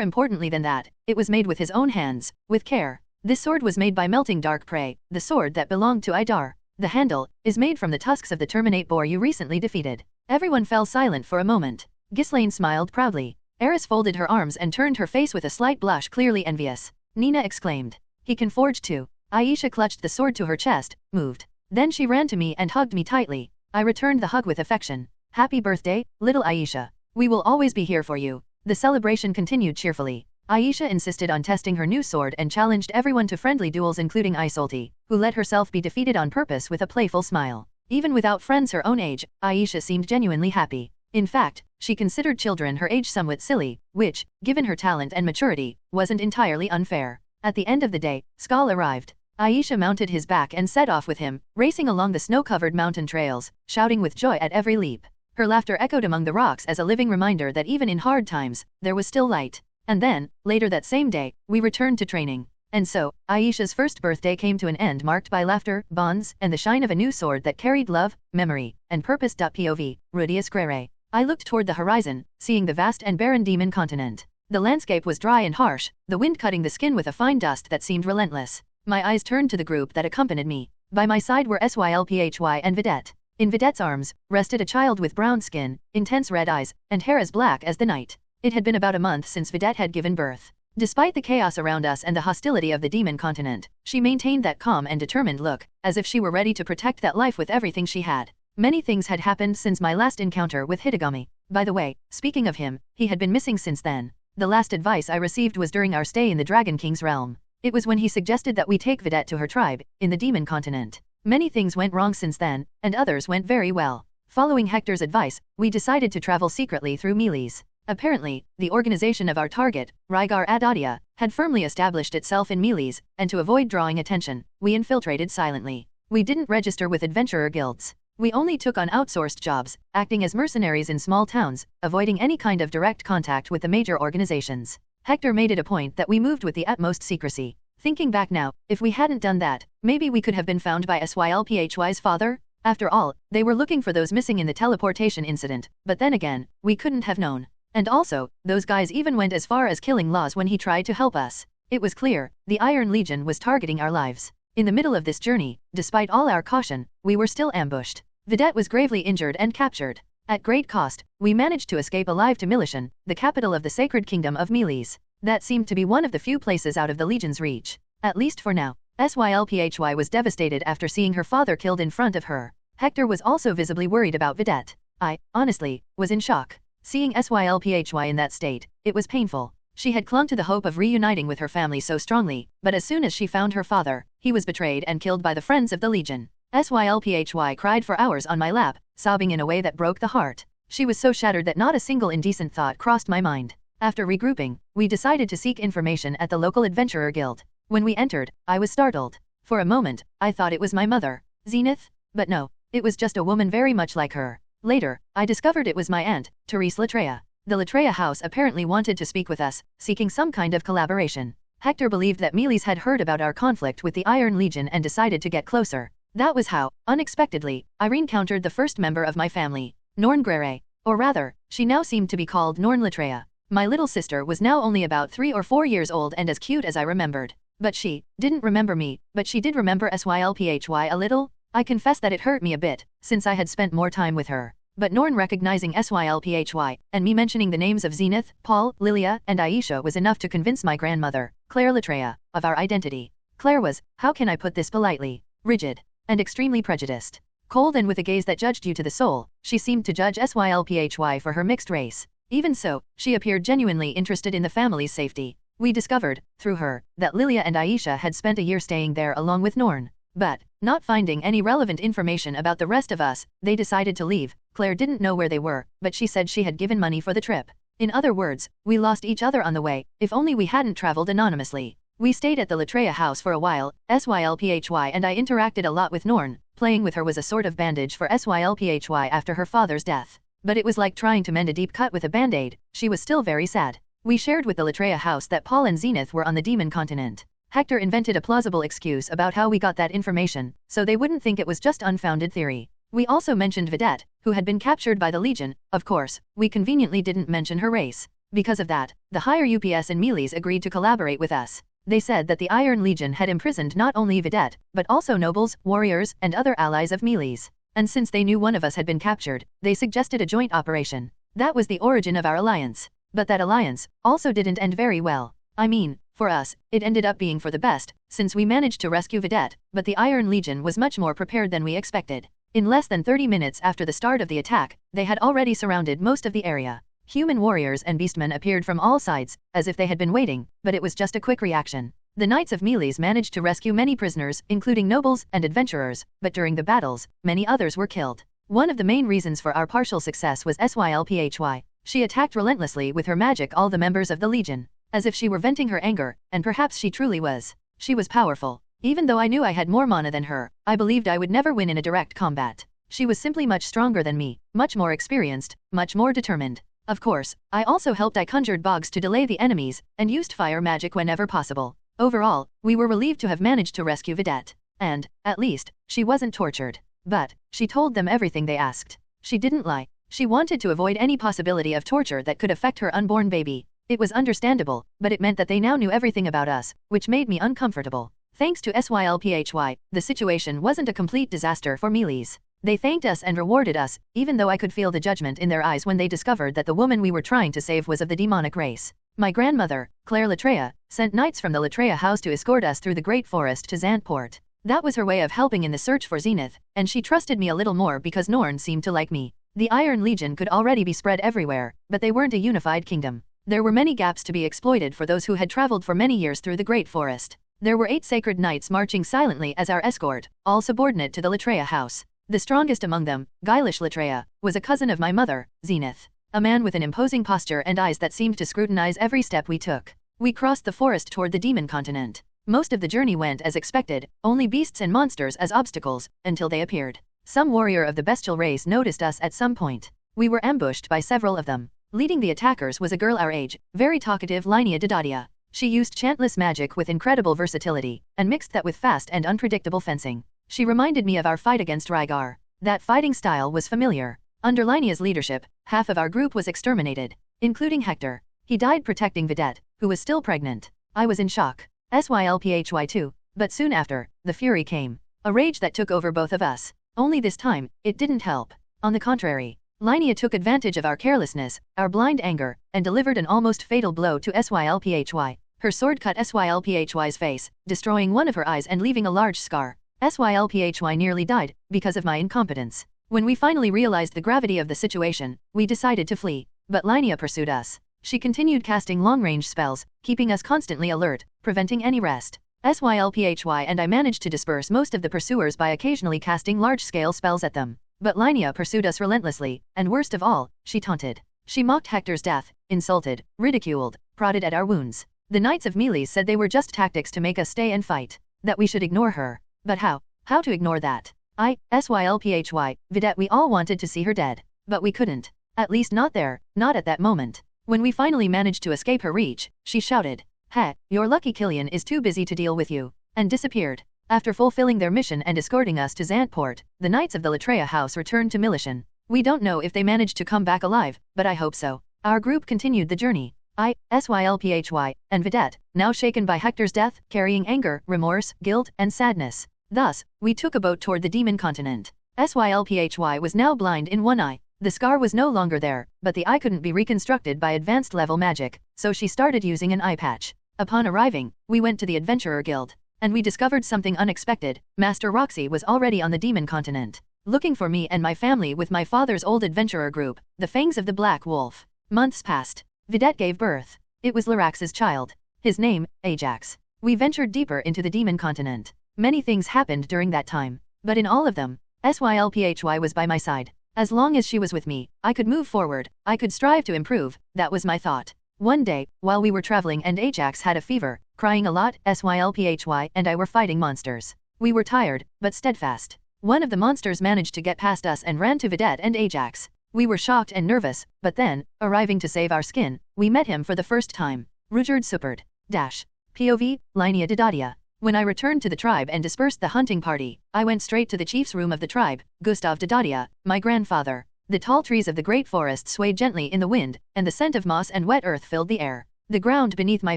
importantly than that, it was made with his own hands, with care. This sword was made by melting dark prey, the sword that belonged to Idar. The handle is made from the tusks of the terminate boar you recently defeated. Everyone fell silent for a moment. Ghislaine smiled proudly. Eris folded her arms and turned her face with a slight blush, clearly envious. Nina exclaimed, He can forge too. Aisha clutched the sword to her chest, moved. Then she ran to me and hugged me tightly. I returned the hug with affection. Happy birthday, little Aisha. We will always be here for you. The celebration continued cheerfully. Aisha insisted on testing her new sword and challenged everyone to friendly duels, including Isolde, who let herself be defeated on purpose with a playful smile. Even without friends her own age, Aisha seemed genuinely happy. In fact, she considered children her age somewhat silly, which, given her talent and maturity, wasn't entirely unfair. At the end of the day, Skal arrived. Aisha mounted his back and set off with him, racing along the snow-covered mountain trails, shouting with joy at every leap. Her laughter echoed among the rocks as a living reminder that even in hard times, there was still light. And then, later that same day, we returned to training. And so, Aisha's first birthday came to an end, marked by laughter, bonds, and the shine of a new sword that carried love, memory, and purpose. POV, Rudeus Greyrat. I looked toward the horizon, seeing the vast and barren demon continent. The landscape was dry and harsh, the wind cutting the skin with a fine dust that seemed relentless. My eyes turned to the group that accompanied me. By my side were Sylphy and Vidette. In Vidette's arms, rested a child with brown skin, intense red eyes, and hair as black as the night. It had been about a month since Vidette had given birth. Despite the chaos around us and the hostility of the demon continent, she maintained that calm and determined look, as if she were ready to protect that life with everything she had. Many things had happened since my last encounter with Hitagami. By the way, speaking of him, he had been missing since then. The last advice I received was during our stay in the Dragon King's realm. It was when he suggested that we take Vidette to her tribe, in the demon continent. Many things went wrong since then, and others went very well. Following Hector's advice, we decided to travel secretly through Meles. Apparently, the organization of our target, Rygar Adoldia, had firmly established itself in Meles, and to avoid drawing attention, we infiltrated silently. We didn't register with adventurer guilds. We only took on outsourced jobs, acting as mercenaries in small towns, avoiding any kind of direct contact with the major organizations. Hector made it a point that we moved with the utmost secrecy. Thinking back now, if we hadn't done that, maybe we could have been found by Sylphy's father? After all, they were looking for those missing in the teleportation incident, but then again, we couldn't have known. And also, those guys even went as far as killing Laws when he tried to help us. It was clear, the Iron Legion was targeting our lives. In the middle of this journey, despite all our caution, we were still ambushed. Vidette was gravely injured and captured. At great cost, we managed to escape alive to Milishan, the capital of the Sacred Kingdom of Meles. That seemed to be one of the few places out of the Legion's reach. At least for now. Sylphy was devastated after seeing her father killed in front of her. Hector was also visibly worried about Vidette. I, honestly, was in shock. Seeing Sylphy in that state, it was painful. She had clung to the hope of reuniting with her family so strongly, but as soon as she found her father, he was betrayed and killed by the friends of the Legion. Sylphy cried for hours on my lap, sobbing in a way that broke the heart. She was so shattered that not a single indecent thought crossed my mind. After regrouping, we decided to seek information at the local adventurer guild. When we entered, I was startled. For a moment, I thought it was my mother, Zenith, but no, it was just a woman very much like her. Later, I discovered it was my aunt, Therese Latreia. The Latreia house apparently wanted to speak with us, seeking some kind of collaboration. Hector believed that Meles had heard about our conflict with the Iron Legion and decided to get closer. That was how, unexpectedly, I encountered the first member of my family, Norn Greyrat. Or rather, she now seemed to be called Norn Latreia. My little sister was now only about 3 or 4 years old and as cute as I remembered. But she didn't remember me, but she did remember Sylphy a little. I confess that it hurt me a bit, since I had spent more time with her. But Norn recognizing Sylphy, and me mentioning the names of Zenith, Paul, Lilia, and Aisha was enough to convince my grandmother, Claire Latreia, of our identity. Claire was, how can I put this politely, rigid, and extremely prejudiced. Cold and with a gaze that judged you to the soul, she seemed to judge Sylphy for her mixed race. Even so, she appeared genuinely interested in the family's safety. We discovered, through her, that Lilia and Aisha had spent a year staying there along with Norn. But, not finding any relevant information about the rest of us, they decided to leave. Claire didn't know where they were, but she said she had given money for the trip. In other words, we lost each other on the way, if only we hadn't traveled anonymously. We stayed at the Latreia house for a while. Sylphy and I interacted a lot with Norn. Playing with her was a sort of bandage for Sylphy after her father's death. But it was like trying to mend a deep cut with a band-aid. She was still very sad. We shared with the Latreia house that Paul and Zenith were on the demon continent. Hector invented a plausible excuse about how we got that information, so they wouldn't think it was just unfounded theory. We also mentioned Vidette, who had been captured by the Legion. Of course, we conveniently didn't mention her race. Because of that, the higher UPS and Meles agreed to collaborate with us. They said that the Iron Legion had imprisoned not only Vidette, but also nobles, warriors, and other allies of Meles. And since they knew one of us had been captured, they suggested a joint operation. That was the origin of our alliance. But that alliance also didn't end very well. I mean, for us, it ended up being for the best, since we managed to rescue Vidette, but the Iron Legion was much more prepared than we expected. In less than 30 minutes after the start of the attack, they had already surrounded most of the area. Human warriors and beastmen appeared from all sides, as if they had been waiting, but it was just a quick reaction. The Knights of Meles managed to rescue many prisoners, including nobles and adventurers, but during the battles, many others were killed. One of the main reasons for our partial success was Sylphy. She attacked relentlessly with her magic all the members of the Legion, as if she were venting her anger, and perhaps she truly was. She was powerful. Even though I knew I had more mana than her, I believed I would never win in a direct combat. She was simply much stronger than me, much more experienced, much more determined. Of course, I also helped. I conjured bogs to delay the enemies, and used fire magic whenever possible. Overall, we were relieved to have managed to rescue Vidette. And, at least, she wasn't tortured. But, she told them everything they asked. She didn't lie. She wanted to avoid any possibility of torture that could affect her unborn baby. It was understandable, but it meant that they now knew everything about us, which made me uncomfortable. Thanks to Sylphy, the situation wasn't a complete disaster for Meles. They thanked us and rewarded us, even though I could feel the judgment in their eyes when they discovered that the woman we were trying to save was of the demonic race. My grandmother, Claire Latreia, sent knights from the Latreia house to escort us through the Great Forest to Zantport. That was her way of helping in the search for Zenith, and she trusted me a little more because Norn seemed to like me. The Iron Legion could already be spread everywhere, but they weren't a unified kingdom. There were many gaps to be exploited for those who had traveled for many years through the Great Forest. There were 8 sacred knights marching silently as our escort, all subordinate to the Latreia house. The strongest among them, Ghislaine Latreia, was a cousin of my mother, Zenith. A man with an imposing posture and eyes that seemed to scrutinize every step we took. We crossed the forest toward the demon continent. Most of the journey went as expected, only beasts and monsters as obstacles, until they appeared. Some warrior of the bestial race noticed us at some point. We were ambushed by several of them. Leading the attackers was a girl our age, very talkative Rygar Adoldia. She used chantless magic with incredible versatility, and mixed that with fast and unpredictable fencing. She reminded me of our fight against Rygar. That fighting style was familiar. Under Rygar's leadership, half of our group was exterminated, including Hector. He died protecting Vidette, who was still pregnant. I was in shock. Sylphy too. But soon after, the fury came. A rage that took over both of us. Only this time, it didn't help. On the contrary, Rygar took advantage of our carelessness, our blind anger, and delivered an almost fatal blow to Sylphy. Her sword cut Sylphy's face, destroying one of her eyes and leaving a large scar. Sylphy nearly died, because of my incompetence. When we finally realized the gravity of the situation, we decided to flee. But Linnea pursued us. She continued casting long-range spells, keeping us constantly alert, preventing any rest. Sylphy and I managed to disperse most of the pursuers by occasionally casting large-scale spells at them. But Linnea pursued us relentlessly, and worst of all, she taunted. She mocked Hector's death, insulted, ridiculed, prodded at our wounds. The Knights of Melee said they were just tactics to make us stay and fight. That we should ignore her. But how? How to ignore that? Sylphy, Vidette, we all wanted to see her dead. But we couldn't. At least not there, not at that moment. When we finally managed to escape her reach, she shouted, "Heh, you're lucky Killian is too busy to deal with you," and disappeared. After fulfilling their mission and escorting us to Zantport, the Knights of the Latreia house returned to Milishan. We don't know if they managed to come back alive, but I hope so. Our group continued the journey. Sylphy, and Vidette, now shaken by Hector's death, carrying anger, remorse, guilt, and sadness. Thus, we took a boat toward the demon continent. Sylphy was now blind in one eye. The scar was no longer there, but the eye couldn't be reconstructed by advanced level magic, so she started using an eye patch. Upon arriving, we went to the Adventurer Guild. And we discovered something unexpected. Master Roxy was already on the demon continent, looking for me and my family with my father's old adventurer group, the Fangs of the Black Wolf. Months passed. Vidette gave birth. It was Lyrax's child. His name, Ajax. We ventured deeper into the demon continent. Many things happened during that time, but in all of them, Sylphy was by my side. As long as she was with me, I could move forward, I could strive to improve, that was my thought. One day, while we were traveling and Ajax had a fever, crying a lot, Sylphy and I were fighting monsters. We were tired, but steadfast. One of the monsters managed to get past us and ran to Vidette and Ajax. We were shocked and nervous, but then, arriving to save our skin, we met him for the first time. Rudeus Greyrat. POV, Lineage Adoldia. When I returned to the tribe and dispersed the hunting party, I went straight to the chief's room of the tribe, Gustav Adoldia, my grandfather. The tall trees of the great forest swayed gently in the wind, and the scent of moss and wet earth filled the air. The ground beneath my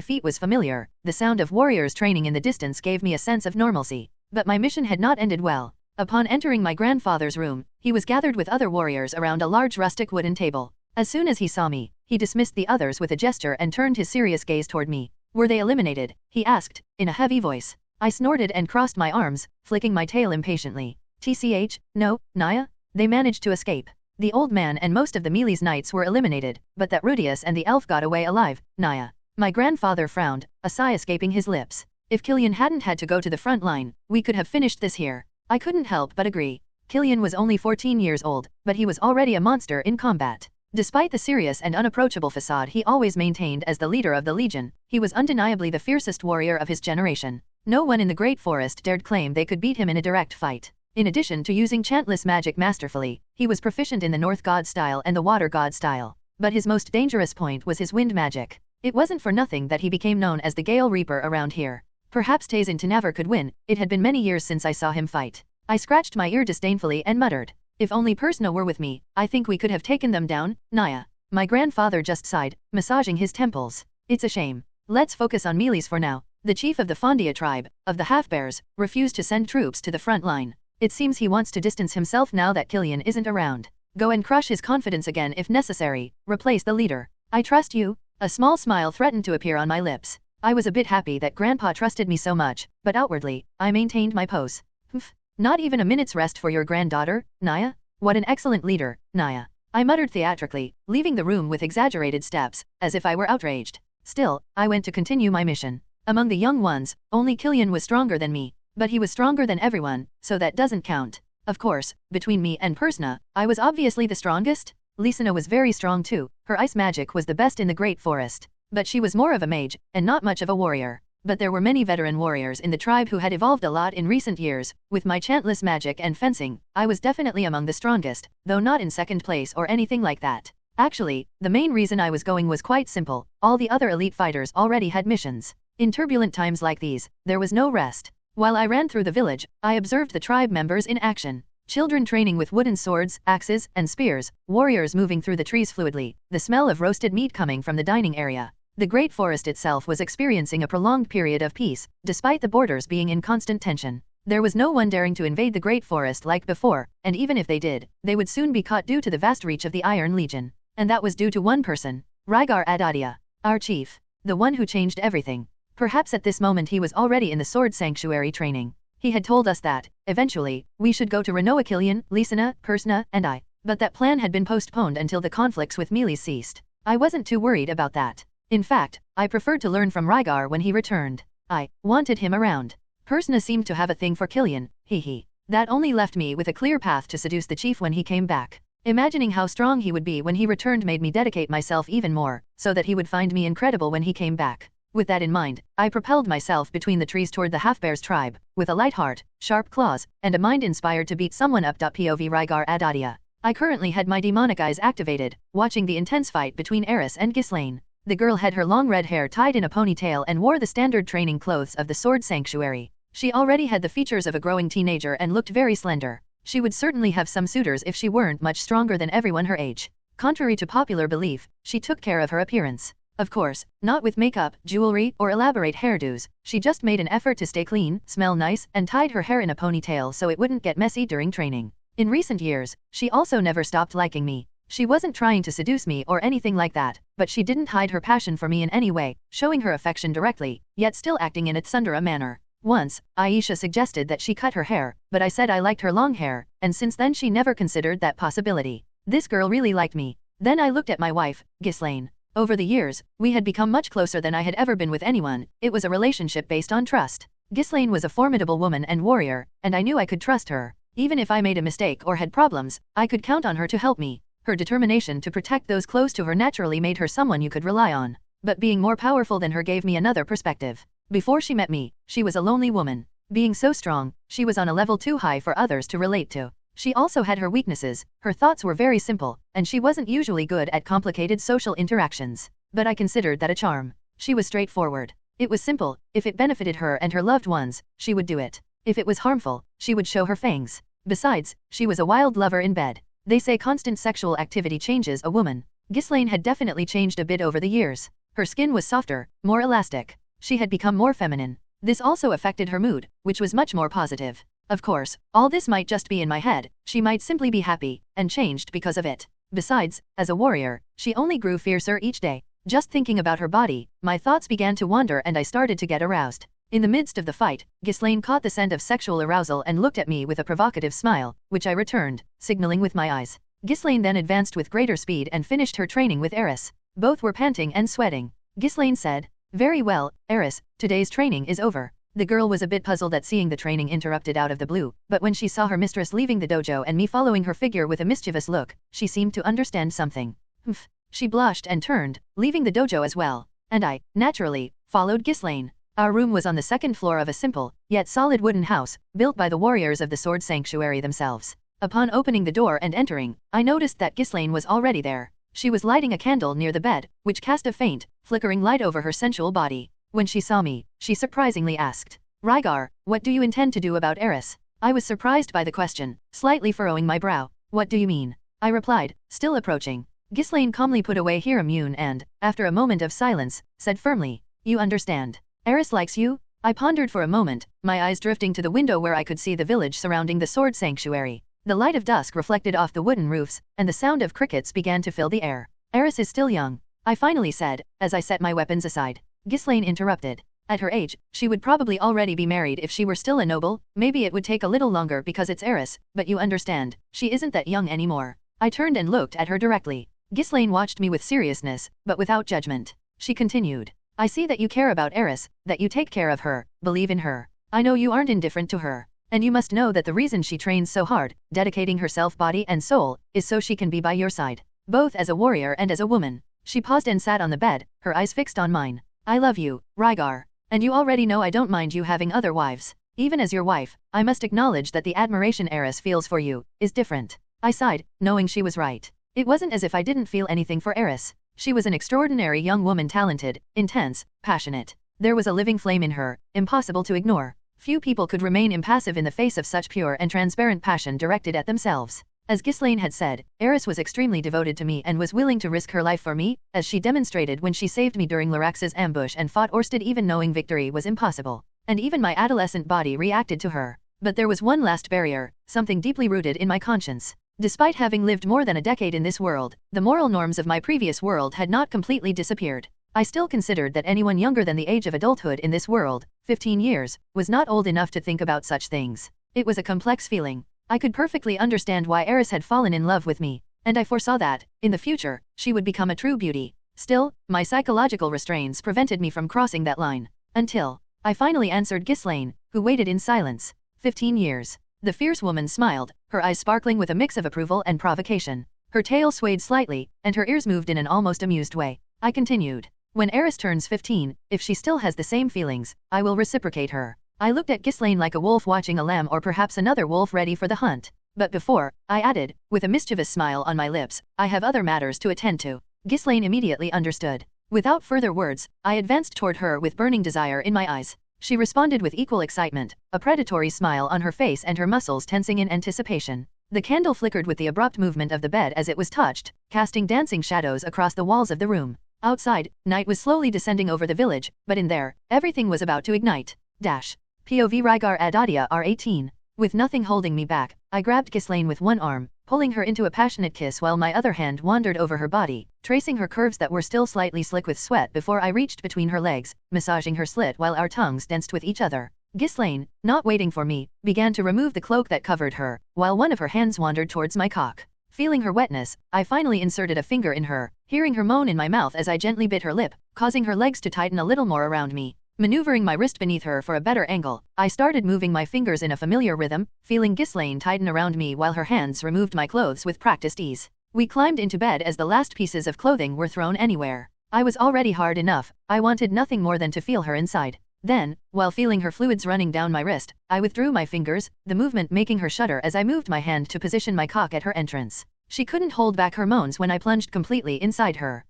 feet was familiar, the sound of warriors training in the distance gave me a sense of normalcy. But my mission had not ended well. Upon entering my grandfather's room, he was gathered with other warriors around a large rustic wooden table. As soon as he saw me, he dismissed the others with a gesture and turned his serious gaze toward me. "Were they eliminated?" he asked, in a heavy voice. I snorted and crossed my arms, flicking my tail impatiently. "TCH, no, Naya? They managed to escape. The old man and most of the Melee's knights were eliminated, but that Rudeus and the elf got away alive, Naya." My grandfather frowned, a sigh escaping his lips. If Killian hadn't had to go to the front line, we could have finished this here. I couldn't help but agree. Killian was only 14 years old, but he was already a monster in combat. Despite the serious and unapproachable facade he always maintained as the leader of the Legion, he was undeniably the fiercest warrior of his generation. No one in the Great Forest dared claim they could beat him in a direct fight. In addition to using chantless magic masterfully, he was proficient in the North God style and the Water God style. But his most dangerous point was his wind magic. It wasn't for nothing that he became known as the Gale Reaper around here. Perhaps Tenzin Tanaver could win, it had been many years since I saw him fight. I scratched my ear disdainfully and muttered, "If only Persna were with me, I think we could have taken them down, Naya." My grandfather just sighed, massaging his temples. "It's a shame. Let's focus on Melees for now." The chief of the Fondia tribe, of the Half-Bears, refused to send troops to the front line. It seems he wants to distance himself now that Killian isn't around. Go and crush his confidence again if necessary, replace the leader. "I trust you." A small smile threatened to appear on my lips. I was a bit happy that Grandpa trusted me so much, but outwardly, I maintained my pose. "Humph. Not even a minute's rest for your granddaughter, Naya? What an excellent leader, Naya." I muttered theatrically, leaving the room with exaggerated steps, as if I were outraged. Still, I went to continue my mission. Among the young ones, only Killian was stronger than me, but he was stronger than everyone, so that doesn't count. Of course, between me and Persna, I was obviously the strongest. Lisana was very strong too, her ice magic was the best in the Great Forest. But she was more of a mage, and not much of a warrior. But there were many veteran warriors in the tribe who had evolved a lot in recent years. With my chantless magic and fencing, I was definitely among the strongest, though not in second place or anything like that. Actually, the main reason I was going was quite simple. All the other elite fighters already had missions. In turbulent times like these, there was no rest. While I ran through the village, I observed the tribe members in action. Children training with wooden swords, axes, and spears, warriors moving through the trees fluidly, the smell of roasted meat coming from the dining area. The Great Forest itself was experiencing a prolonged period of peace, despite the borders being in constant tension. There was no one daring to invade the Great Forest like before, and even if they did, they would soon be caught due to the vast reach of the Iron Legion. And that was due to one person, Rygar Adoldia, our chief. The one who changed everything. Perhaps at this moment he was already in the Sword Sanctuary training. He had told us that, eventually, we should go to Renoakilian, Lisana, Persna, and I. But that plan had been postponed until the conflicts with Mealy ceased. I wasn't too worried about that. In fact, I preferred to learn from Rygar when he returned. I wanted him around. Persna seemed to have a thing for Killian, hee. That only left me with a clear path to seduce the chief when he came back. Imagining how strong he would be when he returned made me dedicate myself even more, so that he would find me incredible when he came back. With that in mind, I propelled myself between the trees toward the half-bear's tribe, with a light heart, sharp claws, and a mind inspired to beat someone up. POV Rygar Adoldia. I currently had my demonic eyes activated, watching the intense fight between Eris and Ghislaine. The girl had her long red hair tied in a ponytail and wore the standard training clothes of the Sword Sanctuary. She already had the features of a growing teenager and looked very slender. She would certainly have some suitors if she weren't much stronger than everyone her age. Contrary to popular belief, she took care of her appearance. Of course, not with makeup, jewelry, or elaborate hairdos. She just made an effort to stay clean, smell nice, and tied her hair in a ponytail so it wouldn't get messy during training. In recent years, she also never stopped liking me. She wasn't trying to seduce me or anything like that, but she didn't hide her passion for me in any way, showing her affection directly, yet still acting in a tsundere manner. Once, Aisha suggested that she cut her hair, but I said I liked her long hair, and since then she never considered that possibility. This girl really liked me. Then I looked at my wife, Ghislaine. Over the years, we had become much closer than I had ever been with anyone. It was a relationship based on trust. Ghislaine was a formidable woman and warrior, and I knew I could trust her. Even if I made a mistake or had problems, I could count on her to help me. Her determination to protect those close to her naturally made her someone you could rely on. But being more powerful than her gave me another perspective. Before she met me, she was a lonely woman. Being so strong, she was on a level too high for others to relate to. She also had her weaknesses. Her thoughts were very simple, and she wasn't usually good at complicated social interactions. But I considered that a charm. She was straightforward. It was simple. If it benefited her and her loved ones, she would do it. If it was harmful, she would show her fangs. Besides, she was a wild lover in bed. They say constant sexual activity changes a woman. Ghislaine had definitely changed a bit over the years. Her skin was softer, more elastic. She had become more feminine. This also affected her mood, which was much more positive. Of course, all this might just be in my head. She might simply be happy, and changed because of it. Besides, as a warrior, she only grew fiercer each day. Just thinking about her body, my thoughts began to wander and I started to get aroused. In the midst of the fight, Ghislaine caught the scent of sexual arousal and looked at me with a provocative smile, which I returned, signaling with my eyes. Ghislaine then advanced with greater speed and finished her training with Eris. Both were panting and sweating. Ghislaine said, "Very well, Eris, today's training is over." The girl was a bit puzzled at seeing the training interrupted out of the blue, but when she saw her mistress leaving the dojo and me following her figure with a mischievous look, she seemed to understand something. Humph. She blushed and turned, leaving the dojo as well. And I, naturally, followed Ghislaine. Our room was on the second floor of a simple, yet solid wooden house, built by the warriors of the Sword Sanctuary themselves. Upon opening the door and entering, I noticed that Ghislaine was already there. She was lighting a candle near the bed, which cast a faint, flickering light over her sensual body. When she saw me, she surprisingly asked, "Rygar, what do you intend to do about Eris?" I was surprised by the question, slightly furrowing my brow. "What do you mean?" I replied, still approaching. Ghislaine calmly put away her immune and, after a moment of silence, said firmly, "You understand. Eris likes you?" I pondered for a moment, my eyes drifting to the window where I could see the village surrounding the Sword Sanctuary. The light of dusk reflected off the wooden roofs, and the sound of crickets began to fill the air. "Eris is still young," I finally said, as I set my weapons aside. Ghislaine interrupted. "At her age, she would probably already be married if she were still a noble. Maybe it would take a little longer because it's Eris, but you understand, she isn't that young anymore." I turned and looked at her directly. Ghislaine watched me with seriousness, but without judgment. She continued, "I see that you care about Eris, that you take care of her, believe in her. I know you aren't indifferent to her. And you must know that the reason she trains so hard, dedicating herself body and soul, is so she can be by your side, both as a warrior and as a woman." She paused and sat on the bed, her eyes fixed on mine. "I love you, Rygar. And you already know I don't mind you having other wives. Even as your wife, I must acknowledge that the admiration Eris feels for you is different." I sighed, knowing she was right. It wasn't as if I didn't feel anything for Eris. She was an extraordinary young woman, talented, intense, passionate. There was a living flame in her, impossible to ignore. Few people could remain impassive in the face of such pure and transparent passion directed at themselves. As Ghislaine had said, Eris was extremely devoted to me and was willing to risk her life for me, as she demonstrated when she saved me during Lyrax's ambush and fought Orsted even knowing victory was impossible. And even my adolescent body reacted to her. But there was one last barrier, something deeply rooted in my conscience. Despite having lived more than a decade in this world, the moral norms of my previous world had not completely disappeared. I still considered that anyone younger than the age of adulthood in this world, 15 years, was not old enough to think about such things. It was a complex feeling. I could perfectly understand why Eris had fallen in love with me, and I foresaw that, in the future, she would become a true beauty. Still, my psychological restraints prevented me from crossing that line. Until I finally answered Ghislaine, who waited in silence. 15 years. The fierce woman smiled, her eyes sparkling with a mix of approval and provocation. Her tail swayed slightly, and her ears moved in an almost amused way. I continued. When Eris turns 15, if she still has the same feelings, I will reciprocate her. I looked at Ghislaine like a wolf watching a lamb or perhaps another wolf ready for the hunt. But before, I added, with a mischievous smile on my lips, I have other matters to attend to. Ghislaine immediately understood. Without further words, I advanced toward her with burning desire in my eyes. She responded with equal excitement, a predatory smile on her face and her muscles tensing in anticipation. The candle flickered with the abrupt movement of the bed as it was touched, casting dancing shadows across the walls of the room. Outside, night was slowly descending over the village, but in there, everything was about to ignite. POV Rygar Adoldia R18. With nothing holding me back, I grabbed Ghislaine with one arm, pulling her into a passionate kiss while my other hand wandered over her body, tracing her curves that were still slightly slick with sweat before I reached between her legs, massaging her slit while our tongues danced with each other. Ghislaine, not waiting for me, began to remove the cloak that covered her, while one of her hands wandered towards my cock. Feeling her wetness, I finally inserted a finger in her, hearing her moan in my mouth as I gently bit her lip, causing her legs to tighten a little more around me. Maneuvering my wrist beneath her for a better angle, I started moving my fingers in a familiar rhythm, feeling Ghislaine tighten around me while her hands removed my clothes with practiced ease. We climbed into bed as the last pieces of clothing were thrown anywhere. I was already hard enough, I wanted nothing more than to feel her inside. Then, while feeling her fluids running down my wrist, I withdrew my fingers, the movement making her shudder as I moved my hand to position my cock at her entrance. She couldn't hold back her moans when I plunged completely inside her.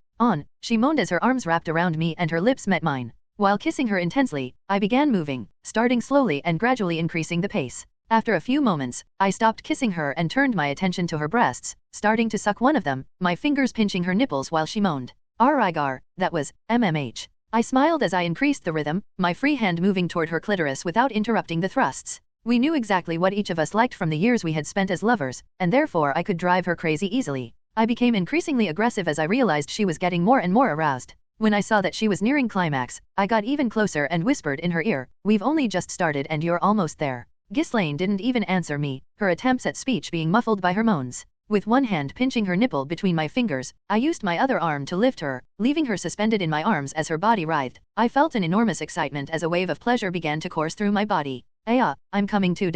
She moaned as her arms wrapped around me and her lips met mine. While kissing her intensely, I began moving, starting slowly and gradually increasing the pace. After a few moments, I stopped kissing her and turned my attention to her breasts, starting to suck one of them, my fingers pinching her nipples while she moaned. Rygar, that was, MMH. I smiled as I increased the rhythm, my free hand moving toward her clitoris without interrupting the thrusts. We knew exactly what each of us liked from the years we had spent as lovers, and therefore I could drive her crazy easily. I became increasingly aggressive as I realized she was getting more and more aroused. When I saw that she was nearing climax, I got even closer and whispered in her ear, "We've only just started and you're almost there." Ghislaine didn't even answer me, her attempts at speech being muffled by her moans. With one hand pinching her nipple between my fingers, I used my other arm to lift her, leaving her suspended in my arms as her body writhed. I felt an enormous excitement as a wave of pleasure began to course through my body. I'm coming too.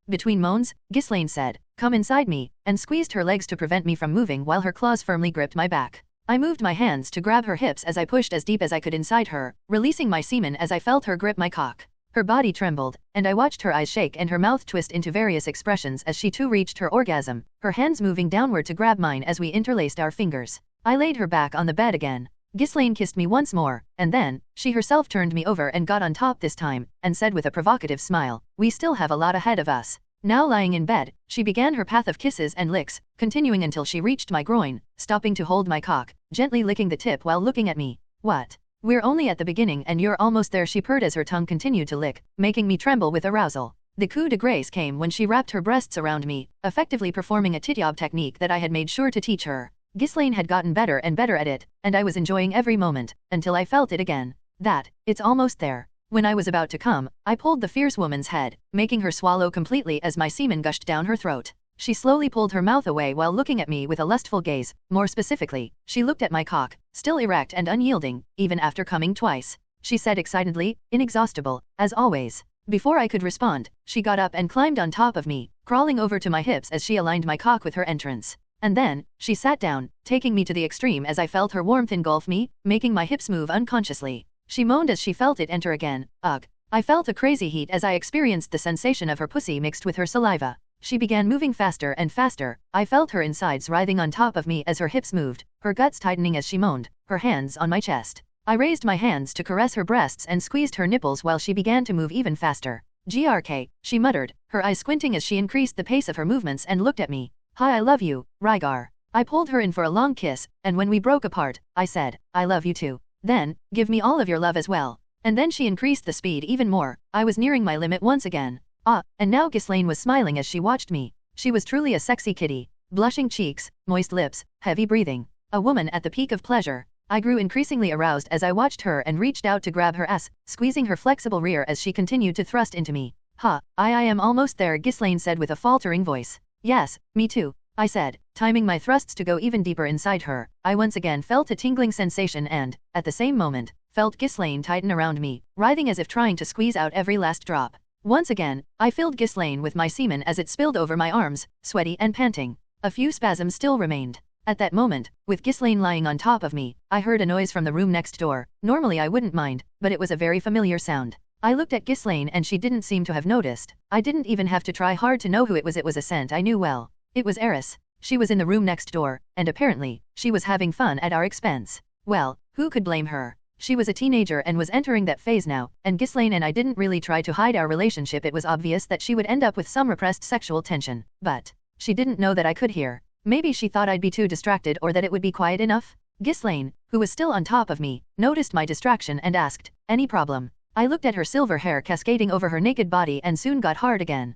Between moans, Ghislaine said, "Come inside me," and squeezed her legs to prevent me from moving while her claws firmly gripped my back. I moved my hands to grab her hips as I pushed as deep as I could inside her, releasing my semen as I felt her grip my cock. Her body trembled, and I watched her eyes shake and her mouth twist into various expressions as she too reached her orgasm, her hands moving downward to grab mine as we interlaced our fingers. I laid her back on the bed again. Ghislaine kissed me once more, and then, she herself turned me over and got on top this time, and said with a provocative smile, "We still have a lot ahead of us." Now lying in bed, she began her path of kisses and licks, continuing until she reached my groin, stopping to hold my cock, gently licking the tip while looking at me. "What? We're only at the beginning and you're almost there," she purred as her tongue continued to lick, making me tremble with arousal. The coup de grace came when she wrapped her breasts around me, effectively performing a tityob technique that I had made sure to teach her. Ghislaine had gotten better and better at it, and I was enjoying every moment, until I felt it again. It's almost there. When I was about to come, I pulled the fierce woman's head, making her swallow completely as my semen gushed down her throat. She slowly pulled her mouth away while looking at me with a lustful gaze. More specifically, she looked at my cock, still erect and unyielding, even after coming twice. She said excitedly, "Inexhaustible, as always." Before I could respond, she got up and climbed on top of me, crawling over to my hips as she aligned my cock with her entrance. And then, she sat down, taking me to the extreme as I felt her warmth engulf me, making my hips move unconsciously. She moaned as she felt it enter again. Ugh. I felt a crazy heat as I experienced the sensation of her pussy mixed with her saliva. She began moving faster and faster. I felt her insides writhing on top of me as her hips moved, her guts tightening as she moaned, her hands on my chest. I raised my hands to caress her breasts and squeezed her nipples while she began to move even faster. "GRK, she muttered, her eyes squinting as she increased the pace of her movements and looked at me. "Hi, I love you, Rygar." I pulled her in for a long kiss, and when we broke apart, I said, "I love you too. Then, give me all of your love as well." And then she increased the speed even more. I was nearing my limit once again. And now Ghislaine was smiling as she watched me. She was truly a sexy kitty. Blushing cheeks, moist lips, heavy breathing. A woman at the peak of pleasure. I grew increasingly aroused as I watched her and reached out to grab her ass, squeezing her flexible rear as she continued to thrust into me. I am almost there, Ghislaine said with a faltering voice. Yes, me too, I said, timing my thrusts to go even deeper inside her. I once again felt a tingling sensation and, at the same moment, felt Ghislaine tighten around me, writhing as if trying to squeeze out every last drop. Once again, I filled Ghislaine with my semen as it spilled over my arms, sweaty and panting. A few spasms still remained. At that moment, with Ghislaine lying on top of me, I heard a noise from the room next door. Normally I wouldn't mind, but it was a very familiar sound. I looked at Ghislaine and she didn't seem to have noticed. I didn't even have to try hard to know who it was a scent I knew well. It was Eris. She was in the room next door, and apparently, she was having fun at our expense. Well, who could blame her? She was a teenager and was entering that phase now, and Ghislaine and I didn't really try to hide our relationship. It was obvious that she would end up with some repressed sexual tension, but she didn't know that I could hear. Maybe she thought I'd be too distracted or that it would be quiet enough. Ghislaine, who was still on top of me, noticed my distraction and asked, "Any problem?" I looked at her silver hair cascading over her naked body and soon got hard again.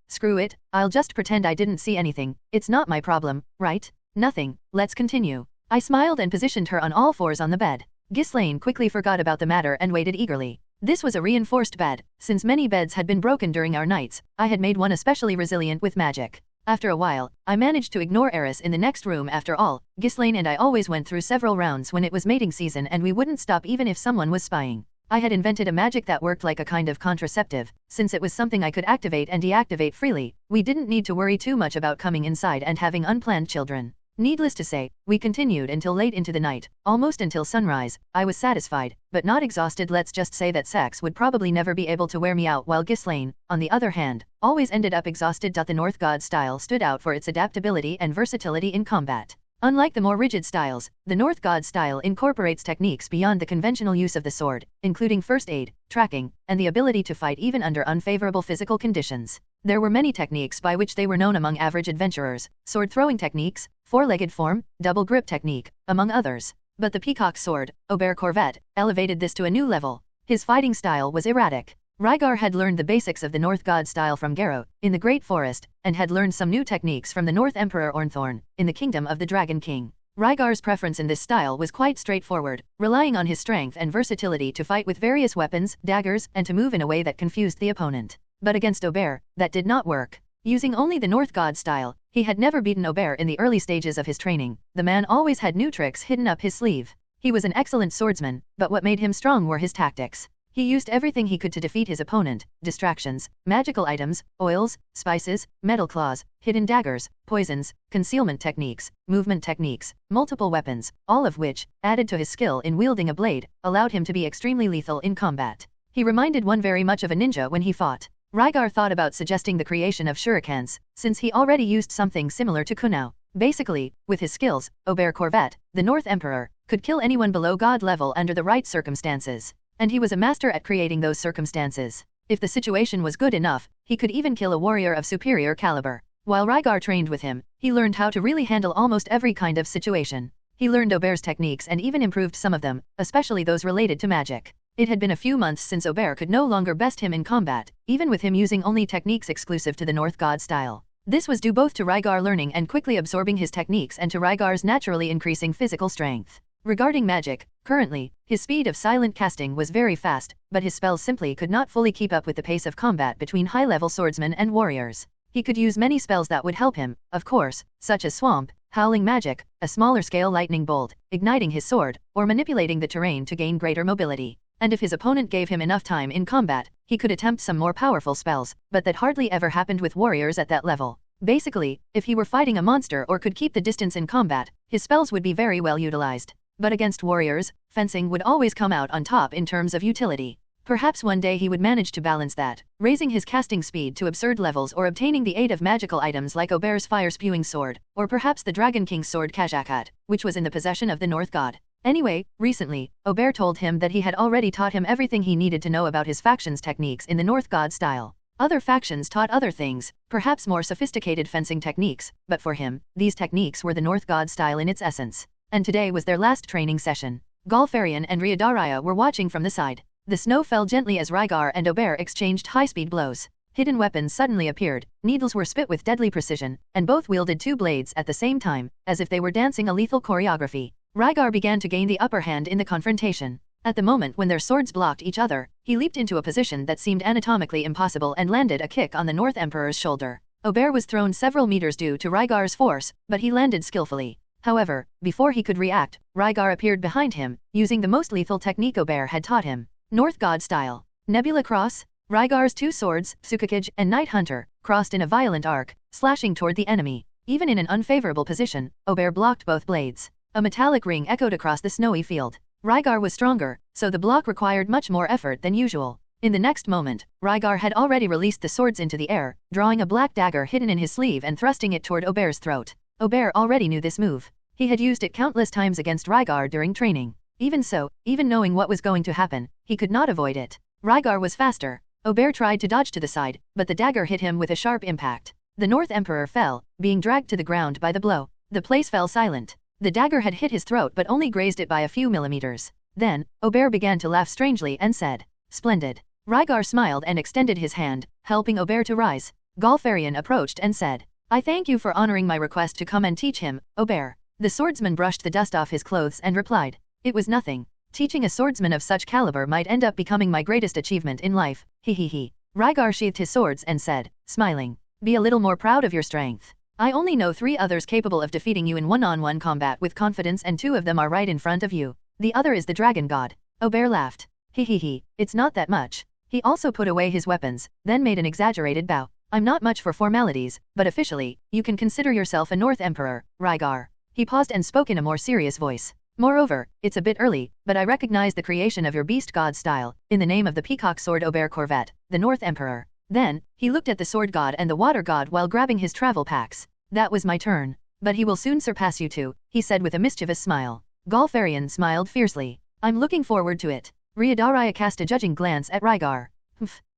Screw it, I'll just pretend I didn't see anything. It's not my problem, right? Nothing, let's continue. I smiled and positioned her on all fours on the bed. Ghislaine quickly forgot about the matter and waited eagerly. This was a reinforced bed. Since many beds had been broken during our nights, I had made one especially resilient with magic. After a while, I managed to ignore Eris in the next room. After all, Ghislaine and I always went through several rounds when it was mating season and we wouldn't stop even if someone was spying. I had invented a magic that worked like a kind of contraceptive. Since it was something I could activate and deactivate freely, we didn't need to worry too much about coming inside and having unplanned children. Needless to say, we continued until late into the night, almost until sunrise. I was satisfied, but not exhausted. Let's just say that sex would probably never be able to wear me out, while Ghislaine, on the other hand, always ended up exhausted. The North God style stood out for its adaptability and versatility in combat. Unlike the more rigid styles, the North God style incorporates techniques beyond the conventional use of the sword, including first aid, tracking, and the ability to fight even under unfavorable physical conditions. There were many techniques by which they were known among average adventurers: sword throwing techniques, four-legged form, double grip technique, among others. But the Peacock sword, Aubert Corvette, elevated this to a new level. His fighting style was erratic. Rygar had learned the basics of the North God style from Garo, in the Great Forest, and had learned some new techniques from the North Emperor Ornthorn, in the Kingdom of the Dragon King. Rygar's preference in this style was quite straightforward, relying on his strength and versatility to fight with various weapons, daggers, and to move in a way that confused the opponent. But against Aubert, that did not work. Using only the North God style, he had never beaten Aubert in the early stages of his training. The man always had new tricks hidden up his sleeve. He was an excellent swordsman, but what made him strong were his tactics. He used everything he could to defeat his opponent: distractions, magical items, oils, spices, metal claws, hidden daggers, poisons, concealment techniques, movement techniques, multiple weapons, all of which, added to his skill in wielding a blade, allowed him to be extremely lethal in combat. He reminded one very much of a ninja when he fought. Rygar thought about suggesting the creation of shurikens, since he already used something similar to kunao. Basically, with his skills, Aubert Corvette, the North Emperor, could kill anyone below God level under the right circumstances. And he was a master at creating those circumstances. If the situation was good enough, he could even kill a warrior of superior caliber. While Rygar trained with him, he learned how to really handle almost every kind of situation. He learned Aubert's techniques and even improved some of them, especially those related to magic. It had been a few months since Aubert could no longer best him in combat, even with him using only techniques exclusive to the North God style. This was due both to Rygar learning and quickly absorbing his techniques and to Rygar's naturally increasing physical strength. Regarding magic, currently, his speed of silent casting was very fast, but his spells simply could not fully keep up with the pace of combat between high-level swordsmen and warriors. He could use many spells that would help him, of course, such as Swamp, Howling Magic, a smaller-scale lightning bolt, igniting his sword, or manipulating the terrain to gain greater mobility. And if his opponent gave him enough time in combat, he could attempt some more powerful spells, but that hardly ever happened with warriors at that level. Basically, if he were fighting a monster or could keep the distance in combat, his spells would be very well utilized. But against warriors, fencing would always come out on top in terms of utility. Perhaps one day he would manage to balance that, raising his casting speed to absurd levels or obtaining the aid of magical items like Aubert's fire-spewing sword, or perhaps the Dragon King's sword Kajakat, which was in the possession of the North God. Anyway, recently, Aubert told him that he had already taught him everything he needed to know about his faction's techniques in the North God style. Other factions taught other things, perhaps more sophisticated fencing techniques, but for him, these techniques were the North God style in its essence. And today was their last training session. Galfarian and Ryadaria were watching from the side. The snow fell gently as Rygar and Aubert exchanged high-speed blows. Hidden weapons suddenly appeared, needles were spit with deadly precision, and both wielded two blades at the same time, as if they were dancing a lethal choreography. Rygar began to gain the upper hand in the confrontation. At the moment when their swords blocked each other, he leaped into a position that seemed anatomically impossible and landed a kick on the North Emperor's shoulder. Aubert was thrown several meters due to Rygar's force, but he landed skillfully. However, before he could react, Rygar appeared behind him, using the most lethal technique Aubert had taught him. North God style. Nebula Cross. Rygar's two swords, Tsukikage and Night Hunter, crossed in a violent arc, slashing toward the enemy. Even in an unfavorable position, Aubert blocked both blades. A metallic ring echoed across the snowy field. Rygar was stronger, so the block required much more effort than usual. In the next moment, Rygar had already released the swords into the air, drawing a black dagger hidden in his sleeve and thrusting it toward Aubert's throat. Aubert already knew this move. He had used it countless times against Rygar during training. Even so, even knowing what was going to happen, he could not avoid it. Rygar was faster. Aubert tried to dodge to the side, but the dagger hit him with a sharp impact. The North Emperor fell, being dragged to the ground by the blow. The place fell silent. The dagger had hit his throat but only grazed it by a few millimeters. Then, Aubert began to laugh strangely and said, "Splendid." Rygar smiled and extended his hand, helping Aubert to rise. Galfarian approached and said, "I thank you for honoring my request to come and teach him, Aubert." The swordsman brushed the dust off his clothes and replied, "It was nothing. Teaching a swordsman of such caliber might end up becoming my greatest achievement in life, he. Rygar sheathed his swords and said, smiling, "Be a little more proud of your strength. I only know 3 others capable of defeating you in one-on-one combat with confidence and 2 of them are right in front of you. The other is the Dragon God." Aubert laughed. He, it's not that much. He also put away his weapons, then made an exaggerated bow. "I'm not much for formalities, but officially, you can consider yourself a North Emperor, Rygar." He paused and spoke in a more serious voice. "Moreover, it's a bit early, but I recognize the creation of your beast god style, in the name of the Peacock Sword Aubert Corvette, the North Emperor." Then, he looked at the Sword God and the Water God while grabbing his travel packs. "That was my turn. But he will soon surpass you two," he said with a mischievous smile. Galfarian smiled fiercely. "I'm looking forward to it." Ryadaria cast a judging glance at Rygar.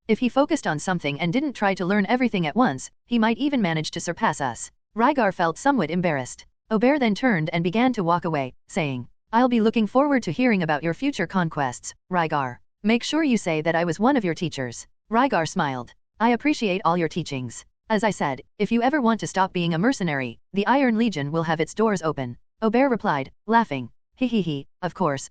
If he focused on something and didn't try to learn everything at once, he might even manage to surpass us. Rygar felt somewhat embarrassed. Aubert then turned and began to walk away, saying, "I'll be looking forward to hearing about your future conquests, Rygar. Make sure you say that I was one of your teachers." Rygar smiled. "I appreciate all your teachings. As I said, if you ever want to stop being a mercenary, the Iron Legion will have its doors open." Aubert replied, laughing. Of course.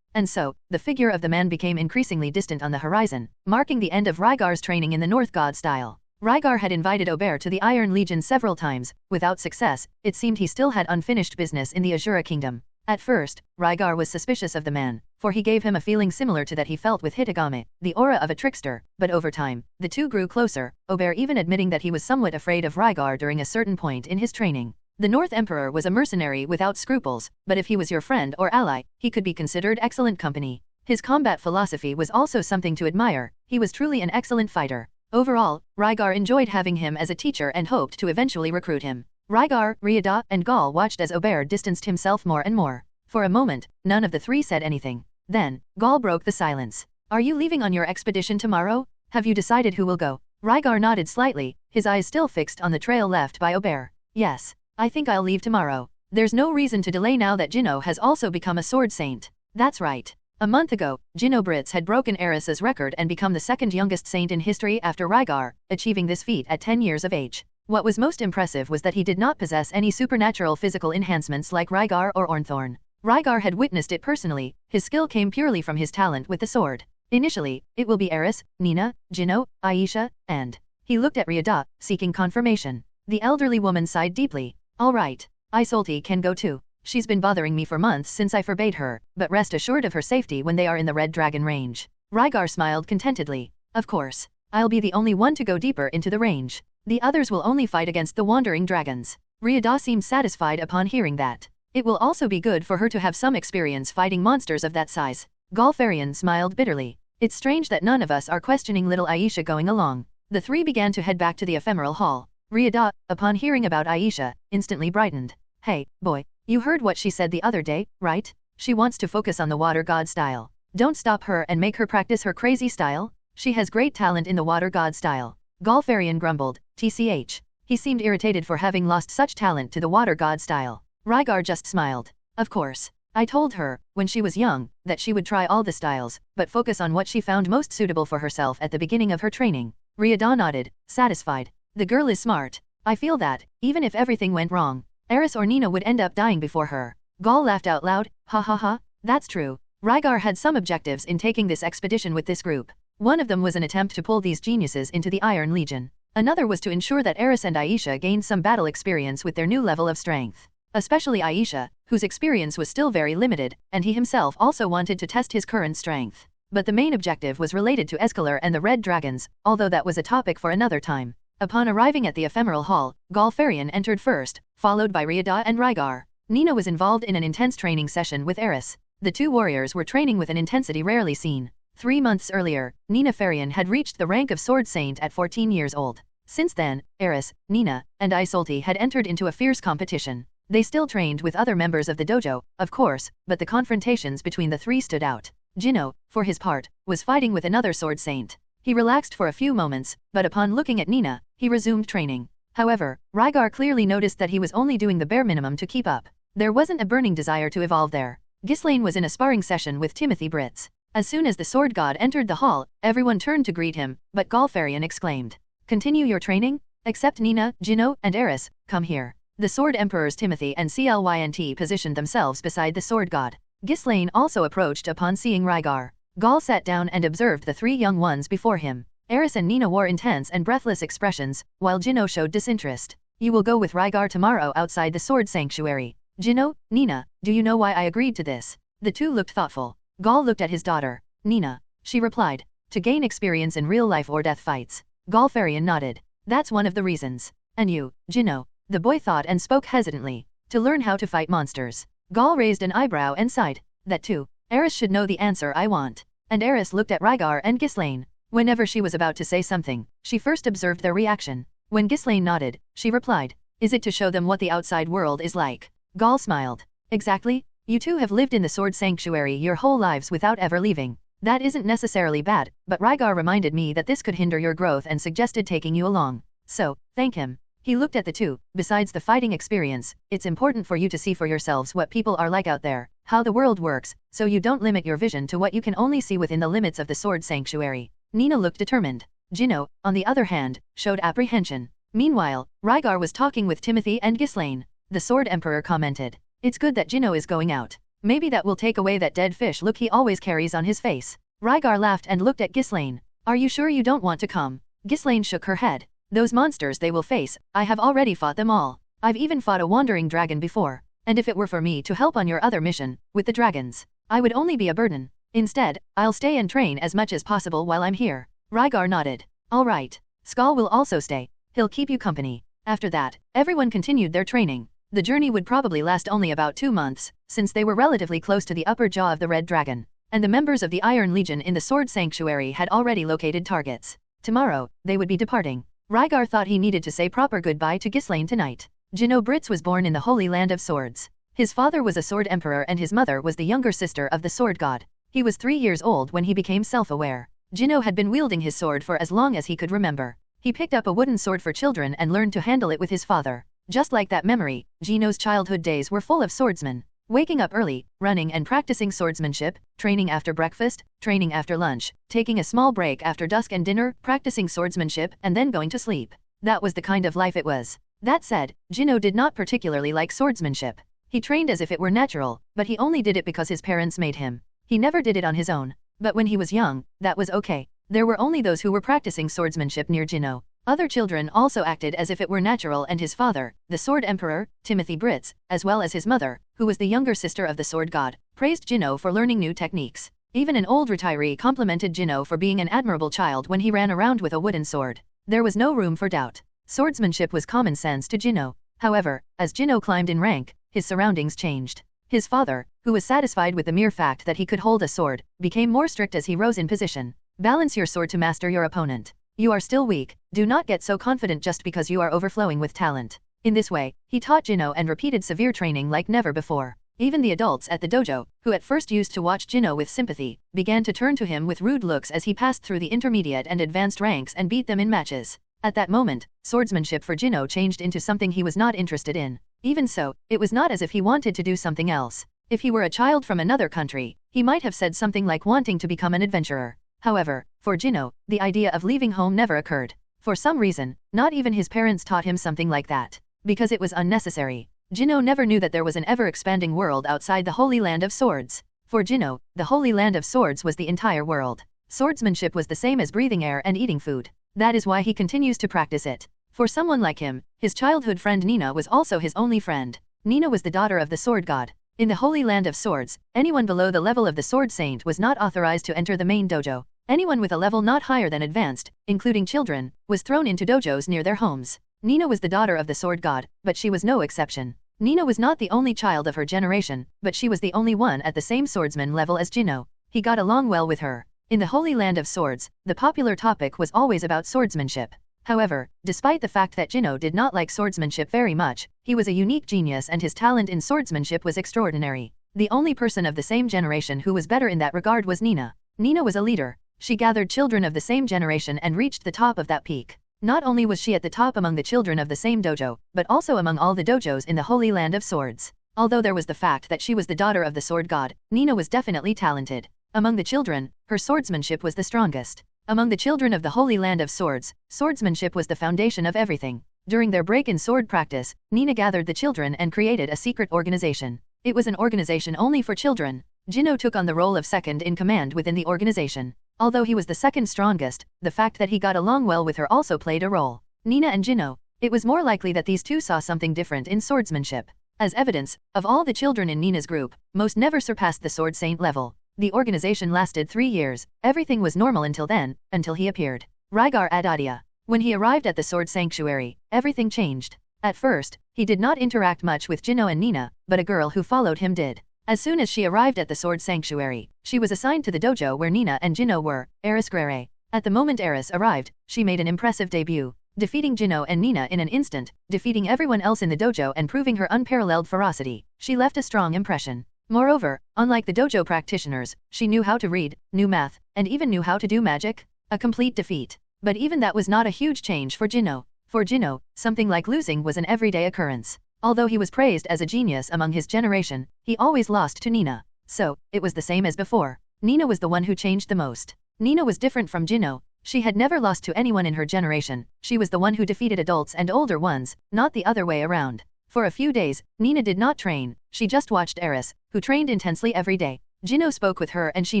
And so, the figure of the man became increasingly distant on the horizon, marking the end of Rygar's training in the North God style. Rygar had invited Aubert to the Iron Legion several times. Without success, it seemed he still had unfinished business in the Azura Kingdom. At first, Rygar was suspicious of the man, for he gave him a feeling similar to that he felt with Hitagame, the aura of a trickster, but over time, the two grew closer, Aubert even admitting that he was somewhat afraid of Rygar during a certain point in his training. The North Emperor was a mercenary without scruples, but if he was your friend or ally, he could be considered excellent company. His combat philosophy was also something to admire. He was truly an excellent fighter. Overall, Rygar enjoyed having him as a teacher and hoped to eventually recruit him. Rygar, Ryada, and Gal watched as Aubert distanced himself more and more. For a moment, none of the three said anything. Then, Gal broke the silence. "Are you leaving on your expedition tomorrow? Have you decided who will go?" Rygar nodded slightly, his eyes still fixed on the trail left by Aubert. "Yes. I think I'll leave tomorrow. There's no reason to delay now that Jinno has also become a sword saint." "That's right. A month ago, Jinno Brits had broken Eris's record and become the second youngest saint in history after Rygar, achieving this feat at 10 years of age. What was most impressive was that he did not possess any supernatural physical enhancements like Rygar or Ornthorn. Rygar had witnessed it personally. His skill came purely from his talent with the sword. Initially, it will be Eris, Nina, Jinno, Aisha, and... He looked at Ryada, seeking confirmation. The elderly woman sighed deeply. "All right. Isolti can go too. She's been bothering me for months since I forbade her, but rest assured of her safety when they are in the Red Dragon range." Rygar smiled contentedly. "Of course. I'll be the only one to go deeper into the range. The others will only fight against the wandering dragons." Ryada seemed satisfied upon hearing that. It will also be good for her to have some experience fighting monsters of that size. Galfarian smiled bitterly. "It's strange that none of us are questioning little Aisha going along." The three began to head back to the ephemeral hall. Ryada, upon hearing about Aisha, instantly brightened. "Hey, boy, you heard what she said the other day, right? She wants to focus on the water god style. Don't stop her and make her practice her crazy style. She has great talent in the water god style." Galfarian grumbled, TCH. He seemed irritated for having lost such talent to the water god style. Rygar just smiled. "Of course. I told her, when she was young, that she would try all the styles, but focus on what she found most suitable for herself at the beginning of her training." Ryada nodded, satisfied. "The girl is smart. I feel that, even if everything went wrong, Eris or Nina would end up dying before her." Gall laughed out loud, ha ha ha, that's true. Rygar had some objectives in taking this expedition with this group. One of them was an attempt to pull these geniuses into the Iron Legion. Another was to ensure that Eris and Aisha gained some battle experience with their new level of strength. Especially Aisha, whose experience was still very limited, and he himself also wanted to test his current strength. But the main objective was related to Escalar and the Red Dragons, although that was a topic for another time. Upon arriving at the ephemeral hall, Galfarian entered first, followed by Ryada and Rygar. Nina was involved in an intense training session with Eris. The two warriors were training with an intensity rarely seen. 3 months earlier, Nina Farian had reached the rank of Sword Saint at 14 years old. Since then, Eris, Nina, and Isolti had entered into a fierce competition. They still trained with other members of the dojo, of course, but the confrontations between the three stood out. Jino, for his part, was fighting with another Sword Saint. He relaxed for a few moments, but upon looking at Nina, he resumed training. However, Rygar clearly noticed that he was only doing the bare minimum to keep up. There wasn't a burning desire to evolve there. Ghislaine was in a sparring session with Timothy Britz. As soon as the sword god entered the hall, everyone turned to greet him, but Galfarian exclaimed, "Continue your training? Except Nina, Jino, and Eris, come here." The sword emperors Timothy and Clynt positioned themselves beside the sword god. Ghislaine also approached upon seeing Rygar. Gal sat down and observed the three young ones before him. Eris and Nina wore intense and breathless expressions, while Jino showed disinterest. "You will go with Rygar tomorrow outside the sword sanctuary." "Jino, Nina, do you know why I agreed to this?" The two looked thoughtful. Gal looked at his daughter. "Nina," she replied, "to gain experience in real life or death fights." Galfarian nodded. "That's one of the reasons." "And you, Jino?" The boy thought and spoke hesitantly. "To learn how to fight monsters." Gal raised an eyebrow and sighed. "That too. Eris should know the answer I want." And Eris looked at Rygar and Ghislaine. Whenever she was about to say something, she first observed their reaction. When Ghislaine nodded, she replied, "Is it to show them what the outside world is like?" Gal smiled. "Exactly. You two have lived in the sword sanctuary your whole lives without ever leaving. That isn't necessarily bad, but Rygar reminded me that this could hinder your growth and suggested taking you along. So, thank him." He looked at the two. "Besides the fighting experience, it's important for you to see for yourselves what people are like out there, how the world works, so you don't limit your vision to what you can only see within the limits of the sword sanctuary." Nina looked determined. Jino, on the other hand, showed apprehension. Meanwhile, Rygar was talking with Timothy and Ghislaine. The Sword Emperor commented, "It's good that Jino is going out. Maybe that will take away that dead fish look he always carries on his face." Rygar laughed and looked at Ghislaine. "Are you sure you don't want to come?" Ghislaine shook her head. "Those monsters they will face, I have already fought them all. I've even fought a wandering dragon before. And if it were for me to help on your other mission, with the dragons, I would only be a burden. Instead, I'll stay and train as much as possible while I'm here." Rygar nodded. "All right. Skal will also stay. He'll keep you company." After that, everyone continued their training. The journey would probably last only about 2 months, since they were relatively close to the upper jaw of the Red Dragon, and the members of the Iron Legion in the Sword Sanctuary had already located targets. Tomorrow, they would be departing. Rygar thought he needed to say proper goodbye to Ghislaine tonight. Jino Britz was born in the Holy Land of Swords. His father was a sword emperor and his mother was the younger sister of the sword god. He was 3 years old when he became self-aware. Jino had been wielding his sword for as long as he could remember. He picked up a wooden sword for children and learned to handle it with his father. Just like that memory, Jino's childhood days were full of swordsmen. Waking up early, running and practicing swordsmanship, training after breakfast, training after lunch, taking a small break after dusk and dinner, practicing swordsmanship, and then going to sleep. That was the kind of life it was. That said, Jino did not particularly like swordsmanship. He trained as if it were natural, but he only did it because his parents made him. He never did it on his own. But when he was young, that was okay. There were only those who were practicing swordsmanship near Jino. Other children also acted as if it were natural, and his father, the Sword Emperor, Timothy Britz, as well as his mother, who was the younger sister of the Sword God, praised Jino for learning new techniques. Even an old retiree complimented Jino for being an admirable child when he ran around with a wooden sword. There was no room for doubt. Swordsmanship was common sense to Jino. However, as Jino climbed in rank, his surroundings changed. His father, who was satisfied with the mere fact that he could hold a sword, became more strict as he rose in position. "Balance your sword to master your opponent. You are still weak, do not get so confident just because you are overflowing with talent." In this way, he taught Jino and repeated severe training like never before. Even the adults at the dojo, who at first used to watch Jino with sympathy, began to turn to him with rude looks as he passed through the intermediate and advanced ranks and beat them in matches. At that moment, swordsmanship for Jino changed into something he was not interested in. Even so, it was not as if he wanted to do something else. If he were a child from another country, he might have said something like wanting to become an adventurer. However, for Jino, the idea of leaving home never occurred. For some reason, not even his parents taught him something like that. Because it was unnecessary. Jino never knew that there was an ever-expanding world outside the Holy Land of Swords. For Jino, the Holy Land of Swords was the entire world. Swordsmanship was the same as breathing air and eating food. That is why he continues to practice it. For someone like him, his childhood friend Nina was also his only friend. Nina was the daughter of the Sword God. In the Holy Land of Swords, anyone below the level of the Sword Saint was not authorized to enter the main dojo. Anyone with a level not higher than advanced, including children, was thrown into dojos near their homes. Nina was the daughter of the Sword God, but she was no exception. Nina was not the only child of her generation, but she was the only one at the same swordsman level as Jino. He got along well with her. In the Holy Land of Swords, the popular topic was always about swordsmanship. However, despite the fact that Jino did not like swordsmanship very much, he was a unique genius and his talent in swordsmanship was extraordinary. The only person of the same generation who was better in that regard was Nina. Nina was a leader. She gathered children of the same generation and reached the top of that peak. Not only was she at the top among the children of the same dojo, but also among all the dojos in the Holy Land of Swords. Although there was the fact that she was the daughter of the Sword God, Nina was definitely talented. Among the children, her swordsmanship was the strongest. Among the children of the Holy Land of Swords, swordsmanship was the foundation of everything. During their break in sword practice, Nina gathered the children and created a secret organization. It was an organization only for children. Jino took on the role of second in command within the organization. Although he was the second strongest, the fact that he got along well with her also played a role. Nina and Jino. It was more likely that these two saw something different in swordsmanship. As evidence, of all the children in Nina's group, most never surpassed the Sword Saint level. The organization lasted 3 years. Everything was normal until then, until he appeared. Rygar Adoldia. When he arrived at the Sword Sanctuary, everything changed. At first, he did not interact much with Jino and Nina, but a girl who followed him did. As soon as she arrived at the Sword Sanctuary, she was assigned to the dojo where Nina and Jino were, Aoi Greyrat. At the moment Aoi arrived, she made an impressive debut, defeating Jino and Nina in an instant, defeating everyone else in the dojo and proving her unparalleled ferocity. She left a strong impression. Moreover, unlike the dojo practitioners, she knew how to read, knew math, and even knew how to do magic. A complete defeat. But even that was not a huge change for Jino. For Jino, something like losing was an everyday occurrence. Although he was praised as a genius among his generation, he always lost to Nina. So, it was the same as before. Nina was the one who changed the most. Nina was different from Jino. She had never lost to anyone in her generation. She was the one who defeated adults and older ones, not the other way around. For a few days, Nina did not train. She just watched Aoi, who trained intensely every day. Jino spoke with her and she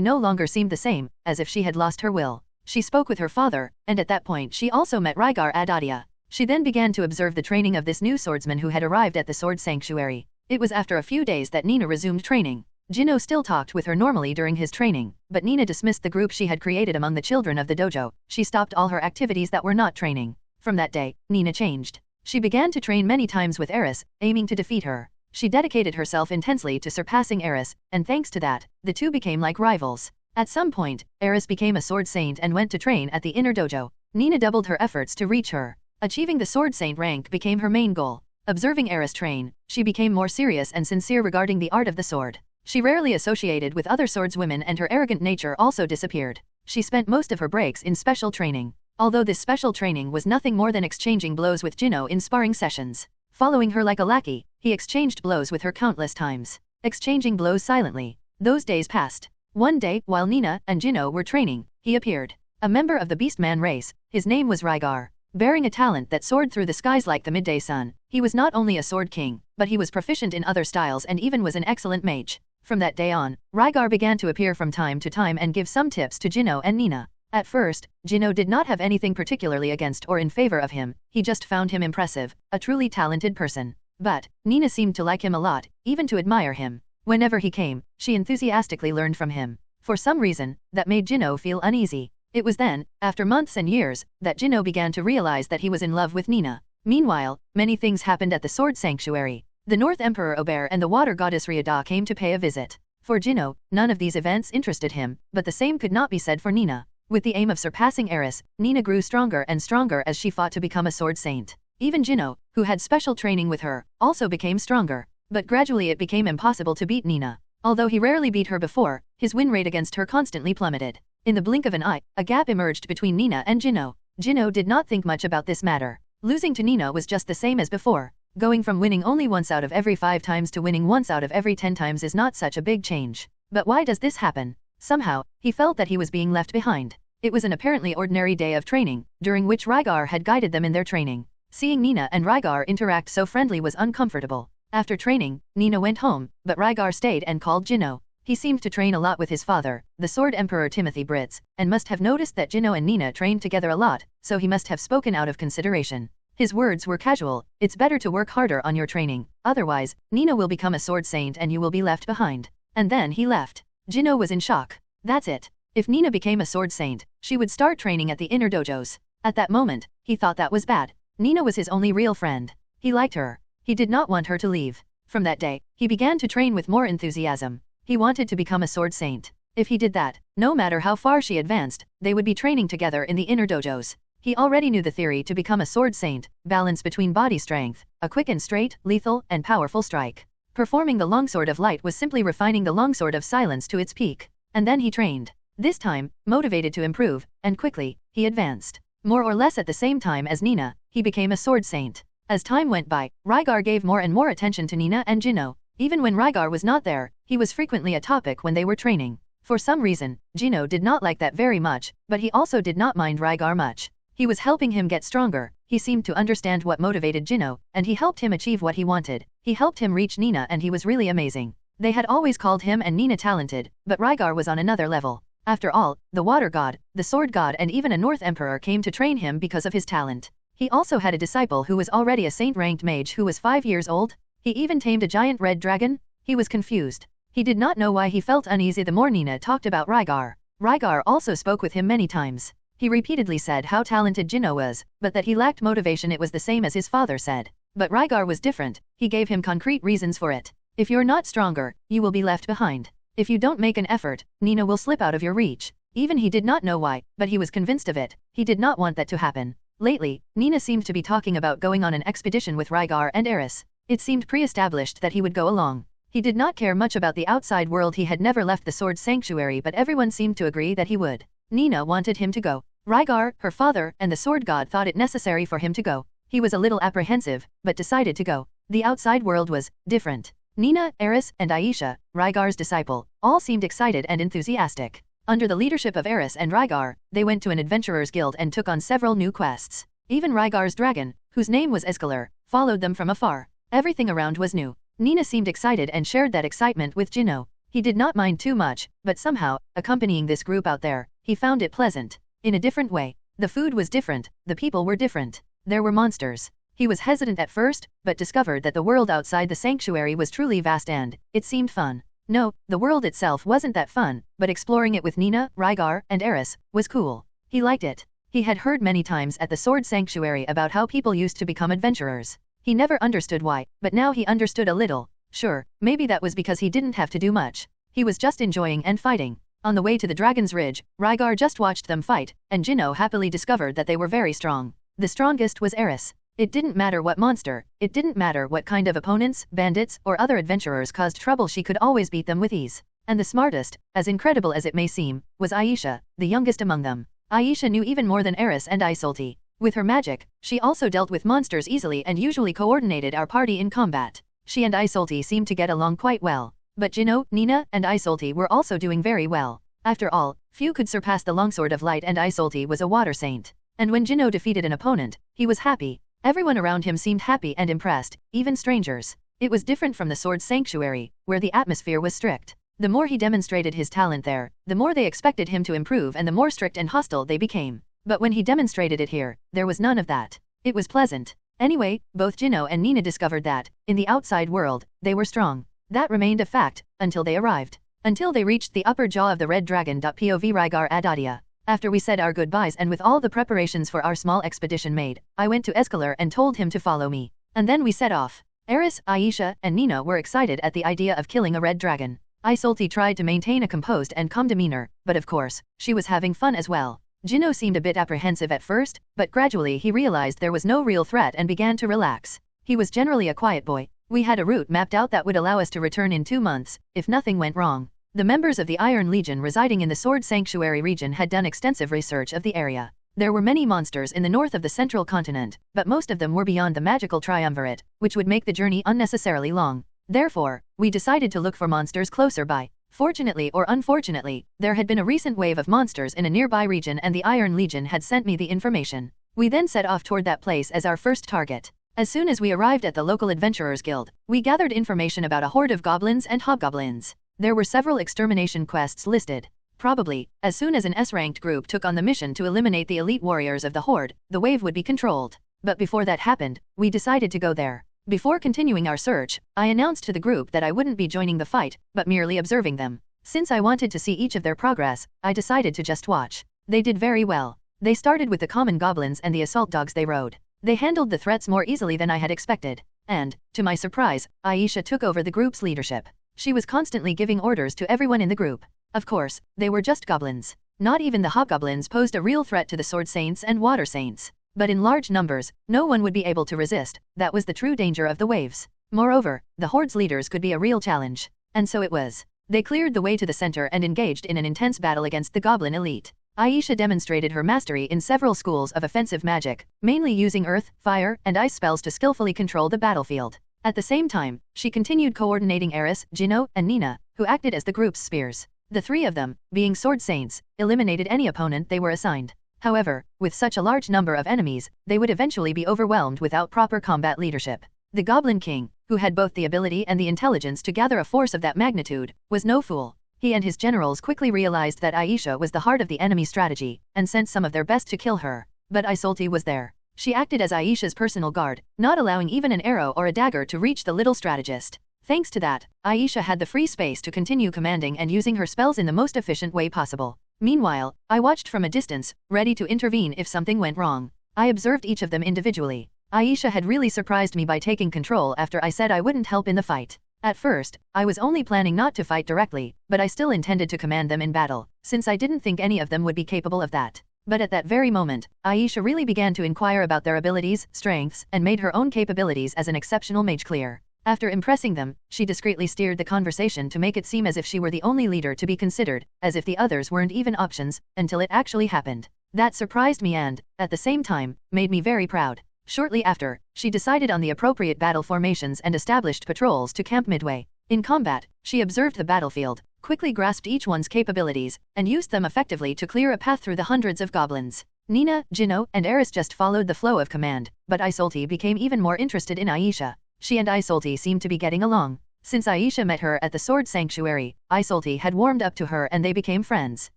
no longer seemed the same, as if she had lost her will. She spoke with her father, and at that point she also met Rygar Adoldia. She then began to observe the training of this new swordsman who had arrived at the Sword Sanctuary. It was after a few days that Nina resumed training. Jino still talked with her normally during his training, but Nina dismissed the group she had created among the children of the dojo. She stopped all her activities that were not training. From that day, Nina changed. She began to train many times with Aoi, aiming to defeat her. She dedicated herself intensely to surpassing Aoi, and thanks to that, the two became like rivals. At some point, Aoi became a Sword Saint and went to train at the inner dojo. Nina doubled her efforts to reach her. Achieving the Sword Saint rank became her main goal. Observing Aoi train, she became more serious and sincere regarding the art of the sword. She rarely associated with other swordswomen and her arrogant nature also disappeared. She spent most of her breaks in special training. Although this special training was nothing more than exchanging blows with Jino in sparring sessions. Following her like a lackey, he exchanged blows with her countless times. Exchanging blows silently. Those days passed. One day, while Nina and Jino were training, he appeared. A member of the Beastman race, his name was Rygar. Bearing a talent that soared through the skies like the midday sun, he was not only a sword king, but he was proficient in other styles and even was an excellent mage. From that day on, Rygar began to appear from time to time and give some tips to Jino and Nina. At first, Jino did not have anything particularly against or in favor of him, he just found him impressive, a truly talented person. But, Nina seemed to like him a lot, even to admire him. Whenever he came, she enthusiastically learned from him. For some reason, that made Jino feel uneasy. It was then, after months and years, that Jino began to realize that he was in love with Nina. Meanwhile, many things happened at the Sword Sanctuary. The North Emperor Aubert and the Water Goddess Ryada came to pay a visit. For Jino, none of these events interested him, but the same could not be said for Nina. With the aim of surpassing Aoi, Nina grew stronger and stronger as she fought to become a Sword Saint. Even Jino, who had special training with her, also became stronger. But gradually it became impossible to beat Nina. Although he rarely beat her before, his win rate against her constantly plummeted. In the blink of an eye, a gap emerged between Nina and Jino. Jino did not think much about this matter. Losing to Nina was just the same as before. Going from winning only once out of every 5 times to winning once out of every 10 times is not such a big change. But why does this happen? Somehow, he felt that he was being left behind. It was an apparently ordinary day of training, during which Rygar had guided them in their training. Seeing Nina and Rygar interact so friendly was uncomfortable. After training, Nina went home, but Rygar stayed and called Jinno. He seemed to train a lot with his father, the Sword Emperor Timothy Britz, and must have noticed that Jinno and Nina trained together a lot, so he must have spoken out of consideration. His words were casual: "It's better to work harder on your training, otherwise, Nina will become a sword saint and you will be left behind." And then he left. Jinno was in shock. That's it. If Nina became a sword saint, she would start training at the inner dojos. At that moment, he thought that was bad. Nina was his only real friend. He liked her. He did not want her to leave. From that day, he began to train with more enthusiasm. He wanted to become a sword saint. If he did that, no matter how far she advanced, they would be training together in the inner dojos. He already knew the theory to become a sword saint: balance between body strength, a quick and straight, lethal, and powerful strike. Performing the longsword of light was simply refining the longsword of silence to its peak. And then he trained. This time, motivated to improve, and quickly, he advanced. More or less at the same time as Nina, he became a sword saint. As time went by, Rygar gave more and more attention to Nina and Jinno. Even when Rygar was not there, he was frequently a topic when they were training. For some reason, Jinno did not like that very much, but he also did not mind Rygar much. He was helping him get stronger, he seemed to understand what motivated Jinno, and he helped him achieve what he wanted. He helped him reach Nina and he was really amazing. They had always called him and Nina talented, but Rygar was on another level. After all, the water god, the sword god and even a North Emperor came to train him because of his talent. He also had a disciple who was already a saint-ranked mage who was 5 years old. He even tamed a giant red dragon. He was confused. He did not know why he felt uneasy the more Nina talked about Rygar. Rygar also spoke with him many times. He repeatedly said how talented Jinno was, but that he lacked motivation. It was the same as his father said. But Rygar was different. He gave him concrete reasons for it. If you're not stronger, you will be left behind. If you don't make an effort, Nina will slip out of your reach. Even he did not know why, but he was convinced of it. He did not want that to happen. Lately, Nina seemed to be talking about going on an expedition with Rygar and Eris. It seemed pre-established that he would go along. He did not care much about the outside world. He had never left the sword sanctuary, but everyone seemed to agree that he would. Nina wanted him to go. Rygar, her father, and the sword god thought it necessary for him to go. He was a little apprehensive, but decided to go. The outside world was different. Nina, Eris, and Aisha, Rygar's disciple, all seemed excited and enthusiastic. Under the leadership of Eris and Rygar, they went to an adventurer's guild and took on several new quests. Even Rygar's dragon, whose name was Escalar, followed them from afar. Everything around was new. Nina seemed excited and shared that excitement with Jinno. He did not mind too much, but somehow, accompanying this group out there, he found it pleasant. In a different way. The food was different, the people were different. There were monsters. He was hesitant at first, but discovered that the world outside the sanctuary was truly vast and, it seemed fun. No, the world itself wasn't that fun, but exploring it with Nina, Rygar, and Eris, was cool. He liked it. He had heard many times at the sword sanctuary about how people used to become adventurers. He never understood why, but now he understood a little. Sure, maybe that was because he didn't have to do much. He was just enjoying and fighting. On the way to the Dragon's Ridge, Rygar just watched them fight, and Jinno happily discovered that they were very strong. The strongest was Eris. It didn't matter what monster, it didn't matter what kind of opponents, bandits, or other adventurers caused trouble, she could always beat them with ease. And the smartest, as incredible as it may seem, was Aisha, the youngest among them. Aisha knew even more than Eris and Isolti. With her magic, she also dealt with monsters easily and usually coordinated our party in combat. She and Isolti seemed to get along quite well. But Jinno, Nina, and Isolti were also doing very well. After all, few could surpass the Longsword of Light, and Isolti was a water saint. And when Jinno defeated an opponent, he was happy. Everyone around him seemed happy and impressed, even strangers. It was different from the Sword Sanctuary, where the atmosphere was strict. The more he demonstrated his talent there, the more they expected him to improve and the more strict and hostile they became. But when he demonstrated it here, there was none of that. It was pleasant. Anyway, both Jinno and Nina discovered that, in the outside world, they were strong. That remained a fact, until they arrived. Until they reached the upper jaw of the Red Dragon. POV Rygar Adoldia. After we said our goodbyes and with all the preparations for our small expedition made, I went to Escalar and told him to follow me. And then we set off. Eris, Aisha, and Nina were excited at the idea of killing a red dragon. Isolti tried to maintain a composed and calm demeanor, but of course, she was having fun as well. Jinno seemed a bit apprehensive at first, but gradually he realized there was no real threat and began to relax. He was generally a quiet boy. We had a route mapped out that would allow us to return in 2 months, if nothing went wrong. The members of the Iron Legion residing in the Sword Sanctuary region had done extensive research of the area. There were many monsters in the north of the central continent, but most of them were beyond the magical triumvirate, which would make the journey unnecessarily long. Therefore, we decided to look for monsters closer by. Fortunately or unfortunately, there had been a recent wave of monsters in a nearby region and the Iron Legion had sent me the information. We then set off toward that place as our first target. As soon as we arrived at the local adventurers guild, we gathered information about a horde of goblins and hobgoblins. There were several extermination quests listed. Probably, as soon as an S-ranked group took on the mission to eliminate the elite warriors of the horde, the wave would be controlled. But before that happened, we decided to go there. Before continuing our search, I announced to the group that I wouldn't be joining the fight, but merely observing them. Since I wanted to see each of their progress, I decided to just watch. They did very well. They started with the common goblins and the assault dogs they rode. They handled the threats more easily than I had expected. And, to my surprise, Aisha took over the group's leadership. She was constantly giving orders to everyone in the group. Of course, they were just goblins. Not even the hobgoblins posed a real threat to the sword saints and water saints. But in large numbers, no one would be able to resist. That was the true danger of the waves. Moreover, the horde's leaders could be a real challenge. And so it was. They cleared the way to the center and engaged in an intense battle against the goblin elite. Aisha demonstrated her mastery in several schools of offensive magic, mainly using earth, fire, and ice spells to skillfully control the battlefield. At the same time, she continued coordinating Eris, Jino, and Nina, who acted as the group's spears. The three of them, being sword saints, eliminated any opponent they were assigned. However, with such a large number of enemies, they would eventually be overwhelmed without proper combat leadership. The Goblin King, who had both the ability and the intelligence to gather a force of that magnitude, was no fool. He and his generals quickly realized that Aisha was the heart of the enemy strategy, and sent some of their best to kill her. But Isolti was there. She acted as Aisha's personal guard, not allowing even an arrow or a dagger to reach the little strategist. Thanks to that, Aisha had the free space to continue commanding and using her spells in the most efficient way possible. Meanwhile, I watched from a distance, ready to intervene if something went wrong. I observed each of them individually. Aisha had really surprised me by taking control after I said I wouldn't help in the fight. At first, I was only planning not to fight directly, but I still intended to command them in battle, since I didn't think any of them would be capable of that. But at that very moment, Aisha really began to inquire about their abilities, strengths, and made her own capabilities as an exceptional mage clear. After impressing them, she discreetly steered the conversation to make it seem as if she were the only leader to be considered, as if the others weren't even options, until it actually happened. That surprised me and, at the same time, made me very proud. Shortly after, she decided on the appropriate battle formations and established patrols to camp midway. In combat, she observed the battlefield, quickly grasped each one's capabilities, and used them effectively to clear a path through the hundreds of goblins. Nina, Jino, and Eris just followed the flow of command, but Isolti became even more interested in Aisha. She and Isolti seemed to be getting along. Since Aisha met her at the Sword Sanctuary, Isolti had warmed up to her and they became friends.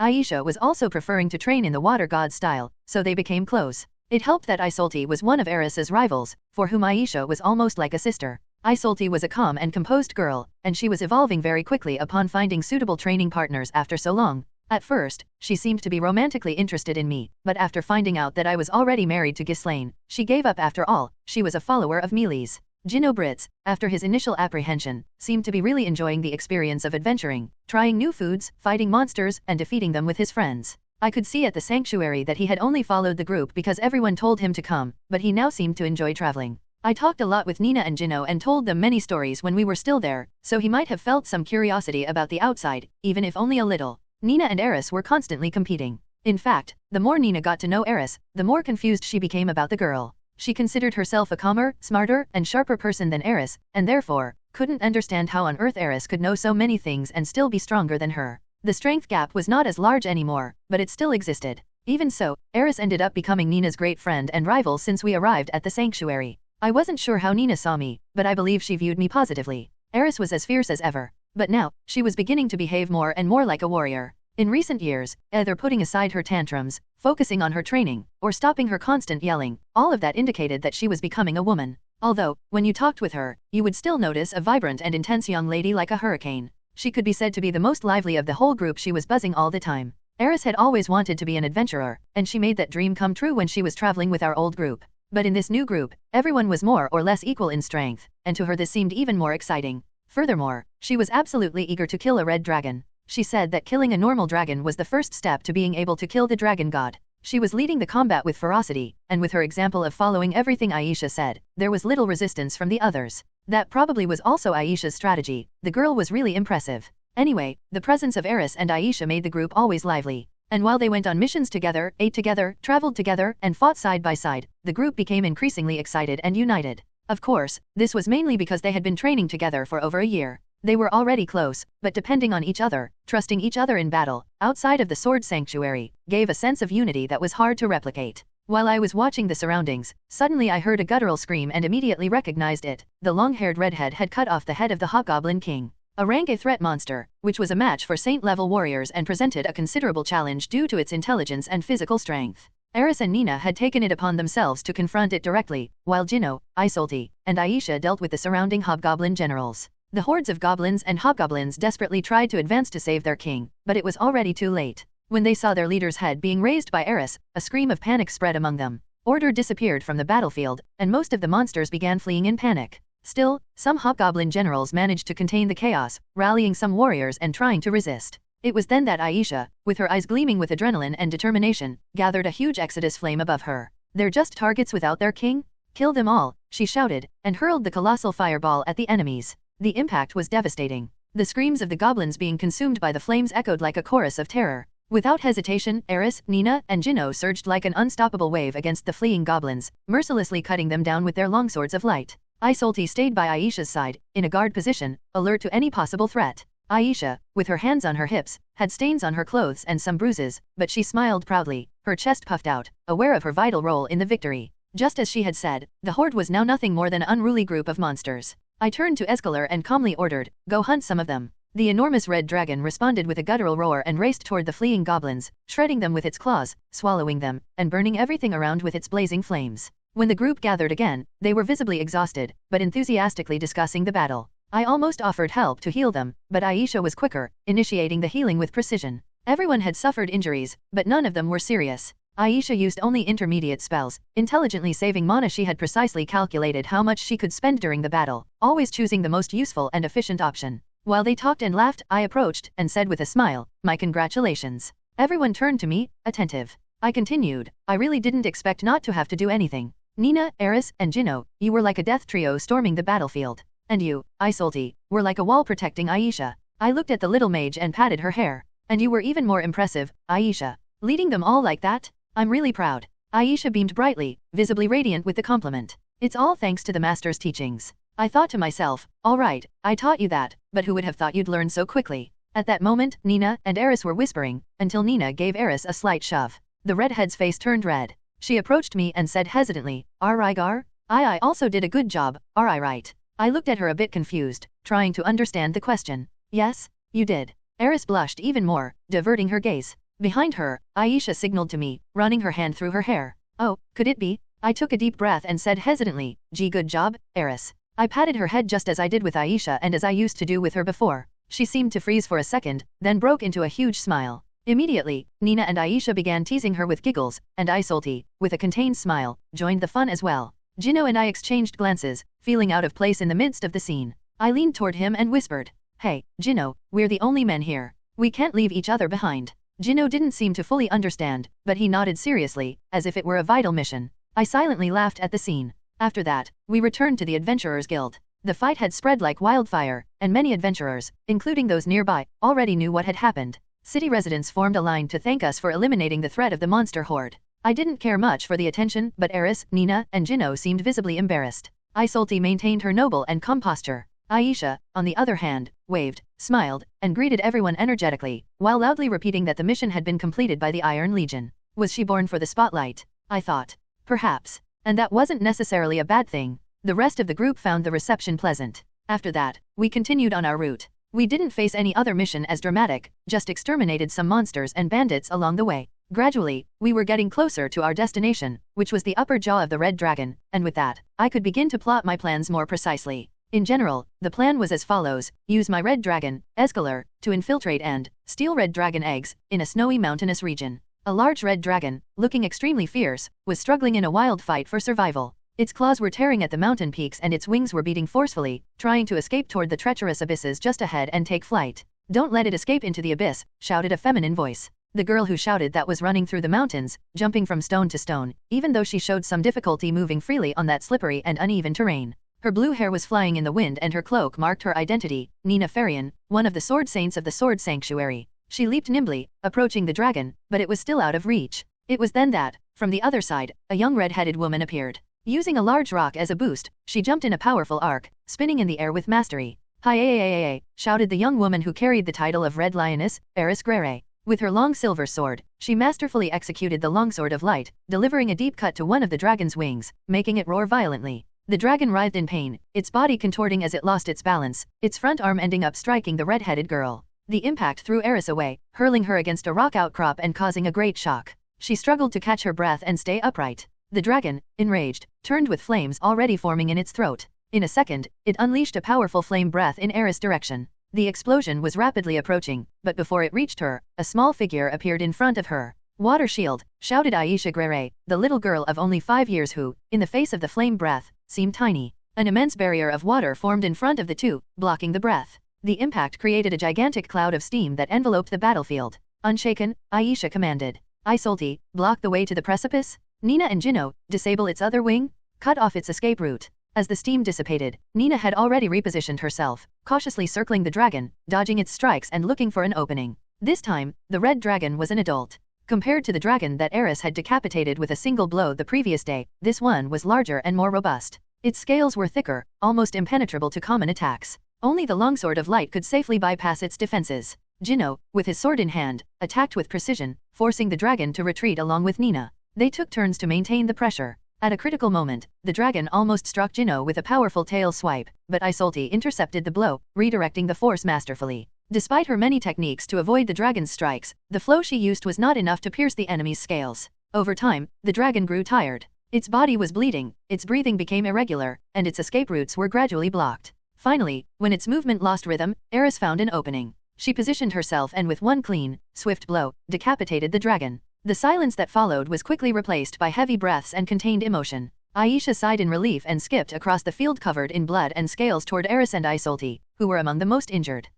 Aisha was also preferring to train in the water god style, so they became close. It helped that Isolti was one of Eris's rivals, for whom Aisha was almost like a sister. Isolti was a calm and composed girl, and she was evolving very quickly upon finding suitable training partners after so long. At first, she seemed to be romantically interested in me, but after finding out that I was already married to Ghislaine, she gave up after all. She was a follower of Mealy's. Jino Brits, after his initial apprehension, seemed to be really enjoying the experience of adventuring, trying new foods, fighting monsters, and defeating them with his friends. I could see at the sanctuary that he had only followed the group because everyone told him to come, but he now seemed to enjoy traveling. I talked a lot with Nina and Jino and told them many stories when we were still there, so he might have felt some curiosity about the outside, even if only a little. Nina and Eris were constantly competing. In fact, the more Nina got to know Eris, the more confused she became about the girl. She considered herself a calmer, smarter, and sharper person than Eris, and therefore, couldn't understand how on earth Eris could know so many things and still be stronger than her. The strength gap was not as large anymore, but it still existed. Even so, Eris ended up becoming Nina's great friend and rival since we arrived at the sanctuary. I wasn't sure how Nina saw me, but I believe she viewed me positively. Eris was as fierce as ever. But now, she was beginning to behave more and more like a warrior. In recent years, either putting aside her tantrums, focusing on her training, or stopping her constant yelling, all of that indicated that she was becoming a woman. Although, when you talked with her, you would still notice a vibrant and intense young lady like a hurricane. She could be said to be the most lively of the whole group. She was buzzing all the time. Eris had always wanted to be an adventurer, and she made that dream come true when she was traveling with our old group. But in this new group, everyone was more or less equal in strength, and to her this seemed even more exciting. Furthermore, she was absolutely eager to kill a red dragon. She said that killing a normal dragon was the first step to being able to kill the dragon god. She was leading the combat with ferocity, and with her example of following everything Aisha said, there was little resistance from the others. That probably was also Aisha's strategy. The girl was really impressive. Anyway, the presence of Eris and Aisha made the group always lively. And while they went on missions together, ate together, traveled together, and fought side by side, the group became increasingly excited and united. Of course, this was mainly because they had been training together for over a year. They were already close, but depending on each other, trusting each other in battle, outside of the Sword Sanctuary, gave a sense of unity that was hard to replicate. While I was watching the surroundings, suddenly I heard a guttural scream and immediately recognized it. The long-haired redhead had cut off the head of the Hobgoblin King, a rank A threat monster, which was a match for Saint-level warriors and presented a considerable challenge due to its intelligence and physical strength. Eris and Nina had taken it upon themselves to confront it directly, while Jinno, Isolde, and Aisha dealt with the surrounding hobgoblin generals. The hordes of goblins and hobgoblins desperately tried to advance to save their king, but it was already too late. When they saw their leader's head being raised by Eris, a scream of panic spread among them. Order disappeared from the battlefield, and most of the monsters began fleeing in panic. Still, some hobgoblin generals managed to contain the chaos, rallying some warriors and trying to resist. It was then that Aisha, with her eyes gleaming with adrenaline and determination, gathered a huge exodus flame above her. They're just targets without their king? Kill them all, she shouted, and hurled the colossal fireball at the enemies. The impact was devastating. The screams of the goblins being consumed by the flames echoed like a chorus of terror. Without hesitation, Eris, Nina, and Jinno surged like an unstoppable wave against the fleeing goblins, mercilessly cutting them down with their longswords of light. Isolde stayed by Aisha's side, in a guard position, alert to any possible threat. Aisha, with her hands on her hips, had stains on her clothes and some bruises, but she smiled proudly, her chest puffed out, aware of her vital role in the victory. Just as she had said, the horde was now nothing more than an unruly group of monsters. I turned to Escalar and calmly ordered, "Go hunt some of them." The enormous red dragon responded with a guttural roar and raced toward the fleeing goblins, shredding them with its claws, swallowing them, and burning everything around with its blazing flames. When the group gathered again, they were visibly exhausted, but enthusiastically discussing the battle. I almost offered help to heal them, but Aisha was quicker, initiating the healing with precision. Everyone had suffered injuries, but none of them were serious. Aisha used only intermediate spells, intelligently saving mana. She had precisely calculated how much she could spend during the battle, always choosing the most useful and efficient option. While they talked and laughed, I approached and said with a smile, "My congratulations." Everyone turned to me, attentive. I continued, "I really didn't expect not to have to do anything. Nina, Eris, and Jinno, you were like a death trio storming the battlefield. And you, Isolde, were like a wall protecting Aisha." I looked at the little mage and patted her hair. "And you were even more impressive, Aisha. Leading them all like that? I'm really proud." Aisha beamed brightly, visibly radiant with the compliment. "It's all thanks to the master's teachings." I thought to myself, all right, I taught you that, but who would have thought you'd learn so quickly? At that moment, Nina and Eris were whispering, until Nina gave Eris a slight shove. The redhead's face turned red. She approached me and said hesitantly, Rygar? I also did a good job, are I right? I looked at her a bit confused, trying to understand the question. Yes, you did. Eris blushed even more, diverting her gaze. Behind her, Aisha signaled to me, running her hand through her hair. Oh, could it be? I took a deep breath and said hesitantly, Gee, good job, Eris. I patted her head just as I did with Aisha and as I used to do with her before. She seemed to freeze for a second, then broke into a huge smile. Immediately, Nina and Aisha began teasing her with giggles, and Isolde, with a contained smile, joined the fun as well. Jinno and I exchanged glances, feeling out of place in the midst of the scene. I leaned toward him and whispered, Hey, Jinno, we're the only men here. We can't leave each other behind. Jinno didn't seem to fully understand, but he nodded seriously, as if it were a vital mission. I silently laughed at the scene. After that, we returned to the Adventurers Guild. The fight had spread like wildfire, and many adventurers, including those nearby, already knew what had happened. City residents formed a line to thank us for eliminating the threat of the monster horde. I didn't care much for the attention, but Eris, Nina, and Jinno seemed visibly embarrassed. Isolde maintained her noble and calm posture. Aisha, on the other hand, waved, smiled, and greeted everyone energetically, while loudly repeating that the mission had been completed by the Iron Legion. Was she born for the spotlight? I thought. Perhaps. And that wasn't necessarily a bad thing. The rest of the group found the reception pleasant. After that, we continued on our route. We didn't face any other mission as dramatic, just exterminated some monsters and bandits along the way. Gradually, we were getting closer to our destination, which was the upper jaw of the Red Dragon, and with that, I could begin to plot my plans more precisely. In general, the plan was as follows: use my Red Dragon, Escalar, to infiltrate and steal Red Dragon eggs in a snowy mountainous region. A large red dragon, looking extremely fierce, was struggling in a wild fight for survival. Its claws were tearing at the mountain peaks and its wings were beating forcefully, trying to escape toward the treacherous abysses just ahead and take flight. Don't let it escape into the abyss, shouted a feminine voice. The girl who shouted that was running through the mountains, jumping from stone to stone, even though she showed some difficulty moving freely on that slippery and uneven terrain. Her blue hair was flying in the wind and her cloak marked her identity, Nina Farian, one of the Sword Saints of the Sword Sanctuary. She leaped nimbly, approaching the dragon, but it was still out of reach. It was then that, from the other side, a young red-headed woman appeared. Using a large rock as a boost, she jumped in a powerful arc, spinning in the air with mastery. Hi-ay-ay-ay-ay, shouted the young woman who carried the title of Red Lioness, Eris Greyrat. With her long silver sword, she masterfully executed the longsword of light, delivering a deep cut to one of the dragon's wings, making it roar violently. The dragon writhed in pain, its body contorting as it lost its balance, its front arm ending up striking the red-headed girl. The impact threw Eris away, hurling her against a rock outcrop and causing a great shock. She struggled to catch her breath and stay upright. The dragon, enraged, turned with flames already forming in its throat. In a second, it unleashed a powerful flame breath in Eris' direction. The explosion was rapidly approaching, but before it reached her, a small figure appeared in front of her. "Water shield," shouted Aoi Greyrat, the little girl of only 5 years who, in the face of the flame breath, seemed tiny. An immense barrier of water formed in front of the two, blocking the breath. The impact created a gigantic cloud of steam that enveloped the battlefield. Unshaken, Aisha commanded. "Isolti, block the way to the precipice. Nina and Jinno, disable its other wing. Cut off its escape route." As the steam dissipated, Nina had already repositioned herself, cautiously circling the dragon, dodging its strikes and looking for an opening. This time, the red dragon was an adult. Compared to the dragon that Eris had decapitated with a single blow the previous day, this one was larger and more robust. Its scales were thicker, almost impenetrable to common attacks. Only the longsword of light could safely bypass its defenses. Jinno, with his sword in hand, attacked with precision, forcing the dragon to retreat along with Nina. They took turns to maintain the pressure. At a critical moment, the dragon almost struck Jinno with a powerful tail swipe, but Isolti intercepted the blow, redirecting the force masterfully. Despite her many techniques to avoid the dragon's strikes, the flow she used was not enough to pierce the enemy's scales. Over time, the dragon grew tired. Its body was bleeding, its breathing became irregular, and its escape routes were gradually blocked. Finally, when its movement lost rhythm, Eris found an opening. She positioned herself and with one clean, swift blow, decapitated the dragon. The silence that followed was quickly replaced by heavy breaths and contained emotion. Aisha sighed in relief and skipped across the field covered in blood and scales toward Eris and Isolti, who were among the most injured.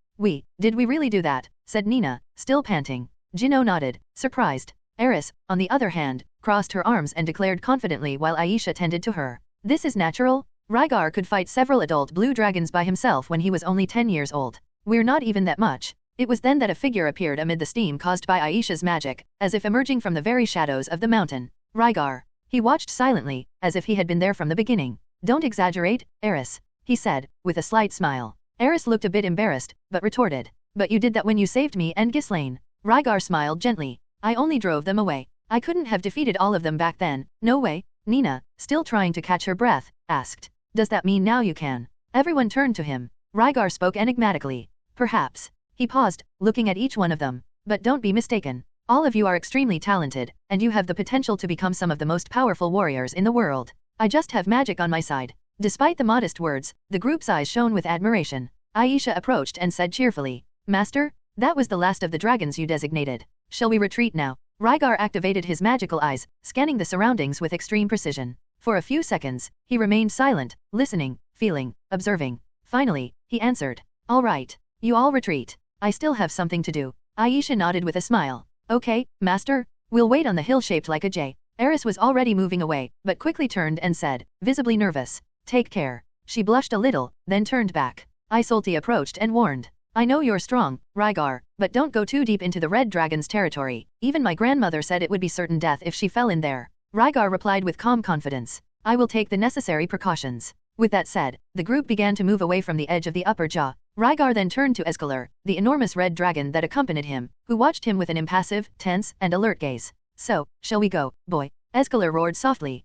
Did we really do that?" said Nina, still panting. Jinno nodded, surprised. Eris, on the other hand, crossed her arms and declared confidently while Aisha tended to her. "This is natural. Rygar could fight several adult blue dragons by himself when he was only 10 years old. We're not even that much." It was then that a figure appeared amid the steam caused by Aisha's magic, as if emerging from the very shadows of the mountain. Rygar. He watched silently, as if he had been there from the beginning. "Don't exaggerate, Eris," he said, with a slight smile. Eris looked a bit embarrassed, but retorted. "But you did that when you saved me and Ghislaine." Rygar smiled gently. "I only drove them away. I couldn't have defeated all of them back then." "No way?" Nina, still trying to catch her breath, asked. "Does that mean now you can?" Everyone turned to him. Rygar spoke enigmatically. "Perhaps." He paused, looking at each one of them. "But don't be mistaken. All of you are extremely talented, and you have the potential to become some of the most powerful warriors in the world. I just have magic on my side." Despite the modest words, the group's eyes shone with admiration. Aisha approached and said cheerfully, "Master, that was the last of the dragons you designated. Shall we retreat now?" Rygar activated his magical eyes, scanning the surroundings with extreme precision. For a few seconds, he remained silent, listening, feeling, observing. Finally, he answered, "All right. You all retreat. I still have something to do." Aisha nodded with a smile. "Okay, Master. We'll wait on the hill shaped like a J." Eris was already moving away, but quickly turned and said, visibly nervous, "Take care." She blushed a little, then turned back. Isolti approached and warned, "I know you're strong, Rygar, but don't go too deep into the red dragon's territory. Even my grandmother said it would be certain death if she fell in there." Rygar replied with calm confidence, "I will take the necessary precautions." With that said, the group began to move away from the edge of the upper jaw. Rygar then turned to Escalar, the enormous red dragon that accompanied him, who watched him with an impassive, tense, and alert gaze. "So, shall we go, boy?" Escalar roared softly.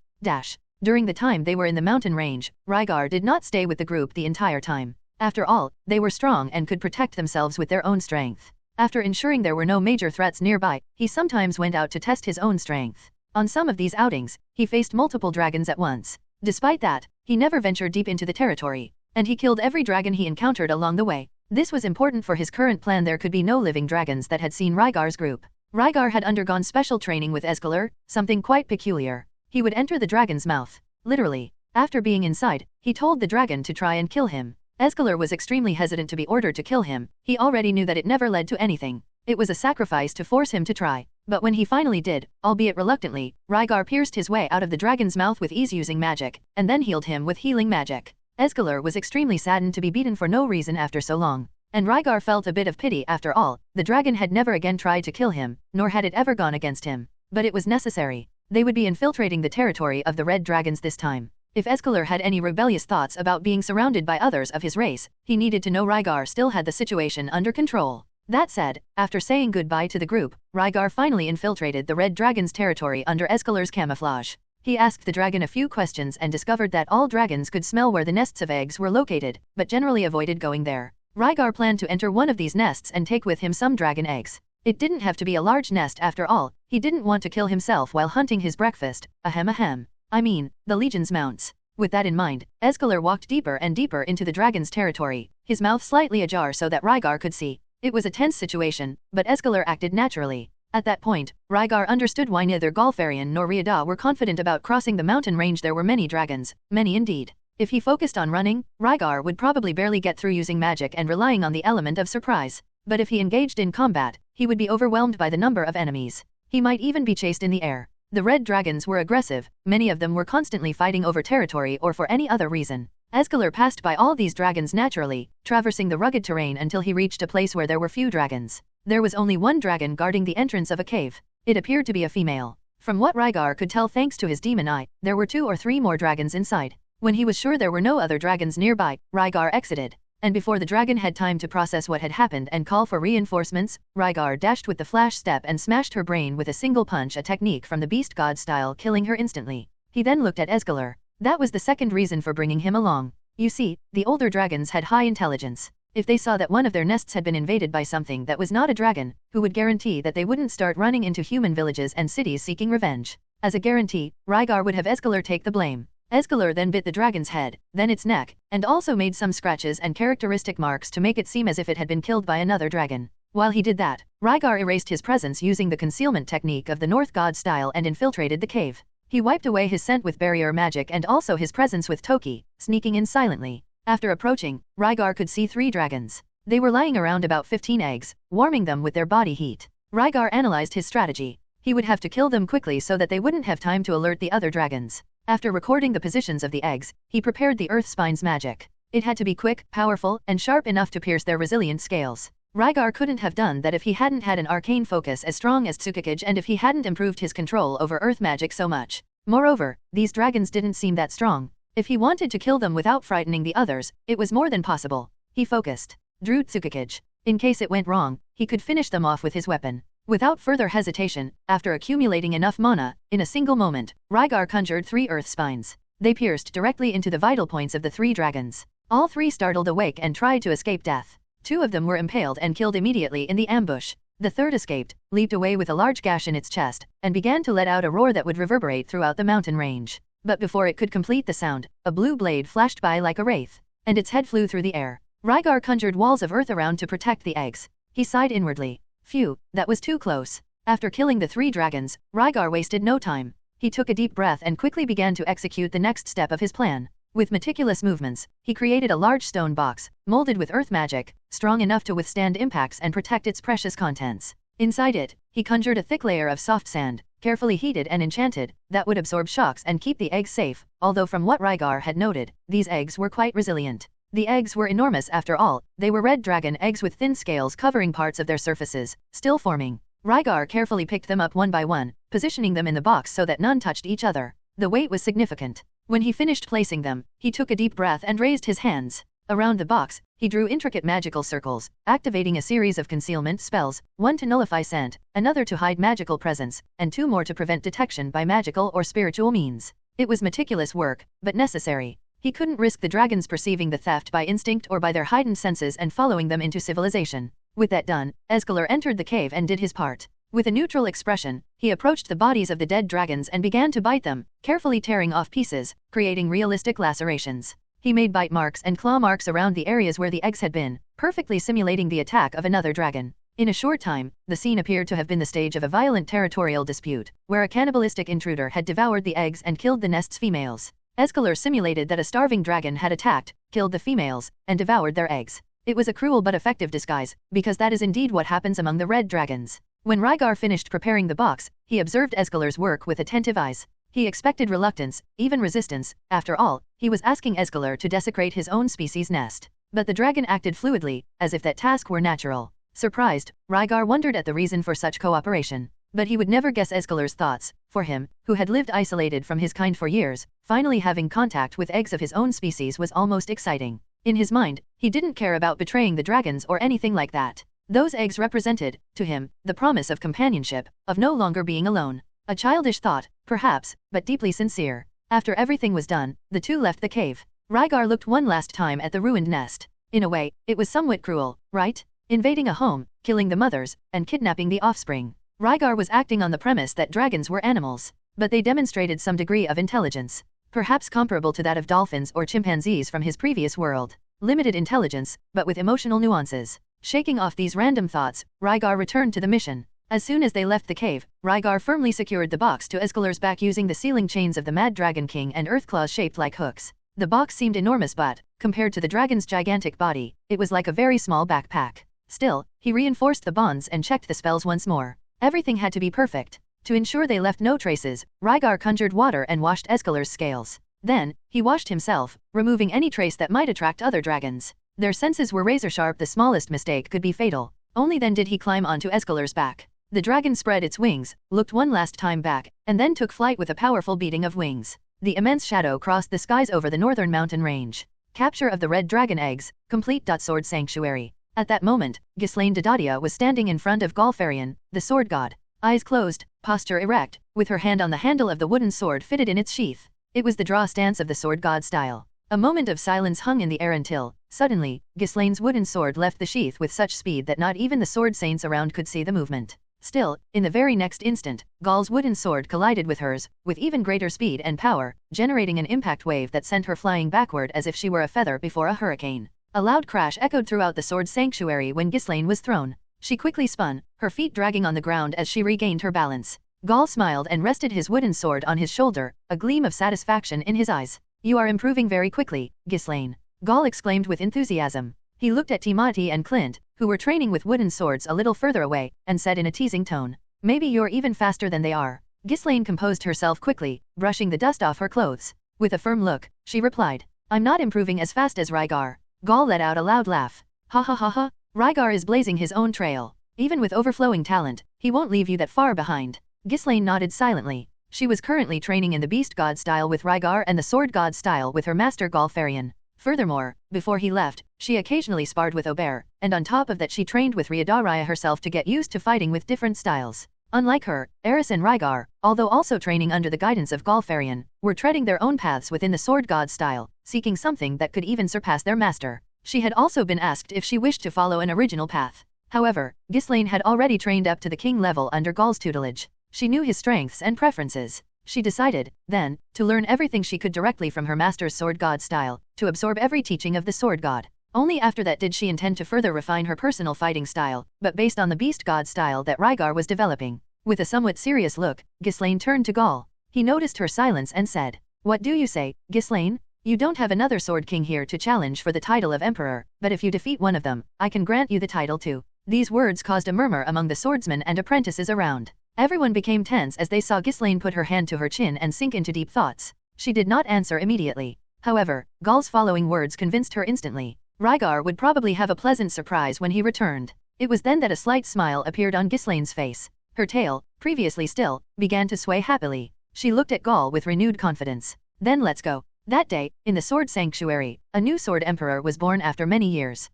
During the time they were in the mountain range, Rygar did not stay with the group the entire time. After all, they were strong and could protect themselves with their own strength. After ensuring there were no major threats nearby, he sometimes went out to test his own strength. On some of these outings, he faced multiple dragons at once. Despite that, he never ventured deep into the territory, and he killed every dragon he encountered along the way. This was important for his current plan. There could be no living dragons that had seen Rygar's group. Rygar had undergone special training with Escalar, something quite peculiar. He would enter the dragon's mouth, literally. After being inside, he told the dragon to try and kill him. Escalar was extremely hesitant to be ordered to kill him. He already knew that it never led to anything. It was a sacrifice to force him to try. But when he finally did, albeit reluctantly, Rygar pierced his way out of the dragon's mouth with ease using magic, and then healed him with healing magic. Escalar was extremely saddened to be beaten for no reason after so long. And Rygar felt a bit of pity. After all, the dragon had never again tried to kill him, nor had it ever gone against him. But it was necessary. They would be infiltrating the territory of the red dragons this time. If Escalar had any rebellious thoughts about being surrounded by others of his race, he needed to know Rygar still had the situation under control. That said, after saying goodbye to the group, Rygar finally infiltrated the Red Dragon's territory under Escalar's camouflage. He asked the dragon a few questions and discovered that all dragons could smell where the nests of eggs were located, but generally avoided going there. Rygar planned to enter one of these nests and take with him some dragon eggs. It didn't have to be a large nest after all. He didn't want to kill himself while hunting his breakfast, ahem. I mean, the Legion's mounts. With that in mind, Escalar walked deeper and deeper into the dragon's territory, his mouth slightly ajar so that Rygar could see. It was a tense situation, but Escalar acted naturally. At that point, Rygar understood why neither Galfarian nor Riada were confident about crossing the mountain range. There were many dragons, many indeed. If he focused on running, Rygar would probably barely get through using magic and relying on the element of surprise. But if he engaged in combat, he would be overwhelmed by the number of enemies. He might even be chased in the air. The red dragons were aggressive, many of them were constantly fighting over territory or for any other reason. Escalar passed by all these dragons naturally, traversing the rugged terrain until he reached a place where there were few dragons. There was only one dragon guarding the entrance of a cave. It appeared to be a female. From what Rygar could tell thanks to his demon eye, there were 2 or 3 more dragons inside. When he was sure there were no other dragons nearby, Rygar exited. And before the dragon had time to process what had happened and call for reinforcements, Rygar dashed with the flash step and smashed her brain with a single punch, a technique from the beast god style, killing her instantly. He then looked at Escalar. That was the second reason for bringing him along. You see, the older dragons had high intelligence. If they saw that one of their nests had been invaded by something that was not a dragon, who would guarantee that they wouldn't start running into human villages and cities seeking revenge? As a guarantee, Rygar would have Escalar take the blame. Escalar then bit the dragon's head, then its neck, and also made some scratches and characteristic marks to make it seem as if it had been killed by another dragon. While he did that, Rygar erased his presence using the concealment technique of the North God style and infiltrated the cave. He wiped away his scent with barrier magic and also his presence with Toki, sneaking in silently. After approaching, Rygar could see 3 dragons. They were lying around about 15 eggs, warming them with their body heat. Rygar analyzed his strategy. He would have to kill them quickly so that they wouldn't have time to alert the other dragons. After recording the positions of the eggs, he prepared the Earth Spine's magic. It had to be quick, powerful, and sharp enough to pierce their resilient scales. Rygar couldn't have done that if he hadn't had an arcane focus as strong as Tsukikage and if he hadn't improved his control over earth magic so much. Moreover, these dragons didn't seem that strong. If he wanted to kill them without frightening the others, it was more than possible. He focused. Drew Tsukikage. In case it went wrong, he could finish them off with his weapon. Without further hesitation, after accumulating enough mana, in a single moment, Rygar conjured 3 earth spines. They pierced directly into the vital points of the 3 dragons. All 3 startled awake and tried to escape death. 2 of them were impaled and killed immediately in the ambush. The third escaped, leaped away with a large gash in its chest, and began to let out a roar that would reverberate throughout the mountain range. But before it could complete the sound, a blue blade flashed by like a wraith, and its head flew through the air. Rygar conjured walls of earth around to protect the eggs. He sighed inwardly. Phew, that was too close. After killing the 3 dragons, Rygar wasted no time. He took a deep breath and quickly began to execute the next step of his plan. With meticulous movements, he created a large stone box, molded with earth magic, strong enough to withstand impacts and protect its precious contents. Inside it, he conjured a thick layer of soft sand, carefully heated and enchanted, that would absorb shocks and keep the eggs safe, although from what Rygar had noted, these eggs were quite resilient. The eggs were enormous after all. They were red dragon eggs with thin scales covering parts of their surfaces, still forming. Rygar carefully picked them up one by one, positioning them in the box so that none touched each other. The weight was significant. When he finished placing them, he took a deep breath and raised his hands. Around the box, he drew intricate magical circles, activating a series of concealment spells, one to nullify scent, another to hide magical presence, and 2 more to prevent detection by magical or spiritual means. It was meticulous work, but necessary. He couldn't risk the dragons perceiving the theft by instinct or by their heightened senses and following them into civilization. With that done, Escalar entered the cave and did his part. With a neutral expression, he approached the bodies of the dead dragons and began to bite them, carefully tearing off pieces, creating realistic lacerations. He made bite marks and claw marks around the areas where the eggs had been, perfectly simulating the attack of another dragon. In a short time, the scene appeared to have been the stage of a violent territorial dispute, where a cannibalistic intruder had devoured the eggs and killed the nest's females. Escalar simulated that a starving dragon had attacked, killed the females, and devoured their eggs. It was a cruel but effective disguise, because that is indeed what happens among the red dragons. When Rygar finished preparing the box, he observed Escalar's work with attentive eyes. He expected reluctance, even resistance. After all, he was asking Escalar to desecrate his own species' nest. But the dragon acted fluidly, as if that task were natural. Surprised, Rygar wondered at the reason for such cooperation. But he would never guess Escalar's thoughts. For him, who had lived isolated from his kind for years, finally having contact with eggs of his own species was almost exciting. In his mind, he didn't care about betraying the dragons or anything like that. Those eggs represented, to him, the promise of companionship, of no longer being alone. A childish thought, perhaps, but deeply sincere. After everything was done, the two left the cave. Rygar looked one last time at the ruined nest. In a way, it was somewhat cruel, right? Invading a home, killing the mothers, and kidnapping the offspring. Rygar was acting on the premise that dragons were animals, but they demonstrated some degree of intelligence, perhaps comparable to that of dolphins or chimpanzees from his previous world. Limited intelligence, but with emotional nuances. Shaking off these random thoughts, Rygar returned to the mission. As soon as they left the cave, Rygar firmly secured the box to Escalar's back using the sealing chains of the Mad Dragon King and earth claws shaped like hooks. The box seemed enormous but, compared to the dragon's gigantic body, it was like a very small backpack. Still, he reinforced the bonds and checked the spells once more. Everything had to be perfect. To ensure they left no traces, Rygar conjured water and washed Escalar's scales. Then, he washed himself, removing any trace that might attract other dragons. Their senses were razor-sharp, the smallest mistake could be fatal. Only then did he climb onto Escalar's back. The dragon spread its wings, looked one last time back, and then took flight with a powerful beating of wings. The immense shadow crossed the skies over the northern mountain range. Capture of the red dragon eggs, complete. Sword Sanctuary. At that moment, Ghislaine Adoldia was standing in front of Galfarian, the sword god. Eyes closed, posture erect, with her hand on the handle of the wooden sword fitted in its sheath. It was the draw stance of the sword god style. A moment of silence hung in the air until, suddenly, Ghislaine's wooden sword left the sheath with such speed that not even the sword saints around could see the movement. Still, in the very next instant, Gal's wooden sword collided with hers, with even greater speed and power, generating an impact wave that sent her flying backward as if she were a feather before a hurricane. A loud crash echoed throughout the sword sanctuary when Ghislaine was thrown. She quickly spun, her feet dragging on the ground as she regained her balance. Gal smiled and rested his wooden sword on his shoulder, a gleam of satisfaction in his eyes. "You are improving very quickly, Ghislaine," Gal exclaimed with enthusiasm. He looked at Timothy and Clint, who were training with wooden swords a little further away, and said in a teasing tone, "Maybe you're even faster than they are." Ghislaine composed herself quickly, brushing the dust off her clothes. With a firm look, she replied, "I'm not improving as fast as Rygar." Gal let out a loud laugh. "Ha ha ha ha, Rygar is blazing his own trail. Even with overflowing talent, he won't leave you that far behind." Ghislaine nodded silently. She was currently training in the Beast God style with Rygar and the Sword God style with her master Galfarian. Furthermore, before he left, she occasionally sparred with Aubert, and on top of that she trained with Ryadaria herself to get used to fighting with different styles. Unlike her, Eris and Rygar, although also training under the guidance of Galfarian, were treading their own paths within the Sword God style, seeking something that could even surpass their master. She had also been asked if she wished to follow an original path. However, Ghislaine had already trained up to the king level under Gal's tutelage. She knew his strengths and preferences. She decided, then, to learn everything she could directly from her master's Sword God style, to absorb every teaching of the Sword God. Only after that did she intend to further refine her personal fighting style, but based on the Beast God style that Rygar was developing. With a somewhat serious look, Ghislaine turned to Gal. He noticed her silence and said, "What do you say, Ghislaine? You don't have another Sword King here to challenge for the title of Emperor, but if you defeat one of them, I can grant you the title too." These words caused a murmur among the swordsmen and apprentices around. Everyone became tense as they saw Ghislaine put her hand to her chin and sink into deep thoughts. She did not answer immediately. However, Gal's following words convinced her instantly. Rygar would probably have a pleasant surprise when he returned. It was then that a slight smile appeared on Ghislaine's face. Her tail, previously still, began to sway happily. She looked at Gal with renewed confidence. "Then let's go." That day, in the Sword Sanctuary, a new Sword Emperor was born after many years.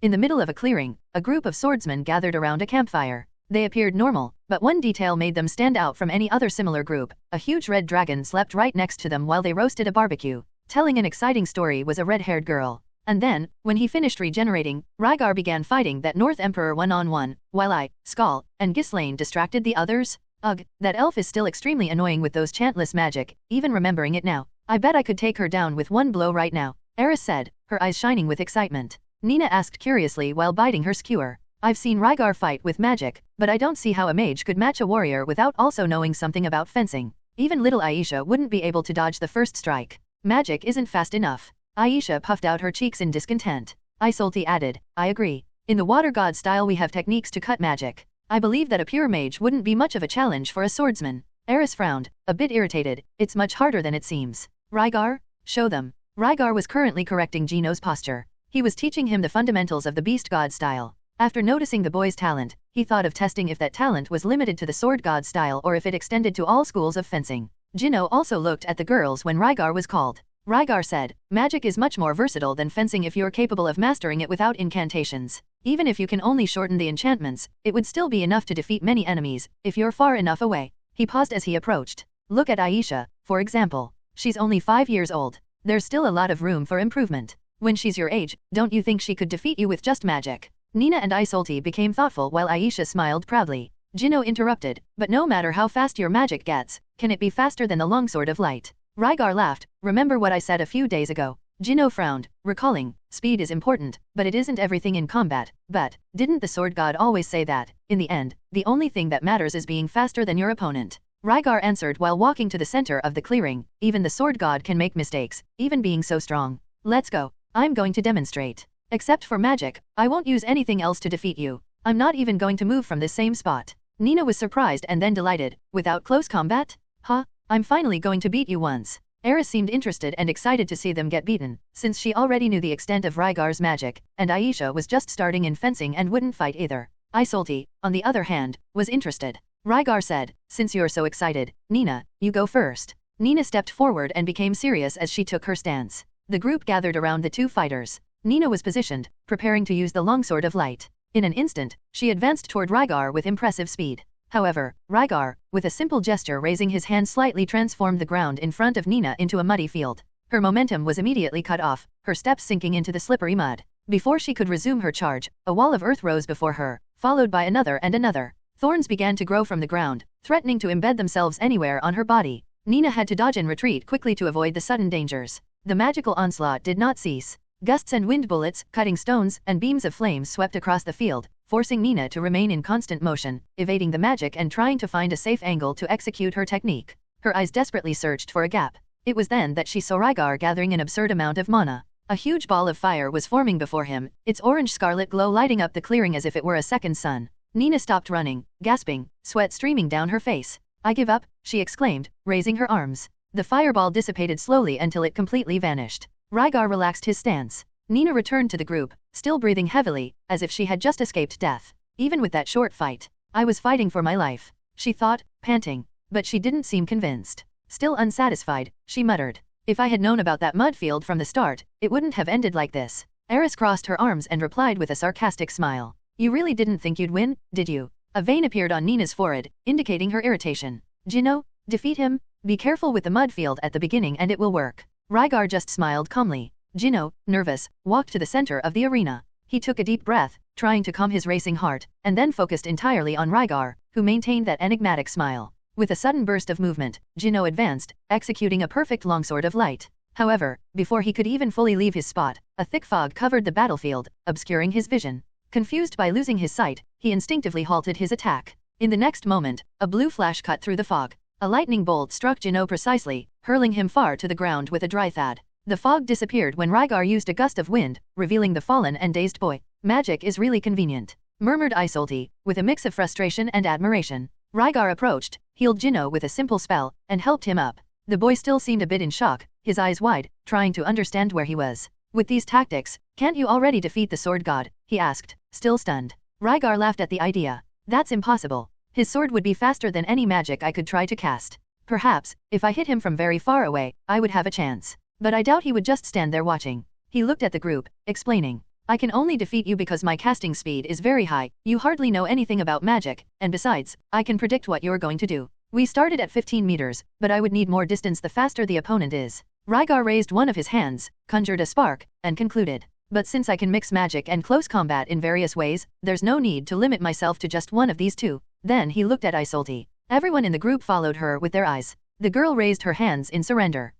In the middle of a clearing, a group of swordsmen gathered around a campfire. They appeared normal, but one detail made them stand out from any other similar group. A huge red dragon slept right next to them while they roasted a barbecue. Telling an exciting story was a red-haired girl. And then, when he finished regenerating, Rygar began fighting that North Emperor one-on-one, while I, Skal, and Ghislaine distracted the others. Ugh, that elf is still extremely annoying with those chantless magic, even remembering it now. I bet I could take her down with one blow right now, Eris said, her eyes shining with excitement. Nina asked curiously while biting her skewer. "I've seen Rygar fight with magic, but I don't see how a mage could match a warrior without also knowing something about fencing. Even little Aisha wouldn't be able to dodge the first strike. Magic isn't fast enough." Aisha puffed out her cheeks in discontent. Isolti added, "I agree. In the water god style we have techniques to cut magic. I believe that a pure mage wouldn't be much of a challenge for a swordsman." Eris frowned, a bit irritated. "It's much harder than it seems." "Rygar, show them." Rygar was currently correcting Gino's posture. He was teaching him the fundamentals of the beast god style. After noticing the boy's talent, he thought of testing if that talent was limited to the sword god style or if it extended to all schools of fencing. Gino also looked at the girls when Rygar was called. Rygar said, "Magic is much more versatile than fencing if you're capable of mastering it without incantations. Even if you can only shorten the enchantments, it would still be enough to defeat many enemies, if you're far enough away. He paused as he approached. Look at Aisha, for example. She's only 5 years old. There's still a lot of room for improvement. When she's your age, don't you think she could defeat you with just magic? Nina and Isolde became thoughtful while Aisha smiled proudly. Jino interrupted, but no matter how fast your magic gets, can it be faster than the longsword of light? Rygar laughed. Remember what I said a few days ago? Jino frowned, recalling, speed is important, but it isn't everything in combat. But, didn't the sword god always say that, in the end, the only thing that matters is being faster than your opponent? Rygar answered while walking to the center of the clearing. Even the sword god can make mistakes, even being so strong. Let's go. I'm going to demonstrate. Except for magic, I won't use anything else to defeat you. I'm not even going to move from this same spot. Nina was surprised and then delighted. Without close combat? Huh? I'm finally going to beat you once. Eris seemed interested and excited to see them get beaten, since she already knew the extent of Rygar's magic, and Aisha was just starting in fencing and wouldn't fight either. Isolde, on the other hand, was interested. Rygar said, since you're so excited, Nina, you go first. Nina stepped forward and became serious as she took her stance. The group gathered around the two fighters. Nina was positioned, preparing to use the longsword of light. In an instant, she advanced toward Rygar with impressive speed. However, Rygar, with a simple gesture raising his hand slightly transformed the ground in front of Nina into a muddy field. Her momentum was immediately cut off, her steps sinking into the slippery mud. Before she could resume her charge, a wall of earth rose before her, followed by another and another. Thorns began to grow from the ground, threatening to embed themselves anywhere on her body. Nina had to dodge and retreat quickly to avoid the sudden dangers. The magical onslaught did not cease. Gusts and wind bullets, cutting stones, and beams of flames swept across the field, forcing Nina to remain in constant motion, evading the magic and trying to find a safe angle to execute her technique. Her eyes desperately searched for a gap. It was then that she saw Rygar gathering an absurd amount of mana. A huge ball of fire was forming before him, its orange-scarlet glow lighting up the clearing as if it were a second sun. Nina stopped running, gasping, sweat streaming down her face. I give up, she exclaimed, raising her arms. The fireball dissipated slowly until it completely vanished. Rygar relaxed his stance. Nina returned to the group, still breathing heavily, as if she had just escaped death. Even with that short fight, I was fighting for my life, she thought, panting. But she didn't seem convinced. Still unsatisfied, she muttered. If I had known about that mud field from the start, it wouldn't have ended like this. Eris crossed her arms and replied with a sarcastic smile. You really didn't think you'd win, did you? A vein appeared on Nina's forehead, indicating her irritation. Jino, defeat him? Be careful with the mud field at the beginning and it will work. Rygar just smiled calmly. Jino, nervous, walked to the center of the arena. He took a deep breath, trying to calm his racing heart, and then focused entirely on Rygar, who maintained that enigmatic smile. With a sudden burst of movement, Jino advanced, executing a perfect longsword of light. However, before he could even fully leave his spot, a thick fog covered the battlefield, obscuring his vision. Confused by losing his sight, he instinctively halted his attack. In the next moment, a blue flash cut through the fog. A lightning bolt struck Jino precisely, hurling him far to the ground with a dry thud. The fog disappeared when Rygar used a gust of wind, revealing the fallen and dazed boy. Magic is really convenient, murmured Isolde, with a mix of frustration and admiration. Rygar approached, healed Jino with a simple spell, and helped him up. The boy still seemed a bit in shock, his eyes wide, trying to understand where he was. With these tactics, can't you already defeat the sword god? He asked, still stunned. Rygar laughed at the idea. That's impossible. His sword would be faster than any magic I could try to cast. Perhaps, if I hit him from very far away, I would have a chance. But I doubt he would just stand there watching. He looked at the group, explaining. I can only defeat you because my casting speed is very high, you hardly know anything about magic, and besides, I can predict what you're going to do. We started at 15 meters, but I would need more distance the faster the opponent is. Rygar raised one of his hands, conjured a spark, and concluded. But since I can mix magic and close combat in various ways, there's no need to limit myself to just one of these two. Then he looked at Isolde. Everyone in the group followed her with their eyes. The girl raised her hands in surrender.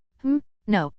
No,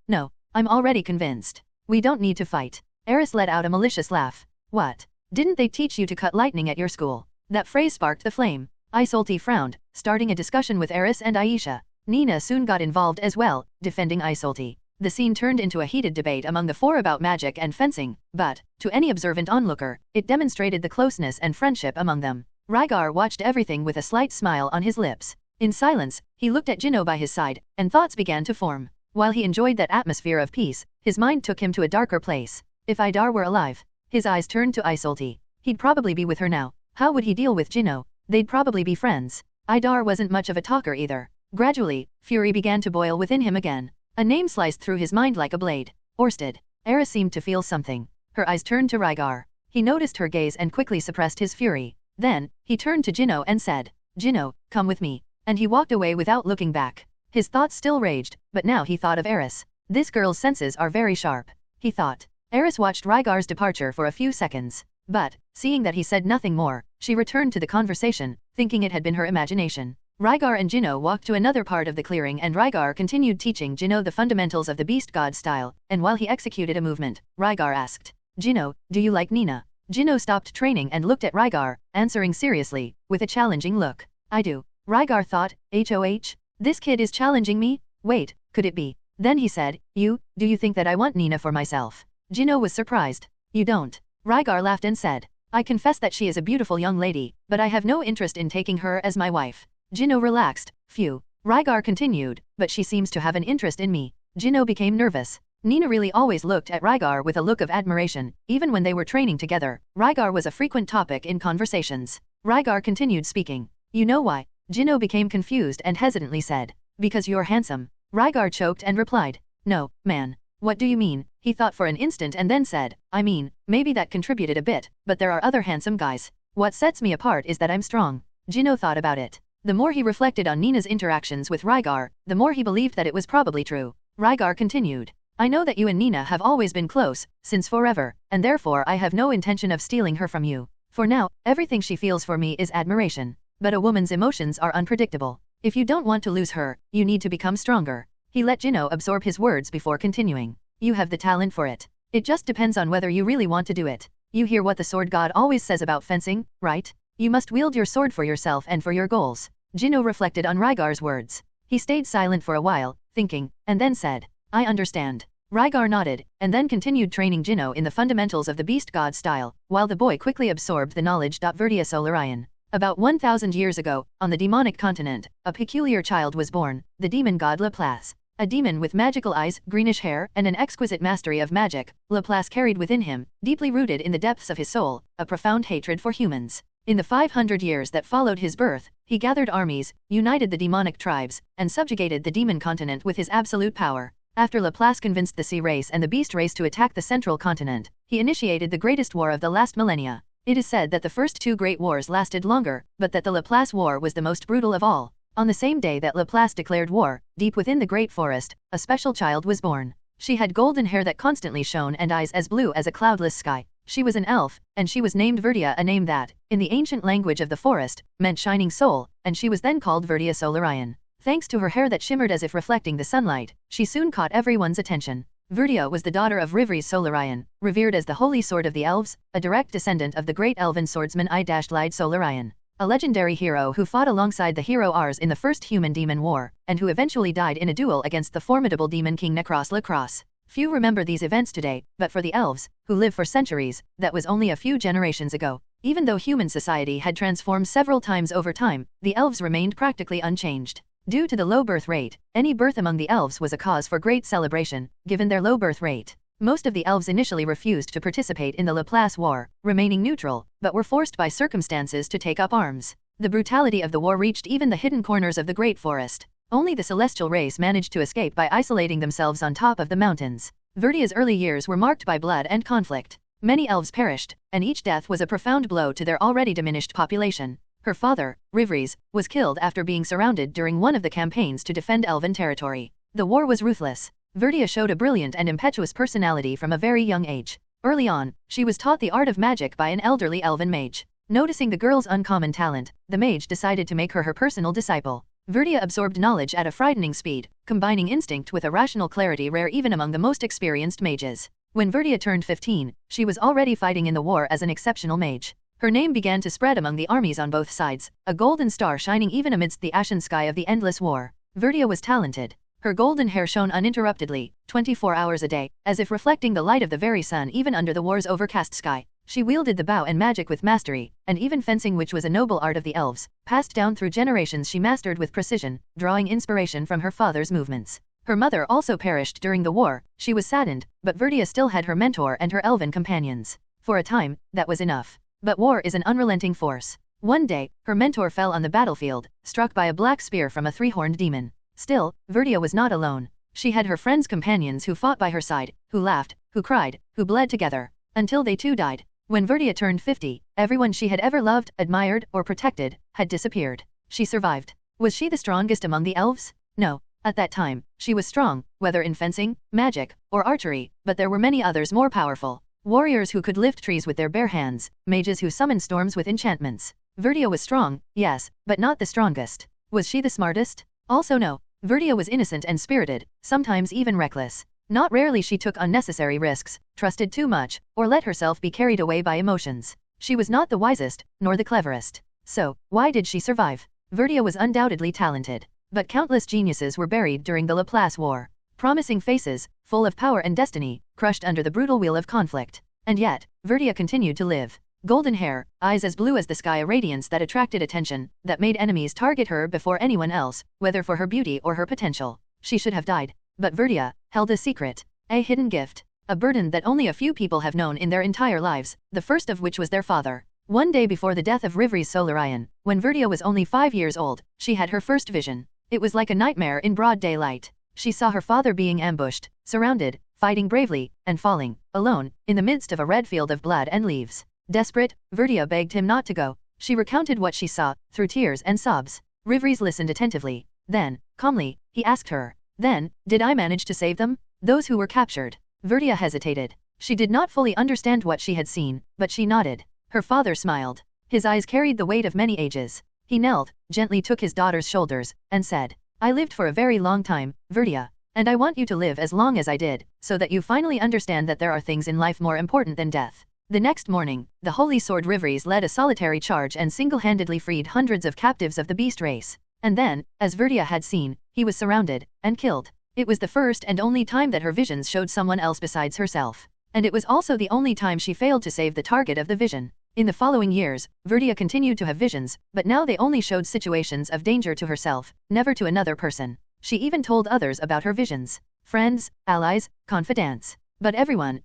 I'm already convinced. We don't need to fight. Eris let out a malicious laugh. What? Didn't they teach you to cut lightning at your school? That phrase sparked the flame. Isolde frowned, starting a discussion with Eris and Aisha. Nina soon got involved as well, defending Isolde. The scene turned into a heated debate among the four about magic and fencing, but, to any observant onlooker, it demonstrated the closeness and friendship among them. Rygar watched everything with a slight smile on his lips. In silence, he looked at Jino by his side, and thoughts began to form. While he enjoyed that atmosphere of peace, his mind took him to a darker place. If Idar were alive, his eyes turned to Isolde. He'd probably be with her now. How would he deal with Jino? They'd probably be friends. Idar wasn't much of a talker either. Gradually, fury began to boil within him again. A name sliced through his mind like a blade. Orsted. Eris seemed to feel something. Her eyes turned to Rygar. He noticed her gaze and quickly suppressed his fury. Then, he turned to Jinno and said, "Jinno, come with me." And he walked away without looking back. His thoughts still raged, but now he thought of Eris. This girl's senses are very sharp, he thought. Eris watched Rygar's departure for a few seconds. But, seeing that he said nothing more, she returned to the conversation, thinking it had been her imagination. Rygar and Jinno walked to another part of the clearing and Rygar continued teaching Jinno the fundamentals of the beast god style, and while he executed a movement, Rygar asked, "Jinno, do you like Nina?" Jinno stopped training and looked at Rygar, answering seriously, with a challenging look. "I do." Rygar thought, "HOH? This kid is challenging me? Wait, could it be?" Then he said, Do you think that I want Nina for myself?" Jinno was surprised. "You don't?" Rygar laughed and said, "I confess that she is a beautiful young lady, but I have no interest in taking her as my wife." Jinno relaxed. "Phew." Rygar continued, "But she seems to have an interest in me." Jinno became nervous. Nina really always looked at Rygar with a look of admiration, even when they were training together. Rygar was a frequent topic in conversations. Rygar continued speaking. "You know why?" Jinno became confused and hesitantly said, "Because you're handsome." Rygar choked and replied, "No, man. What do you mean?" He thought for an instant and then said, "I mean, maybe that contributed a bit, but there are other handsome guys. What sets me apart is that I'm strong." Jinno thought about it. The more he reflected on Nina's interactions with Rygar, the more he believed that it was probably true. Rygar continued, "I know that you and Nina have always been close, since forever, and therefore I have no intention of stealing her from you. For now, everything she feels for me is admiration. But a woman's emotions are unpredictable. If you don't want to lose her, you need to become stronger." He let Jinno absorb his words before continuing. "You have the talent for it. It just depends on whether you really want to do it. You hear what the sword god always says about fencing, right? You must wield your sword for yourself and for your goals." Jinno reflected on Rygar's words. He stayed silent for a while, thinking, and then said, "I understand." Rygar nodded, and then continued training Jinno in the fundamentals of the beast god style, while the boy quickly absorbed the knowledge. Virdia Solarian. About 1,000 years ago, on the demonic continent, a peculiar child was born, the demon god Laplace. A demon with magical eyes, greenish hair, and an exquisite mastery of magic, Laplace carried within him, deeply rooted in the depths of his soul, a profound hatred for humans. In the 500 years that followed his birth, he gathered armies, united the demonic tribes, and subjugated the demon continent with his absolute power. After Laplace convinced the sea race and the beast race to attack the central continent, he initiated the greatest war of the last millennia. It is said that the first two great wars lasted longer, but that the Laplace War was the most brutal of all. On the same day that Laplace declared war, deep within the great forest, a special child was born. She had golden hair that constantly shone and eyes as blue as a cloudless sky. She was an elf, and she was named Virdia, a name that, in the ancient language of the forest, meant shining soul, and she was then called Virdia Solarian. Thanks to her hair that shimmered as if reflecting the sunlight, she soon caught everyone's attention. Virdia was the daughter of Rivries Solarian, revered as the holy sword of the elves, a direct descendant of the great elven swordsman Lide Solarian, a legendary hero who fought alongside the hero Ars in the first human-demon war, and who eventually died in a duel against the formidable demon king Necros Lacrosse. Few remember these events today, but for the elves, who live for centuries, that was only a few generations ago. Even though human society had transformed several times over time, the elves remained practically unchanged. Due to the low birth rate, any birth among the elves was a cause for great celebration, given their low birth rate. Most of the elves initially refused to participate in the Laplace War, remaining neutral, but were forced by circumstances to take up arms. The brutality of the war reached even the hidden corners of the Great Forest. Only the celestial race managed to escape by isolating themselves on top of the mountains. Virdia's early years were marked by blood and conflict. Many elves perished, and each death was a profound blow to their already diminished population. Her father, Rivries, was killed after being surrounded during one of the campaigns to defend elven territory. The war was ruthless. Virdia showed a brilliant and impetuous personality from a very young age. Early on, she was taught the art of magic by an elderly elven mage. Noticing the girl's uncommon talent, the mage decided to make her her personal disciple. Virdia absorbed knowledge at a frightening speed, combining instinct with a rational clarity rare even among the most experienced mages. When Virdia turned 15, she was already fighting in the war as an exceptional mage. Her name began to spread among the armies on both sides, a golden star shining even amidst the ashen sky of the endless war. Virdia was talented. Her golden hair shone uninterruptedly, 24 hours a day, as if reflecting the light of the very sun even under the war's overcast sky. She wielded the bow and magic with mastery, and even fencing, which was a noble art of the elves, passed down through generations, she mastered with precision, drawing inspiration from her father's movements. Her mother also perished during the war. She was saddened, but Virdia still had her mentor and her elven companions. For a time, that was enough. But war is an unrelenting force. One day, her mentor fell on the battlefield, struck by a black spear from a three-horned demon. Still, Virdia was not alone. She had her friends' companions who fought by her side, who laughed, who cried, who bled together, until they too died. When Verdia turned 50, everyone she had ever loved, admired, or protected, had disappeared. She survived. Was she the strongest among the elves? No. At that time, she was strong, whether in fencing, magic, or archery, but there were many others more powerful. Warriors who could lift trees with their bare hands, mages who summoned storms with enchantments. Verdia was strong, yes, but not the strongest. Was she the smartest? Also no. Verdia was innocent and spirited, sometimes even reckless. Not rarely she took unnecessary risks, trusted too much, or let herself be carried away by emotions. She was not the wisest, nor the cleverest. So, why did she survive? Verdia was undoubtedly talented. But countless geniuses were buried during the Laplace War. Promising faces, full of power and destiny, crushed under the brutal wheel of conflict. And yet, Verdia continued to live. Golden hair, eyes as blue as the sky, a radiance that attracted attention, that made enemies target her before anyone else, whether for her beauty or her potential. She should have died. But Verdia held a secret, a hidden gift, a burden that only a few people have known in their entire lives, the first of which was their father. One day before the death of Rivri's Solarian, when Verdia was only 5 years old, she had her first vision. It was like a nightmare in broad daylight. She saw her father being ambushed, surrounded, fighting bravely, and falling, alone, in the midst of a red field of blood and leaves. Desperate, Verdia begged him not to go. She recounted what she saw, through tears and sobs. Rivri's listened attentively. Then, calmly, he asked her, "Then, did I manage to save them? Those who were captured?" Verdia hesitated. She did not fully understand what she had seen, but she nodded. Her father smiled. His eyes carried the weight of many ages. He knelt, gently took his daughter's shoulders, and said, "I lived for a very long time, Verdia. And I want you to live as long as I did, so that you finally understand that there are things in life more important than death." The next morning, the Holy Sword Rivries led a solitary charge and single-handedly freed hundreds of captives of the beast race. And then, as Verdia had seen, he was surrounded, and killed. It was the first and only time that her visions showed someone else besides herself. And it was also the only time she failed to save the target of the vision. In the following years, Verdia continued to have visions, but now they only showed situations of danger to herself, never to another person. She even told others about her visions. Friends, allies, confidants. But everyone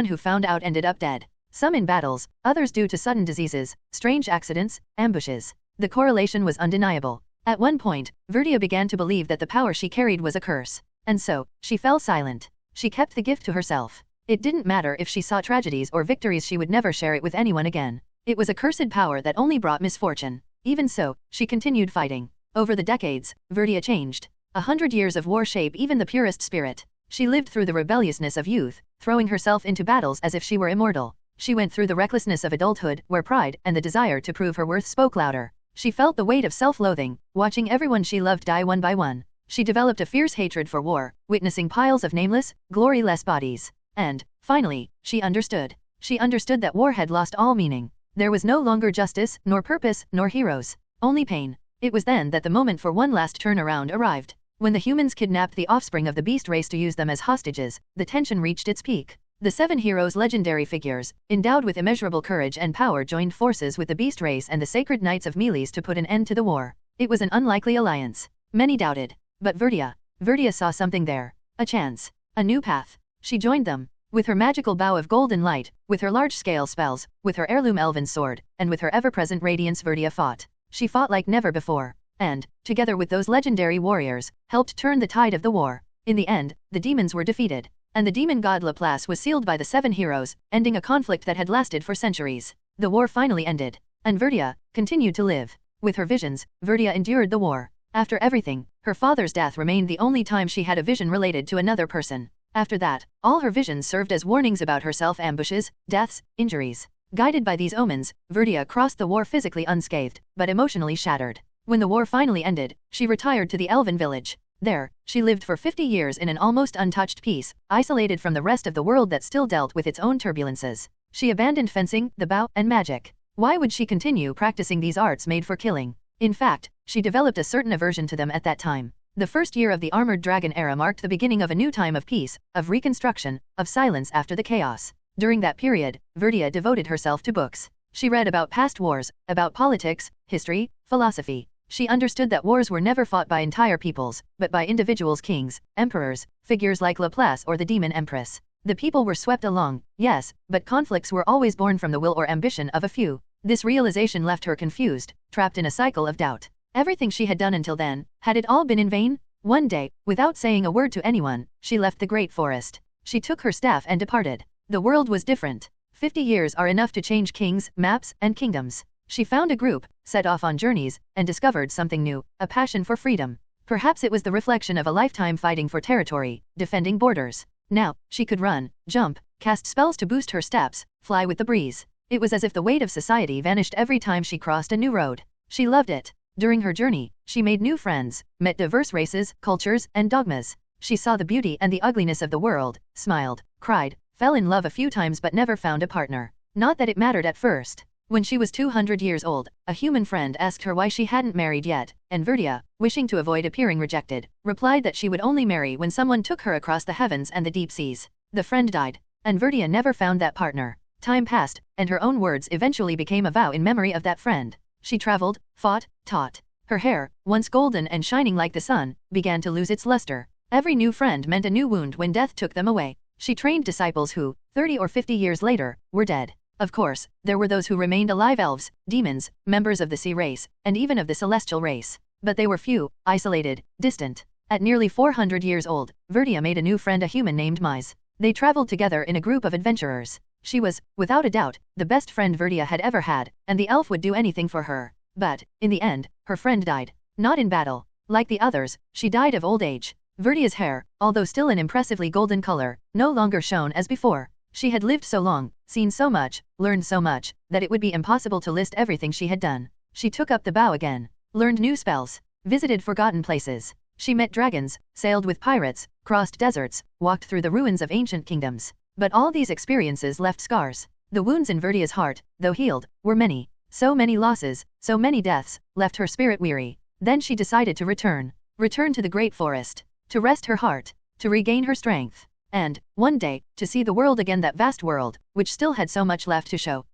who found out ended up dead. Some in battles, others due to sudden diseases, strange accidents, ambushes. The correlation was undeniable. At one point, Verdia began to believe that the power she carried was a curse. And so, she fell silent. She kept the gift to herself. It didn't matter if she saw tragedies or victories, she would never share it with anyone again. It was a cursed power that only brought misfortune. Even so, she continued fighting. Over the decades, Verdia changed. 100 years of war shape even the purest spirit. She lived through the rebelliousness of youth, throwing herself into battles as if she were immortal. She went through the recklessness of adulthood, where pride and the desire to prove her worth spoke louder. She felt the weight of self-loathing, watching everyone she loved die one by one. She developed a fierce hatred for war, witnessing piles of nameless, glory-less bodies. And, finally, she understood. She understood that war had lost all meaning. There was no longer justice, nor purpose, nor heroes. Only pain. It was then that the moment for one last turnaround arrived. When the humans kidnapped the offspring of the beast race to use them as hostages, the tension reached its peak. The 7 heroes, legendary figures, endowed with immeasurable courage and power, joined forces with the beast race and the sacred knights of Meles to put an end to the war. It was an unlikely alliance. Many doubted. But Verdia saw something there. A chance. A new path. She joined them. With her magical bow of golden light, with her large-scale spells, with her heirloom elven sword, and with her ever-present radiance, Verdia fought. She fought like never before. And, together with those legendary warriors, helped turn the tide of the war. In the end, the demons were defeated. And the demon god Laplace was sealed by the 7 heroes, ending a conflict that had lasted for centuries. The war finally ended. And Verdia continued to live. With her visions, Verdia endured the war. After everything, her father's death remained the only time she had a vision related to another person. After that, all her visions served as warnings about herself, ambushes, deaths, injuries. Guided by these omens, Verdia crossed the war physically unscathed, but emotionally shattered. When the war finally ended, she retired to the elven village. There, she lived for 50 years in an almost untouched peace, isolated from the rest of the world that still dealt with its own turbulences. She abandoned fencing, the bow, and magic. Why would she continue practicing these arts made for killing? In fact, she developed a certain aversion to them at that time. The first year of the Armored Dragon era marked the beginning of a new time of peace, of reconstruction, of silence after the chaos. During that period, Verdia devoted herself to books. She read about past wars, about politics, history, philosophy. She understood that wars were never fought by entire peoples, but by individuals, kings, emperors, figures like Laplace or the demon empress. The people were swept along, yes, but conflicts were always born from the will or ambition of a few. This realization left her confused, trapped in a cycle of doubt. Everything she had done until then, had it all been in vain? One day, without saying a word to anyone, she left the great forest. She took her staff and departed. The world was different. 50 years are enough to change kings, maps, and kingdoms. She found a group, set off on journeys, and discovered something new, a passion for freedom. Perhaps it was the reflection of a lifetime fighting for territory, defending borders. Now, she could run, jump, cast spells to boost her steps, fly with the breeze. It was as if the weight of society vanished every time she crossed a new road. She loved it. During her journey, she made new friends, met diverse races, cultures, and dogmas. She saw the beauty and the ugliness of the world, smiled, cried, fell in love a few times but never found a partner. Not that it mattered at first. When she was 200 years old, a human friend asked her why she hadn't married yet, and Verdia, wishing to avoid appearing rejected, replied that she would only marry when someone took her across the heavens and the deep seas. The friend died, and Verdia never found that partner. Time passed, and her own words eventually became a vow in memory of that friend. She traveled, fought, taught. Her hair, once golden and shining like the sun, began to lose its luster. Every new friend meant a new wound when death took them away. She trained disciples who, 30 or 50 years later, were dead. Of course, there were those who remained alive: elves, demons, members of the sea race, and even of the celestial race. But they were few, isolated, distant. At nearly 400 years old, Verdia made a new friend, a human named Mise. They traveled together in a group of adventurers. She was, without a doubt, the best friend Verdia had ever had, and the elf would do anything for her. But, in the end, her friend died. Not in battle. Like the others, she died of old age. Verdia's hair, although still an impressively golden color, no longer shone as before. She had lived so long, seen so much, learned so much, that it would be impossible to list everything she had done. She took up the bow again, learned new spells, visited forgotten places. She met dragons, sailed with pirates, crossed deserts, walked through the ruins of ancient kingdoms. But all these experiences left scars. The wounds in Verdia's heart, though healed, were many. So many losses, so many deaths, left her spirit weary. Then she decided to return to the great forest, to rest her heart, to regain her strength. And, one day, to see the world again, that vast world, which still had so much left to show.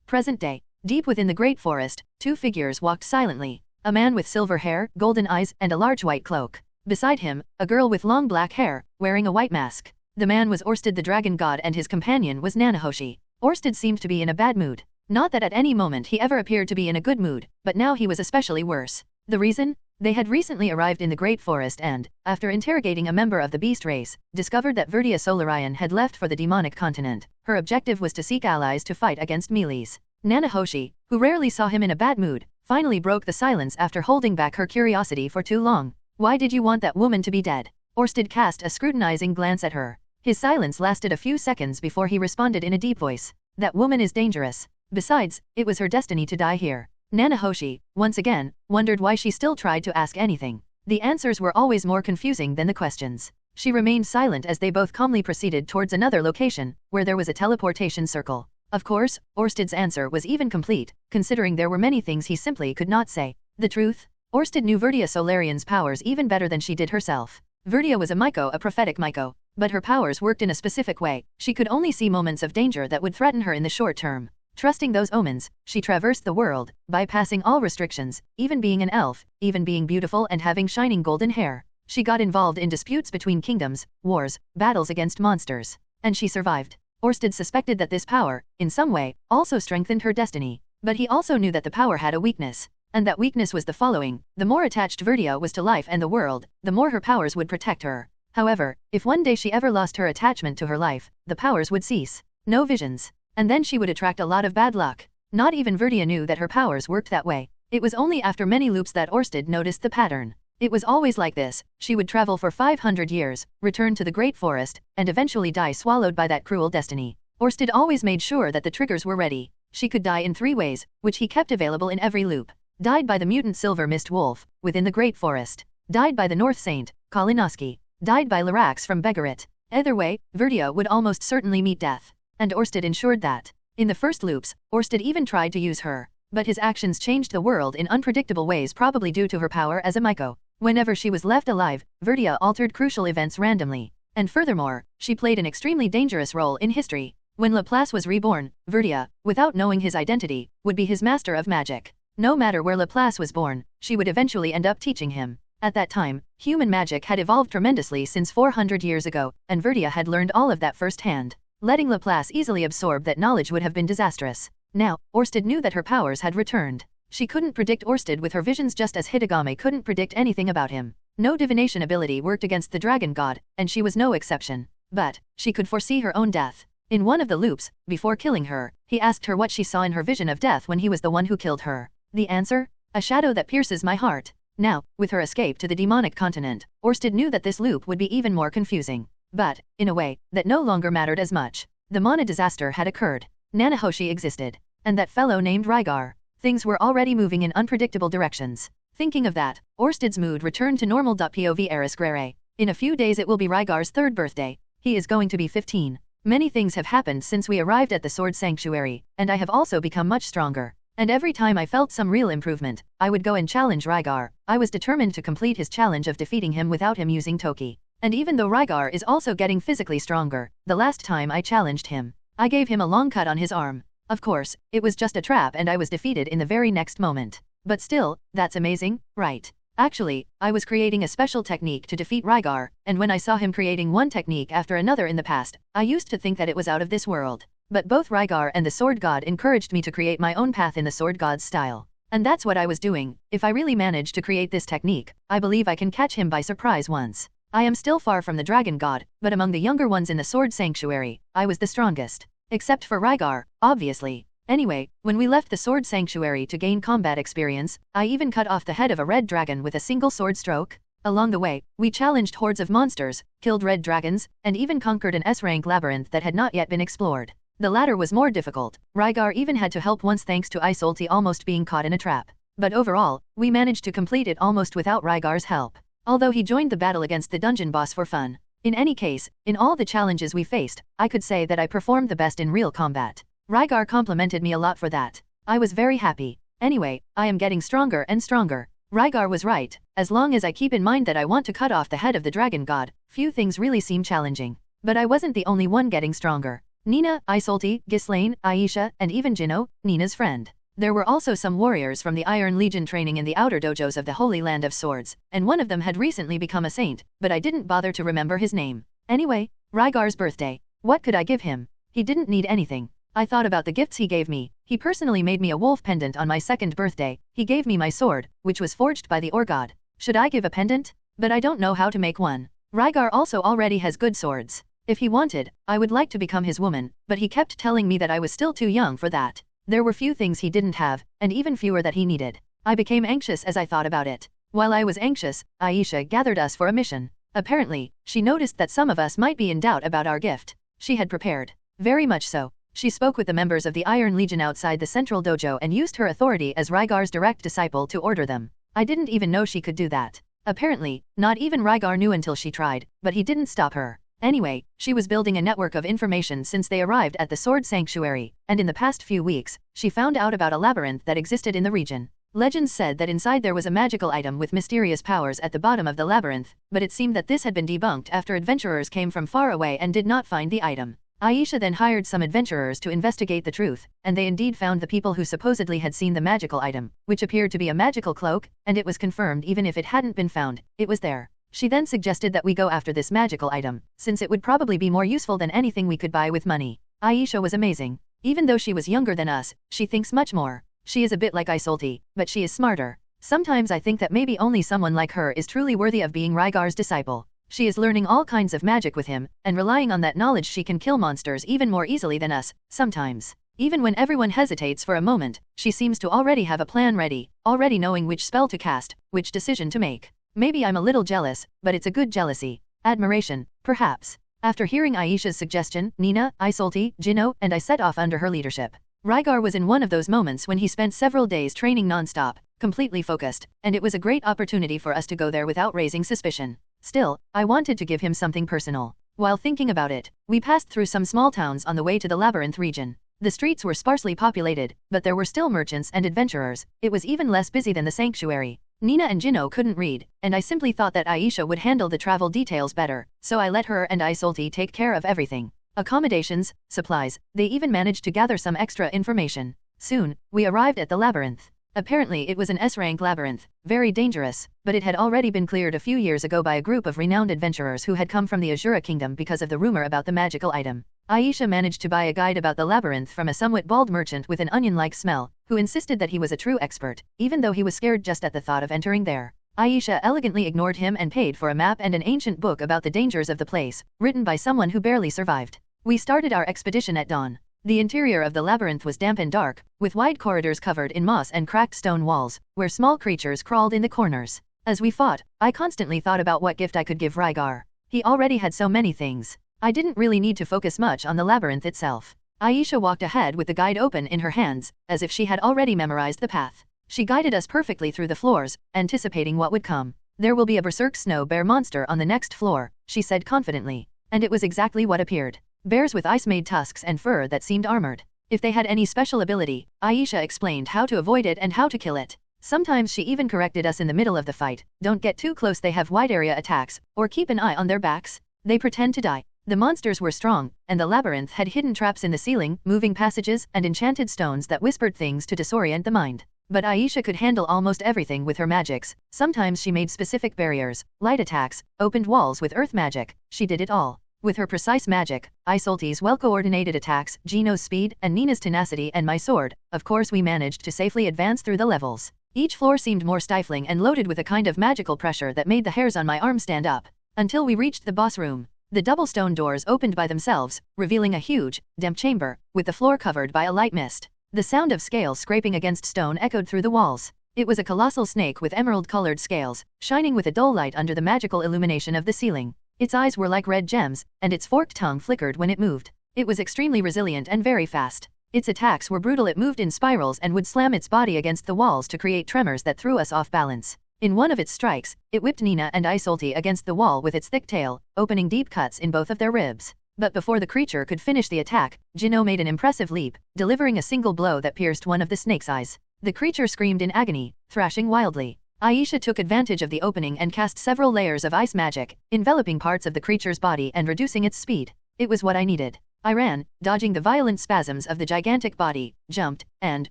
Present day. Deep within the great forest, two figures walked silently. A man with silver hair, golden eyes, and a large white cloak. Beside him, a girl with long black hair, wearing a white mask. The man was Orsted the dragon god and his companion was Nanahoshi. Orsted seemed to be in a bad mood. Not that at any moment he ever appeared to be in a good mood, but now he was especially worse. The reason? They had recently arrived in the Great Forest and, after interrogating a member of the beast race, discovered that Verdia Solarian had left for the demonic continent. Her objective was to seek allies to fight against Meles. Nanahoshi, who rarely saw him in a bad mood, finally broke the silence after holding back her curiosity for too long. Why did you want that woman to be dead? Orsted cast a scrutinizing glance at her. His silence lasted a few seconds before he responded in a deep voice. That woman is dangerous. Besides, it was her destiny to die here. Nanahoshi, once again, wondered why she still tried to ask anything. The answers were always more confusing than the questions. She remained silent as they both calmly proceeded towards another location, where there was a teleportation circle. Of course, Orsted's answer was even complete, considering there were many things he simply could not say. The truth? Orsted knew Verdia Solarian's powers even better than she did herself. Verdia was a Myco, a prophetic Myco, but her powers worked in a specific way. She could only see moments of danger that would threaten her in the short term. Trusting those omens, she traversed the world, bypassing all restrictions, even being an elf, even being beautiful and having shining golden hair. She got involved in disputes between kingdoms, wars, battles against monsters. And she survived. Orsted suspected that this power, in some way, also strengthened her destiny. But he also knew that the power had a weakness. And that weakness was the following: the more attached Verdia was to life and the world, the more her powers would protect her. However, if one day she ever lost her attachment to her life, the powers would cease. No visions. And then she would attract a lot of bad luck. Not even Verdia knew that her powers worked that way. It was only after many loops that Orsted noticed the pattern. It was always like this. She would travel for 500 years, return to the Great Forest, and eventually die swallowed by that cruel destiny. Orsted always made sure that the triggers were ready. She could die in 3 ways, which he kept available in every loop. Died by the mutant Silver Mist Wolf, within the Great Forest. Died by the North Saint, Kalinoski. Died by Lyrax from Begarit. Either way, Verdia would almost certainly meet death. And Orsted ensured that. In the first loops, Orsted even tried to use her. But his actions changed the world in unpredictable ways, probably due to her power as a Myco. Whenever she was left alive, Verdia altered crucial events randomly. And furthermore, she played an extremely dangerous role in history. When Laplace was reborn, Verdia, without knowing his identity, would be his master of magic. No matter where Laplace was born, she would eventually end up teaching him. At that time, human magic had evolved tremendously since 400 years ago, and Verdia had learned all of that firsthand. Letting Laplace easily absorb that knowledge would have been disastrous. Now, Orsted knew that her powers had returned. She couldn't predict Orsted with her visions, just as Hidegame couldn't predict anything about him. No divination ability worked against the dragon god, and she was no exception. But, she could foresee her own death. In one of the loops, before killing her, he asked her what she saw in her vision of death when he was the one who killed her. The answer? A shadow that pierces my heart. Now, with her escape to the demonic continent, Orsted knew that this loop would be even more confusing. But, in a way, that no longer mattered as much. The Mana disaster had occurred. Nanahoshi existed. And that fellow named Rygar. Things were already moving in unpredictable directions. Thinking of that, Orsted's mood returned to normal. Pov Eris Greyrat. In a few days it will be Rygar's 3rd birthday. He is going to be 15. Many things have happened since we arrived at the Sword Sanctuary, and I have also become much stronger. And every time I felt some real improvement, I would go and challenge Rygar. I was determined to complete his challenge of defeating him without him using Toki. And even though Rygar is also getting physically stronger, the last time I challenged him, I gave him a long cut on his arm. Of course, it was just a trap and I was defeated in the very next moment. But still, that's amazing, right? Actually, I was creating a special technique to defeat Rygar, and when I saw him creating one technique after another in the past, I used to think that it was out of this world. But both Rygar and the Sword God encouraged me to create my own path in the Sword God's style. And that's what I was doing. If I really manage to create this technique, I believe I can catch him by surprise once. I am still far from the Dragon God, but among the younger ones in the Sword Sanctuary, I was the strongest. Except for Rygar, obviously. Anyway, when we left the Sword Sanctuary to gain combat experience, I even cut off the head of a red dragon with a single sword stroke. Along the way, we challenged hordes of monsters, killed red dragons, and even conquered an S-rank labyrinth that had not yet been explored. The latter was more difficult. Rygar even had to help once thanks to Isolti almost being caught in a trap. But overall, we managed to complete it almost without Rygar's help. Although he joined the battle against the dungeon boss for fun. In any case, in all the challenges we faced, I could say that I performed the best in real combat. Rygar complimented me a lot for that. I was very happy. Anyway, I am getting stronger and stronger. Rygar was right. As long as I keep in mind that I want to cut off the head of the dragon god, few things really seem challenging. But I wasn't the only one getting stronger. Nina, Isolti, Ghislaine, Aisha, and even Jino, Nina's friend. There were also some warriors from the Iron Legion training in the outer dojos of the Holy Land of Swords, and one of them had recently become a saint, but I didn't bother to remember his name. Anyway, Rygar's birthday. What could I give him? He didn't need anything. I thought about the gifts he gave me. He personally made me a wolf pendant on my 2nd birthday. He gave me my sword, which was forged by the Ore God. Should I give a pendant? But I don't know how to make one. Rygar also already has good swords. If he wanted, I would like to become his woman, but he kept telling me that I was still too young for that. There were few things he didn't have, and even fewer that he needed. I became anxious as I thought about it. While I was anxious, Aisha gathered us for a mission. Apparently, she noticed that some of us might be in doubt about our gift. She had prepared. Very much so. She spoke with the members of the Iron Legion outside the central dojo and used her authority as Rygar's direct disciple to order them. I didn't even know she could do that. Apparently, not even Rygar knew until she tried, but he didn't stop her. Anyway, she was building a network of information since they arrived at the Sword Sanctuary, and in the past few weeks, she found out about a labyrinth that existed in the region. Legends said that inside there was a magical item with mysterious powers at the bottom of the labyrinth, but it seemed that this had been debunked after adventurers came from far away and did not find the item. Aisha then hired some adventurers to investigate the truth, and they indeed found the people who supposedly had seen the magical item, which appeared to be a magical cloak, and it was confirmed even if it hadn't been found, it was there. She then suggested that we go after this magical item, since it would probably be more useful than anything we could buy with money. Aisha was amazing. Even though she was younger than us, she thinks much more. She is a bit like Isolti, but she is smarter. Sometimes I think that maybe only someone like her is truly worthy of being Rygar's disciple. She is learning all kinds of magic with him, and relying on that knowledge she can kill monsters even more easily than us, sometimes. Even when everyone hesitates for a moment, she seems to already have a plan ready, already knowing which spell to cast, which decision to make. Maybe I'm a little jealous, but it's a good jealousy. Admiration, perhaps. After hearing Aisha's suggestion, Nina, Isolti, Jino, and I set off under her leadership. Rygar was in one of those moments when he spent several days training non-stop, completely focused, and it was a great opportunity for us to go there without raising suspicion. Still, I wanted to give him something personal. While thinking about it, we passed through some small towns on the way to the labyrinth region. The streets were sparsely populated, but there were still merchants and adventurers. It was even less busy than the sanctuary. Nina and Jino couldn't read, and I simply thought that Aisha would handle the travel details better, so I let her and Isolti take care of everything. Accommodations, supplies, they even managed to gather some extra information. Soon, we arrived at the labyrinth. Apparently it was an S-rank labyrinth, very dangerous, but it had already been cleared a few years ago by a group of renowned adventurers who had come from the Azura Kingdom because of the rumor about the magical item. Aisha managed to buy a guide about the labyrinth from a somewhat bald merchant with an onion-like smell, who insisted that he was a true expert, even though he was scared just at the thought of entering there. Aisha elegantly ignored him and paid for a map and an ancient book about the dangers of the place, written by someone who barely survived. We started our expedition at dawn. The interior of the labyrinth was damp and dark, with wide corridors covered in moss and cracked stone walls, where small creatures crawled in the corners. As we fought, I constantly thought about what gift I could give Rygar. He already had so many things. I didn't really need to focus much on the labyrinth itself. Aisha walked ahead with the guide open in her hands, as if she had already memorized the path. She guided us perfectly through the floors, anticipating what would come. There will be a berserk snow bear monster on the next floor, she said confidently. And it was exactly what appeared. Bears with ice-made tusks and fur that seemed armored. If they had any special ability, Aisha explained how to avoid it and how to kill it. Sometimes she even corrected us in the middle of the fight. Don't get too close, they have wide area attacks, or keep an eye on their backs. They pretend to die. The monsters were strong, and the labyrinth had hidden traps in the ceiling, moving passages, and enchanted stones that whispered things to disorient the mind. But Aisha could handle almost everything with her magics. Sometimes she made specific barriers, light attacks, opened walls with earth magic. She did it all. With her precise magic, Isolti's well-coordinated attacks, Gino's speed, and Nina's tenacity, and my sword, of course we managed to safely advance through the levels. Each floor seemed more stifling and loaded with a kind of magical pressure that made the hairs on my arm stand up. Until we reached the boss room. The double stone doors opened by themselves, revealing a huge, damp chamber, with the floor covered by a light mist. The sound of scales scraping against stone echoed through the walls. It was a colossal snake with emerald-colored scales, shining with a dull light under the magical illumination of the ceiling. Its eyes were like red gems, and its forked tongue flickered when it moved. It was extremely resilient and very fast. Its attacks were brutal. It moved in spirals and would slam its body against the walls to create tremors that threw us off balance. In one of its strikes, it whipped Nina and Isolti against the wall with its thick tail, opening deep cuts in both of their ribs. But before the creature could finish the attack, Gino made an impressive leap, delivering a single blow that pierced one of the snake's eyes. The creature screamed in agony, thrashing wildly. Aisha took advantage of the opening and cast several layers of ice magic, enveloping parts of the creature's body and reducing its speed. It was what I needed. I ran, dodging the violent spasms of the gigantic body, jumped, and,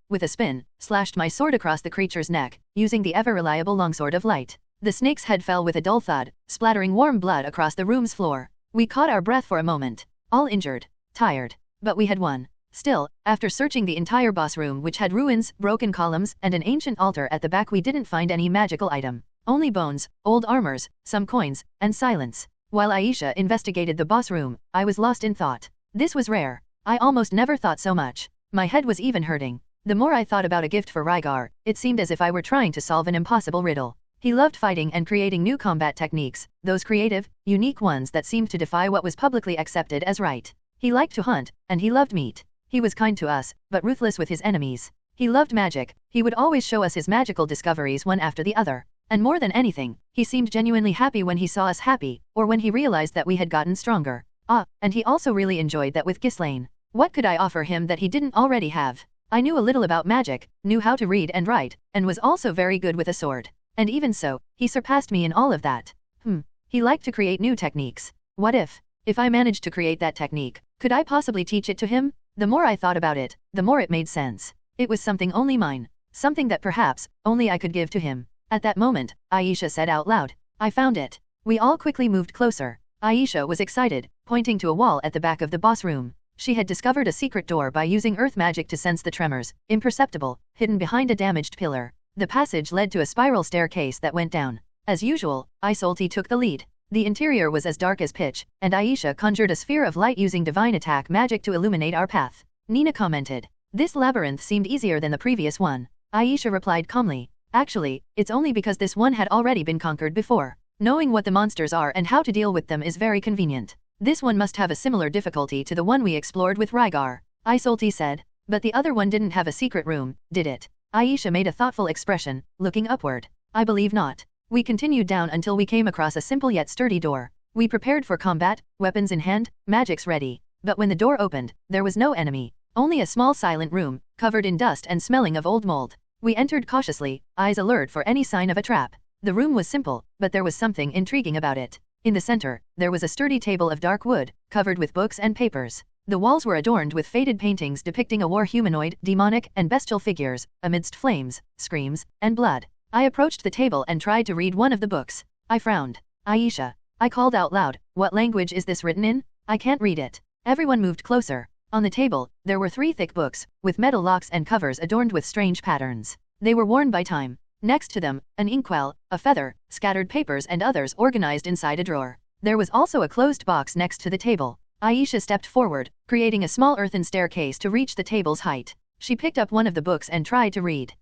with a spin, slashed my sword across the creature's neck, using the ever-reliable longsword of light. The snake's head fell with a dull thud, splattering warm blood across the room's floor. We caught our breath for a moment, all injured, tired, but we had won. Still, after searching the entire boss room, which had ruins, broken columns, and an ancient altar at the back, we didn't find any magical item. Only bones, old armors, some coins, and silence. While Aisha investigated the boss room, I was lost in thought. This was rare. I almost never thought so much. My head was even hurting. The more I thought about a gift for Rygar, it seemed as if I were trying to solve an impossible riddle. He loved fighting and creating new combat techniques, those creative, unique ones that seemed to defy what was publicly accepted as right. He liked to hunt, and he loved meat. He was kind to us, but ruthless with his enemies. He loved magic. He would always show us his magical discoveries one after the other. And more than anything, he seemed genuinely happy when he saw us happy, or when he realized that we had gotten stronger. And he also really enjoyed that with Ghislaine. What could I offer him that he didn't already have? I knew a little about magic, knew how to read and write, and was also very good with a sword. And even so, he surpassed me in all of that. He liked to create new techniques. What if I managed to create that technique, could I possibly teach it to him? The more I thought about it, the more it made sense. It was something only mine. Something that perhaps, only I could give to him. At that moment, Aisha said out loud, "I found it." We all quickly moved closer. Aisha was excited, pointing to a wall at the back of the boss room. She had discovered a secret door by using earth magic to sense the tremors, imperceptible, hidden behind a damaged pillar. The passage led to a spiral staircase that went down. As usual, Isolti took the lead. The interior was as dark as pitch, and Aisha conjured a sphere of light using divine attack magic to illuminate our path. Nina commented, "This labyrinth seemed easier than the previous one." Aisha replied calmly, "Actually, it's only because this one had already been conquered before. Knowing what the monsters are and how to deal with them is very convenient. This one must have a similar difficulty to the one we explored with Rygar," Isolti said. "But the other one didn't have a secret room, did it?" Aisha made a thoughtful expression, looking upward. "I believe not." We continued down until we came across a simple yet sturdy door. We prepared for combat, weapons in hand, magics ready. But when the door opened, there was no enemy. Only a small silent room, covered in dust and smelling of old mold. We entered cautiously, eyes alert for any sign of a trap. The room was simple, but there was something intriguing about it. In the center, there was a sturdy table of dark wood, covered with books and papers. The walls were adorned with faded paintings depicting a war humanoid, demonic, and bestial figures, amidst flames, screams, and blood. I approached the table and tried to read one of the books. I frowned. "Aisha," I called out loud, "what language is this written in? I can't read it." Everyone moved closer. On the table, there were 3 thick books, with metal locks and covers adorned with strange patterns. They were worn by time. Next to them, an inkwell, a feather, scattered papers and others organized inside a drawer. There was also a closed box next to the table. Aisha stepped forward, creating a small earthen staircase to reach the table's height. She picked up one of the books and tried to read.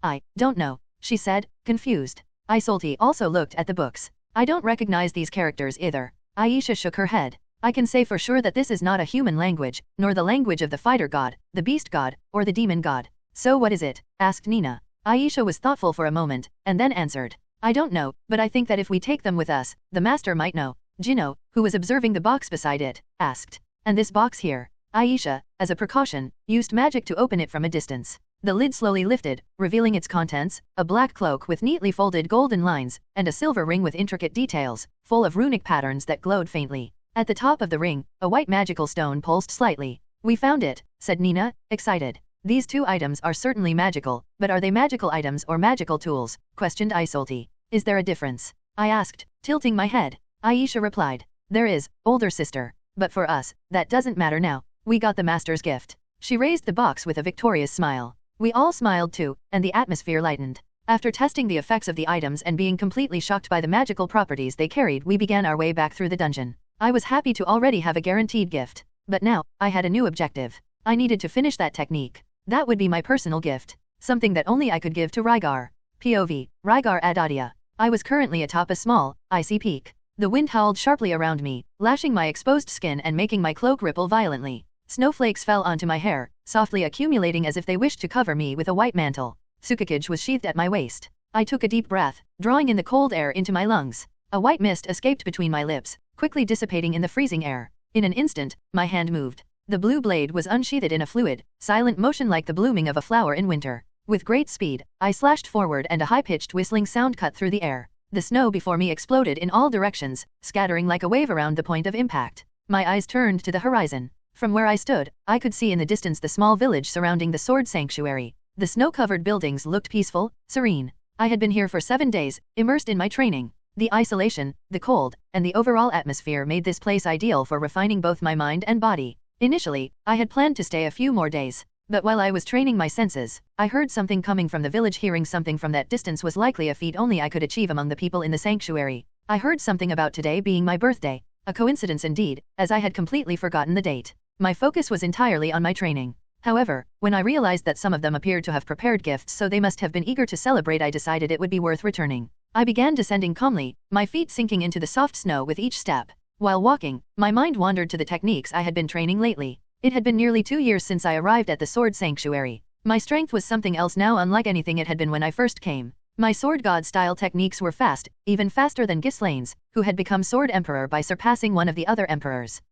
I don't know, she said, confused. Isolde also looked at the books. I don't recognize these characters either. Aisha shook her head. I can say for sure that this is not a human language, nor the language of the fighter god, the beast god, or the demon god. So what is it? Asked Nina. Aisha was thoughtful for a moment, and then answered. I don't know, but I think that if we take them with us, the master might know. Jino, who was observing the box beside it, asked. And this box here? Aisha, as a precaution, used magic to open it from a distance. The lid slowly lifted, revealing its contents, a black cloak with neatly folded golden lines, and a silver ring with intricate details, full of runic patterns that glowed faintly. At the top of the ring, a white magical stone pulsed slightly. We found it, said Nina, excited. These two items are certainly magical, but are they magical items or magical tools? Questioned Isolde. Is there a difference? I asked, tilting my head. Aisha replied. There is, older sister. But for us, that doesn't matter now. We got the master's gift. She raised the box with a victorious smile. We all smiled too, and the atmosphere lightened. After testing the effects of the items and being completely shocked by the magical properties they carried, we began our way back through the dungeon. I was happy to already have a guaranteed gift. But now, I had a new objective. I needed to finish that technique. That would be my personal gift. Something that only I could give to Rygar. POV, Rygar Adoldia. I was currently atop a small, icy peak. The wind howled sharply around me, lashing my exposed skin and making my cloak ripple violently. Snowflakes fell onto my hair, softly accumulating as if they wished to cover me with a white mantle. Tsukikage was sheathed at my waist. I took a deep breath, drawing in the cold air into my lungs. A white mist escaped between my lips, quickly dissipating in the freezing air. In an instant, my hand moved. The blue blade was unsheathed in a fluid, silent motion like the blooming of a flower in winter. With great speed, I slashed forward and a high-pitched whistling sound cut through the air. The snow before me exploded in all directions, scattering like a wave around the point of impact. My eyes turned to the horizon. From where I stood, I could see in the distance the small village surrounding the sword sanctuary. The snow-covered buildings looked peaceful, serene. I had been here for 7 days, immersed in my training. The isolation, the cold, and the overall atmosphere made this place ideal for refining both my mind and body. Initially, I had planned to stay a few more days. But while I was training my senses, I heard something coming from the village. Hearing something from that distance was likely a feat only I could achieve among the people in the sanctuary. I heard something about today being my birthday. A coincidence indeed, as I had completely forgotten the date. My focus was entirely on my training. However, when I realized that some of them appeared to have prepared gifts, so they must have been eager to celebrate, I decided it would be worth returning. I began descending calmly, my feet sinking into the soft snow with each step. While walking, my mind wandered to the techniques I had been training lately. It had been nearly 2 years since I arrived at the sword sanctuary. My strength was something else now, unlike anything it had been when I first came. My sword god style techniques were fast, even faster than Ghislaine's, who had become sword emperor by surpassing one of the other emperors.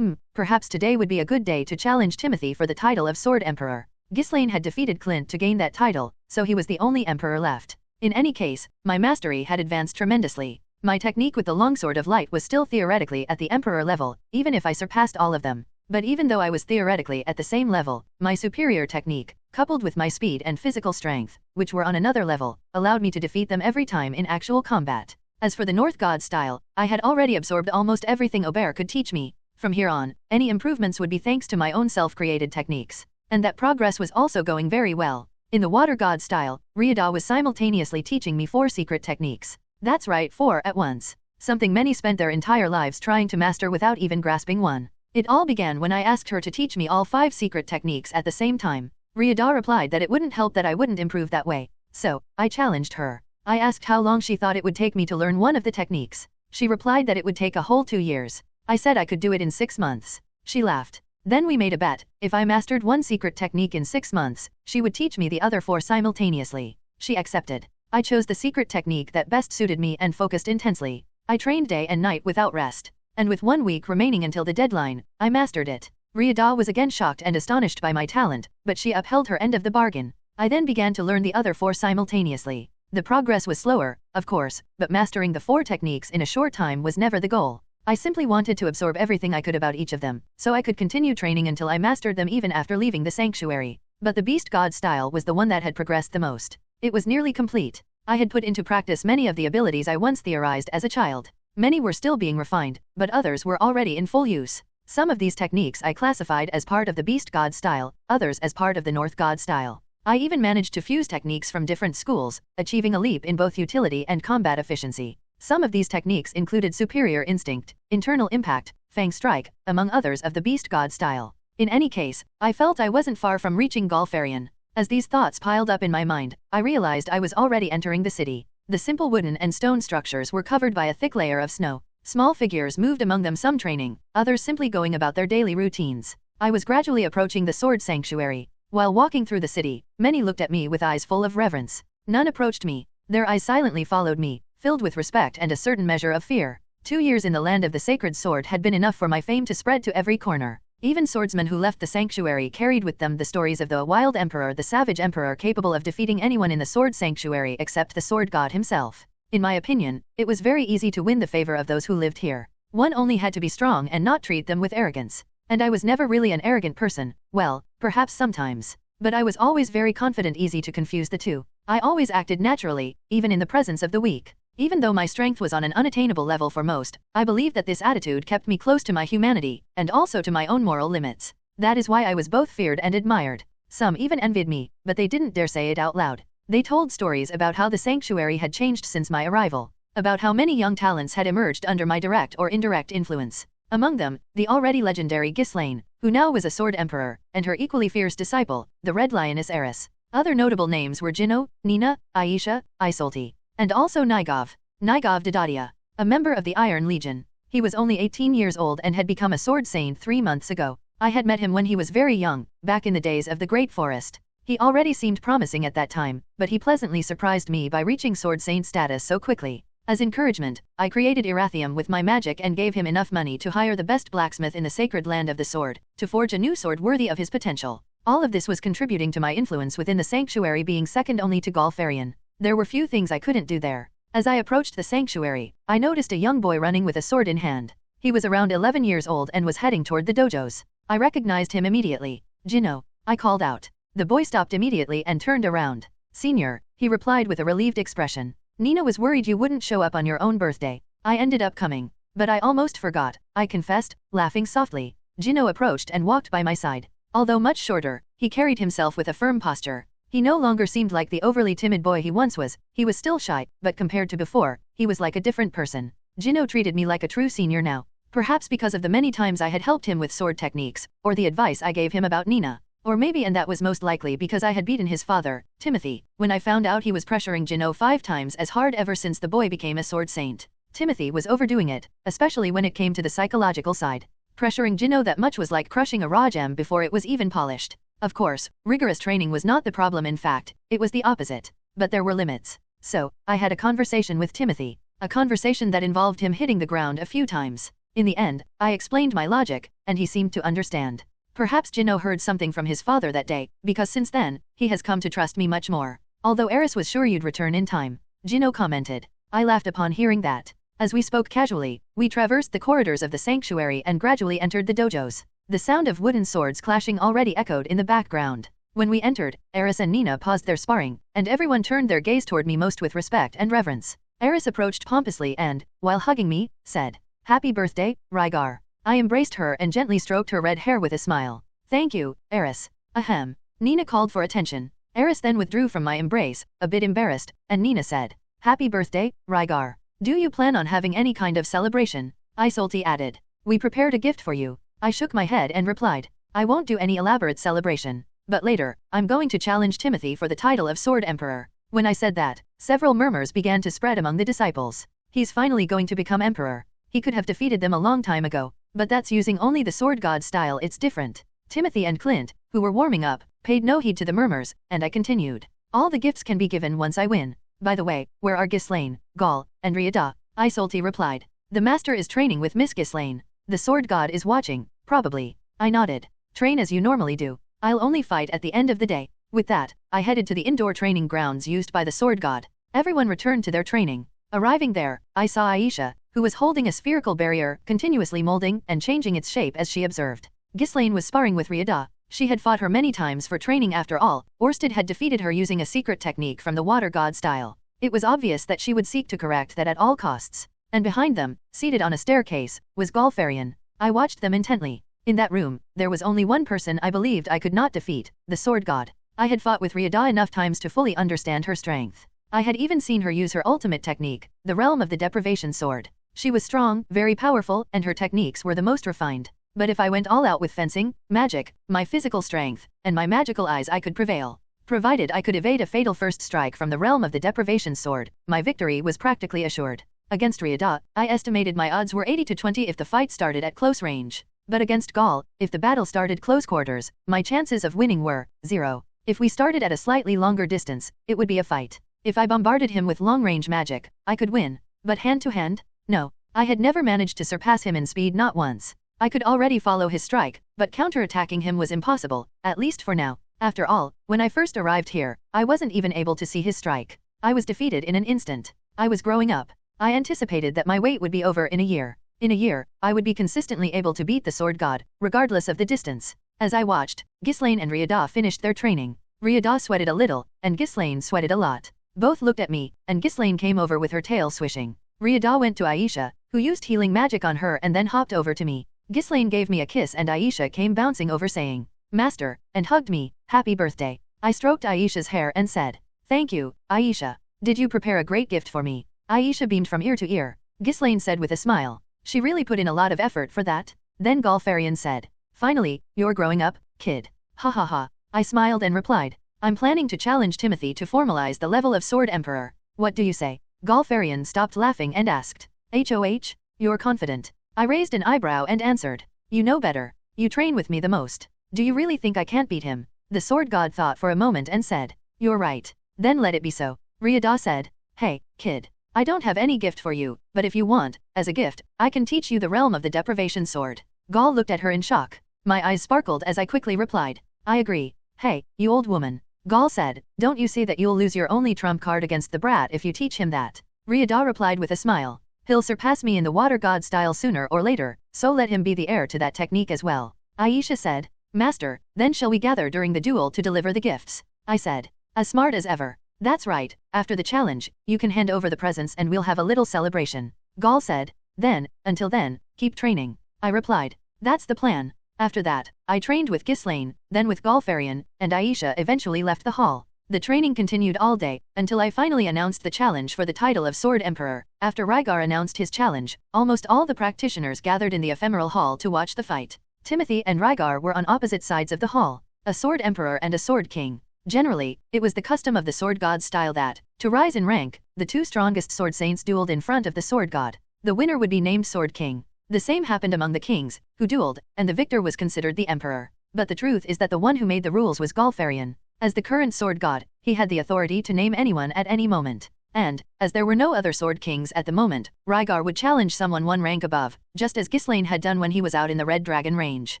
Perhaps today would be a good day to challenge Timothy for the title of sword emperor. Ghislaine had defeated Clint to gain that title, so he was the only emperor left. In any case, my mastery had advanced tremendously. My technique with the longsword of light was still theoretically at the emperor level, even if I surpassed all of them. But even though I was theoretically at the same level, my superior technique, coupled with my speed and physical strength, which were on another level, allowed me to defeat them every time in actual combat. As for the North God style, I had already absorbed almost everything Aubert could teach me. From here on, any improvements would be thanks to my own self-created techniques. And that progress was also going very well. In the Water God style, Ryuda was simultaneously teaching me 4 secret techniques. That's right, 4 at once. Something many spent their entire lives trying to master without even grasping one. It all began when I asked her to teach me all 5 secret techniques at the same time. Ryuda replied that it wouldn't help that I wouldn't improve that way. So, I challenged her. I asked how long she thought it would take me to learn one of the techniques. She replied that it would take a whole 2 years. I said I could do it in 6 months. She laughed. Then we made a bet. If I mastered one secret technique in 6 months, she would teach me the other 4 simultaneously. She accepted. I chose the secret technique that best suited me and focused intensely. I trained day and night without rest. And with 1 week remaining until the deadline, I mastered it. Ryuda was again shocked and astonished by my talent, but she upheld her end of the bargain. I then began to learn the other 4 simultaneously. The progress was slower, of course, but mastering the 4 techniques in a short time was never the goal. I simply wanted to absorb everything I could about each of them, so I could continue training until I mastered them even after leaving the sanctuary. But the Beast God style was the one that had progressed the most. It was nearly complete. I had put into practice many of the abilities I once theorized as a child. Many were still being refined, but others were already in full use. Some of these techniques I classified as part of the Beast God style, others as part of the North God style. I even managed to fuse techniques from different schools, achieving a leap in both utility and combat efficiency. Some of these techniques included superior instinct, internal impact, fang strike, among others of the beast god style. In any case, I felt I wasn't far from reaching Golfarian. As these thoughts piled up in my mind, I realized I was already entering the city. The simple wooden and stone structures were covered by a thick layer of snow. Small figures moved among them, some training, others simply going about their daily routines. I was gradually approaching the sword sanctuary. While walking through the city, many looked at me with eyes full of reverence. None approached me. Their eyes silently followed me, filled with respect and a certain measure of fear. 2 years in the land of the sacred sword had been enough for my fame to spread to every corner. Even swordsmen who left the sanctuary carried with them the stories of the wild emperor, the savage emperor capable of defeating anyone in the sword sanctuary except the sword god himself. In my opinion, it was very easy to win the favor of those who lived here. One only had to be strong and not treat them with arrogance. And I was never really an arrogant person, well, perhaps sometimes. But I was always very confident, easy to confuse the two. I always acted naturally, even in the presence of the weak. Even though my strength was on an unattainable level for most, I believe that this attitude kept me close to my humanity, and also to my own moral limits. That is why I was both feared and admired. Some even envied me, but they didn't dare say it out loud. They told stories about how the sanctuary had changed since my arrival, about how many young talents had emerged under my direct or indirect influence. Among them, the already legendary Ghislaine, who now was a sword emperor, and her equally fierce disciple, the Red Lioness Eris. Other notable names were Jinno, Nina, Aisha, Isolti, and also Rygar Adoldia, a member of the Iron Legion. He was only 18 years old and had become a sword saint 3 months ago. I had met him when he was very young, back in the days of the Great Forest. He already seemed promising at that time, but he pleasantly surprised me by reaching sword saint status so quickly. As encouragement, I created Erathium with my magic and gave him enough money to hire the best blacksmith in the sacred land of the sword, to forge a new sword worthy of his potential. All of this was contributing to my influence within the sanctuary being second only to Golfarian. There were few things I couldn't do there. As I approached the sanctuary, I noticed a young boy running with a sword in hand. He was around 11 years old and was heading toward the dojos. I recognized him immediately. Jinno, I called out. The boy stopped immediately and turned around. Senior, he replied with a relieved expression. Nina was worried you wouldn't show up on your own birthday. I ended up coming. But I almost forgot, I confessed, laughing softly. Jinno approached and walked by my side. Although much shorter, he carried himself with a firm posture. He no longer seemed like the overly timid boy he once was. He was still shy, but compared to before, he was like a different person. Jinno treated me like a true senior now. Perhaps because of the many times I had helped him with sword techniques, or the advice I gave him about Nina. Or maybe, and that was most likely, because I had beaten his father, Timothy, when I found out he was pressuring Jinno 5 times as hard ever since the boy became a sword saint. Timothy was overdoing it, especially when it came to the psychological side. Pressuring Jinno that much was like crushing a raw gem before it was even polished. Of course, rigorous training was not the problem, in fact, it was the opposite. But there were limits. So, I had a conversation with Timothy. A conversation that involved him hitting the ground a few times. In the end, I explained my logic, and he seemed to understand. Perhaps Jinno heard something from his father that day, because since then, he has come to trust me much more. Although Eris was sure you'd return in time, Jinno commented. I laughed upon hearing that. As we spoke casually, we traversed the corridors of the sanctuary and gradually entered the dojos. The sound of wooden swords clashing already echoed in the background. When we entered, Eris and Nina paused their sparring, and everyone turned their gaze toward me most with respect and reverence. Eris approached pompously and, while hugging me, said, "Happy birthday, Rygar." I embraced her and gently stroked her red hair with a smile. "Thank you, Eris." Ahem. Nina called for attention. Eris then withdrew from my embrace, a bit embarrassed, and Nina said, "Happy birthday, Rygar. Do you plan on having any kind of celebration?" Isolti added. "We prepared a gift for you." I shook my head and replied, "I won't do any elaborate celebration. But later, I'm going to challenge Timothy for the title of Sword Emperor." When I said that, several murmurs began to spread among the disciples. He's finally going to become emperor. He could have defeated them a long time ago. But that's using only the sword god style, it's different. Timothy and Clint, who were warming up, paid no heed to the murmurs, and I continued. "All the gifts can be given once I win. By the way, where are Ghislaine, Gall, and Riada?" Isolti replied. "The master is training with Miss Ghislaine. The sword god is watching, probably." I nodded. "Train as you normally do. I'll only fight at the end of the day." With that, I headed to the indoor training grounds used by the sword god. Everyone returned to their training. Arriving there, I saw Aisha, who was holding a spherical barrier, continuously molding and changing its shape as she observed. Ghislaine was sparring with Riada. She had fought her many times for training after all. Orsted had defeated her using a secret technique from the water god style. It was obvious that she would seek to correct that at all costs. And behind them, seated on a staircase, was Golfarian. I watched them intently. In that room, there was only one person I believed I could not defeat, the sword god. I had fought with Riada enough times to fully understand her strength. I had even seen her use her ultimate technique, the realm of the deprivation sword. She was strong, very powerful, and her techniques were the most refined. But if I went all out with fencing, magic, my physical strength, and my magical eyes, I could prevail. Provided I could evade a fatal first strike from the realm of the deprivation sword, my victory was practically assured. Against Ryuda, I estimated my odds were 80 to 20 if the fight started at close range. But against Gaul, if the battle started close quarters, my chances of winning were 0. If we started at a slightly longer distance, it would be a fight. If I bombarded him with long-range magic, I could win. But hand-to-hand? No. I had never managed to surpass him in speed, not once. I could already follow his strike, but counterattacking him was impossible, at least for now. After all, when I first arrived here, I wasn't even able to see his strike. I was defeated in an instant. I was growing up. I anticipated that my wait would be over in a year. In a year, I would be consistently able to beat the sword god, regardless of the distance. As I watched, Ghislaine and Ryuda finished their training. Ryuda sweated a little, and Ghislaine sweated a lot. Both looked at me, and Ghislaine came over with her tail swishing. Ryuda went to Aisha, who used healing magic on her, and then hopped over to me. Ghislaine gave me a kiss and Aisha came bouncing over saying, "Master," and hugged me. "Happy birthday." I stroked Aisha's hair and said, "Thank you, Aisha. Did you prepare a great gift for me?" Aisha beamed from ear to ear. Ghislaine said with a smile, "She really put in a lot of effort for that." Then Galfarian said, "Finally, you're growing up, kid." Ha ha ha. I smiled and replied, "I'm planning to challenge Timothy to formalize the level of Sword Emperor. What do you say?" Galfarian stopped laughing and asked, "HOH? You're confident?" I raised an eyebrow and answered, "You know better. You train with me the most. Do you really think I can't beat him?" The sword god thought for a moment and said, "You're right. Then let it be so." Ryuda said, "Hey, kid. I don't have any gift for you, but if you want, as a gift, I can teach you the realm of the deprivation sword." Gal looked at her in shock. My eyes sparkled as I quickly replied, "I agree." "Hey, you old woman." Gal said, "Don't you see that you'll lose your only trump card against the brat if you teach him that?" Ryuda replied with a smile, "He'll surpass me in the water god style sooner or later, so let him be the heir to that technique as well." Aisha said, "Master, then shall we gather during the duel to deliver the gifts?" I said, as smart as ever, "That's right, after the challenge, you can hand over the presents and we'll have a little celebration." Gal said, "Then, until then, keep training." I replied, "That's the plan." After that, I trained with Ghislaine, then with Galfarian, and Aisha eventually left the hall. The training continued all day, until I finally announced the challenge for the title of Sword Emperor. After Rygar announced his challenge, almost all the practitioners gathered in the ephemeral hall to watch the fight. Timothy and Rygar were on opposite sides of the hall, a Sword Emperor and a Sword King. Generally, it was the custom of the Sword God style that, to rise in rank, the two strongest Sword Saints dueled in front of the Sword God. The winner would be named Sword King. The same happened among the kings, who dueled, and the victor was considered the emperor. But the truth is that the one who made the rules was Galfarian. As the current sword god, he had the authority to name anyone at any moment. And, as there were no other sword kings at the moment, Rygar would challenge someone one rank above, just as Ghislaine had done when he was out in the Red Dragon range.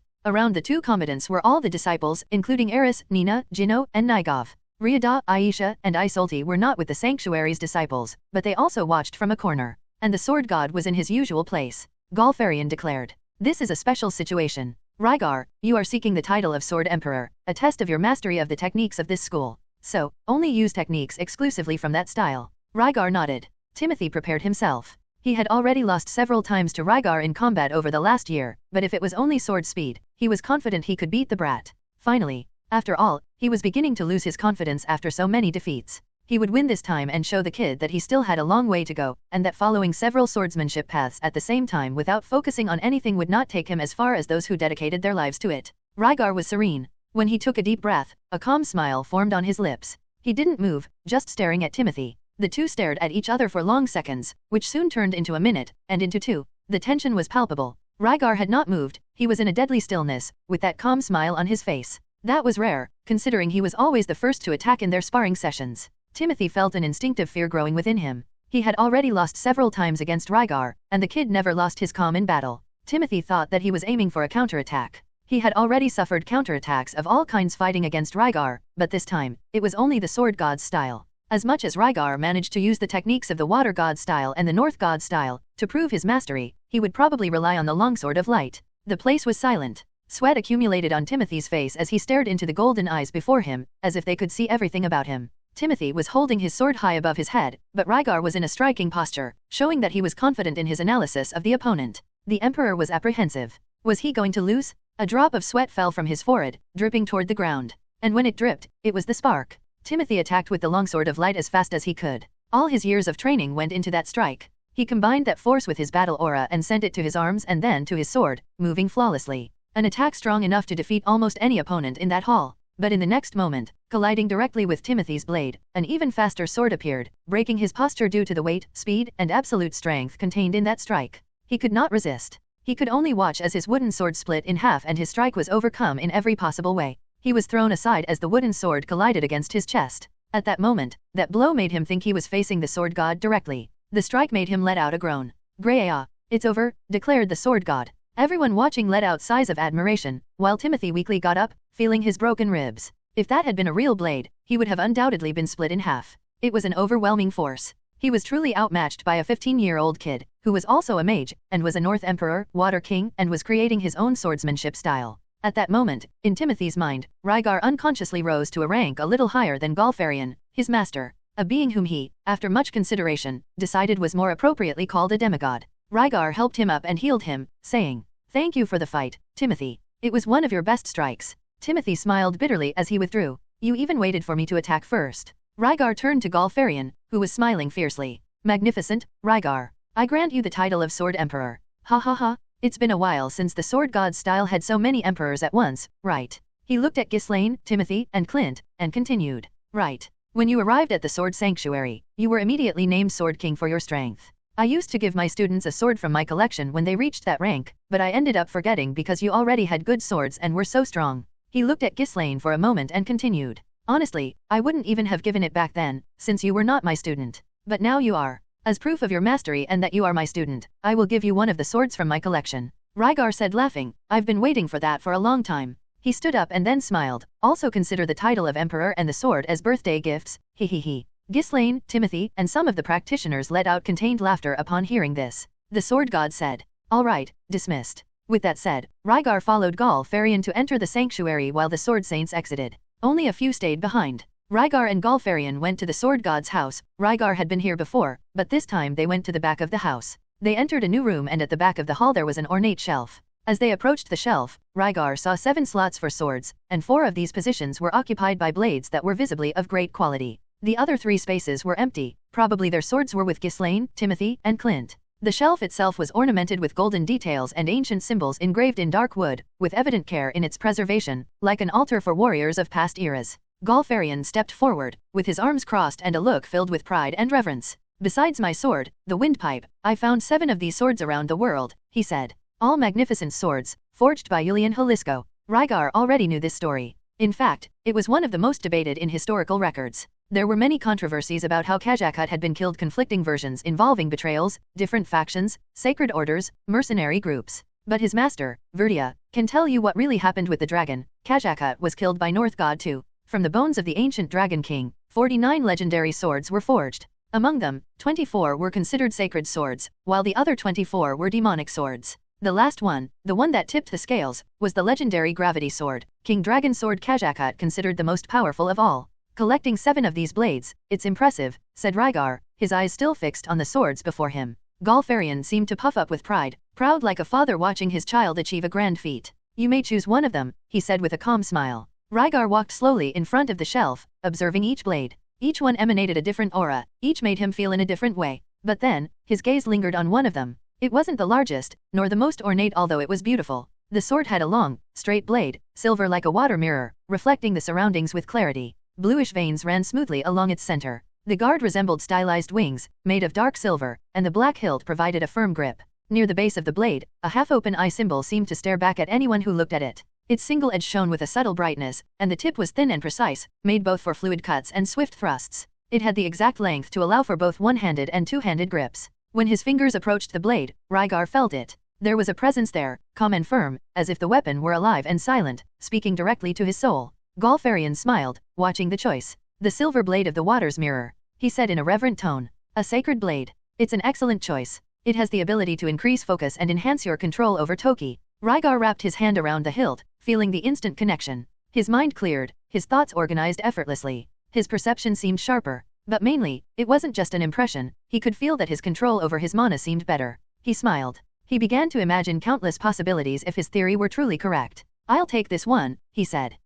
Around the two combatants were all the disciples, including Eris, Nina, Jino, and Nigov. Ryuda, Aisha, and Isolti were not with the sanctuary's disciples, but they also watched from a corner. And the sword god was in his usual place. Galfarian declared, "This is a special situation. Rygar, you are seeking the title of Sword Emperor, a test of your mastery of the techniques of this school. So, only use techniques exclusively from that style." Rygar nodded. Timothy prepared himself. He had already lost several times to Rygar in combat over the last year, but if it was only sword speed, he was confident he could beat the brat. Finally, after all, he was beginning to lose his confidence after so many defeats. He would win this time and show the kid that he still had a long way to go, and that following several swordsmanship paths at the same time without focusing on anything would not take him as far as those who dedicated their lives to it. Rygar was serene. When he took a deep breath, a calm smile formed on his lips. He didn't move, just staring at Timothy. The two stared at each other for long seconds, which soon turned into a minute, and into two. The tension was palpable. Rygar had not moved, he was in a deadly stillness, with that calm smile on his face. That was rare, considering he was always the first to attack in their sparring sessions. Timothy felt an instinctive fear growing within him. He had already lost several times against Rygar, and the kid never lost his calm in battle. Timothy thought that he was aiming for a counterattack. He had already suffered counterattacks of all kinds fighting against Rygar, but this time, it was only the sword god's style. As much as Rygar managed to use the techniques of the water god style and the north god style, to prove his mastery, he would probably rely on the longsword of light. The place was silent. Sweat accumulated on Timothy's face as he stared into the golden eyes before him, as if they could see everything about him. Timothy was holding his sword high above his head, but Rygar was in a striking posture, showing that he was confident in his analysis of the opponent. The Emperor was apprehensive. Was he going to lose? A drop of sweat fell from his forehead, dripping toward the ground. And when it dripped, it was the spark. Timothy attacked with the longsword of light as fast as he could. All his years of training went into that strike. He combined that force with his battle aura and sent it to his arms and then to his sword, moving flawlessly. An attack strong enough to defeat almost any opponent in that hall. But in the next moment, colliding directly with Timothy's blade, an even faster sword appeared, breaking his posture due to the weight, speed, and absolute strength contained in that strike. He could not resist. He could only watch as his wooden sword split in half and his strike was overcome in every possible way. He was thrown aside as the wooden sword collided against his chest. At that moment, that blow made him think he was facing the sword god directly. The strike made him let out a groan. Greyrat, it's over, declared the sword god. Everyone watching let out sighs of admiration, while Timothy weakly got up, feeling his broken ribs. If that had been a real blade, he would have undoubtedly been split in half. It was an overwhelming force. He was truly outmatched by a 15-year-old kid, who was also a mage, and was a North Emperor, Water King, and was creating his own swordsmanship style. At that moment, in Timothy's mind, Rygar unconsciously rose to a rank a little higher than Gulfarian, his master, a being whom he, after much consideration, decided was more appropriately called a demigod. Rygar helped him up and healed him, saying, "Thank you for the fight, Timothy. It was one of your best strikes." Timothy smiled bitterly as he withdrew. "You even waited for me to attack first." Rygar turned to Gulfarian, who was smiling fiercely. "Magnificent, Rygar. I grant you the title of Sword Emperor. Ha ha ha. It's been a while since the sword god style had so many emperors at once, right?" He looked at Ghislaine, Timothy, and Clint, and continued. "Right. When you arrived at the Sword Sanctuary, you were immediately named Sword King for your strength. I used to give my students a sword from my collection when they reached that rank, but I ended up forgetting because you already had good swords and were so strong." He looked at Ghislaine for a moment and continued. "Honestly, I wouldn't even have given it back then, since you were not my student. But now you are. As proof of your mastery and that you are my student, I will give you one of the swords from my collection." Rygar said laughing, "I've been waiting for that for a long time." He stood up and then smiled. "Also consider the title of Emperor and the sword as birthday gifts, he. Ghislaine, Timothy, and some of the practitioners let out contained laughter upon hearing this. The sword god said, "All right, dismissed." With that said, Rygar followed Gulfarian to enter the sanctuary while the sword saints exited. Only a few stayed behind. Rygar and Gulfarian went to the sword god's house. Rygar had been here before, but this time they went to the back of the house. They entered a new room and at the back of the hall there was an ornate shelf. As they approached the shelf, Rygar saw 7 slots for swords, and 4 of these positions were occupied by blades that were visibly of great quality. The other 3 spaces were empty, probably their swords were with Ghislaine, Timothy, and Clint. The shelf itself was ornamented with golden details and ancient symbols engraved in dark wood, with evident care in its preservation, like an altar for warriors of past eras. Gulfarian stepped forward, with his arms crossed and a look filled with pride and reverence. "Besides my sword, the windpipe, I found 7 of these swords around the world," he said. "All magnificent swords, forged by Julian Jalisco." Rygar already knew this story. In fact, it was one of the most debated in historical records. There were many controversies about how Kajakut had been killed, conflicting versions involving betrayals, different factions, sacred orders, mercenary groups. But his master, Verdia, can tell you what really happened with the dragon. Kajakut was killed by North God too. From the bones of the ancient Dragon King, 49 legendary swords were forged. Among them, 24 were considered sacred swords, while the other 24 were demonic swords. The last one, the one that tipped the scales, was the legendary gravity sword. King Dragon Sword Kajakut considered the most powerful of all. "Collecting 7 of these blades, it's impressive," said Rygar, his eyes still fixed on the swords before him. Gulfarian seemed to puff up with pride, proud like a father watching his child achieve a grand feat. "You may choose one of them," he said with a calm smile. Rygar walked slowly in front of the shelf, observing each blade. Each one emanated a different aura, each made him feel in a different way. But then, his gaze lingered on one of them. It wasn't the largest, nor the most ornate, although it was beautiful. The sword had a long, straight blade, silver like a water mirror, reflecting the surroundings with clarity. Bluish veins ran smoothly along its center. The guard resembled stylized wings, made of dark silver, and the black hilt provided a firm grip. Near the base of the blade, a half-open eye symbol seemed to stare back at anyone who looked at it. Its single edge shone with a subtle brightness, and the tip was thin and precise, made both for fluid cuts and swift thrusts. It had the exact length to allow for both one-handed and two-handed grips. When his fingers approached the blade, Rygar felt it. There was a presence there, calm and firm, as if the weapon were alive and silent, speaking directly to his soul. Gulfarian smiled, watching the choice. "The silver blade of the water's mirror," he said in a reverent tone. "A sacred blade. It's an excellent choice. It has the ability to increase focus and enhance your control over Toki." Rygar wrapped his hand around the hilt, feeling the instant connection. His mind cleared, his thoughts organized effortlessly. His perception seemed sharper. But mainly, it wasn't just an impression, he could feel that his control over his mana seemed better. He smiled. He began to imagine countless possibilities if his theory were truly correct. "I'll take this one," he said.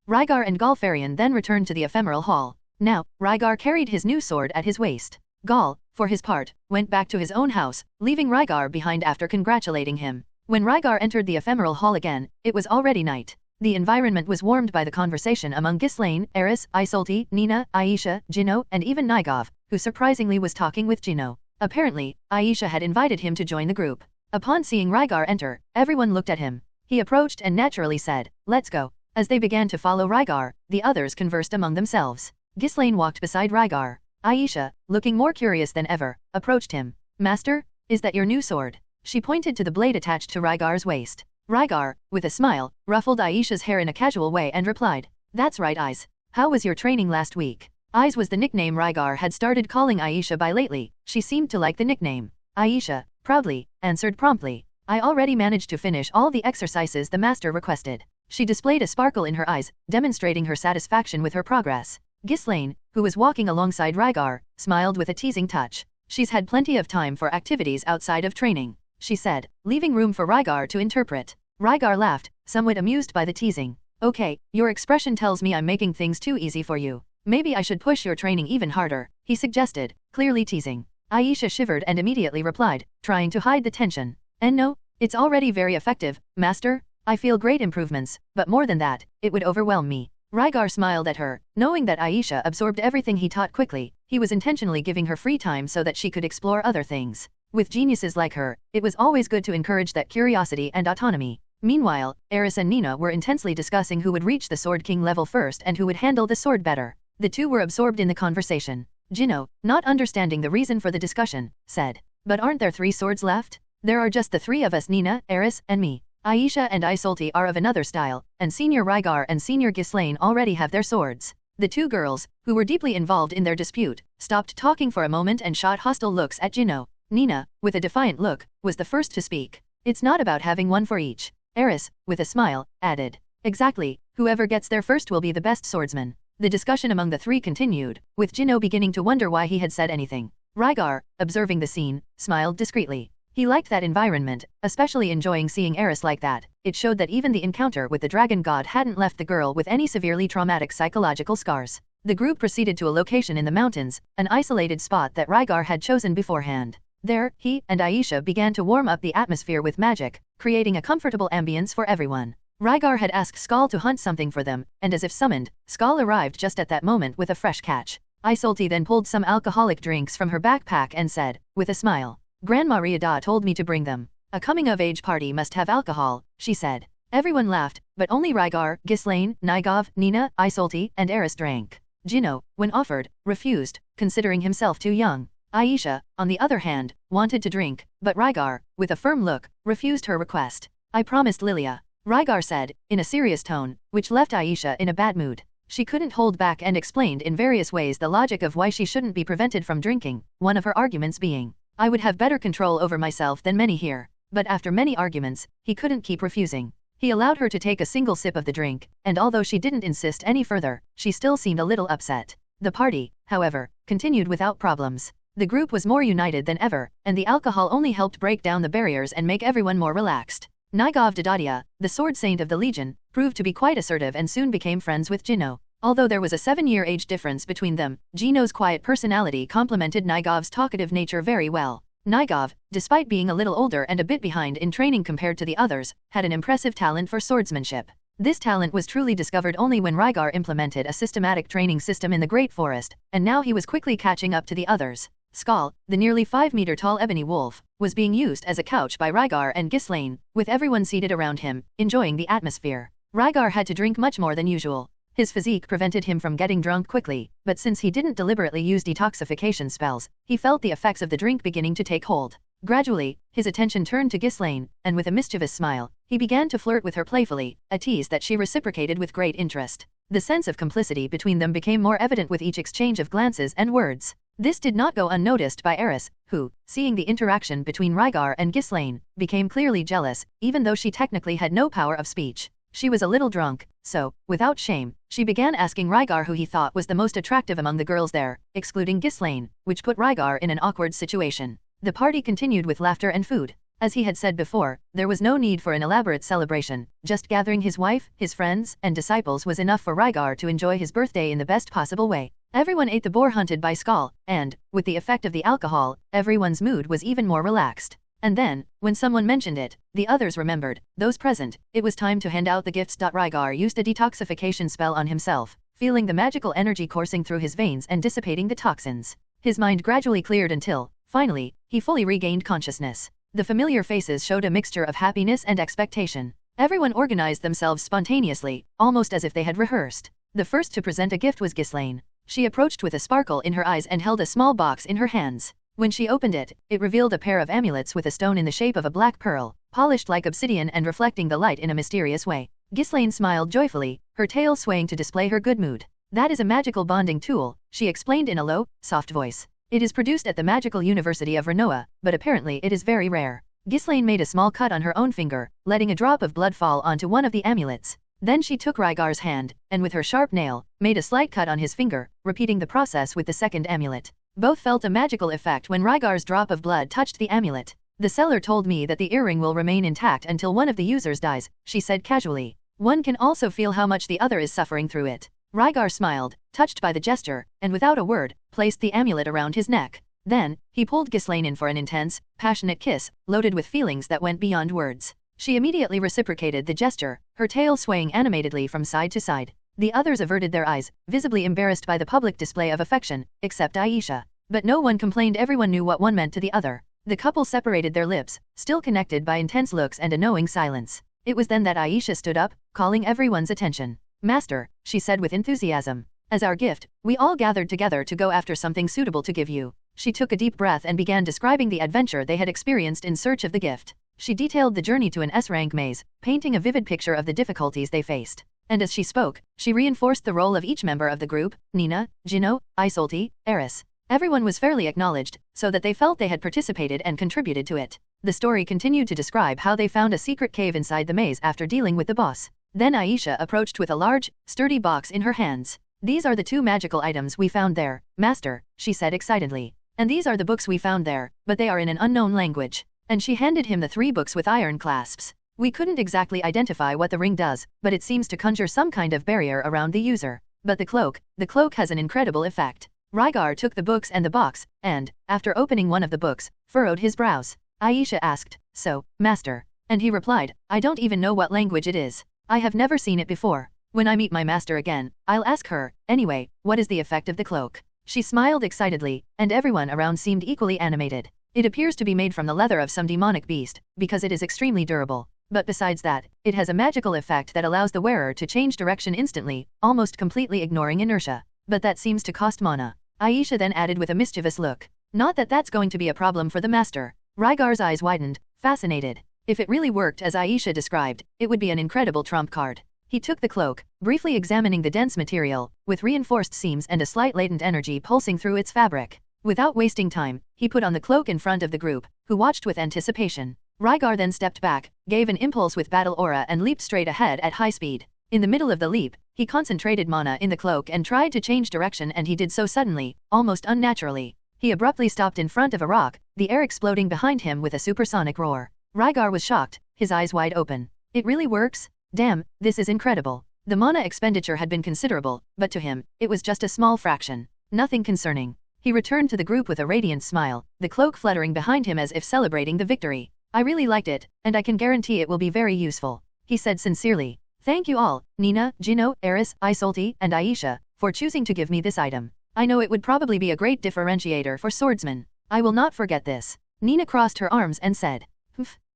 Rygar and Galfarian then returned to the ephemeral hall. Now, Rygar carried his new sword at his waist. Gal, for his part, went back to his own house, leaving Rygar behind after congratulating him. When Rygar entered the ephemeral hall again, it was already night. The environment was warmed by the conversation among Ghislaine, Eris, Isolde, Nina, Aisha, Jino, and even Nigov, who surprisingly was talking with Jino. Apparently, Aisha had invited him to join the group. Upon seeing Rygar enter, everyone looked at him. He approached and naturally said, "Let's go." As they began to follow Rygar, the others conversed among themselves. Ghislaine walked beside Rygar. Aisha, looking more curious than ever, approached him. "Master, is that your new sword?" She pointed to the blade attached to Rygar's waist. Rygar, with a smile, ruffled Aisha's hair in a casual way and replied, "That's right, Eyes. How was your training last week?" Eyes was the nickname Rygar had started calling Aisha by lately. She seemed to like the nickname. Aisha, proudly, answered promptly, "I already managed to finish all the exercises the master requested." She displayed a sparkle in her eyes, demonstrating her satisfaction with her progress. Ghislaine, who was walking alongside Rygar, smiled with a teasing touch. "She's had plenty of time for activities outside of training," she said, leaving room for Rygar to interpret. Rygar laughed, somewhat amused by the teasing. "Okay, your expression tells me I'm making things too easy for you. Maybe I should push your training even harder," he suggested, clearly teasing. Aisha shivered and immediately replied, trying to hide the tension. "And no, it's already very effective, master. I feel great improvements, but more than that, it would overwhelm me." Rygar smiled at her, knowing that Aisha absorbed everything he taught quickly. He was intentionally giving her free time so that she could explore other things. With geniuses like her, it was always good to encourage that curiosity and autonomy. Meanwhile, Eris and Nina were intensely discussing who would reach the Sword King level first and who would handle the sword better. The two were absorbed in the conversation. Jino, not understanding the reason for the discussion, said, "But aren't there 3 swords left? There are just the 3 of us, Nina, Eris, and me. Aisha and Isolde are of another style, and Senior Rygar and Senior Ghislaine already have their swords." The 2 girls, who were deeply involved in their dispute, stopped talking for a moment and shot hostile looks at Jino. Nina, with a defiant look, was the first to speak. "It's not about having one for each." Eris, with a smile, added, "Exactly, whoever gets there first will be the best swordsman." The discussion among the 3 continued, with Jino beginning to wonder why he had said anything. Rygar, observing the scene, smiled discreetly. He liked that environment, especially enjoying seeing Eris like that. It showed that even the encounter with the dragon god hadn't left the girl with any severely traumatic psychological scars. The group proceeded to a location in the mountains, an isolated spot that Rygar had chosen beforehand. There, he and Aisha began to warm up the atmosphere with magic, creating a comfortable ambience for everyone. Rygar had asked Skal to hunt something for them, and as if summoned, Skal arrived just at that moment with a fresh catch. Isolde then pulled some alcoholic drinks from her backpack and said, with a smile, "Grandma Riada told me to bring them. A coming-of-age party must have alcohol," she said. Everyone laughed, but only Rygar, Ghislaine, Nigov, Nina, Isolde, and Eris drank. Jino, when offered, refused, considering himself too young. Aisha, on the other hand, wanted to drink, but Rygar, with a firm look, refused her request. "I promised Lilia," Rygar said, in a serious tone, which left Aisha in a bad mood. She couldn't hold back and explained in various ways the logic of why she shouldn't be prevented from drinking, one of her arguments being, "I would have better control over myself than many here." But after many arguments, he couldn't keep refusing. He allowed her to take a single sip of the drink, and although she didn't insist any further, she still seemed a little upset. The party, however, continued without problems. The group was more united than ever, and the alcohol only helped break down the barriers and make everyone more relaxed. Nigov Dadadia, the sword saint of the Legion, proved to be quite assertive and soon became friends with Jino. Although there was a 7-year age difference between them, Jino's quiet personality complemented Nigov's talkative nature very well. Nigov, despite being a little older and a bit behind in training compared to the others, had an impressive talent for swordsmanship. This talent was truly discovered only when Rygar implemented a systematic training system in the Great Forest, and now he was quickly catching up to the others. Skal, the nearly 5-meter-tall ebony wolf, was being used as a couch by Rygar and Ghislaine, with everyone seated around him, enjoying the atmosphere. Rygar had to drink much more than usual. His physique prevented him from getting drunk quickly, but since he didn't deliberately use detoxification spells, he felt the effects of the drink beginning to take hold. Gradually, his attention turned to Ghislaine, and with a mischievous smile, he began to flirt with her playfully, a tease that she reciprocated with great interest. The sense of complicity between them became more evident with each exchange of glances and words. This did not go unnoticed by Eris, who, seeing the interaction between Rygar and Ghislaine, became clearly jealous, even though she technically had no power of speech. She was a little drunk, so, without shame, she began asking Rygar who he thought was the most attractive among the girls there, excluding Ghislaine, which put Rygar in an awkward situation. The party continued with laughter and food. As he had said before, there was no need for an elaborate celebration, just gathering his wife, his friends, and disciples was enough for Rygar to enjoy his birthday in the best possible way. Everyone ate the boar hunted by Skull, and, with the effect of the alcohol, everyone's mood was even more relaxed. And then, when someone mentioned it, the others remembered, those present, it was time to hand out the gifts. Rygar used a detoxification spell on himself, feeling the magical energy coursing through his veins and dissipating the toxins. His mind gradually cleared until, finally, he fully regained consciousness. The familiar faces showed a mixture of happiness and expectation. Everyone organized themselves spontaneously, almost as if they had rehearsed. The first to present a gift was Ghislaine. She approached with a sparkle in her eyes and held a small box in her hands. When she opened it, it revealed a pair of amulets with a stone in the shape of a black pearl, polished like obsidian and reflecting the light in a mysterious way. Ghislaine smiled joyfully, her tail swaying to display her good mood. That is a magical bonding tool, she explained in a low, soft voice. It is produced at the Magical University of Renoa, but apparently it is very rare. Ghislaine made a small cut on her own finger, letting a drop of blood fall onto one of the amulets. Then she took Rygar's hand, and with her sharp nail, made a slight cut on his finger, repeating the process with the second amulet. Both felt a magical effect when Rygar's drop of blood touched the amulet. The seller told me that the earring will remain intact until one of the users dies, she said casually. One can also feel how much the other is suffering through it. Rygar smiled, touched by the gesture, and without a word, placed the amulet around his neck. Then, he pulled Ghislaine in for an intense, passionate kiss, loaded with feelings that went beyond words. She immediately reciprocated the gesture, her tail swaying animatedly from side to side. The others averted their eyes, visibly embarrassed by the public display of affection, except Aisha. But no one complained, everyone knew what one meant to the other. The couple separated their lips, still connected by intense looks and a knowing silence. It was then that Aisha stood up, calling everyone's attention. Master, she said with enthusiasm. As our gift, we all gathered together to go after something suitable to give you. She took a deep breath and began describing the adventure they had experienced in search of the gift. She detailed the journey to an S-rank maze, painting a vivid picture of the difficulties they faced. And as she spoke, she reinforced the role of each member of the group, Nina, Jino, Isolti, Eris. Everyone was fairly acknowledged, so that they felt they had participated and contributed to it. The story continued to describe how they found a secret cave inside the maze after dealing with the boss. Then Aisha approached with a large, sturdy box in her hands. These are the 2 magical items we found there, Master, she said excitedly. And these are the books we found there, but they are in an unknown language. And she handed him the 3 books with iron clasps. We couldn't exactly identify what the ring does, but it seems to conjure some kind of barrier around the user. But the cloak has an incredible effect. Rygar took the books and the box, and, after opening one of the books, furrowed his brows. Aisha asked, "So, Master?" And he replied, "I don't even know what language it is. I have never seen it before. When I meet my master again, I'll ask her. Anyway, what is the effect of the cloak?" She smiled excitedly, and everyone around seemed equally animated. It appears to be made from the leather of some demonic beast, because it is extremely durable. But besides that, it has a magical effect that allows the wearer to change direction instantly, almost completely ignoring inertia. But that seems to cost mana. Aisha then added with a mischievous look. Not that that's going to be a problem for the master. Rygar's eyes widened, fascinated. If it really worked as Aisha described, it would be an incredible trump card. He took the cloak, briefly examining the dense material, with reinforced seams and a slight latent energy pulsing through its fabric. Without wasting time, he put on the cloak in front of the group, who watched with anticipation. Rygar then stepped back, gave an impulse with battle aura and leaped straight ahead at high speed. In the middle of the leap, he concentrated mana in the cloak and tried to change direction, and he did so suddenly, almost unnaturally. He abruptly stopped in front of a rock, the air exploding behind him with a supersonic roar. Rygar was shocked, his eyes wide open. It really works? Damn, this is incredible. The mana expenditure had been considerable, but to him, it was just a small fraction. Nothing concerning. He returned to the group with a radiant smile, the cloak fluttering behind him as if celebrating the victory. I really liked it, and I can guarantee it will be very useful, he said sincerely. Thank you all, Nina, Jino, Eris, Isolti, and Aisha, for choosing to give me this item. I know it would probably be a great differentiator for swordsmen. I will not forget this. Nina crossed her arms and said,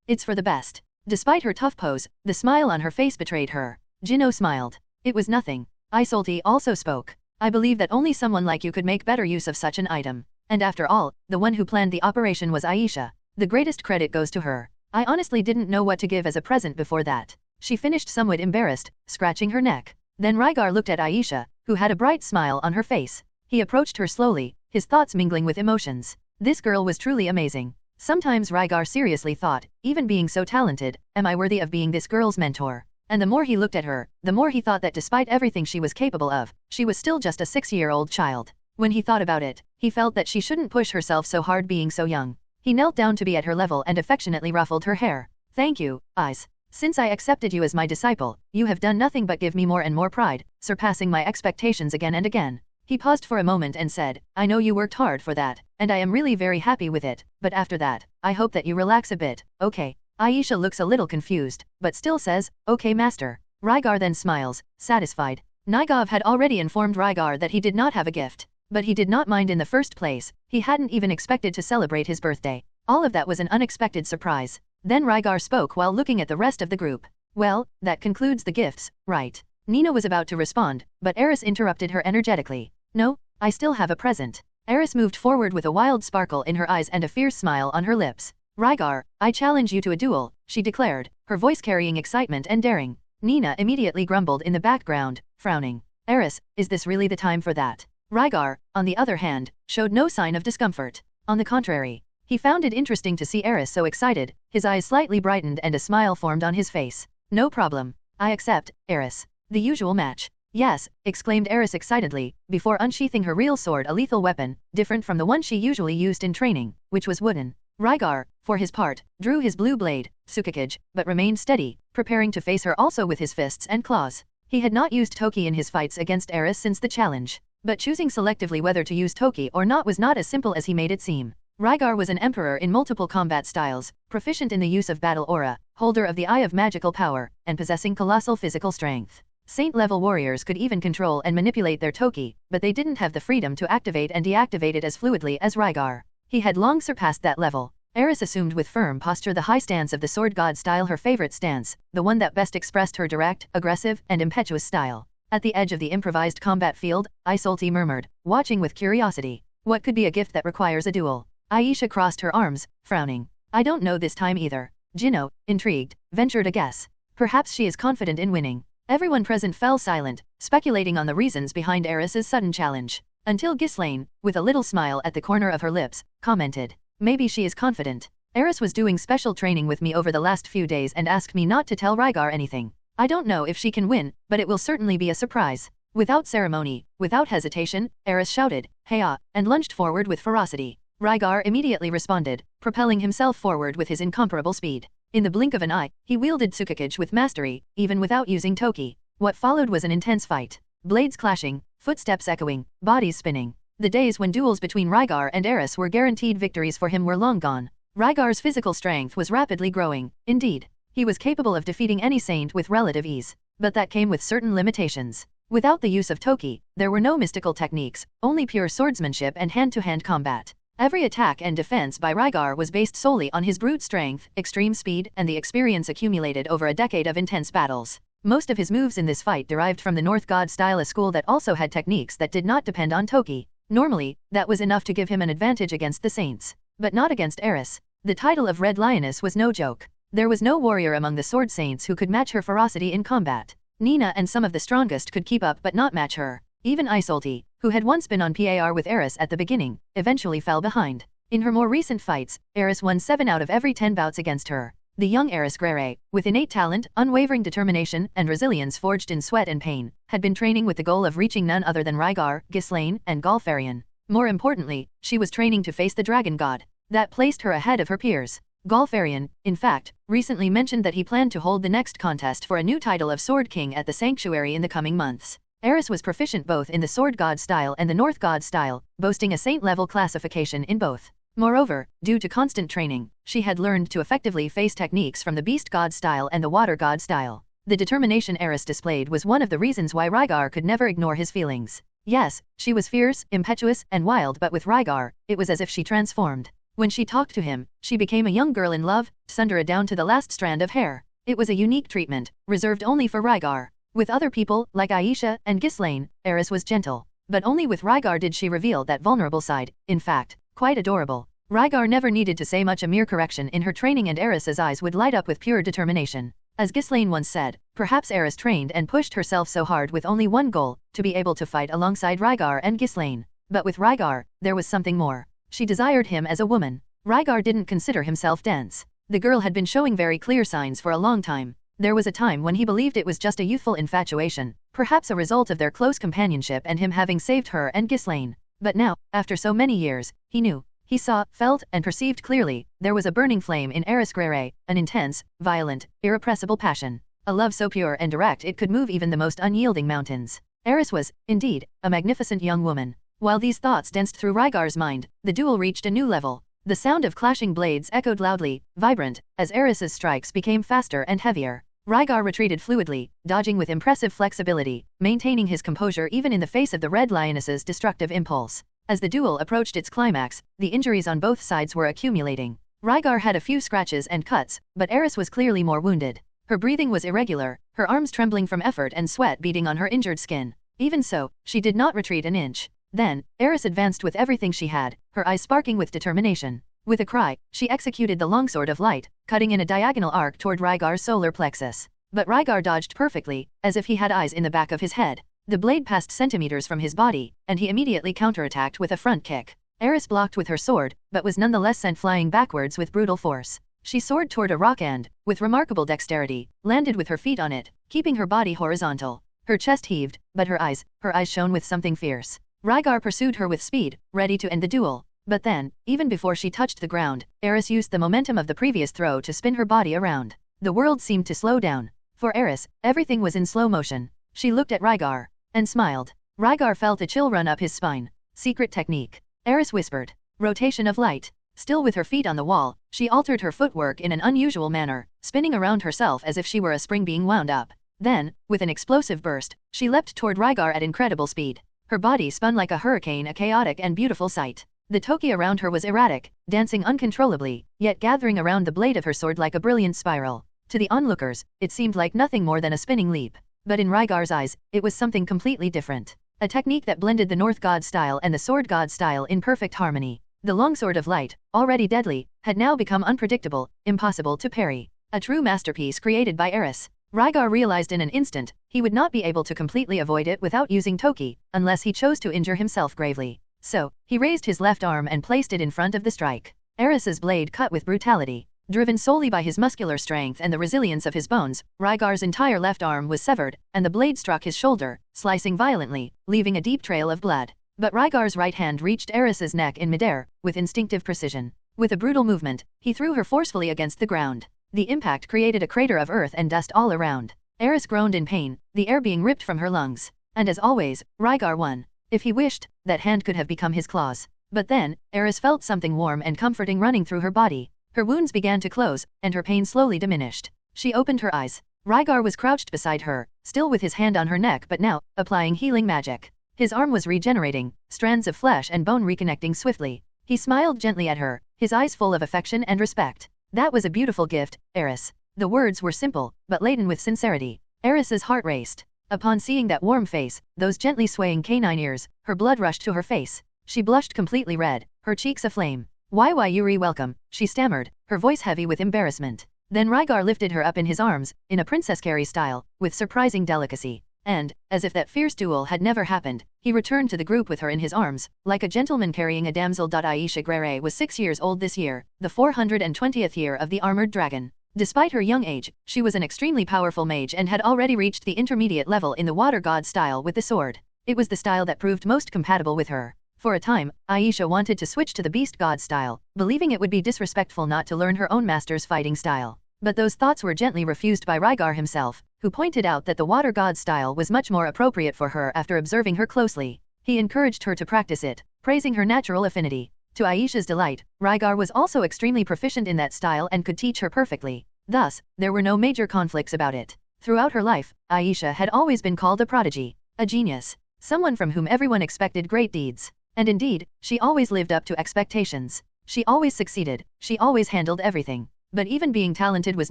it's for the best. Despite her tough pose, the smile on her face betrayed her. Jino smiled. It was nothing. Isolti also spoke. I believe that only someone like you could make better use of such an item. And after all, the one who planned the operation was Aisha. The greatest credit goes to her. I honestly didn't know what to give as a present before that. She finished somewhat embarrassed, scratching her neck. Then Rygar looked at Aisha, who had a bright smile on her face. He approached her slowly, his thoughts mingling with emotions. This girl was truly amazing. Sometimes Rygar seriously thought, even being so talented, am I worthy of being this girl's mentor? And the more he looked at her, the more he thought that despite everything she was capable of, she was still just a 6-year-old child. When he thought about it, he felt that she shouldn't push herself so hard being so young. He knelt down to be at her level and affectionately ruffled her hair. Thank you, Eyes. Since I accepted you as my disciple, you have done nothing but give me more and more pride, surpassing my expectations again and again. He paused for a moment and said, I know you worked hard for that, and I am really very happy with it, but after that, I hope that you relax a bit, okay? Aisha looks a little confused, but still says, okay master. Rygar then smiles, satisfied. Nigov had already informed Rygar that he did not have a gift, but he did not mind in the first place. He hadn't even expected to celebrate his birthday. All of that was an unexpected surprise. Then Rygar spoke while looking at the rest of the group. Well, that concludes the gifts, right? Nina was about to respond, but Eris interrupted her energetically. No, I still have a present. Eris moved forward with a wild sparkle in her eyes and a fierce smile on her lips. Rygar, I challenge you to a duel, she declared, her voice carrying excitement and daring. Nina immediately grumbled in the background, frowning. Eris, is this really the time for that? Rygar, on the other hand, showed no sign of discomfort. On the contrary, he found it interesting to see Eris so excited. His eyes slightly brightened and a smile formed on his face. No problem. I accept, Eris. The usual match. Yes, exclaimed Eris excitedly, before unsheathing her real sword, a lethal weapon, different from the one she usually used in training, which was wooden. Rygar, for his part, drew his blue blade, Tsukikage, but remained steady, preparing to face her also with his fists and claws. He had not used Toki in his fights against Eris since the challenge, but choosing selectively whether to use Toki or not was not as simple as he made it seem. Rygar was an emperor in multiple combat styles, proficient in the use of battle aura, holder of the Eye of Magical Power, and possessing colossal physical strength. Saint-level warriors could even control and manipulate their Toki, but they didn't have the freedom to activate and deactivate it as fluidly as Rygar. He had long surpassed that level. Eris assumed with firm posture the high stance of the sword god style, her favorite stance, the one that best expressed her direct, aggressive, and impetuous style. At the edge of the improvised combat field, Isolti murmured, watching with curiosity. What could be a gift that requires a duel? Aisha crossed her arms, frowning. I don't know this time either. Jino, intrigued, ventured a guess. Perhaps she is confident in winning. Everyone present fell silent, speculating on the reasons behind Eris's sudden challenge. Until Ghislaine, with a little smile at the corner of her lips, commented. Maybe she is confident. Eris was doing special training with me over the last few days and asked me not to tell Rygar anything. I don't know if she can win, but it will certainly be a surprise. Without ceremony, without hesitation, Eris shouted, Heya, and lunged forward with ferocity. Rygar immediately responded, propelling himself forward with his incomparable speed. In the blink of an eye, he wielded Tsukikage with mastery, even without using Toki. What followed was an intense fight. Blades clashing, footsteps echoing, bodies spinning. The days when duels between Rygar and Eris were guaranteed victories for him were long gone. Rygar's physical strength was rapidly growing. Indeed, he was capable of defeating any saint with relative ease. But that came with certain limitations. Without the use of Toki, there were no mystical techniques, only pure swordsmanship and hand-to-hand combat. Every attack and defense by Rygar was based solely on his brute strength, extreme speed, and the experience accumulated over a decade of intense battles. Most of his moves in this fight derived from the North God style, a school that also had techniques that did not depend on Toki. Normally, that was enough to give him an advantage against the saints. But not against Eris. The title of Red Lioness was no joke. There was no warrior among the sword saints who could match her ferocity in combat. Nina and some of the strongest could keep up but not match her. Even Isolti, who had once been on par with Eris at the beginning, eventually fell behind. In her more recent fights, Eris won 7 out of every 10 bouts against her. The young Rudeus Greyrat, with innate talent, unwavering determination, and resilience forged in sweat and pain, had been training with the goal of reaching none other than Rygar, Ghislaine, and Galfarian. More importantly, she was training to face the dragon god. That placed her ahead of her peers. Galfarian, in fact, recently mentioned that he planned to hold the next contest for a new title of Sword King at the Sanctuary in the coming months. Eris was proficient both in the Sword God style and the North God style, boasting a saint-level classification in both. Moreover, due to constant training, she had learned to effectively face techniques from the Beast God style and the Water God style. The determination Eris displayed was one of the reasons why Rygar could never ignore his feelings. Yes, she was fierce, impetuous, and wild, but with Rygar, it was as if she transformed. When she talked to him, she became a young girl in love, sundera down to the last strand of hair. It was a unique treatment, reserved only for Rygar. With other people, like Aisha and Ghislaine, Eris was gentle. But only with Rygar did she reveal that vulnerable side, in fact, quite adorable. Rygar never needed to say much, a mere correction in her training and Eris's eyes would light up with pure determination. As Ghislaine once said, perhaps Eris trained and pushed herself so hard with only one goal, to be able to fight alongside Rygar and Ghislaine. But with Rygar, there was something more. She desired him as a woman. Rygar didn't consider himself dense. The girl had been showing very clear signs for a long time. There was a time when he believed it was just a youthful infatuation, perhaps a result of their close companionship and him having saved her and Ghislaine. But now, after so many years, he knew. He saw, felt, and perceived clearly, there was a burning flame in Aoi Greyrat, an intense, violent, irrepressible passion. A love so pure and direct it could move even the most unyielding mountains. Aoi was, indeed, a magnificent young woman. While these thoughts danced through Rygar's mind, the duel reached a new level. The sound of clashing blades echoed loudly, vibrant, as Aoi's strikes became faster and heavier. Rygar retreated fluidly, dodging with impressive flexibility, maintaining his composure even in the face of the Red Lioness's destructive impulse. As the duel approached its climax, the injuries on both sides were accumulating. Rygar had a few scratches and cuts, but Aoi was clearly more wounded. Her breathing was irregular, her arms trembling from effort and sweat beading on her injured skin. Even so, she did not retreat an inch. Then, Aoi advanced with everything she had, her eyes sparking with determination. With a cry, she executed the longsword of light, cutting in a diagonal arc toward Rygar's solar plexus. But Rygar dodged perfectly, as if he had eyes in the back of his head. The blade passed centimeters from his body, and he immediately counterattacked with a front kick. Aoi blocked with her sword, but was nonetheless sent flying backwards with brutal force. She soared toward a rock and, with remarkable dexterity, landed with her feet on it, keeping her body horizontal. Her chest heaved, but her eyes shone with something fierce. Rygar pursued her with speed, ready to end the duel. But then, even before she touched the ground, Aoi used the momentum of the previous throw to spin her body around. The world seemed to slow down. For Aoi, everything was in slow motion. She looked at Rygar and smiled. Rygar felt a chill run up his spine. Secret technique. Aoi whispered. Rotation of light. Still with her feet on the wall, she altered her footwork in an unusual manner, spinning around herself as if she were a spring being wound up. Then, with an explosive burst, she leapt toward Rygar at incredible speed. Her body spun like a hurricane, a chaotic and beautiful sight. The toki around her was erratic, dancing uncontrollably, yet gathering around the blade of her sword like a brilliant spiral. To the onlookers, it seemed like nothing more than a spinning leap. But in Rygar's eyes, it was something completely different. A technique that blended the North God style and the Sword God style in perfect harmony. The longsword of light, already deadly, had now become unpredictable, impossible to parry. A true masterpiece created by Aoi. Rygar realized in an instant, he would not be able to completely avoid it without using toki, unless he chose to injure himself gravely. So, he raised his left arm and placed it in front of the strike. Aoi's blade cut with brutality. Driven solely by his muscular strength and the resilience of his bones, Rygar's entire left arm was severed, and the blade struck his shoulder, slicing violently, leaving a deep trail of blood. But Rygar's right hand reached Aoi's neck in midair, with instinctive precision. With a brutal movement, he threw her forcefully against the ground. The impact created a crater of earth and dust all around. Aoi groaned in pain, the air being ripped from her lungs. And as always, Rygar won. If he wished, that hand could have become his claws. But then, Aoi felt something warm and comforting running through her body. Her wounds began to close, and her pain slowly diminished. She opened her eyes. Rygar was crouched beside her, still with his hand on her neck but now, applying healing magic. His arm was regenerating, strands of flesh and bone reconnecting swiftly. He smiled gently at her, his eyes full of affection and respect. That was a beautiful gift, Aoi. The words were simple, but laden with sincerity. Aoi's heart raced. Upon seeing that warm face, those gently swaying canine ears, her blood rushed to her face. She blushed completely red, her cheeks aflame. Why Yuri welcome, she stammered, her voice heavy with embarrassment. Then Rygar lifted her up in his arms, in a Princess Carrie style, with surprising delicacy. And, as if that fierce duel had never happened, he returned to the group with her in his arms, like a gentleman carrying a damsel. Aoi Greyrat was 6 years old this year, the 420th year of the Armored Dragon. Despite her young age, she was an extremely powerful mage and had already reached the intermediate level in the Water God style with the sword. It was the style that proved most compatible with her. For a time, Aisha wanted to switch to the Beast God style, believing it would be disrespectful not to learn her own master's fighting style. But those thoughts were gently refused by Rygar himself, who pointed out that the Water God style was much more appropriate for her after observing her closely. He encouraged her to practice it, praising her natural affinity. To Aisha's delight, Rygar was also extremely proficient in that style and could teach her perfectly. Thus, there were no major conflicts about it. Throughout her life, Aisha had always been called a prodigy, a genius, someone from whom everyone expected great deeds. And indeed, she always lived up to expectations. She always succeeded, she always handled everything. But even being talented was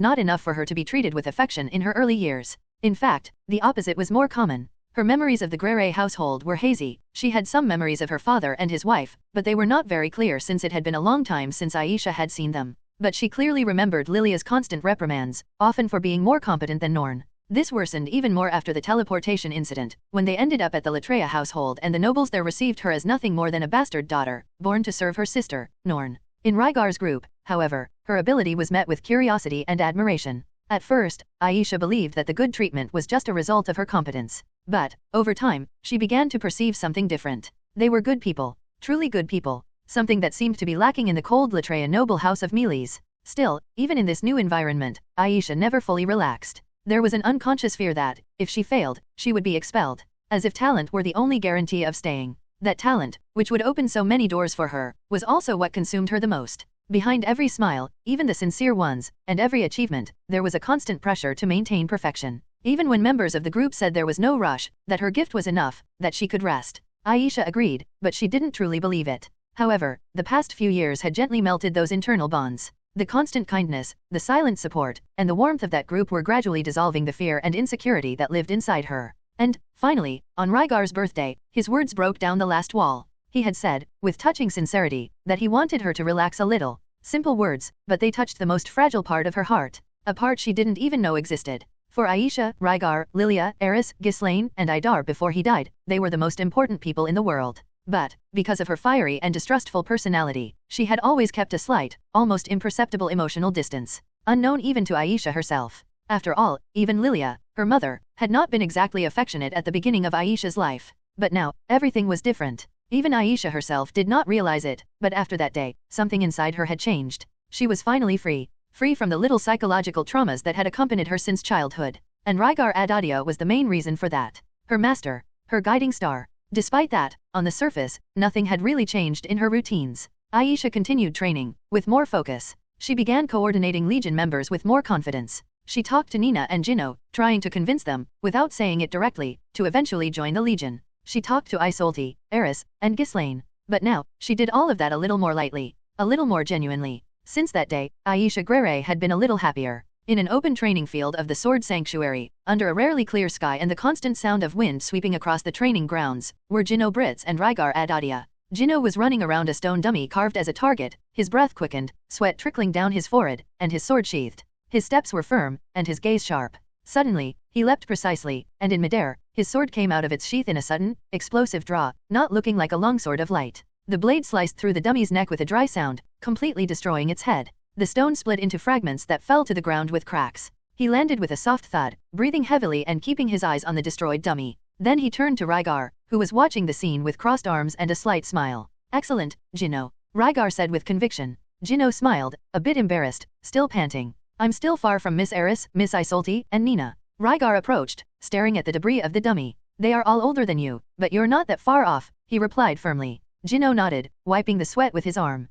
not enough for her to be treated with affection in her early years. In fact, the opposite was more common. Her memories of the Greyrat household were hazy. She had some memories of her father and his wife, but they were not very clear since it had been a long time since Aisha had seen them. But she clearly remembered Lilia's constant reprimands, often for being more competent than Norn. This worsened even more after the teleportation incident, when they ended up at the Latreia household and the nobles there received her as nothing more than a bastard daughter, born to serve her sister, Norn. In Rygar's group, however, her ability was met with curiosity and admiration. At first, Aisha believed that the good treatment was just a result of her competence. But, over time, she began to perceive something different. They were good people, truly good people. something that seemed to be lacking in the cold Latrean noble house of Meles. Still, even in this new environment, Aisha never fully relaxed. There was an unconscious fear that, if she failed, she would be expelled. As if talent were the only guarantee of staying. That talent, which would open so many doors for her, was also what consumed her the most. Behind every smile, even the sincere ones, and every achievement, there was a constant pressure to maintain perfection. Even when members of the group said there was no rush, that her gift was enough, that she could rest. Aisha agreed, but she didn't truly believe it. However, the past few years had gently melted those internal bonds. The constant kindness, the silent support, and the warmth of that group were gradually dissolving the fear and insecurity that lived inside her. And, finally, on Rygar's birthday, his words broke down the last wall. He had said, with touching sincerity, that he wanted her to relax a little. Simple words, but they touched the most fragile part of her heart. A part she didn't even know existed. For Aisha, Rygar, Lilia, Eris, Ghislaine, and Idar before he died, they were the most important people in the world. But, because of her fiery and distrustful personality, she had always kept a slight, almost imperceptible emotional distance, unknown even to Aisha herself. After all, even Lilia, her mother, had not been exactly affectionate at the beginning of Aisha's life. But now, everything was different. Even Aisha herself did not realize it, but after that day, something inside her had changed. She was finally free. Free from the little psychological traumas that had accompanied her since childhood. And Rygar Adoldia was the main reason for that. Her master. Her guiding star. Despite that, on the surface, nothing had really changed in her routines. Aisha continued training, with more focus. She began coordinating Legion members with more confidence. She talked to Nina and Jinno, trying to convince them, without saying it directly, to eventually join the Legion. She talked to Isolde, Eris, and Ghislaine. But now, she did all of that a little more lightly. A little more genuinely. Since that day, Aisha Greyrat had been a little happier. In an open training field of the Sword Sanctuary, under a rarely clear sky and the constant sound of wind sweeping across the training grounds, were Jinno Brits and Rygar Adoldia. Jinno was running around a stone dummy carved as a target, his breath quickened, sweat trickling down his forehead, and his sword sheathed. His steps were firm, and his gaze sharp. Suddenly, he leapt precisely, and in midair, his sword came out of its sheath in a sudden, explosive draw, not looking like a longsword of light. The blade sliced through the dummy's neck with a dry sound, completely destroying its head. The stone split into fragments that fell to the ground with cracks. He landed with a soft thud, breathing heavily and keeping his eyes on the destroyed dummy. Then he turned to Rygar, who was watching the scene with crossed arms and a slight smile. "Excellent, Jinno," Rygar said with conviction. Jinno smiled, a bit embarrassed, still panting. "I'm still far from Miss Eris, Miss Isolde, and Nina." Rygar approached, staring at the debris of the dummy. "They are all older than you, but you're not that far off," he replied firmly. Jinno nodded, wiping the sweat with his arm.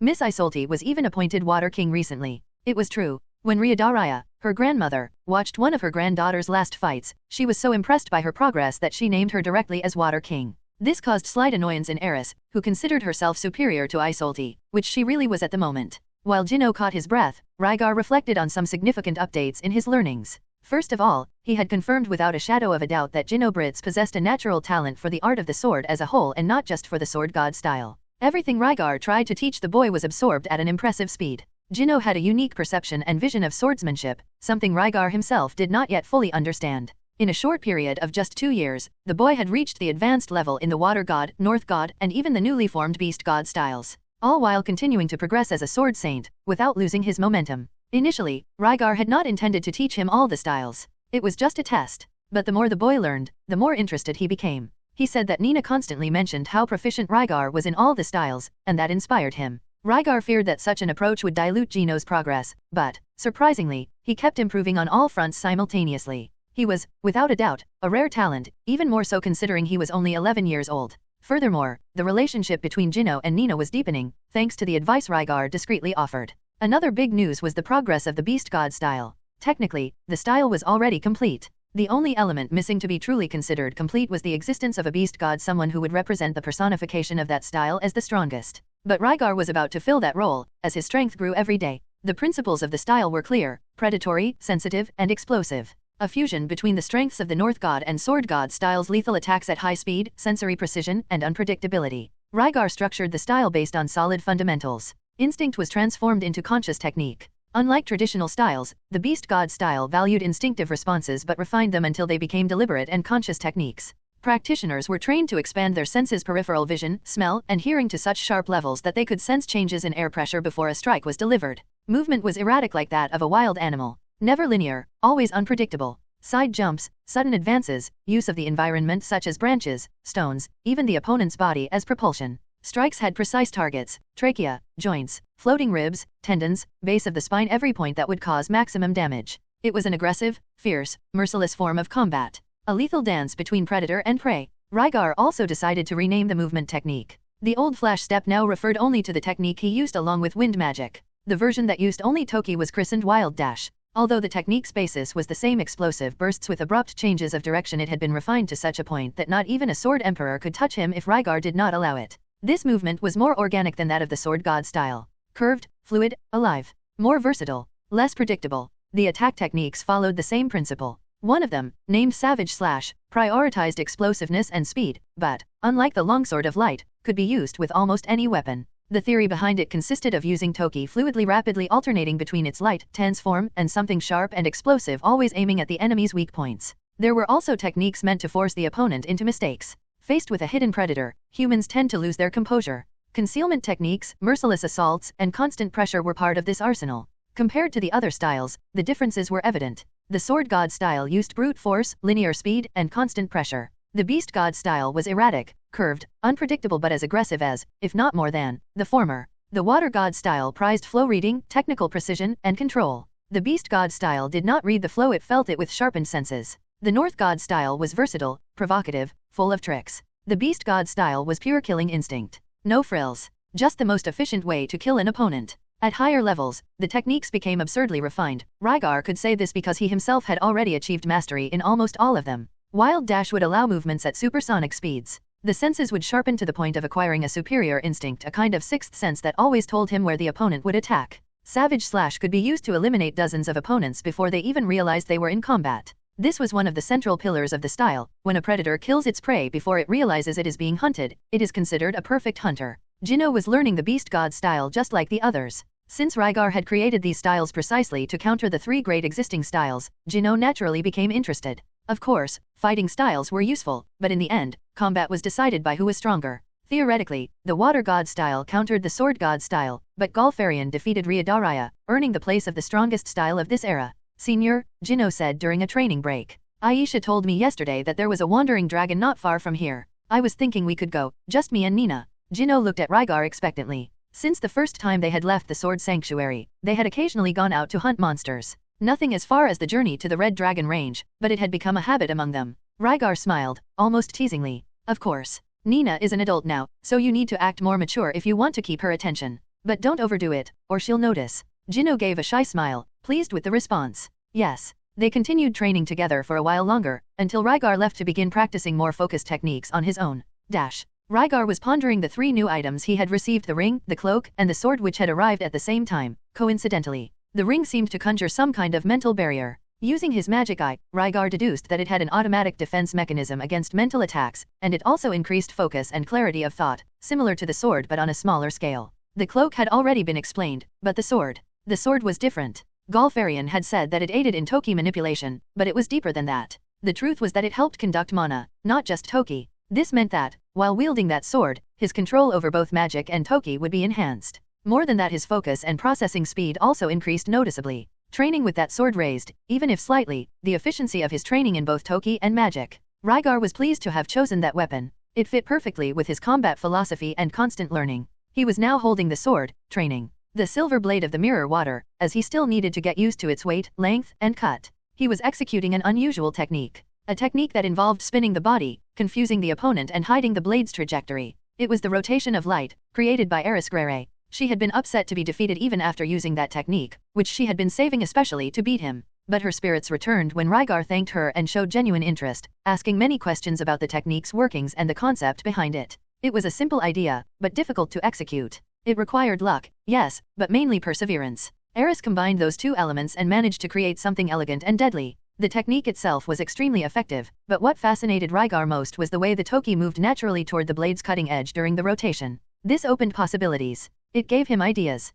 Miss Isolde was even appointed Water King recently. It was true. When Ryudaraya, her grandmother, watched one of her granddaughter's last fights, she was so impressed by her progress that she named her directly as Water King. This caused slight annoyance in Eris, who considered herself superior to Isolde, which she really was at the moment. While Jinno caught his breath, Rygar reflected on some significant updates in his learnings. First of all, he had confirmed without a shadow of a doubt that Jinno Brits possessed a natural talent for the art of the sword as a whole and not just for the sword god style. Everything Rygar tried to teach the boy was absorbed at an impressive speed. Jinno had a unique perception and vision of swordsmanship, something Rygar himself did not yet fully understand. In a short period of just 2 years, the boy had reached the advanced level in the Water God, North God, and even the newly formed Beast God styles, all while continuing to progress as a sword saint, without losing his momentum. Initially, Rygar had not intended to teach him all the styles. It was just a test. But the more the boy learned, the more interested he became. He said that Nina constantly mentioned how proficient Rygar was in all the styles, and that inspired him. Rygar feared that such an approach would dilute Jinno's progress, but, surprisingly, he kept improving on all fronts simultaneously. He was, without a doubt, a rare talent, even more so considering he was only 11 years old. Furthermore, the relationship between Jinno and Nina was deepening, thanks to the advice Rygar discreetly offered. Another big news was the progress of the Beast God style. Technically, the style was already complete. The only element missing to be truly considered complete was the existence of a beast god, someone who would represent the personification of that style as the strongest. But Rygar was about to fill that role, as his strength grew every day. The principles of the style were clear, predatory, sensitive, and explosive. A fusion between the strengths of the North God and Sword God styles, lethal attacks at high speed, sensory precision, and unpredictability. Rygar structured the style based on solid fundamentals. Instinct was transformed into conscious technique. Unlike traditional styles, the Beast God style valued instinctive responses but refined them until they became deliberate and conscious techniques. Practitioners were trained to expand their senses, peripheral vision, smell, and hearing to such sharp levels that they could sense changes in air pressure before a strike was delivered. Movement was erratic like that of a wild animal. Never linear, always unpredictable. Side jumps, sudden advances, use of the environment such as branches, stones, even the opponent's body as propulsion. Strikes had precise targets: trachea, joints, floating ribs, tendons, base of the spine, every point that would cause maximum damage. It was an aggressive, fierce, merciless form of combat. A lethal dance between predator and prey. Rygar also decided to rename the movement technique. The old flash step now referred only to the technique he used along with wind magic. The version that used only Toki was christened Wild Dash. Although the technique's basis was the same, explosive bursts with abrupt changes of direction, it had been refined to such a point that not even a sword emperor could touch him if Rygar did not allow it. This movement was more organic than that of the sword god style. Curved, fluid, alive. More versatile. Less predictable. The attack techniques followed the same principle. One of them, named Savage Slash, prioritized explosiveness and speed, but, unlike the longsword of light, could be used with almost any weapon. The theory behind it consisted of using Toki fluidly, rapidly alternating between its light, tense form and something sharp and explosive, always aiming at the enemy's weak points. There were also techniques meant to force the opponent into mistakes. Faced with a hidden predator, humans tend to lose their composure. Concealment techniques, merciless assaults, and constant pressure were part of this arsenal. Compared to the other styles, the differences were evident. The sword god style used brute force, linear speed, and constant pressure. The beast god style was erratic, curved, unpredictable, but as aggressive as, if not more than, the former. The water god style prized flow reading, technical precision, and control. The beast god style did not read the flow, it felt it with sharpened senses. The north god style was versatile, provocative, full of tricks. The beast god style was pure killing instinct. No frills. Just the most efficient way to kill an opponent. At higher levels, the techniques became absurdly refined. Rygar could say this because he himself had already achieved mastery in almost all of them. Wild Dash would allow movements at supersonic speeds. The senses would sharpen to the point of acquiring a superior instinct, a kind of sixth sense that always told him where the opponent would attack. Savage Slash could be used to eliminate dozens of opponents before they even realized they were in combat. This was one of the central pillars of the style. When a predator kills its prey before it realizes it is being hunted, it is considered a perfect hunter. Jino was learning the beast god style just like the others. Since Rygar had created these styles precisely to counter the three great existing styles, Jino naturally became interested. Of course, fighting styles were useful, but in the end, combat was decided by who was stronger. Theoretically, the water god style countered the sword god style, but Golfarian defeated Ryudaraya, earning the place of the strongest style of this era. Senior, Jino said during a training break. Aisha told me yesterday that there was a wandering dragon not far from here. I was thinking we could go, just me and Nina. Jino looked at Rygar expectantly. Since the first time they had left the sword sanctuary, they had occasionally gone out to hunt monsters. Nothing as far as the journey to the Red Dragon Range, but it had become a habit among them. Rygar smiled, almost teasingly. Of course. Nina is an adult now, so you need to act more mature if you want to keep her attention. But don't overdo it, or she'll notice. Jino gave a shy smile, pleased with the response. Yes. They continued training together for a while longer, until Rygar left to begin practicing more focused techniques on his own. Rygar was pondering the three new items he had received: the ring, the cloak, and the sword, which had arrived at the same time. Coincidentally, the ring seemed to conjure some kind of mental barrier. Using his magic eye, Rygar deduced that it had an automatic defense mechanism against mental attacks, and it also increased focus and clarity of thought, similar to the sword but on a smaller scale. The cloak had already been explained, but the sword was different. Golfarian had said that it aided in Toki manipulation, but it was deeper than that. The truth was that it helped conduct mana, not just Toki. This meant that, while wielding that sword, his control over both magic and Toki would be enhanced. More than that, his focus and processing speed also increased noticeably. Training with that sword raised, even if slightly, the efficiency of his training in both Toki and magic. Rygar was pleased to have chosen that weapon. It fit perfectly with his combat philosophy and constant learning. He was now holding the sword, training the silver blade of the mirror water, as he still needed to get used to its weight, length, and cut. He was executing an unusual technique. A technique that involved spinning the body, confusing the opponent and hiding the blade's trajectory. It was the rotation of light, created by Rudeus Greyrat. She had been upset to be defeated even after using that technique, which she had been saving especially to beat him. But her spirits returned when Rygar thanked her and showed genuine interest, asking many questions about the technique's workings and the concept behind it. It was a simple idea, but difficult to execute. It required luck, yes, but mainly perseverance. Rudeus combined those two elements and managed to create something elegant and deadly. The technique itself was extremely effective, but what fascinated Rygar most was the way the Toki moved naturally toward the blade's cutting edge during the rotation. This opened possibilities. It gave him ideas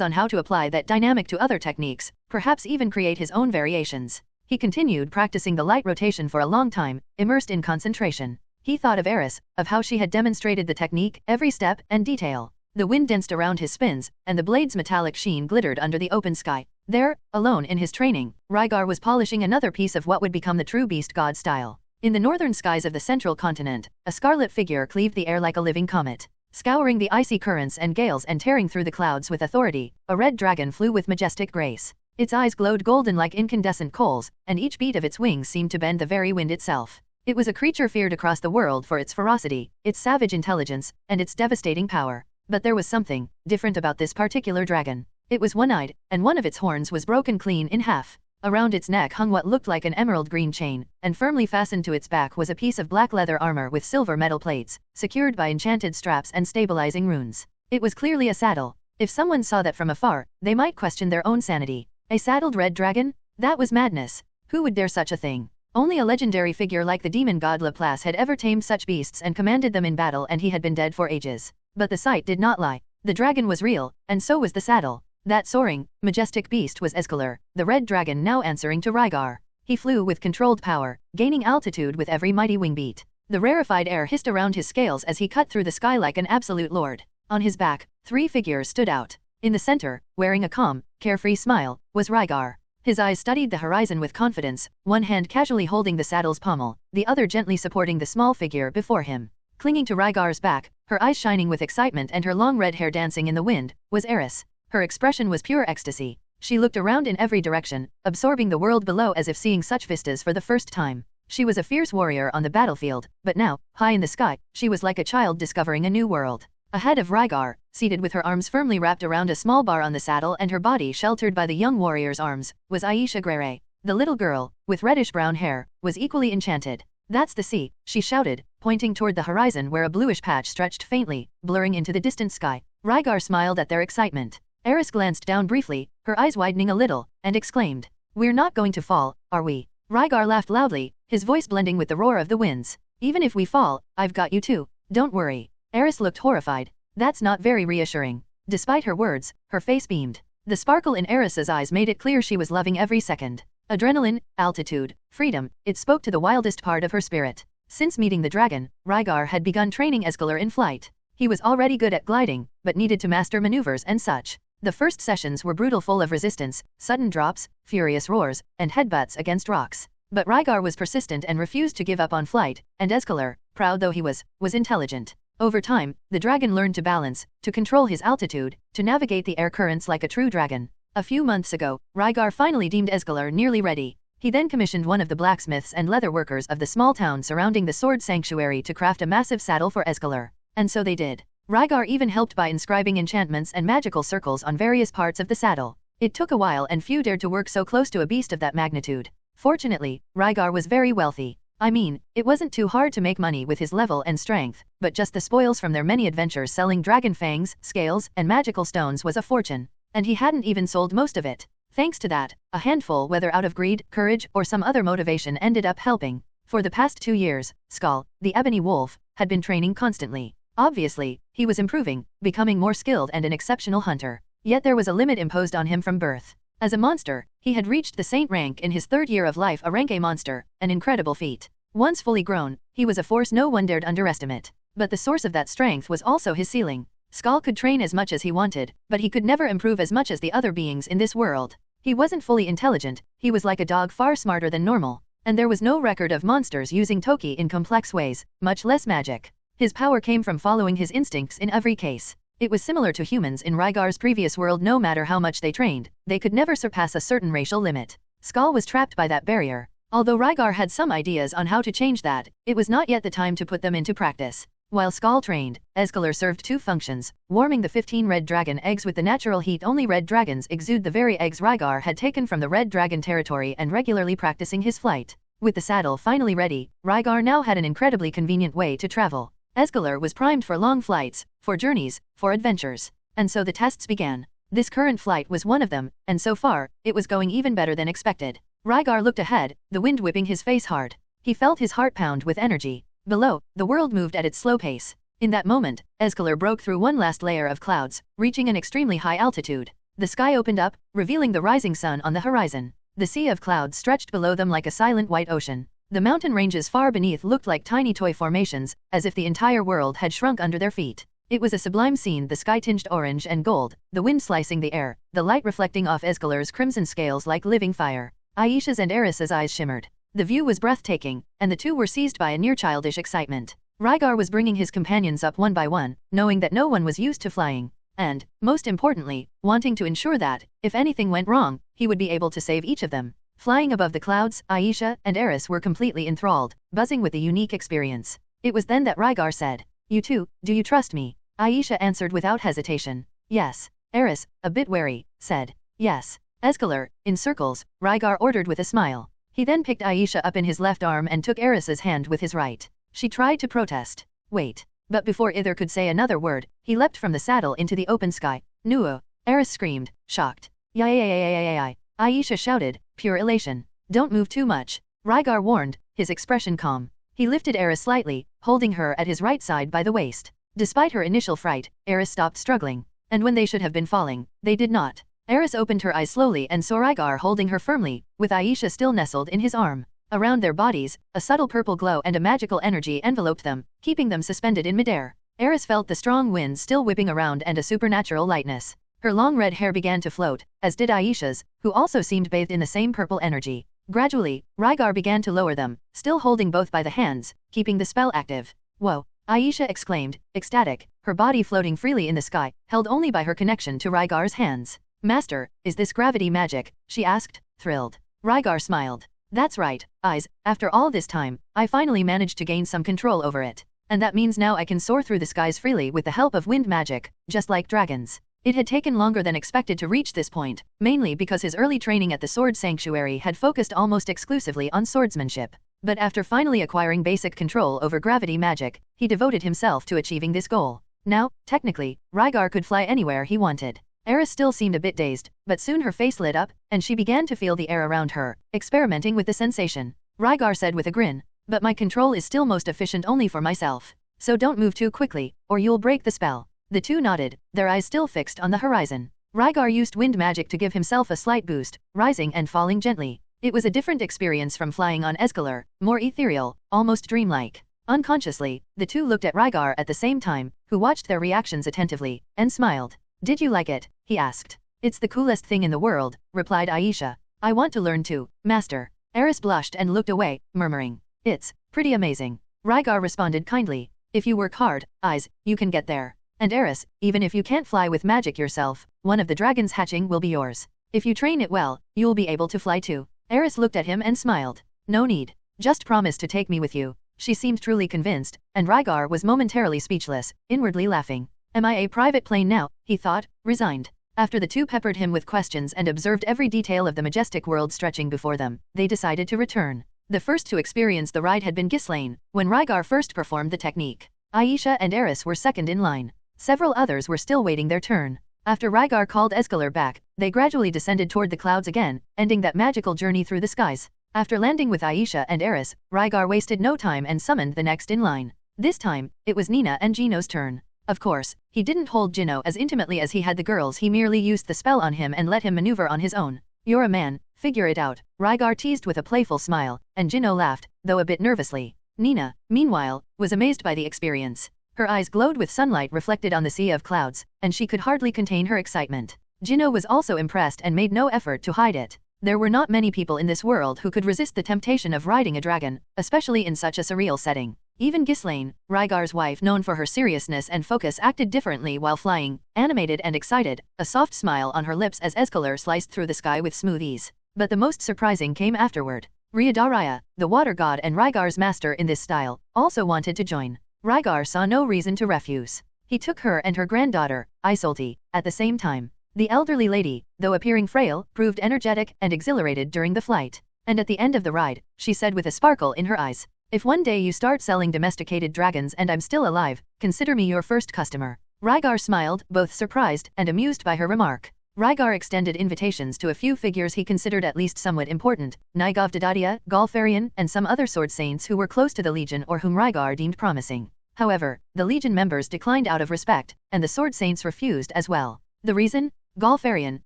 on how to apply that dynamic to other techniques, perhaps even create his own variations. He continued practicing the light rotation for a long time, immersed in concentration. He thought of Rudeus, of how she had demonstrated the technique, every step and detail. The wind danced around his spins, and the blade's metallic sheen glittered under the open sky. There, alone in his training, Rygar was polishing another piece of what would become the true beast god style. In the northern skies of the central continent, a scarlet figure cleaved the air like a living comet. Scouring the icy currents and gales and tearing through the clouds with authority, a red dragon flew with majestic grace. Its eyes glowed golden like incandescent coals, and each beat of its wings seemed to bend the very wind itself. It was a creature feared across the world for its ferocity, its savage intelligence, and its devastating power. But there was something different about this particular dragon. It was one-eyed, and one of its horns was broken clean in half. Around its neck hung what looked like an emerald green chain, and firmly fastened to its back was a piece of black leather armor with silver metal plates, secured by enchanted straps and stabilizing runes. It was clearly a saddle. If someone saw that from afar, they might question their own sanity. A saddled red dragon? That was madness. Who would dare such a thing? Only a legendary figure like the demon god Laplace had ever tamed such beasts and commanded them in battle, and he had been dead for ages. But the sight did not lie. The dragon was real, and so was the saddle. That soaring, majestic beast was Escalar, the red dragon now answering to Rygar. He flew with controlled power, gaining altitude with every mighty wing beat. The rarefied air hissed around his scales as he cut through the sky like an absolute lord. On his back, 3 figures stood out. In the center, wearing a calm, carefree smile, was Rygar. His eyes studied the horizon with confidence, one hand casually holding the saddle's pommel, the other gently supporting the small figure before him. Clinging to Rygar's back, her eyes shining with excitement and her long red hair dancing in the wind, was Eris. Her expression was pure ecstasy. She looked around in every direction, absorbing the world below as if seeing such vistas for the first time. She was a fierce warrior on the battlefield, but now, high in the sky, she was like a child discovering a new world. Ahead of Rygar, seated with her arms firmly wrapped around a small bar on the saddle and her body sheltered by the young warrior's arms, was Aisha Greyrat. The little girl, with reddish-brown hair, was equally enchanted. "That's the sea," she shouted, pointing toward the horizon where a bluish patch stretched faintly, blurring into the distant sky. Rygar smiled at their excitement. Eris glanced down briefly, her eyes widening a little, and exclaimed, "We're not going to fall, are we?" Rygar laughed loudly, his voice blending with the roar of the winds. "Even if we fall, I've got you too. Don't worry." Eris looked horrified. That's not very reassuring. Despite her words, her face beamed. The sparkle in Eris's eyes made it clear she was loving every second. Adrenaline, altitude, freedom, it spoke to the wildest part of her spirit. Since meeting the dragon, Rygar had begun training Escalar in flight. He was already good at gliding, but needed to master maneuvers and such. The first sessions were brutal, full of resistance, sudden drops, furious roars, and headbutts against rocks. But Rygar was persistent and refused to give up on flight, and Escalar, proud though he was intelligent. Over time, the dragon learned to balance, to control his altitude, to navigate the air currents like a true dragon. A few months ago, Rygar finally deemed Escalar nearly ready. He then commissioned one of the blacksmiths and leather workers of the small town surrounding the sword sanctuary to craft a massive saddle for Escalar. And so they did. Rygar even helped by inscribing enchantments and magical circles on various parts of the saddle. It took a while and few dared to work so close to a beast of that magnitude. Fortunately, Rygar was very wealthy. I mean, it wasn't too hard to make money with his level and strength, but just the spoils from their many adventures selling dragon fangs, scales, and magical stones was a fortune. And he hadn't even sold most of it. Thanks to that, a handful, whether out of greed, courage, or some other motivation, ended up helping. For the past 2 years, Skull, the ebony wolf, had been training constantly. Obviously, he was improving, becoming more skilled and an exceptional hunter. Yet there was a limit imposed on him from birth. As a monster, he had reached the Saint rank in his 3rd year of life, a rank A monster, an incredible feat. Once fully grown, he was a force no one dared underestimate. But the source of that strength was also his ceiling. Skull could train as much as he wanted, but he could never improve as much as the other beings in this world. He wasn't fully intelligent, he was like a dog, far smarter than normal. And there was no record of monsters using Toki in complex ways, much less magic. His power came from following his instincts in every case. It was similar to humans in Rygar's previous world. No matter how much they trained, they could never surpass a certain racial limit. Skull was trapped by that barrier. Although Rygar had some ideas on how to change that, it was not yet the time to put them into practice. While Skull trained, Escalar served 2 functions, warming the 15 red dragon eggs with the natural heat only red dragons exude, the very eggs Rygar had taken from the red dragon territory, and regularly practicing his flight. With the saddle finally ready, Rygar now had an incredibly convenient way to travel. Escalar was primed for long flights, for journeys, for adventures. And so the tests began. This current flight was one of them, and so far, it was going even better than expected. Rygar looked ahead, the wind whipping his face hard. He felt his heart pound with energy. Below, the world moved at its slow pace. In that moment, Escalar broke through one last layer of clouds, reaching an extremely high altitude. The sky opened up, revealing the rising sun on the horizon. The sea of clouds stretched below them like a silent white ocean. The mountain ranges far beneath looked like tiny toy formations, as if the entire world had shrunk under their feet. It was a sublime scene, the sky tinged orange and gold, the wind slicing the air, the light reflecting off Escalar's crimson scales like living fire. Aisha's and Eris's eyes shimmered. The view was breathtaking, and the two were seized by a near childish excitement. Rygar was bringing his companions up one by one, knowing that no one was used to flying. And, most importantly, wanting to ensure that, if anything went wrong, he would be able to save each of them. Flying above the clouds, Aisha and Eris were completely enthralled, buzzing with the unique experience. It was then that Rygar said, "You too, do you trust me?" Aisha answered without hesitation. "Yes." Eris, a bit wary, said, "Yes." "Escalar, in circles," Rygar ordered with a smile. He then picked Aisha up in his left arm and took Eris's hand with his right. She tried to protest. "Wait." But before either could say another word, he leapt from the saddle into the open sky. "Nuo!" Eris screamed, shocked. "Yay!" Aisha shouted, pure elation. "Don't move too much," Rygar warned, his expression calm. He lifted Eris slightly, holding her at his right side by the waist. Despite her initial fright, Eris stopped struggling. And when they should have been falling, they did not. Eris opened her eyes slowly and saw Rygar holding her firmly, with Aisha still nestled in his arm. Around their bodies, a subtle purple glow and a magical energy enveloped them, keeping them suspended in midair. Eris felt the strong winds still whipping around and a supernatural lightness. Her long red hair began to float, as did Aisha's, who also seemed bathed in the same purple energy. Gradually, Rygar began to lower them, still holding both by the hands, keeping the spell active. "Whoa!" Aisha exclaimed, ecstatic, her body floating freely in the sky, held only by her connection to Rygar's hands. "Master, is this gravity magic?" she asked, thrilled. Rygar smiled. "That's right, Eyes, after all this time, I finally managed to gain some control over it. And that means now I can soar through the skies freely with the help of wind magic, just like dragons." It had taken longer than expected to reach this point, mainly because his early training at the Sword Sanctuary had focused almost exclusively on swordsmanship. But after finally acquiring basic control over gravity magic, he devoted himself to achieving this goal. Now, technically, Rygar could fly anywhere he wanted. Eris still seemed a bit dazed, but soon her face lit up, and she began to feel the air around her, experimenting with the sensation. Rygar said with a grin, "But my control is still most efficient only for myself. So don't move too quickly, or you'll break the spell." The two nodded, their eyes still fixed on the horizon. Rygar used wind magic to give himself a slight boost, rising and falling gently. It was a different experience from flying on Escalar, more ethereal, almost dreamlike. Unconsciously, the two looked at Rygar at the same time, who watched their reactions attentively, and smiled. "Did you like it?" he asked. "It's the coolest thing in the world," replied Aisha. "I want to learn too, Master." Eris blushed and looked away, murmuring, "It's pretty amazing." Rygar responded kindly, "If you work hard, Eyes, you can get there. And Eris, even if you can't fly with magic yourself, one of the dragons hatching will be yours. If you train it well, you'll be able to fly too." Eris looked at him and smiled. "No need. Just promise to take me with you." She seemed truly convinced, and Rygar was momentarily speechless, inwardly laughing. "Am I a private plane now?" he thought, resigned. After the two peppered him with questions and observed every detail of the majestic world stretching before them, they decided to return. The first to experience the ride had been Ghislaine, when Rygar first performed the technique. Aisha and Eris were second in line. Several others were still waiting their turn. After Rygar called Escalar back, they gradually descended toward the clouds again, ending that magical journey through the skies. After landing with Aisha and Eris, Rygar wasted no time and summoned the next in line. This time, it was Nina and Gino's turn. Of course, he didn't hold Gino as intimately as he had the girls, he merely used the spell on him and let him maneuver on his own. "You're a man, figure it out," Rygar teased with a playful smile, and Gino laughed, though a bit nervously. Nina, meanwhile, was amazed by the experience. Her eyes glowed with sunlight reflected on the sea of clouds, and she could hardly contain her excitement. Gino was also impressed and made no effort to hide it. There were not many people in this world who could resist the temptation of riding a dragon, especially in such a surreal setting. Even Ghislaine, Rygar's wife known for her seriousness and focus, acted differently while flying, animated and excited, a soft smile on her lips as Escalar sliced through the sky with smooth ease. But the most surprising came afterward. Ryudaraya, the water god and Rygar's master in this style, also wanted to join. Rygar saw no reason to refuse. He took her and her granddaughter, Isolde, at the same time. The elderly lady, though appearing frail, proved energetic and exhilarated during the flight. And at the end of the ride, she said with a sparkle in her eyes, "If one day you start selling domesticated dragons and I'm still alive, consider me your first customer." Rygar smiled, both surprised and amused by her remark. Rygar extended invitations to a few figures he considered at least somewhat important, Nygov Dadadia, Galfarian, and some other sword saints who were close to the Legion or whom Rygar deemed promising. However, the Legion members declined out of respect, and the sword saints refused as well. The reason? Galfarian,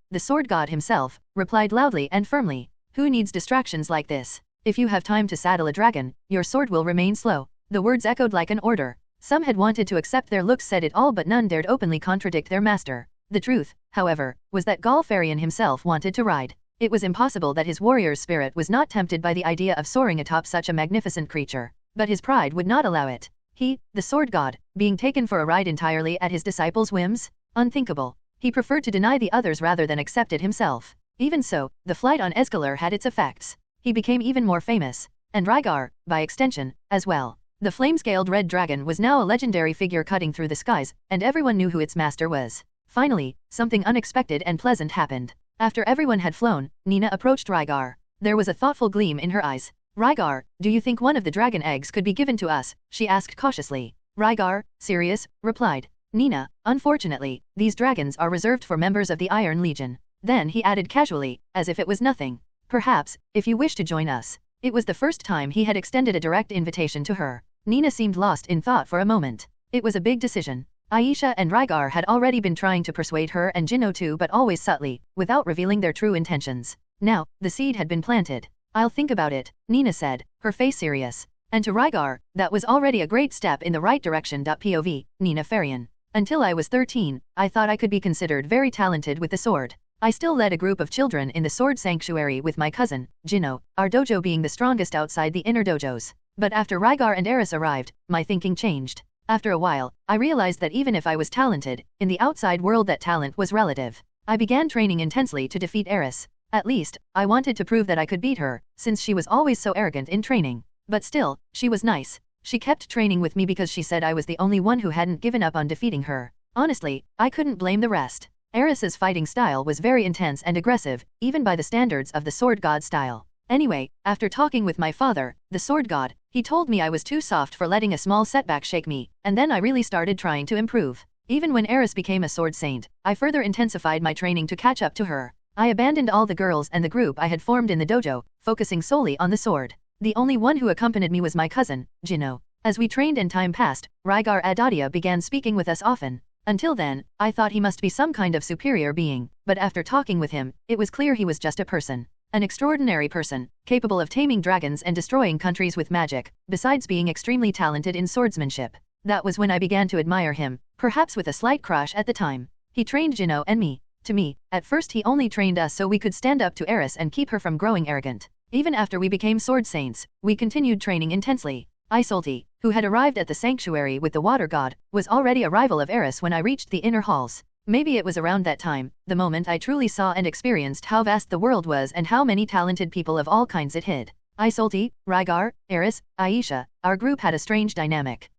the sword god himself, replied loudly and firmly, "Who needs distractions like this? If you have time to saddle a dragon, your sword will remain slow." The words echoed like an order. Some had wanted to accept their looks said it all, but none dared openly contradict their master. The truth, however, was that Galfarian himself wanted to ride. It was impossible that his warrior's spirit was not tempted by the idea of soaring atop such a magnificent creature. But his pride would not allow it. He, the sword god, being taken for a ride entirely at his disciples' whims? Unthinkable. He preferred to deny the others rather than accept it himself. Even so, the flight on Escalar had its effects. He became even more famous. And Rygar, by extension, as well. The flame-scaled red dragon was now a legendary figure cutting through the skies, and everyone knew who its master was. Finally, something unexpected and pleasant happened. After everyone had flown, Nina approached Rygar. There was a thoughtful gleam in her eyes. Rygar, do you think one of the dragon eggs could be given to us? She asked cautiously. Rygar, serious, replied. Nina, unfortunately, these dragons are reserved for members of the Iron Legion. Then he added casually, as if it was nothing. Perhaps, if you wish to join us. It was the first time he had extended a direct invitation to her. Nina seemed lost in thought for a moment. It was a big decision. Aisha and Rygar had already been trying to persuade her and Jinno too, but always subtly, without revealing their true intentions. Now, the seed had been planted. I'll think about it, Nina said, her face serious. And to Rygar, that was already a great step in the right direction. POV, Nina Farian. Until I was 13, I thought I could be considered very talented with the sword. I still led a group of children in the sword sanctuary with my cousin, Jinno, our dojo being the strongest outside the inner dojos. But after Rygar and Eris arrived, my thinking changed. After a while, I realized that even if I was talented, in the outside world that talent was relative. I began training intensely to defeat Eris. At least, I wanted to prove that I could beat her, since she was always so arrogant in training. But still, she was nice. She kept training with me because she said I was the only one who hadn't given up on defeating her. Honestly, I couldn't blame the rest. Eris's fighting style was very intense and aggressive, even by the standards of the sword god style. Anyway, after talking with my father, the sword god, he told me I was too soft for letting a small setback shake me, and then I really started trying to improve. Even when Eris became a sword saint, I further intensified my training to catch up to her. I abandoned all the girls and the group I had formed in the dojo, focusing solely on the sword. The only one who accompanied me was my cousin, Jinno. As we trained and time passed, Rygar Adoldia began speaking with us often. Until then, I thought he must be some kind of superior being, but after talking with him, it was clear he was just a person. An extraordinary person, capable of taming dragons and destroying countries with magic, besides being extremely talented in swordsmanship. That was when I began to admire him, perhaps with a slight crush at the time. He trained Jinno and me. To me, at first he only trained us so we could stand up to Eris and keep her from growing arrogant. Even after we became sword saints, we continued training intensely. Isolde, who had arrived at the sanctuary with the water god, was already a rival of Eris when I reached the inner halls. Maybe it was around that time, the moment I truly saw and experienced how vast the world was and how many talented people of all kinds it hid. Isolde, Rygar, Eris, Aisha, our group had a strange dynamic.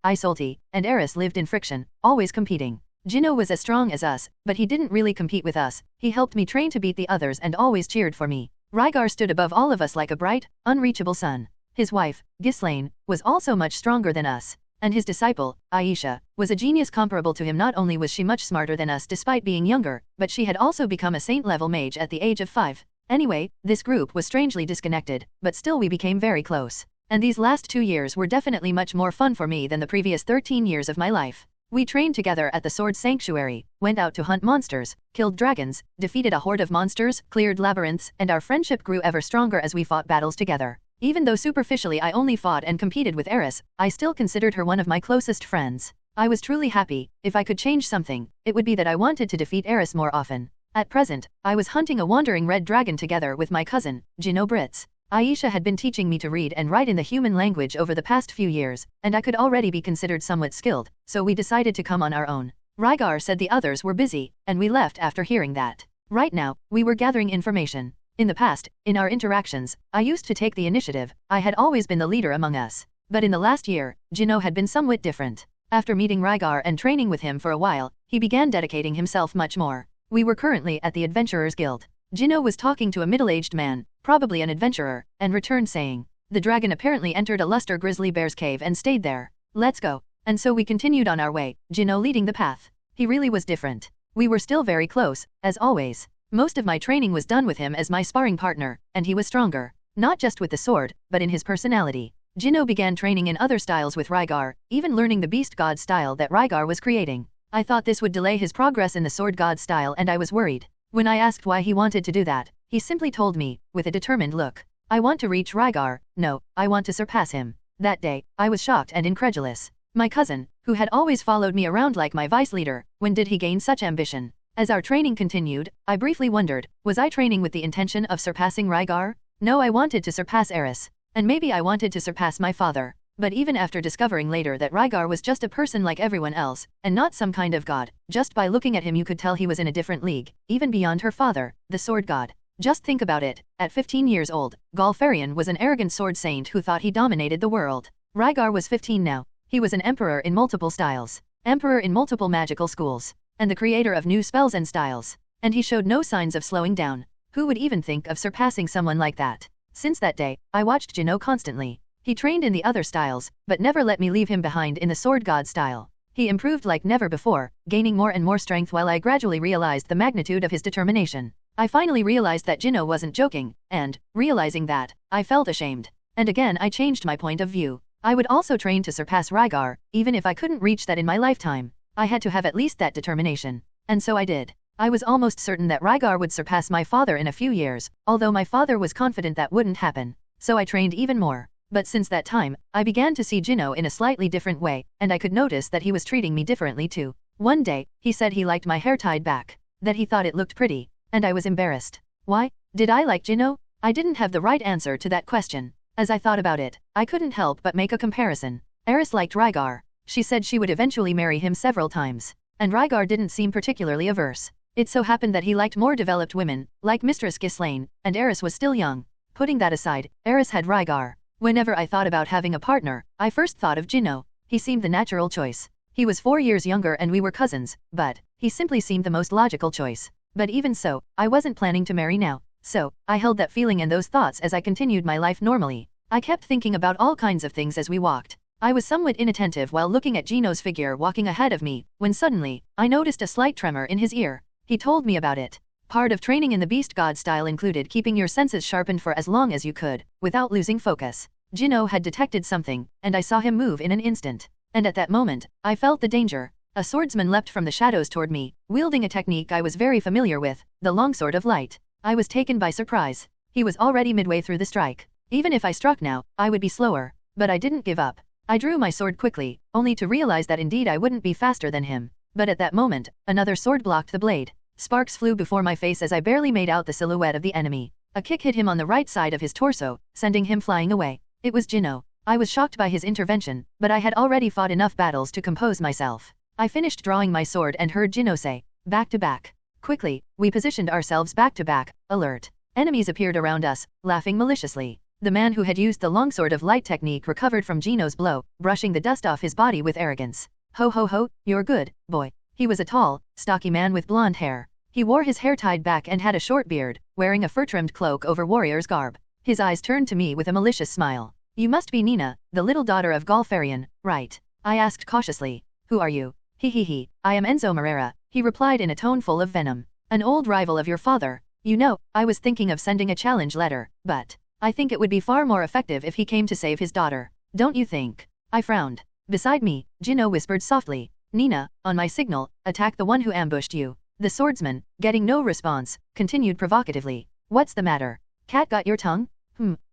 Isolde, and Eris lived in friction, always competing. Jinno was as strong as us, but he didn't really compete with us. He helped me train to beat the others and always cheered for me. Rygar stood above all of us like a bright, unreachable sun. His wife, Ghislaine, was also much stronger than us. And his disciple, Aisha, was a genius comparable to him. Not only was she much smarter than us despite being younger, but she had also become a saint-level mage at the age of 5. Anyway, this group was strangely disconnected, but still we became very close. And these last 2 years were definitely much more fun for me than the previous 13 years of my life. We trained together at the Sword Sanctuary, went out to hunt monsters, killed dragons, defeated a horde of monsters, cleared labyrinths, and our friendship grew ever stronger as we fought battles together. Even though superficially I only fought and competed with Eris, I still considered her one of my closest friends. I was truly happy. If I could change something, it would be that I wanted to defeat Eris more often. At present, I was hunting a wandering red dragon together with my cousin, Jinno Brits. Aisha had been teaching me to read and write in the human language over the past few years, and I could already be considered somewhat skilled, so we decided to come on our own. Rygar said the others were busy, and we left after hearing that. Right now, we were gathering information. In the past, in our interactions, I used to take the initiative. I had always been the leader among us. But in the last year, Jinno had been somewhat different. After meeting Rygar and training with him for a while, he began dedicating himself much more. We were currently at the Adventurers Guild. Jinno was talking to a middle-aged man, probably an adventurer, and returned saying, "The dragon apparently entered a luster grizzly bear's cave and stayed there. Let's go." And so we continued on our way, Jinno leading the path. He really was different. We were still very close, as always. Most of my training was done with him as my sparring partner, and he was stronger, not just with the sword, but in his personality. Jinno began training in other styles with Rygar, even learning the beast god style that Rygar was creating. I thought this would delay his progress in the sword god style, and I was worried. When I asked why he wanted to do that, he simply told me, with a determined look, "I want to reach Rygar, no, I want to surpass him." That day, I was shocked and incredulous. My cousin, who had always followed me around like my vice leader, when did he gain such ambition? As our training continued, I briefly wondered, was I training with the intention of surpassing Rygar? No, I wanted to surpass Eris. And maybe I wanted to surpass my father. But even after discovering later that Rygar was just a person like everyone else, and not some kind of god, just by looking at him you could tell he was in a different league, even beyond her father, the sword god. Just think about it, at 15 years old, Galfarian was an arrogant sword saint who thought he dominated the world. Rygar was 15 now. He was an emperor in multiple styles, emperor in multiple magical schools, and the creator of new spells and styles. And he showed no signs of slowing down. Who would even think of surpassing someone like that? Since that day, I watched Jino constantly. He trained in the other styles, but never let me leave him behind in the sword god style. He improved like never before, gaining more and more strength while I gradually realized the magnitude of his determination. I finally realized that Jino wasn't joking, and, realizing that, I felt ashamed. And again I changed my point of view. I would also train to surpass Rygar, even if I couldn't reach that in my lifetime. I had to have at least that determination. And so I did. I was almost certain that Rygar would surpass my father in a few years, although my father was confident that wouldn't happen. So I trained even more. But since that time, I began to see Jino in a slightly different way, and I could notice that he was treating me differently too. One day, he said he liked my hair tied back, that he thought it looked pretty, and I was embarrassed. Why? Did I like Jino? I didn't have the right answer to that question. As I thought about it, I couldn't help but make a comparison. Eris liked Rygar. She said she would eventually marry him several times, and Rygar didn't seem particularly averse. It so happened that he liked more developed women, like Mistress Ghislaine, and Eris was still young. Putting that aside, Eris had Rygar. Whenever I thought about having a partner, I first thought of Jino. He seemed the natural choice. He was 4 years younger and we were cousins, but he simply seemed the most logical choice. But even so, I wasn't planning to marry now. So, I held that feeling and those thoughts as I continued my life normally. I kept thinking about all kinds of things as we walked. I was somewhat inattentive while looking at Jino's figure walking ahead of me, when suddenly, I noticed a slight tremor in his ear. He told me about it. Part of training in the beast god style included keeping your senses sharpened for as long as you could, without losing focus. Jino had detected something, and I saw him move in an instant. And at that moment, I felt the danger. A swordsman leapt from the shadows toward me, wielding a technique I was very familiar with, the longsword of light. I was taken by surprise. He was already midway through the strike. Even if I struck now, I would be slower. But I didn't give up. I drew my sword quickly, only to realize that indeed I wouldn't be faster than him. But at that moment, another sword blocked the blade. Sparks flew before my face as I barely made out the silhouette of the enemy. A kick hit him on the right side of his torso, sending him flying away. It was Jino. I was shocked by his intervention, but I had already fought enough battles to compose myself. I finished drawing my sword and heard Jino say, "Back to back." Quickly, we positioned ourselves back to back, alert. Enemies appeared around us, laughing maliciously. The man who had used the longsword of light technique recovered from Jino's blow, brushing the dust off his body with arrogance. "Ho ho ho, you're good, boy." He was a tall, stocky man with blonde hair. He wore his hair tied back and had a short beard, wearing a fur-trimmed cloak over warrior's garb. His eyes turned to me with a malicious smile. "You must be Nina, the little daughter of Galfarian, right?" I asked cautiously. "Who are you?" "He. I am Enzo Moreira," he replied in a tone full of venom. "An old rival of your father. You know, I was thinking of sending a challenge letter, but I think it would be far more effective if he came to save his daughter. Don't you think?" I frowned. Beside me, Jino whispered softly, "Nina, on my signal, attack the one who ambushed you." The swordsman, getting no response, continued provocatively. "What's the matter? Cat got your tongue?"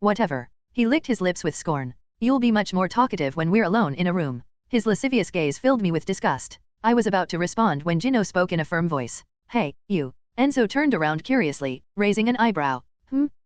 Whatever." He licked his lips with scorn. "You'll be much more talkative when we're alone in a room." His lascivious gaze filled me with disgust. I was about to respond when Jino spoke in a firm voice. "Hey, you." Enzo turned around curiously, raising an eyebrow.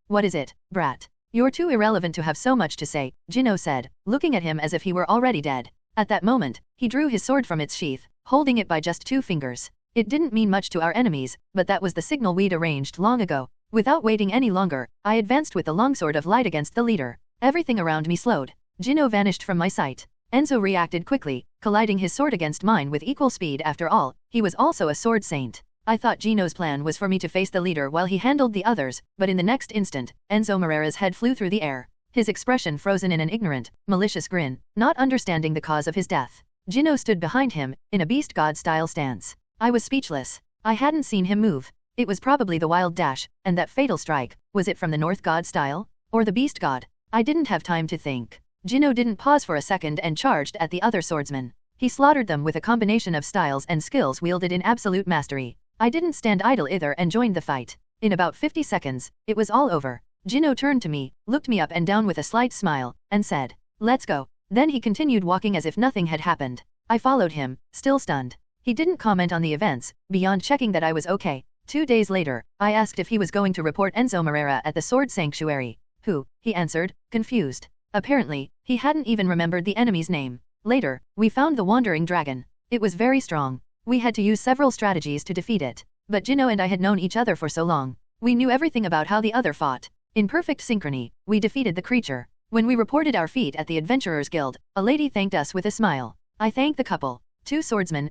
What is it, brat?" "You're too irrelevant to have so much to say," Jino said, looking at him as if he were already dead. At that moment, he drew his sword from its sheath, holding it by just 2 fingers. It didn't mean much to our enemies, but that was the signal we'd arranged long ago. Without waiting any longer, I advanced with the longsword of light against the leader. Everything around me slowed. Jino vanished from my sight. Enzo reacted quickly, colliding his sword against mine with equal speed. After all, he was also a sword saint. I thought Jino's plan was for me to face the leader while he handled the others, but in the next instant, Enzo Moreira's head flew through the air. His expression frozen in an ignorant, malicious grin, not understanding the cause of his death. Jino stood behind him, in a beast god-style stance. I was speechless. I hadn't seen him move. It was probably the wild dash, and that fatal strike. Was it from the North god style? Or the beast god? I didn't have time to think. Jino didn't pause for a second and charged at the other swordsmen. He slaughtered them with a combination of styles and skills wielded in absolute mastery. I didn't stand idle either and joined the fight. In about 50 seconds, it was all over. Jino turned to me, looked me up and down with a slight smile, and said, "Let's go." Then he continued walking as if nothing had happened. I followed him, still stunned. He didn't comment on the events, beyond checking that I was okay. 2 days later, I asked if he was going to report Enzo Moreira at the Sword Sanctuary. "Who?" he answered, confused. Apparently, he hadn't even remembered the enemy's name. Later, we found the wandering dragon. It was very strong. We had to use several strategies to defeat it. But Jino and I had known each other for so long. We knew everything about how the other fought. In perfect synchrony, we defeated the creature. When we reported our feat at the Adventurers Guild, a lady thanked us with a smile. I thanked the couple. 2 swordsmen,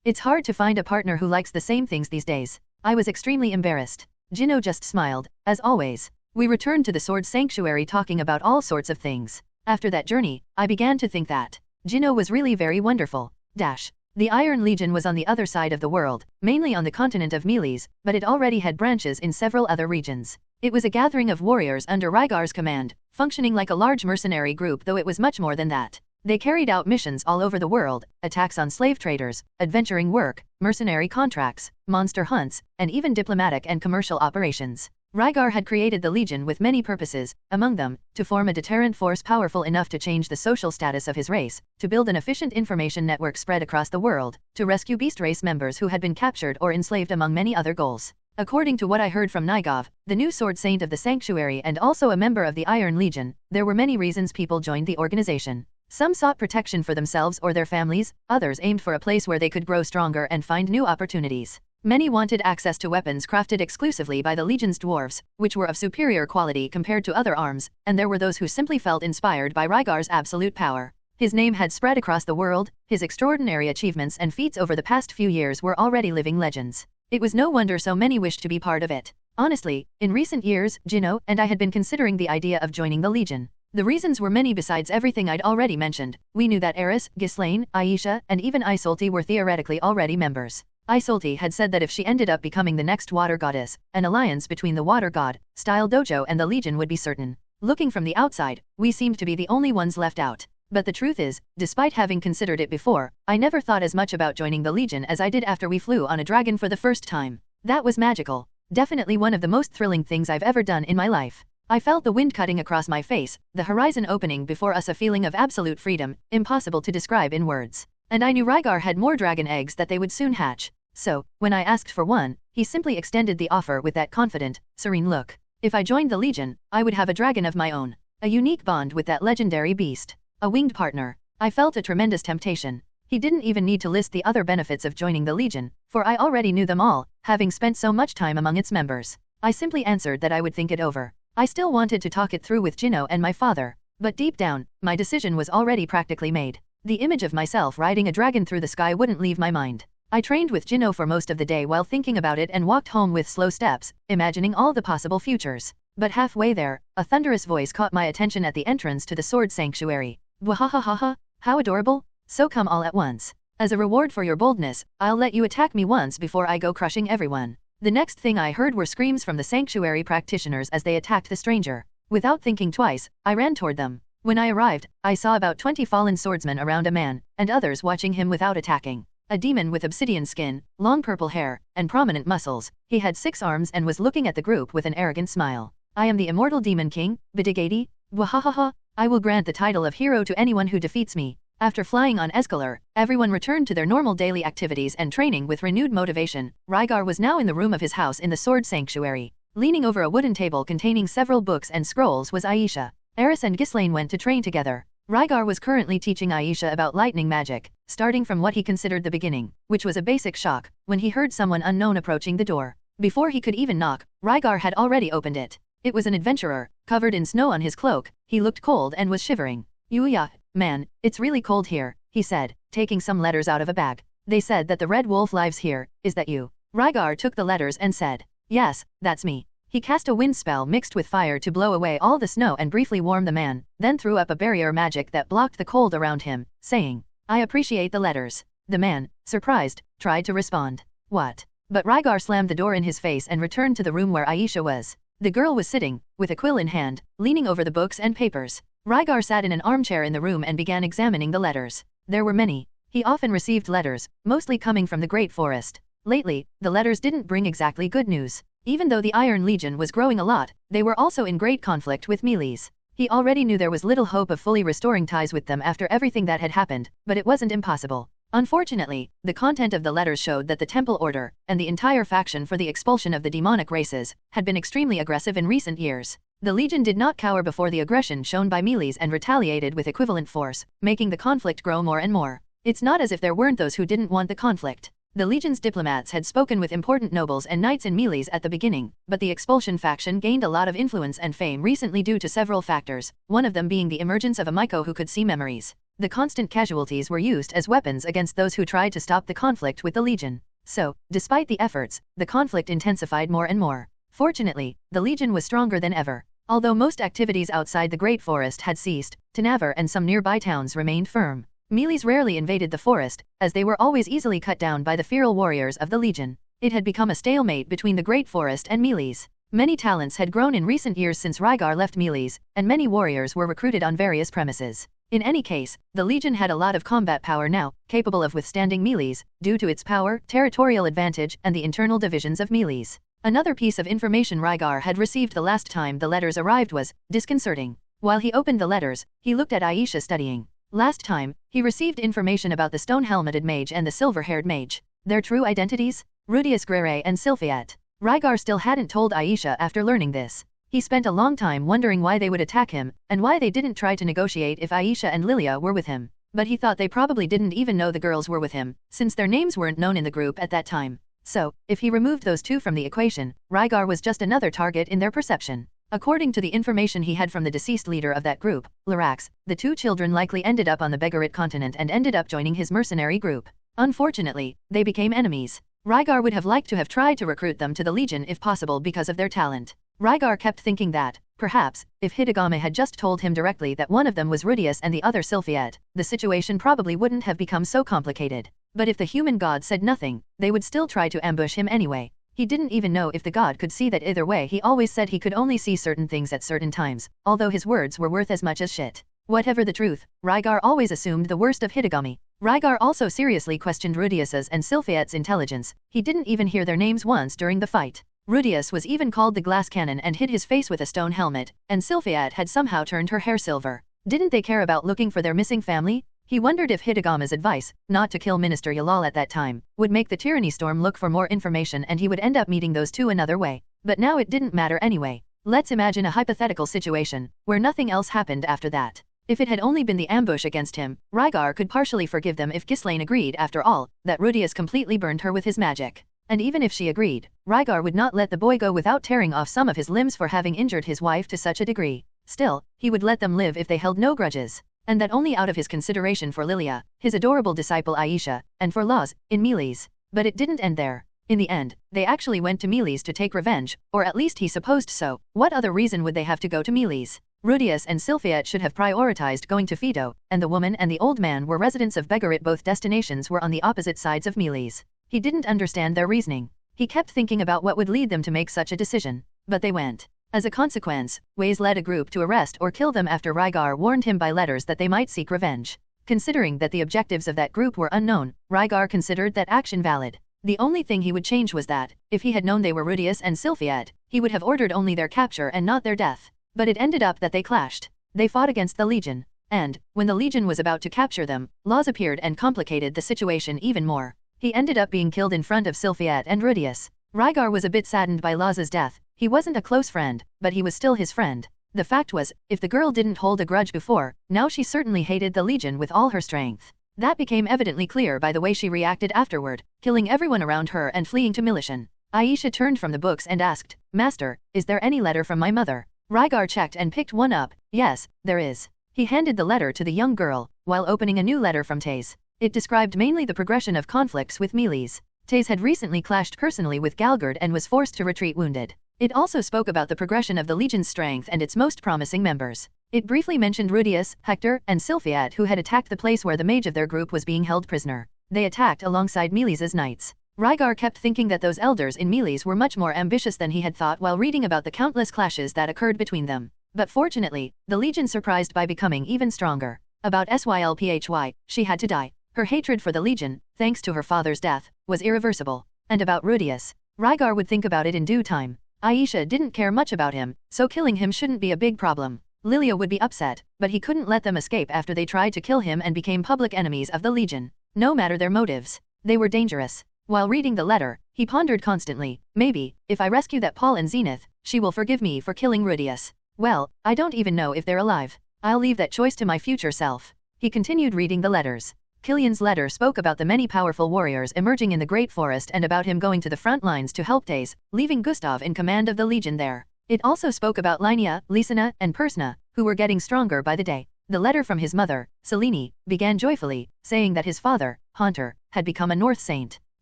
It's hard to find a partner who likes the same things these days. I was extremely embarrassed. Jino just smiled, as always. We returned to the Sword Sanctuary talking about all sorts of things. After that journey, I began to think that Jino was really very wonderful. The Iron Legion was on the other side of the world, mainly on the continent of Meles, but it already had branches in several other regions. It was a gathering of warriors under Rygar's command, functioning like a large mercenary group, though it was much more than that. They carried out missions all over the world, attacks on slave traders, adventuring work, mercenary contracts, monster hunts, and even diplomatic and commercial operations. Rygar had created the Legion with many purposes, among them, to form a deterrent force powerful enough to change the social status of his race, to build an efficient information network spread across the world, to rescue beast race members who had been captured or enslaved, among many other goals. According to what I heard from Nigov, the new sword saint of the sanctuary and also a member of the Iron Legion, there were many reasons people joined the organization. Some sought protection for themselves or their families, others aimed for a place where they could grow stronger and find new opportunities. Many wanted access to weapons crafted exclusively by the Legion's dwarves, which were of superior quality compared to other arms, and there were those who simply felt inspired by Rygar's absolute power. His name had spread across the world, his extraordinary achievements and feats over the past few years were already living legends. It was no wonder so many wished to be part of it. Honestly, in recent years, Jino and I had been considering the idea of joining the Legion. The reasons were many besides everything I'd already mentioned. We knew that Eris, Ghislaine, Aisha, and even Isolti were theoretically already members. Isolti had said that if she ended up becoming the next water goddess, an alliance between the water god, style dojo and the Legion would be certain. Looking from the outside, we seemed to be the only ones left out. But the truth is, despite having considered it before, I never thought as much about joining the Legion as I did after we flew on a dragon for the first time. That was magical. Definitely one of the most thrilling things I've ever done in my life. I felt the wind cutting across my face, the horizon opening before us, a feeling of absolute freedom, impossible to describe in words. And I knew Rygar had more dragon eggs that they would soon hatch. So, when I asked for one, he simply extended the offer with that confident, serene look. If I joined the Legion, I would have a dragon of my own. A unique bond with that legendary beast. A winged partner. I felt a tremendous temptation. He didn't even need to list the other benefits of joining the Legion, for I already knew them all, having spent so much time among its members. I simply answered that I would think it over. I still wanted to talk it through with Jino and my father, but deep down, my decision was already practically made. The image of myself riding a dragon through the sky wouldn't leave my mind. I trained with Jino for most of the day while thinking about it and walked home with slow steps, imagining all the possible futures. But halfway there, a thunderous voice caught my attention at the entrance to the Sword Sanctuary. Wahahaha, how adorable! So come all at once. As a reward for your boldness, I'll let you attack me once before I go crushing everyone. The next thing I heard were screams from the sanctuary practitioners as they attacked the stranger. Without thinking twice, I ran toward them. When I arrived, I saw about 20 fallen swordsmen around a man, and others watching him without attacking. A demon with obsidian skin, long purple hair, and prominent muscles. He had 6 arms and was looking at the group with an arrogant smile. I am the immortal demon king, Bidigadi. Wahahaha, I will grant the title of hero to anyone who defeats me. After flying on Escalar, everyone returned to their normal daily activities and training with renewed motivation. Rygar was now in the room of his house in the Sword Sanctuary. Leaning over a wooden table containing several books and scrolls was Aisha. Eris and Ghislaine went to train together. Rygar was currently teaching Aisha about lightning magic, starting from what he considered the beginning, which was a basic shock, when he heard someone unknown approaching the door. Before he could even knock, Rygar had already opened it. It was an adventurer, covered in snow on his cloak. He looked cold and was shivering. Yuya, man, it's really cold here, he said, taking some letters out of a bag. They said that the Red Wolf lives here, is that you? Rygar took the letters and said, yes, that's me. He cast a wind spell mixed with fire to blow away all the snow and briefly warm the man, then threw up a barrier magic that blocked the cold around him, saying, I appreciate the letters. The man, surprised, tried to respond. What? But Rygar slammed the door in his face and returned to the room where Aisha was. The girl was sitting, with a quill in hand, leaning over the books and papers. Rygar sat in an armchair in the room and began examining the letters. There were many. He often received letters, mostly coming from the Great Forest. Lately, the letters didn't bring exactly good news. Even though the Iron Legion was growing a lot, they were also in great conflict with Meles. He already knew there was little hope of fully restoring ties with them after everything that had happened, but it wasn't impossible. Unfortunately, the content of the letters showed that the Temple Order, and the entire faction for the expulsion of the demonic races, had been extremely aggressive in recent years. The Legion did not cower before the aggression shown by Meles and retaliated with equivalent force, making the conflict grow more and more. It's not as if there weren't those who didn't want the conflict. The Legion's diplomats had spoken with important nobles and knights in Meles at the beginning, but the expulsion faction gained a lot of influence and fame recently due to several factors, one of them being the emergence of a Maiko who could see memories. The constant casualties were used as weapons against those who tried to stop the conflict with the Legion. So, despite the efforts, the conflict intensified more and more. Fortunately, the Legion was stronger than ever. Although most activities outside the Great Forest had ceased, Tanavar and some nearby towns remained firm. Meles rarely invaded the forest, as they were always easily cut down by the feral warriors of the Legion. It had become a stalemate between the Great Forest and Meles. Many talents had grown in recent years since Rygar left Meles, and many warriors were recruited on various premises. In any case, the Legion had a lot of combat power now, capable of withstanding Meles, due to its power, territorial advantage, and the internal divisions of Meles. Another piece of information Rygar had received the last time the letters arrived was disconcerting. While he opened the letters, he looked at Aisha studying. Last time, he received information about the stone-helmeted mage and the silver-haired mage. Their true identities? Rudeus Greyrat and Sylphiat. Rygar still hadn't told Aisha after learning this. He spent a long time wondering why they would attack him, and why they didn't try to negotiate if Aisha and Lilia were with him. But he thought they probably didn't even know the girls were with him, since their names weren't known in the group at that time. So, if he removed those two from the equation, Rygar was just another target in their perception. According to the information he had from the deceased leader of that group, Lyrax, the two children likely ended up on the Begarit continent and ended up joining his mercenary group. Unfortunately, they became enemies. Rygar would have liked to have tried to recruit them to the Legion if possible because of their talent. Rygar kept thinking that, perhaps, if Hidegame had just told him directly that one of them was Rudeus and the other Sylphiat, the situation probably wouldn't have become so complicated. But if the human god said nothing, they would still try to ambush him anyway. He didn't even know if the god could see that either way. He always said he could only see certain things at certain times, although his words were worth as much as shit. Whatever the truth, Rygar always assumed the worst of Hidegame. Rygar also seriously questioned Rudeus's and Sylphiat's intelligence. He didn't even hear their names once during the fight. Rudeus was even called the glass cannon and hid his face with a stone helmet, and Sylphiat had somehow turned her hair silver. Didn't they care about looking for their missing family? He wondered if Hidegame's advice, not to kill Minister Yalal at that time, would make the Tyranny Storm look for more information and he would end up meeting those two another way. But now it didn't matter anyway. Let's imagine a hypothetical situation, where nothing else happened after that. If it had only been the ambush against him, Rygar could partially forgive them if Ghislaine agreed after all, that Rudeus completely burned her with his magic. And even if she agreed, Rygar would not let the boy go without tearing off some of his limbs for having injured his wife to such a degree. Still, he would let them live if they held no grudges. And that only out of his consideration for Lilia, his adorable disciple Aisha, and for Laz, in Meles. But it didn't end there. In the end, they actually went to Meles to take revenge, or at least he supposed so. What other reason would they have to go to Meles? Rudeus and Sylphiat should have prioritized going to Fido, and the woman and the old man were residents of Begarit. Both destinations were on the opposite sides of Meles. He didn't understand their reasoning. He kept thinking about what would lead them to make such a decision. But they went. As a consequence, Waze led a group to arrest or kill them after Rygar warned him by letters that they might seek revenge. Considering that the objectives of that group were unknown, Rygar considered that action valid. The only thing he would change was that, if he had known they were Rudeus and Sylphiat, he would have ordered only their capture and not their death. But it ended up that they clashed. They fought against the Legion. And, when the Legion was about to capture them, Laz appeared and complicated the situation even more. He ended up being killed in front of Sylphiat and Rudeus. Rygar was a bit saddened by Laz's death. He wasn't a close friend, but he was still his friend. The fact was, if the girl didn't hold a grudge before, now she certainly hated the Legion with all her strength. That became evidently clear by the way she reacted afterward, killing everyone around her and fleeing to Milishan. Aisha turned from the books and asked, "Master, is there any letter from my mother?" Rygar checked and picked one up. "Yes, there is." He handed the letter to the young girl, while opening a new letter from Taze. It described mainly the progression of conflicts with Meles. Taze had recently clashed personally with Galgard and was forced to retreat wounded. It also spoke about the progression of the Legion's strength and its most promising members. It briefly mentioned Rudeus, Hector, and Sylphiat who had attacked the place where the mage of their group was being held prisoner. They attacked alongside Meles' knights. Rygar kept thinking that those elders in Meles were much more ambitious than he had thought while reading about the countless clashes that occurred between them. But fortunately, the Legion surprised by becoming even stronger. About Sylphy, she had to die. Her hatred for the Legion, thanks to her father's death, was irreversible. And about Rudeus, Rygar would think about it in due time. Aisha didn't care much about him, so killing him shouldn't be a big problem. Lilia would be upset, but he couldn't let them escape after they tried to kill him and became public enemies of the Legion. No matter their motives, they were dangerous. While reading the letter, he pondered constantly, maybe, if I rescue that Paul and Zenith, she will forgive me for killing Rudeus. Well, I don't even know if they're alive. I'll leave that choice to my future self. He continued reading the letters. Killian's letter spoke about the many powerful warriors emerging in the Great Forest and about him going to the front lines to help Taze, leaving Gustav in command of the Legion there. It also spoke about Linnea, Lisina, and Persna, who were getting stronger by the day. The letter from his mother, Selene, began joyfully, saying that his father, Haunter, had become a North Saint.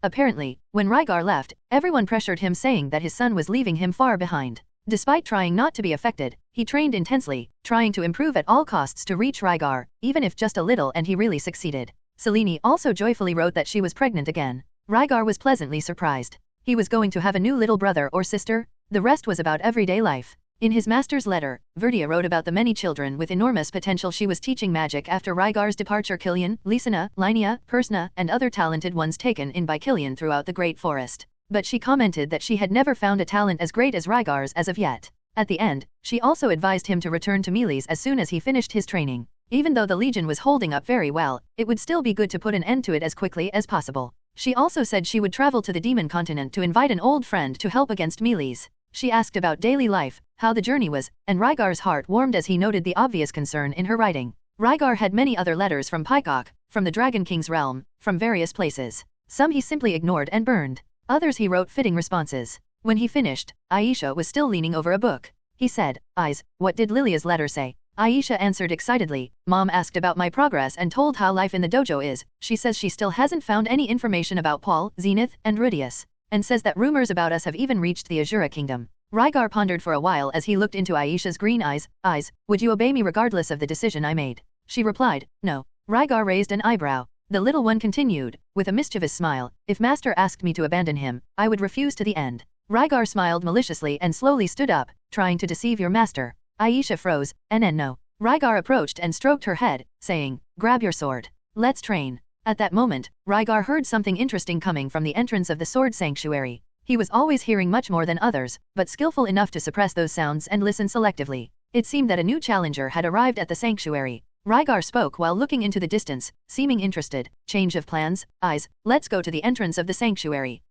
Apparently, when Rygar left, everyone pressured him saying that his son was leaving him far behind. Despite trying not to be affected, he trained intensely, trying to improve at all costs to reach Rygar, even if just a little, and he really succeeded. Selene also joyfully wrote that she was pregnant again. Rygar was pleasantly surprised. He was going to have a new little brother or sister. The rest was about everyday life. In his master's letter, Verdia wrote about the many children with enormous potential she was teaching magic after Rygar's departure. Killian, Lisina, Linnea, Persna, and other talented ones taken in by Killian throughout the Great Forest. But she commented that she had never found a talent as great as Rygar's as of yet. At the end, she also advised him to return to Meles as soon as he finished his training. Even though the Legion was holding up very well, it would still be good to put an end to it as quickly as possible. She also said she would travel to the Demon Continent to invite an old friend to help against Meles. She asked about daily life, how the journey was, and Rygar's heart warmed as he noted the obvious concern in her writing. Rygar had many other letters from Pycok, from the Dragon King's realm, from various places. Some he simply ignored and burned. Others he wrote fitting responses. When he finished, Aisha was still leaning over a book. He said, "Eyes, what did Lilia's letter say?" Aisha answered excitedly. Mom asked about my progress and told how life in the dojo is. She says she still hasn't found any information about Paul, Zenith, and Rudeus, and says that rumors about us have even reached the Azura Kingdom. Rygar pondered for a while as he looked into Aisha's green eyes. "Eyes, would you obey me regardless of the decision I made?" She replied, "No." Rygar raised an eyebrow. The little one continued, with a mischievous smile, "If Master asked me to abandon him, I would refuse to the end." Rygar smiled maliciously and slowly stood up, trying to deceive your master. Aisha froze, no. Rygar approached and stroked her head, saying, "Grab your sword. Let's train." At that moment, Rygar heard something interesting coming from the entrance of the Sword Sanctuary. He was always hearing much more than others, but skillful enough to suppress those sounds and listen selectively. It seemed that a new challenger had arrived at the sanctuary. Rygar spoke while looking into the distance, seeming interested. "Change of plans, Eyes, let's go to the entrance of the sanctuary."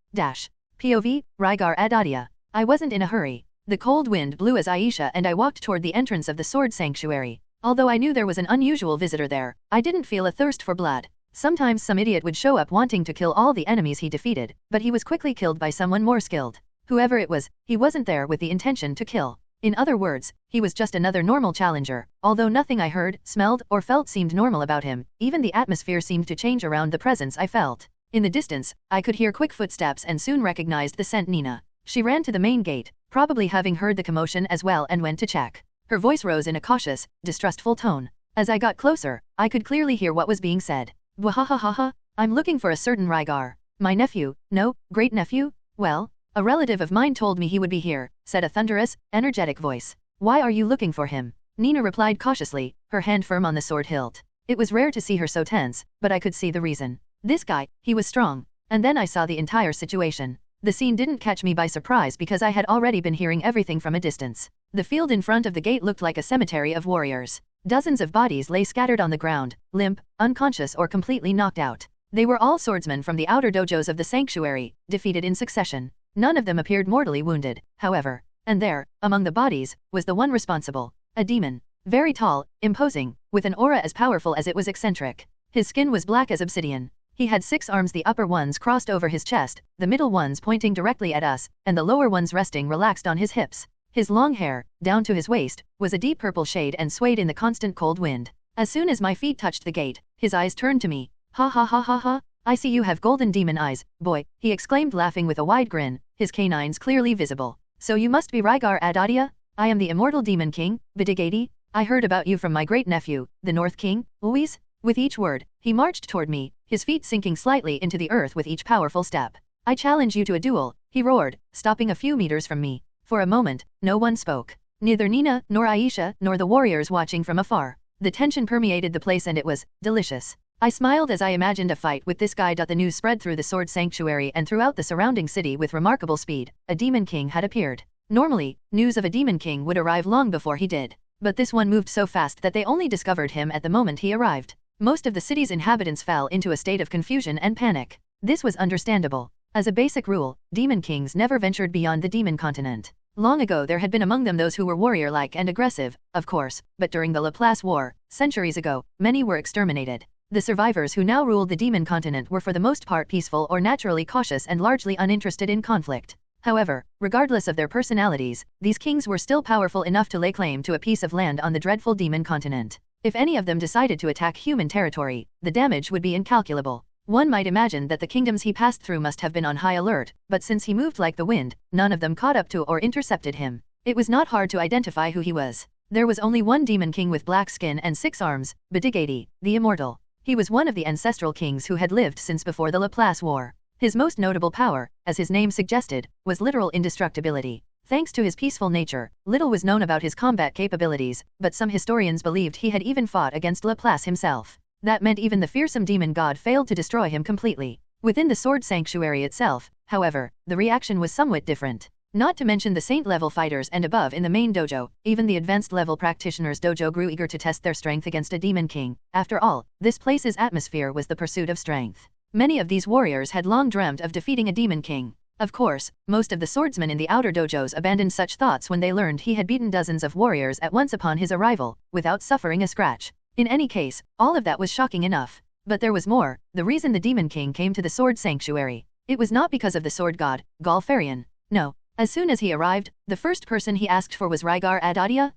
POV, Rygar Adoldia. I wasn't in a hurry. The cold wind blew as Aisha and I walked toward the entrance of the Sword Sanctuary. Although I knew there was an unusual visitor there, I didn't feel a thirst for blood. Sometimes some idiot would show up wanting to kill all the enemies he defeated, but he was quickly killed by someone more skilled. Whoever it was, he wasn't there with the intention to kill. In other words, he was just another normal challenger. Although nothing I heard, smelled, or felt seemed normal about him, even the atmosphere seemed to change around the presence I felt. In the distance, I could hear quick footsteps and soon recognized the scent Nina. She ran to the main gate, probably having heard the commotion as well, and went to check. Her voice rose in a cautious, distrustful tone. As I got closer, I could clearly hear what was being said. "Bwahahaha, I'm looking for a certain Rygar. My nephew, no, great-nephew? Well, a relative of mine told me he would be here," said a thunderous, energetic voice. "Why are you looking for him?" Nina replied cautiously, her hand firm on the sword hilt. It was rare to see her so tense, but I could see the reason. This guy, he was strong. And then I saw the entire situation. The scene didn't catch me by surprise because I had already been hearing everything from a distance. The field in front of the gate looked like a cemetery of warriors. Dozens of bodies lay scattered on the ground, limp, unconscious or completely knocked out. They were all swordsmen from the outer dojos of the sanctuary, defeated in succession. None of them appeared mortally wounded, however. And there, among the bodies, was the one responsible. A demon. Very tall, imposing, with an aura as powerful as it was eccentric. His skin was black as obsidian. He had 6 arms, the upper ones crossed over his chest, the middle ones pointing directly at us, and the lower ones resting relaxed on his hips. His long hair, down to his waist, was a deep purple shade and swayed in the constant cold wind. As soon as my feet touched the gate, his eyes turned to me. "Ha ha ha ha ha, I see you have golden demon eyes, boy," he exclaimed, laughing with a wide grin, his canines clearly visible. "So you must be Rygar Adoldia? I am the immortal demon king, Vidigati. I heard about you from my great-nephew, the North King, Luis." With each word, he marched toward me, his feet sinking slightly into the earth with each powerful step. "I challenge you to a duel," he roared, stopping a few meters from me. For a moment, no one spoke. Neither Nina, nor Aisha, nor the warriors watching from afar. The tension permeated the place and it was delicious. I smiled as I imagined a fight with this guy. The news spread through the Sword Sanctuary and throughout the surrounding city with remarkable speed. A demon king had appeared. Normally, news of a demon king would arrive long before he did. But this one moved so fast that they only discovered him at the moment he arrived. Most of the city's inhabitants fell into a state of confusion and panic. This was understandable. As a basic rule, demon kings never ventured beyond the demon continent. Long ago there had been among them those who were warrior-like and aggressive, of course, but during the Laplace War, centuries ago, many were exterminated. The survivors who now ruled the demon continent were for the most part peaceful or naturally cautious and largely uninterested in conflict. However, regardless of their personalities, these kings were still powerful enough to lay claim to a piece of land on the dreadful demon continent. If any of them decided to attack human territory, the damage would be incalculable. One might imagine that the kingdoms he passed through must have been on high alert, but since he moved like the wind, none of them caught up to or intercepted him. It was not hard to identify who he was. There was only one demon king with black skin and 6 arms, Bedigadi, the Immortal. He was one of the ancestral kings who had lived since before the Laplace War. His most notable power, as his name suggested, was literal indestructibility. Thanks to his peaceful nature, little was known about his combat capabilities, but some historians believed he had even fought against Laplace himself. That meant even the fearsome demon god failed to destroy him completely. Within the Sword Sanctuary itself, however, the reaction was somewhat different. Not to mention the saint-level fighters and above in the main dojo, even the advanced-level practitioners' dojo grew eager to test their strength against a demon king. After all, this place's atmosphere was the pursuit of strength. Many of these warriors had long dreamt of defeating a demon king. Of course, most of the swordsmen in the outer dojos abandoned such thoughts when they learned he had beaten dozens of warriors at once upon his arrival, without suffering a scratch. In any case, all of that was shocking enough. But there was more. The reason the demon king came to the Sword Sanctuary. It was not because of the sword god, Ghislaine. No. As soon as he arrived, the first person he asked for was Rygar Adoldia.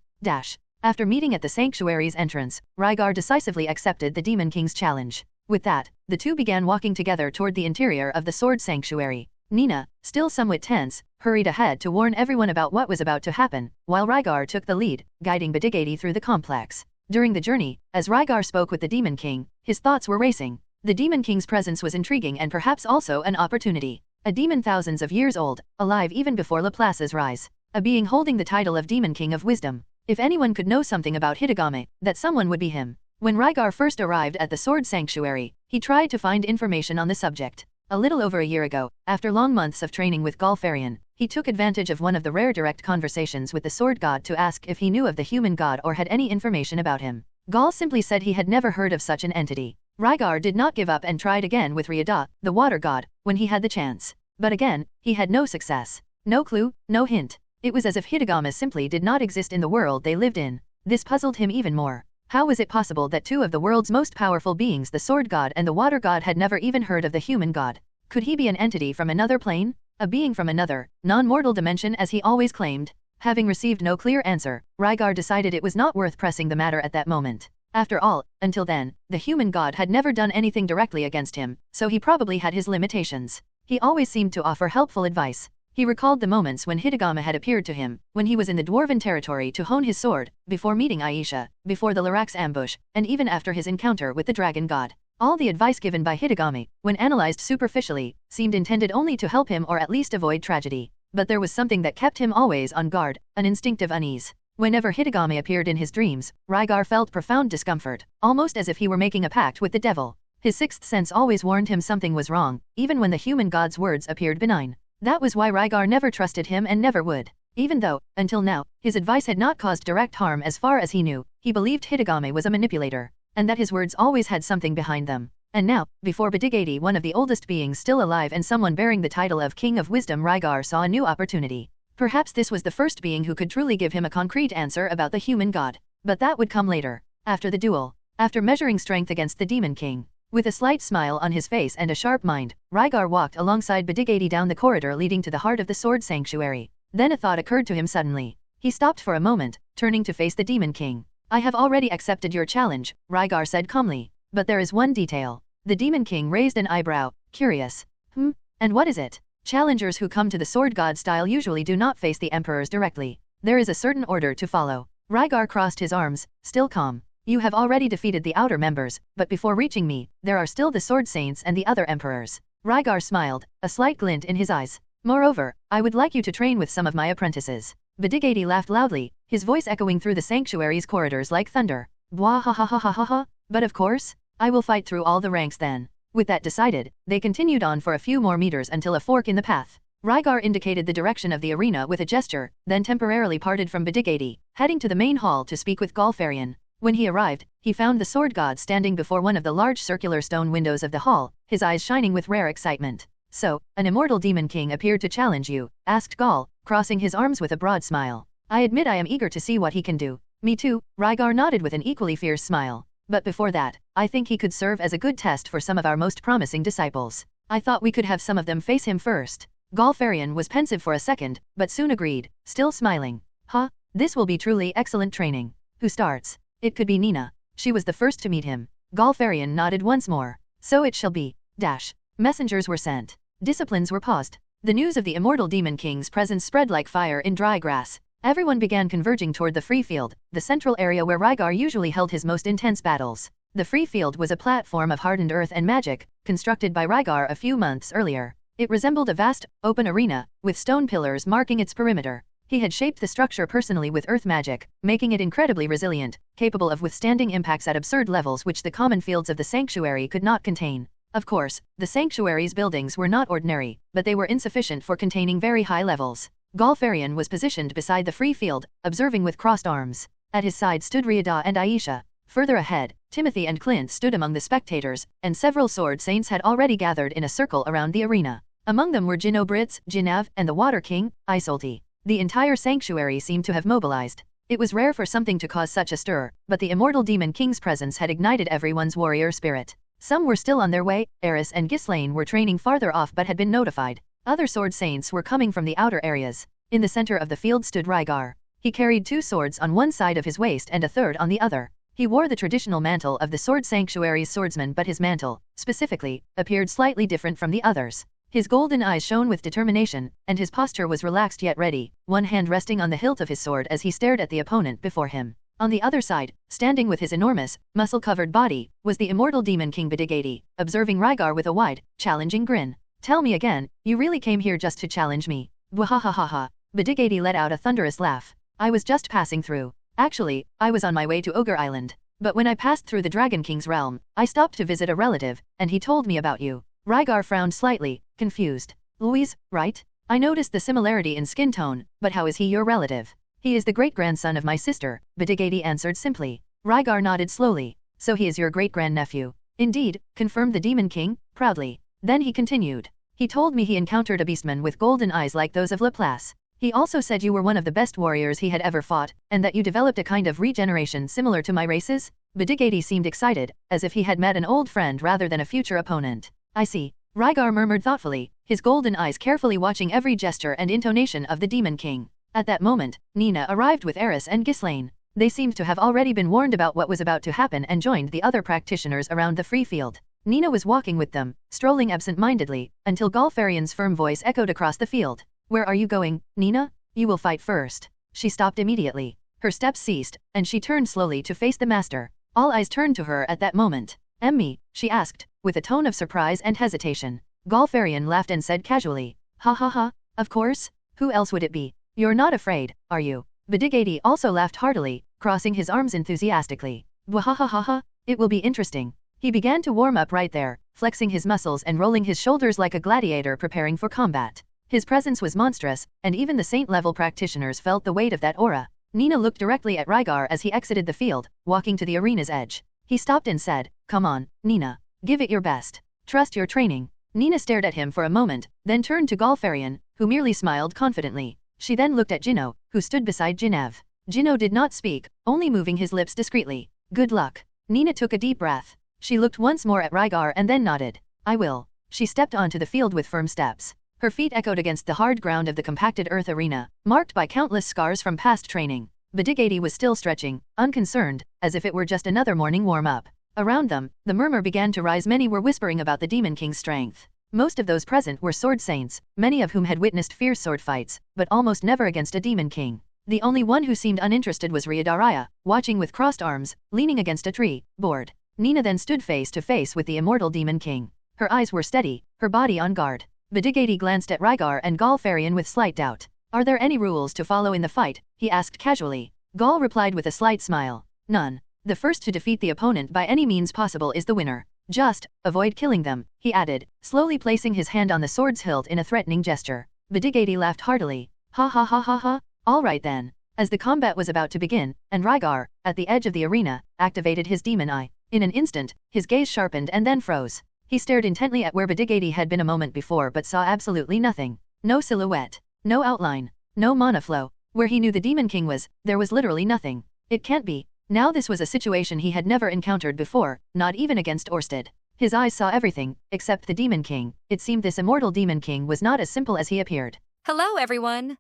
After meeting at the sanctuary's entrance, Rygar decisively accepted the demon king's challenge. With that, the two began walking together toward the interior of the Sword Sanctuary. Nina, still somewhat tense, hurried ahead to warn everyone about what was about to happen, while Rygar took the lead, guiding Bedigadi through the complex. During the journey, as Rygar spoke with the Demon King, his thoughts were racing. The Demon King's presence was intriguing and perhaps also an opportunity. A demon thousands of years old, alive even before Laplace's rise. A being holding the title of Demon King of Wisdom. If anyone could know something about Hidegame, that someone would be him. When Rygar first arrived at the Sword Sanctuary, he tried to find information on the subject. A little over a year ago, after long months of training with Ghislaine, he took advantage of one of the rare direct conversations with the Sword God to ask if he knew of the human god or had any information about him. Gal simply said he had never heard of such an entity. Rygar did not give up and tried again with Ryada, the water god, when he had the chance. But again, he had no success. No clue, no hint. It was as if Hidegame simply did not exist in the world they lived in. This puzzled him even more. How was it possible that two of the world's most powerful beings, the sword god and the water god, had never even heard of the human god? Could he be an entity from another plane? A being from another, non-mortal dimension as he always claimed? Having received no clear answer, Rygar decided it was not worth pressing the matter at that moment. After all, until then, the human god had never done anything directly against him, so he probably had his limitations. He always seemed to offer helpful advice. He recalled the moments when Hidegame had appeared to him, when he was in the dwarven territory to hone his sword, before meeting Aisha, before the Lyrax ambush, and even after his encounter with the dragon god. All the advice given by Hidegame, when analyzed superficially, seemed intended only to help him or at least avoid tragedy. But there was something that kept him always on guard, an instinctive unease. Whenever Hidegame appeared in his dreams, Rygar felt profound discomfort, almost as if he were making a pact with the devil. His sixth sense always warned him something was wrong, even when the human god's words appeared benign. That was why Rygar never trusted him and never would. Even though, until now, his advice had not caused direct harm as far as he knew, he believed Hidegame was a manipulator, and that his words always had something behind them. And now, before Bedigadi, one of the oldest beings still alive and someone bearing the title of King of Wisdom, Rygar saw a new opportunity. Perhaps this was the first being who could truly give him a concrete answer about the human god. But that would come later, after the duel, after measuring strength against the Demon King. With a slight smile on his face and a sharp mind, Rygar walked alongside Bedigadi down the corridor leading to the heart of the Sword Sanctuary. Then a thought occurred to him suddenly. He stopped for a moment, turning to face the Demon King. I have already accepted your challenge, Rygar said calmly. But there is one detail. The Demon King raised an eyebrow, curious. And what is it? Challengers who come to the sword god style usually do not face the emperors directly. There is a certain order to follow. Rygar crossed his arms, still calm. You have already defeated the outer members, but before reaching me, there are still the sword saints and the other emperors. Rygar smiled, a slight glint in his eyes. Moreover, I would like you to train with some of my apprentices. Bedigadi laughed loudly, his voice echoing through the sanctuary's corridors like thunder. Bwah ha ha ha ha ha ha, but of course, I will fight through all the ranks then. With that decided, they continued on for a few more meters until a fork in the path. Rygar indicated the direction of the arena with a gesture, then temporarily parted from Bedigadi, heading to the main hall to speak with Ghislaine. When he arrived, he found the sword god standing before one of the large circular stone windows of the hall, his eyes shining with rare excitement. So, an immortal demon king appeared to challenge you? Asked Gal, crossing his arms with a broad smile. I admit I am eager to see what he can do. Me too, Rygar nodded with an equally fierce smile. But before that, I think he could serve as a good test for some of our most promising disciples. I thought we could have some of them face him first. Golfarian was pensive for a second, but soon agreed, still smiling. Huh? This will be truly excellent training. Who starts? It could be Nina. She was the first to meet him. Golfarian nodded once more. So it shall be. Dash. Messengers were sent. Disciplines were paused. The news of the immortal Demon King's presence spread like fire in dry grass. Everyone began converging toward the free field, the central area where Rygar usually held his most intense battles. The free field was a platform of hardened earth and magic, constructed by Rygar a few months earlier. It resembled a vast, open arena, with stone pillars marking its perimeter. He had shaped the structure personally with earth magic, making it incredibly resilient, capable of withstanding impacts at absurd levels which the common fields of the sanctuary could not contain. Of course, the sanctuary's buildings were not ordinary, but they were insufficient for containing very high levels. Golfarian was positioned beside the free field, observing with crossed arms. At his side stood Riada and Aisha. Further ahead, Timothy and Clint stood among the spectators, and several sword saints had already gathered in a circle around the arena. Among them were Jino Brits, Jinav, and the Water King, Isolti. The entire sanctuary seemed to have mobilized. It was rare for something to cause such a stir, but the immortal Demon King's presence had ignited everyone's warrior spirit. Some were still on their way, Eris and Ghislaine were training farther off but had been notified. Other sword saints were coming from the outer areas. In the center of the field stood Rygar. He carried 2 swords on one side of his waist and a third on the other. He wore the traditional mantle of the Sword Sanctuary's swordsman, but his mantle, specifically, appeared slightly different from the others. His golden eyes shone with determination, and his posture was relaxed yet ready, one hand resting on the hilt of his sword as he stared at the opponent before him. On the other side, standing with his enormous, muscle-covered body, was the immortal Demon King Bidigati, observing Rygar with a wide, challenging grin. Tell me again, you really came here just to challenge me? Bwahahaha. Bidigati let out a thunderous laugh. I was just passing through. Actually, I was on my way to Ogre Island. But when I passed through the Dragon King's realm, I stopped to visit a relative, and he told me about you. Rygar frowned slightly, confused. Louise, right? I noticed the similarity in skin tone, but how is he your relative? He is the great-grandson of my sister, Bidigati answered simply. Rygar nodded slowly. So he is your great-grandnephew. Indeed, confirmed the Demon King, proudly. Then he continued. He told me he encountered a beastman with golden eyes like those of Laplace. He also said you were one of the best warriors he had ever fought, and that you developed a kind of regeneration similar to my race's? Bidigati seemed excited, as if he had met an old friend rather than a future opponent. I see. Rygar murmured thoughtfully, his golden eyes carefully watching every gesture and intonation of the Demon King. At that moment, Nina arrived with Eris and Ghislaine. They seemed to have already been warned about what was about to happen and joined the other practitioners around the free field. Nina was walking with them, strolling absent-mindedly, until Golfarian's firm voice echoed across the field. Where are you going, Nina? You will fight first. She stopped immediately. Her steps ceased, and she turned slowly to face the master. All eyes turned to her at that moment. Me? She asked, with a tone of surprise and hesitation. Golfarian laughed and said casually. Ha ha ha, of course? Who else would it be? You're not afraid, are you? Bidigati also laughed heartily, crossing his arms enthusiastically. Bwahahaha, it will be interesting. He began to warm up right there, flexing his muscles and rolling his shoulders like a gladiator preparing for combat. His presence was monstrous, and even the saint-level practitioners felt the weight of that aura. Nina looked directly at Rygar as he exited the field, walking to the arena's edge. He stopped and said, Come on, Nina. Give it your best. Trust your training. Nina stared at him for a moment, then turned to Golfarian, who merely smiled confidently. She then looked at Jino, who stood beside Jinav. Jino did not speak, only moving his lips discreetly. Good luck. Nina took a deep breath. She looked once more at Rygar and then nodded. I will. She stepped onto the field with firm steps. Her feet echoed against the hard ground of the compacted earth arena, marked by countless scars from past training. Bidigati was still stretching, unconcerned, as if it were just another morning warm-up. Around them, the murmur began to rise. Many were whispering about the Demon King's strength. Most of those present were sword saints, many of whom had witnessed fierce sword fights, but almost never against a Demon King. The only one who seemed uninterested was Riadaraya, watching with crossed arms, leaning against a tree, bored. Nina then stood face to face with the immortal Demon King. Her eyes were steady, her body on guard. Bidigati glanced at Rygar and Golfarian with slight doubt. Are there any rules to follow in the fight? He asked casually. Gol replied with a slight smile. None. The first to defeat the opponent by any means possible is the winner. Just, avoid killing them, he added, slowly placing his hand on the sword's hilt in a threatening gesture. Bidigati laughed heartily. Ha ha ha ha ha, all right then. As the combat was about to begin, and Rygar, at the edge of the arena, activated his demon eye. In an instant, his gaze sharpened and then froze. He stared intently at where Bidigati had been a moment before but saw absolutely nothing. No silhouette. No outline. No mana flow. Where he knew the Demon King was, there was literally nothing. It can't be. Now this was a situation he had never encountered before, not even against Orsted. His eyes saw everything, except the Demon King. It seemed this immortal Demon King was not as simple as he appeared. Hello, everyone!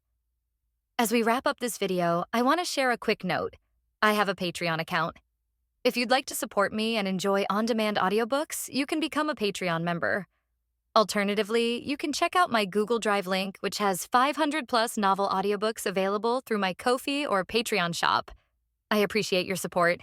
As we wrap up this video, I want to share a quick note. I have a Patreon account. If you'd like to support me and enjoy on-demand audiobooks, you can become a Patreon member. Alternatively, you can check out my Google Drive link, which has 500+ novel audiobooks available through my Ko-fi or Patreon shop. I appreciate your support.